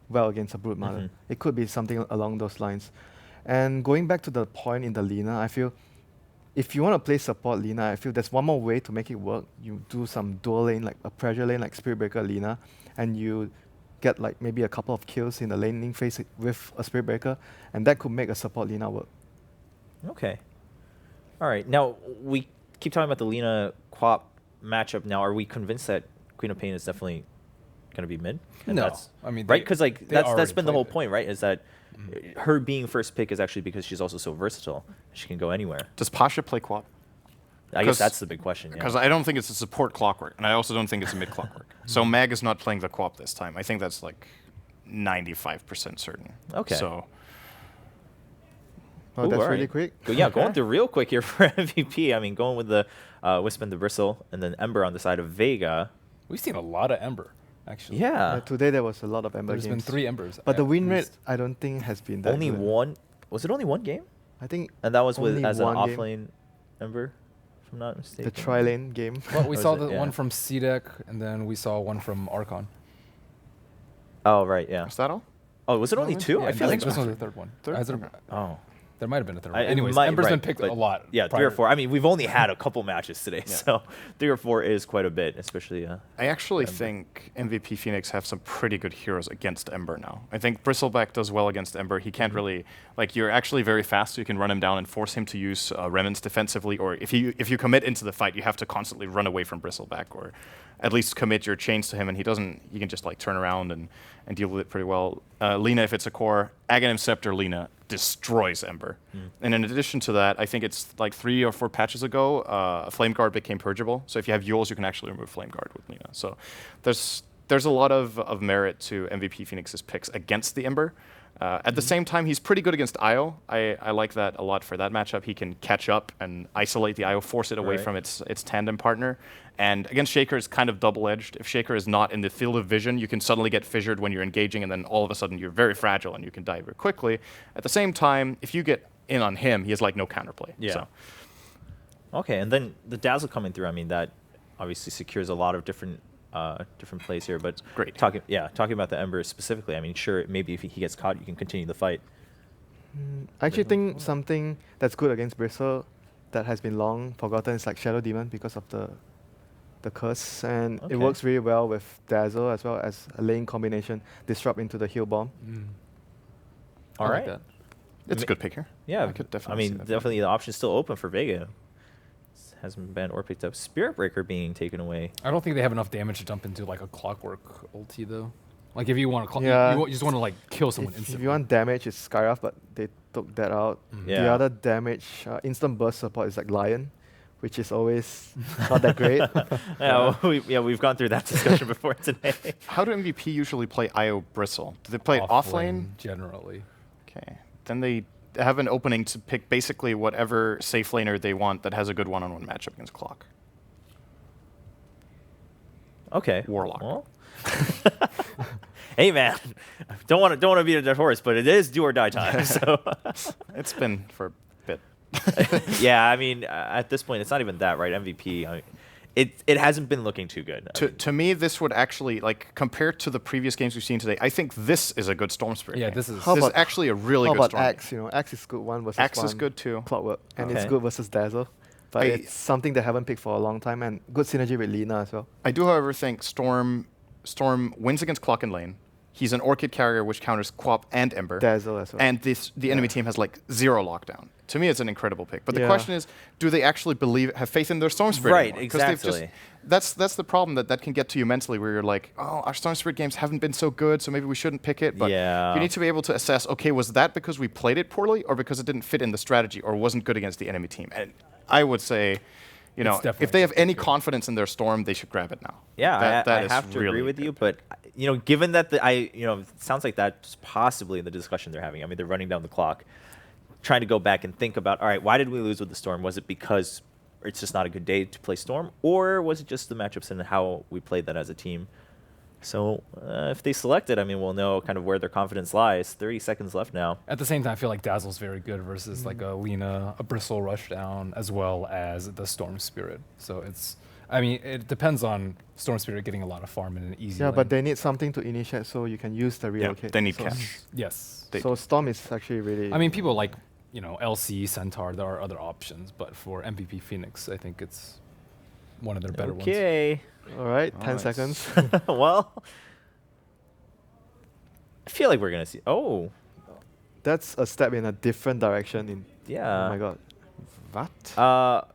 well against a Brood Mother. It could be something along those lines. And going back to the point in the Lina, I feel if you want to play support Lina, I feel there's one more way to make it work. You do some dual lane, like a pressure lane, like Spirit Breaker Lina, and you get like maybe a couple of kills in the laning phase with a Spirit Breaker, and that could make a support Lina work. Okay. All right. Now, we keep talking about the Lina Quap matchup now. Are we convinced that Queen of Pain is definitely going to be mid? And No. that's, I mean, right? Because like that's been the whole played it. point, right? Is that her being first pick is actually because she's also so versatile. She can go anywhere. Does Pasha play Quap? I guess that's the big question. Because I don't think it's a support Clockwork, and I also don't think it's a mid Clockwork. So Mag is not playing the Quap this time. I think that's like 95% certain. Okay. So. Oh, that's all really right. quick. Yeah, going through real quick here for MVP. I mean, going with the Wisp and the Bristle, and then Ember on the side of Vega. We've seen a lot of Ember, actually. Yeah. Today there was a lot of Ember There's games. been 3 Embers. But the win rate, least. I don't think has been that Only good. one. Was it only one game? I think. And that was with only as an one off game. lane Ember, if I'm not mistaken. The tri-lane game. Well, we Or saw is it? the Yeah. one from CDEC, and then we saw one from Archon. Oh right, yeah. Is that all? Oh, was it only two? Yeah, I feel like this was the third one. Oh. There might have been a third one. It Anyways, might- Ember's been right, picked but a lot. Yeah, 3 or 4. I mean, we've only had a couple matches today, so 3 or 4 is quite a bit, especially. I actually think MVP Phoenix have some pretty good heroes against Ember now. I think Bristleback does well against Ember. He can't really, like, you're actually very fast, so you can run him down and force him to use remnants defensively, or if you commit into the fight, you have to constantly run away from Bristleback, or at least commit your chains to him, and he can just like turn around and deal with it pretty well. Lina, if it's a core, Aghanim Scepter Lina destroys Ember. And in addition to that, I think it's like 3 or 4 patches ago, Flame Guard became purgeable. So if you have Yules, you can actually remove Flame Guard with Lina. So there's a lot of merit to MVP Phoenix's picks against the Ember. At the same time, he's pretty good against Io. I like that a lot for that matchup. He can catch up and isolate the Io, force it away from its tandem partner. And against Shaker, it's kind of double-edged. If Shaker is not in the field of vision, you can suddenly get fissured when you're engaging, and then all of a sudden you're very fragile and you can die very quickly. At the same time, if you get in on him, he has like no counterplay. Yeah. So. Okay, and then the Dazzle coming through. I mean, that obviously secures a lot of different plays here. But great. Talking about the Ember specifically. I mean, sure, maybe if he gets caught, you can continue the fight. I actually think something that's good against Bristle that has been long forgotten is like Shadow Demon because of the curse, and it works really well with Dazzle as well as a lane combination, disrupt into the heal bomb. All right. that. It's a good pick here. Yeah, I could definitely see that. definitely the option's still open for Vega. Hasn't been banned or picked up. Spirit Breaker being taken away. I don't think they have enough damage to jump into like a Clockwork ulti though. Like if you want to, you just want to like kill someone If instantly. you want damage, it's Skyrath, but they took that out. The Yeah. other damage, instant burst support is like Lion, which is always not that great. We've gone through that discussion before today. How do MVP usually play Io Bristle? Do they play it off lane? Generally. Okay. Then they have an opening to pick basically whatever safe laner they want that has a good one-on-one matchup against Clock. Okay. Warlock. Well, Hey man, don't want to beat a dead horse, but it is do or die time. So it's been for a bit. Yeah, I mean, at this point, it's not even that, right? MVP, I mean, it hasn't been looking too good. To me, this would actually, like, compared to the previous games we've seen today, I think this is a good Storm Spirit. Yeah, game. this is actually a really how good about Storm. Axe? You know, Axe is good one versus Axe one. is good too. Clockwork, and Okay. it's good versus Dazzle. But it's something they haven't picked for a long time, and good synergy with Lina as well. I do, however, think Storm wins against Clock and Lane. He's an Orchid carrier which counters Quap and Ember. Dazzle as well. And the enemy team has like 0 lockdown. To me, it's an incredible pick. But the Yeah. question is, do they actually have faith in their Storm Spirit Right, anymore? 'Cause they've exactly. That's the problem that can get to you mentally, where you're like, oh, our Storm Spirit games haven't been so good, so maybe we shouldn't pick it. But Yeah. you need to be able to assess, okay, was that because we played it poorly, or because it didn't fit in the strategy, or wasn't good against the enemy team? And I would say, you know, if they have any confidence in their Storm, they should grab it now. Yeah, that I is have to really agree with good. you, but you know, given that it sounds like that's possibly the discussion they're having. I mean, they're running down the clock, trying to go back and think about, all right, why did we lose with the Storm? Was it because it's just not a good day to play Storm, or was it just the matchups and how we played that as a team? So if they select it, I mean, we'll know kind of where their confidence lies. 30 seconds left now. At the same time, I feel like Dazzle's very good versus like a Lina, a Bristle Rushdown, as well as the Storm Spirit. So it's, I mean, it depends on Storm Spirit getting a lot of farm in an easy Yeah, lane. but they need something to initiate so you can use the relocate. they need so catch. Yes. So Storm is actually really... I mean, people like, you know, LC, Centaur, there are other options, but for MVP Phoenix, I think it's one of their better ones. Okay. All right, 10 seconds. Well, I feel like we're going to see... Oh. That's a step in a different direction. Yeah. Oh my god. What?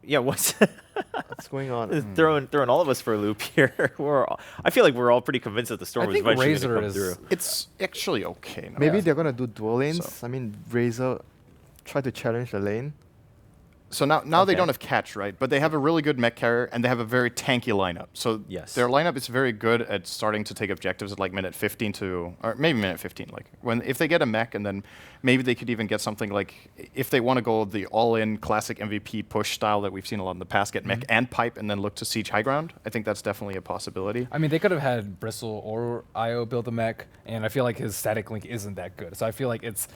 Yeah, what's going on? Throwing all of us for a loop here. I feel like we're all pretty convinced that the Storm I was think eventually Razor going to come through. It's actually okay now. Maybe they're going to do dual lanes. I mean, Razor try to challenge the lane. So now they don't have catch, right? But they have a really good mech carrier, and they have a very tanky lineup. So their lineup is very good at starting to take objectives at like minute 15 or maybe minute 15. Like if they get a mech, and then maybe they could even get something like, if they want to go the all-in classic MVP push style that we've seen a lot in the past, get mech and pipe, and then look to siege high ground. I think that's definitely a possibility. I mean, they could have had Bristle or IO build a mech, and I feel like his static link isn't that good. So I feel like it's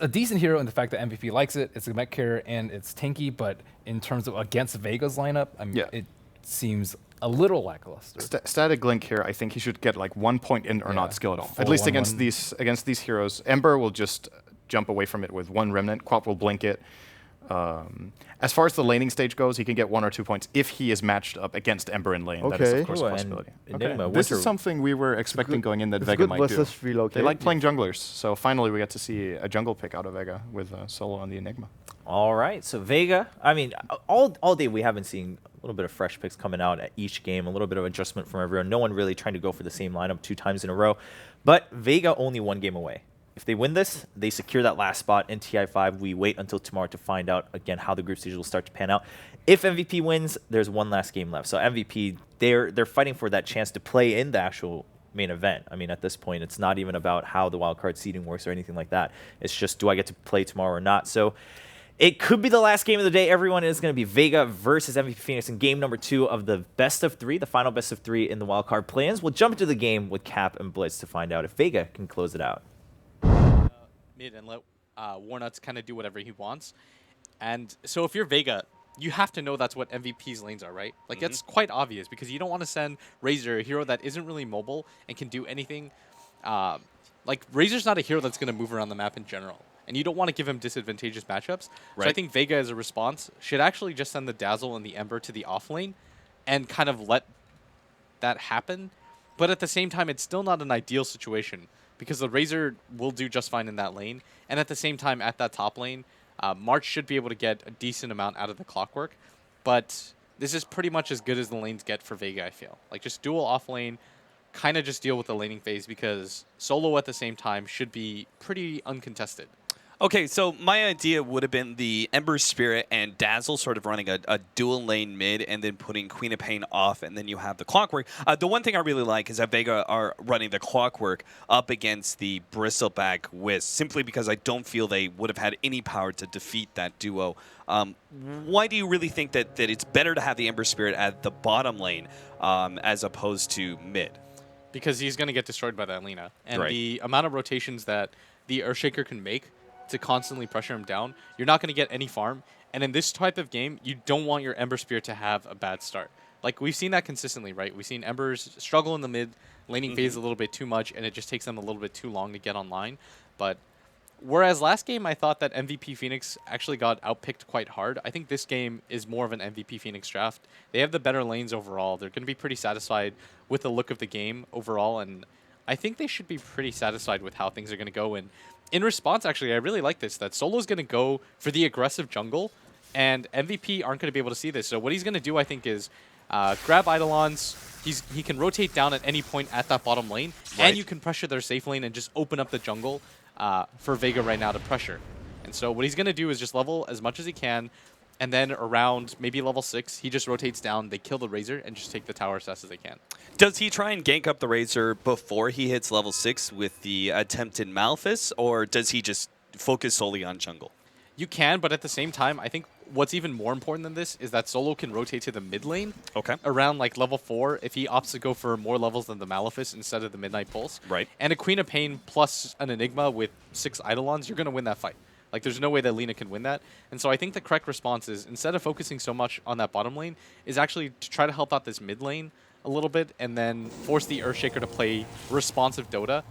a decent hero in the fact that MVP likes it. It's a mech carrier and it's tanky, but in terms of against Vega's lineup, I mean, it seems a little lackluster. Static Link here, I think he should get like 1 point in or not skill at all. At Full least 1-1. against these heroes. Ember will just jump away from it with 1 Remnant. Quap will blink it. As far as the laning stage goes, he can get 1 or 2 points if he is matched up against Ember in lane. That is, of course, a possibility. Enigma, This Winter- is something we were expecting going in that it's Vega good might do. versus relocate. They like playing junglers, so finally we get to see a jungle pick out of Vega with Solo on the Enigma. All right, so Vega, I mean, all day we haven't seen a little bit of fresh picks coming out at each game, a little bit of adjustment from everyone. No one really trying to go for the same lineup 2 times in a row. But Vega only 1 game away. If they win this, they secure that last spot in TI5. We wait until tomorrow to find out, again, how the group stage will start to pan out. If MVP wins, there's 1 last game left. So MVP, they're fighting for that chance to play in the actual main event. I mean, at this point, it's not even about how the wildcard seeding works or anything like that. It's just, do I get to play tomorrow or not? So it could be the last game of the day. Everyone is going to be Vega versus MVP Phoenix in game number 2 of the best of 3, the final best of 3 in the wildcard plans. We'll jump into the game with Cap and Blitz to find out if Vega can close it out. Mid and let Warnuts kind of do whatever he wants. And so if you're Vega, you have to know that's what MVP's lanes are, right? Like, it's quite obvious because you don't want to send Razor, a hero that isn't really mobile and can do anything. Like, Razor's not a hero that's going to move around the map in general. And you don't want to give him disadvantageous matchups. So I think Vega, as a response, should actually just send the Dazzle and the Ember to the off lane and kind of let that happen. But at the same time, it's still not an ideal situation because the Razor will do just fine in that lane. And at the same time, at that top lane, March should be able to get a decent amount out of the Clockwork. But this is pretty much as good as the lanes get for Vega, I feel. Like, just dual off lane, kind of just deal with the laning phase because Solo at the same time should be pretty uncontested. Okay, so my idea would have been the Ember Spirit and Dazzle sort of running a dual lane mid and then putting Queen of Pain off, and then you have the Clockwork. The one thing I really like is that Vega are running the Clockwork up against the Bristleback Wisp, simply because I don't feel they would have had any power to defeat that duo. Why do you really think that it's better to have the Ember Spirit at the bottom lane as opposed to mid? Because he's going to get destroyed by that Lina. And Right. the amount of rotations that the Earthshaker can make to constantly pressure him down, you're not going to get any farm. And in this type of game, you don't want your Ember Spirit to have a bad start. Like, we've seen that consistently, right? We've seen Embers struggle in the mid laning phase a little bit too much, and it just takes them a little bit too long to get online. But whereas last game, I thought that MVP Phoenix actually got outpicked quite hard, I think this game is more of an MVP Phoenix draft. They have the better lanes overall. They're going to be pretty satisfied with the look of the game overall, and I think they should be pretty satisfied with how things are going to go. And in response, actually, I really like this, that Solo's going to go for the aggressive jungle, and MVP aren't going to be able to see this. So what he's going to do, I think, is grab Eidolons. He can rotate down at any point at that bottom lane, and you can pressure their safe lane and just open up the jungle for Vega right now to pressure. And so what he's going to do is just level as much as he can, and then around maybe level 6, he just rotates down, they kill the Razor, and just take the tower as fast as they can. Does he try and gank up the Razor before he hits level 6 with the attempted Malphus, or does he just focus solely on jungle? You can, but at the same time, I think what's even more important than this is that Solo can rotate to the mid lane around like level 4 if he opts to go for more levels than the Malefice instead of the Midnight Pulse. Right. And a Queen of Pain plus an Enigma with 6 Eidolons, you're going to win that fight. Like, there's no way that Lina can win that. And so I think the correct response is, instead of focusing so much on that bottom lane, is actually to try to help out this mid lane a little bit and then force the Earthshaker to play responsive Dota.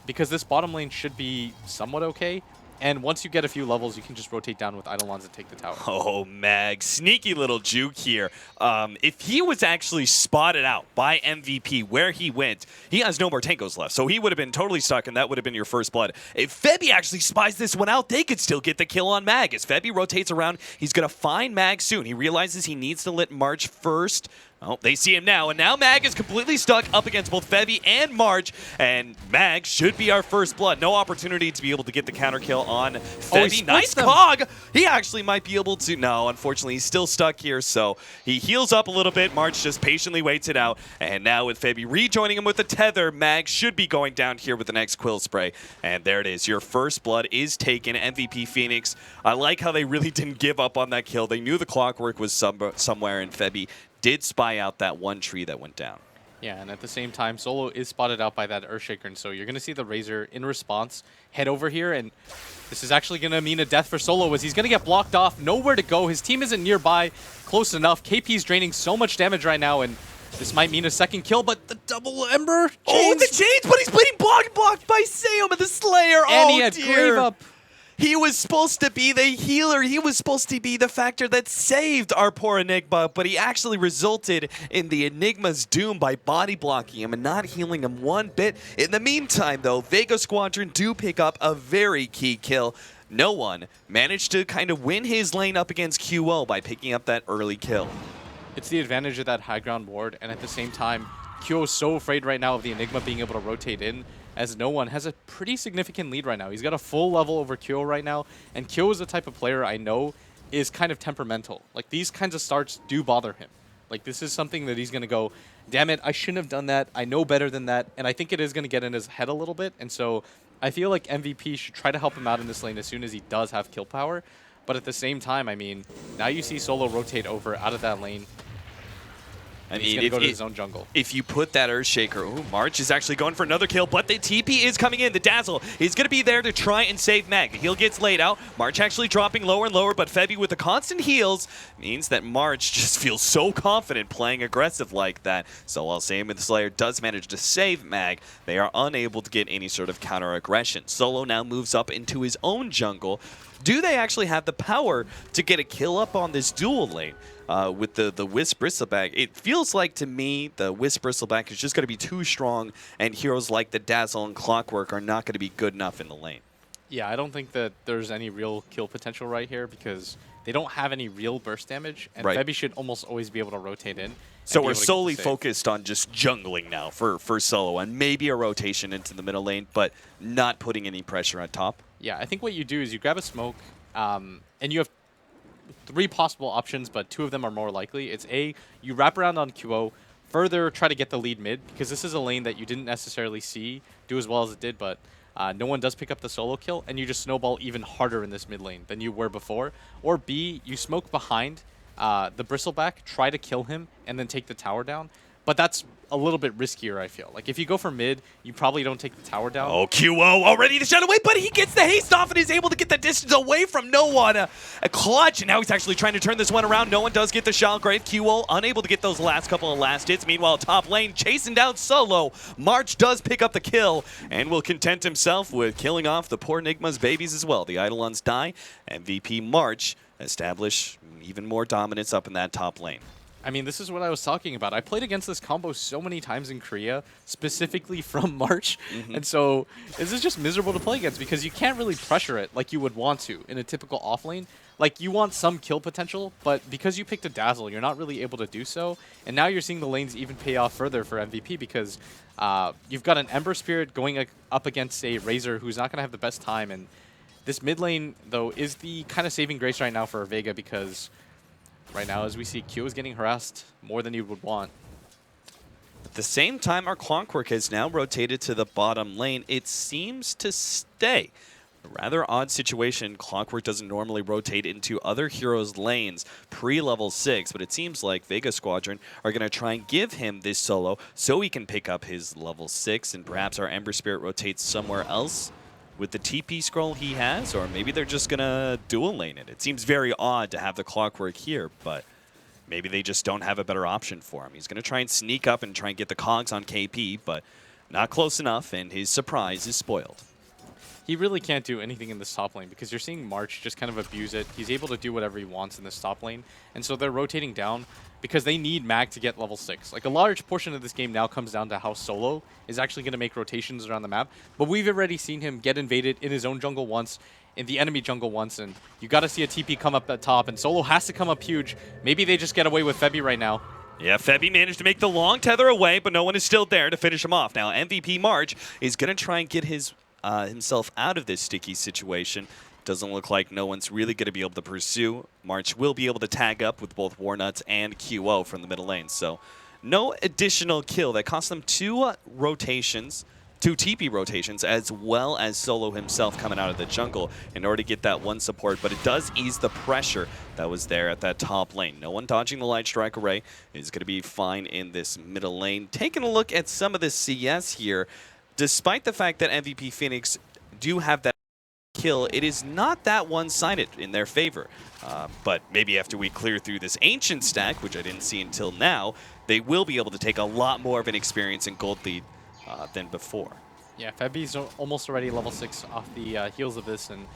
Because this bottom lane should be somewhat okay. And once you get a few levels, you can just rotate down with Eidolons and take the tower. Oh, Mag, sneaky little juke here. If he was actually spotted out by MVP where he went, he has no more Tankos left, so he would have been totally stuck, and that would have been your first blood. If Febby actually spies this one out, they could still get the kill on Mag. As Febby rotates around, he's going to find Mag soon. He realizes he needs to let March first. Oh, they see him now, and now Mag is completely stuck up against both Febby and March, and Mag should be our first blood. No opportunity to be able to get the counter kill on Febby. Nice cog! He actually might be able to. No, unfortunately, he's still stuck here, so he heals up a little bit. March just patiently waits it out, and now with Febby rejoining him with the tether, Mag should be going down here with the next Quill Spray, and there it is. Your first blood is taken. MVP Phoenix. I like how they really didn't give up on that kill. They knew the Clockwork was somewhere, and Febby did spy out that one tree that went down. Yeah, and at the same time, Solo is spotted out by that Earthshaker, and so you're going to see the Razor, in response, head over here, and this is actually going to mean a death for Solo, as he's going to get blocked off, nowhere to go. His team isn't nearby, close enough. KP's draining so much damage right now, and this might mean a second kill, but the double Ember chains. Oh, the chains, but he's being blocked by Seum and the Slayer. And oh, he had dear. Grave up. He was supposed to be the healer. He was supposed to be the factor that saved our poor Enigma, but he actually resulted in the Enigma's doom by body blocking him and not healing him one bit. In the meantime, though, Vega Squadron do pick up a very key kill. No one managed to kind of win his lane up against QO by picking up that early kill. It's the advantage of that high ground ward, and at the same time, QO is so afraid right now of the Enigma being able to rotate in, as no one has a pretty significant lead right now. He's got a full level over Kyo right now, and Kyo is the type of player I know is kind of temperamental. Like, these kinds of starts do bother him. Like, this is something that he's going to go, damn it, I shouldn't have done that. I know better than that. And I think it is going to get in his head a little bit. And so I feel like MVP should try to help him out in this lane as soon as he does have kill power. But at the same time, I mean, now you see Solo rotate over out of that lane. I He's mean, gonna go to his own jungle. If you put that Earthshaker, ooh, March is actually going for another kill, but the TP is coming in. The Dazzle is going to be there to try and save Mag. The heal gets laid out. March actually dropping lower and lower, but Febby with the constant heals means that March just feels so confident playing aggressive like that. So while Sam and the Slayer does manage to save Mag, they are unable to get any sort of counter aggression. Solo now moves up into his own jungle. Do they actually have the power to get a kill up on this dual lane? With the Wisp Bristleback, it feels like to me the Wisp Bristleback is just going to be too strong, and heroes like the Dazzle and Clockwork are not going to be good enough in the lane. Yeah, I don't think that there's any real kill potential right here because they don't have any real burst damage, and Febby should almost always be able to rotate in. So we're solely focused on just jungling now for Solo, and maybe a rotation into the middle lane, but not putting any pressure on top. Yeah, I think what you do is you grab a smoke, and you have 3 possible options, but 2 of them are more likely. It's A, you wrap around on QO, further try to get the lead mid, because this is a lane that you didn't necessarily see do as well as it did, but no one does pick up the solo kill, and you just snowball even harder in this mid lane than you were before. Or B, you smoke behind the Bristleback, try to kill him, and then take the tower down. But that's a little bit riskier, I feel. Like, if you go for mid, you probably don't take the tower down. Oh, QO already to shut away, but he gets the haste off and is able to get the distance away from no one. A clutch, and now he's actually trying to turn this one around. No one does get the Shellgrave. QO unable to get those last couple of last hits. Meanwhile, top lane chasing down Solo. March does pick up the kill and will content himself with killing off the poor Nigma's babies as well. The Eidolons die. MVP March establish even more dominance up in that top lane. I mean, this is what I was talking about. I played against this combo so many times in Korea, specifically from March, and so this is just miserable to play against because you can't really pressure it like you would want to in a typical offlane. Like, you want some kill potential, but because you picked a Dazzle, you're not really able to do so, and now you're seeing the lanes even pay off further for MVP because you've got an Ember Spirit going up against a Razor who's not going to have the best time, and this mid lane, though, is the kind of saving grace right now for Vega because right now, as we see, Q is getting harassed more than you would want. At the same time, our Clockwork has now rotated to the bottom lane. It seems to stay. A rather odd situation. Clockwork doesn't normally rotate into other heroes' lanes pre-level 6, but it seems like Vega Squadron are going to try and give him this solo so he can pick up his level 6, and perhaps our Ember Spirit rotates somewhere else with the TP scroll he has, or maybe they're just going to dual lane it. It seems very odd to have the Clockwork here, but maybe they just don't have a better option for him. He's going to try and sneak up and try and get the cogs on KP, but not close enough, and his surprise is spoiled. He really can't do anything in this top lane because you're seeing March just kind of abuse it. He's able to do whatever he wants in this top lane, and so they're rotating down because they need Mag to get level 6. Like, a large portion of this game now comes down to how Solo is actually going to make rotations around the map, but we've already seen him get invaded in his own jungle once, in the enemy jungle once, and you got to see a TP come up at top, and Solo has to come up huge. Maybe they just get away with Febby right now. Yeah, Febby managed to make the long tether away, but no one is still there to finish him off. Now, MVP March is going to try and get himself out of this sticky situation. Doesn't look like no one's really going to be able to pursue. March will be able to tag up with both Warnuts and QO from the middle lane. So no additional kill. That cost them 2 rotations, 2 TP rotations, as well as Solo himself coming out of the jungle in order to get that one support. But it does ease the pressure that was there at that top lane. No one dodging the Light Strike Array is going to be fine in this middle lane. Taking a look at some of the CS here, despite the fact that MVP Phoenix do have that kill, it is not that one-sided in their favor. But maybe after we clear through this Ancient stack, which I didn't see until now, they will be able to take a lot more of an experience and gold lead than before. Yeah, Febby's almost already level 6 off the heels of this, and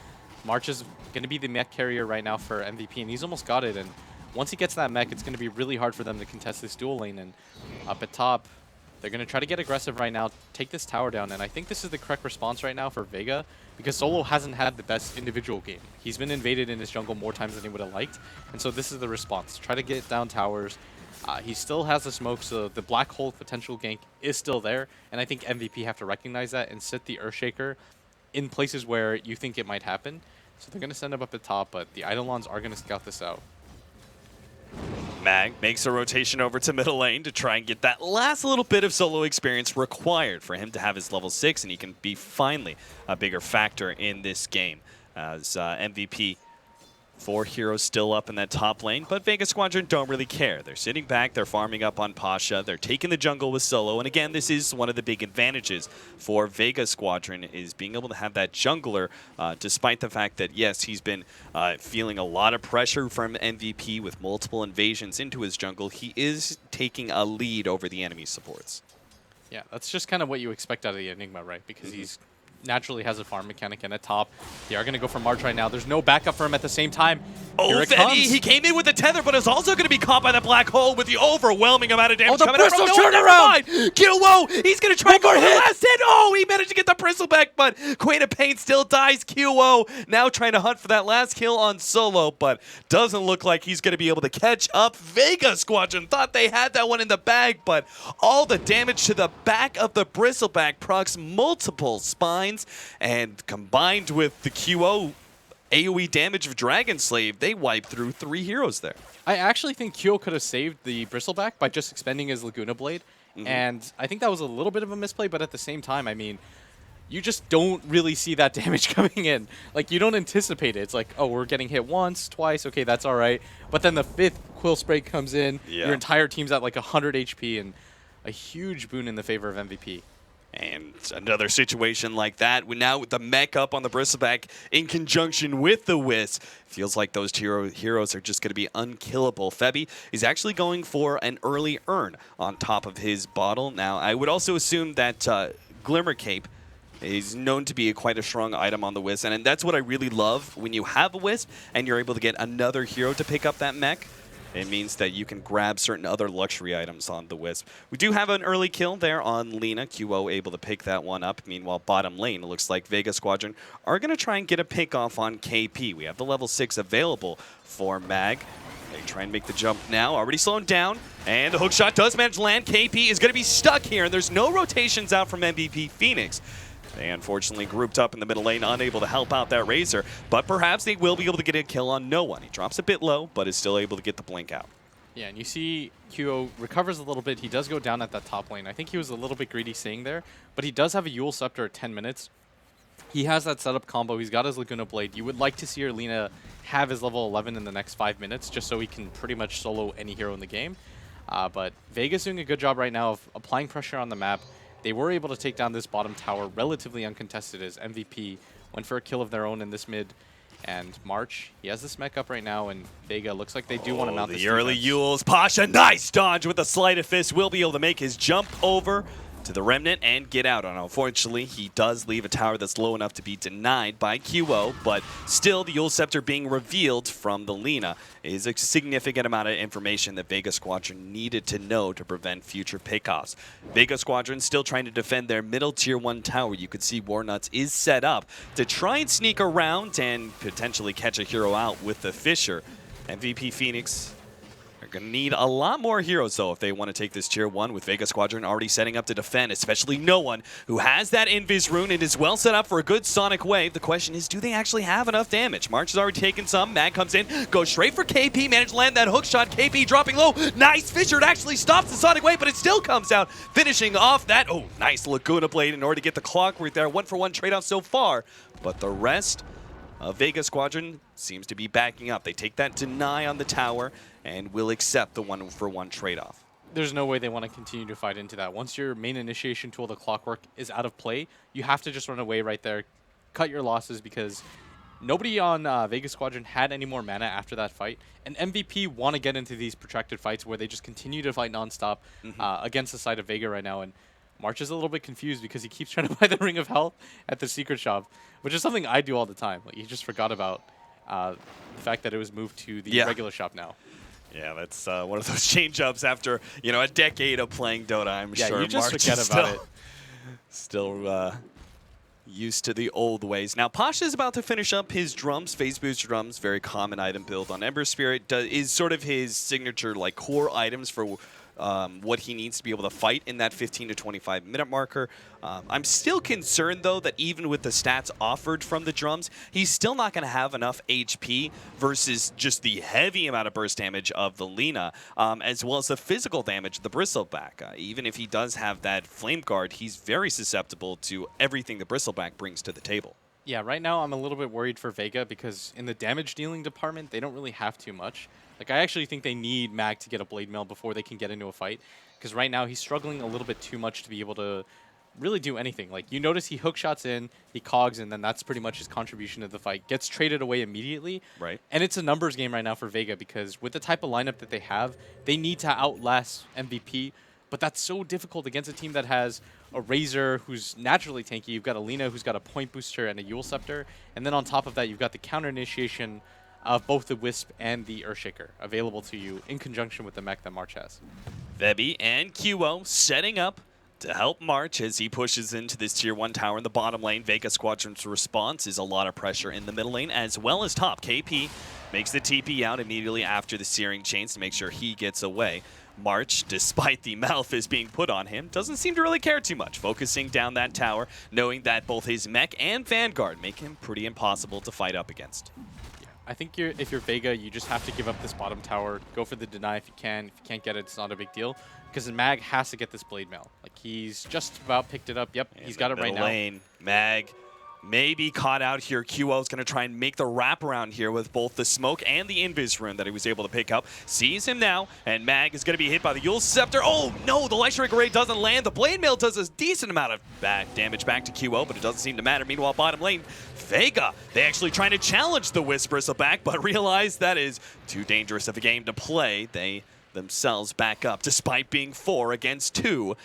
March is going to be the mech carrier right now for MVP, and he's almost got it. And once he gets that mech, it's going to be really hard for them to contest this dual lane. And up at top, they're going to try to get aggressive right now, take this tower down, and I think this is the correct response right now for Vega, because Solo hasn't had the best individual game. He's been invaded in his jungle more times than he would have liked, and so this is the response. Try to get down towers. He still has the smoke, so the black hole potential gank is still there, and I think MVP have to recognize that and sit the Earthshaker in places where you think it might happen. So they're going to send him up the top, but the Eidolons are going to scout this out. Mag makes a rotation over to middle lane to try and get that last little bit of solo experience required for him to have his level 6, and he can be finally a bigger factor in this game. As MVP, 4 heroes still up in that top lane, but Vega Squadron don't really care. They're sitting back, they're farming up on Pasha, they're taking the jungle with Solo, and again, this is one of the big advantages for Vega Squadron, is being able to have that jungler, despite the fact that, yes, he's been feeling a lot of pressure from MVP with multiple invasions into his jungle. He is taking a lead over the enemy supports. Yeah, that's just kind of what you expect out of the Enigma, right? Because he's naturally has a farm mechanic and a top. They are going to go for March right now. There's no backup for him at the same time. Here it comes. He came in with a tether, but is also going to be caught by the black hole with the overwhelming amount of damage the coming out from Bristol turnaround! QO, he's going to try and go for the last hit! Oh, he managed to get the Bristle back, but Queen of Pain still dies. QO now trying to hunt for that last kill on Solo, but doesn't look like he's going to be able to catch up. Vega Squadron thought they had that one in the bag, but all the damage to the back of the Bristleback procs multiple spines lines, and combined with the QO AoE damage of Dragon Slave, they wiped through 3 heroes there. I actually think QO could have saved the Bristleback by just expending his Laguna Blade, and I think that was a little bit of a misplay, but at the same time, I mean, you just don't really see that damage coming in. Like, you don't anticipate it. It's like, oh, we're getting hit once, twice, okay, that's all right. But then the 5th Quill Spray comes in, your entire team's at like 100 HP, and a huge boon in the favor of MVP. And another situation like that, now with the mech up on the Bristleback in conjunction with the Wisp, feels like those heroes are just going to be unkillable. Febby is actually going for an early Urn on top of his bottle. Now, I would also assume that Glimmer Cape is known to be quite a strong item on the Wisp, and that's what I really love when you have a Wisp and you're able to get another hero to pick up that mech. It means that you can grab certain other luxury items on the Wisp. We do have an early kill there on Lina. QO able to pick that one up. Meanwhile, bottom lane, it looks like Vega Squadron are going to try and get a pick off on KP. We have the level 6 available for Mag. They try and make the jump now. Already slowing down. And the hookshot does manage to land. KP is going to be stuck here. And there's no rotations out from MVP Phoenix. They unfortunately grouped up in the middle lane, unable to help out that Razor, but perhaps they will be able to get a kill on no one. He drops a bit low, but is still able to get the blink out. Yeah, and you see QO recovers a little bit. He does go down at that top lane. I think he was a little bit greedy staying there, but he does have a Yule Scepter at 10 minutes. He has that setup combo. He's got his Laguna Blade. You would like to see Lina have his level 11 in the next 5 minutes, just so he can pretty much solo any hero in the game. But Vega's doing a good job right now of applying pressure on the map. They were able to take down this bottom tower relatively uncontested as MVP went for a kill of their own in this mid. And March, he has this mech up right now, and Vega looks like they do want to mount this The early defense. Yules. Pasha, nice dodge with a sleight of fist. Will be able to make his jump over to the Remnant and get out. And unfortunately, he does leave a tower that's low enough to be denied by QO, but still the Yule Scepter being revealed from the Lina is a significant amount of information that Vega Squadron needed to know to prevent future pickoffs. Vega Squadron still trying to defend their middle tier 1 tower. You could see Warnuts is set up to try and sneak around and potentially catch a hero out with the Fisher. MVP Phoenix are going to need a lot more heroes, though, if they want to take this tier 1, with Vega Squadron already setting up to defend, especially no one who has that Invis rune and is well set up for a good Sonic Wave. The question is, do they actually have enough damage? March has already taken some. Mag comes in, goes straight for KP, managed to land that hook shot. KP dropping low. Nice Fisher. It actually stops the Sonic Wave, but it still comes out, finishing off that. Oh, nice Laguna Blade in order to get the clockwork there. 1-for-1 trade-off so far, but the rest Vega Squadron seems to be backing up. They take that deny on the tower and will accept the 1-for-1 trade-off. There's no way they want to continue to fight into that. Once your main initiation tool, the Clockwork, is out of play, you have to just run away right there, cut your losses, because nobody on Vega Squadron had any more mana after that fight. And MVP want to get into these protracted fights where they just continue to fight nonstop against the side of Vega right now. And March is a little bit confused because he keeps trying to buy the Ring of Health at the secret shop, which is something I do all the time. Like, he just forgot about the fact that it was moved to the regular shop now. Yeah, that's one of those change-ups after, you know, a decade of playing Dota, I'm sure. Yeah, you just March forget is about it. Still used to the old ways. Now, Pasha is about to finish up his drums, phase boost drums, very common item build on Ember Spirit. Is sort of his signature, like, core items for what he needs to be able to fight in that 15 to 25 minute marker. I'm still concerned, though, that even with the stats offered from the drums, he's still not going to have enough HP versus just the heavy amount of burst damage of the Lina, as well as the physical damage of the Bristleback. Even if he does have that Flame Guard, he's very susceptible to everything the Bristleback brings to the table. Yeah, right now I'm a little bit worried for Vega because in the damage dealing department, they don't really have too much. Like, I actually think they need Mag to get a Blade Mail before they can get into a fight, because right now he's struggling a little bit too much to be able to really do anything. Like, you notice he hook shots in, he cogs, and then that's pretty much his contribution to the fight. Gets traded away immediately. Right. And it's a numbers game right now for Vega, because with the type of lineup that they have, they need to outlast MVP, but that's so difficult against a team that has a Razor who's naturally tanky. You've got a Lina who's got a Point Booster and a Yule Scepter, and then on top of that, you've got the counter initiation of both the Wisp and the Earthshaker available to you in conjunction with the mech that March has. Vebby and QO setting up to help March as he pushes into this tier 1 tower in the bottom lane. Vega Squadron's response is a lot of pressure in the middle lane as well as top. KP makes the TP out immediately after the Searing Chains to make sure he gets away. March, despite the Malphite being put on him, doesn't seem to really care too much, focusing down that tower, knowing that both his mech and Vanguard make him pretty impossible to fight up against. I think if you're Vega, you just have to give up this bottom tower, go for the deny if you can. If you can't get it, it's not a big deal. Because Mag has to get this Blade Mail. Like, he's just about picked it up. Yep, he's got it right now. Lane, Mag maybe caught out here. QO is going to try and make the wraparound here with both the smoke and the invis rune that he was able to pick up. Sees him now, and Mag is going to be hit by the Yule Scepter. Oh no, the Light Strike Array doesn't land. The Blade Mail does a decent amount of damage back to QO, but it doesn't seem to matter. Meanwhile, bottom lane, Vega, they actually trying to challenge the Wisp Bristleback, but realize that is too dangerous of a game to play. They themselves back up despite being 4 against 2.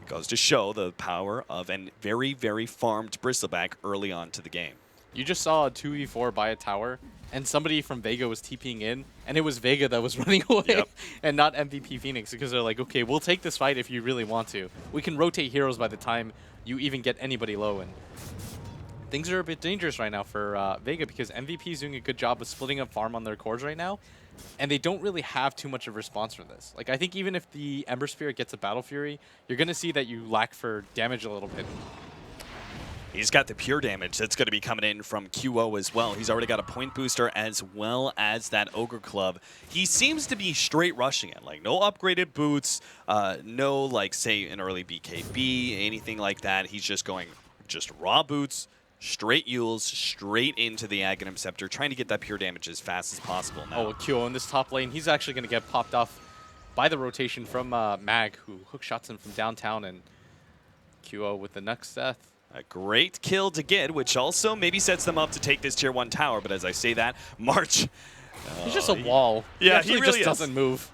Goes to show the power of a very, very farmed Bristleback early on to the game. You just saw a 2v4 by a tower, and somebody from Vega was TPing in, and it was Vega that was running away, and not MVP Phoenix, because they're like, okay, we'll take this fight if you really want to. We can rotate heroes by the time you even get anybody low, and things are a bit dangerous right now for Vega, because MVP is doing a good job of splitting up farm on their cores right now, and they don't really have too much of a response for this. Like, I think even if the Ember Spirit gets a Battle Fury, you're going to see that you lack for damage a little bit. He's got the pure damage that's going to be coming in from QO as well. He's already got a point booster as well as that Ogre Club. He seems to be straight rushing it. Like, no upgraded boots, no, like, say, an early BKB, anything like that. He's just going just raw boots, straight Yules, straight into the Aghanim Scepter, trying to get that pure damage as fast as possible now. Oh, QO in this top lane, he's actually going to get popped off by the rotation from Mag, who hook shots him from downtown, and QO with the next death. A great kill to get, which also maybe sets them up to take this tier 1 tower, but as I say that, March... he's just a wall. Yeah, he really just is. doesn't move.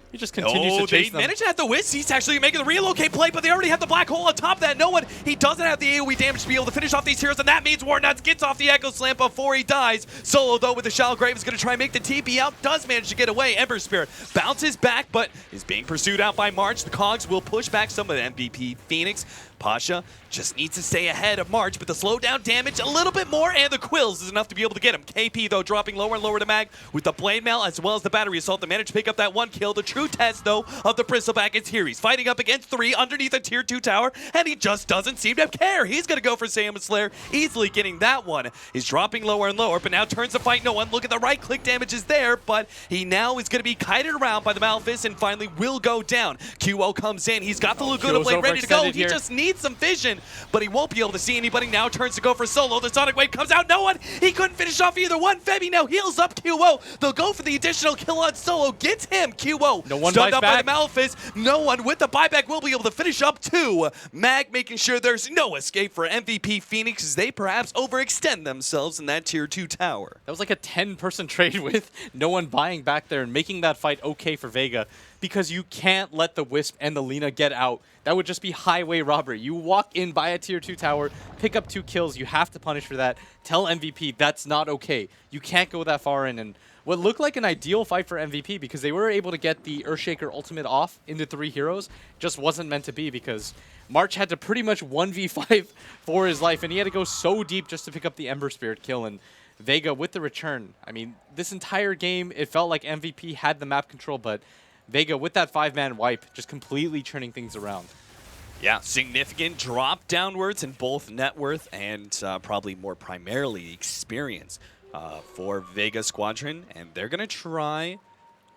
He just continues to chase them. They managed to have the Wisp. He's actually making the relocate play, but they already have the Black Hole on top of that. No one, he doesn't have the AoE damage to be able to finish off these heroes, and that means Warnuts gets off the Echo Slam before he dies. Solo, though, with the Shallow Grave is going to try and make the TP out, does manage to get away. Ember Spirit bounces back, but is being pursued out by March. The Cogs will push back some of the MVP Phoenix. Pasha just needs to stay ahead of March, but the slowdown damage a little bit more, and the Quills is enough to be able to get him. KP, though, dropping lower and lower to Mag with the Blade Mail as well as the Battery Assault to manage to pick up that 1 kill. The true test, though, of the Bristleback is here. He's fighting up against 3 underneath a tier 2 tower, and he just doesn't seem to care. He's going to go for Samus Slayer, easily getting that one. He's dropping lower and lower, but now turns to fight no one. Look at the right-click damage is there, but he now is going to be kited around by the Malphite and finally will go down. QO comes in. He's got the Laguna Blade ready to go. He just needs some vision, but he won't be able to see anybody. Now turns to go for Solo. The Sonic Wave comes out. No one. He couldn't finish off either one. Femi now heals up QO. They'll go for the additional kill on Solo. Gets him. QO. No one stunned up back. by the Malphite. No one with the buyback will be able to finish up 2. Mag making sure there's no escape for MVP Phoenix as they perhaps overextend themselves in that tier 2 tower. That was like a 10-person trade with no one buying back there and making that fight okay for Vega, because you can't let the Wisp and the Lina get out. That would just be highway robbery. You walk in, buy a tier 2 tower, pick up 2 kills. You have to punish for that. Tell MVP that's not okay. You can't go that far in. And what looked like an ideal fight for MVP, because they were able to get the Earthshaker ultimate off into 3 heroes, just wasn't meant to be, because March had to pretty much 1v5 for his life, and he had to go so deep just to pick up the Ember Spirit kill. And Vega with the return. I mean, this entire game, it felt like MVP had the map control, but Vega with that 5-man wipe, just completely turning things around. Yeah, significant drop downwards in both net worth and probably more primarily experience for Vega Squadron. And they're going to try...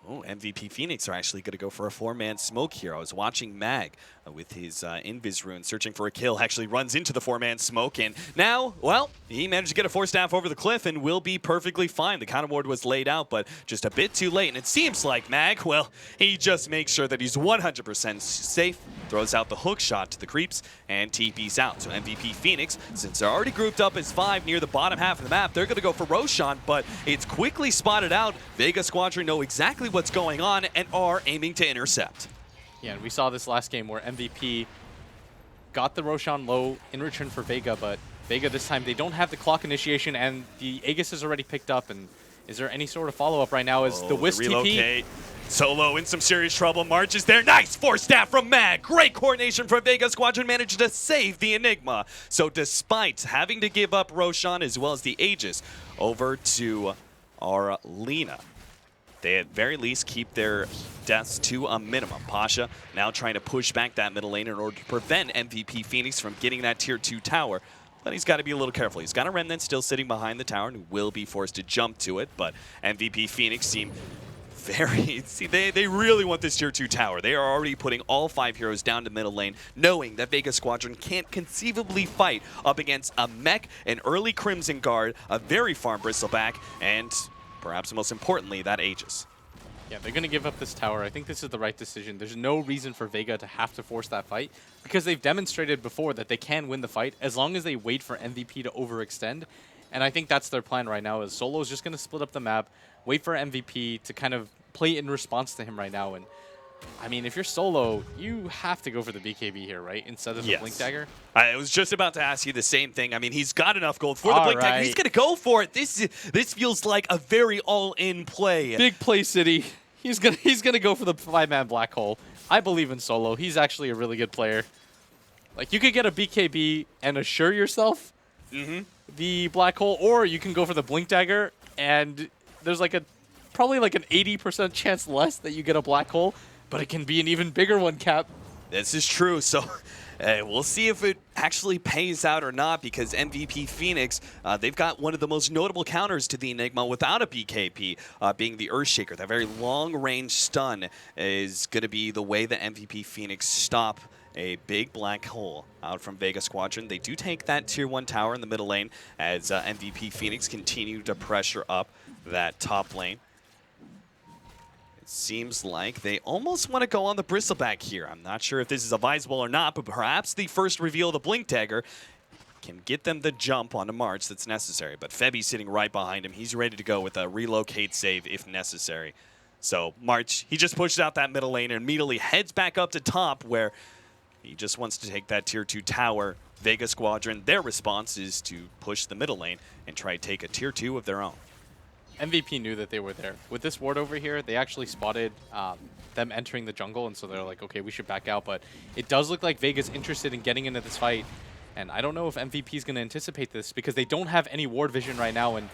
Oh, MVP Phoenix are actually going to go for a 4-man smoke here. I was watching Mag with his Invis rune searching for a kill, actually runs into the 4-man smoke, and now, well, he managed to get a 4-staff over the cliff and will be perfectly fine. The counter ward was laid out, but just a bit too late, and it seems like Mag, well, he just makes sure that he's 100% safe, throws out the hook shot to the creeps, and TP's out. So MVP Phoenix, since they're already grouped up as 5 near the bottom half of the map, they're going to go for Roshan, but it's quickly spotted out. Vega Squadron know exactly what's going on and are aiming to intercept. Yeah, and we saw this last game where MVP got the Roshan low in return for Vega, but Vega this time, they don't have the clock initiation, and the Aegis is already picked up. And is there any sort of follow-up right now as the Wisp TP Solo in some serious trouble. March is there. Nice force staff from Mag. Great coordination from Vega Squadron. Managed to save the Enigma. So despite having to give up Roshan as well as the Aegis over to our Lina, they at very least keep their deaths to a minimum. Pasha now trying to push back that middle lane in order to prevent MVP Phoenix from getting that tier 2 tower. But he's got to be a little careful. He's got a Remnant still sitting behind the tower and will be forced to jump to it. But MVP Phoenix seem very... See, they really want this tier 2 tower. They are already putting all 5 heroes down to middle lane, knowing that Vega Squadron can't conceivably fight up against a mech, an early Crimson Guard, a very farm Bristleback, and perhaps most importantly, that Aegis. Yeah, they're going to give up this tower. I think this is the right decision. There's no reason for Vega to have to force that fight because they've demonstrated before that they can win the fight as long as they wait for MVP to overextend. And I think that's their plan right now is Solo's just going to split up the map, wait for MVP to kind of play in response to him right now. And I mean, if you're Solo, you have to go for the BKB here, right? Instead of the Blink Dagger. I was just about to ask you the same thing. I mean, he's got enough gold for the Blink Dagger. He's going to go for it. This feels like a very all-in play. Big play, City. He's gonna go for the 5-man black hole. I believe in Solo. He's actually a really good player. Like, you could get a BKB and assure yourself the black hole, or you can go for the Blink Dagger, and there's like probably like an 80% chance less that you get a black hole, but it can be an even bigger one, Cap. This is true. So we'll see if it actually pays out or not, because MVP Phoenix, they've got one of the most notable counters to the Enigma without a BKP, being the Earthshaker. That very long-range stun is going to be the way that MVP Phoenix stop a big black hole out from Vega Squadron. They do take that tier 1 tower in the middle lane as MVP Phoenix continue to pressure up that top lane. Seems like they almost want to go on the Bristleback here. I'm not sure if this is advisable or not, but perhaps the first reveal of the Blink Dagger can get them the jump onto March that's necessary. But Febi's sitting right behind him. He's ready to go with a relocate save if necessary. So March, he just pushes out that middle lane and immediately heads back up to top where he just wants to take that tier 2 tower. Vega Squadron, their response is to push the middle lane and try to take a tier 2 of their own. MVP knew that they were there. With this ward over here, they actually spotted them entering the jungle, and so they're like, okay, we should back out. But it does look like Vega's interested in getting into this fight, and I don't know if MVP is going to anticipate this because they don't have any ward vision right now. And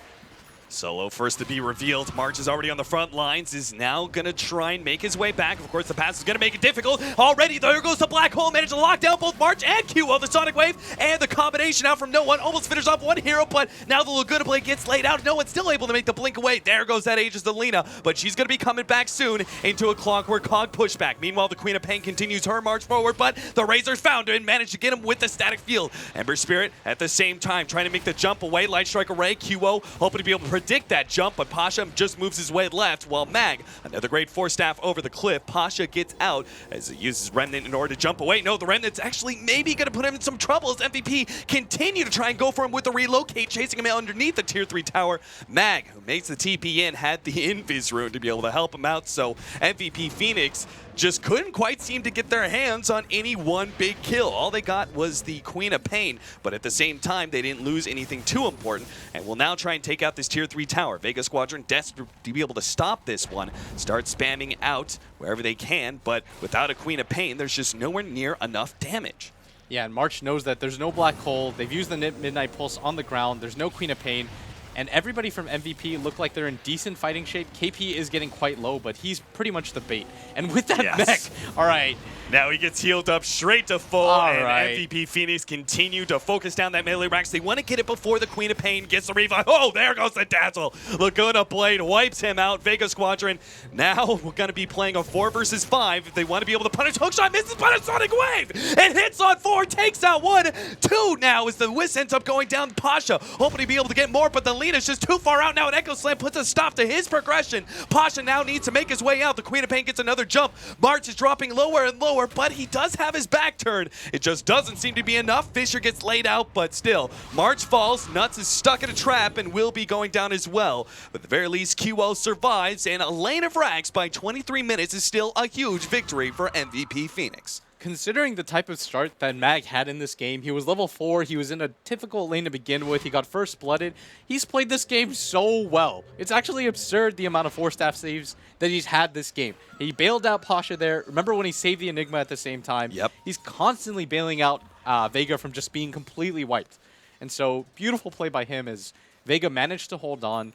Solo first to be revealed. March is already on the front lines, is now going to try and make his way back. Of course, the pass is going to make it difficult. Already, there goes the Black Hole. Managed to lock down both March and QO. The Sonic Wave and the combination out from no one. Almost finished off one hero, but now the Laguna Blade gets laid out. No one's still able to make the blink away. There goes that Aegis to Lina, but she's going to be coming back soon into a Clockwork Cog pushback. Meanwhile, the Queen of Pain continues her march forward, but the Razor's found her and managed to get him with the static field. Ember Spirit at the same time trying to make the jump away. Light Strike Array, QO hoping to be able to predict that jump, but Pasha just moves his way left, while Mag, another great Force Staff over the cliff. Pasha gets out as he uses Remnant in order to jump away. No, the Remnant's actually maybe going to put him in some trouble as MVP continue to try and go for him with the relocate, chasing him underneath the tier 3 tower. Mag, who makes the TP in, had the Invis rune to be able to help him out, so MVP Phoenix just couldn't quite seem to get their hands on any one big kill. All they got was the Queen of Pain, but at the same time, they didn't lose anything too important, and will now try and take out this tier 3 tower. Vega Squadron desperate to be able to stop this one, start spamming out wherever they can, but without a Queen of Pain, there's just nowhere near enough damage. Yeah, and March knows that there's no Black Hole. They've used the Midnight Pulse on the ground. There's no Queen of Pain. And everybody from MVP look like they're in decent fighting shape. KP is getting quite low, but he's pretty much the bait. And with that mech, all right. Now he gets healed up straight to full, MVP Phoenix continue to focus down that melee racks. They want to get it before the Queen of Pain gets the revive. Oh, there goes the Dazzle. Laguna Blade wipes him out. Vega Squadron now we're going to be playing a 4 versus 5 if they want to be able to punish. Hookshot misses, but a Sonic Wave. It hits on 4, takes out 1. 2 now as the Whis ends up going down. Pasha hoping to be able to get more, but the Lina's just too far out now. An Echo Slam puts a stop to his progression. Pasha now needs to make his way out. The Queen of Pain gets another jump. March is dropping lower and lower, but he does have his back turned. It just doesn't seem to be enough. Fisher gets laid out, but still, March falls. Nuts is stuck in a trap and will be going down as well. But at the very least, QO survives, and a lane of racks by 23 minutes is still a huge victory for MVP Phoenix. considering the type of start that Mag had in this game, he was level 4, he was in a difficult lane to begin with, he got first blooded. He's played this game so well. It's actually absurd the amount of 4-staff saves that he's had this game. He bailed out Pasha there. Remember when he saved the Enigma at the same time? Yep. He's constantly bailing out Vega from just being completely wiped. And so, beautiful play by him as Vega managed to hold on.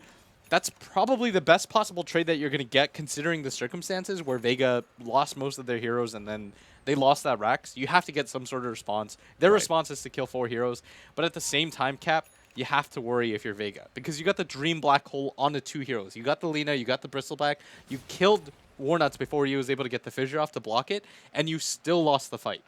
That's probably the best possible trade that you're going to get considering the circumstances where Vega lost most of their heroes and then they lost that Rax. You have to get some sort of response. Their response is to kill 4 heroes. But at the same time, Cap, you have to worry if you're Vega. Because you got the Dream Black Hole on the 2 heroes. You got the Lina, you got the Bristleback. You killed Warnuts before he was able to get the Fissure off to block it. And you still lost the fight.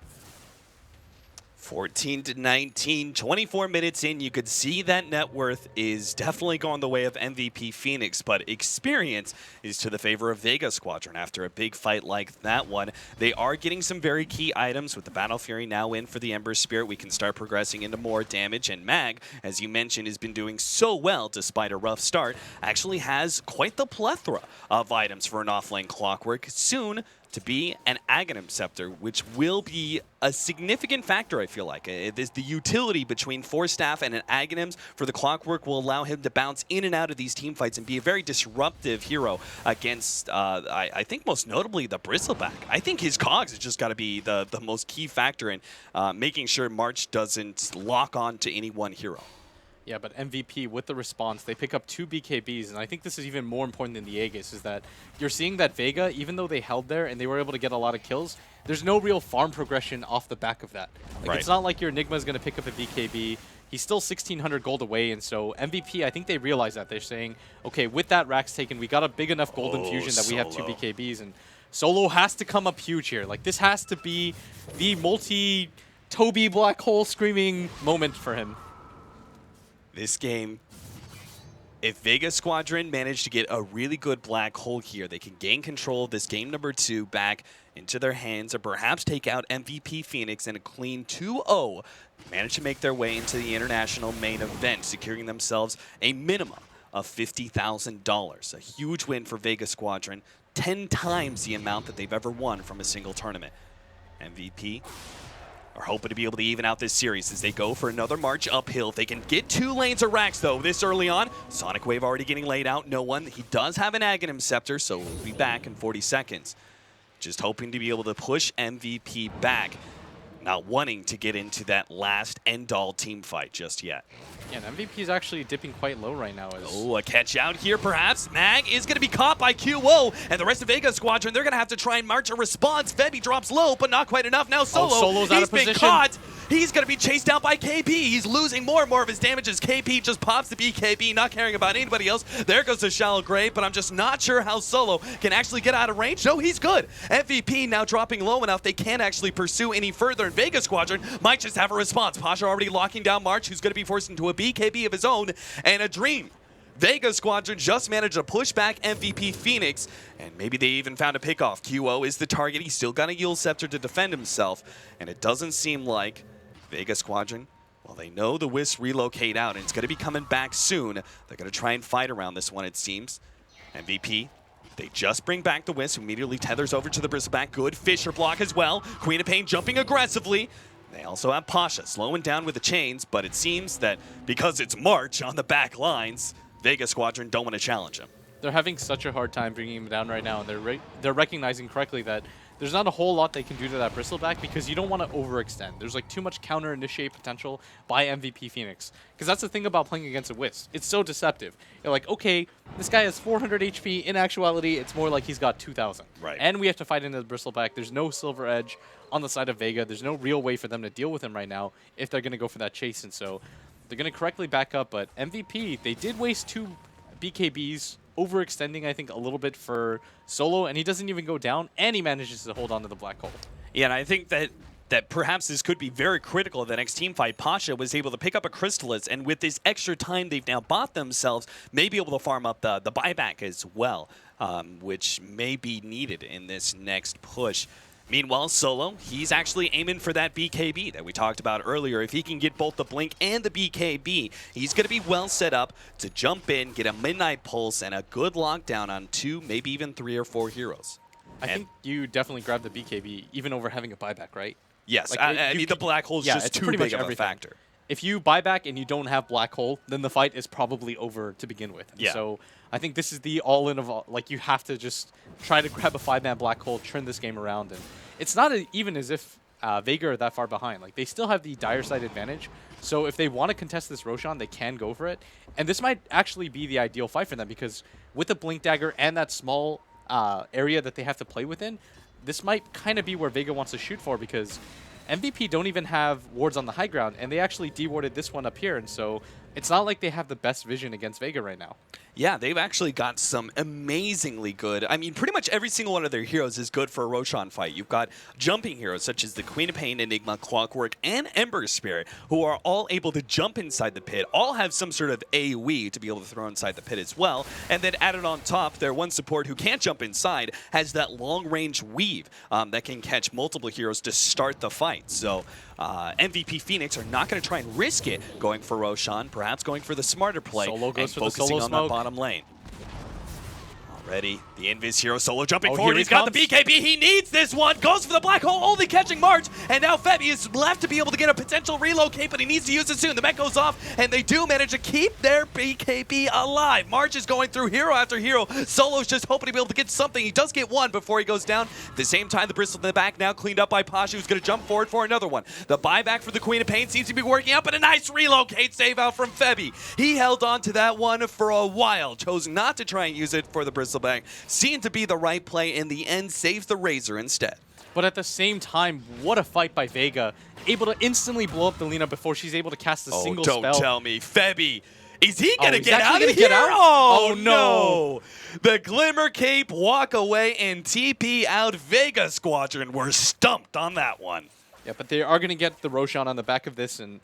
14-19, 24 minutes in, you could see that net worth is definitely going the way of MVP Phoenix, but experience is to the favor of Vega Squadron after a big fight like that one. They are getting some very key items with the Battle Fury now in for the Ember Spirit. We can start progressing into more damage, and Mag, as you mentioned, has been doing so well despite a rough start, actually has quite the plethora of items for an offlane Clockwork. Soon to be an Aghanim Scepter, which will be a significant factor, I feel like. The utility between 4-staff and an Aghanims for the Clockwork will allow him to bounce in and out of these team fights and be a very disruptive hero against, I think most notably, the Bristleback. I think his cogs has just got to be the most key factor in making sure March doesn't lock on to any one hero. Yeah, but MVP, with the response, they pick up 2 BKBs, and I think this is even more important than the Aegis, is that you're seeing that Vega, even though they held there and they were able to get a lot of kills, there's no real farm progression off the back of that. Like, it's not like your Enigma is going to pick up a BKB. He's still 1,600 gold away, and so MVP, I think they realize that. They're saying, okay, with that Rax taken, we got a big enough gold infusion that we have 2 BKBs, and Solo has to come up huge here. Like, this has to be the multi-Toby Black Hole screaming moment for him. This game, if Vega Squadron manage to get a really good Black Hole here, they can gain control of this game number 2 back into their hands, or perhaps take out MVP Phoenix in a clean 2-0, manage to make their way into the international main event, securing themselves a minimum of $50,000. A huge win for Vega Squadron, 10 times the amount that they've ever won from a single tournament. MVP are hoping to be able to even out this series as they go for another march uphill. If they can get 2 lanes of Rax, though, this early on. Sonic Wave already getting laid out. No one. He does have an Aghanim Scepter, so we'll be back in 40 seconds. Just hoping to be able to push MVP back. Not wanting to get into that last end-all team fight just yet. Yeah, and MVP is actually dipping quite low right now. Oh, a catch out here perhaps. Mag is going to be caught by QO, and the rest of Vega Squadron, they're going to have to try and march a response. Febby drops low, but not quite enough. Now Solo, Solo's out of position. He's been caught. He's going to be chased down by KP. He's losing more and more of his damage as KP just pops the BKB, not caring about anybody else. There goes the Shallow Grave, but I'm just not sure how Solo can actually get out of range. No, he's good. MVP now dropping low enough they can't actually pursue any further, and Vega Squadron might just have a response. Pasha already locking down March, who's going to be forced into a BKB of his own, and a Dream. Vega Squadron just managed to push back MVP Phoenix, and maybe they even found a pickoff. QO is the target. He's still got a Yule Scepter to defend himself, and it doesn't seem like Vega Squadron, well, they know the Wisp relocate out, and it's going to be coming back soon. They're going to try and fight around this one, it seems. MVP, they just bring back the Wisp, who immediately tethers over to the Bristleback. Good Fissure block as well. Queen of Pain jumping aggressively. They also have Pasha slowing down with the chains, but it seems that because it's March on the back lines, Vega Squadron don't want to challenge him. They're having such a hard time bringing him down right now, and they're recognizing correctly that there's not a whole lot they can do to that Bristleback because you don't want to overextend. There's like too much counter-initiate potential by MVP Phoenix. Because that's the thing about playing against a Wisp. It's so deceptive. You're like, okay, this guy has 400 HP. In actuality, it's more like he's got 2,000. Right. And we have to fight into the Bristleback. There's no Silver Edge on the side of Vega. There's no real way for them to deal with him right now if they're going to go for that chase. And so they're going to correctly back up. But MVP, they did waste 2 BKBs, overextending, I think, a little bit for Solo, and he doesn't even go down, and he manages to hold on to the Black Hole. Yeah, and I think that perhaps this could be very critical of the next team fight. Pasha was able to pick up a Crystallis, and with this extra time they've now bought themselves, may be able to farm up the buyback as well, which may be needed in this next push. Meanwhile, Solo, he's actually aiming for that BKB that we talked about earlier. If he can get both the Blink and the BKB, he's going to be well set up to jump in, get a Midnight Pulse, and a good lockdown on 2, maybe even 3 or 4 heroes. I think you definitely grab the BKB even over having a buyback, right? Yes, Like, I mean, the black hole is just it's too pretty big much of a everything. factor. If you buy back and you don't have black hole, then the fight is probably over to begin with. And Yeah. So I think this is the all-in of all. Like, you have to just try to grab a 5-man black hole, turn this game around, and it's not even as if Vega are that far behind. Like, they still have the dire side advantage. So if they want to contest this Roshan, they can go for it. And this might actually be the ideal fight for them because with the Blink Dagger and that small area that they have to play within, this might kind of be where Vega wants to shoot for because MVP don't even have wards on the high ground, and they actually dewarded this one up here, and so it's not like they have the best vision against Vega right now. Yeah, they've actually got some amazingly good. I mean, pretty much every single one of their heroes is good for a Roshan fight. You've got jumping heroes such as the Queen of Pain, Enigma, Clockwork, and Ember Spirit, who are all able to jump inside the pit, all have some sort of AoE to be able to throw inside the pit as well. And then added on top, their one support who can't jump inside has that long-range weave that can catch multiple heroes to start the fight. So MVP Phoenix are not going to try and risk it going for Roshan, perhaps going for the smarter play Solo goes and for the focusing solo on smoke. that bottom lane. Already, the Invis hero solo jumping Oh, forward. here he He's got the comes. BKB. He needs this one. Goes for the black hole, only catching March. And now Febby is left to be able to get a potential relocate, but he needs to use it soon. The mech goes off, and they do manage to keep their BKB alive. March is going through hero after hero. Solo's just hoping to be able to get something. He does get one before he goes down. At the same time, the bristle in the back now cleaned up by Pasha, who's going to jump forward for another one. The buyback for the Queen of Pain seems to be working out, but a nice relocate save out from Febby. He held on to that one for a while, chose not to try and use it for the bristleback. Seemed to be the right play in the end, saves the Razor instead. But at the same time, what a fight by Vega. Able to instantly blow up the Lina before she's able to cast a single spell. Don't tell me. Febby, is he going to he's get actually out gonna of here? get out? Oh, Oh, no. The Glimmer Cape walk away and TP out Vega Squadron. We're stumped on that one. Yeah, but they are going to get the Roshan on the back of this, and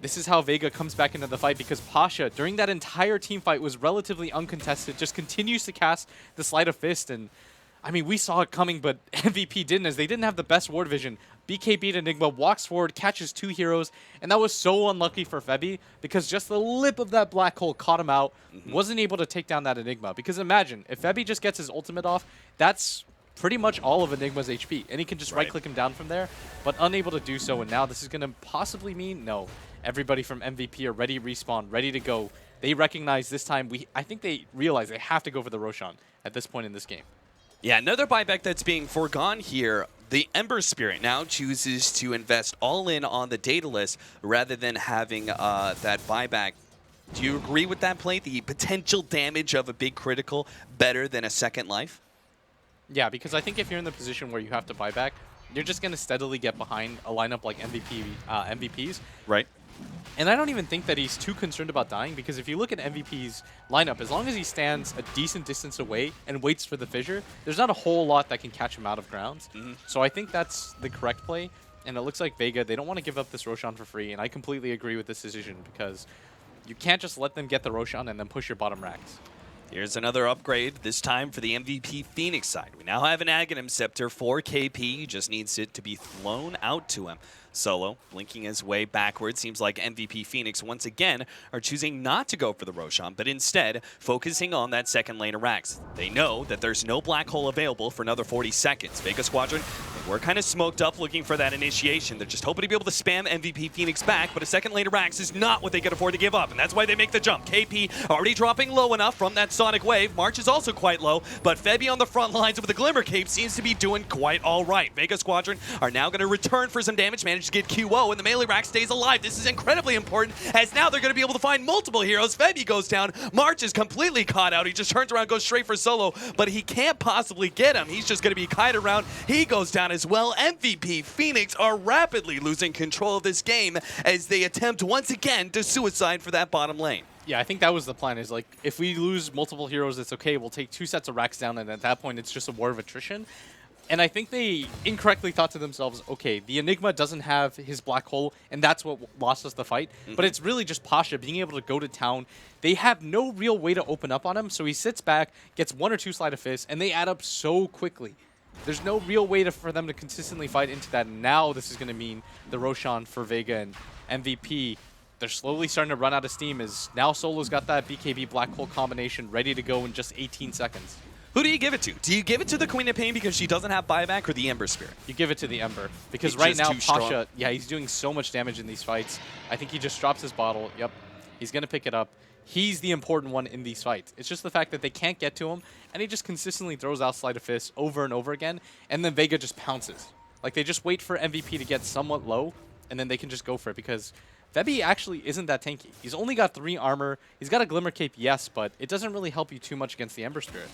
this is how Vega comes back into the fight because Pasha, during that entire team fight, was relatively uncontested, just continues to cast the Sleight of Fist, and I mean, we saw it coming, but MVP didn't, as they didn't have the best ward vision. BKB Enigma walks forward, catches 2 heroes, and that was so unlucky for Febby because just the lip of that black hole caught him out, wasn't able to take down that Enigma. Because imagine, if Febby just gets his ultimate off, that's pretty much all of Enigma's HP, and he can just right-click him down from there, but unable to do so, and now this is going to possibly mean, no, everybody from MVP are ready to respawn, ready to go. They recognize this time, I think they realize they have to go for the Roshan at this point in this game. Yeah, another buyback that's being foregone here. The Ember Spirit now chooses to invest all in on the Daedalus rather than having that buyback. Do you agree with that play? The potential damage of a big critical better than a second life? Yeah, because I think if you're in the position where you have to buy back, you're just going to steadily get behind a lineup like MVPs. Right. And I don't even think that he's too concerned about dying, because if you look at MVP's lineup, as long as he stands a decent distance away and waits for the fissure, there's not a whole lot that can catch him out of grounds. So I think that's the correct play. And it looks like Vega, they don't want to give up this Roshan for free, and I completely agree with this decision, because you can't just let them get the Roshan and then push your bottom racks. Here's another upgrade, this time for the MVP Phoenix side. We now have an Aghanim Scepter for KP. He just needs it to be thrown out to him. Solo, blinking his way backwards. Seems like MVP Phoenix, once again, are choosing not to go for the Roshan, but instead focusing on that second lane of racks. They know that there's no black hole available for another 40 seconds. Vega Squadron, they were kind of smoked up looking for that initiation. They're just hoping to be able to spam MVP Phoenix back, but a second lane of racks is not what they can afford to give up, and that's why they make the jump. KP already dropping low enough from that Sonic Wave. March is also quite low, but Febby on the front lines with the Glimmer Cape seems to be doing quite all right. Vega Squadron are now going to return for some damage, manage to get QO, and the melee rack stays alive. This is incredibly important, as now they're going to be able to find multiple heroes. Febby goes down. March is completely caught out. He just turns around, goes straight for Solo, but he can't possibly get him. He's just going to be kited around. He goes down as well. MVP Phoenix are rapidly losing control of this game as they attempt once again to suicide for that bottom lane. Yeah, I think that was the plan, is like, if we lose multiple heroes, it's okay. We'll take 2 sets of racks down, and at that point, it's just a war of attrition. And I think they incorrectly thought to themselves, okay, the Enigma doesn't have his black hole, and that's what lost us the fight. But it's really just Pasha being able to go to town. They have no real way to open up on him, so he sits back, gets 1 or 2 Sleight of Fist, and they add up so quickly. There's no real way for them to consistently fight into that. And now this is going to mean the Roshan for Vega and MVP. They're slowly starting to run out of steam, as now Solo's got that BKB black hole combination ready to go in just 18 seconds. Who do you give it to? Do you give it to the Queen of Pain because she doesn't have buyback, or the Ember Spirit? You give it to the Ember. Because It's right just now, too strong. Pasha, yeah, he's doing so much damage in these fights. I think he just drops his bottle. Yep. He's going to pick it up. He's the important one in these fights. It's just the fact that they can't get to him, and he just consistently throws out Sleight of Fist over and over again, and then Vega just pounces. Like, they just wait for MVP to get somewhat low, and then they can just go for it, because Vebi actually isn't that tanky. He's only got 3 armor. He's got a Glimmer Cape, yes, but it doesn't really help you too much against the Ember Spirit.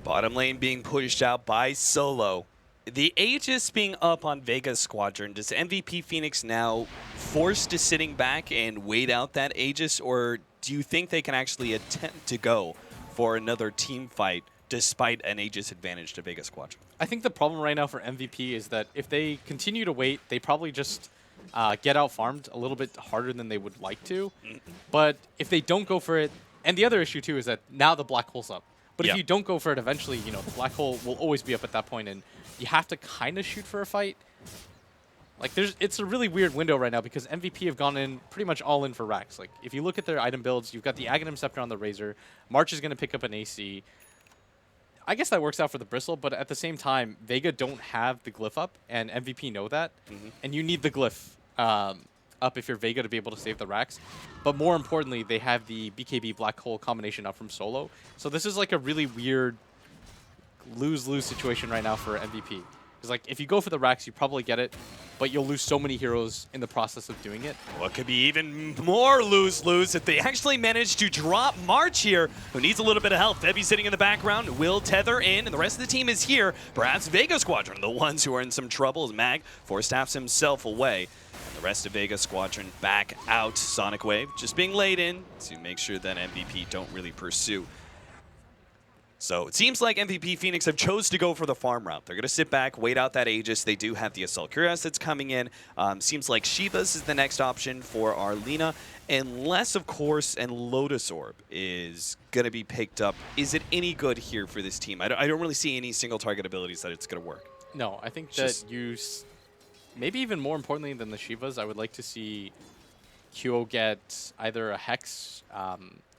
Bottom lane being pushed out by Solo. The Aegis being up on Vega's squadron. Does MVP Phoenix now forced to sitting back and wait out that Aegis, or do you think they can actually attempt to go for another team fight despite an Aegis advantage to Vega's squadron? I think the problem right now for MVP is that if they continue to wait, they probably just get out farmed a little bit harder than they would like to. But if they don't go for it, and the other issue too is that now the black hole's up. But if you don't go for it, eventually, you know, the black hole will always be up at that point, and you have to kind of shoot for a fight. Like, it's a really weird window right now because MVP have gone in pretty much all in for racks. Like, if you look at their item builds, you've got the Aghanim Scepter on the Razor. March is going to pick up an AC. I guess that works out for the Bristle, but at the same time, Vega don't have the glyph up, and MVP know that. And you need the glyph up if you're Vega to be able to save the racks. But more importantly, they have the BKB Black Hole combination up from Solo. So this is like a really weird lose-lose situation right now for MVP. Because like, if you go for the racks, you probably get it, but you'll lose so many heroes in the process of doing it. What could be even more lose-lose if they actually manage to drop March here, who needs a little bit of help. Vebi sitting in the background, will tether in, and the rest of the team is here. Perhaps Vega Squadron, the ones who are in some trouble, as Mag force-taps himself away. And the rest of Vega Squadron back out. Sonic Wave just being laid in to make sure that MVP don't really pursue. So it seems like MVP Phoenix have chose to go for the farm route. They're going to sit back, wait out that Aegis. They do have the Assault Cuirass that's coming in. Seems like Shiva's is the next option for Arlena. Unless, of course, and Lotus Orb is going to be picked up. Is it any good here for this team? I don't really see any single target abilities that it's going to work. No, I think that maybe even more importantly than the Shivas, I would like to see QO get either a Hex, a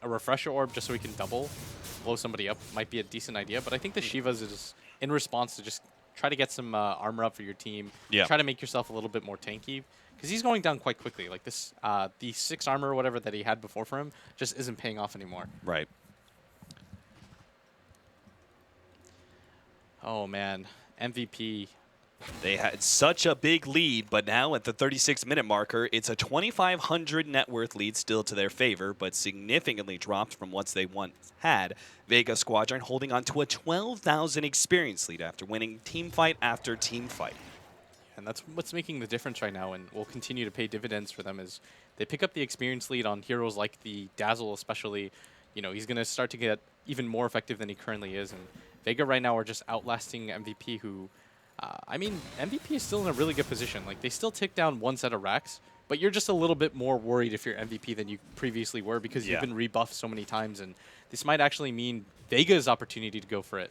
Refresher Orb, just so he can blow somebody up. Might be a decent idea, but I think the Shivas is in response to just try to get some armor up for your team. Yeah. Try to make yourself a little bit more tanky, because he's going down quite quickly. Like this, the 6 armor or whatever that he had before for him just isn't paying off anymore. Right. Oh man, MVP. They had such a big lead, but now at the 36-minute marker, it's a 2,500 net worth lead still to their favor, but significantly dropped from what they once had. Vega Squadron holding on to a 12,000 experience lead after winning team fight after team fight. And that's what's making the difference right now, and will continue to pay dividends for them, is they pick up the experience lead on heroes like the Dazzle especially. You know, he's going to start to get even more effective than he currently is, and Vega right now are just outlasting MVP, who... I mean, MVP is still in a really good position. Like, they still take down 1 set of racks, but you're just a little bit more worried if you're MVP than you previously were, because you've been rebuffed so many times, and this might actually mean Vega's opportunity to go for it.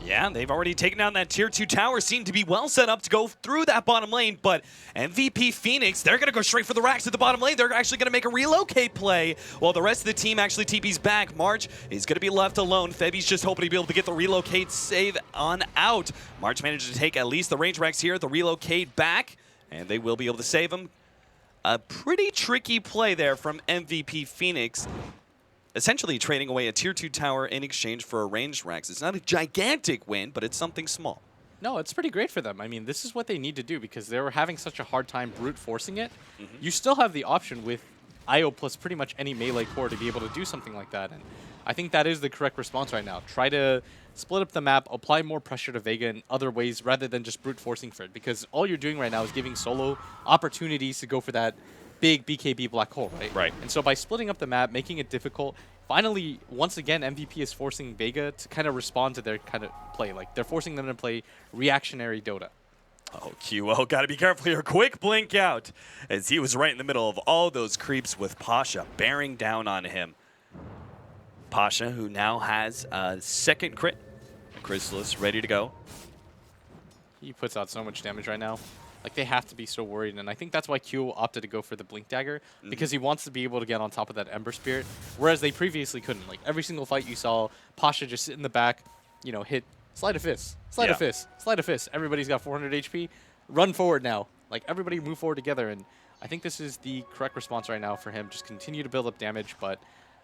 Yeah, they've already taken down that tier 2 tower, seem to be well set up to go through that bottom lane, but MVP Phoenix, they're going to go straight for the racks at the bottom lane. They're actually going to make a relocate play, while the rest of the team actually TP's back. March is going to be left alone. Febi's just hoping to be able to get the relocate save on out. March managed to take at least the range racks here, the relocate back, and they will be able to save him. A pretty tricky play there from MVP Phoenix. Essentially trading away a tier 2 tower in exchange for a ranged racks. It's not a gigantic win, but it's something small. No, it's pretty great for them. I mean, this is what they need to do, because they were having such a hard time brute forcing it. You still have the option with IO plus pretty much any melee core to be able to do something like that. And I think that is the correct response right now. Try to split up the map, apply more pressure to Vega in other ways rather than just brute forcing for it, because all you're doing right now is giving Solo opportunities to go for that big BKB black hole, right? Right. And so by splitting up the map, making it difficult, finally, once again, MVP is forcing Vega to kind of respond to their kind of play. Like, they're forcing them to play reactionary Dota. Oh, QO, gotta be careful here. Quick blink out, as he was right in the middle of all those creeps with Pasha bearing down on him. Pasha, who now has a 2nd crit. Chrysalis ready to go. He puts out so much damage right now. Like, they have to be so worried, and I think that's why Q opted to go for the Blink Dagger, because he wants to be able to get on top of that Ember Spirit, whereas they previously couldn't. Like, every single fight you saw, Pasha just sit in the back, you know, hit Sleight of Fist, Sleight of Fist, Sleight of Fist. Everybody's got 400 HP. Run forward now. Like, everybody move forward together, and I think this is the correct response right now for him. Just continue to build up damage, but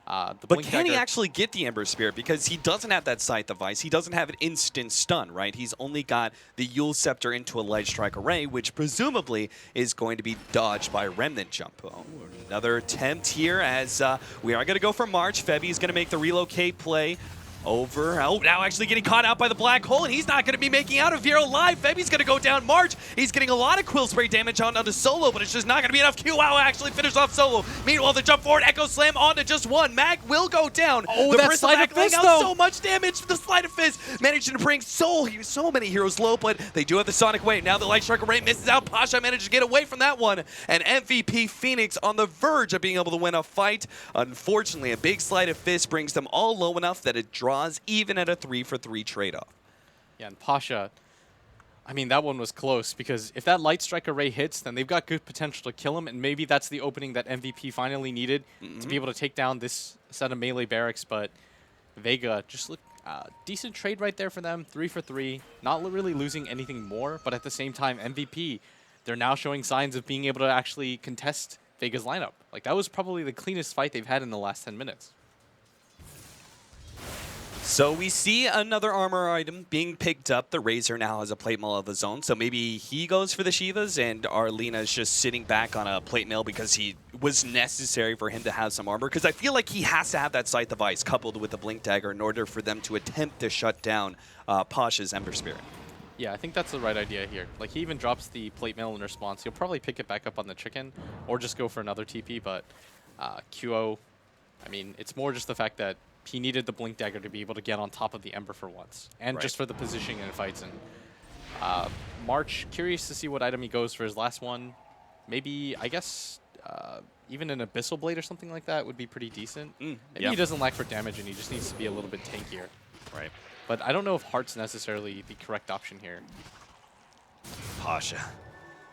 but can he actually get the Ember Spirit? Because he doesn't have that Scythe of Ice. He doesn't have an instant stun, right? He's only got the Yule Scepter into a Ledge Strike Array, which presumably is going to be dodged by Remnant Jump. Oh, another attempt here as we are going to go for March. Febby is going to make the relocate play. Over. Oh, now actually getting caught out by the black hole, and he's not going to be making out of Vero live. Febby's going to go down March. He's getting a lot of Quill Spray damage onto Solo, but it's just not going to be enough. QoW actually finished off Solo. Meanwhile, the jump forward, Echo Slam onto just one. Mag will go down. Oh, the that Sleight of Fist, out though. so much damage. The Sleight of Fist managing to bring so many heroes low, but they do have the Sonic Wave. Now the Light Strike Array misses out. Pasha managed to get away from that one. And MVP Phoenix on the verge of being able to win a fight. Unfortunately, a big Sleight of Fist brings them all low enough that it draws even at a 3-for-3 trade-off. Yeah, and Pasha, I mean, that one was close, because if that Light Strike Array hits, then they've got good potential to kill him, and maybe that's the opening that MVP finally needed to be able to take down this set of melee barracks, but Vega just looked decent trade right there for them, 3-for-3, not really losing anything more, but at the same time, MVP, they're now showing signs of being able to actually contest Vega's lineup. Like, that was probably the cleanest fight they've had in the last 10 minutes. So we see another armor item being picked up. The Razor now has a plate mail of his own, so maybe he goes for the Shivas and Arlena's just sitting back on a plate mail because he was necessary for him to have some armor. Because I feel like he has to have that Scythe of Ice coupled with the Blink Dagger in order for them to attempt to shut down Pasha's Ember Spirit. Yeah, I think that's the right idea here. Like, he even drops the plate mail in response. He'll probably pick it back up on the chicken or just go for another TP, but QO, I mean, it's more just the fact that he needed the Blink Dagger to be able to get on top of the Ember for once, and just for the positioning in fights. And March, curious to see what item he goes for his last one. Maybe, I guess, even an Abyssal Blade or something like that would be pretty decent. Maybe he doesn't lack for damage, and he just needs to be a little bit tankier. Right. But I don't know if Heart's necessarily the correct option here. Pasha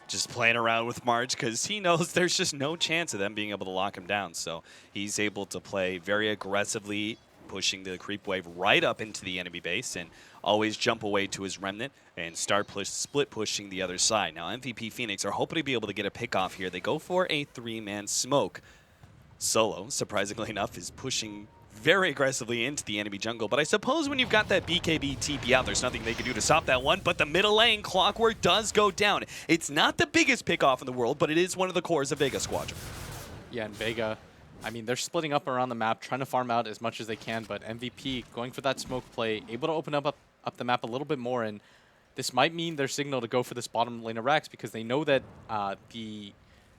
just playing around with March because he knows there's just no chance of them being able to lock him down. So he's able to play very aggressively, pushing the creep wave right up into the enemy base and always jump away to his Remnant and start split pushing the other side. Now MVP Phoenix are hoping to be able to get a pick off here. They go for a 3-man smoke. Solo, surprisingly enough, is pushing very aggressively into the enemy jungle, but I suppose when you've got that BKB TP out, there's nothing they can do to stop that one, but the middle lane, Clockwork does go down. It's not the biggest pick-off in the world, but it is one of the cores of Vega Squadron. Yeah, and Vega, I mean, they're splitting up around the map, trying to farm out as much as they can, but MVP going for that smoke play, able to open up the map a little bit more, and this might mean their signal to go for this bottom lane of Rax, because they know that the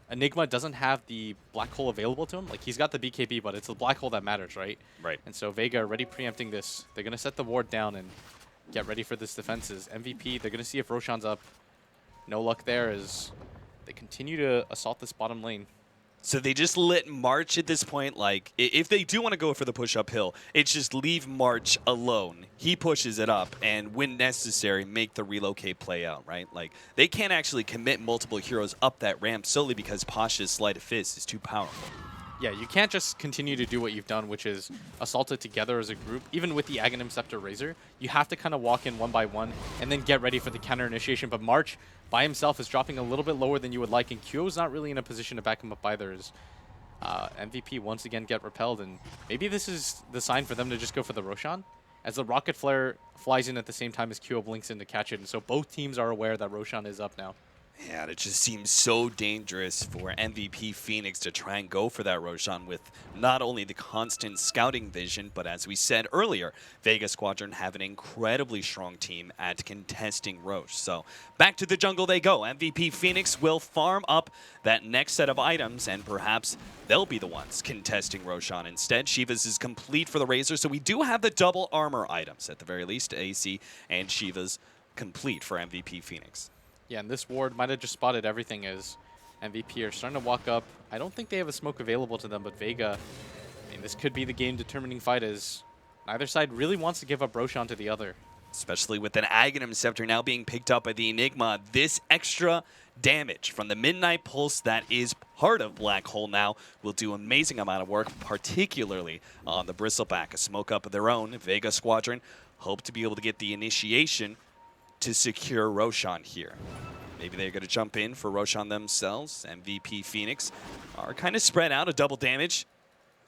Enigma doesn't have the black hole available to him. Like, he's got the BKB, but it's the black hole that matters, right? Right. And so Vega already preempting this. They're going to set the ward down and get ready for this defenses. MVP, they're going to see if Roshan's up. No luck there as they continue to assault this bottom lane. So they just let March at this point, like, if they do want to go for the push uphill, it's just leave March alone. He pushes it up, and when necessary, make the relocate play out, right? Like, they can't actually commit multiple heroes up that ramp solely because Pasha's Sleight of Fist is too powerful. Yeah, you can't just continue to do what you've done, which is assault it together as a group. Even with the Aghanim Scepter Razor, you have to kind of walk in one by one and then get ready for the counter initiation. But March by himself is dropping a little bit lower than you would like, and Kyo's not really in a position to back him up either. As MVP once again get repelled, and maybe this is the sign for them to just go for the Roshan, as the Rocket Flare flies in at the same time as Kyo blinks in to catch it, and so both teams are aware that Roshan is up now. Yeah, it just seems so dangerous for MVP Phoenix to try and go for that Roshan with not only the constant scouting vision, but as we said earlier, Vega Squadron have an incredibly strong team at contesting Rosh. So back to the jungle they go. MVP Phoenix will farm up that next set of items, and perhaps they'll be the ones contesting Roshan instead. Shiva's is complete for the Razor, so we do have the double armor items, at the very least. AC and Shiva's complete for MVP Phoenix. Yeah, and this ward might have just spotted everything as MVP are starting to walk up. I don't think they have a smoke available to them, but Vega, I mean, this could be the game-determining fight as neither side really wants to give up Roshan to the other. especially with an Aghanim Scepter now being picked up by the Enigma. This extra damage from the Midnight Pulse that is part of Black Hole now will do an amazing amount of work, particularly on the Bristleback. A smoke up of their own. Vega Squadron hope to be able to get the initiation to secure Roshan here. Maybe they're going to jump in for Roshan themselves. MVP Phoenix are kind of spread out, a double damage.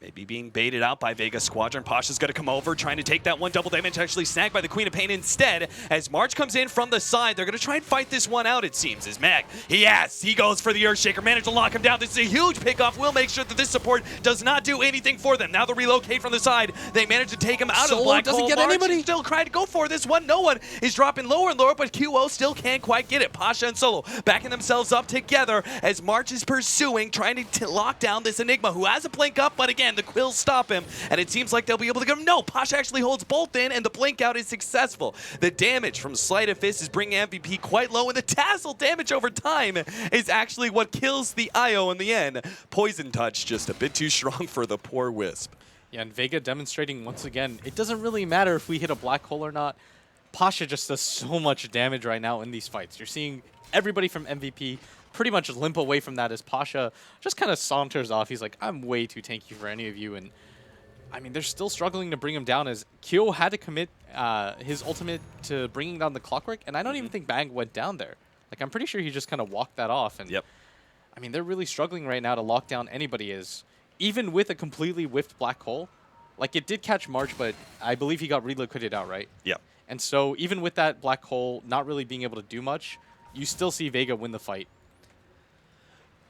Maybe being baited out by Vega Squadron. Pasha's going to come over, trying to take that one double damage, actually snagged by the Queen of Pain instead. As March comes in from the side, they're going to try and fight this one out, it seems, as Mag, he goes for the Earthshaker, managed to lock him down. This is a huge pickoff. Will make sure that this support does not do anything for them. Now they'll relocate from the side. They manage to take him out of the black hole. Doesn't get March anybody. Still trying to go for this one. No one is dropping lower and lower, but QO still can't quite get it. Pasha and Solo backing themselves up together as March is pursuing, trying to lock down this Enigma, who has a blink up, but again, the Quills stop him, and it seems like they'll be able to get him. No, Pasha actually holds both in, and the blink out is successful. The damage from Sleight of Fist is bringing MVP quite low, and the tassel damage over time is actually what kills the IO in the end. Poison Touch just a bit too strong for the poor Wisp. Yeah, and Vega demonstrating once again, it doesn't really matter if we hit a black hole or not. Pasha just does so much damage right now in these fights. You're seeing everybody from MVP pretty much limp away from that as Pasha just kind of saunters off. He's like, I'm way too tanky for any of you, and I mean, they're still struggling to bring him down as Kyo had to commit his ultimate to bringing down the Clockwork, and I don't even think Bang went down there. Like, I'm pretty sure he just kind of walked that off. And I mean, they're really struggling right now to lock down anybody, is even with a completely whiffed black hole. Like, it did catch March, but I believe he got relocated out, right? Yep. And so even with that black hole not really being able to do much, you still see Vega win the fight.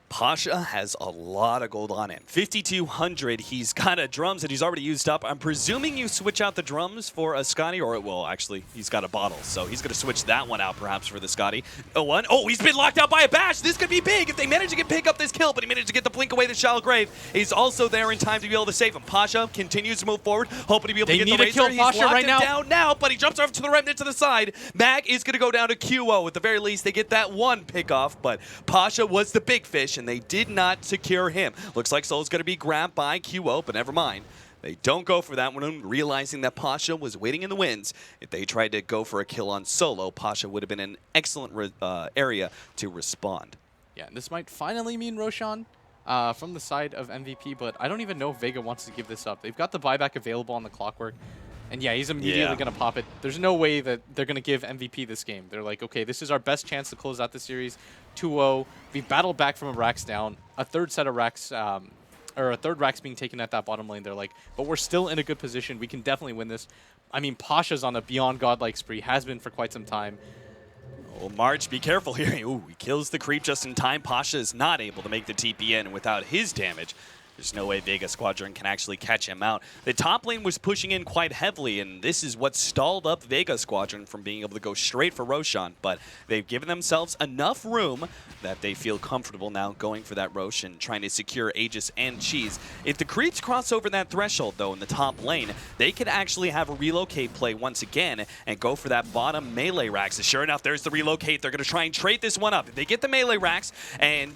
Pasha has a lot of gold on him. 5,200. He's got a drums that he's already used up. I'm presuming you switch out the drums for a Scotty, or it will actually. He's got a bottle, so he's going to switch that one out perhaps for the Scotty. Oh, he's been locked out by a bash. This could be big if they manage to pick up this kill, but he managed to get the blink away. The Shallow Grave is also there in time to be able to save him. Pasha continues to move forward, hoping to be able to get the Razor. He's locked him down now, but he jumps over to the Remnant to the side. Mag is going to go down to QO. At the very least, they get that one pick off, but Pasha was the big fish, and they did not secure him. Looks like Soul's going to be grabbed by QO, but never mind. They don't go for that one, realizing that Pasha was waiting in the winds. If they tried to go for a kill on Solo, Pasha would have been in an excellent area to respond. Yeah, and this might finally mean Roshan from the side of MVP, but I don't even know if Vega wants to give this up. They've got the buyback available on the Clockwork, and yeah, he's immediately going to pop it. There's no way that they're going to give MVP this game. They're like, okay, this is our best chance to close out the series. 2-0. We battled back from a Rax down. A third set of Rax, or a third Rax being taken at that bottom lane. They're like, but we're still in a good position. We can definitely win this. I mean, Pasha's on a beyond godlike spree, has been for quite some time. Oh, March, be careful here. Ooh, he kills the creep just in time. Pasha is not able to make the TPN, and without his damage, there's no way Vega Squadron can actually catch him out. The top lane was pushing in quite heavily, and this is what stalled up Vega Squadron from being able to go straight for Roshan. But they've given themselves enough room that they feel comfortable now going for that Rosh and trying to secure Aegis and Cheese. If the creeps cross over that threshold, though, in the top lane, they could actually have a relocate play once again and go for that bottom melee racks. And sure enough, there's the relocate. They're going to try and trade this one up. If they get the melee racks and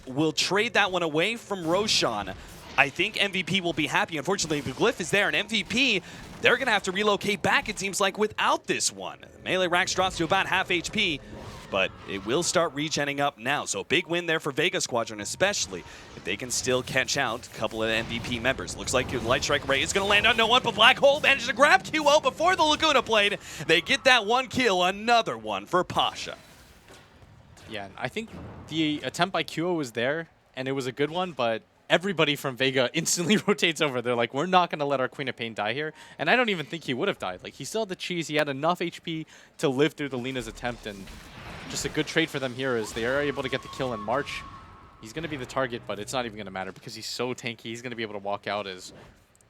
will trade that one away from Roshan, I think MVP will be happy. Unfortunately, the Glyph is there, and MVP, they're going to have to relocate back, it seems like, without this one. Melee Rax drops to about half HP, but it will start regenning up now. So big win there for Vega Squadron, especially if they can still catch out a couple of MVP members. Looks like Light Strike Ray is going to land on no one, but Black Hole managed to grab QO before the Laguna played. They get that one kill, another one for Pasha. Yeah, I think the attempt by QO was there, and it was a good one, but everybody from Vega instantly rotates over. They're like, we're not going to let our Queen of Pain die here. And I don't even think he would have died. Like, he still had the cheese. He had enough HP to live through the Lina's attempt, and just a good trade for them here is they are able to get the kill in March. He's going to be the target, but it's not even going to matter because he's so tanky. He's going to be able to walk out as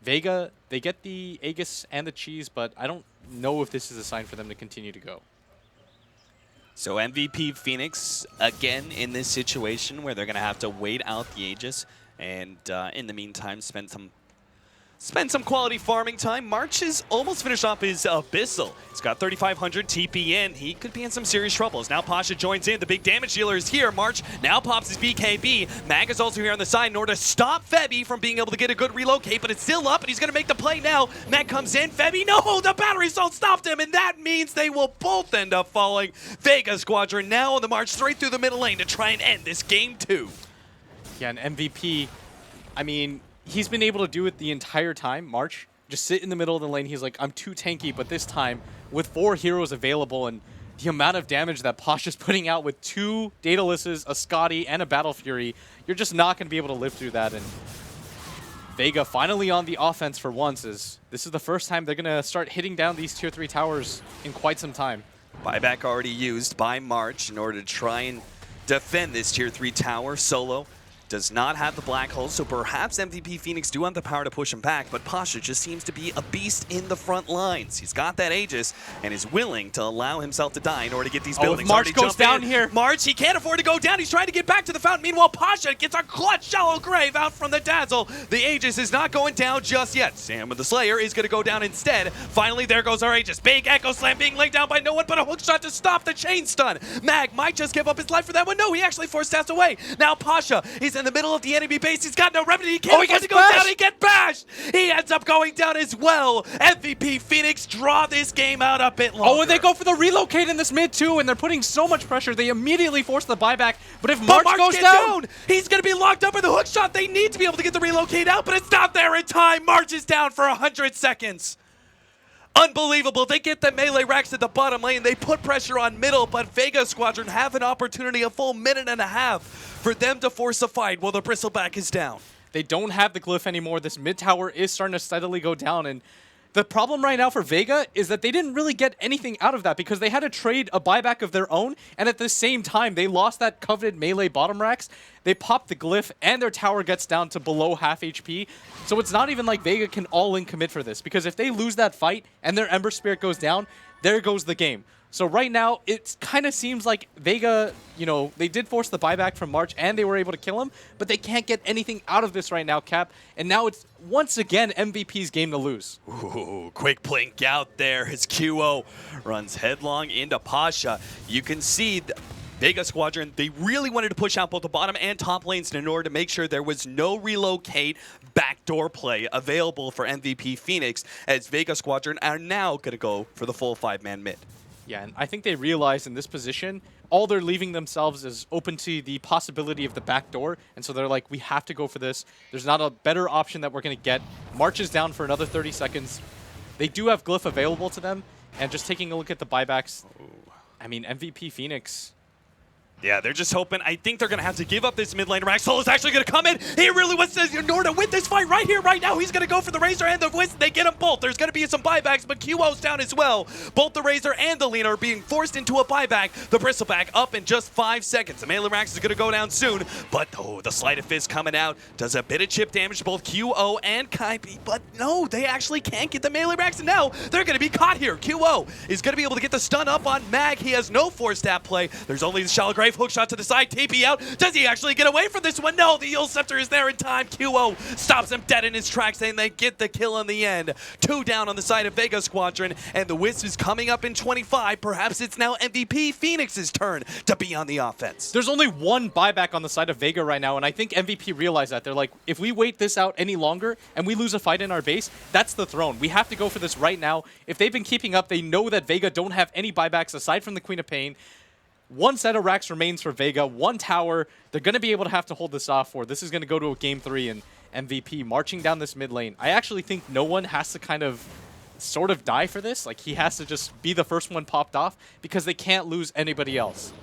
Vega. They get the Aegis and the cheese, but I don't know if this is a sign for them to continue to go. So MVP Phoenix, again, in this situation where they're going to have to wait out the Aegis and in the meantime spend spend some quality farming time. March is almost finished off his Abyssal. He's got 3,500 TP in. He could be in some serious troubles. Now Pasha joins in. The big damage dealer is here. March now pops his BKB. Mag is also here on the side in order to stop Febby from being able to get a good relocate, but it's still up, and he's going to make the play now. Mag comes in. Febby, no! The battery assault stopped him, and that means they will both end up falling. Vega Squadron now on the march straight through the middle lane to try and end this game 2. Yeah, an MVP, I mean, he's been able to do it the entire time. March, just sit in the middle of the lane. He's like, I'm too tanky, but this time, with 4 heroes available and the amount of damage that Pasha's putting out with 2 Datalises, a Scotty, and a Battle Fury, you're just not going to be able to live through that. And Vega finally on the offense for once. This is the first time they're going to start hitting down these tier 3 towers in quite some time. Buyback already used by March in order to try and defend this tier 3 tower. Solo does not have the black hole, so perhaps MVP Phoenix do have the power to push him back, but Pasha just seems to be a beast in the front lines. He's got that Aegis and is willing to allow himself to die in order to get these buildings. If March goes down here. March, he can't afford to go down. He's trying to get back to the fountain. Meanwhile, Pasha gets a clutch shallow grave out from the Dazzle. The Aegis is not going down just yet. Sam with the Slayer is going to go down instead. Finally, there goes our Aegis. Big Echo Slam being laid down by no one but a hook shot to stop the chain stun. Mag might just give up his life for that one. No, he actually forced Stats away. Now Pasha is in the middle of the enemy base. He's got no remedy. He can't afford to go down. He gets bashed. He ends up going down as well. MVP Phoenix draw this game out a bit longer. Oh, and they go for the relocate in this mid too, and they're putting so much pressure. They immediately force the buyback. But if March goes down, he's going to be locked up with the hook shot. They need to be able to get the relocate out, but it's not there in time. March is down for 100 seconds. Unbelievable. They get the melee racks at the bottom lane. They put pressure on middle, but Vega Squadron have an opportunity, a full minute and a half, for them to force a fight while the Bristleback is down. They don't have the glyph anymore. This mid tower is starting to steadily go down, and the problem right now for Vega is that they didn't really get anything out of that because they had to trade a buyback of their own, and at the same time, they lost that coveted melee bottom racks. They pop the glyph, and their tower gets down to below half HP. So it's not even like Vega can all-in commit for this, because if they lose that fight and their Ember Spirit goes down, there goes the game. So right now, it kind of seems like Vega, you know, they did force the buyback from March, and they were able to kill him, but they can't get anything out of this right now, Cap. And now it's, once again, MVP's game to lose. Ooh, quick blink out there. His QO runs headlong into Pasha. You can see Vega Squadron, they really wanted to push out both the bottom and top lanes in order to make sure there was no relocate backdoor play available for MVP Phoenix, as Vega Squadron are now going to go for the full 5-man mid. Yeah, and I think they realized in this position, all they're leaving themselves is open to the possibility of the backdoor, and so they're like, we have to go for this. There's not a better option that we're going to get. March is down for another 30 seconds. They do have glyph available to them, and just taking a look at the buybacks, I mean, MVP Phoenix. Yeah, they're just hoping. I think they're going to have to give up this mid lane rack. Solo's actually going to come in. He really wants to, in order to win this fight right here, right now. He's going to go for the Razor and the Wisp. They get them both. There's going to be some buybacks, but QO's down as well. Both the Razor and the Lina are being forced into a buyback. The Bristleback up in just 5 seconds. The melee racks is going to go down soon, but oh, the Sleight of Fist coming out. Does a bit of chip damage to both QO and Kaipi, but no, they actually can't get the melee racks, and now they're going to be caught here. QO is going to be able to get the stun up on Mag. He has no force stat play. There's only the Shallow Grave hook shot to the side. TP out. Does he actually get away from this one? No, the Yule Scepter is there in time. QO stops him dead in his tracks, and they get the kill in the end. 2 down on the side of Vega Squadron, and the Wisp is coming up in 25. Perhaps it's now MVP Phoenix's turn to be on the offense. There's only one buyback on the side of Vega right now, and I think MVP realized that. They're like, if we wait this out any longer and we lose a fight in our base, that's the throne. We have to go for this right now. If they've been keeping up, they know that Vega don't have any buybacks aside from the Queen of Pain. 1 set of racks remains for Vega, 1 tower. They're going to be able to have to hold this off for. This is going to go to a game 3, and MVP marching down this mid lane. I actually think no one has to kind of sort of die for this. Like, he has to just be the first one popped off because they can't lose anybody else.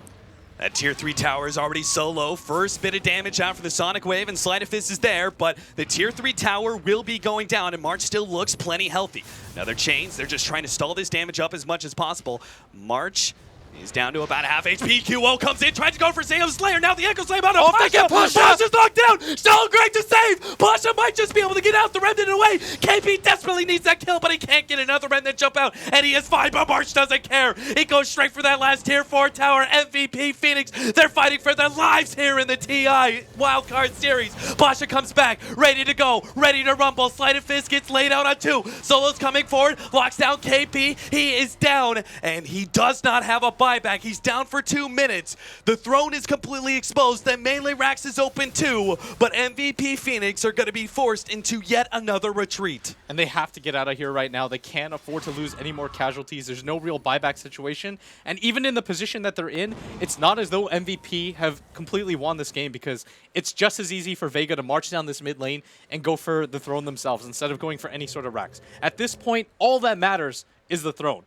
That tier 3 tower is already solo. First bit of damage out for the Sonic Wave, and Sleight of Fist is there, but the tier 3 tower will be going down, and March still looks plenty healthy. Now they're chains. They're just trying to stall this damage up as much as possible. March He's down to about half HP. QO comes in, tries to go for Zayo Slayer. Now the Echo Slam out of Oh, they get Pasha. Pasha! Pasha's knocked down. So great to save. Pasha might just be able to get out the Remnant away. KP desperately needs that kill, but he can't get another Remnant jump out. And he is fine, but March doesn't care. He goes straight for that last tier 4 tower. MVP Phoenix, they're fighting for their lives here in the TI Wildcard Series. Pasha comes back, ready to go, ready to rumble. Sleight of Fist gets laid out on 2. Solo's coming forward, locks down KP. He is down, and he does not have a buyback. He's down for 2 minutes. The throne is completely exposed. The melee racks is open too, but MVP Phoenix are going to be forced into yet another retreat. And they have to get out of here right now. They can't afford to lose any more casualties. There's no real buyback situation. And even in the position that they're in, it's not as though MVP have completely won this game, because it's just as easy for Vega to march down this mid lane and go for the throne themselves instead of going for any sort of racks. At this point, all that matters is the throne.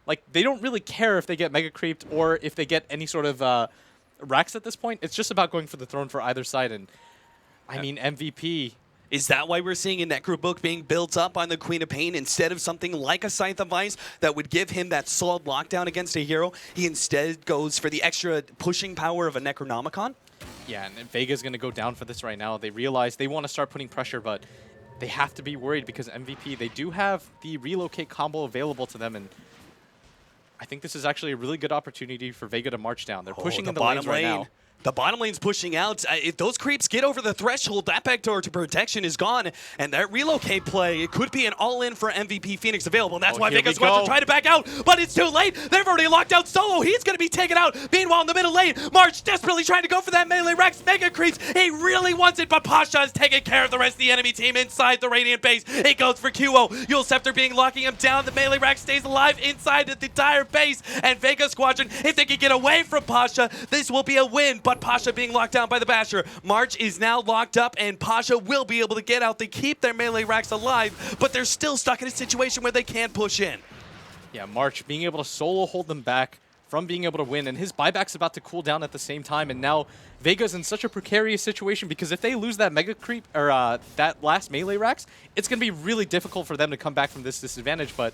Like, they don't really care if they get mega creeped or if they get any sort of racks at this point. It's just about going for the throne for either side. And I mean, MVP. Is that why we're seeing a Necro Book being built up on the Queen of Pain instead of something like a Scythe of Ice that would give him that solid lockdown against a hero? He instead goes for the extra pushing power of a Necronomicon? Yeah, and Vega's going to go down for this right now. They realize they want to start putting pressure, but they have to be worried because MVP, they do have the relocate combo available to them, and I think this is actually a really good opportunity for Vega to march down. They're pushing in the lanes right now. The bottom lane's pushing out. If those creeps get over the threshold, that backdoor to protection is gone. And that relocate play, it could be an all-in for MVP Phoenix available. And that's why Vega's going to try to back out. But it's too late. They've already locked out Solo. He's going to be taken out. Meanwhile, in the middle lane, March desperately trying to go for that melee Rex mega creeps. He really wants it, but Pasha is taking care of the rest of the enemy team inside the Radiant base. He goes for QO. Yule Scepter locking him down. The melee Rex stays alive inside the entire base. And Vega Squadron, if they can get away from Pasha, this will be a win. But Pasha being locked down by the Basher. March is now locked up, and Pasha will be able to get out. They keep their melee racks alive, but they're still stuck in a situation where they can't push in. Yeah, March being able to solo hold them back from being able to win, and his buyback's about to cool down at the same time, and now Vega's in such a precarious situation because if they lose that mega creep, or that last melee racks, it's going to be really difficult for them to come back from this disadvantage, but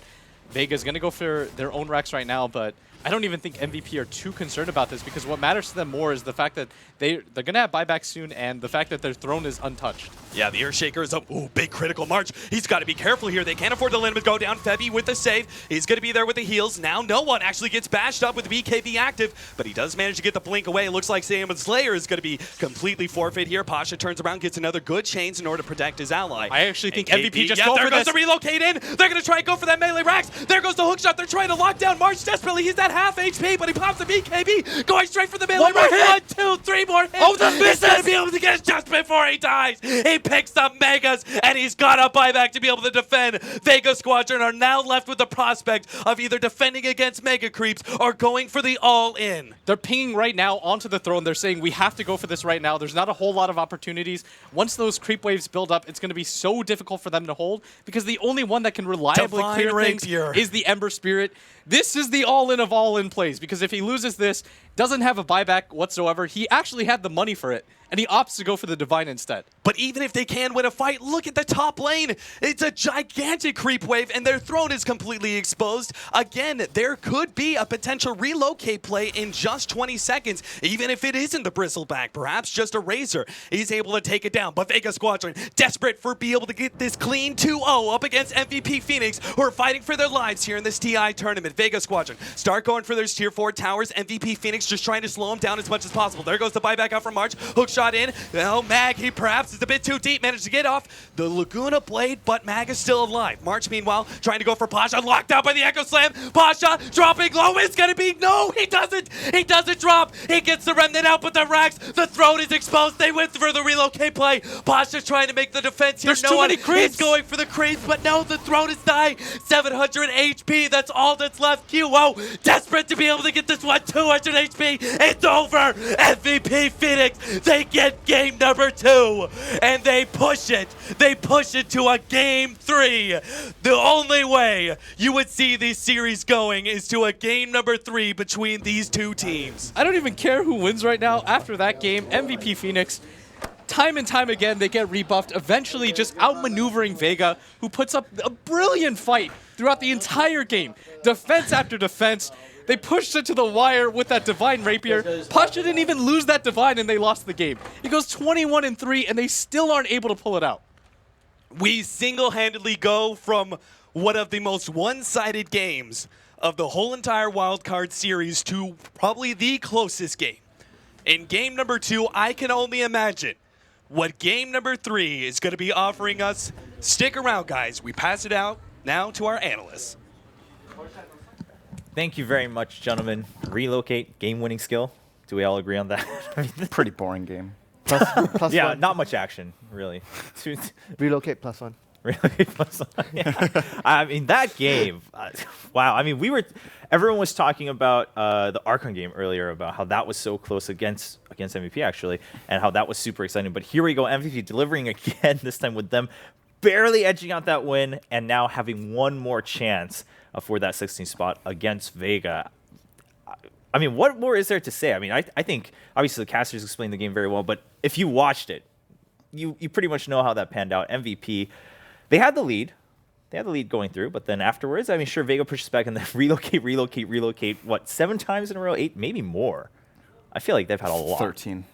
Vega's going to go for their own racks right now, but I don't even think MVP are too concerned about this because what matters to them more is the fact that they're going to have buybacks soon and the fact that their throne is untouched. Yeah, the Earthshaker is up. Ooh, big critical March. He's got to be careful here. They can't afford to let him go down. Febby with the save. He's going to be there with the heals. Now no one actually gets bashed up with BKB active, but he does manage to get the blink away. It looks like Salmon Slayer is going to be completely forfeit here. Pasha turns around, gets another good chains in order to protect his ally. I actually think MVP just go for there goes this. the relocate in. They're going to try and go for that melee racks. There goes the hookshot. They're trying to lock down March desperately. He's at half HP, but he pops the BKB, going straight for the melee racks. 1, 2, 3 more hits. Oh, the misses! He's going to be able to get it just before he dies. He picks up Megas, and he's got a buyback to be able to defend. Vega Squadron are now left with the prospect of either defending against Mega Creeps or going for the all-in. They're pinging right now onto the throne. They're saying, we have to go for this right now. There's not a whole lot of opportunities. Once those creep waves build up, it's going to be so difficult for them to hold because the only one that can reliably clear things is the Ember Spirit. This is the all-in of all-in plays because if he loses this, doesn't have a buyback whatsoever, he actually had the money for it, and he opts to go for the Divine instead. But even if they can win a fight, look at the top lane. It's a gigantic creep wave, and their throne is completely exposed. Again, there could be a potential relocate play in just 20 seconds, even if it isn't the Bristleback, perhaps just a Razor. He's able to take it down, but Vega Squadron, desperate for being able to get this clean 2-0 up against MVP Phoenix, who are fighting for their lives here in this TI tournament. Vega Squadron start going for their tier 4 towers. MVP Phoenix just trying to slow him down as much as possible. There goes the buyback out from March. Hookshot in. Oh, Mag, he perhaps is a bit too deep. Managed to get off the Laguna Blade, but Mag is still alive. March, meanwhile, trying to go for Pasha. Locked out by the Echo Slam. Pasha dropping low. It's going to be... No, he doesn't. He doesn't drop. He gets the Remnant out, but the racks. The throne is exposed. They went for the relocate play. Pasha's trying to make the defense here. There's too many creeps. He's going for the creeps, but no, the throne is dying. 700 HP. That's all that's left. QO desperate to be able to get this one. 200 HP. It's over. MVP Phoenix. They get game number 2, and they push it. They push it to a game 3. The only way you would see this series going is to a game number 3 between these two teams. I don't even care who wins right now. After that game, MVP Phoenix, time and time again, they get rebuffed, eventually just outmaneuvering Vega, who puts up a brilliant fight throughout the entire game. Defense after defense. They pushed it to the wire with that Divine Rapier. Pasha didn't even lose that Divine, and they lost the game. It goes 21-3, and they still aren't able to pull it out. We single-handedly go from one of the most one-sided games of the whole entire wildcard series to probably the closest game. In game number 2, I can only imagine what game number 3 is going to be offering us. Stick around, guys. We pass it out now to our analysts. Thank you very much, gentlemen. Relocate, game-winning skill. Do we all agree on that? Pretty boring game. Plus yeah, one. not much action, really. Relocate +1. Relocate +1. Yeah. I mean, that game, wow. I mean, everyone was talking about the Archon game earlier, about how that was so close against MVP, actually, and how that was super exciting. But here we go, MVP delivering again, this time with them barely edging out that win, and now having one more chance for that 16th spot against Vega. I mean, what more is there to say? I mean, I think, obviously, the casters explained the game very well, but if you watched it, you pretty much know how that panned out. MVP, they had the lead. They had the lead going through, but then afterwards, I mean, sure, Vega pushes back and then relocate, what, 7 times in a row? 8, maybe more. I feel like they've had a lot. 13.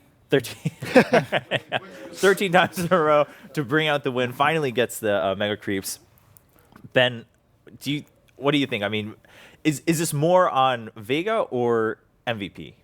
13 times in a row to bring out the win. Finally gets the Mega Creeps. Ben, what do you think? I mean, is this more on Vega or MVP?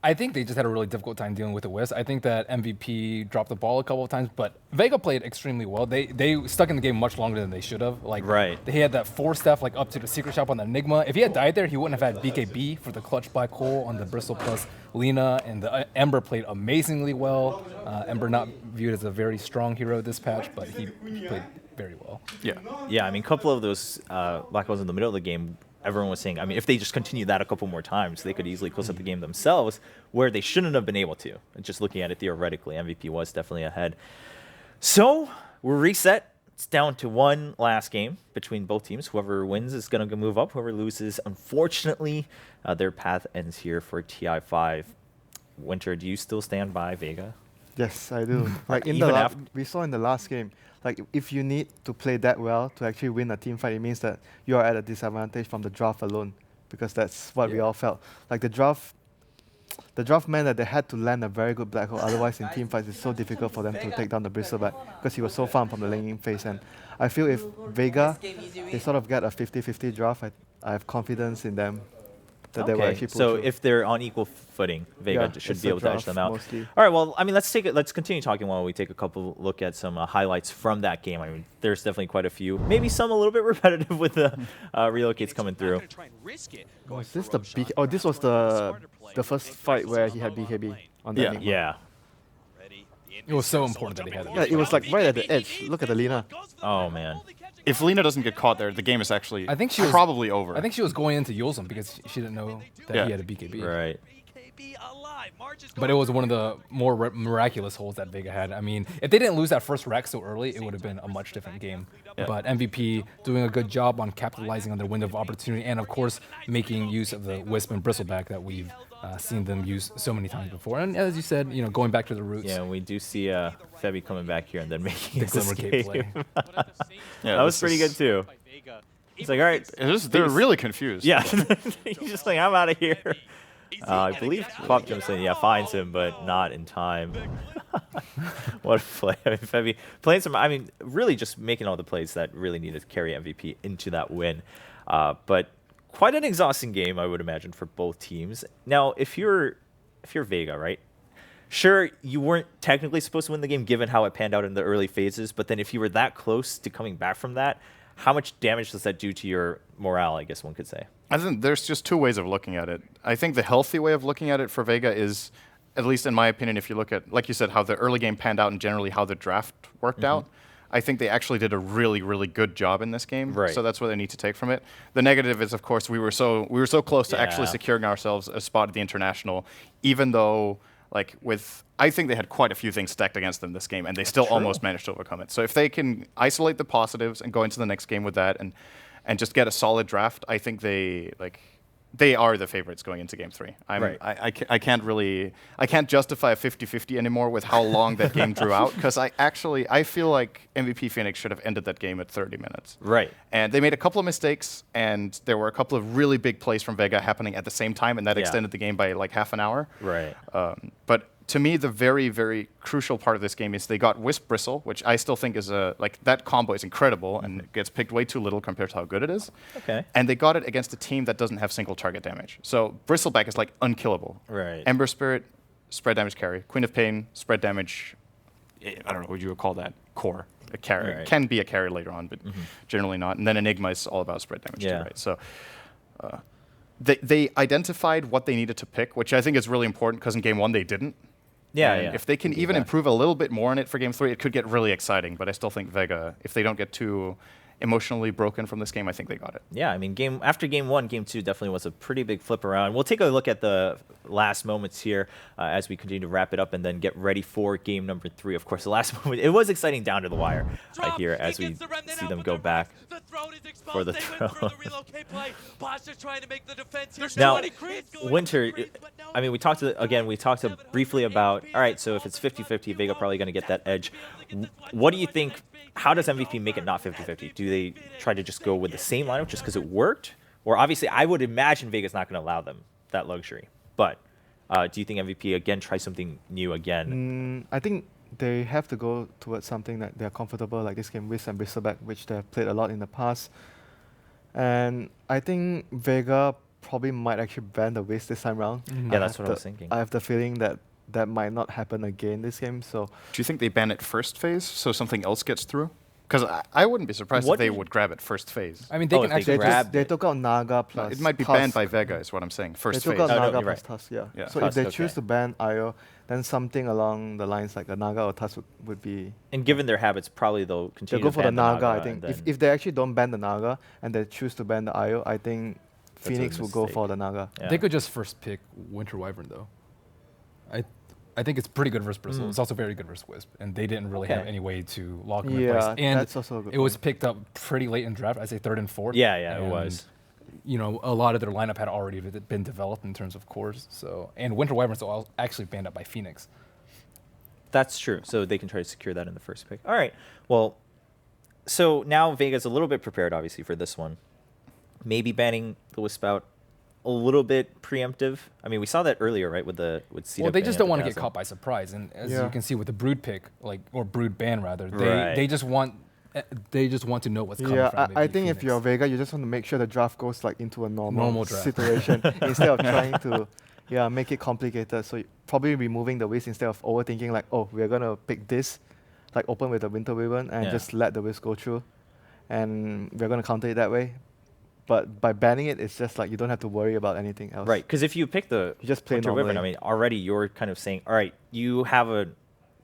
I think they just had a really difficult time dealing with the Wisp. I think that MVP dropped the ball a couple of times, but Vega played extremely well. They stuck in the game much longer than they should have. Like, right. They had that 4-step like up to the secret shop on the Enigma. If he had died there, he wouldn't have had BKB for the clutch by Cole on the Bristle plus Lina, and the Ember played amazingly well. Ember not viewed as a very strong hero this patch, but he played very well. Yeah. I mean, a couple of those Black Holes in the middle of the game, everyone was saying, I mean, if they just continue that a couple more times, they could easily close up the game themselves, where they shouldn't have been able to. Just looking at it theoretically, MVP was definitely ahead. So we're reset. It's down to one last game between both teams. Whoever wins is going to move up. Whoever loses, unfortunately, their path ends here for TI5. Winter, do you still stand by Vega? Yes, I do. Like we saw in the last game, like if you need to play that well to actually win a team fight, it means that you are at a disadvantage from the draft alone, because that's what we all felt. Like the draft meant that they had to land a very good Black Hole. Otherwise, in team fights, it's so difficult for them to take down the Bristleback because he was so far from the laning phase. And I feel if Vega, they sort of get a 50-50 draft, I have confidence in them that they will actually pull through. If they're on equal footing, Vega should be able to edge them out. Mostly. All right, well, I mean, let's continue talking while we take a couple look at some highlights from that game. I mean, there's definitely quite a few. Maybe some a little bit repetitive with the relocates coming through. Was this the BK? Oh, this was the first fight where he had BKB on the Enigma. Yeah. It was so important that he had it. Yeah, it was like right at the edge. Look at the Lina. Oh, man. If Lina doesn't get caught there, the game is actually probably over. I think she was going into Yulzum because she didn't know that he had a BKB. Right. But it was one of the more miraculous holds that Vega had. I mean, if they didn't lose that first rack so early, it would have been a much different game. Yeah. But MVP doing a good job on capitalizing on their window of opportunity, and of course, making use of the Wisp and Bristleback that we've seen them use so many times before. And as you said, going back to the roots. Yeah, we do see Febby coming back here and then making the Glimmer Cape play. Yeah, that was pretty good too. He's like, all right. They're really confused. Yeah. He's just like, I'm out of here. I believe Pop jumps in, finds him, but not in time. What a play. I mean, Febby playing really just making all the plays that really needed to carry MVP into that win. But quite an exhausting game, I would imagine, for both teams. Now, if you're Vega, right? Sure, you weren't technically supposed to win the game given how it panned out in the early phases, but then if you were that close to coming back from that, how much damage does that do to your morale, I guess one could say? I think there's just two ways of looking at it. I think the healthy way of looking at it for Vega is, at least in my opinion, if you look at, like you said, how the early game panned out and generally how the draft worked out, I think they actually did a really, really good job in this game. Right. So that's what they need to take from it. The negative is, of course, we were so close to actually securing ourselves a spot at the International, even though, I think they had quite a few things stacked against them this game, and they still almost managed to overcome it. So if they can isolate the positives and go into the next game with that and just get a solid draft, I think they they are the favorites going into game 3. I can't justify a 50-50 anymore with how long that game drew out, because I feel like MVP Phoenix should have ended that game at 30 minutes. Right. And they made a couple of mistakes, and there were a couple of really big plays from Vega happening at the same time, and that extended the game by like half an hour. Right. But to me, the very, very crucial part of this game is they got Wisp Bristle, which I still think is that combo is incredible, and it gets picked way too little compared to how good it is. Okay. And they got it against a team that doesn't have single target damage. So Bristleback is like unkillable. Right. Ember Spirit, spread damage carry. Queen of Pain, spread damage, I don't know what you would call that, core. A carry. Right. Can be a carry later on, but generally not. And then Enigma is all about spread damage too, right? So they identified what they needed to pick, which I think is really important, because in game 1 they didn't. Yeah, and if they can even improve a little bit more on it for game 3, it could get really exciting. But I still think Vega, if they don't get too emotionally broken from this game, I think they got it. Yeah, I mean, after game 1, game 2 definitely was a pretty big flip around. We'll take a look at the last moments here as we continue to wrap it up and then get ready for game number 3. Of course, the last moment, it was exciting down to the wire here as we see them go back for the throw. Now, Winter, I mean, we talked briefly about, all right, so if it's 50-50, Vega probably going to get that edge. What do you think? How does MVP make it not 50-50? Do they try to just go with the same lineup just because it worked? Or obviously, I would imagine Vega's not going to allow them that luxury. But do you think MVP, again, try something new again? I think they have to go towards something that they're comfortable, like this game, Wisp and Bristleback, which they've played a lot in the past. And I think Vega probably might actually ban the Wisp this time around. Yeah, that's what I was thinking. I have the feeling that that might not happen again this game. So, do you think they ban it first phase so something else gets through? Because I wouldn't be surprised if they would grab it first phase. I mean, they can actually grab. They took out Naga plus. It might be Tusk. banned by Vega, is what I'm saying. First they phase. took out Naga you're plus right. Tusk, yeah. So So Tusk, if they choose to ban Io, then something along the lines like a Naga or Tusk would be. And given their habits, probably they'll continue They'll go to for ban the Naga. I think and if they actually don't ban the Naga and they choose to ban the Io, I think Phoenix will go for the Naga. Yeah. They could just first pick Winter Wyvern though. I think it's pretty good versus Bristle. It's also very good versus Wisp, and they didn't really have any way to lock them in place. And that's also a good it was point. picked up pretty late in draft. I'd say 3rd and 4th. Yeah, it was. You know, a lot of their lineup had already been developed in terms of cores. So, and Winter Wyvern's actually banned up by Phoenix. That's true. So they can try to secure that in the first pick. All right. Well, so now Vega's a little bit prepared, obviously, for this one. Maybe banning the Wisp out a little bit preemptive. I mean, we saw that earlier, right, with CDEC. Well, they just don't want to get caught by surprise, and as you can see with the Brood pick, or Brood ban rather, they just want to know what's coming. Yeah, I think if you're Vega, you just want to make sure the draft goes like into a normal draft situation instead of trying to make it complicated. So probably removing the Wisp instead of overthinking like, oh, we're gonna pick this, like open with the Winter Wyvern and just let the Wisp go through, and we're gonna counter it that way. But by banning it, it's just like you don't have to worry about anything else. Right, because if you pick the you just play Winter normally. Wyvern, I mean, already you're kind of saying, all right, you have a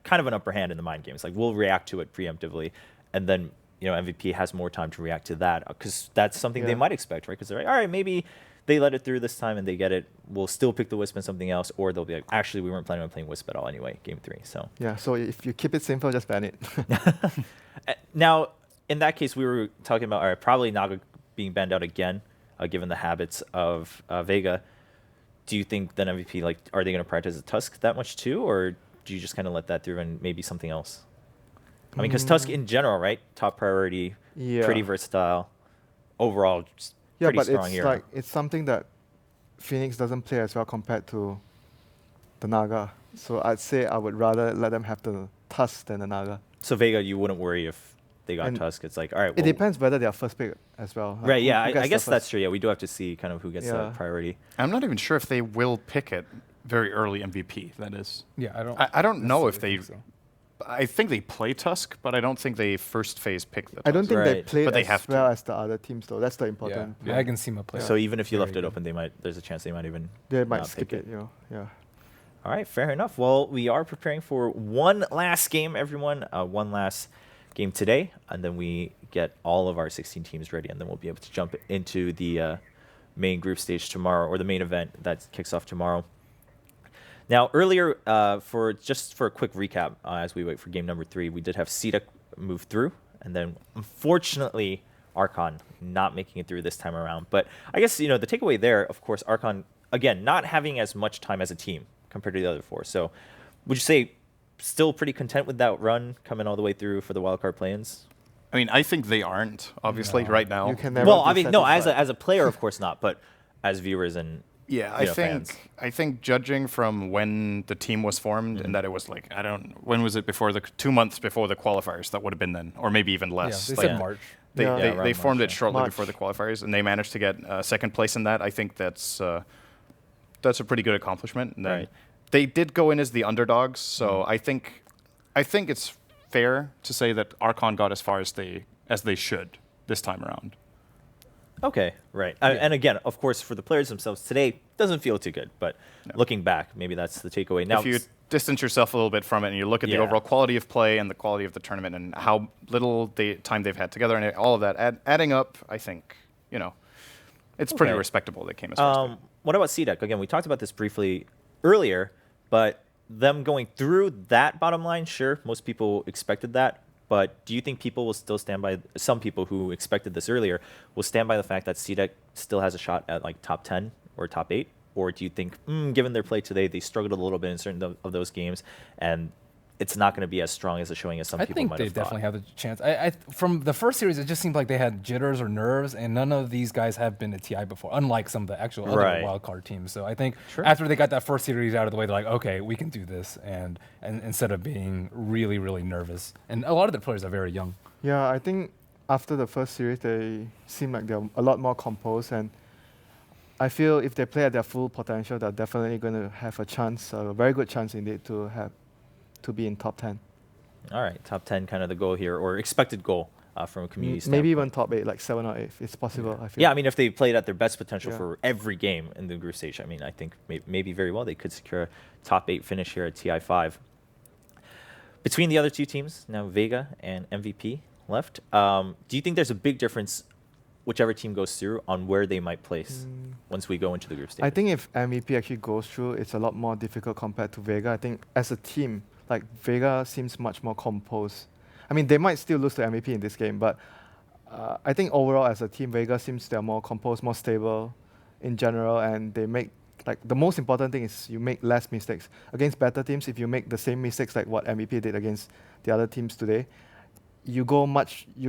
kind of an upper hand in the mind games. Like, we'll react to it preemptively, and then, you know, MVP has more time to react to that, because that's something they might expect, right? Because they're like, all right, maybe they let it through this time and they get it. We'll still pick the Wisp and something else, or they'll be like, actually, we weren't planning on playing Wisp at all anyway, game 3. So yeah, so if you keep it simple, just ban it. Now, in that case, we were talking about, all right, probably Naga being banned out again. Given the habits of Vega, do you think then MVP, like, are they going to prioritize the Tusk that much too, or do you just kind of let that through and maybe something else? I mean, because Tusk in general, right, top priority, pretty versatile, overall, just pretty strong hero. Like, it's something that Phoenix doesn't play as well compared to the Naga. So I'd say I would rather let them have the Tusk than the Naga. So Vega, you wouldn't worry if they got Tusk. It's like, all right. It depends whether they are first pick as well. Like right, yeah, I guess that's true. Yeah, we do have to see kind of who gets that priority. I'm not even sure if they will pick it very early MVP, that is. Yeah, I don't know if they... So. I think they play Tusk, but I don't think they first phase pick the Tusk. I don't think they play but they as have well as the other teams, though. That's the important point. Yeah, I can see my play. So even if you left it open, there's a chance they might even They might skip it, yeah. All right, fair enough. Well, we are preparing for one last game, everyone. One last game today, and then we get all of our 16 teams ready, and then we'll be able to jump into the main group stage tomorrow, or the main event that kicks off tomorrow. Now, earlier, for a quick recap, as we wait for game number 3, we did have CDEC move through, and then unfortunately Archon not making it through this time around. But I guess, the takeaway there, of course, Archon, again, not having as much time as a team compared to the other 4. So would you say still pretty content with that run coming all the way through for the wildcard play-ins? I mean, I think they aren't, obviously, right now. You can never Well, be I mean, no, as satisfied. a player, of course not, but as viewers and Yeah, fans. I think judging from when the team was formed and that it was like, when was it before 2 months before the qualifiers? That would have been then, or maybe even less. Yeah, they Like, said March. They, Yeah, they, around they formed March, it shortly March. before the qualifiers, and they managed to get second place in that. I think that's a pretty good accomplishment. And then Right. they did go in as the underdogs, so I think it's fair to say that Archon got as far as they should this time around. Okay, right. And again, of course, for the players themselves, today doesn't feel too good. But looking back, maybe that's the takeaway. Now, If you distance yourself a little bit from it and you look at the Yeah. overall quality of play and the quality of the tournament and how little time they've had together and all of that, adding up, I think, it's pretty Okay. respectable they came as far as they did. What about CDEC? Again, we talked about this briefly earlier, but them going through that bottom line, sure, most people expected that. But do you think people will still stand by, some people who expected this earlier, will stand by the fact that CDEC still has a shot at like top 10 or top 8? Or do you think, given their play today, they struggled a little bit in certain of those games, and it's not going to be as strong as a showing as some people might have thought? I think they definitely have the chance. I from the first series, it just seemed like they had jitters or nerves, and none of these guys have been at TI before, unlike some of the actual other Right. wildcard teams. So I think Sure. after they got that first series out of the way, they're like, okay, we can do this, and instead of being really, really nervous. And a lot of the players are very young. Yeah, I think after the first series, they seem like they're a lot more composed, and I feel if they play at their full potential, they're definitely going to have a chance, a very good chance indeed, to be in top 10. All right, top 10 kind of the goal here, or expected goal from a community standpoint. Maybe even top 8, like 7 or 8. It's possible, I feel. Yeah, I mean, if they played at their best potential Yeah. for every game in the group stage, I mean, I think maybe very well they could secure a top 8 finish here at TI5. Between the other two teams, now Vega and MVP left, do you think there's a big difference, whichever team goes through, on where they might place once we go into the group stage? I think if MVP actually goes through, it's a lot more difficult compared to Vega. I think as a team, like Vega seems much more composed. I mean, they might still lose to MVP in this game, but I think overall as a team, Vega seems they're more composed, more stable in general, and they make, like, the most important thing is you make less mistakes. Against better teams, if you make the same mistakes like what MVP did against the other teams today, you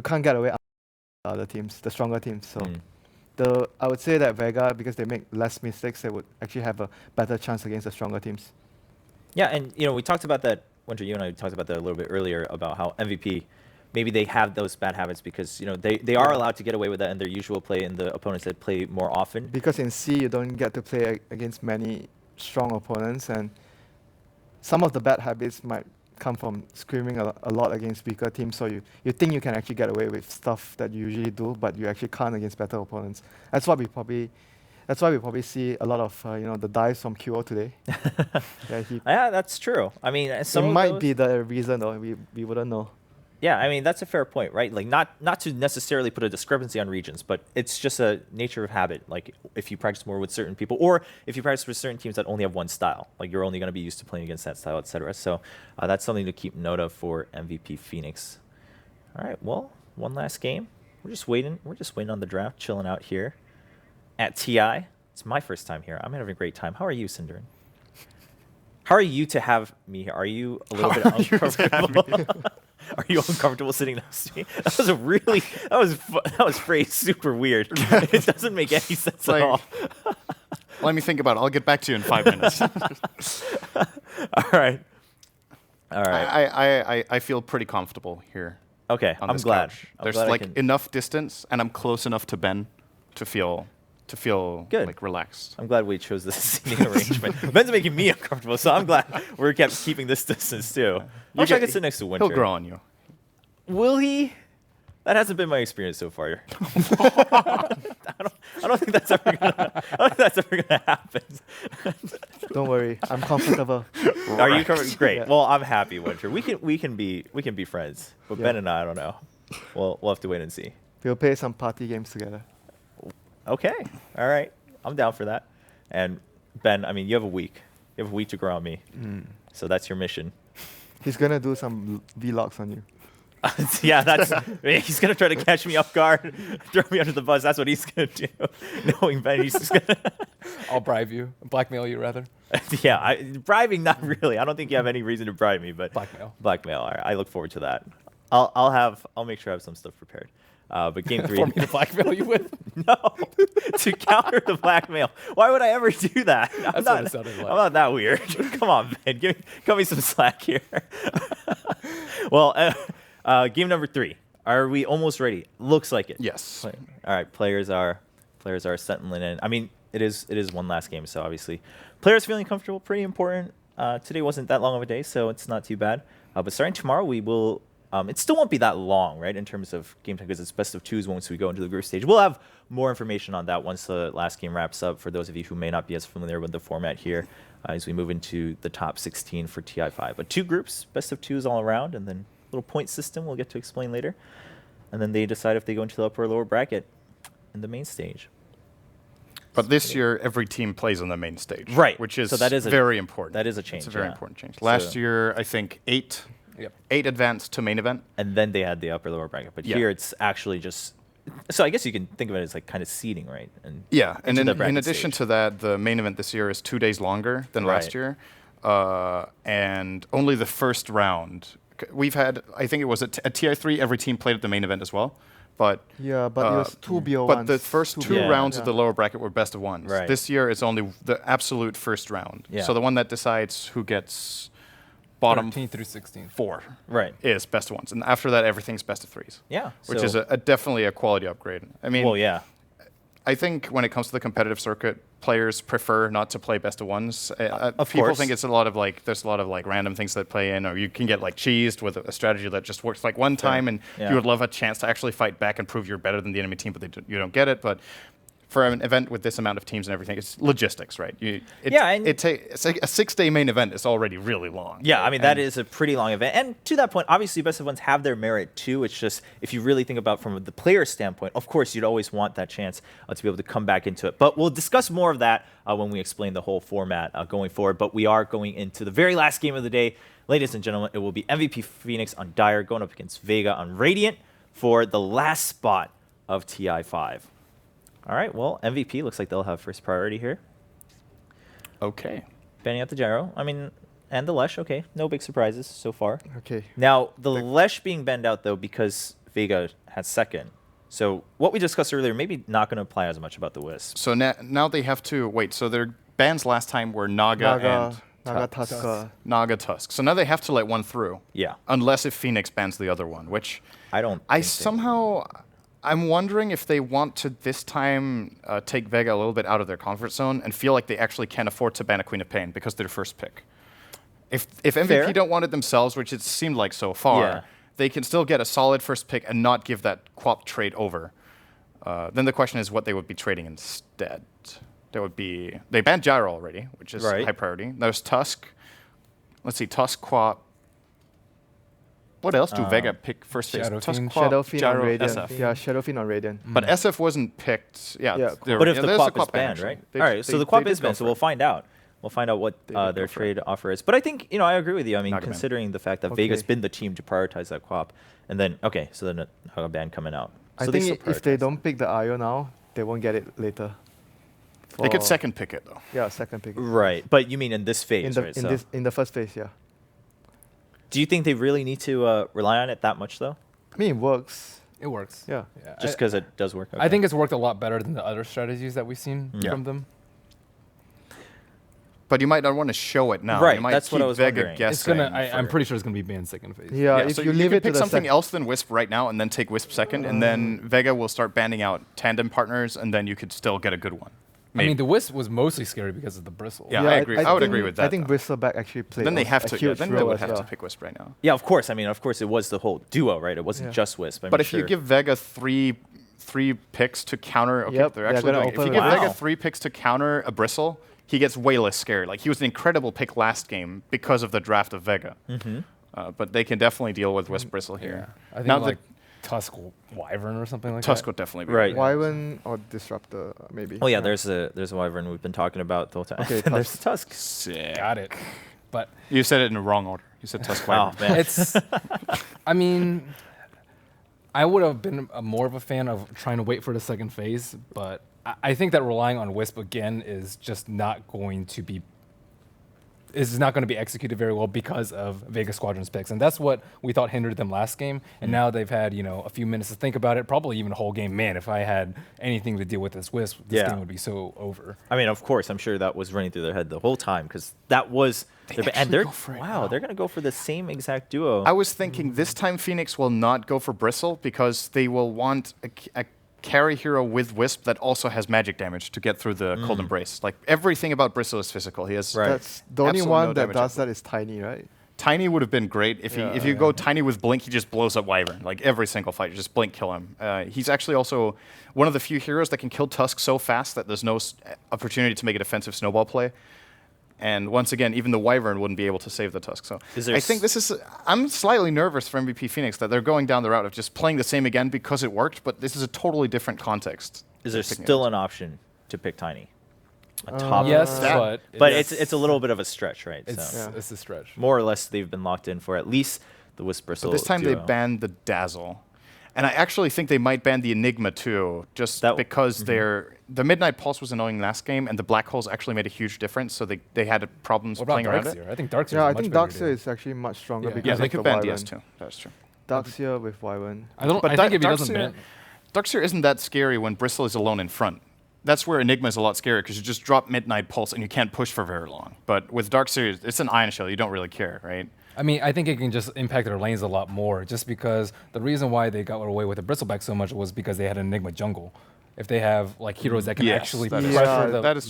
can't get away the other teams, the stronger teams. So I would say that Vega, because they make less mistakes, they would actually have a better chance against the stronger teams. Yeah, and we talked about that, Winter, you and I talked about that a little bit earlier, about how MVP, maybe they have those bad habits because they are allowed to get away with that in their usual play and the opponents that play more often. Because in C, you don't get to play against many strong opponents, and some of the bad habits might come from screaming a lot against weaker teams, so you think you can actually get away with stuff that you usually do, but you actually can't against better opponents. That's why we probably see a lot of the dives from QO today. Yeah, that's true. I mean, it might be the reason, though. We wouldn't know. Yeah, I mean, that's a fair point, right? Like, not to necessarily put a discrepancy on regions, but it's just a nature of habit. Like, if you practice more with certain people, or if you practice with certain teams that only have one style, like you're only going to be used to playing against that style, etc. So that's something to keep note of for MVP Phoenix. All right, well, one last game. We're just waiting on the draft, chilling out here at TI. It's my first time here. I'm having a great time. How are you, Cinderin? How are you to have me here? Are you a little bit uncomfortable? Are you uncomfortable sitting next to me? That was phrased super weird. It doesn't make any sense at all. Let me think about it. I'll get back to you in 5 minutes. All right. I feel pretty comfortable here. Okay, I'm glad. Couch. There's like enough distance, and I'm close enough to Ben to feel good, like relaxed. I'm glad we chose this seating arrangement. Ben's making me uncomfortable, so I'm glad we're keeping this distance too. I can sit next to Winter. He'll grow on you. Will he? That hasn't been my experience so far. I don't think that's ever gonna happen. Don't worry, I'm comfortable. Are you comfortable? Great. Yeah. Well, I'm happy, Winter. We can be friends. But Ben and I don't know. We'll have to wait and see. We'll play some party games together. Okay. All right. I'm down for that. And Ben, I mean, you have a week. You have a week to grow on me. So that's your mission. He's gonna do some vlogs on you. Yeah, he's gonna try to catch me off guard, throw me under the bus. That's what he's gonna do. Knowing Ben, he's just gonna. I'll bribe you, blackmail you rather. Yeah, bribing, not really. I don't think you have any reason to bribe me, but blackmail. All right, I look forward to that. I'll make sure I have some stuff prepared. But game 3. For me to blackmail you with? No, to counter the blackmail. Why would I ever do that? That's what it sounded like. I'm not that weird. Come on, Ben. Cut me some slack here. Well, game number 3. Are we almost ready? Looks like it. Yes. All right, players are settling in. I mean, it is one last game, so obviously players feeling comfortable, pretty important. Today wasn't that long of a day, so it's not too bad. But starting tomorrow, we will. It still won't be that long, right, in terms of game time, because it's best of 2s once we go into the group stage. We'll have more information on that once the last game wraps up, for those of you who may not be as familiar with the format here, as we move into the top 16 for TI5. But 2 groups, best of 2s all around, and then a little point system we'll get to explain later. And then they decide if they go into the upper or lower bracket in the main stage. But this year, every team plays on the main stage. Right. Which is, so that is very important. That is a change. It's a very important change. Last year, I think 8 advanced to main event. And then they had the upper lower bracket. But here it's actually just. So I guess you can think of it as like kind of seeding, right? And and in addition to that, the main event this year is 2 days longer than last year. And only the first round. We've had, I think it was at TI3, every team played at the main event as well. But yeah, but it was 2 BO1s. But the first 2 rounds of the lower bracket were best of 1s. Right. This year, it's only the absolute first round. Yeah. So the one that decides who gets bottom 13 through 16. 4 is best of 1s. And after that, everything's best of 3s. Yeah. Which is definitely a quality upgrade. I mean, well, yeah. I think when it comes to the competitive circuit, players prefer not to play best of 1s. Of people course. think it's there's a lot of like random things that play in, or you can get like cheesed with a strategy that just works like one time, and you would love a chance to actually fight back and prove you're better than the enemy team, but you don't get it. But for an event with this amount of teams and everything, it's logistics, right? It's like a 6-day main event is already really long. Yeah, I mean, that is a pretty long event. And to that point, obviously, best of 1s have their merit, too. It's just, if you really think about from the player standpoint, of course, you'd always want that chance to be able to come back into it. But we'll discuss more of that when we explain the whole format going forward. But we are going into the very last game of the day. Ladies and gentlemen, it will be MVP Phoenix on Dire going up against Vega on Radiant for the last spot of TI5. All right, well, MVP looks like they'll have first priority here. Okay. Banning out the gyro. I mean, and the Lesh, okay. No big surprises so far. Okay. Now, the Lesh being banned out, though, because Vega had second. So what we discussed earlier, maybe not going to apply as much about the Wisp. So now they have to wait. So their bans last time were Naga and Tusk. Naga Tusk. So now they have to let one through. Yeah. Unless if Phoenix bans the other one, which I'm wondering if they want to this time take Vega a little bit out of their comfort zone and feel like they actually can afford to ban a Queen of Pain because they're first pick. If MVP don't want it themselves, which it seemed like so far, they can still get a solid first pick and not give that QoP trade over. Then the question is what they would be trading instead. They banned Gyro already, which is high priority. There's Tusk. Let's see, Tusk, QoP. What else do Vega pick first phase? Shadowfiend on Radiant. SF. Yeah, Shadowfiend on Radiant. But SF wasn't picked. But if the QoP is banned, right? All right, so the QoP is banned, so we'll find out. We'll find out what their trade offer is. But I think, I agree with you. I mean, considering the fact that Vega's been the team to prioritize that QoP. And then, so then a ban coming out. I think if they don't pick the IO now, they won't get it later. They could second pick it, though. Yeah, second pick it. Right, but you mean in this phase, right? In the first phase, yeah. Do you think they really need to rely on it that much, though? I mean, it works. It works. Yeah. Just because it does work? Okay. I think it's worked a lot better than the other strategies that we've seen from them. But you might not want to show it now. Right, you might that's keep what I was Vega wondering. guessing. I'm pretty sure it's going to be banned second phase. Yeah, if so you leave can it to pick something else than Wisp right now and then take Wisp second, and then Vega will start banning out tandem partners, and then you could still get a good one. Maybe. I mean, the Wisp was mostly scary because of the Bristle. Yeah, I agree. I would agree with that. I think Bristleback actually played. Then they have to. Yeah, then they would have to pick Wisp right now. Yeah, of course. I mean, of course, it was the whole duo, right? It wasn't just Wisp. But if you give Vega three picks to counter, they're actually doing. If you give Vega 3 picks to counter a Bristle, he gets way less scared. Like he was an incredible pick last game because of the draft of Vega. But they can definitely deal with Wisp Bristle here. I think now Tusk Wyvern or something like that. Tusk would definitely be right. Wyvern or Disruptor, maybe. Oh yeah, there's a Wyvern we've been talking about the whole time. Okay, and there's Tusk. Sick. Got it. But you said it in the wrong order. You said Tusk Wyvern. Oh, man. It's. I mean, I would have been more of a fan of trying to wait for the second phase, but I think that relying on Wisp again is just not going to be executed very well because of Vega Squadron's picks, and that's what we thought hindered them last game. And now they've had a few minutes to think about it, probably even a whole game. Man, if I had anything to deal with this Wisp, this game would be so over. I mean, of course, I'm sure that was running through their head the whole time because that was. They're going to go for the same exact duo. I was thinking this time Phoenix will not go for Bristle because they will want a carry hero with Wisp that also has magic damage to get through the Cold Embrace. Like everything about Bristle is physical. He has That's the only one that does that is Tiny, right? Tiny would have been great if you go Tiny with Blink, he just blows up Wyvern. Like every single fight, you just Blink kill him. He's actually also one of the few heroes that can kill Tusk so fast that there's no opportunity to make a defensive snowball play. And once again, even the Wyvern wouldn't be able to save the Tusk. So I think this is. I'm slightly nervous for MVP Phoenix that they're going down the route of just playing the same again because it worked, but this is a totally different context. Is there still an option to pick Tiny? Yes, but it's a little bit of a stretch, right? It's a stretch. More or less, they've been locked in for at least the Wisp Bristle. But this time they banned the Dazzle. And I actually think they might ban the Enigma too, just because the Midnight Pulse was annoying last game, and the Black Holes actually made a huge difference, so they had problems playing around it. I think Darkseer. Yeah, I think Darkseer is actually much stronger because yeah, they of could the ban Wyvern. DS too. That's true. Darkseer with Wyvern. I think if he doesn't ban, Darkseer isn't that scary when Bristle is alone in front. That's where Enigma is a lot scarier because you just drop Midnight Pulse and you can't push for very long. But with Darkseer, it's an Ion Shell. You don't really care, right? I mean, I think it can just impact their lanes a lot more, just because the reason why they got away with the Bristleback so much was because they had an Enigma jungle. If they have like heroes that can actually pressure the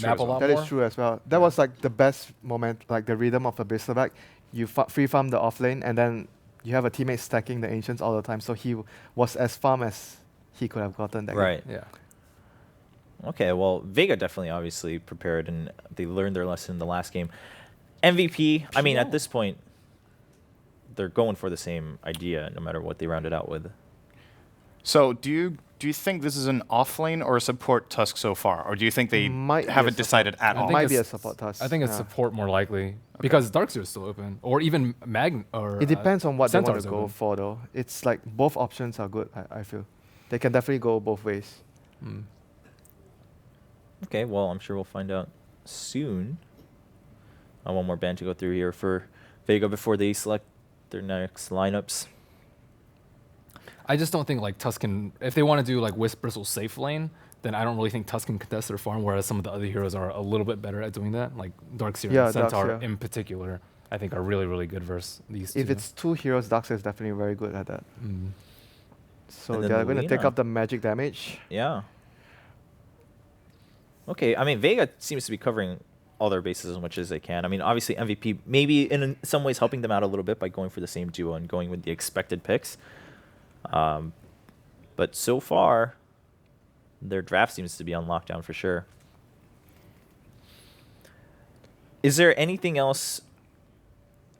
map a lot more. That is true as well. That was like the best moment, like the rhythm of the Bristleback. You free farm the off lane, and then you have a teammate stacking the Ancients all the time, so he was as farm as he could have gotten that right. game. Yeah. Okay, well, Vega definitely obviously prepared, and they learned their lesson in the last game. MVP, I mean, at this point, they're going for the same idea no matter what they round it out with. So do you think this is an offlane or a support Tusk so far, or do you think they haven't decided at all? Might be a support Tusk. I think it's support more likely because Darkseer is still open, or even or it depends on what they want to go open. for, though. It's like both options are good. I feel they can definitely go both ways. Okay, well, I'm sure we'll find out soon. One more band to go through here for Vega before they select their next lineups. I just don't think like Tusk can, if they want to do like Wisp Bristle safe lane, then I don't really think Tusk can contest their farm, whereas some of the other heroes are a little bit better at doing that. Like Darkseer and Centaur in particular, I think are really, really good versus these two. If it's two heroes, Darkseer is definitely very good at that. So they're going to take up the magic damage. Yeah. Okay, I mean, Vega seems to be covering all their bases as much as they can. I mean, obviously MVP maybe in some ways helping them out a little bit by going for the same duo and going with the expected picks. But so far, their draft seems to be on lockdown for sure. Is there anything else?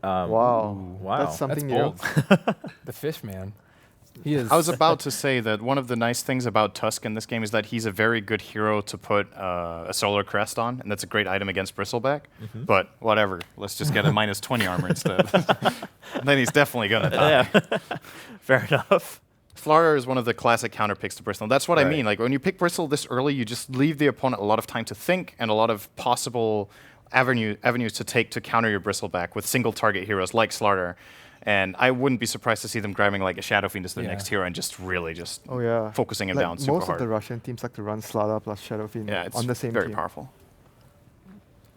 Wow, that's something new. The fish man. He is. I was about to say that one of the nice things about Tusk in this game is that he's a very good hero to put a Solar Crest on, and that's a great item against Bristleback. But whatever, let's just get a minus 20 armor instead. And then he's definitely gonna die. Yeah. Fair enough. Flora is one of the classic counter picks to Bristle. That's what I mean. Like when you pick Bristle this early, you just leave the opponent a lot of time to think and a lot of possible avenues to take to counter your Bristleback with single target heroes like Slardar. And I wouldn't be surprised to see them grabbing like a Shadow Fiend as their next hero and just really focusing him down super hard. Most of the Russian teams like to run Slardar plus Shadow Fiend on the same team. It's very powerful.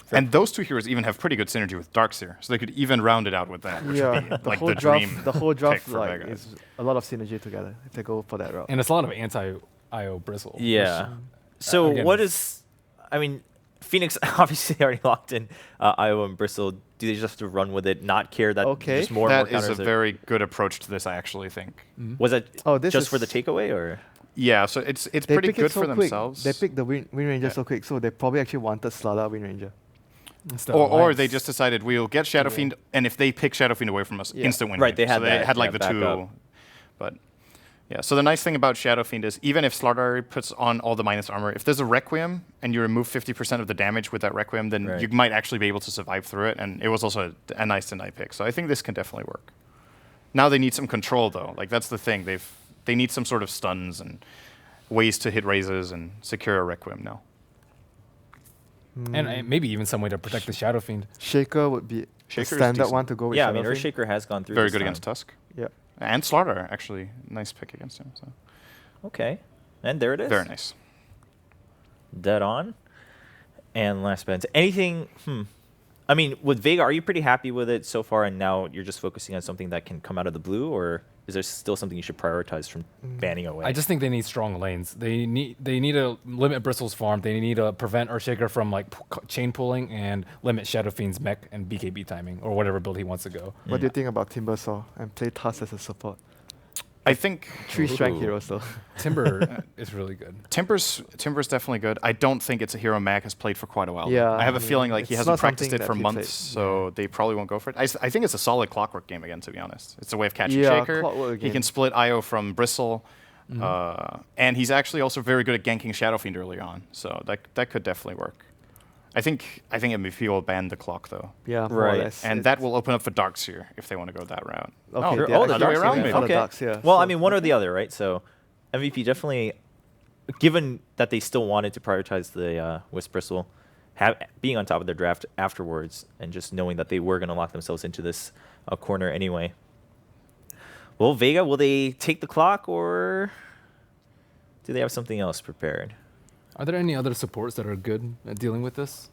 And those two heroes even have pretty good synergy with Darkseer, so they could even round it out with that, which would be like the dream. The whole draft like, is a lot of synergy together if they go for that route. And it's a lot of anti-IO Bristle. Yeah. So what is, I mean, Phoenix obviously already locked in IO and Bristle. Do they just have to run with it, not care that there's more and more counters? That is a very good approach to this, I actually think. Was it just for the takeaway, or? Yeah, so it's pretty good for themselves. They picked the Wind Ranger so quick, so they probably actually wanted Slardar Wind Ranger. Or they just decided we'll get Shadow Fiend, and if they pick Shadow Fiend away from us, instant win. Right, they had they had like the two. But yeah, so the nice thing about Shadow Fiend is even if Slardar puts on all the minus armor, if there's a Requiem and you remove 50% of the damage with that Requiem, then you might actually be able to survive through it. And it was also a nice tonight pick. So I think this can definitely work. Now they need some control though. Like that's the thing. they need some sort of stuns and ways to hit raises and secure a Requiem now. And maybe even some way to protect the Shadow Fiend. Shaker would be a standard one to go with. Yeah, I Shadow mean, Fiend. Earthshaker has gone through. Very this good time. against Tusk. Yeah. And Slaughter, actually. Nice pick against him. So. Okay. And there it is. Very nice. Dead on. And last bet. Anything, I mean, with Vega, are you pretty happy with it so far, and now you're just focusing on something that can come out of the blue, or is there still something you should prioritize from banning away? I just think they need strong lanes. They need to limit Bristle's farm. They need to prevent Earthshaker from like chain pulling and limit Shadow Fiend's mech and BKB timing or whatever build he wants to go. What do you think about Timbersaw and play Tusk as a support? I think 3 strength heroes though. Timber is really good. Timber's definitely good. I don't think it's a hero Mac has played for quite a while. Yeah, I have a feeling like he it's hasn't not practiced something it for that he months, played. so they probably won't go for it. I think it's a solid Clockwork game again, to be honest. It's a way of catching Yeah, Shaker. Clockwork He game. can split IO from Bristle, and he's actually also very good at ganking Shadow Fiend early on, so that could definitely work. I think MVP will ban the clock though. Yeah, more or Right. less. And that will open up for Darkseer if they want to go that route. Okay, no, they oh, are the other way Darkseer, around yeah. maybe. For the Okay. Darks, yeah. Well, So- I mean, one or the other, right? So MVP definitely, given that they still wanted to prioritize the Wisp Bristle, being on top of their draft afterwards, and just knowing that they were going to lock themselves into this corner anyway. Well, Vega, will they take the clock, or do they have something else prepared? Are there any other supports that are good at dealing with this?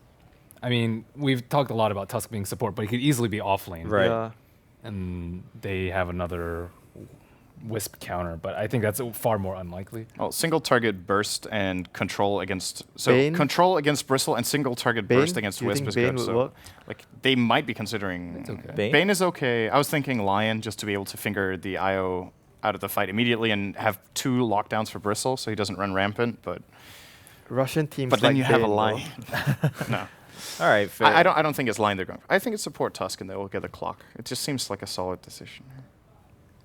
I mean, we've talked a lot about Tusk being support, but he could easily be off lane. Right. Yeah. And they have another Wisp counter, but I think that's far more unlikely. Well, single target burst and control against Bane? control against Bristle and single target Bane? burst against Do you Wisp think is Bane good. would So work? like they might be considering It's okay. Bane? Bane is okay. I was thinking Lion just to be able to finger the IO out of the fight immediately and have 2 lockdowns for Bristle so he doesn't run rampant, but Russian teams then like you have a Bane, though. Lion. No. All right, fair. I don't think it's Lion they're going for. I think it's support Tusk and they will get a clock. It just seems like a solid decision.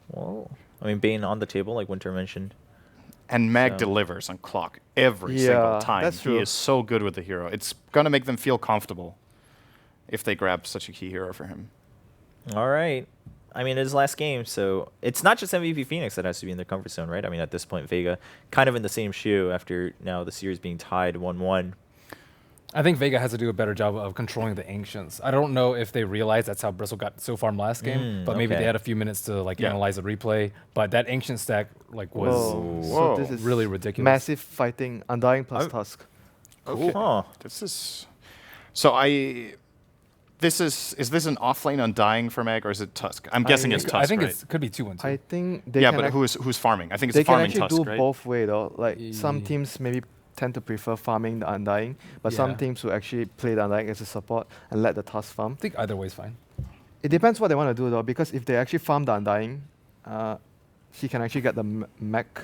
Whoa. I mean, Bane on the table, like Winter mentioned. And Mag So- delivers on clock every Yeah, single time. that's He true. is so good with the hero. It's going to make them feel comfortable if they grab such a key hero for him. All right. I mean, it's his last game, so it's not just MVP Phoenix that has to be in their comfort zone, right? I mean, at this point, Vega kind of in the same shoe after now the series being tied 1-1. I think Vega has to do a better job of controlling the Ancients. I don't know if they realize that's how Bristle got so far last game, but maybe okay. they had a few minutes to like analyze the replay. But that Ancient stack like was So this is really ridiculous. Massive fighting, Undying plus Tusk. Okay. Huh. This is so is this an offlane Undying for Mag or is it Tusk? I'm guessing it's Tusk. I think right? it could be 2 and 2. I think they yeah, can but who's farming? I think it's they can farming actually Tusk, do right? both way though. Like some teams maybe tend to prefer farming the Undying, but some Yeah. teams will actually play the Undying as a support and let the Tusk farm. I think either way is fine. It depends what they want to do though, because if they actually farm the Undying, he can actually get the mech.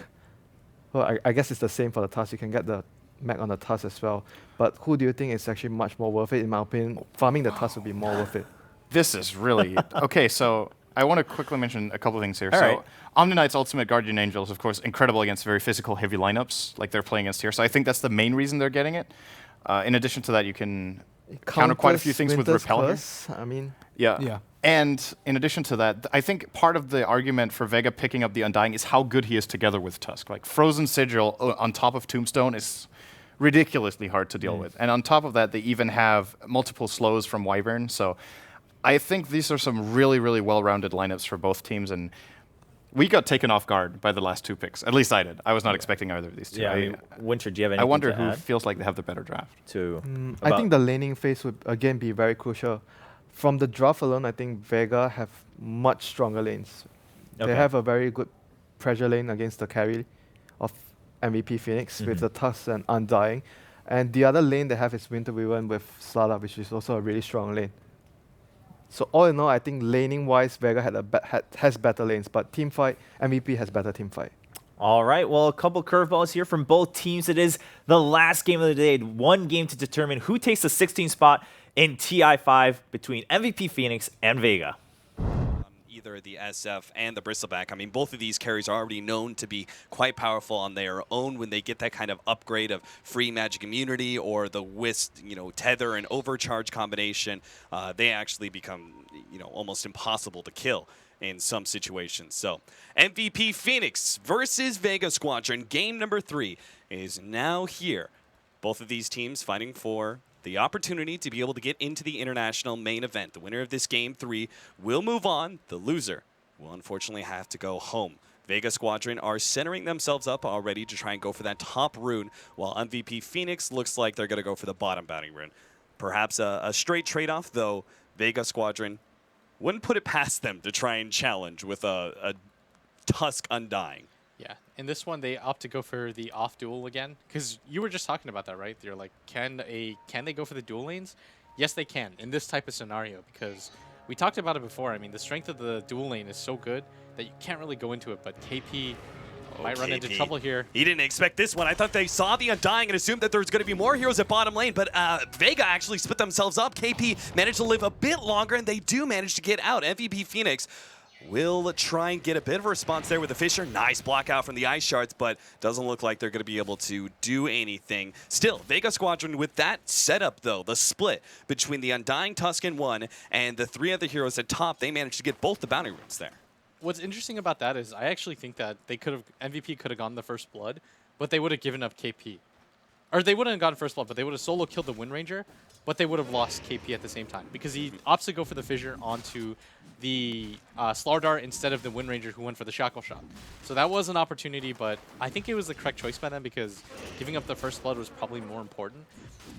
Well, I guess it's the same for the Tusk. You can get the mech on the Tusk as well. But who do you think is actually much more worth it? In my opinion, farming the Tusk would be more worth it. This is really okay. So I want to quickly mention a couple of things here. All so right. Omni Knight's Ultimate Guardian Angel is of course incredible against very physical, heavy lineups like they're playing against here. So I think that's the main reason they're getting it. In addition to that, you can counter quite a few Counters things with Winter's Repel here. Curse, I mean, Yeah. Yeah. And in addition to that, I think part of the argument for Vega picking up the Undying is how good he is together with Tusk. Like Frozen Sigil on top of Tombstone is ridiculously hard to deal with. And on top of that, they even have multiple slows from Wyvern. So I think these are some really, really well-rounded lineups for both teams. And we got taken off guard by the last 2 picks. At least I did. I was not expecting either of these two. Yeah, I mean, Winter, do you have anything I wonder to who add feels like they have the better draft. I think the laning phase would again be very crucial. From the draft alone, I think Vega have much stronger lanes. Okay. They have a very good pressure lane against the carry of MVP Phoenix with the Tusk and Undying. And the other lane they have is Winter Weaven with Slada, which is also a really strong lane. So all in all, I think laning-wise, Vega has better lanes, but team fight, MVP has better team fight. All right, well, a couple curveballs here from both teams. It is the last game of the day. One game to determine who takes the 16th spot in TI5 between MVP Phoenix and Vega. Either the SF and the Bristleback. I mean, both of these carries are already known to be quite powerful on their own when they get that kind of upgrade of free magic immunity or the Wisp, tether and overcharge combination. They actually become, almost impossible to kill. in some situations. So MVP Phoenix versus Vega Squadron. Game number 3 is now here. Both of these teams fighting for the opportunity to be able to get into the international main event. The winner of this game 3 will move on. The loser will unfortunately have to go home. Vega Squadron are centering themselves up already to try and go for that top rune, while MVP Phoenix looks like they're going to go for the bottom bounty rune. Perhaps a straight trade-off, though Vega Squadron wouldn't put it past them to try and challenge with a Tusk Undying. Yeah, in this one, they opt to go for the off duel again, because you were just talking about that, right? You're like, can they go for the dual lanes? Yes, they can in this type of scenario, because we talked about it before. I mean, the strength of the dual lane is so good that you can't really go into it, but KP might run into trouble here. He didn't expect this one. I thought they saw the Undying and assumed that there was going to be more heroes at bottom lane, but Vega actually split themselves up. KP managed to live a bit longer, and they do manage to get out. MVP Phoenix will try and get a bit of a response there with the Fissure. Nice block out from the Ice Shards, but doesn't look like they're going to be able to do anything. Still, Vega Squadron with that setup, though, the split between the Undying Tuscan 1 and the 3 other heroes at top, they managed to get both the bounty runes there. What's interesting about that is I actually think that they could have MVP could have gone the first blood, but they would have given up KP. Or they wouldn't have gone first blood, but they would have solo killed the Wind Ranger, but they would have lost KP at the same time because he opts to go for the Fissure onto the Slardar instead of the Wind Ranger who went for the Shackle Shot. So that was an opportunity, but I think it was the correct choice by them because giving up the first blood was probably more important.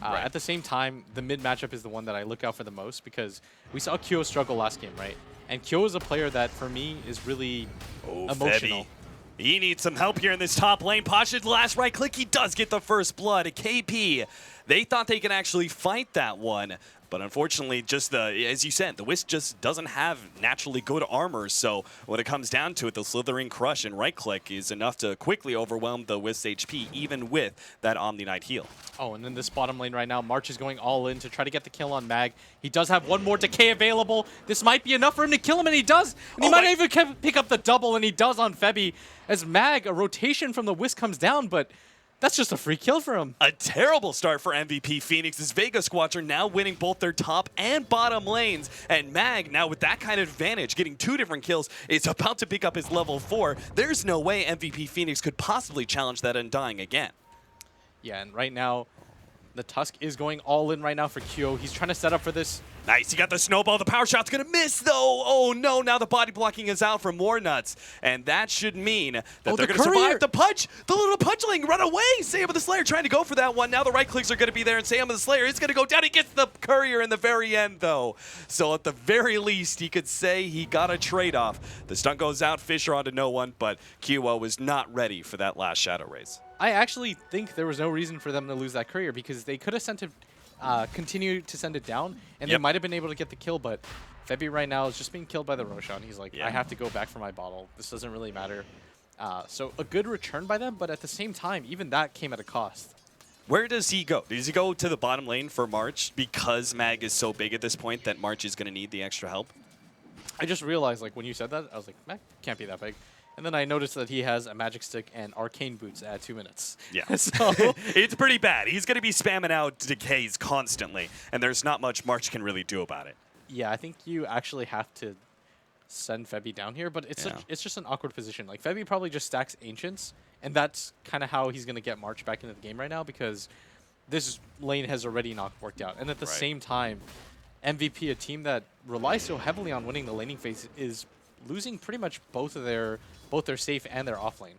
At the same time, the mid matchup is the one that I look out for the most because we saw Kyo struggle last game, right? And Kyo is a player that, for me, is really emotional. Febby. He needs some help here in this top lane. Pasha, the last right click, he does get the first blood. KP, they thought they could actually fight that one. But unfortunately, just as you said, the Wisp just doesn't have naturally good armor. So when it comes down to it, the Slithering Crush and right click is enough to quickly overwhelm the Wisp's HP, even with that Omni Knight heal. Oh, and then this bottom lane right now, March is going all in to try to get the kill on Mag. He does have one more decay available. This might be enough for him to kill him, and he does. And he might even pick up the double, and he does on Febby. As Mag, a rotation from the Wisp comes down, but that's just a free kill for him. A terrible start for MVP Phoenix as Vega Squadron now winning both their top and bottom lanes. And Mag, now with that kind of advantage, getting 2 different kills, is about to pick up his level 4. There's no way MVP Phoenix could possibly challenge that Undying again. Yeah, and right now, the Tusk is going all in right now for Kyo. He's trying to set up for this. Nice, he got the snowball. The power shot's gonna miss though. Oh no, now the body blocking is out from Warnuts. And that should mean that they're gonna survive the punch. The little punchling, run away. Sam of the Slayer trying to go for that one. Now the right clicks are gonna be there and Sam of the Slayer is gonna go down. He gets the courier in the very end though. So at the very least, he could say he got a trade-off. The stun goes out, Fissure onto no one, but Kiwo was not ready for that last Shadow Raise. I actually think there was no reason for them to lose that courier because they could have sent it, continue to send it down, and they might have been able to get the kill, but Febby right now is just being killed by the Roshan. He's like, I have to go back for my bottle. This doesn't really matter. So a good return by them, but at the same time, even that came at a cost. Where does he go? Does he go to the bottom lane for March because Mag is so big at this point that March is going to need the extra help? I just realized, like, when you said that, I was like, Mag can't be that big. And then I noticed that he has a Magic Stick and Arcane Boots at 2 minutes. Yeah. So it's pretty bad. He's going to be spamming out decays constantly, and there's not much March can really do about it. Yeah, I think you actually have to send Febby down here, but it's it's just an awkward position. Like, Febby probably just stacks Ancients, and that's kind of how he's going to get March back into the game right now because this lane has already not worked out. And at the same time, MVP, a team that relies so heavily on winning the laning phase, is losing pretty much both their safe and their off lane.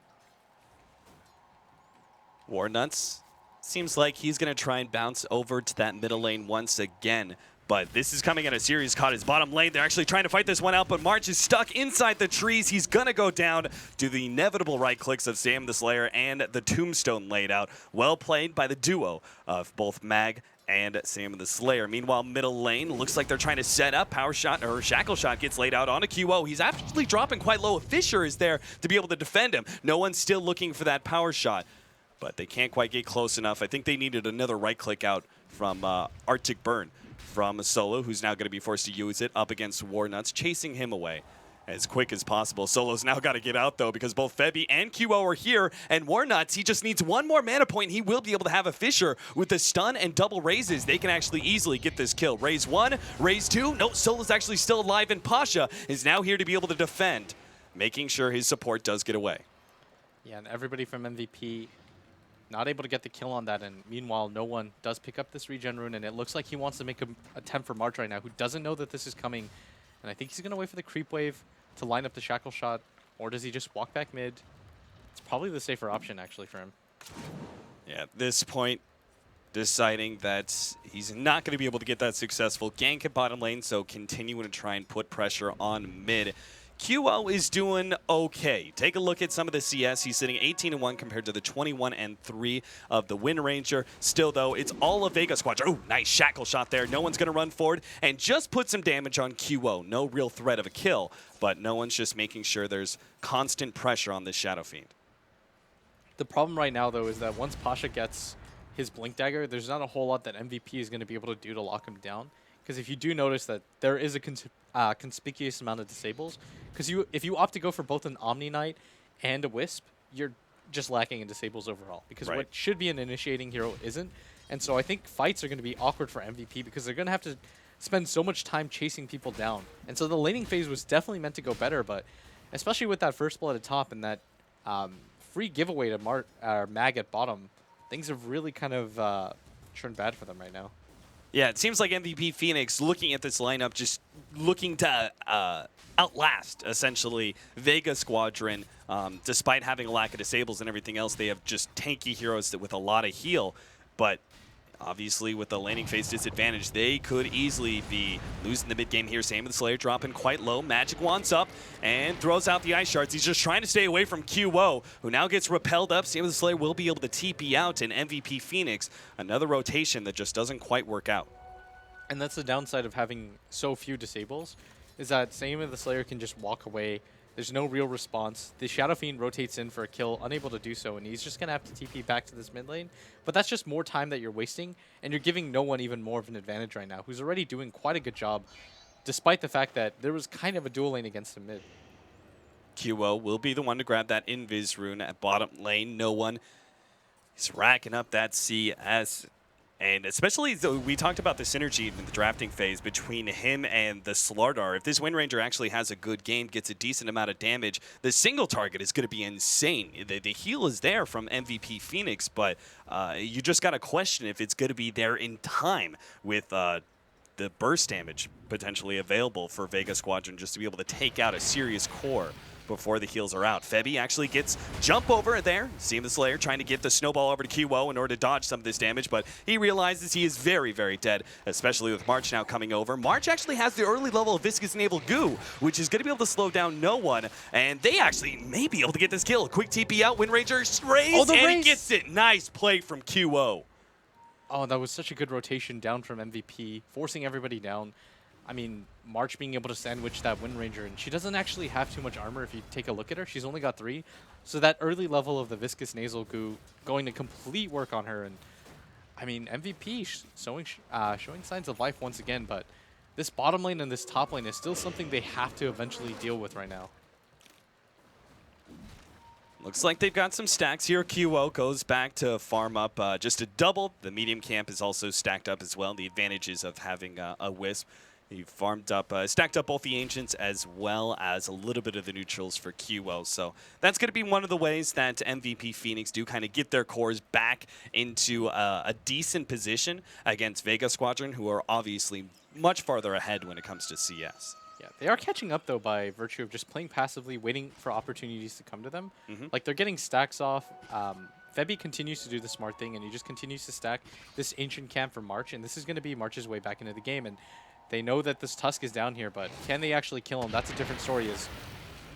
Warnuts seems like he's going to try and bounce over to that middle lane once again. But this is coming at a series caught his bottom lane. They're actually trying to fight this one out, but March is stuck inside the trees. He's going to go down to the inevitable right clicks of Sam the Slayer and the Tombstone laid out. Well played by the duo of both Mag and Sam the Slayer. Meanwhile, middle lane looks like they're trying to set up. Power shot or Shackle Shot gets laid out onto QO. He's actually dropping quite low. Fissure is there to be able to defend him. No one's still looking for that power shot, but they can't quite get close enough. I think they needed another right click out from Arctic Burn from Solo, who's now going to be forced to use it up against Warnuts, chasing him away. as quick as possible. Solo's now got to get out, though, because both Febby and QO are here, and Warnuts, he just needs one more mana point. He will be able to have a Fissure with the stun and double raises. They can actually easily get this kill. Raise 1, raise 2. No, Solo's actually still alive, and Pasha is now here to be able to defend, making sure his support does get away. Yeah, and everybody from MVP not able to get the kill on that, and meanwhile, no one does pick up this regen rune, and it looks like he wants to make an attempt for March right now, who doesn't know that this is coming, and I think he's going to wait for the creep wave to line up the shackle shot, or does he just walk back mid? It's probably the safer option, actually, for him. Yeah, at this point, deciding that he's not going to be able to get that successful gank at bottom lane, so continuing to try and put pressure on mid. QO is doing okay. Take a look at some of the CS. He's sitting 18-1 compared to the 21-3 of the Wind Ranger. Still, though, it's all of Vega Squadron. Ooh, nice shackle shot there. No one's going to run forward and just put some damage on QO. No real threat of a kill, but no one's just making sure there's constant pressure on this Shadow Fiend. The problem right now, though, is that once Pasha gets his Blink Dagger, there's not a whole lot that MVP is going to be able to do to lock him down. Because if you do notice that there is a conspicuous amount of disables, because if you opt to go for both an Omni Knight and a Wisp, you're just lacking in disables overall. Because what should be an initiating hero isn't. And so I think fights are going to be awkward for MVP because they're going to have to spend so much time chasing people down. And so the laning phase was definitely meant to go better, but especially with that first blood at top and that free giveaway to Mag at bottom, things have really kind of turned bad for them right now. Yeah, it seems like MVP Phoenix, looking at this lineup, just looking to outlast, essentially, Vega Squadron. Despite having a lack of disables and everything else, they have just tanky heroes with a lot of heal. But obviously, with the laning phase disadvantage, they could easily be losing the mid game here. Same with the Slayer dropping quite low. Magic Wand's up and throws out the Ice Shards. He's just trying to stay away from QO, who now gets repelled up. Same with the Slayer will be able to TP out, and MVP Phoenix, another rotation that just doesn't quite work out. And that's the downside of having so few disables, is that same with the Slayer can just walk away. There's no real response. The Shadow Fiend rotates in for a kill, unable to do so, and he's just going to have to TP back to this mid lane. But that's just more time that you're wasting, and you're giving no one even more of an advantage right now, who's already doing quite a good job, despite the fact that there was kind of a dual lane against him mid. QO will be the one to grab that Invis rune at bottom lane. No one is racking up that CS. And especially, we talked about the synergy in the drafting phase between him and the Slardar. If this Wind Ranger actually has a good game, gets a decent amount of damage, the single target is going to be insane. The heal is there from MVP Phoenix, but you just got to question if it's going to be there in time with the burst damage potentially available for Vega Squadron just to be able to take out a serious core before the heals are out. Febby actually gets jump over there. Seeing the Slayer trying to get the snowball over to QO in order to dodge some of this damage, but he realizes he is very, very dead, especially with March now coming over. March actually has the early level of Viscous Naval Goo, which is going to be able to slow down no one, and they actually may be able to get this kill. Quick TP out, Wind Ranger raise, and he gets it. Nice play from QO. Oh, that was such a good rotation down from MVP, forcing everybody down. I mean, March being able to sandwich that Wind Ranger, and she doesn't actually have too much armor if you take a look at her. She's only got 3. So that early level of the Viscous Nasal Goo going to complete work on her. And I mean, MVP showing signs of life once again, but this bottom lane and this top lane is still something they have to eventually deal with right now. Looks like they've got some stacks here. QO goes back to farm up just a double. The medium camp is also stacked up as well. The advantages of having a Wisp. He farmed up, stacked up both the Ancients as well as a little bit of the neutrals for QO. So that's going to be one of the ways that MVP Phoenix do kind of get their cores back into a decent position against Vega Squadron, who are obviously much farther ahead when it comes to CS. Yeah, they are catching up, though, by virtue of just playing passively, waiting for opportunities to come to them. Like, they're getting stacks off. Febby continues to do the smart thing, and he just continues to stack this Ancient camp for March, and this is going to be March's way back into the game. And they know that this Tusk is down here, but can they actually kill him? That's a different story. Is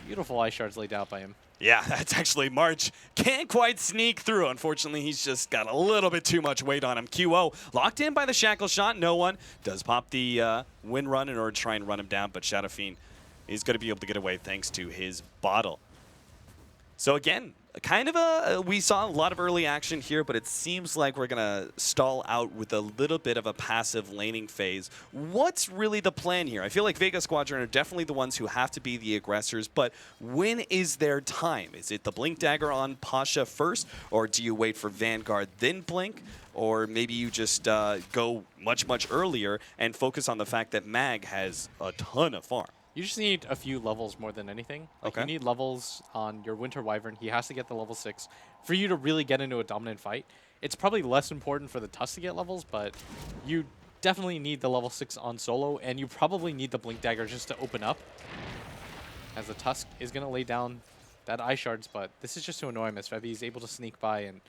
beautiful Ice Shards laid out by him. Yeah, that's actually March. Can't quite sneak through. Unfortunately, he's just got a little bit too much weight on him. QO locked in by the shackle shot. No one does pop the wind run in order to try and run him down, but Shadow Fiend is going to be able to get away thanks to his bottle. So again, kind of we saw a lot of early action here, but it seems like we're going to stall out with a little bit of a passive laning phase. What's really the plan here? I feel like Vega Squadron are definitely the ones who have to be the aggressors, but when is their time? Is it the Blink Dagger on Pasha first, or do you wait for Vanguard then Blink? Or maybe you just go much, much earlier and focus on the fact that Mag has a ton of farm. You just need a few levels more than anything. Like you need levels on your Winter Wyvern. He has to get the level 6 for you to really get into a dominant fight. It's probably less important for the Tusk to get levels, but you definitely need the level 6 on solo, and you probably need the Blink Dagger just to open up, as the Tusk is going to lay down that Eye Shards, but this is just to annoy him as Febby is able to sneak by. And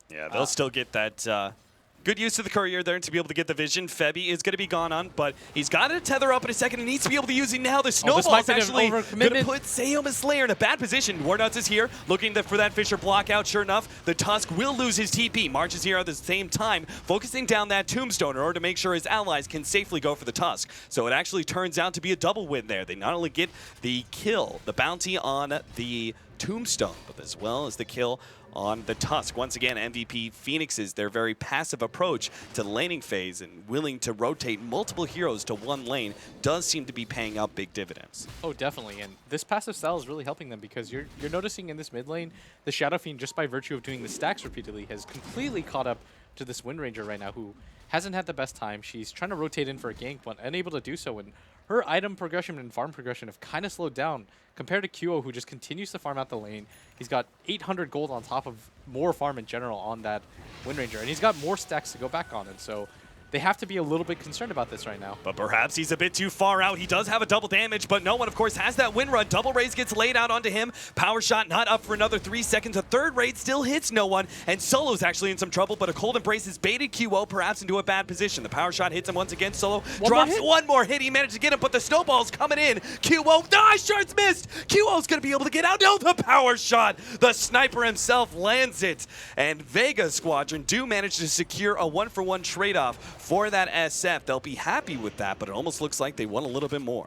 yeah, they'll still get that good use of the courier there to be able to get the vision. Febby is going to be gone on, but he's got to tether up in a second. He needs to be able to use it now. The snowball's actually going to put Sayoma's Slayer in a bad position. Warnuts is here, looking for that Fissure block out. Sure enough, the Tusk will lose his TP. March is here at the same time, focusing down that Tombstone in order to make sure his allies can safely go for the Tusk. So it actually turns out to be a double win there. They not only get the kill, the bounty on the Tombstone, but as well as the kill on the Tusk. Once again, MVP Phoenixes, their very passive approach to the laning phase and willing to rotate multiple heroes to one lane does seem to be paying out big dividends. Oh, definitely. And this passive style is really helping them because you're noticing in this mid lane, the Shadow Fiend, just by virtue of doing the stacks repeatedly, has completely caught up to this Wind Ranger right now, who hasn't had the best time. She's trying to rotate in for a gank, but unable to do so. And her item progression and farm progression have kind of slowed down compared to QO, who just continues to farm out the lane. He's got 800 gold on top of more farm in general on that Wind Ranger, and he's got more stacks to go back on. And so they have to be a little bit concerned about this right now. But perhaps he's a bit too far out. He does have a double damage, but no one, of course, has that wind run. Double raise gets laid out onto him. Power shot not up for another 3 seconds. A third raid still hits no one, and Solo's actually in some trouble, but a cold embrace has baited QO perhaps into a bad position. The power shot hits him once again. Solo drops one more hit. He managed to get him, but the snowball's coming in. QO, the Eye Shards missed. QO's going to be able to get out. No, the power shot. The sniper himself lands it, and Vega Squadron do manage to secure a 1-for-1 trade-off for that SF. They'll be happy with that, but it almost looks like they want a little bit more.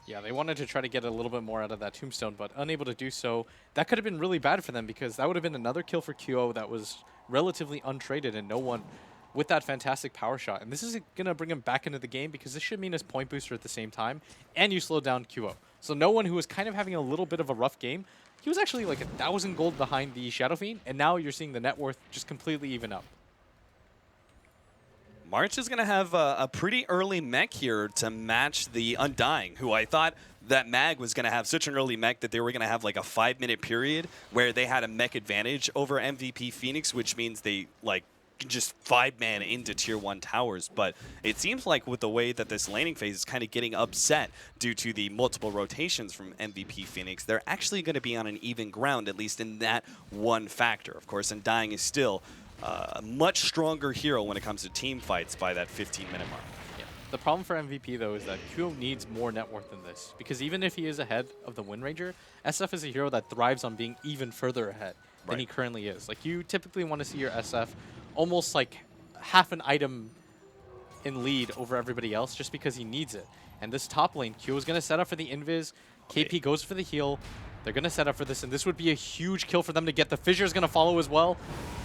Yeah, they wanted to try to get a little bit more out of that Tombstone, but unable to do so. That could have been really bad for them because that would have been another kill for QO that was relatively untraded and no one with that fantastic power shot. And this is going to bring him back into the game because this should mean his point booster at the same time, and you slow down QO. So no one who was kind of having a little bit of a rough game, he was actually like 1,000 gold behind the Shadow Fiend, and now you're seeing the net worth just completely even up. March is going to have a pretty early mech here to match the Undying, who I thought that Mag was going to have such an early mech that they were going to have like a 5-minute period where they had a mech advantage over MVP Phoenix, which means they like just 5-man into tier 1 towers. But it seems like with the way that this laning phase is kind of getting upset due to the multiple rotations from MVP Phoenix, they're actually going to be on an even ground, at least in that one factor. Of course, Undying is still a much stronger hero when it comes to team fights by that 15-minute mark. Yeah. The problem for MVP, though, is that QO needs more net worth than this, because even if he is ahead of the Wind Ranger, SF is a hero that thrives on being even further ahead than he currently is. Like, you typically want to see your SF almost like half an item in lead over everybody else just because he needs it. And this top lane, QO is going to set up for the invis, KP goes for the heal. They're going to set up for this, and this would be a huge kill for them to get. The Fissure is going to follow as well.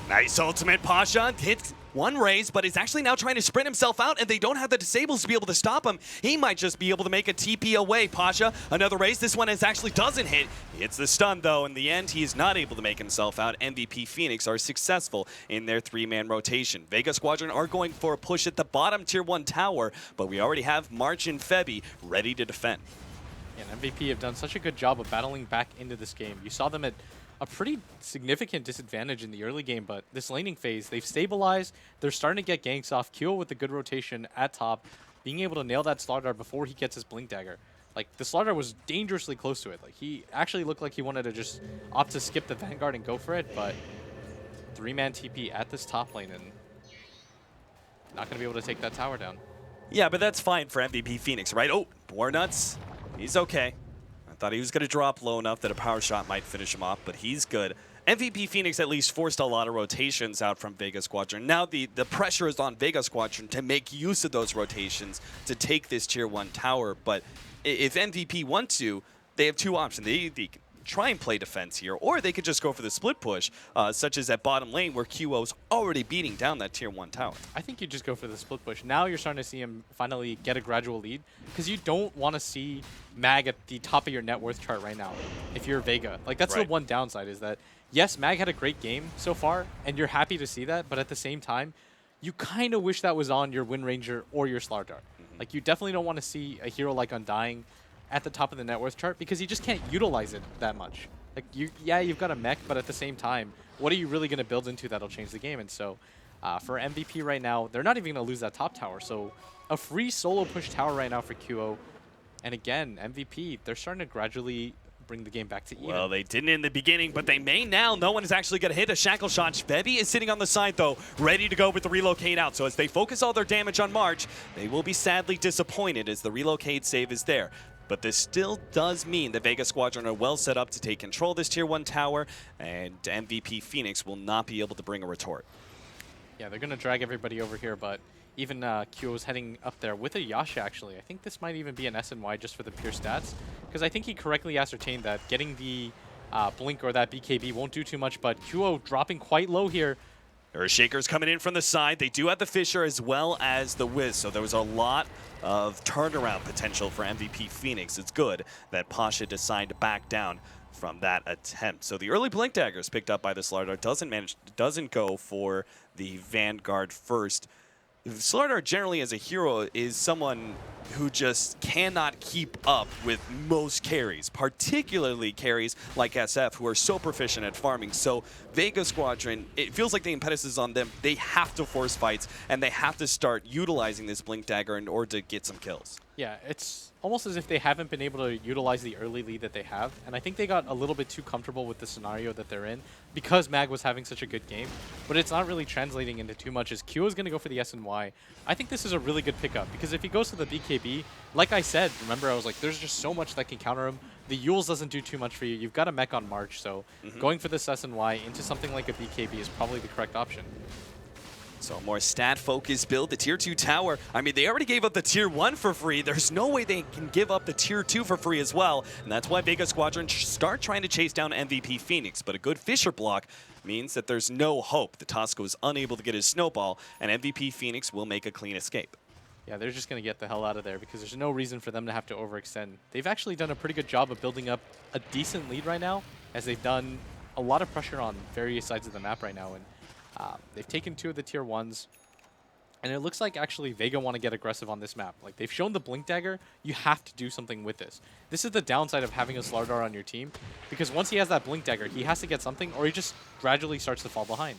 Nice ultimate. Pasha hits one raise, but is actually now trying to sprint himself out, and they don't have the disables to be able to stop him. He might just be able to make a TP away. Pasha, another raise. This one actually doesn't hit. He hits the stun, though. In the end, he is not able to make himself out. MVP Phoenix are successful in their 3-man rotation. Vega Squadron are going for a push at the bottom tier 1 tower, but we already have March and Febby ready to defend. And MVP have done such a good job of battling back into this game. You saw them at a pretty significant disadvantage in the early game, but this laning phase, they've stabilized. They're starting to get ganks off. QO with a good rotation at top, being able to nail that Slaughter before he gets his Blink Dagger. Like, the Slaughter was dangerously close to it. Like, he actually looked like he wanted to just opt to skip the Vanguard and go for it, but 3-man TP at this top lane and not going to be able to take that tower down. Yeah, but that's fine for MVP Phoenix, right? Oh, Warnuts. He's okay. I thought he was going to drop low enough that a power shot might finish him off, but he's good. MVP Phoenix at least forced a lot of rotations out from Vega Squadron. Now the pressure is on Vega Squadron to make use of those rotations to take this tier 1 tower, but if MVP want to, they have 2 options. They try and play defense here, or they could just go for the split push, such as at bottom lane where QO's already beating down that tier 1 tower. I think you just go for the split push. Now you're starting to see him finally get a gradual lead, because you don't want to see Mag at the top of your net worth chart right now if you're Vega. Like, that's the one downside, is that, yes, Mag had a great game so far, and you're happy to see that, but at the same time, you kind of wish that was on your Wind Ranger or your Slardar. Like, you definitely don't want to see a hero like Undying at the top of the net worth chart, because you just can't utilize it that much. Like, you've got a mech, but at the same time, what are you really going to build into that'll change the game? And so, for MVP right now, they're not even going to lose that top tower. So, a free solo push tower right now for QO. And again, MVP, they're starting to gradually bring the game back to even. Well, they didn't in the beginning, but they may now. No one is actually going to hit a shackle shot. Shvebi is sitting on the side, though, ready to go with the relocate out. So as they focus all their damage on March, they will be sadly disappointed as the relocate save is there. But this still does mean the Vega Squadron are well set up to take control of this tier 1 tower, and MVP Phoenix will not be able to bring a retort. Yeah, they're going to drag everybody over here, but even QO is heading up there with a Yasha, actually. I think this might even be an SNY just for the pure stats, because I think he correctly ascertained that getting the Blink or that BKB won't do too much, but QO dropping quite low here. There are Shakers coming in from the side. They do have the Fisher as well as the Wiz, so there was a lot of turnaround potential for MVP Phoenix. It's good that Pasha decided to back down from that attempt. So the early Blink Daggers picked up by the Slardar doesn't go for the Vanguard first. Slardar generally as a hero is someone who just cannot keep up with most carries, particularly carries like SF, who are so proficient at farming. So Vega Squadron, it feels like the impetus is on them. They have to force fights, and they have to start utilizing this Blink Dagger in order to get some kills. Yeah, it's almost as if they haven't been able to utilize the early lead that they have, and I think they got a little bit too comfortable with the scenario that they're in because Mag was having such a good game, but it's not really translating into too much as Q is going to go for the SNY. I think this is a really good pickup, because if he goes to the BKB, like I said, remember I was like, there's just so much that can counter him. The Yules doesn't do too much for you. You've got a mech on March, so going for this SNY into something like a BKB is probably the correct option. So a more stat-focused build. The Tier 2 tower, I mean, they already gave up the Tier 1 for free. There's no way they can give up the Tier 2 for free as well. And that's why Vega Squadron start trying to chase down MVP Phoenix. But a good Fisher block means that there's no hope. The Tosco is unable to get his snowball, and MVP Phoenix will make a clean escape. Yeah, they're just going to get the hell out of there because there's no reason for them to have to overextend. They've actually done a pretty good job of building up a decent lead right now, as they've done a lot of pressure on various sides of the map right now. And they've taken 2 of the Tier 1s, and it looks like actually Vega want to get aggressive on this map. Like, they've shown the Blink Dagger, you have to do something with this. This is the downside of having a Slardar on your team, because once he has that Blink Dagger, he has to get something, or he just gradually starts to fall behind.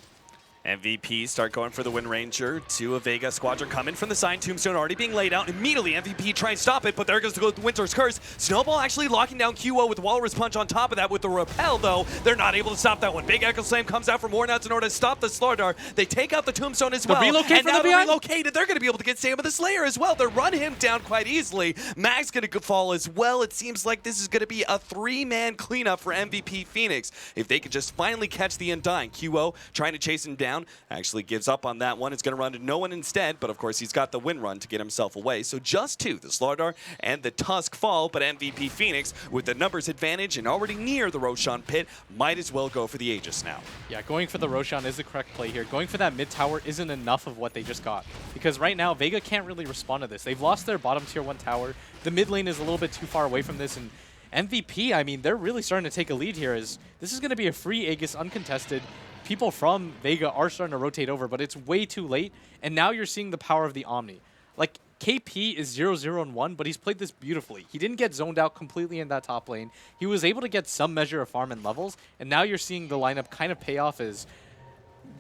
MVP start going for the Wind Ranger. 2 of Vega Squadron coming from the side. Tombstone already being laid out. Immediately, MVP try and stop it, but there goes the Winter's Curse. Snowball actually locking down QO with Walrus Punch on top of that with the Repel, though. They're not able to stop that one. Big Echo Slam comes out from Warnuts in order to stop the Slardar. They take out the Tombstone as well. And now they're relocated. They're going to be able to get Sam with the Slayer as well. They run him down quite easily. Mag's going to fall as well. It seems like this is going to be a 3-man cleanup for MVP Phoenix. If they could just finally catch the Undying. QO trying to chase him down. Actually gives up on that one. It's going to run to no one instead, but of course he's got the win run to get himself away. So just 2, the Slardar and the Tusk fall, but MVP Phoenix with the numbers advantage and already near the Roshan pit might as well go for the Aegis now. Yeah, going for the Roshan is the correct play here. Going for that mid tower isn't enough of what they just got, because right now Vega can't really respond to this. They've lost their bottom tier 1 tower. The mid lane is a little bit too far away from this, and MVP, I mean, they're really starting to take a lead here, as this is going to be a free Aegis uncontested. People from Vega are starting to rotate over, but it's way too late, and now you're seeing the power of the Omni. Like, KP is 0-0-1, but he's played this beautifully. He didn't get zoned out completely in that top lane. He was able to get some measure of farm and levels, and now you're seeing the lineup kind of pay off as,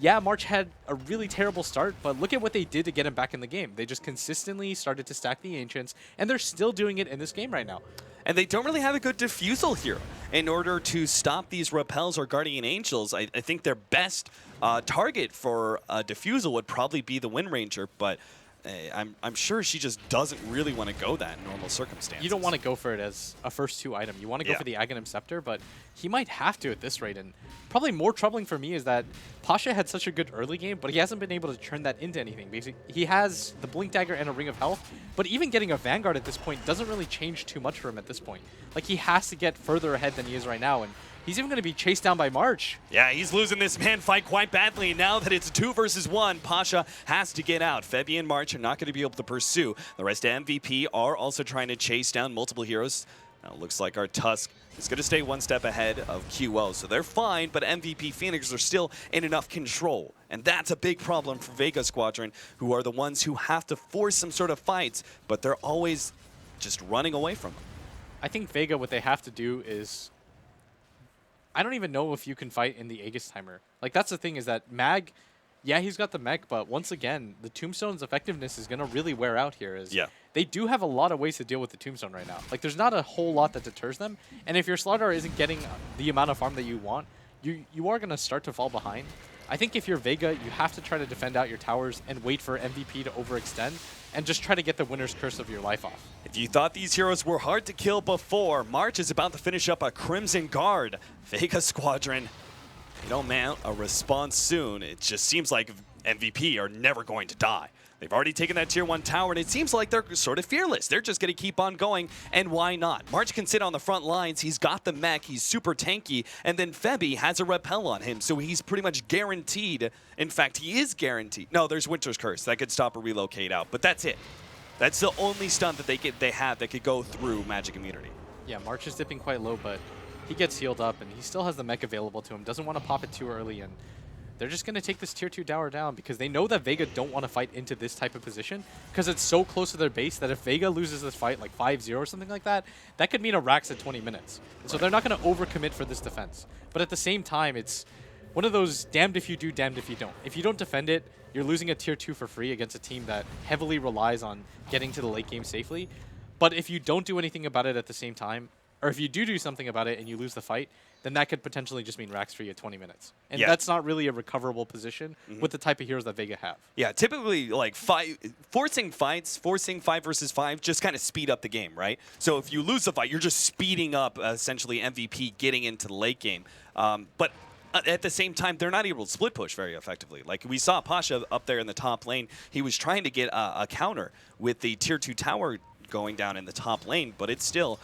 yeah, March had a really terrible start, but look at what they did to get him back in the game. They just consistently started to stack the Ancients, and they're still doing it in this game right now. And they don't really have a good diffusal here. In order to stop these Repels or Guardian Angels, I think their best target for a diffusal would probably be the Wind Ranger, but I'm sure she just doesn't really want to go that in normal circumstances. You don't want to go for it as a first 2 item. You want to go for the Aghanim Scepter, but he might have to at this rate. And probably more troubling for me is that Pasha had such a good early game, but he hasn't been able to turn that into anything. Basically, he has the Blink Dagger and a Ring of Health, but even getting a Vanguard at this point doesn't really change too much for him at this point. Like, he has to get further ahead than he is right now, and he's even going to be chased down by March. Yeah, he's losing this man fight quite badly. Now that it's 2 versus 1, Pasha has to get out. Febby and March are not going to be able to pursue. The rest of MVP are also trying to chase down multiple heroes. Now it looks like our Tusk is going to stay 1 step ahead of QO, so they're fine, but MVP Phoenix are still in enough control. And that's a big problem for Vega Squadron, who are the ones who have to force some sort of fights, but they're always just running away from them. I think Vega, what they have to do is... I don't even know if you can fight in the Aegis timer. Like, that's the thing, is that Mag, yeah, he's got the mech, but once again, the Tombstone's effectiveness is going to really wear out here. They do have a lot of ways to deal with the Tombstone right now. Like, there's not a whole lot that deters them, and if your Slardar isn't getting the amount of farm that you want, you are going to start to fall behind. I think if you're Vega, you have to try to defend out your towers and wait for MVP to overextend and just try to get the winner's curse of your life off. If you thought these heroes were hard to kill before, March is about to finish up a Crimson Guard. Vega Squadron, they don't mount a response soon. It just seems like MVP are never going to die. They've already taken that tier 1 tower, and it seems like they're sort of fearless. They're just going to keep on going, and why not? March can sit on the front lines. He's got the mech. He's super tanky, and then Febby has a repel on him, so he's pretty much guaranteed. In fact, he is guaranteed. No, there's Winter's Curse. That could stop a relocate out, but that's it. That's the only stun that they have that could go through magic immunity. Yeah, March is dipping quite low, but he gets healed up, and he still has the mech available to him. Doesn't want to pop it too early, and they're just going to take this tier 2 tower down because they know that Vega don't want to fight into this type of position because it's so close to their base that if Vega loses this fight like 5-0 or something like that, that could mean a Rax at 20 minutes. And so they're not going to overcommit for this defense. But at the same time, it's one of those damned if you do, damned if you don't. If you don't defend it, you're losing a tier 2 for free against a team that heavily relies on getting to the late game safely. But if you don't do anything about it at the same time, or if you do something about it and you lose the fight, then that could potentially just mean Rax for you at 20 minutes. And that's not really a recoverable position with the type of heroes that Vega have. Yeah, typically, like, forcing fights, forcing 5 versus 5, just kind of speed up the game, right? So if you lose the fight, you're just speeding up, essentially, MVP getting into the late game. But at the same time, they're not able to split push very effectively. Like, we saw Pasha up there in the top lane. He was trying to get a counter with the tier 2 tower going down in the top lane, but it's still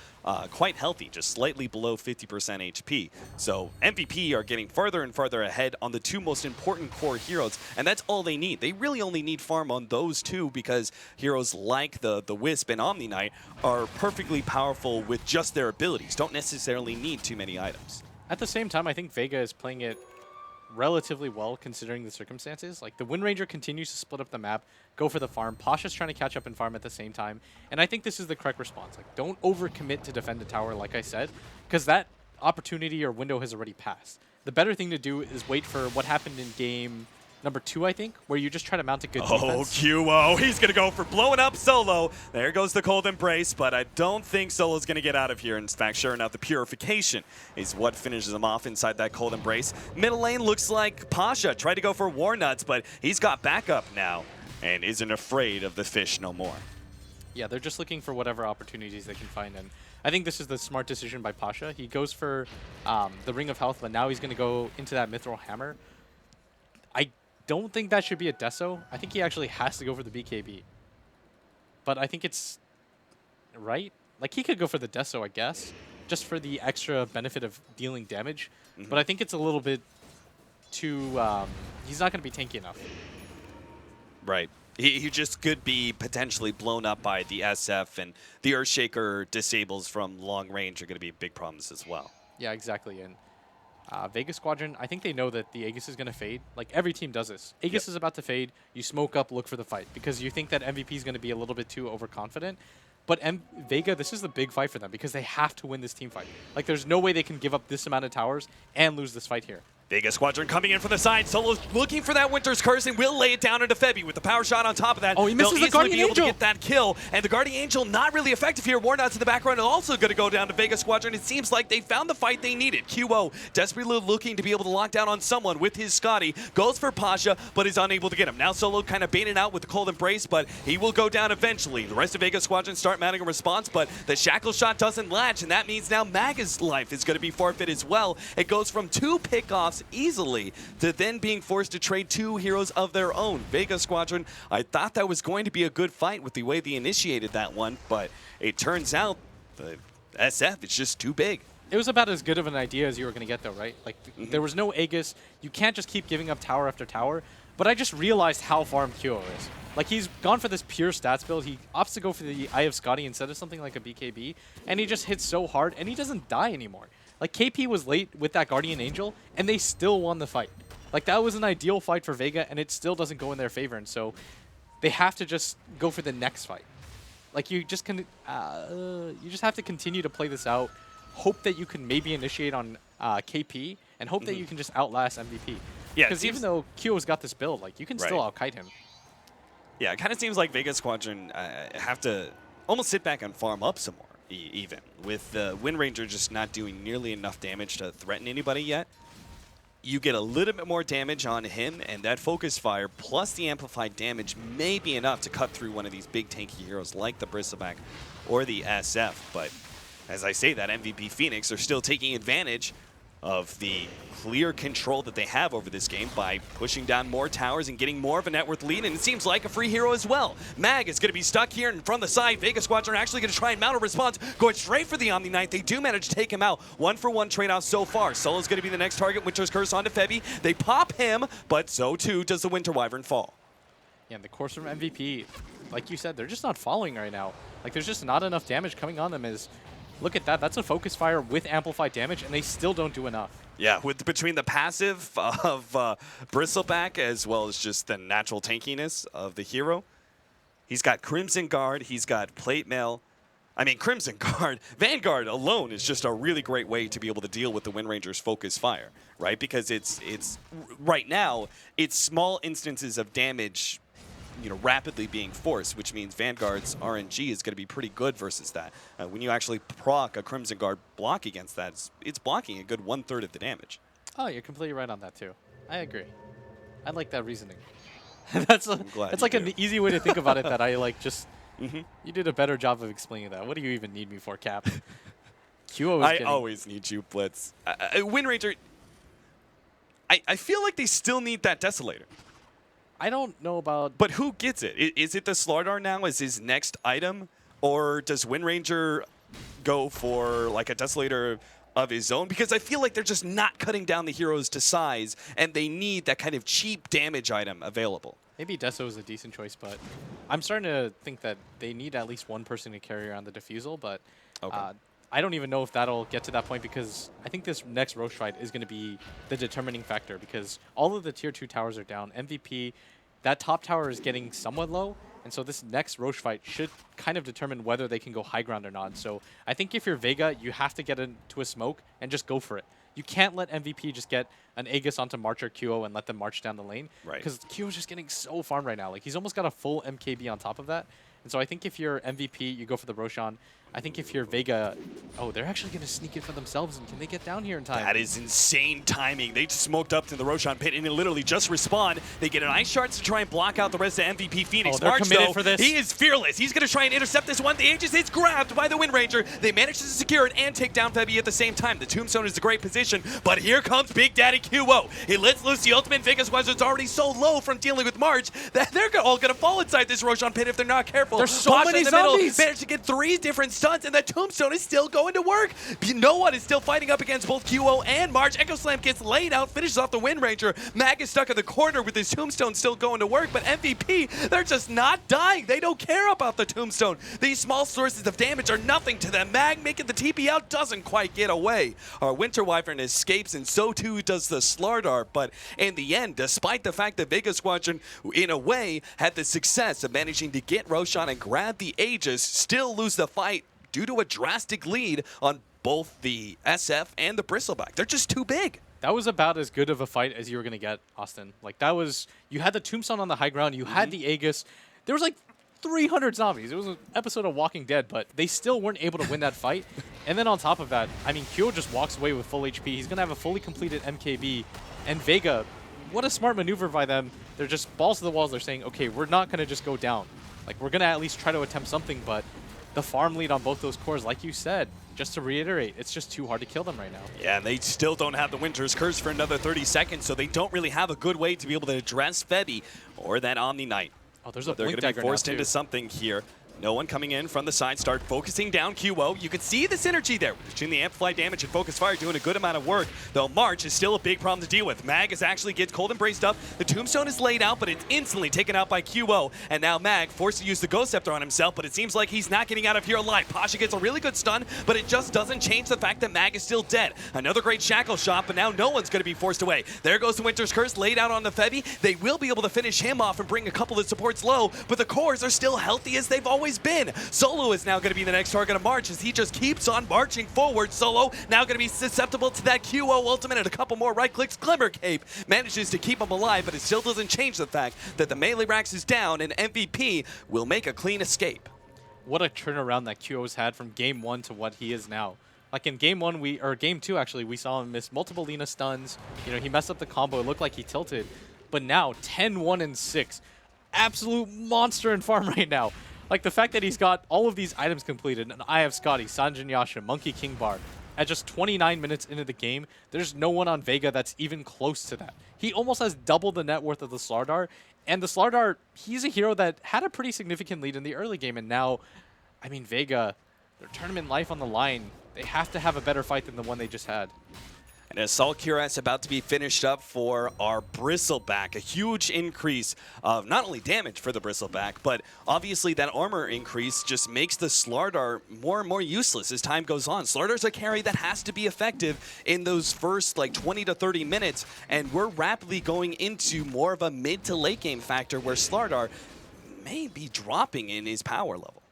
quite healthy, just slightly below 50% HP. So MVP are getting further and further ahead on the 2 most important core heroes, and that's all they need. They really only need farm on those 2 because heroes like the Wisp and Omni Knight are perfectly powerful with just their abilities, don't necessarily need too many items. At the same time, I think Vega is playing it relatively well considering the circumstances. Like, the Wind Ranger continues to split up the map, go for the farm. Pasha's trying to catch up and farm at the same time. And I think this is the correct response. Like, don't overcommit to defend the tower, like I said, because that opportunity or window has already passed. The better thing to do is wait for what happened in game number 2, I think, where you just try to mount a good defense. Oh, QO, he's going to go for blowing up Solo. There goes the Cold Embrace, but I don't think Solo's going to get out of here. In fact, sure enough, the Purification is what finishes him off inside that Cold Embrace. Middle lane looks like Pasha tried to go for War Nuts, but he's got backup now and isn't afraid of the fish no more. Yeah, they're just looking for whatever opportunities they can find, and I think this is the smart decision by Pasha. He goes for the Ring of Health, but now he's going to go into that Mithril Hammer. I don't think that should be a Deso. I think he actually has to go for the BKB. But I think it's right. Like, he could go for the Deso, I guess, just for the extra benefit of dealing damage. But I think it's a little bit too... he's not going to be tanky enough. Right. He just could be potentially blown up by the SF, and the Earthshaker disables from long range are going to be big problems as well. Yeah, exactly. And Vega Squadron, I think they know that the Aegis is going to fade. Like, every team does this. Aegis is about to fade. You smoke up, look for the fight, because you think that MVP is going to be a little bit too overconfident. But Vega, this is the big fight for them, because they have to win this team fight. Like, there's no way they can give up this amount of towers and lose this fight here. Vega Squadron coming in from the side. Solo's looking for that Winter's Curse and will lay it down into Febby with the power shot on top of that. Oh, he misses They'll the easily Guardian be able Angel. to get that kill. And the Guardian Angel not really effective here. Warnot's in the background, also going to go down to Vega Squadron. It seems like they found the fight they needed. QO desperately looking to be able to lock down on someone with his Scotty. Goes for Pasha, but is unable to get him. Now Solo kind of baiting out with the Cold Embrace, but he will go down eventually. The rest of Vega Squadron start mounting a response, but the Shackle shot doesn't latch, and that means now Maga's life is going to be forfeit as well. It goes from 2 pickoffs easily to then being forced to trade 2 heroes of their own. Vega Squadron, I thought that was going to be a good fight with the way they initiated that one, but it turns out the SF is just too big. It was about as good of an idea as you were going to get, though, right? Like, there was no Aegis. You can't just keep giving up tower after tower. But I just realized how farmed QO is. Like, he's gone for this pure stats build. He opts to go for the Eye of Scotty instead of something like a BKB, and he just hits so hard, and he doesn't die anymore. Like, KP was late with that Guardian Angel, and they still won the fight. Like, that was an ideal fight for Vega, and it still doesn't go in their favor, and so they have to just go for the next fight. Like, you just have to continue to play this out, hope that you can maybe initiate on KP, and hope that you can just outlast MVP. Yeah, because even though QO's got this build, like, you can still outkite him. Yeah, it kind of seems like Vega Squadron have to almost sit back and farm up some more, even. With Wind Ranger just not doing nearly enough damage to threaten anybody yet. You get a little bit more damage on him, and that Focus Fire plus the amplified damage may be enough to cut through one of these big tanky heroes like the Bristleback or the SF. But as I say, that MVP Phoenix are still taking advantage of the clear control that they have over this game by pushing down more towers and getting more of a net worth lead, and it seems like a free hero as well. Mag is going to be stuck here, and from the side, Vega Squadron are actually going to try and mount a response, going straight for the Omni Knight. They do manage to take him out. 1-for-1 trade-off so far. Solo's going to be the next target. Winter's Curse onto Febby. They pop him, but so too does the Winter Wyvern fall. Yeah, and the course from MVP, like you said, they're just not following right now. Like, there's just not enough damage coming on them. Look at that. That's a Focus Fire with amplified damage, and they still don't do enough. Yeah, between the passive of Bristleback as well as just the natural tankiness of the hero. He's got Crimson Guard. He's got Plate Mail. I mean, Crimson Guard. Vanguard alone is just a really great way to be able to deal with the Wind Ranger's Focus Fire, right? Because it's right now, it's small instances of damage, you know, rapidly being forced, which means Vanguard's RNG is going to be pretty good versus that. When you actually proc a Crimson Guard block against that, it's blocking a good 1/3 of the damage. Oh, you're completely right on that too. I agree. I like that reasoning. That's like an easy way to think about it that I like just... You did a better job of explaining that. What do you even need me for, Cap? QO is always need you, Blitz. Wind Ranger, I feel like they still need that Desolator. I don't know about... But who gets it? Is it the Slardar now as his next item? Or does Wind Ranger go for like a Desolator of his own? Because I feel like they're just not cutting down the heroes to size, and they need that kind of cheap damage item available. Maybe Deso is a decent choice, but I'm starting to think that they need at least one person to carry around the Diffusal, but I don't even know if that'll get to that point, because I think this next Roche fight is going to be the determining factor, because all of the tier 2 towers are down. MVP, that top tower is getting somewhat low, and so this next Roche fight should kind of determine whether they can go high ground or not. So I think if you're Vega, you have to get into a smoke and just go for it. You can't let MVP just get an Aegis onto March or QO and let them march down the lane. Right. Because QO's just getting so farmed right now. Like, he's almost got a full MKB on top of that. And so I think if you're MVP, you go for the Roshan. I think if you're Vega, oh, they're actually going to sneak it for themselves, and can they get down here in time? That is insane timing. They just smoked up to the Roshan pit, and they literally just respawn. They get an Ice Shards to try and block out the rest of MVP Phoenix. Oh, they're March, committed though, for this. He is fearless. He's going to try and intercept this one. The Aegis is grabbed by the Wind Ranger. They manage to secure it and take down Febby at the same time. The Tombstone is a great position, but here comes Big Daddy QO. He lets loose the ultimate. Vega Squadron's already so low from dealing with March that they're all going to fall inside this Roshan pit if they're not careful. There's so Pasha many in the middle zombies. managed to get 3 different stuns, and that Tombstone is still going to work. No one is still fighting up against both QO and March. Echo Slam gets laid out, finishes off the Wind Ranger. Mag is stuck in the corner with his Tombstone still going to work, but MVP, they're just not dying. They don't care about the Tombstone. These small sources of damage are nothing to them. Mag making the TP out doesn't quite get away. Our Winter Wyvern escapes, and so too does the Slardar, but in the end, despite the fact that Vega Squadron, in a way, had the success of managing to get Roshan and grab the Aegis, still lose the fight due to a drastic lead on both the SF and the Bristleback. They're just too big. That was about as good of a fight as you were going to get, Austin. Like, that was... You had the Tombstone on the high ground. You had the Aegis. There was, like, 300 zombies. It was an episode of Walking Dead, but they still weren't able to win that fight. And then on top of that, I mean, Kyo just walks away with full HP. He's going to have a fully completed MKB. And Vega, what a smart maneuver by them. They're just balls to the walls. They're saying, okay, we're not going to just go down. Like, we're going to at least try to attempt something, but the farm lead on both those cores, like you said, just to reiterate, it's just too hard to kill them right now. Yeah, and they still don't have the Winter's Curse for another 30 seconds, so they don't really have a good way to be able to address Febby or that Omni Knight. Oh, there's a They're going to be forced into something here. No one coming in from the side, start focusing down QO. You can see the synergy there between the Amplify damage and Focus Fire doing a good amount of work, though March is still a big problem to deal with. Mag is actually gets cold and braced up. The Tombstone is laid out, but it's instantly taken out by QO, and now Mag forced to use the Ghost Scepter on himself, but it seems like he's not getting out of here alive. Pasha gets a really good stun, but it just doesn't change the fact that Mag is still dead. Another great Shackle shot, but now no one's going to be forced away. There goes the Winter's Curse laid out on the Febby. They will be able to finish him off and bring a couple of supports low, but the cores are still healthy as they've always been. Solo is now going to be the next target of March as he just keeps on marching forward. Solo now going to be susceptible to that QO ultimate and a couple more right clicks. Glimmer Cape manages to keep him alive, but it still doesn't change the fact that the melee racks is down and MVP will make a clean escape. What a turnaround that QO's had from game 1 to what he is now. Like in game 1, or game 2 actually, we saw him miss multiple Lina stuns. You know, he messed up the combo. It looked like he tilted. But now, 10-1 and 6. Absolute monster in farm right now. Like, the fact that he's got all of these items completed, and I have Scotty, Sanjin Yasha, Monkey King Bar, at just 29 minutes into the game, there's no one on Vega that's even close to that. He almost has double the net worth of the Slardar, and the Slardar, he's a hero that had a pretty significant lead in the early game, and now, I mean, Vega, their tournament life on the line, they have to have a better fight than the one they just had. And Assault Cuirass about to be finished up for our Bristleback. A huge increase of not only damage for the Bristleback, but obviously that armor increase just makes the Slardar more and more useless as time goes on. Slardar's a carry that has to be effective in those first like 20 to 30 minutes, and we're rapidly going into more of a mid to late game factor where Slardar may be dropping in his power level.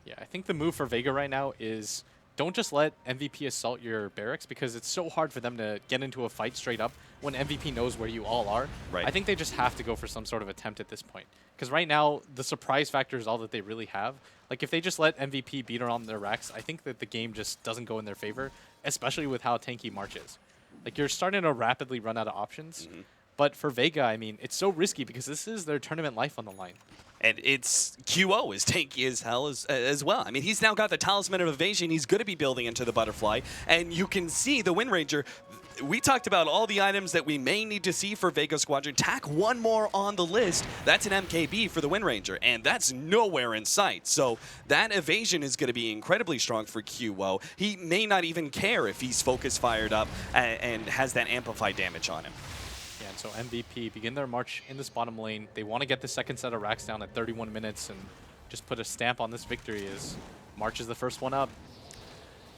Yeah, I think the move for Vega right now is don't just let MVP assault your barracks because it's so hard for them to get into a fight straight up when MVP knows where you all are. Right. I think they just have to go for some sort of attempt at this point. Because right now, the surprise factor is all that they really have. Like, if they just let MVP beat around their racks, I think that the game just doesn't go in their favor, especially with how tanky March is. Like, you're starting to rapidly run out of options. But for Vega, I mean, it's so risky because this is their tournament life on the line. And it's QO is tanky as hell as well. I mean, he's now got the Talisman of Evasion. He's going to be building into the Butterfly. And you can see the Wind Ranger. We talked about all the items that we may need to see for Vega Squadron. Tack one more on the list. That's an MKB for the Wind Ranger, and that's nowhere in sight. So that evasion is going to be incredibly strong for QO. He may not even care if he's focus fired up and has that amplified damage on him. Yeah, and so MVP begin their march in this bottom lane. They want to get the second set of racks down at 31 minutes and just put a stamp on this victory as March is the first one up.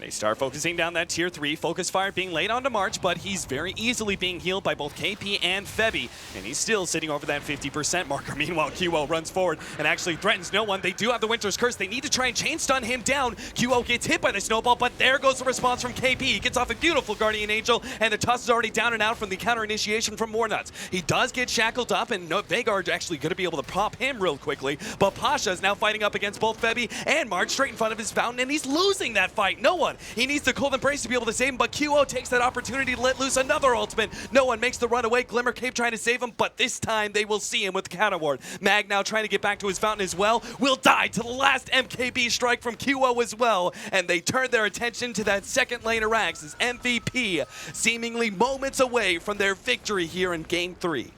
They start focusing down that tier 3. Focus fire being laid onto March, but he's very easily being healed by both KP and Febby, and he's still sitting over that 50% marker. Meanwhile, QO runs forward and actually threatens no one. They do have the Winter's Curse. They need to try and chain stun him down. QO gets hit by the snowball, but there goes the response from KP. He gets off a beautiful Guardian Angel, and the toss is already down and out from the counter initiation from Mornuts. He does get shackled up, and Vegard's actually going to be able to pop him real quickly, but Pasha is now fighting up against both Febby and March straight in front of his fountain, and he's losing that fight. No one. He needs the cold embrace to be able to save him, but QO takes that opportunity to let loose another ultimate. No one makes the run away. Glimmer Cape trying to save him, but this time they will see him with the counter ward. Mag now trying to get back to his fountain as well. Will die to the last MKB strike from QO as well, and they turn their attention to that second lane of racks as MVP seemingly moments away from their victory here in Game 3.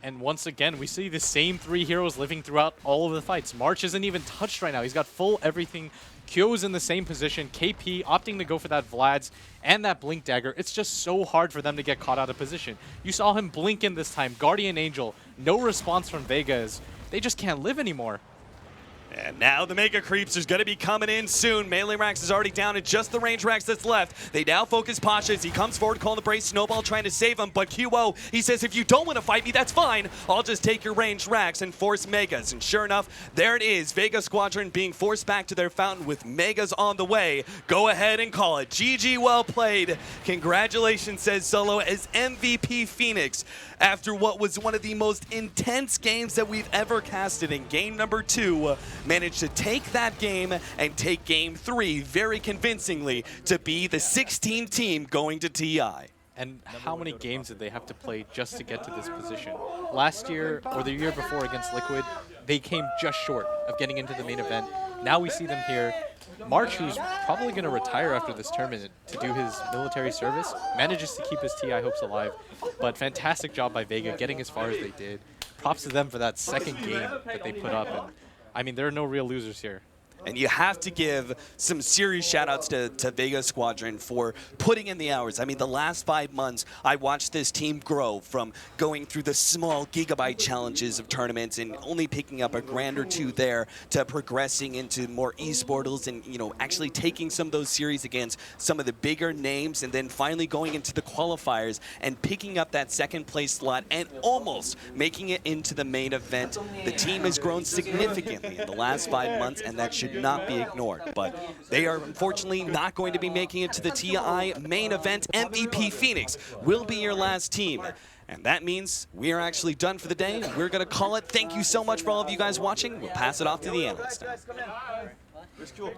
And once again, we see the same 3 heroes living throughout all of the fights. March isn't even touched right now. He's got full everything. Kyo's in the same position. KP opting to go for that Vlad's and that Blink Dagger. It's just so hard for them to get caught out of position. You saw him blink in this time. Guardian Angel, no response from Vega as they just can't live anymore. And now the Mega Creeps is going to be coming in soon. Melee Rax is already down, and just the range Rax that's left. They now focus Pasha as he comes forward, calling the brace. Snowball trying to save him, but QO, he says, if you don't want to fight me, that's fine. I'll just take your range Rax and force Megas. And sure enough, there it is. Vega Squadron being forced back to their fountain with Megas on the way. Go ahead and call it. GG, well played. Congratulations, says Solo, as MVP Phoenix. After what was one of the most intense games that we've ever casted in game number 2, managed to take that game and take game 3 very convincingly to be the 16 team going to TI. And how many games did they have to play just to get to this position? Last year, or the year before against Liquid, they came just short of getting into the main event. Now we see them here. March, who's probably going to retire after this tournament to do his military service, manages to keep his TI hopes alive. But fantastic job by Vega getting as far as they did. Props to them for that second game that they put up. And I mean, there are no real losers here. And you have to give some serious shout-outs to Vega Squadron for putting in the hours. I mean, the last 5 months, I watched this team grow from going through the small gigabyte challenges of tournaments and only picking up a grand or 2 there to progressing into more esportals and, you know, actually taking some of those series against some of the bigger names and then finally going into the qualifiers and picking up that second place slot and almost making it into the main event. The team has grown significantly in the last 5 months, and that should not be ignored, but they are unfortunately not going to be making it to the TI main event. MVP Phoenix will be your last team. And that means we are actually done for the day. We're going to call it. Thank you so much for all of you guys watching. We'll pass it off to the analyst now. Thank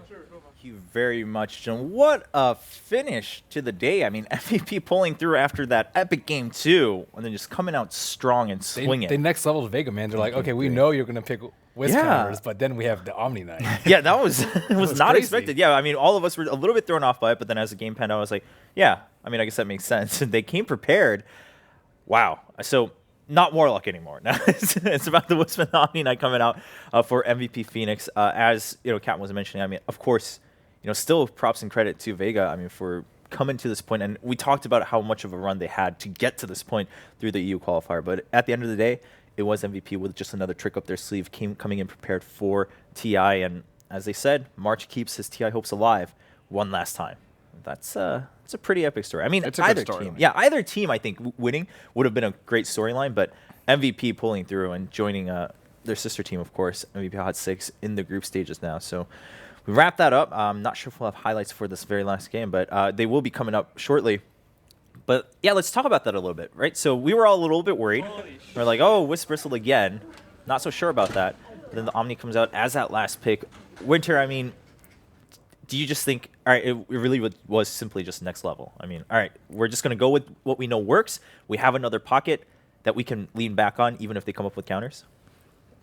you very much, John. What a finish to the day. I mean, MVP pulling through after that epic game 2, and then just coming out strong and swinging. They next leveled Vega, man. They're like, okay, we know you're going to pick Wisp counters, but then we have the Omni Knight. Yeah, that was it was not crazy. expected. Yeah, I mean, all of us were a little bit thrown off by it, but then as the game panned out, I was like, yeah, I mean, I guess that makes sense. And they came prepared. Wow. So not Warlock anymore. Now it's about the Wisp and the Omni Knight coming out for MVP Phoenix. As you know, Captain was mentioning, I mean, of course, you know, still props and credit to Vega. I mean, for coming to this point, and we talked about how much of a run they had to get to this point through the EU qualifier. But at the end of the day, it was MVP with just another trick up their sleeve, coming in prepared for TI. And as they said, March keeps his TI hopes alive one last time. That's a pretty epic story. I mean, it's a either good team, yeah, either team, I think winning would have been a great storyline. But MVP pulling through and joining their sister team, of course, MVP Hot 6 in the group stages now. So we wrap that up. I'm not sure if we'll have highlights for this very last game, but they will be coming up shortly. But yeah, let's talk about that a little bit, right? So we were all a little bit worried. We're like, oh, Wisp Bristle again. Not so sure about that. Then the Omni comes out as that last pick. Winter, I mean, do you just think, all right, it really was simply just next level? I mean, all right, we're just going to go with what we know works. We have another pocket that we can lean back on, even if they come up with counters.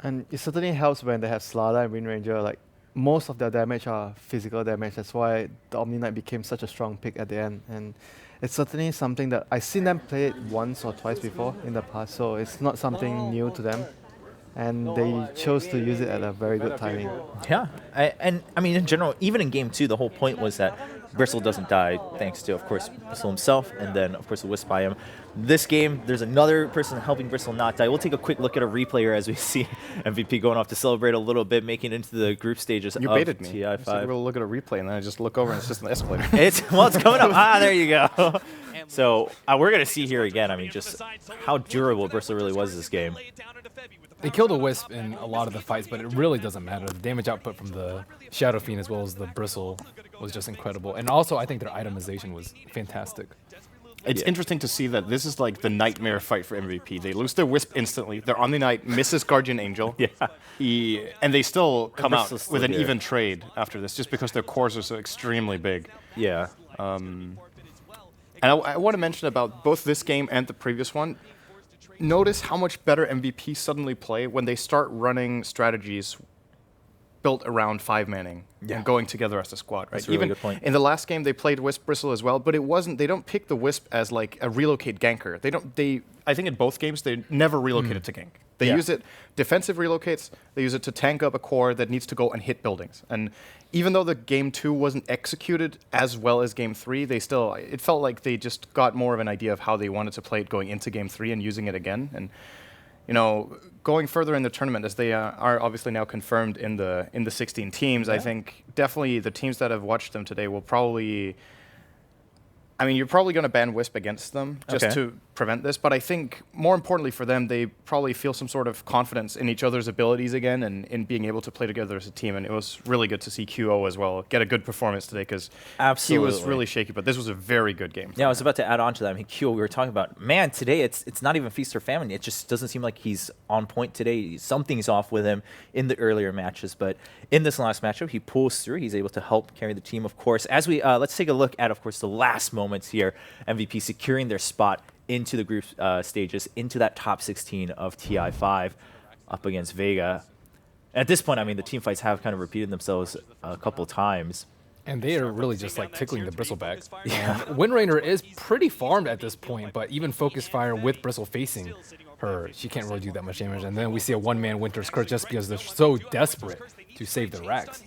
And it certainly helps when they have Slada and Wind Ranger. Like, most of their damage are physical damage. That's why the Omni Knight became such a strong pick at the end. And it's certainly something that I've seen them play it once or twice before in the past, so it's not something new to them. And they chose to use it at a very good timing. Yeah, and I mean, in general, even in game 2, the whole point was that Bristle doesn't die thanks to, of course, Bristle himself, and then, of course, the Wisp by him. This game, there's another person helping Bristle not die. We'll take a quick look at a replay here as we see MVP going off to celebrate a little bit, making it into the group stages you of baited me. TI5. So we'll look at a replay, and then I just look over, and it's just an escalator. It's coming up. There you go. So we're going to see here again, I mean, just how durable Bristle really was this game. They killed a Wisp in a lot of the fights, but it really doesn't matter. The damage output from the Shadow Fiend as well as the Bristle was just incredible. And also, I think their itemization was fantastic. It's interesting to see that this is like the nightmare fight for MVP. They lose their Wisp instantly. They're on the night, misses Guardian Angel. Yeah. And they still come out with an here. even trade after this, just because their cores are so extremely big. Yeah. And I want to mention about both this game and the previous one, notice how much better MVP suddenly play when they start running strategies built around 5-manning and going together as a squad, right? That's a really good point. In the last game, they played Wisp Bristle as well, but it wasn't. They don't pick the Wisp as like a relocate ganker. I think in both games they never relocate it to gank. They use it defensive relocates. They use it to tank up a core that needs to go and hit buildings. And even though the game 2 wasn't executed as well as game 3, it felt like they just got more of an idea of how they wanted to play it going into game 3 and using it again. And you know, going further in the tournament, as they are obviously now confirmed in the 16 teams, I think definitely the teams that have watched them today will probably. I mean, you're probably going to ban Wisp against them just to prevent this, but I think more importantly for them, they probably feel some sort of confidence in each other's abilities again and in being able to play together as a team. And it was really good to see QO as well get a good performance today because he was really shaky, but this was a very good game. Yeah, I was about to add on to that. I mean, QO, we were talking about, man, today it's not even feast or famine. It just doesn't seem like he's on point today. Something's off with him in the earlier matches, but in this last matchup, he pulls through. He's able to help carry the team, of course. As we let's take a look at, of course, the last moments here. MVP securing their spot into the group stages, into that top 16 of TI5 up against Vega. At this point, I mean, the team fights have kind of repeated themselves a couple times. And they are really just like tickling the Bristleback. Yeah. Windrainer is pretty farmed at this point, but even Focus Fire with Bristle facing her, she can't really do that much damage. And then we see a one-man Winter's Curse just because they're so desperate to save their racks.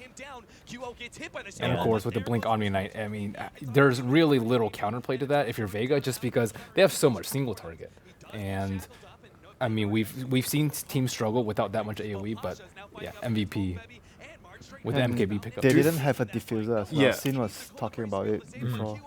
And of course, with the Blink Omni Knight, I mean, there's really little counterplay to that if you're Vega, just because they have so much single target. And I mean, we've seen teams struggle without that much AoE, but yeah, MVP with the MKB pickup. They didn't have a diffuser as well. Yeah. Sin was talking about it before.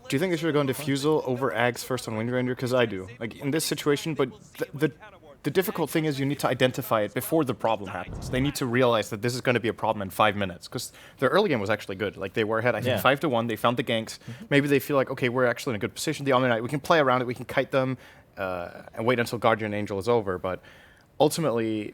Do you think they should have gone Diffusal over Ags first on Windranger? Because I do. Like, in this situation, but the difficult thing is you need to identify it before the problem happens. They need to realize that this is going to be a problem in 5 minutes. Because their early game was actually good. Like, they were ahead, I think, 5-1. They found the ganks. Maybe they feel like, okay, we're actually in a good position. The Omni Knight, we can play around it. We can kite them and wait until Guardian Angel is over. But ultimately,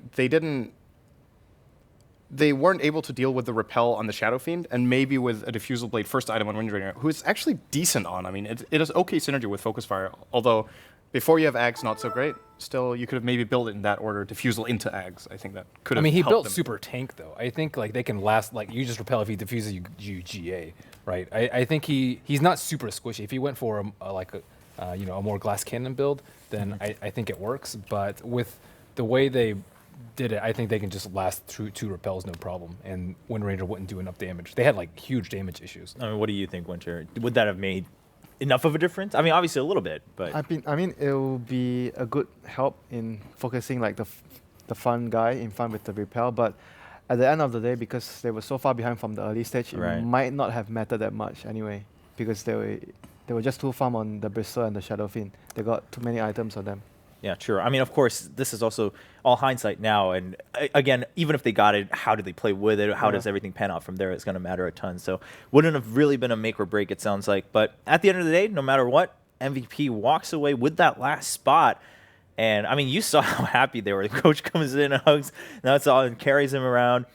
they weren't able to deal with the repel on the Shadow Fiend, and maybe with a Diffusal Blade first item on Windranger, who is actually decent on. I mean, it is okay synergy with Focus Fire, although before you have Ags, not so great. Still, you could have maybe built it in that order, Diffusal into Ags. I think that could have. I mean, he built them. Super Tank though. I think like they can last. Like you just repel if he diffuses, you GA, right? I think he's not super squishy. If he went for a more glass cannon build, then I think it works. But with the way they did it, I think they can just last through 2 repels, no problem. And Windranger wouldn't do enough damage. They had like huge damage issues. I mean, what do you think, Winter? Would that have made enough of a difference? I mean, obviously a little bit, but I mean, it will be a good help in focusing like the fun guy in front with the repel. But at the end of the day, because they were so far behind from the early stage, it might not have mattered that much anyway. Because they were just too farm on the Bristle and the Shadow Fiend. They got too many items on them. Yeah, true. I mean, of course, this is also all hindsight now. And again, even if they got it, how do they play with it? How does everything pan out from there? It's going to matter a ton. So wouldn't have really been a make or break, it sounds like. But at the end of the day, no matter what, MVP walks away with that last spot. And I mean, you saw how happy they were. The coach comes in and hugs Nutsall and carries him around.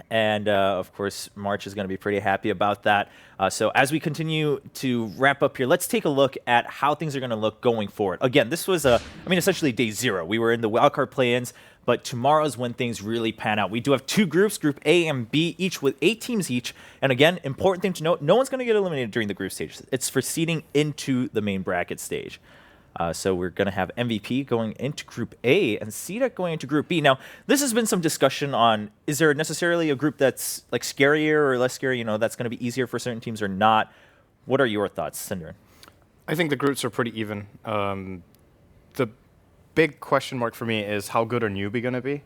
And, of course, March is going to be pretty happy about that. So as we continue to wrap up here, let's take a look at how things are going to look going forward. Again, this was, essentially day 0. We were in the wildcard play-ins, but tomorrow's when things really pan out. We do have 2 groups, Group A and B, each with 8 teams each. And again, important thing to note, no one's going to get eliminated during the group stage. It's for seeding into the main bracket stage. So we're going to have MVP going into Group A and CDEC going into Group B. Now, this has been some discussion on, is there necessarily a group that's like scarier or less scary, that's going to be easier for certain teams or not? What are your thoughts, Synderen? I think the groups are pretty even. The big question mark for me is how good are newbie going to be?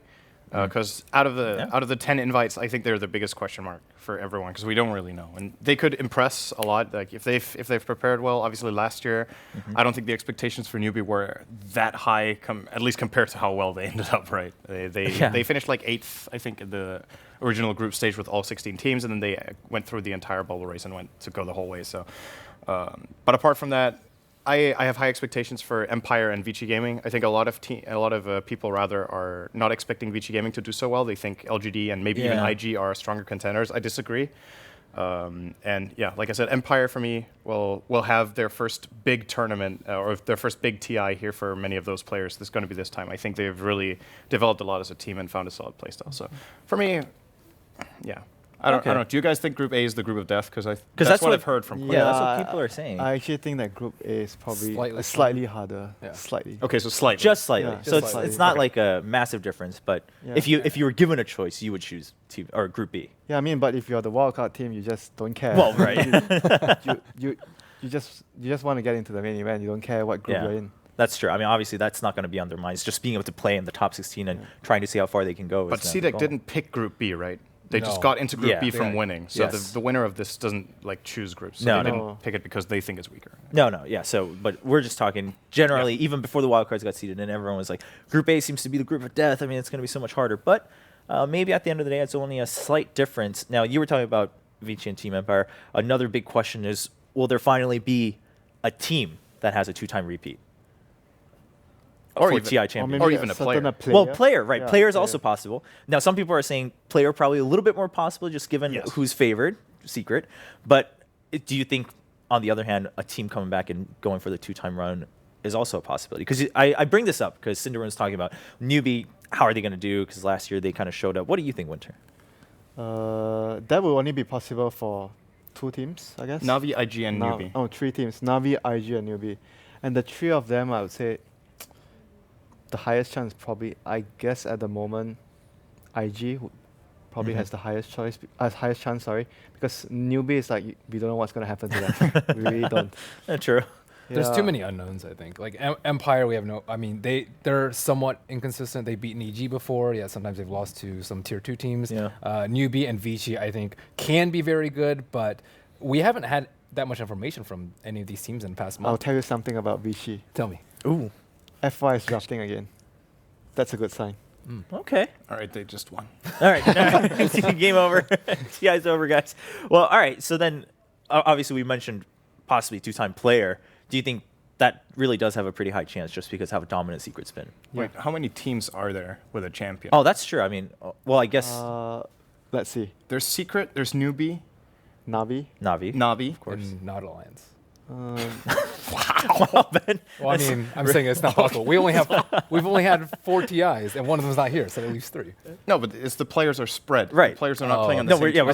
Because out of the 10 invites, I think they're the biggest question mark for everyone because we don't really know, and they could impress a lot. Like if they've prepared well, obviously last year, I don't think the expectations for newbie were that high, at least compared to how well they ended up. Right? They finished like 8th, I think, in the original group stage with all 16 teams, and then they went through the entire bubble race and went to go the whole way. So, but apart from that, I have high expectations for Empire and Vici Gaming. I think a lot of people rather are not expecting Vici Gaming to do so well. They think LGD and maybe even IG are stronger contenders. I disagree. And yeah, like I said, Empire for me will have their first big tournament or their first big TI here for many of those players. This is going to be this time. I think they've really developed a lot as a team and found a solid playstyle. So for me, yeah. I don't know. Do you guys think Group A is the group of death? Because that's what I've heard from. Yeah, that's what people are saying. I actually think that Group A is probably slightly harder. Yeah. Slightly. Okay, so slightly. Just slightly. Yeah, so slightly. it's not like a massive difference, but if you were given a choice, you would choose team or Group B. Yeah, I mean, but if you're the wildcard team, you just don't care. Well, right. you just want to get into the main event. You don't care what group you're in. That's true. I mean, obviously, that's not going to be on their minds. Just being able to play in the top 16 and trying to see how far they can go. But CDEC didn't pick Group B, right? They just got into Group B from winning. So the winner of this doesn't like choose groups. So they didn't pick it because they think it's weaker. No, yeah. So, but we're just talking generally, even before the wildcards got seeded, and everyone was like, Group A seems to be the group of death. I mean, it's going to be so much harder. But maybe at the end of the day, it's only a slight difference. Now, you were talking about Vici and Team Empire. Another big question is, will there finally be a team that has a 2-time repeat? Or even, TI champion. Or even a player. Well, player, right. Yeah, player is also possible. Now, some people are saying player probably a little bit more possible just given who's favored, secret. But do you think, on the other hand, a team coming back and going for the 2-time run is also a possibility? Because I bring this up because Cinderun was talking about newbie, how are they going to do? Because last year they kind of showed up. What do you think, Winter? That will only be possible for 2 teams, I guess. Navi, IG, and newbie. Oh, 3 teams. Navi, IG, and newbie. And the 3 of them, I would say, the highest chance probably, I guess at the moment, IG probably has the highest chance, because newbie is like, we don't know what's going to happen to them. We really don't. True. There's too many unknowns, I think. Like Empire, we have no. I mean, they're somewhat inconsistent. They've beaten EG before. Yeah, sometimes they've lost to some tier 2 teams. Yeah. Newbie and Vici, I think, can be very good, but we haven't had that much information from any of these teams in the past month. I'll tell you something about Vici. Tell me. Ooh. FY is drafting again. That's a good sign. Okay. All right, they just won. All right. Game over. TI's over, guys. Well, all right. So then, obviously, we mentioned possibly 2-time player. Do you think that really does have a pretty high chance just because how dominant Secret's been? Wait, how many teams are there with a champion? Oh, that's true. I mean, well, I guess. Let's see. There's Secret, there's Newbie. Navi, of course. And Not Alliance. Wow, Ben. Well, I mean, I'm saying it's not possible. We've only had 4 TIs, and one of them's not here, so at least 3. No, but it's the players are spread. Right. The players are not playing on the same team.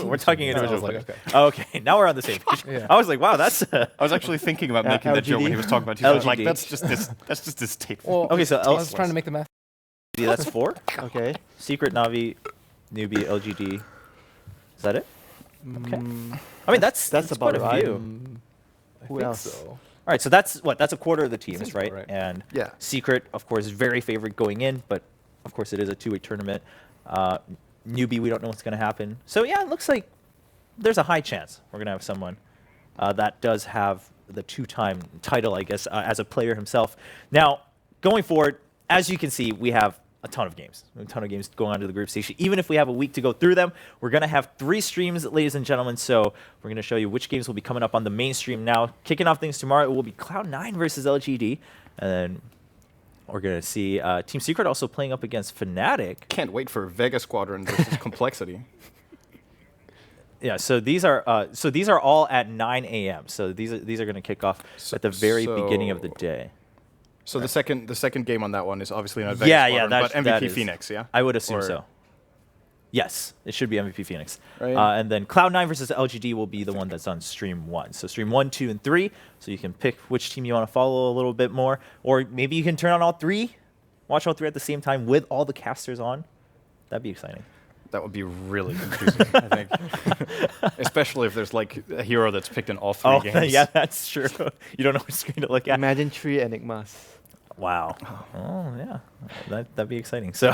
We're talking individual players. Okay, now we're on the same page. I was like, wow, that's. I was actually thinking about making that joke when he was talking about. I was like, that's just distasteful. Well, okay, so I was trying to make the math. That's 4. Okay. Secret, Navi, Newbie, LGD. Is that it? Okay. I mean, that's about quite a few. Who else? So. All right, so that's a quarter of the teams, right? And yeah. Secret, of course, is very favored going in, but of course it is a 2-way tournament. Newbie, we don't know what's going to happen. So yeah, it looks like there's a high chance we're going to have someone that does have the 2-time title, I guess, as a player himself. Now, going forward, as you can see, we have a ton of games going on to the group stage. Even if we have a week to go through them, we're going to have 3 streams, ladies and gentlemen. So we're going to show you which games will be coming up on the main stream now. Kicking off things tomorrow, it will be Cloud9 versus LGD. And then we're going to see Team Secret also playing up against Fnatic. Can't wait for Vega Squadron versus Complexity. Yeah, so these are all at 9 a.m. So these are going to kick off at the very beginning of the day. So the second game on that one is obviously not Vegas Squadron, but MVP Phoenix, yeah? I would assume so. Yes, it should be MVP Phoenix. Right. And then Cloud9 versus LGD will be the one that's on stream 1. So stream 1, 2, and 3. So you can pick which team you want to follow a little bit more. Or maybe you can turn on all 3, watch all 3 at the same time with all the casters on. That'd be exciting. That would be really confusing, I think. Especially if there's like a hero that's picked in all 3 games. Yeah, that's true. You don't know which screen to look at. Imagine 3 Enigmas. Wow. Oh, yeah. That'd be exciting. So,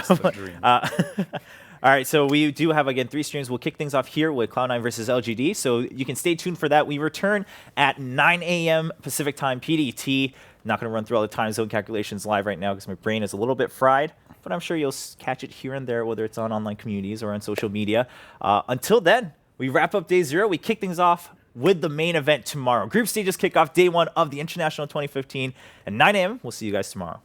all right, so we do have, again, 3 streams. We'll kick things off here with Cloud9 versus LGD. So you can stay tuned for that. We return at 9 a.m. Pacific time, PDT. Not going to run through all the time zone calculations live right now because my brain is a little bit fried. But I'm sure you'll catch it here and there, whether it's on online communities or on social media. Until then, we wrap up day 0. We kick things off with the main event tomorrow. Group stages kick off day 1 of the International 2015 at 9 a.m. We'll see you guys tomorrow.